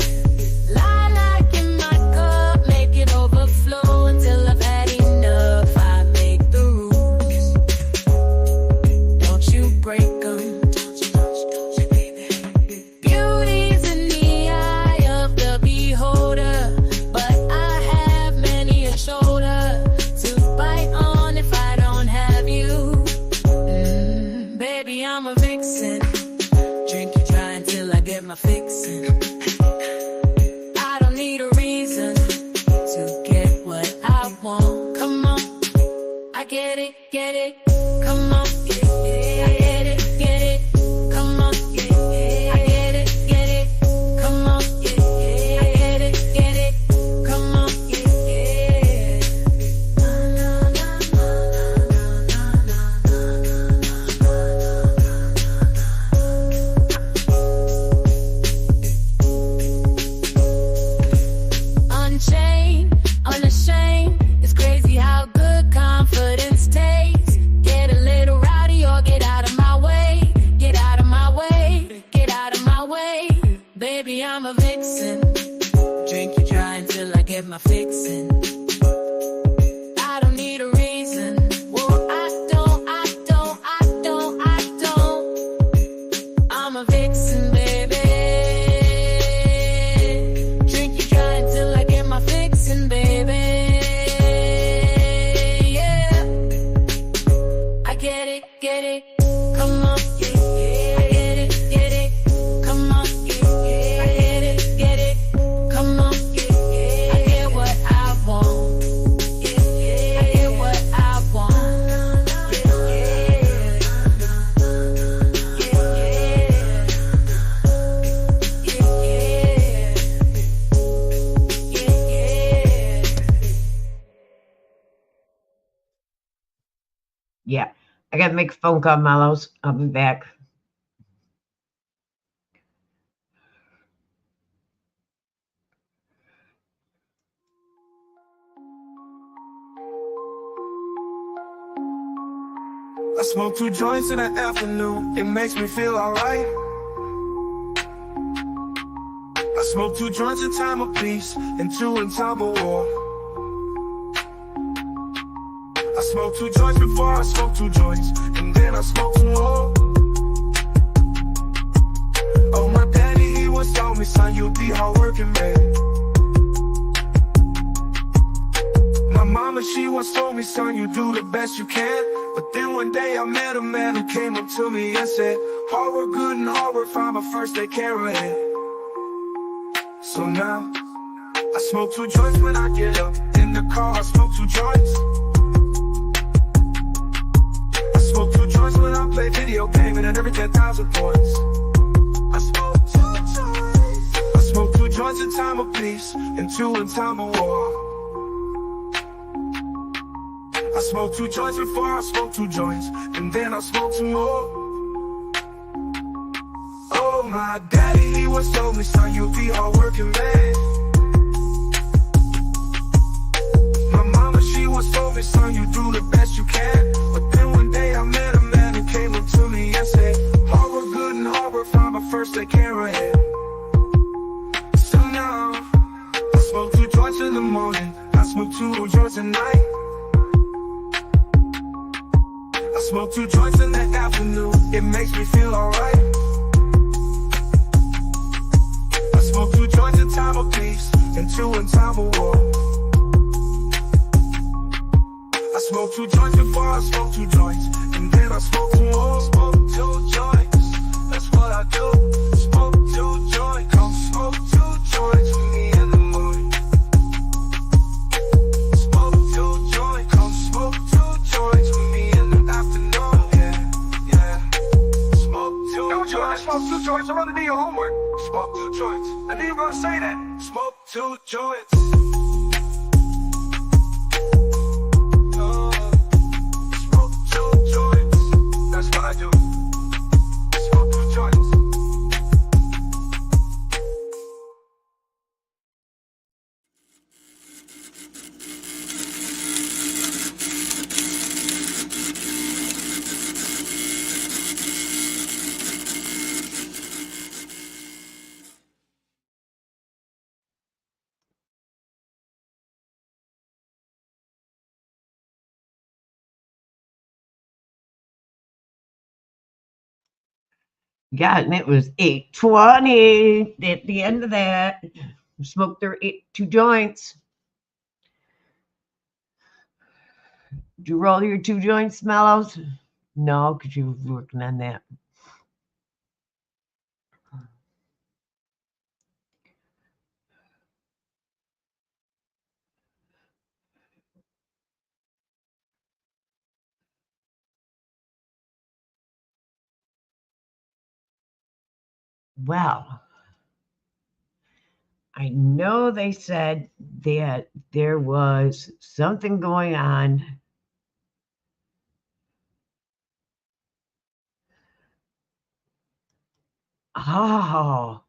Lie like in my cup, make it overflow until I've had enough. I make the rules, don't you break them. Beauty's in the eye of the beholder, but I have many a shoulder to bite on if I don't have you. Baby, I'm a vixen. Drink you dry until I get my fixin'. I don't need a reason to get what I want. Come on, I get it, come on. I get it, come on. I get it, come on. I get it, come on. Unchained, unashamed. It's crazy how good confidence tastes. Get a little rowdy or get out of my way. Get out of my way. Get out of my way. Baby, I'm a vixen. Drink you dry until I get my fixin'. I don't need a reason. Well, I don't. I'm a vixen, baby. Drink you dry until I get my fixin', baby. Yeah. I get it, come on. I get it, come on. I get it, come on. I get what I want. I get what I want. Yeah, I gotta make a phone call, Mellows. I'll be back. I smoke 2 joints in the afternoon, it makes me feel alright. I smoke 2 joints in time of peace, and 2 in time of war. I smoke 2 joints before I smoke 2 joints, and then I smoke 2 more. Oh, my daddy, he once told me, son, you'll be hardworking, man. My mama, she once told me, son, you do the best you can. But then one day I met a man who came up to me and said, hard work good and hard work fine, but first take care of it. So now, I smoke 2 joints when I get up. In the car, I smoke 2 joints. I smoke 2 joints when I play video gaming and every 10,000 points. I smoke 2 joints. I smoke 2 joints in time of peace and 2 in time of war. I smoke 2 joints before I smoke 2 joints, and then I smoke 2 more. Oh, my daddy, he once told me, son, you'll be hard-working man. My mama, she once told me, son, you do the best you can. But then one day I met a man who came up to me and said, hard work good and hard work fine, but first take care of it. So now, I smoke 2 joints in the morning, I smoke 2 joints at night. I smoke 2 joints in the afternoon, it makes me feel alright. I smoke 2 joints in time of peace, and 2 in time of war. I smoke 2 joints before I smoke 2 joints, and then I smoke 2 more. Smoke 2 joints, that's what I do. Smoke 2 joints, come smoke 2 joints with me in the morning. Smoke 2 joints, come smoke 2 joints with me in the afternoon. Yeah. Smoke 2 joints. Smoke 2 joints, I'm gonna do your homework. Smoke 2 joints. I didn't even say that. Smoke 2 joints. Smoke 2 joints. That's what I do. Smoke 2 joints. Yeah, and it was 8:20 at the end of that. Smoked their 2 joints. Did you roll your 2 joints, Mellows? No, because you were working on that. Well, I know they said that there was something going on. Oh.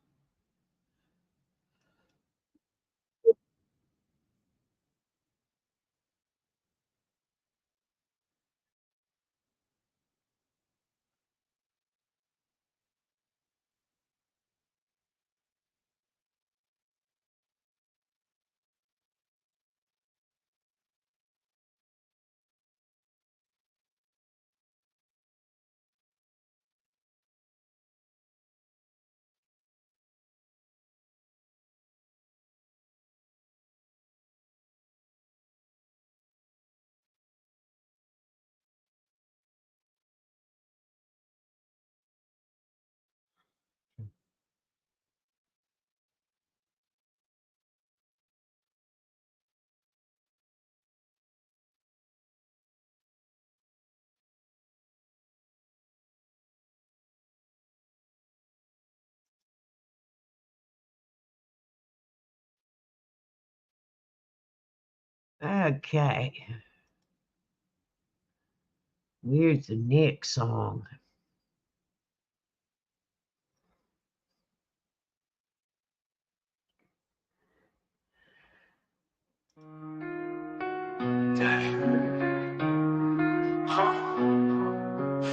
Okay. Where's the next song?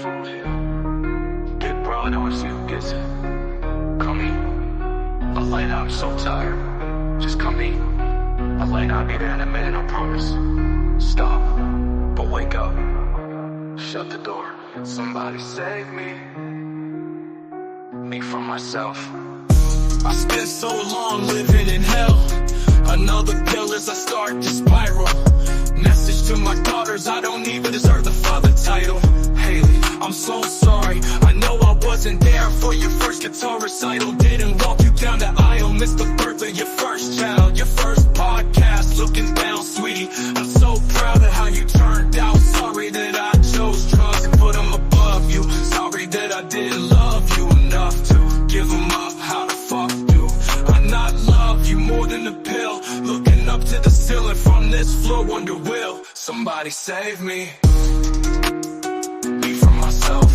Food here. Big bro, I know it's you. Gets it. Come eat. But late, I'm so tired. Just come eat. I lay down, be there in a minute, I promise. Stop, but wake up. Shut the door. Somebody save me. Me from myself. I spent so long living in hell. Another pill as I start to spiral. Message to my daughters, I don't even deserve the father title. Haley, I'm so sorry. I know I wasn't there for your first guitar recital. Didn't walk you down the aisle. Missed the birth of your first child. Your first podcast, looking down, sweetie. I'm so proud of how you turned out. Sorry that I chose drugs and put them above you. Sorry that I didn't love you enough to give them up. How the fuck do I not love you more than a pill? Looking up to the ceiling from this floor, wonder will somebody save me? Me from myself.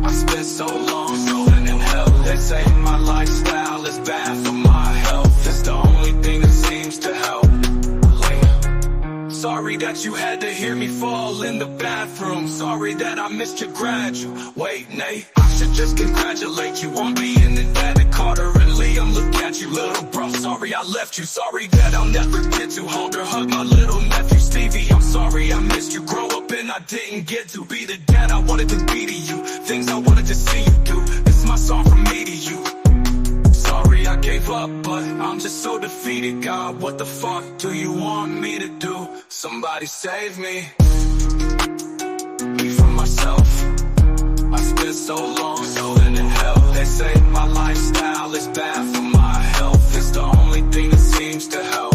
I spent so long rolling in hell. They say my lifestyle is bad for my health. It's the only thing that seems to help. Sorry that you had to hear me fall in the bathroom. Sorry that I missed your graduate, Nate. I should just congratulate you on being indebted. Carter and Liam, look at you, little bro. Sorry I left you. Sorry that I'll never get to hold or hug my little nephew Stevie. I'm sorry I missed you. Grow up and I didn't get to be the dad I wanted to be to you. Things I wanted to see you do. This is my song from me to you. Sorry I gave up, but I'm just so defeated. God, what the fuck do you want me to do? Somebody save me from myself. I spent so long living in hell. They say my lifestyle is bad for my health. It's the only thing that seems to help.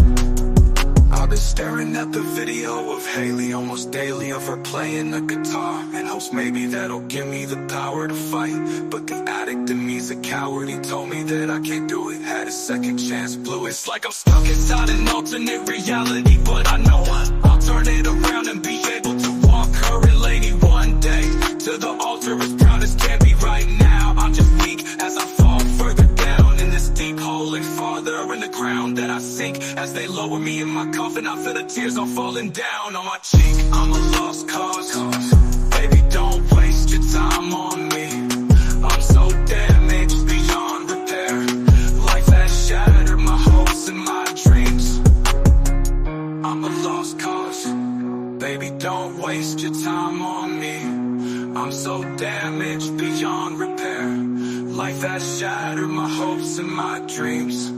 I've been staring at the video of Haley almost daily, of her playing the guitar, in hopes maybe that'll give me the power to fight. But the addict in me's a coward. He told me that I can't do it. Had a second chance, blew it. It's like I'm stuck inside an alternate reality, but I know I'll turn it around and be able to walk her and Lady one day to the altar as proud as can be. Right now I'm just weak as I fall further down in this deep hole, and farther in the ground that I sink as they lower me in my coffin. I feel the tears all falling down on my cheek. I'm a lost cause. Baby, don't waste your time on me. I'm so damaged beyond repair. Life has shattered my hopes and my dreams. I'm a lost cause. Baby, don't waste your time on me. I'm so damaged beyond repair. Life has shattered my hopes and my dreams.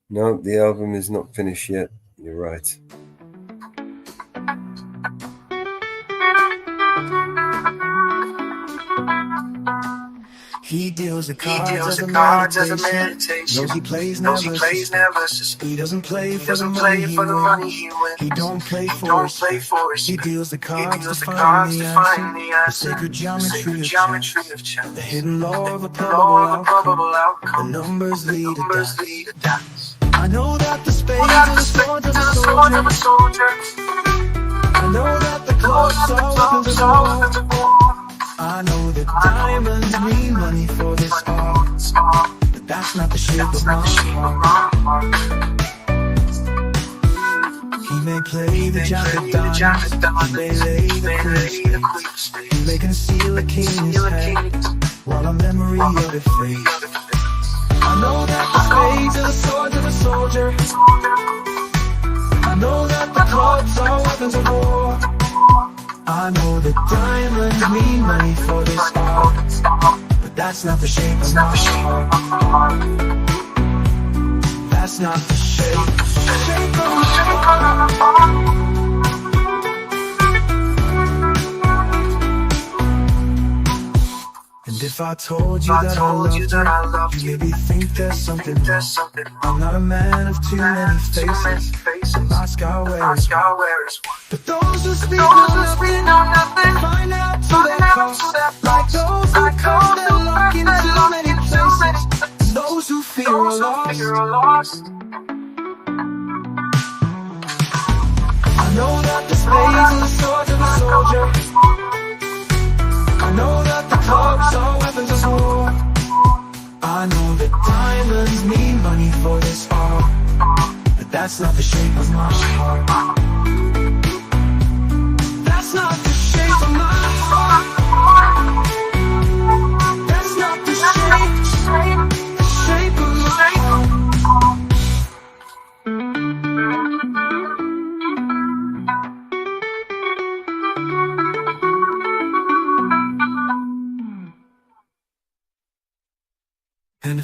No, the album is not finished yet. You're right. He deals the cards as a meditation. Knows he plays nervous. He doesn't play for the money he wins. He don't play for us. He deals the cards to find the answer. The sacred geometry of chance. The hidden law of a probable outcome. The numbers lead a dance. I know that the spades are the swords of a soldier. I know that the clubs are weapons of war. I know that diamonds mean money for this art, but that's not the shape of my heart. He may play the jack of diamonds, he may lay the queens, he may conceal a king in his head, while a memory of it fades. I know that the spades are the swords of a soldier. I know that the clubs are weapons of war. I know that diamonds mean money for this art, but that's not the shape of my heart. That's not the shape of my heart. And if I told you that I loved you, maybe think there's something wrong. I'm not a man of too many faces. My scar wears one. But those who speak know nothing, find out to their cost. Like those who come and look in too many places. Those who fear are lost. I know that the spades are the swords of a soldier. I know that the clubs are weapons of war. I know that diamonds mean money for this art, but that's not the shape of my heart. That's not the shape of my heart. That's not the shape of my heart.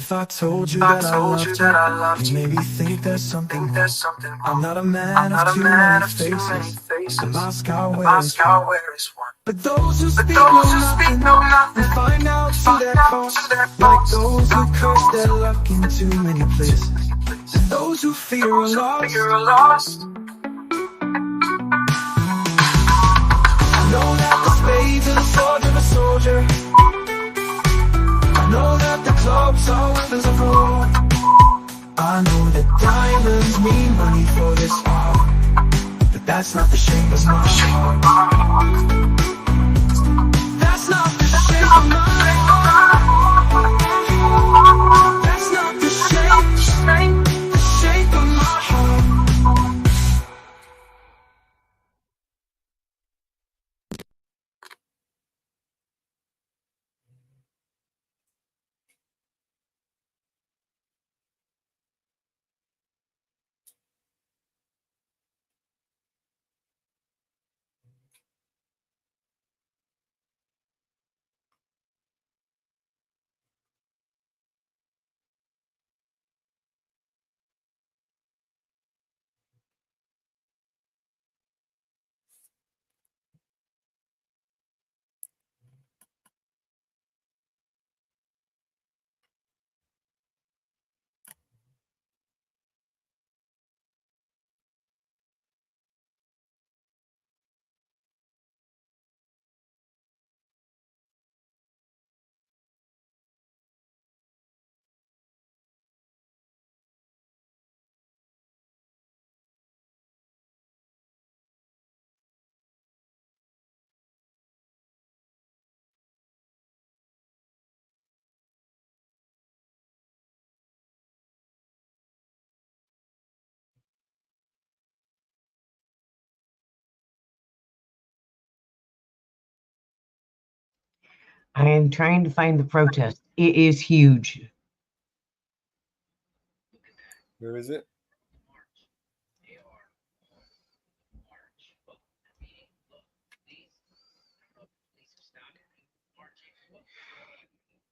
If I told you that I loved you, maybe think there's something wrong. I'm not a man of too many faces. The mask I wear is one. But those who speak know nothing will find out to their cost. Like those who curse their luck in too many places. And those who fear are lost. I know that the spades are the sword of a soldier. I know that the clubs are weapons of war. I know that diamonds mean money for this art, but that's not the shape of my heart. That's not the shape of my heart. That's not the shape of my heart. I am trying to find the protest. It is huge. Where is it?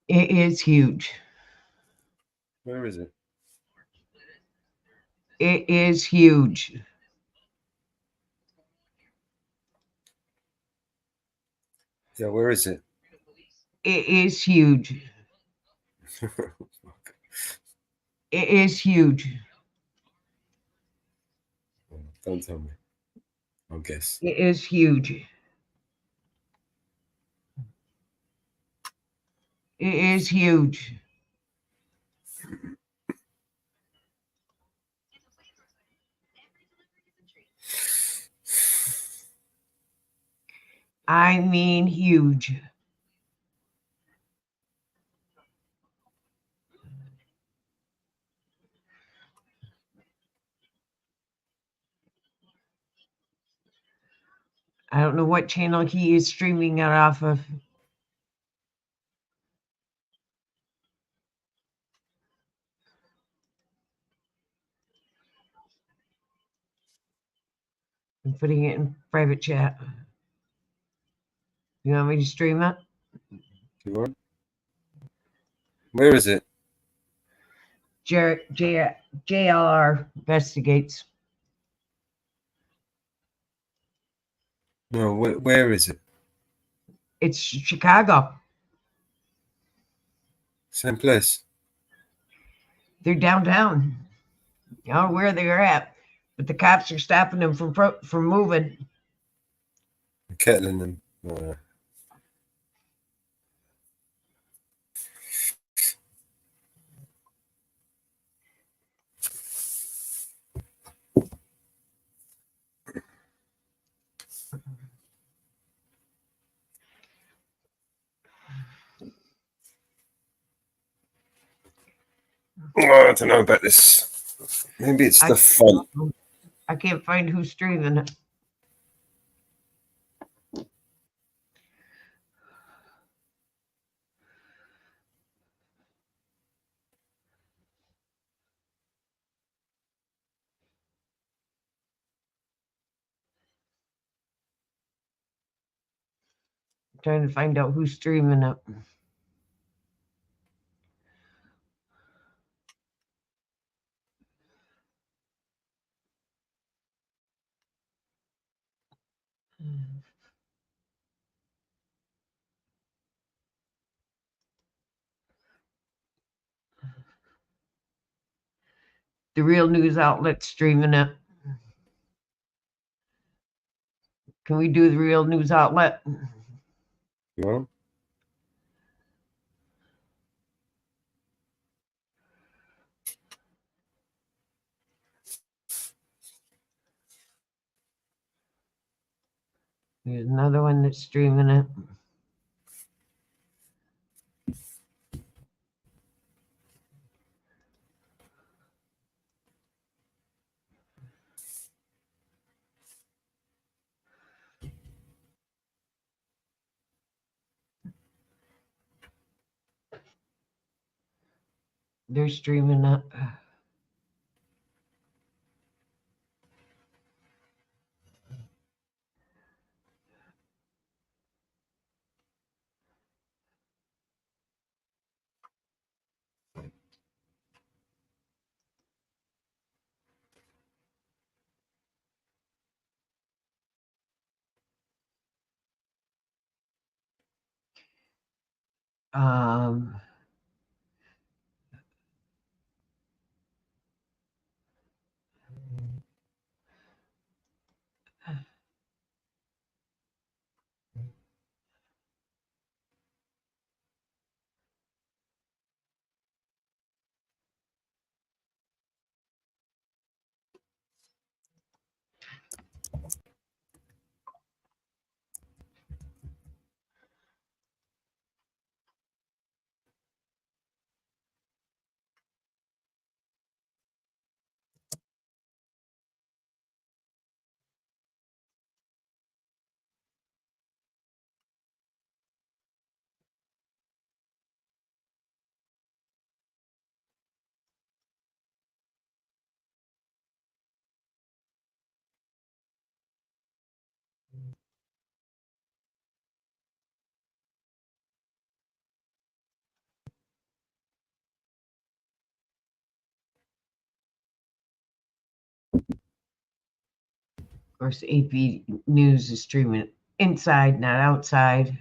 It is huge. Where is it? It is huge. Yeah, where is it? It is huge. It is huge. Don't tell me. I'll guess. It is huge. It is huge. I mean huge. I don't know what channel he is streaming it off of. I'm putting it in private chat. You want me to stream it? You want? Where is it? JLR investigates. No, where is it? It's Chicago. Same place. They're downtown. I don't know where they're at, but the cops are stopping them from moving. Kettling them. Oh, I don't know about this. Maybe it's the font. I can't find who's streaming it. I'm trying to find out who's streaming it. The real news outlet streaming it. Can we do the real news outlet? Yeah. There's another one that's streaming it. They're streaming it. Um, of course, AP News is streaming inside, not outside.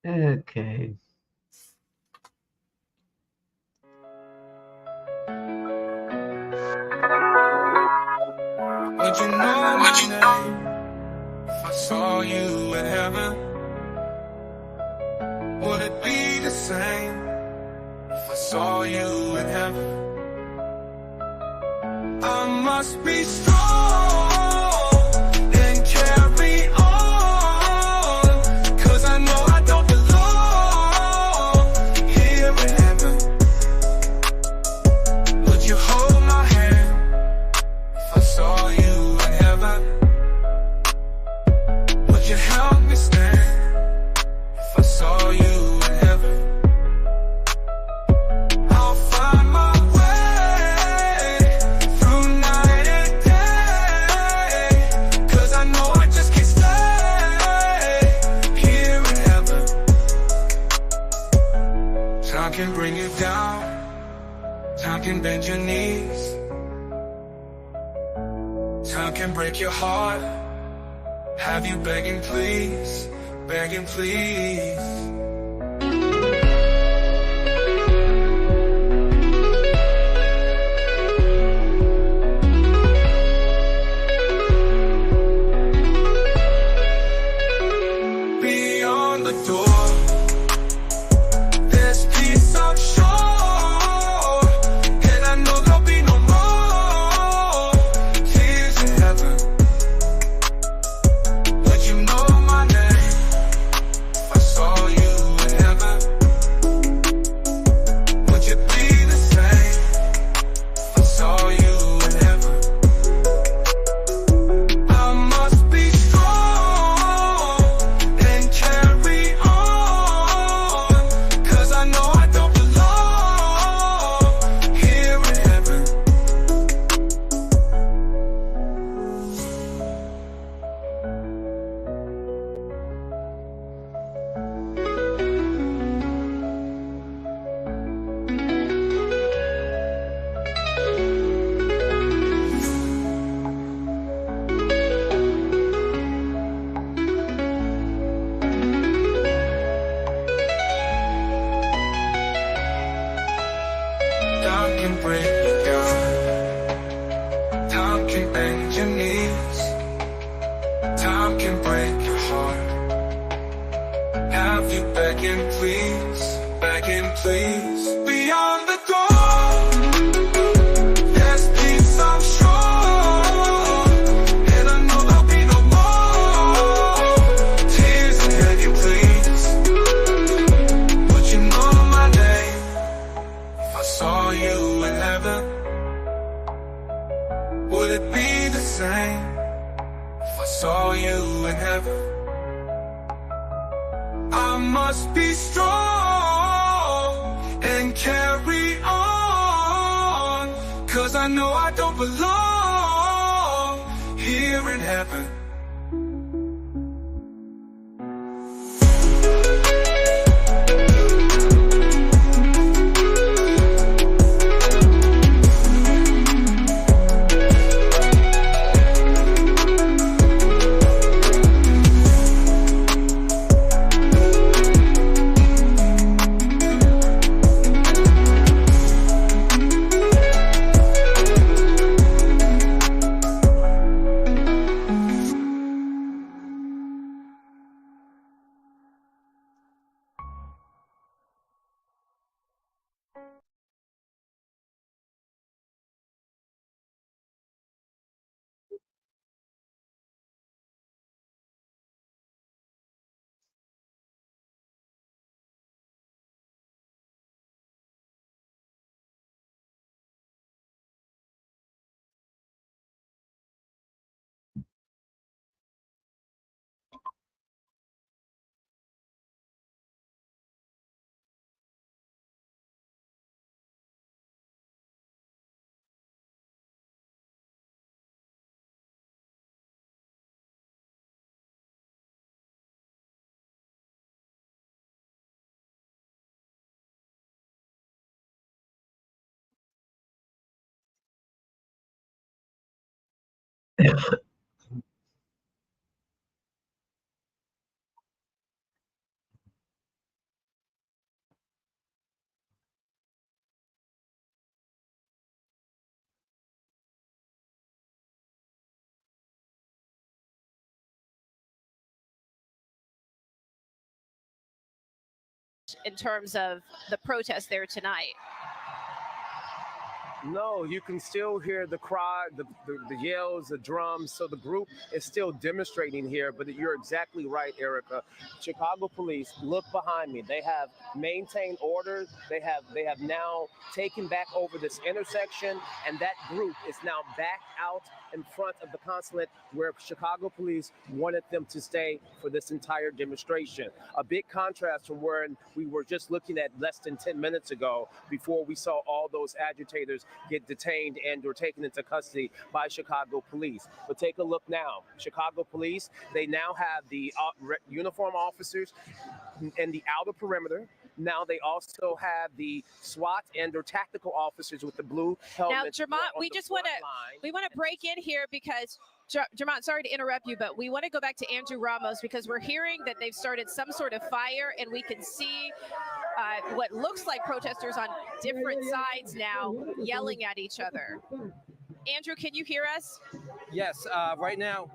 Okay. Would you know my name if I saw you in heaven? Would it be the same if I saw you in heaven? I must be strong and carry on, 'cause I know I don't belong here in heaven. Would you hold my hand if I saw you in heaven? Would you help me stand if I saw you in heaven? I'll find my way through night and day, 'cause I know I just can't stay here in heaven. Time can bring you down, time can bend your knees, time can break your heart, have you begging please, begging please. Beyond the door, there's peace I'm sure, and I know there'll be no more tears in heaven. Would you know my name if I saw you in heaven? Would you be the same if I saw you in heaven? I must be strong and carry on, 'cause I know I don't belong here in heaven. Time can break you down, time can bend your knees, time can break your heart, have you begging please, begging please. Beyond the door, there's peace I'm sure, and I know there'll be no more tears in begging please. Would you know my name if I saw you in heaven? Would it be the same if I saw you in heaven? I must be strong and carry on, 'cause I know I don't belong here in heaven. in terms of the protest there tonight? No, you can still hear the cry, the yells, the drums. So the group is still demonstrating here, but you're exactly right, Erica. Chicago police, look behind me. They have maintained order. They have now taken back over this intersection, and that group is now back out in front of the consulate where Chicago police wanted them to stay for this entire demonstration. A big contrast from where we were just looking at less than 10 minutes ago before we saw all those agitators get detained and were taken into custody by Chicago police. But take a look now. Chicago police, they now have the uniform officers in the outer perimeter. Now they also have the SWAT and their tactical officers with the blue helmets. Now, Jermont, we want to break in here because Jermont, sorry to interrupt you, but we want to go back to Andrew Ramos because we're hearing that they've started some sort of fire, and we can see what looks like protesters on different sides now yelling at each other. Andrew, can you hear us? Yes, right now.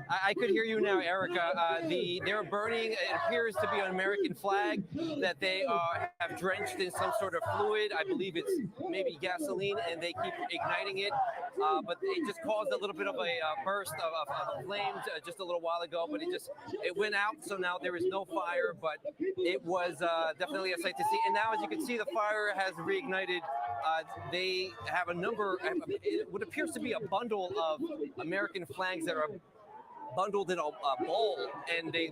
I could hear you now, Erica. They're burning, it appears to be an American flag that they have drenched in some sort of fluid. I believe it's maybe gasoline, and they keep igniting it. But it just caused a little bit of a burst of flames just a little while ago, but it went out. So now there is no fire, but it was definitely a sight to see. And now, as you can see, the fire has reignited. They have a number, what appears to be a bundle of American flags that are bundled in a bowl, and they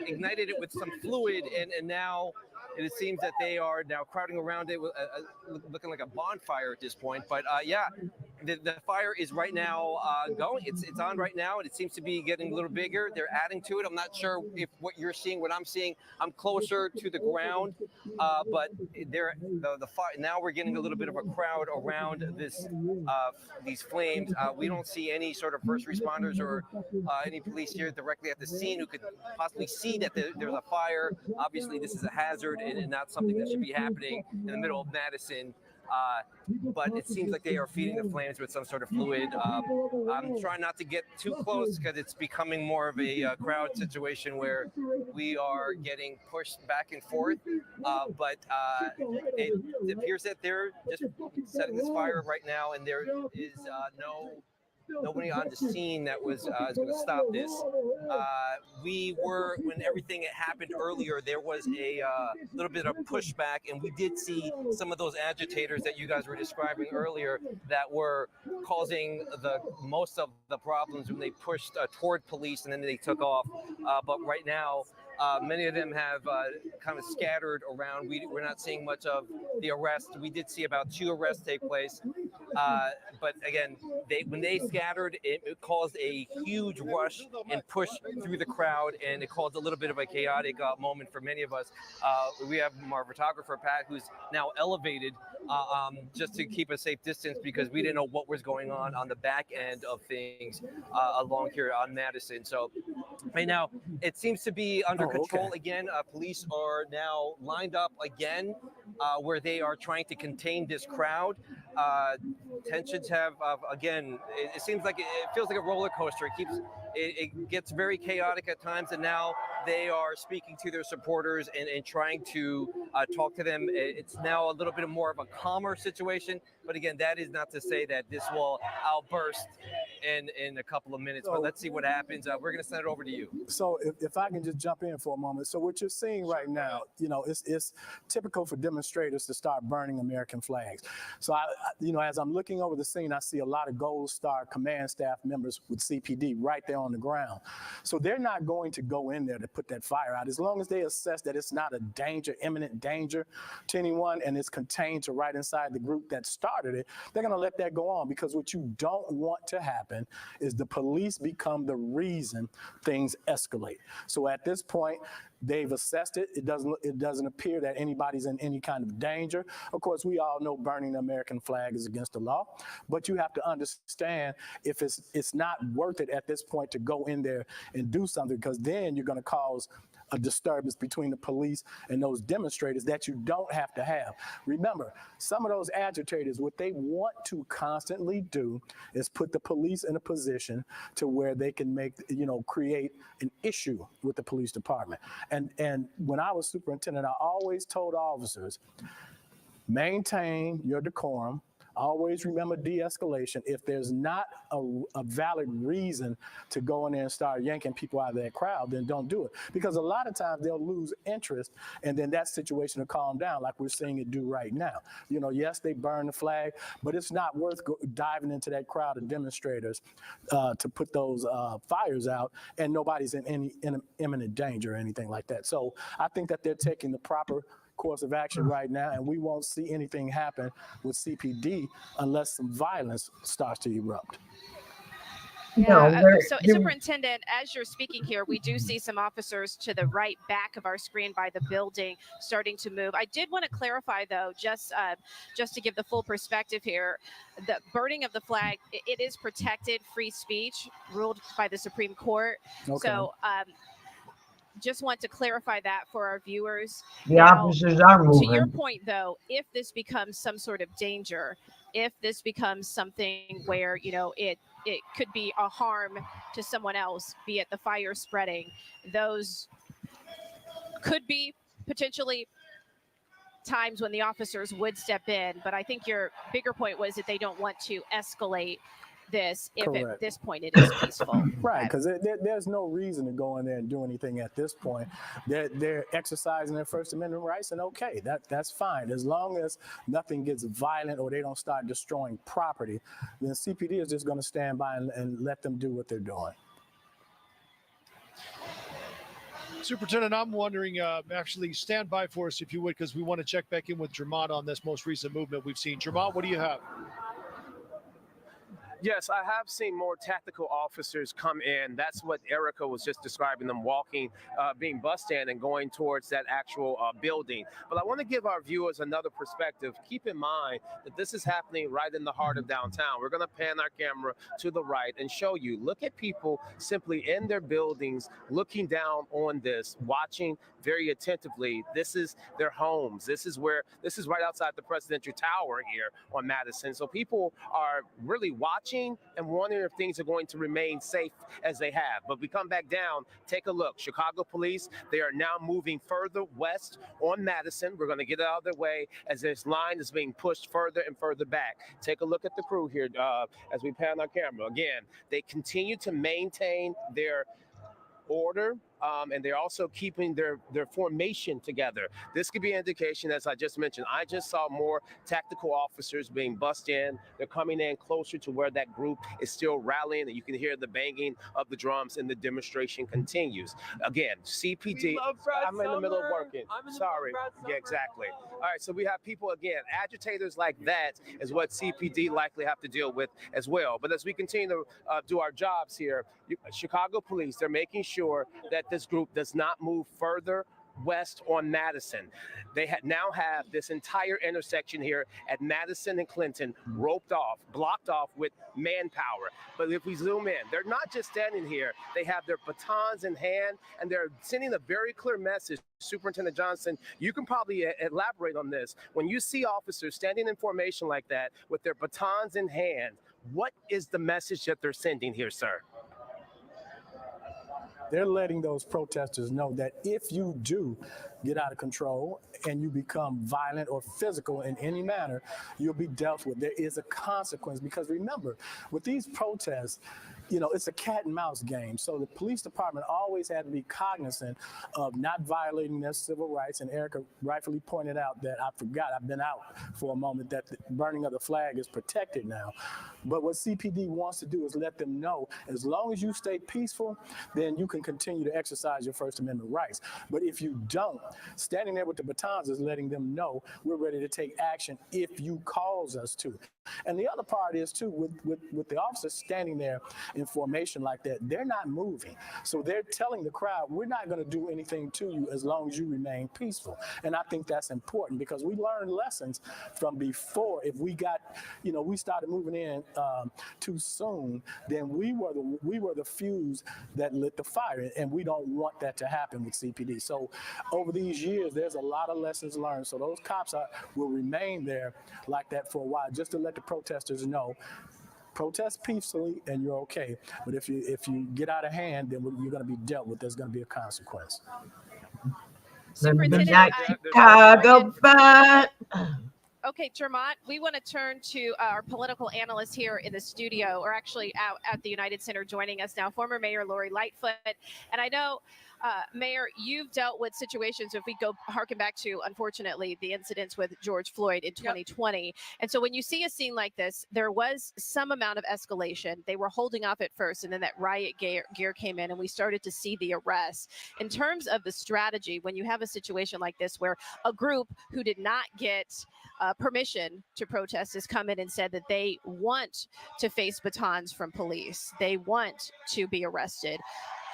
ignited it with some fluid, and now it seems that they are now crowding around it, looking like a bonfire at this point. But yeah, the fire is right now going. It's on right now, and it seems to be getting a little bigger. They're adding to it. I'm not sure if what you're seeing, what I'm seeing. I'm closer to the ground, but the fire. Now we're getting a little bit of a crowd around these flames. We don't see any sort of first responders or any police here directly at the scene who could possibly see that there's a fire. Obviously, this is a hazard and not something that should be happening in the middle of Madison. But it seems like they are feeding the flames with some sort of fluid. I'm trying not to get too close because it's becoming more of a crowd situation where we are getting pushed back and forth. But it appears that they're just setting this fire right now, and there is nobody on the scene that was going to stop this. When everything happened earlier, there was a little bit of pushback, and we did see some of those agitators that you guys were describing earlier that were causing most of the problems when they pushed toward police, and then they took off. But right now, many of them have kind of scattered around. We're not seeing much of the arrest. We did see about 2 arrests take place. But again, when they scattered, it caused a huge rush and push through the crowd, and it caused a little bit of a chaotic moment for many of us. We have our photographer, Pat, who's now elevated just to keep a safe distance because we didn't know what was going on the back end of things along here on Madison. So right now, it seems to be under control again. Police are now lined up again where they are trying to contain this crowd. Tensions have, again, it seems like it feels like a roller coaster. It gets very chaotic at times, and now they are speaking to their supporters and trying to talk to them. It's now a little bit more of a calmer situation, but again, that is not to say that this will outburst in a couple of minutes, but let's see what happens. We're going to send it over to you. So if I can just jump in for a moment. So what you're seeing right now, it's typical for demonstrators to start burning American flags. So as I'm looking over the scene, I see a lot of Gold Star command staff members with CPD right there on the ground. So they're not going to go in there to put that fire out. As long as they assess that it's not a imminent danger to anyone, and it's contained to right inside the group that started it, they're going to let that go on, because what you don't want to happen is the police become the reason things escalate. So at this point, They've assessed it. It doesn't appear that anybody's in any kind of danger. Of course, we all know burning the American flag is against the law, but you have to understand if it's not worth it at this point to go in there and do something, because then you're going to cause a disturbance between the police and those demonstrators that you don't have to have. Remember, some of those agitators, what they want to constantly do is put the police in a position to where they can create an issue with the police department. And when I was superintendent, I always told officers, maintain your decorum. Always remember de-escalation. If there's not a valid reason to go in there and start yanking people out of that crowd, then don't do it. Because a lot of times they'll lose interest, and then that situation will calm down like we're seeing it do right now. Yes, they burn the flag, but it's not worth diving into that crowd of demonstrators to put those fires out, and nobody's in any imminent danger or anything like that. So I think that they're taking the proper course of action right now, and we won't see anything happen with CPD unless some violence starts to erupt. Yeah, so Superintendent, as you're speaking here, we do see some officers to the right back of our screen by the building starting to move. I did want to clarify, though, just to give the full perspective here, the burning of the flag, it is protected free speech ruled by the Supreme Court. Okay. So just want to clarify that for our viewers. The officers are moving. To your point, though, if this becomes some sort of danger, if this becomes something where, it could be a harm to someone else, be it the fire spreading, those could be potentially times when the officers would step in. But I think your bigger point was that they don't want to escalate this if Correct. At this point it is peaceful. Right, because there's no reason to go in there and do anything at this point. They're exercising their First Amendment rights, and okay, that's fine. As long as nothing gets violent or they don't start destroying property, then CPD is just going to stand by and let them do what they're doing. Superintendent, I'm wondering, actually stand by for us if you would, because we want to check back in with Jermont on this most recent movement we've seen. Jermont, what do you have? Yes, I have seen more tactical officers come in. That's what Erica was just describing, them walking, being bussed in and going towards that actual building. But I want to give our viewers another perspective. Keep in mind that this is happening right in the heart of downtown. We're going to pan our camera to the right and show you. Look at people simply in their buildings, looking down on this, watching very attentively. This is their homes. This is right outside the presidential tower here on Madison. So people are really watching and wondering if things are going to remain safe as they have. But we come back down, take a look. Chicago police, they are now moving further west on Madison. We're going to get out of their way as this line is being pushed further and further back. Take a look at the crew here as we pan our camera. Again, they continue to maintain their order, and they're also keeping their formation together. This could be an indication, as I just mentioned. I just saw more tactical officers being bussed in. They're coming in closer to where that group is still rallying, and you can hear the banging of the drums, and the demonstration continues. Again, CPD. I'm in the middle of working. Sorry. Yeah, exactly. All right, so we have people, again, agitators like that is what CPD likely have to deal with as well. But as we continue to do our jobs here, Chicago police, they're making sure that this group does not move further west on Madison. They now have this entire intersection here at Madison and Clinton roped off, blocked off with manpower. But if we zoom in, they're not just standing here. They have their batons in hand, and they're sending a very clear message. Superintendent Johnson, you can probably elaborate on this. When you see officers standing in formation like that with their batons in hand, what is the message that they're sending here, sir? They're letting those protesters know that if you do get out of control and you become violent or physical in any manner, you'll be dealt with. There is a consequence, because remember, with these protests, it's a cat and mouse game. So the police department always had to be cognizant of not violating their civil rights. And Erica rightfully pointed out that I've been out for a moment, that the burning of the flag is protected now. But what CPD wants to do is let them know, as long as you stay peaceful, then you can continue to exercise your First Amendment rights. But if you don't, standing there with the batons is letting them know we're ready to take action if you cause us to. And the other part is too, with the officers standing there in formation like that, they're not moving. So they're telling the crowd, we're not going to do anything to you as long as you remain peaceful. And I think that's important because we learned lessons from before. If we got, we started moving in too soon, then we were the fuse that lit the fire. And we don't want that to happen with CPD. So over these years, there's a lot of lessons learned. So those cops will remain there like that for a while, just to let the protesters know, protest peacefully and you're okay. But if you get out of hand, then you're going to be dealt with. There's going to be a consequence. Superintendent, Okay, Jermont, we want to turn to our political analyst here in the studio, or actually out at the United Center joining us now, former Mayor Lori Lightfoot. And I know, Mayor, you've dealt with situations, if we go harken back to, unfortunately, the incidents with George Floyd in 2020. And so when you see a scene like this, there was some amount of escalation. They were holding off at first, and then that riot gear came in, and we started to see the arrests. In terms of the strategy, when you have a situation like this where a group who did not get permission to protest has come in and said that they want to face batons from police, they want to be arrested,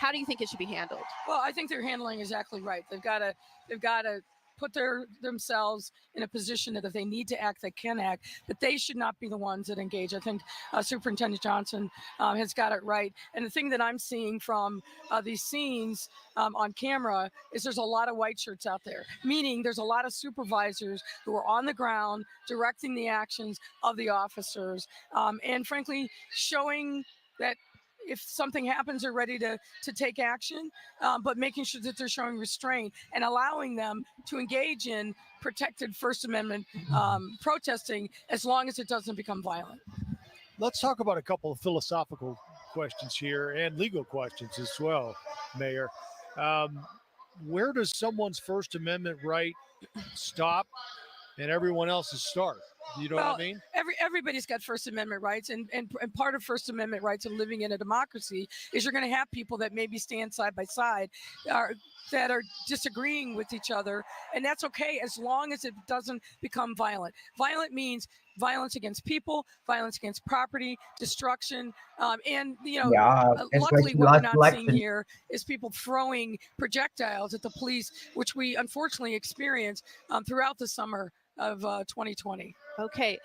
how do you think it should be handled? Well, I think they're handling exactly right. They've got to put themselves in a position that if they need to act, they can act, but they should not be the ones that engage. I think Superintendent Johnson has got it right. And the thing that I'm seeing from these scenes on camera is there's a lot of white shirts out there, meaning there's a lot of supervisors who are on the ground directing the actions of the officers, and frankly, showing that if something happens, they're ready to take action, but making sure that they're showing restraint and allowing them to engage in protected First Amendment protesting as long as it doesn't become violent. Let's talk about a couple of philosophical questions here and legal questions as well, Mayor. Where does someone's First Amendment right stop and everyone else's start? You know what I mean? Everybody's got First Amendment rights, and part of First Amendment rights of living in a democracy is you're going to have people that maybe stand side by side that are disagreeing with each other, and that's okay as long as it doesn't become violent. Violent means violence against people, violence against property, destruction, and luckily what we're not seeing here is people throwing projectiles at the police, which we unfortunately experienced throughout the summer of 2020. Okay,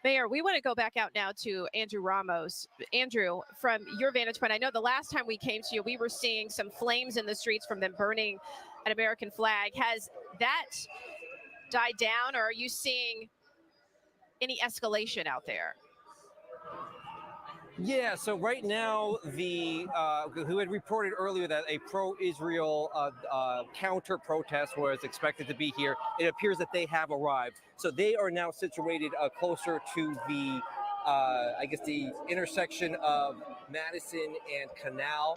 Mayor, we want to go back out now to Andrew Ramos. Andrew, from your vantage point, I know the last time we came to you, we were seeing some flames in the streets from them burning an American flag. Has that died down, or are you seeing any escalation out there? Yeah, so right now, who had reported earlier that a pro-Israel counter-protest was expected to be here, it appears that they have arrived. So they are now situated closer to the, the intersection of Madison and Canal.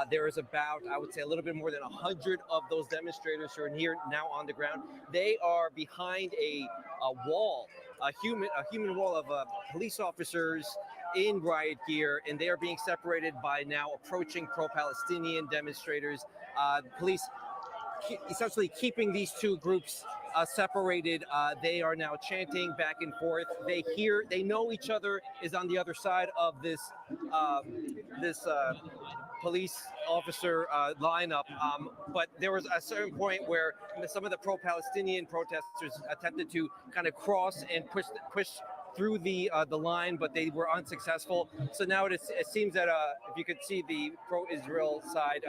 There is about, I would say, a little bit more than 100 of those demonstrators who are here now on the ground. They are behind a wall, a human wall of police officers in riot gear, and they are being separated by now approaching pro-Palestinian demonstrators. Police essentially keeping these two groups separated. They are now chanting back and forth. They know each other is on the other side of this police officer lineup. But there was a certain point where some of the pro-Palestinian protesters attempted to kind of cross and push through the line, but they were unsuccessful. So now it seems that if you could see the pro-Israel side,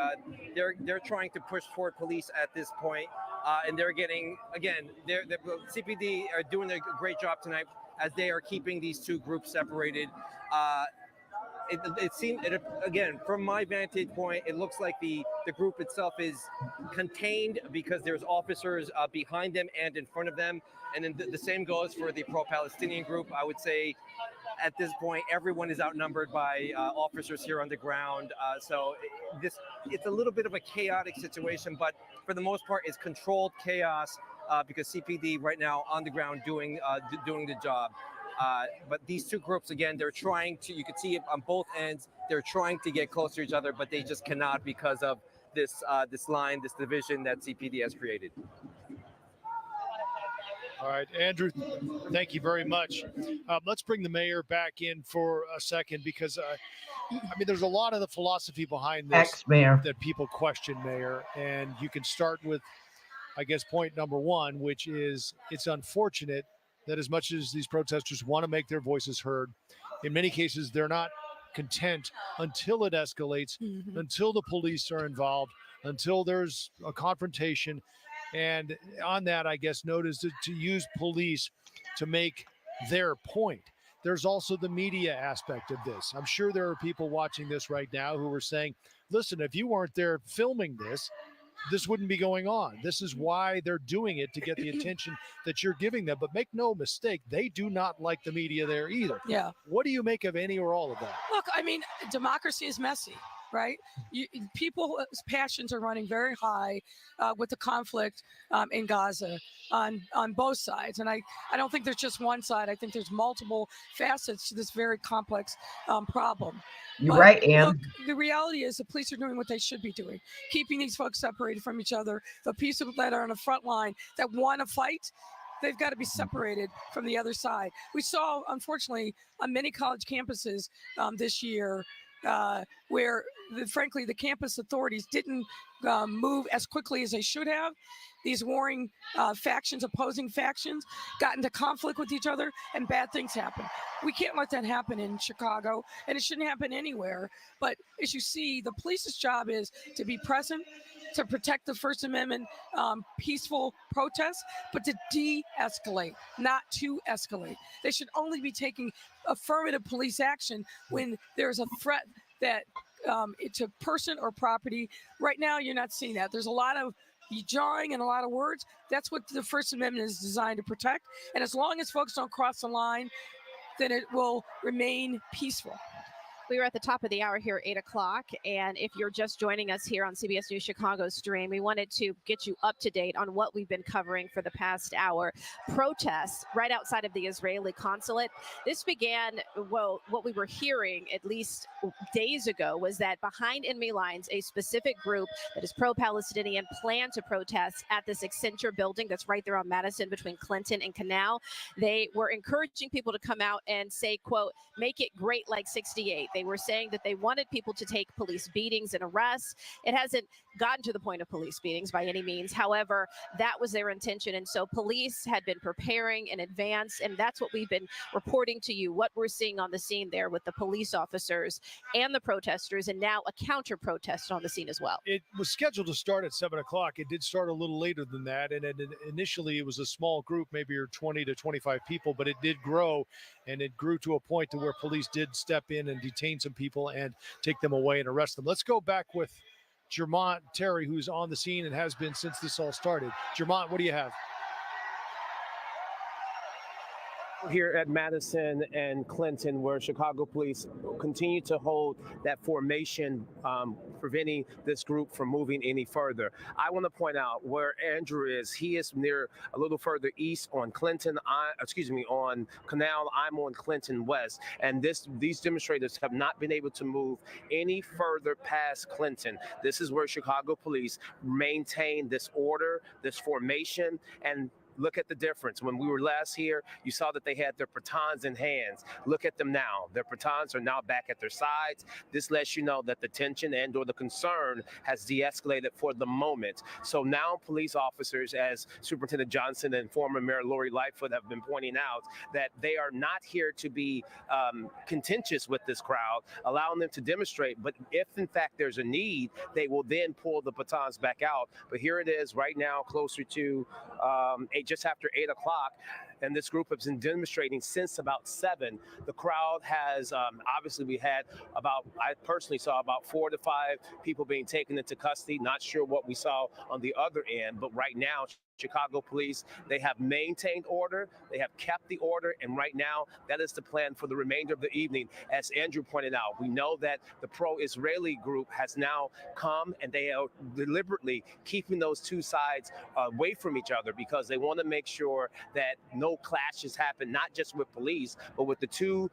they're trying to push toward police at this point, and they're getting, again, the CPD are doing a great job tonight as they are keeping these two groups separated. It seemed, again, from my vantage point, it looks like the group itself is contained because there's officers behind them and in front of them. And then the same goes for the pro-Palestinian group. I would say at this point, everyone is outnumbered by officers here on the ground. So it's a little bit of a chaotic situation, but for the most part, it's controlled chaos because CPD right now on the ground doing the job. But these two groups, again, they're trying to, you can see it on both ends, they're trying to get closer to each other, but they just cannot because of this line, this division that CPD has created. All right, Andrew, thank you very much. Let's bring the mayor back in for a second because, there's a lot of the philosophy behind this Ex-mayor. that people question, Mayor. And you can start with, I guess, point number one, which is it's unfortunate that as much as these protesters want to make their voices heard, in many cases, they're not content until it escalates, until the police are involved, until there's a confrontation. And on that, I guess, notice to use police to make their point. There's also the media aspect of this. I'm sure there are people watching this right now who are saying, listen, if you weren't there filming this, this wouldn't be going on. This is why they're doing it, to get the attention that you're giving them. But make no mistake, they do not like the media there either. Yeah. What do you make of any or all of that? Look, democracy is messy, right? People's passions are running very high with the conflict in Gaza on both sides. And I don't think there's just one side. I think there's multiple facets to this very complex problem. You're right, Ann. Look, the reality is the police are doing what they should be doing, keeping these folks separated from each other. The people that are on the front line that want to fight, they've got to be separated from the other side. We saw, unfortunately, on many college campuses this year, where frankly the campus authorities didn't move as quickly as they should have. These warring factions, opposing factions, got into conflict with each other, and bad things happen. We can't let that happen in Chicago, and it shouldn't happen anywhere. But as you see, the police's job is to be present, to protect the First Amendment peaceful protests, but to de-escalate, not to escalate. They should only be taking affirmative police action when there's a threat that to person or property. Right now, you're not seeing that. There's a lot of jarring and a lot of words. That's what the First Amendment is designed to protect. And as long as folks don't cross the line, then it will remain peaceful. We are at the top of the hour here, 8 o'clock. And if you're just joining us here on CBS News Chicago stream, we wanted to get you up to date on what we've been covering for the past hour. Protests right outside of the Israeli consulate. This began, well, what we were hearing at least days ago was that behind enemy lines, a specific group that is pro-Palestinian planned to protest at this Accenture building that's right there on Madison between Clinton and Canal. They were encouraging people to come out and say, quote, make it great like 68. They were saying that they wanted people to take police beatings and arrests. It hasn't gotten to the point of police beatings by any means. However, that was their intention. And so police had been preparing in advance. And that's what we've been reporting to you, what we're seeing on the scene there with the police officers and the protesters, and now a counter protest on the scene as well. It was scheduled to start at 7 o'clock. It did start a little later than that. And initially it was a small group, maybe 20 to 25 people, but it did grow, and it grew to a point to where police did step in and detain some people and take them away and arrest them. Let's go back with Jermont Terry, who's on the scene and has been since this all started. Jermont, what do you have? Here at Madison and Clinton, where Chicago police continue to hold that formation, preventing this group from moving any further. I want to point out where Andrew is. He is near a little further east on Clinton, on Canal. I'm on Clinton West, and these demonstrators have not been able to move any further past Clinton. This is where Chicago police maintain this order, this formation, and look at the difference. When we were last here, you saw that they had their batons in hands. Look at them now. Their batons are now back at their sides. This lets you know that the tension and or the concern has de-escalated for the moment. So now police officers, as Superintendent Johnson and former Mayor Lori Lightfoot have been pointing out, that they are not here to be contentious with this crowd, allowing them to demonstrate. But if in fact there's a need, they will then pull the batons back out. But here it is right now, closer to just after 8 o'clock, and this group has been demonstrating since about 7. The crowd has obviously I personally saw about 4 to 5 people being taken into custody. Not sure what we saw on the other end, but right now Chicago police, they have maintained order, they have kept the order, and right now that is the plan for the remainder of the evening. As Andrew pointed out, we know that the pro-Israeli group has now come, and they are deliberately keeping those two sides away from each other because they want to make sure that no clashes happen, not just with police, but with the two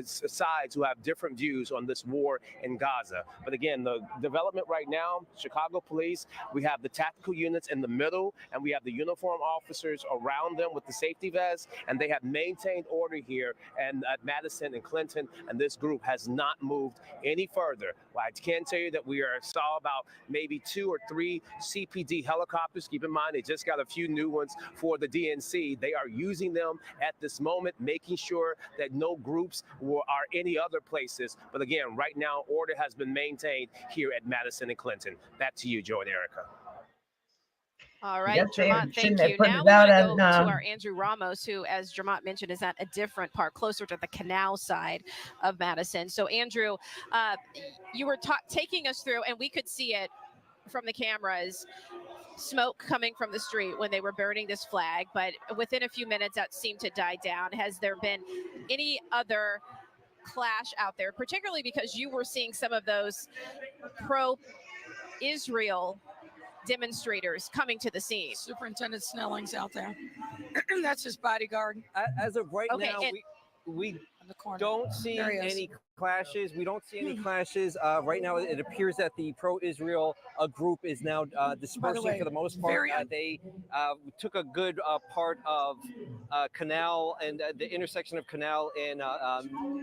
sides who have different views on this war in Gaza. But again, the development right now, Chicago police, we have the tactical units in the middle, and we have the uniform officers around them with the safety vests, and they have maintained order here and at Madison and Clinton, and this group has not moved any further. Well, I can tell you that we saw about maybe 2 or 3 CPD helicopters. Keep in mind, they just got a few new ones for the DNC. They are using them at this moment, making sure that no groups are any other places. But again, right now, order has been maintained here at Madison and Clinton. Back to you, Joe and Erica. All right, Yes, they Jermont, shouldn't thank have you. put Now it we want out to go on, to our Andrew Ramos, who, as Jermont mentioned, is at a different part, closer to the canal side of Madison. So, Andrew, you were taking us through, and we could see it from the cameras, smoke coming from the street when they were burning this flag. But within a few minutes, that seemed to die down. Has there been any other clash out there, particularly because you were seeing some of those pro-Israel demonstrators coming to the scene? Superintendent Snelling's out there. That's his bodyguard. As of right Okay, now, and- we in the corner. don't see There he is. any clashes. We don't see any clashes. Right now, it appears that the pro-Israel group is now dispersing way, for the most part. very They took a good part of Canal and the intersection of Canal and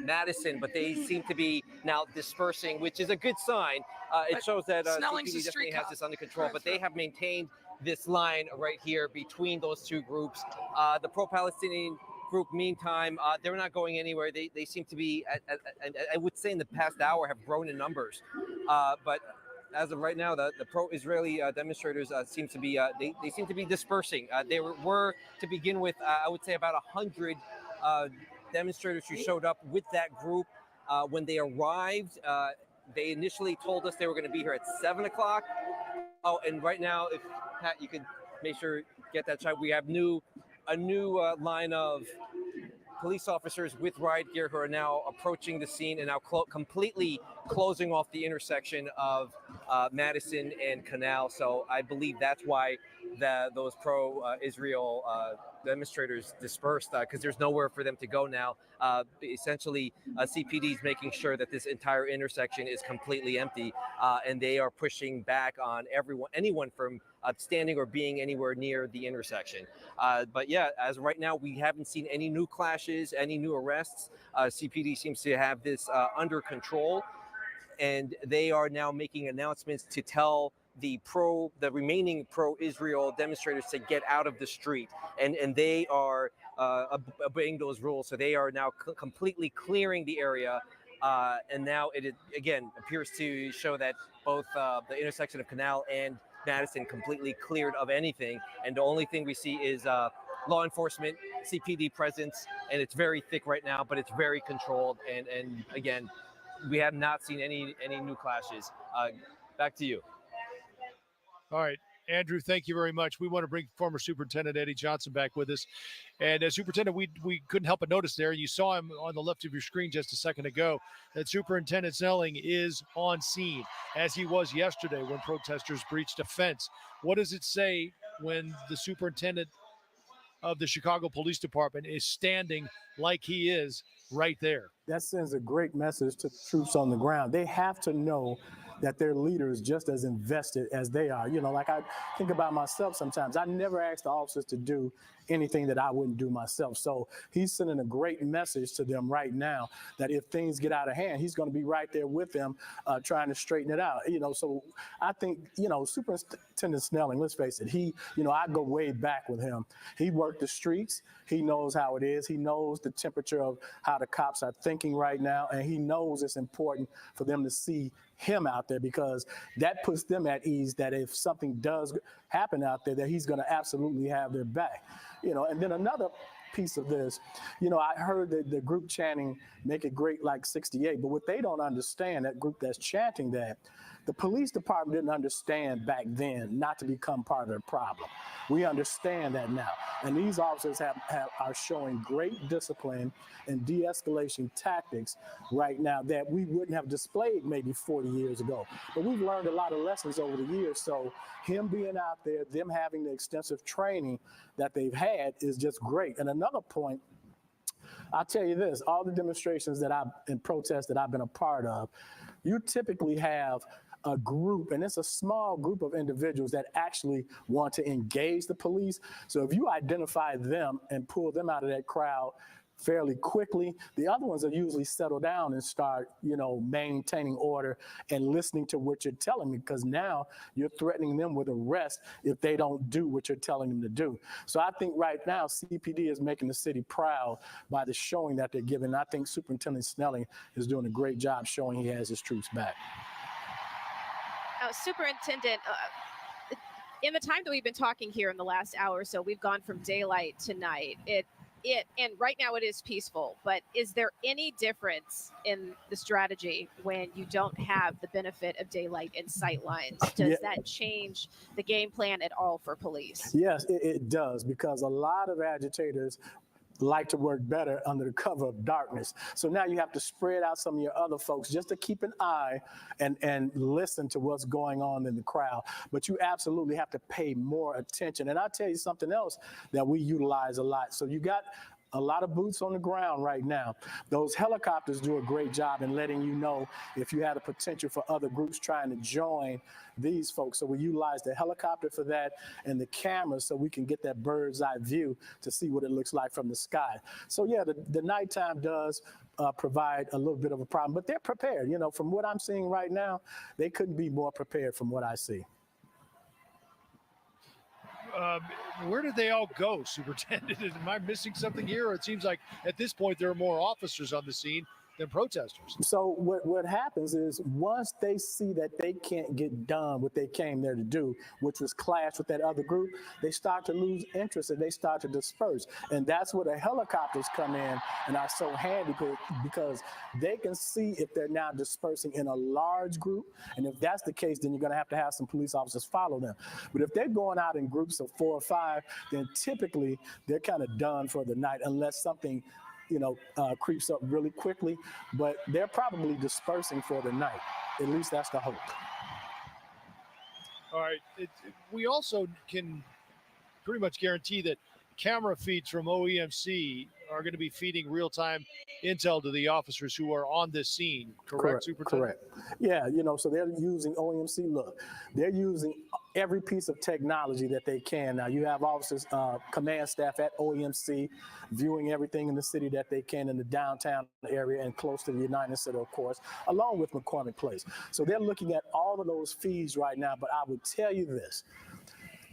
Madison, but they seem to be now dispersing, which is a good sign. It But shows that Snelling's CPD a street definitely has cop. this under control, Right, but they have maintained this line right here between those two groups. The pro-Palestinian group, meantime, they're not going anywhere. They seem to be, I would say in the past hour, have grown in numbers. But as of right now, the pro-Israeli demonstrators seem to be, they seem to be dispersing. There were, to begin with, I would say about 100 demonstrators who showed up with that group. When they arrived, they initially told us they were going to be here at 7 o'clock. Oh, and right now, if Pat, you could make sure get that shot. We have a new line of police officers with riot gear who are now approaching the scene and now completely closing off the intersection of Madison and Canal. So I believe that's why those pro-Israel demonstrators dispersed, because there's nowhere for them to go now. Essentially, CPD is making sure that this entire intersection is completely empty, and they are pushing back on anyone from standing or being anywhere near the intersection. But yeah, as of right now, we haven't seen any new clashes, any new arrests. CPD seems to have this under control, and they are now making announcements to tell the remaining pro-Israel demonstrators to get out of the street, and they are obeying those rules. So they are now completely clearing the area. And now it again appears to show that both the intersection of Canal and Madison completely cleared of anything, and the only thing we see is law enforcement, CPD presence, and it's very thick right now, but it's very controlled. And again, we have not seen any new clashes. Back to you. All right, Andrew, thank you very much. We want to bring former Superintendent Eddie Johnson back with us. And as Superintendent, we couldn't help but notice there, you saw him on the left of your screen just a second ago, that Superintendent Snelling is on scene, as he was yesterday when protesters breached a fence. What does it say when the superintendent of the Chicago Police Department is standing like he is right there? That sends a great message to the troops on the ground. They have to know that their leader is just as invested as they are. You know, like I think about myself sometimes. I never ask the officers to do anything that I wouldn't do myself. So he's sending a great message to them right now that if things get out of hand, he's going to be right there with them trying to straighten it out. You know, so I think, you know, Superintendent Snelling, let's face it, I go way back with him. He worked the streets. He knows how it is. He knows the temperature of how the cops are thinking right now, and he knows it's important for them to see him out there, because that puts them at ease that if something does happen out there, that he's going to absolutely have their back. You know, and then another piece of this, you know, I heard that the group chanting "Make It Great Like 68," but what they don't understand, that group that's chanting that, the police department didn't understand back then not to become part of the problem. We understand that now. And these officers are showing great discipline and de-escalation tactics right now that we wouldn't have displayed maybe 40 years ago. But we've learned a lot of lessons over the years. So him being out there, them having the extensive training that they've had is just great. And another point, I'll tell you this, all the demonstrations and protests that I've been a part of, you typically have a group, and it's a small group of individuals that actually want to engage the police. So if you identify them and pull them out of that crowd fairly quickly, the other ones are usually settle down and start, maintaining order and listening to what you're telling me, because now you're threatening them with arrest if they don't do what you're telling them to do. So I think right now CPD is making the city proud by the showing that they're giving. I think Superintendent Snelling is doing a great job showing he has his troops back. Superintendent, in the time that we've been talking here in the last hour or so, we've gone from daylight to night. And right now it is peaceful, but is there any difference in the strategy when you don't have the benefit of daylight and sight lines? Does that change the game plan at all for police? Yes, it does, because a lot of agitators like to work better under the cover of darkness. So now you have to spread out some of your other folks just to keep an eye and listen to what's going on in the crowd. But you absolutely have to pay more attention. And I'll tell you something else that we utilize a lot. So you got a lot of boots on the ground right now. Those helicopters do a great job in letting you know if you had a potential for other groups trying to join these folks. So we utilize the helicopter for that and the cameras so we can get that bird's eye view to see what it looks like from the sky. So yeah, the nighttime does provide a little bit of a problem, but they're prepared. From what I'm seeing right now, they couldn't be more prepared from what I see. Where did they all go, Superintendent? Am I missing something here? Or it seems like at this point there are more officers on the scene than protesters. So what happens is once they see that they can't get done what they came there to do, which was clash with that other group, they start to lose interest and they start to disperse. And that's where the helicopters come in and are so handy because they can see if they're now dispersing in a large group. And if that's the case, then you're going to have some police officers follow them. But if they're going out in groups of 4 or 5, then typically they're kind of done for the night unless something creeps up really quickly, but they're probably dispersing for the night. At least that's the hope. All right. We also can pretty much guarantee that camera feeds from OEMC are going to be feeding real-time intel to the officers who are on this scene, correct, Superintendent? Correct. Yeah, so they're using OEMC. Look, they're using every piece of technology that they can. Now, you have officers, command staff at OEMC viewing everything in the city that they can in the downtown area and close to the United Center, of course, along with McCormick Place. So they're looking at all of those feeds right now, but I would tell you this,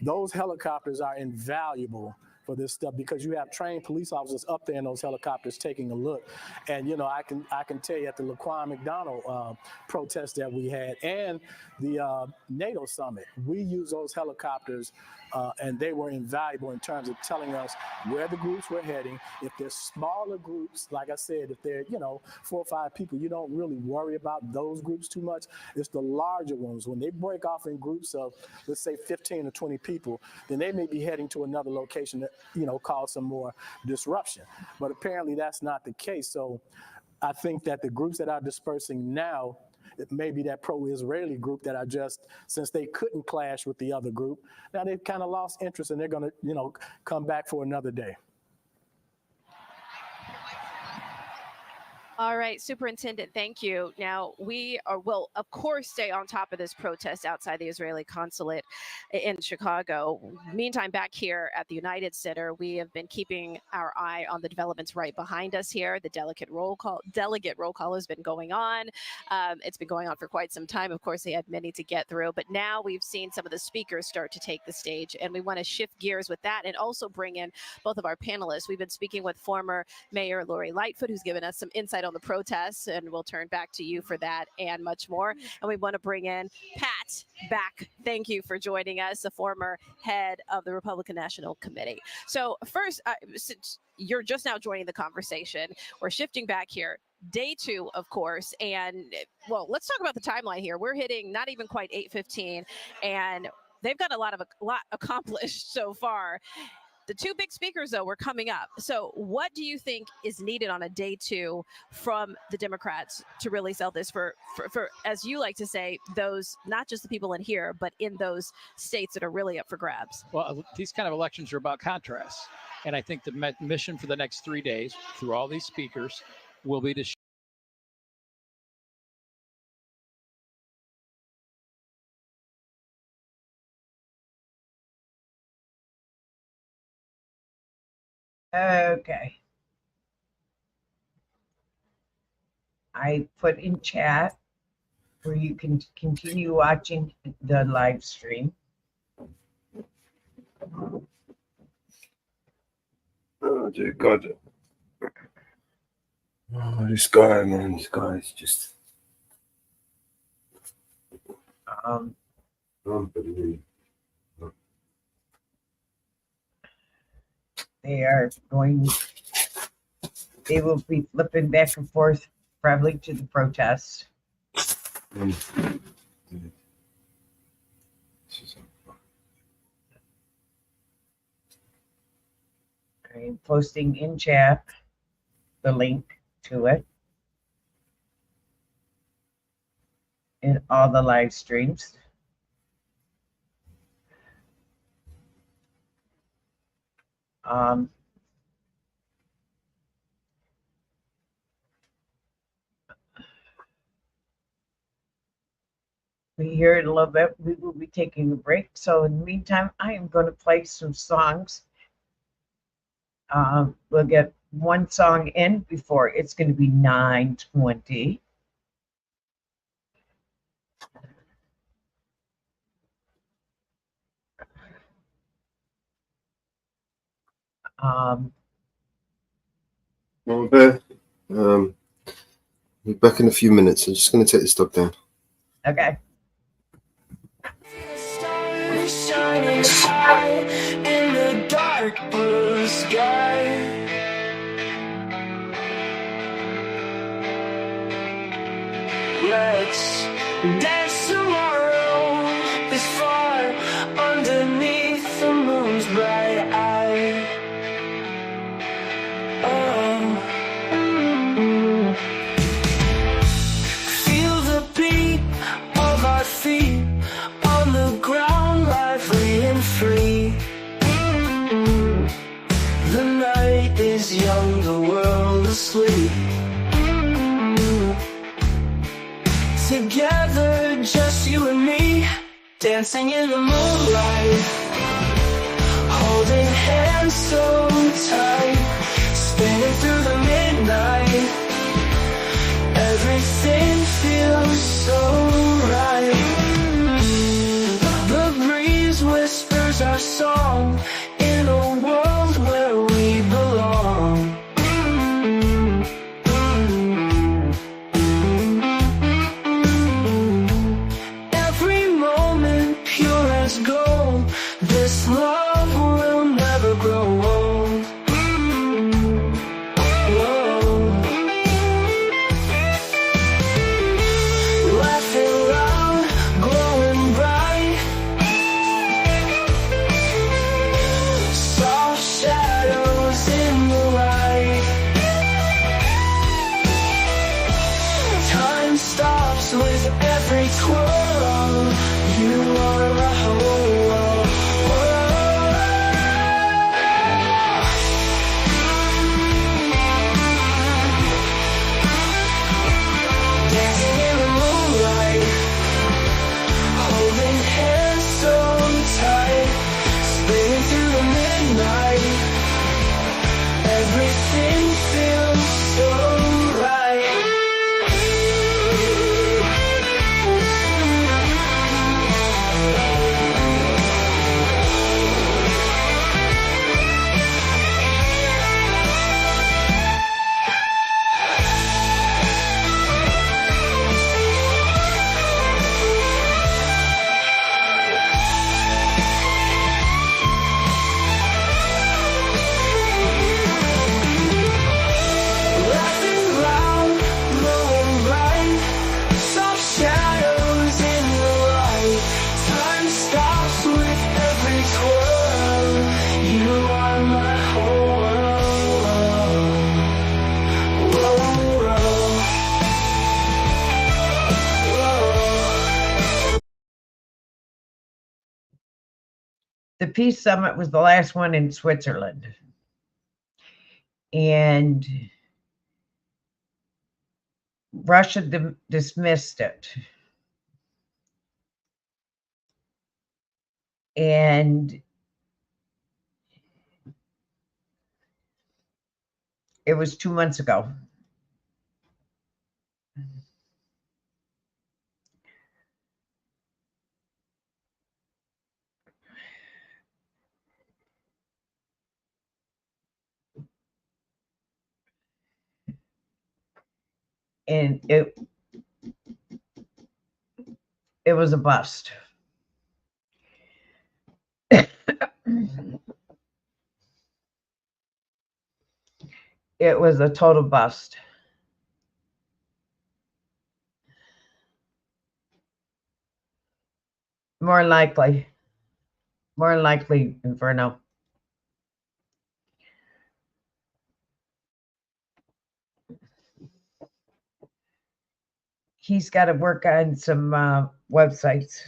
those helicopters are invaluable for this stuff because you have trained police officers up there in those helicopters taking a look. And, I can tell you at the Laquan McDonald protest that we had and the NATO summit, we used those helicopters and they were invaluable in terms of telling us where the groups were heading. If they're smaller groups, like I said, if they're, 4 or 5 people, you don't really worry about those groups too much. It's the larger ones. When they break off in groups of, let's say, 15 or 20 people, then they may be heading to another location that, cause some more disruption. But apparently that's not the case. So I think that the groups that are dispersing now, it may be that pro-Israeli group that are just, since they couldn't clash with the other group, now they've kind of lost interest and they're going to, come back for another day. All right, Superintendent, thank you. Now, we will, of course, stay on top of this protest outside the Israeli consulate in Chicago. Meantime, back here at the United Center, we have been keeping our eye on the developments right behind us here. The delegate roll call has been going on. It's been going on for quite some time. Of course, they had many to get through, but now we've seen some of the speakers start to take the stage, and we want to shift gears with that and also bring in both of our panelists. We've been speaking with former Mayor Lori Lightfoot, who's given us some insight on the protests, and we'll turn back to you for that and much more. And we want to bring in Pat back. Thank you for joining us, the former head of the Republican National Committee. So first, since you're just now joining the conversation, we're shifting back here. Day 2, of course, and well, let's talk about the timeline here. We're hitting not even quite 8:15, and they've got a lot accomplished so far. The 2 big speakers, though, were coming up. So what do you think is needed on a day 2 from the Democrats to really sell this for, as you like to say, those, not just the people in here, but in those states that are really up for grabs? Well, these kind of elections are about contrast. And I think the mission for the next 3 days through all these speakers will be to Okay. I put in chat where you can continue watching the live stream. Oh, dear God. Oh, this guy, man, this guy is just unbelievable. They will be flipping back and forth probably to the protest. I'm posting in chat the link to it in all the live streams. We hear it a little bit. We will be taking a break. So in the meantime, I am going to play some songs. We'll get one song in before it's going to be 9:20. Well, Bear, be back in a few minutes. I'm just going to take this dog down. Okay. Shining high in the dark blue sky. Let's dance tomorrow is far underneath the moon's bright eye. Feel the beat of our feet on the ground, lively and free. The night is young, the world asleep. Together, just you and me, dancing in the moonlight, holding hands so tight, spinning through the midnight. Everything feels so right. The breeze whispers our song in a world where we belong. Every moment pure as gold. This love will never grow old. Laughing loud, glowing bright. Soft shadows in the light. Time stops with every twirl. You are my whole world. Dancing in the moonlight, holding hands so tight, spinning through the midnight. Everything feels so right. Laughing loud, glowing bright, soft shadows in the light. Time stops with every twirl. You are my whole world. Whoa, whoa. The Peace Summit was the last one in Switzerland. And Russia dismissed it. And It was 2 months ago. And it was a bust. It was a total bust. More likely, Inferno. He's got to work on some websites.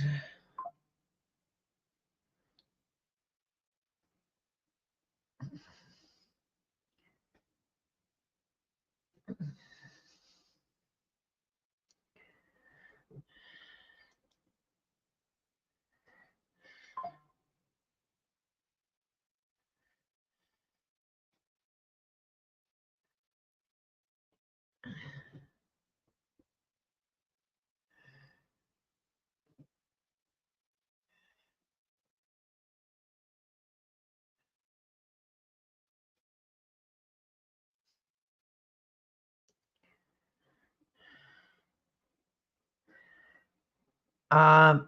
I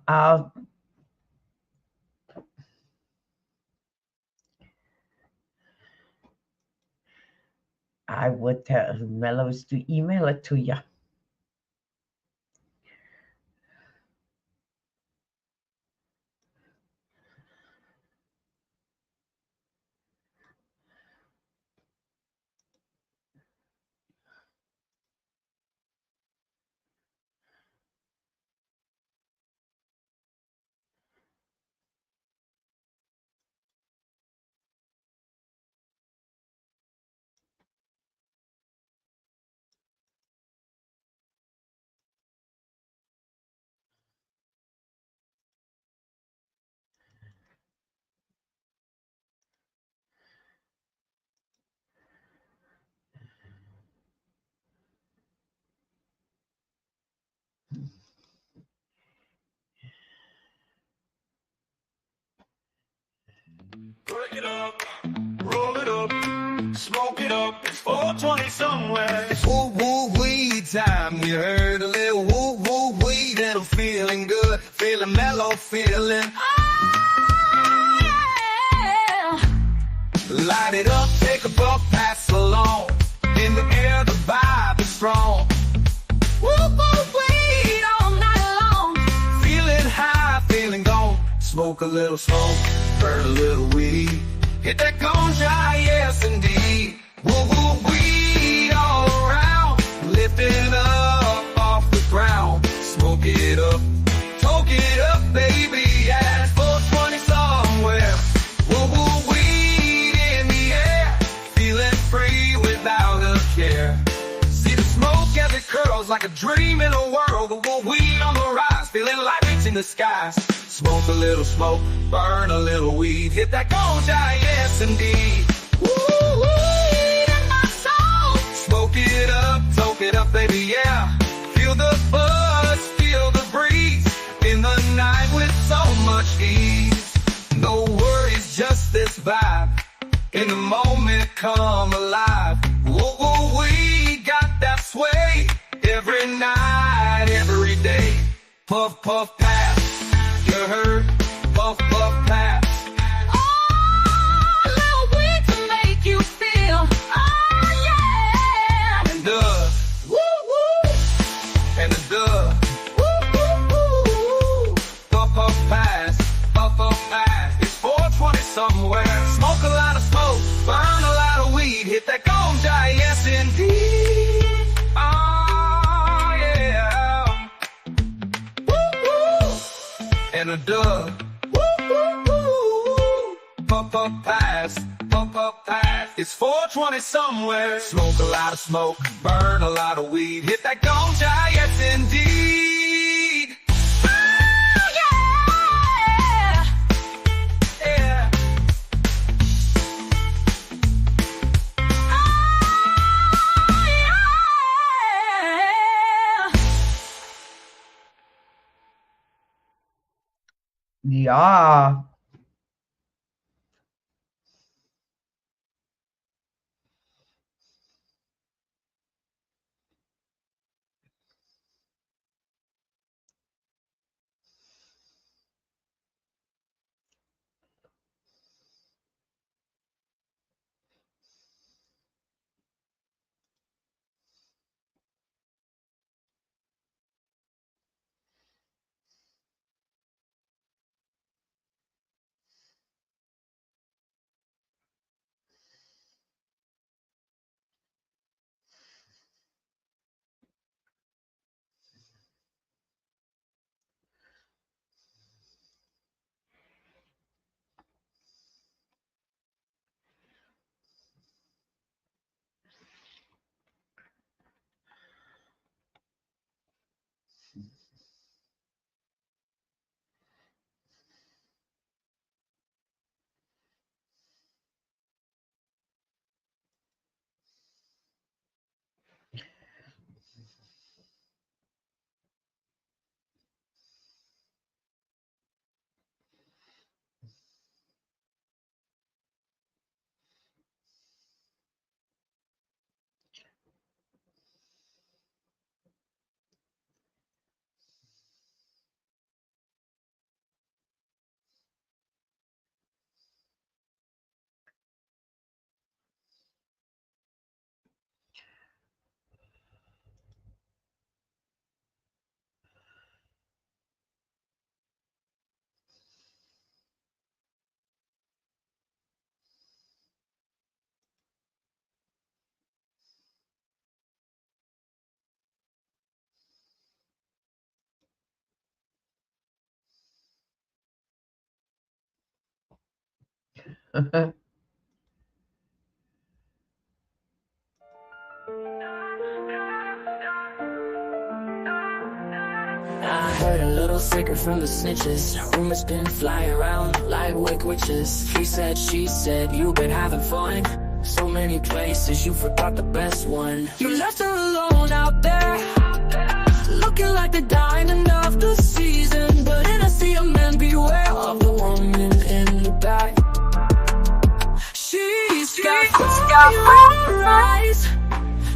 would tell Mellows to email it to you. Break it up, roll it up, smoke it up. It's 420 somewhere. It's woo woo weed time. You heard a little woo woo weed and I'm feeling good, feeling mellow, feeling. Oh, yeah. Light it up, take a puff, pass along. In the air, the vibe is strong. Woo woo weed all night long. Feeling high, feeling gone. Smoke a little smoke, burn a little weed. Hit that ganja, yes indeed. Woo woo weed all around. Lifting up off the ground. Smoke it up, toke it up, baby. Yeah, it's 420 somewhere. Woo woo weed in the air. Feeling free without a care. See the smoke as it curls like a dream in a world. Woo woo weed on the rise, feeling like it's in the skies. Smoke a little smoke, burn a little weed. Hit that ganja, yes indeed. Woo, weed in my soul. Smoke it up, toke it up, baby, yeah. Feel the buzz, feel the breeze. In the night with so much ease. No worries, just this vibe. In the moment, come alive. Woo, woo, we got that sway. Every night, every day. Puff, puff, pass. You heard, puff, puff, pass. Oh, a little weed to make you feel. Oh, yeah. And woo, woo. And woo, woo, woo. Puff, puff, pass. Puff, puff, pass. It's 420 somewhere. Smoke a lot of smoke, burn a lot of weed. Hit that ganja, yes indeed. Oh, yeah. Woo, woo. And woo, woo, woo. Puff, puff, pass, puff, puff, pass. It's 420 somewhere. Smoke a lot of smoke, burn a lot of weed. Hit that ganja, yes indeed. Oh, yeah. Yeah. Oh, Yeah. I heard a little secret from the snitches. Rumors been flying around like wicked witches. He said, she said, you've been having fun. So many places, you forgot the best one. You left her alone out there, looking like the diamond of the season. But in a sea of men, beware of the woman in the back. She's got fire in her eyes.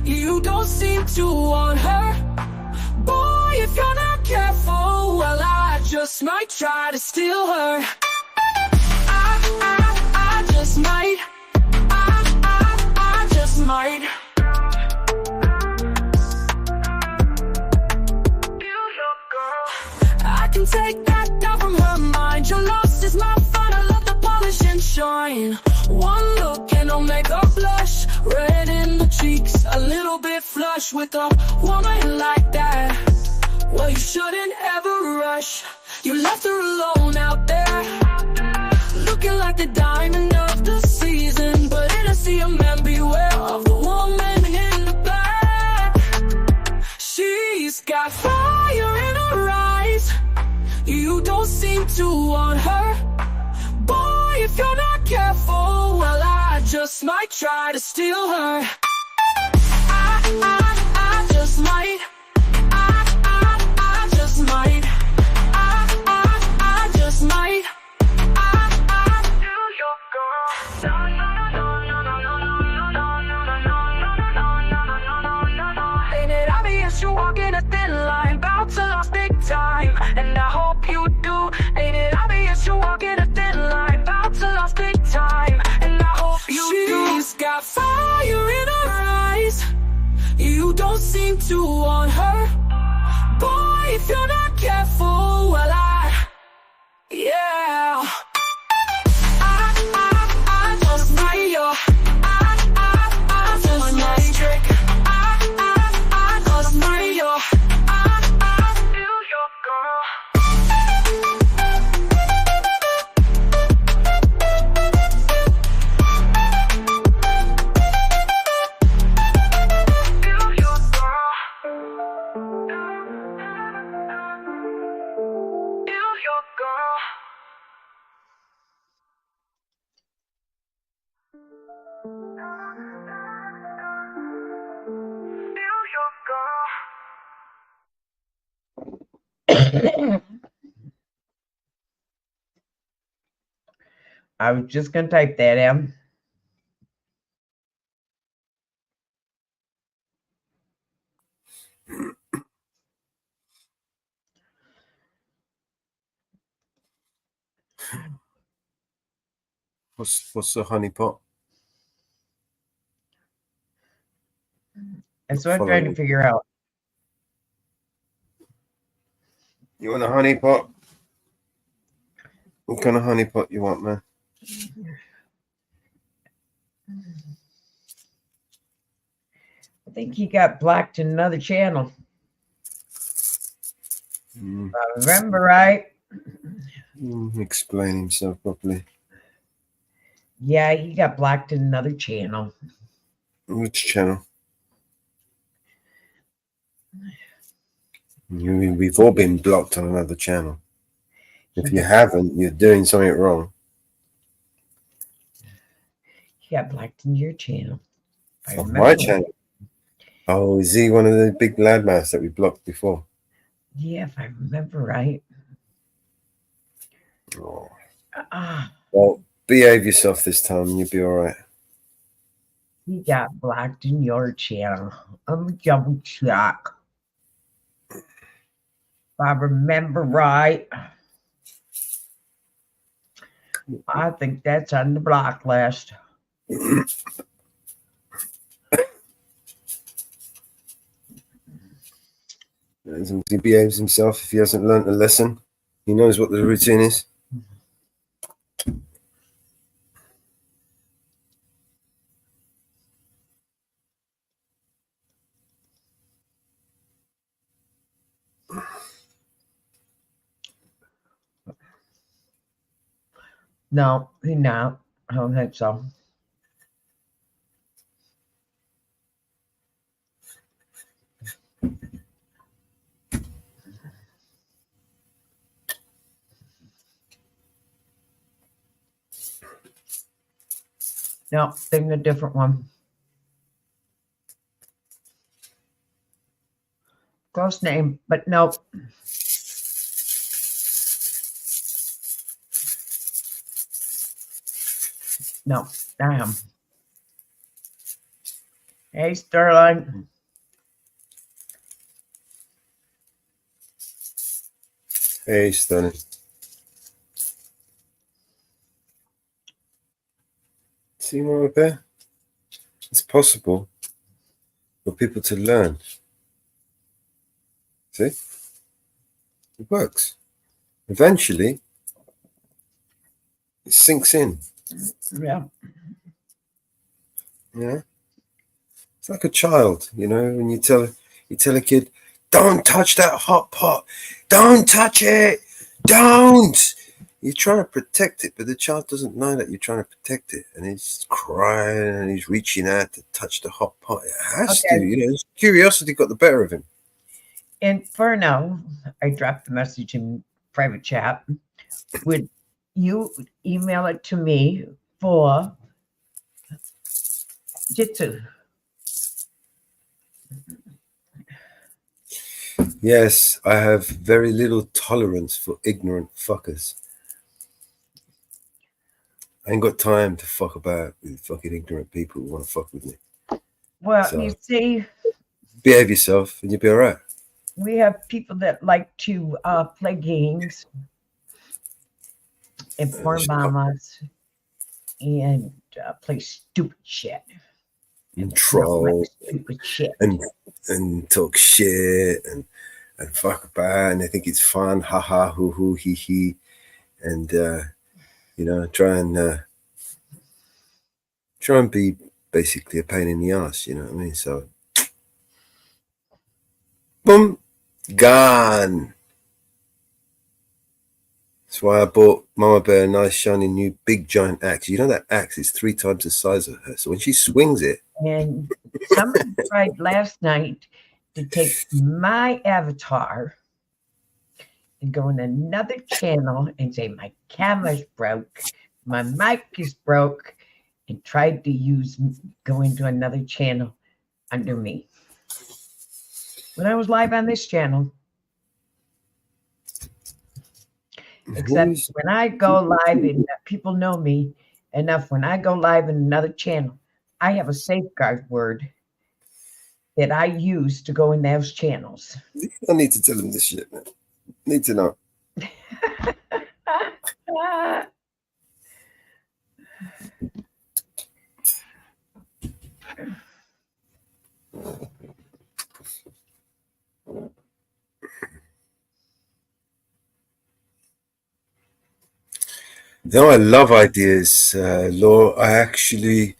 You don't seem to want her. Boy, if you're not careful, well, I just might try to steal her. I just might. I just might. I can take that down from her mind. Your loss is my fun. I love the polish and shine. One look and I'll make her blush. Red in the cheeks, a little bit flush. With a woman like that, well, you shouldn't ever rush. You left her alone out there, looking like the diamond of the season. But in a sea of men, beware of the woman in the back. She's got fire in her eyes. You don't seem to want her. Boy, if you're not careful, well, I just might try to steal her. I just might. I just might. I just might. Ain't it obvious you're walking a thin line, bout to lose big time, and I hope you do. Ain't it obvious you're walking a thin line, bout to lose big time, and I hope you do. She's got fire in her eyes. You don't seem to want her. Boy, if you're not careful, well, yeah. I just might, yo. I just might trick. I just might, yo. Feel your girl. Feel your girl. Feel your girl. Feel your girl. I was just going to type that in. What's the honey pot? That's what I'm trying to figure out. You want a honey pot? What kind of honey pot you want, man? I think he got blocked in another channel. If I remember right. Explain himself properly. Yeah, he got blocked in another channel. Which channel? We've all been blocked on another channel. If you haven't, you're doing something wrong. He got blocked in your channel. On my channel? Oh, is he one of the big loudmouths that we blocked before? Yeah, if I remember right. Oh. Well, behave yourself this time and you'll be all right. He got blocked in your channel. I'm double check. If I remember right. I think that's on the block list. As long as he behaves himself, if he hasn't learnt a lesson, he knows what the routine is. No, he's not. I don't think so. No, thinking a different one. Close name, but nope. No, not him. Hey, Sterling. Hey, Sterling. See, Mama Bear? It's possible for people to learn. See? It works. Eventually, it sinks in. Yeah. Yeah. It's like a child, you know, when you tell a kid, don't touch that hot pot. Don't touch it. Don't. You're trying to protect it, but the child doesn't know that you're trying to protect it. And he's crying and he's reaching out to touch the hot pot. It has to, you know, his curiosity got the better of him. And for now, I dropped the message in private chat. Would you email it to me for Jitsu? Yes, I have very little tolerance for ignorant fuckers. I ain't got time to fuck about with fucking ignorant people who want to fuck with me. Well, So, you see, behave yourself and you'll be all right. we have people that like to play games and porn bombers and play stupid shit. And troll stupid shit. And talk shit and fuck about, and they think it's fun, haha, hoo hoo, hee hee, and you know, try and be basically a pain in the ass, you know what I mean? So, boom, gone. That's why I bought Mama Bear a nice shiny new big giant axe. You know that axe is 3 times the size of her, so when she swings it. And somebody tried last night to take my avatar and go in another channel and say my camera's broke, my mic is broke, and tried to go into another channel under me. When I was live on this channel, Except when I go live, and people know me enough, when I go live in another channel, I have a safeguard word that I use to go in those channels. I need to tell them this shit, man. Need to know. No, I love ideas, Law. I actually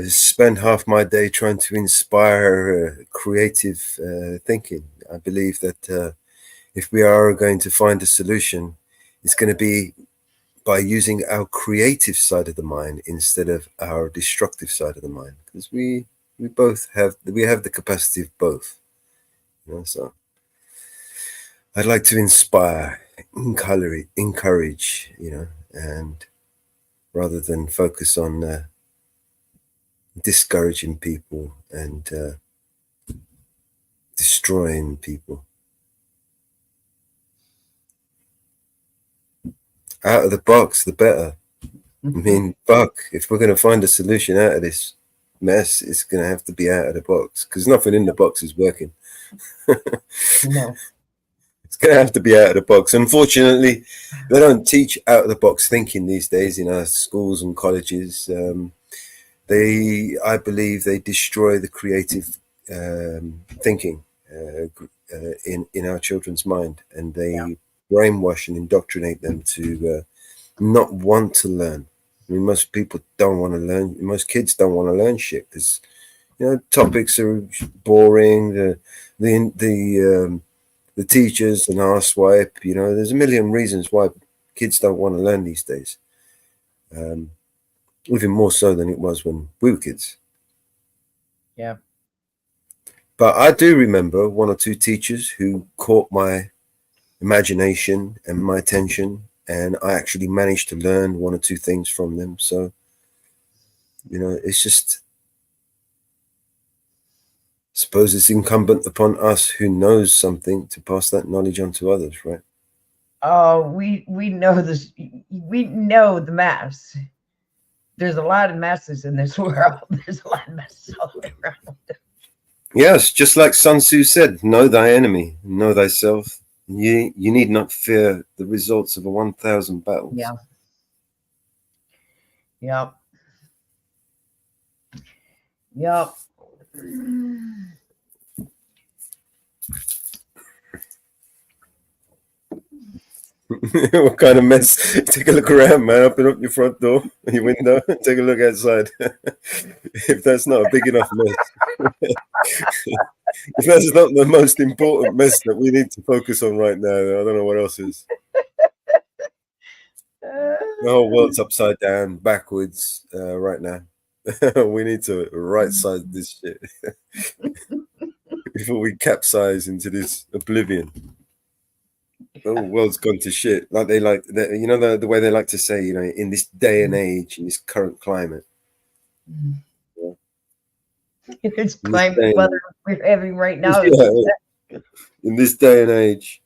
spend half my day trying to inspire creative thinking. I believe that if we are going to find a solution, it's going to be by using our creative side of the mind instead of our destructive side of the mind, because we both have the capacity of both. You know, so I'd like to inspire, encourage, you know, and rather than focus on discouraging people and destroying people. Out of the box, the better. I mean, fuck, if we're going to find a solution out of this mess, it's going to have to be out of the box, because nothing in the box is working. No. It's going to have to be out of the box. Unfortunately, they don't teach out of the box thinking these days in our schools and colleges. I believe they destroy the creative thinking in our children's mind, and they brainwash and indoctrinate them to not want to learn. I mean, most people don't want to learn. Most kids don't want to learn shit because, you know, topics are boring. The teachers and arsewipe, you know, there's a million reasons why kids don't want to learn these days. Even more so than it was when we were kids. Yeah. But I do remember one or two teachers who caught my imagination and my attention, and I actually managed to learn one or two things from them. So, you know, it's just, I suppose it's incumbent upon us who knows something to pass that knowledge on to others, right? Oh, we know this. We know the mess. There's a lot of messes in this world. There's a lot of messes all the way around. Yes, just like Sun Tzu said, know thy enemy, know thyself. You need not fear the results of 1,000 battles. Yeah. Yep. Yep. What kind of mess? Take a look around, man. Open up your front door, your window, take a look outside. If that's not a big enough mess, if that's not the most important mess that we need to focus on right now, I don't know what else is. The whole world's upside down, backwards right now. We need to right side this shit before we capsize into this oblivion. The whole world's gone to shit. Like you know, the way they like to say, you know, in this day and age, in this current climate. Yeah. It's climate weather we're having right now. Yeah. In this day and age.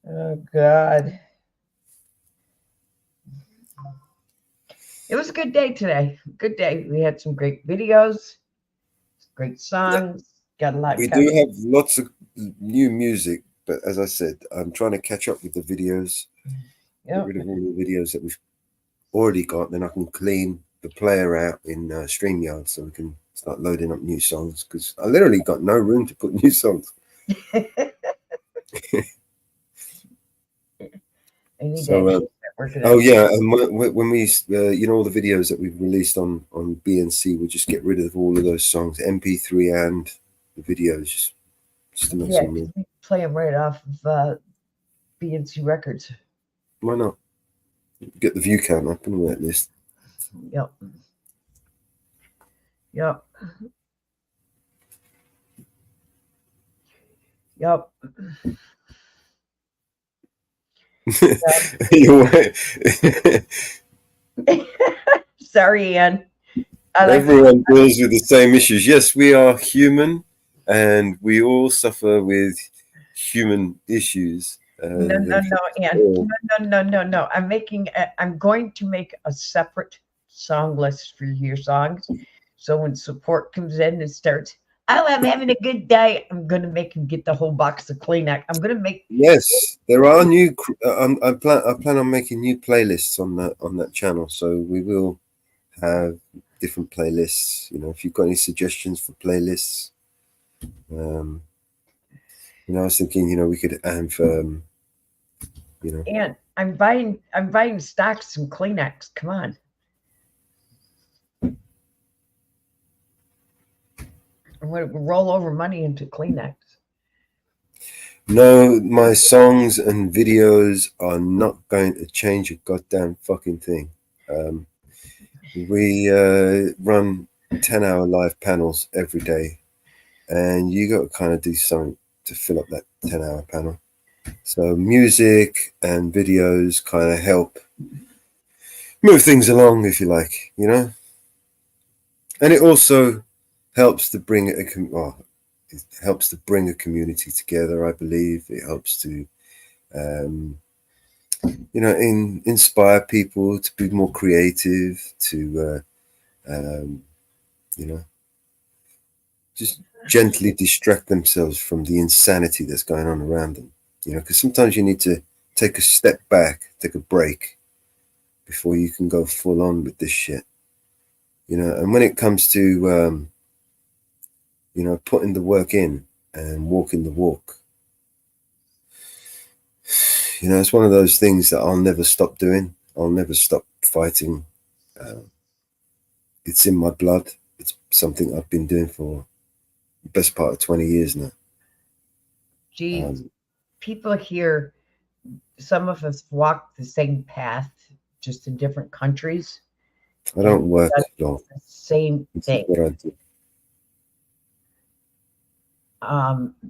Oh God. It was a good day today. Good day. We had some great videos, great songs. Got a lot. We do have lots of new music, but as I said, I'm trying to catch up with the videos. Get rid of all the videos that we've already got, then I can clean the player out in StreamYard so we can start loading up new songs, because I literally got no room to put new songs. So, oh yeah, and when we, you know, all the videos that we've released on BNC, we'll just get rid of all of those songs, MP3 and the videos, just to make some room. Play them right off of BNC Records. Why not? Get the view count up and all that list. Yep. Yep. Yep. Sorry, Ann. Everyone deals with the same issues. Yes, we are human, and we all suffer with human issues. No, Ann. No. I'm going to make a separate song list for your songs. So when support comes in and starts, oh, I'm having a good day, I'm going to make him get the whole box of Kleenex. I'm going to make. Yes, there are new. I plan on making new playlists on that channel. So we will have different playlists. You know, if you've got any suggestions for playlists, you know, I was thinking, you know, we could have, you know. And I'm buying stocks some Kleenex. Come on. I'm going to roll over money into Kleenex. No, my songs and videos are not going to change a goddamn fucking thing. We run 10-hour live panels every day, and you got to kind of do something to fill up that 10-hour panel. So music and videos kind of help move things along, if you like, you know. And it also helps to bring it helps to bring a community together. I believe it helps to, you know, inspire people to be more creative, to, you know, just gently distract themselves from the insanity that's going on around them. You know, because sometimes you need to take a step back, take a break before you can go full on with this shit. You know, and when it comes to, you know, putting the work in and walking the walk, you know, it's one of those things that I'll never stop doing. I'll never stop fighting. It's in my blood. It's something I've been doing for the best part of 20 years now. Geez, people here, some of us walk the same path, just in different countries. I don't work long. The same thing. What I do.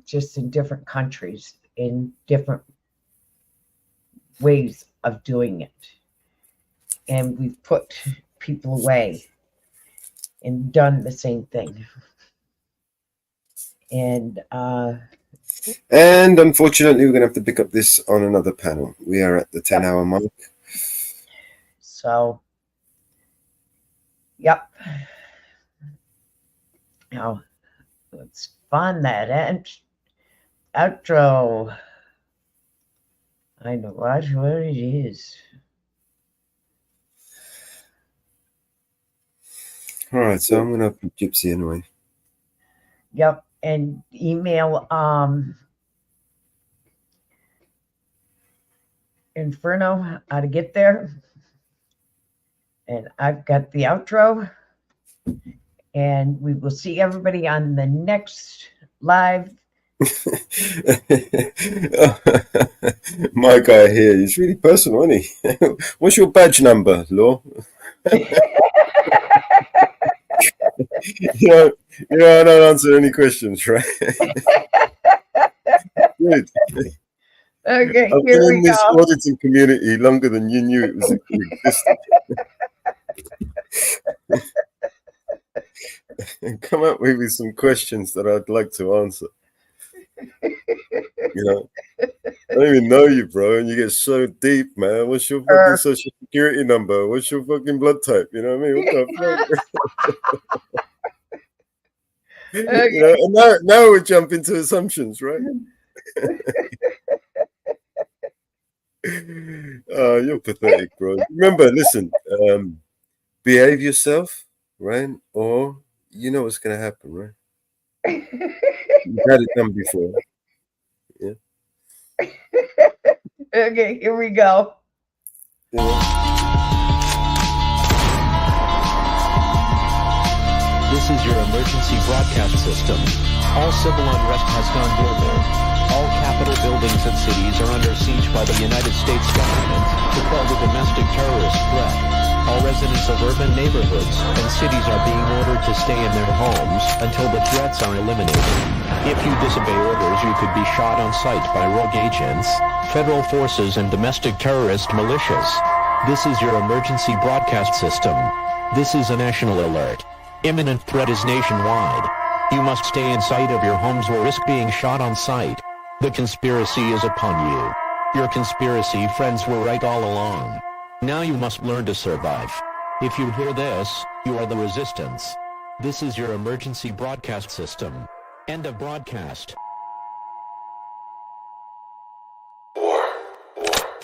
Just in different countries, in different ways of doing it. And we've put people away and done the same thing. And unfortunately, we're going to have to pick up this on another panel. We are at the 10-hour mark. So, yep. Now, let's find that outro. I know what it is. All right, so I'm going to open Gypsy anyway. Yep, and email Inferno how to get there. And I've got the outro. And we will see everybody on the next live. My guy here is really personal, isn't he? What's your badge number, Law? you know, I don't answer any questions, right? Good. Okay, I've been in this auditing community longer than you knew it was existed. And come up with some questions that I'd like to answer. You know, I don't even know you, bro, and you get so deep, man. What's your fucking social security number? What's your fucking blood type? You know what I mean? What the fuck? Okay. You know, and now we jump into assumptions, right? You're pathetic, bro. Remember, listen, behave yourself, right? Or you know what's gonna happen, right? You've had it done before. Yeah. Okay, here we go. This is your emergency broadcast system. All civil unrest has gone global. All capital buildings and cities are under siege by the United States government to quell the domestic terrorist threat. All residents of urban neighborhoods and cities are being ordered to stay in their homes until the threats are eliminated. If you disobey orders, you could be shot on sight by rogue agents, federal forces, and domestic terrorist militias. This is your emergency broadcast system. This is a national alert. Imminent threat is nationwide. You must stay in sight of your homes or risk being shot on sight. The conspiracy is upon you. Your conspiracy friends were right all along. Now you must learn to survive. If you hear this, you are the resistance. This is your emergency broadcast system. End of broadcast.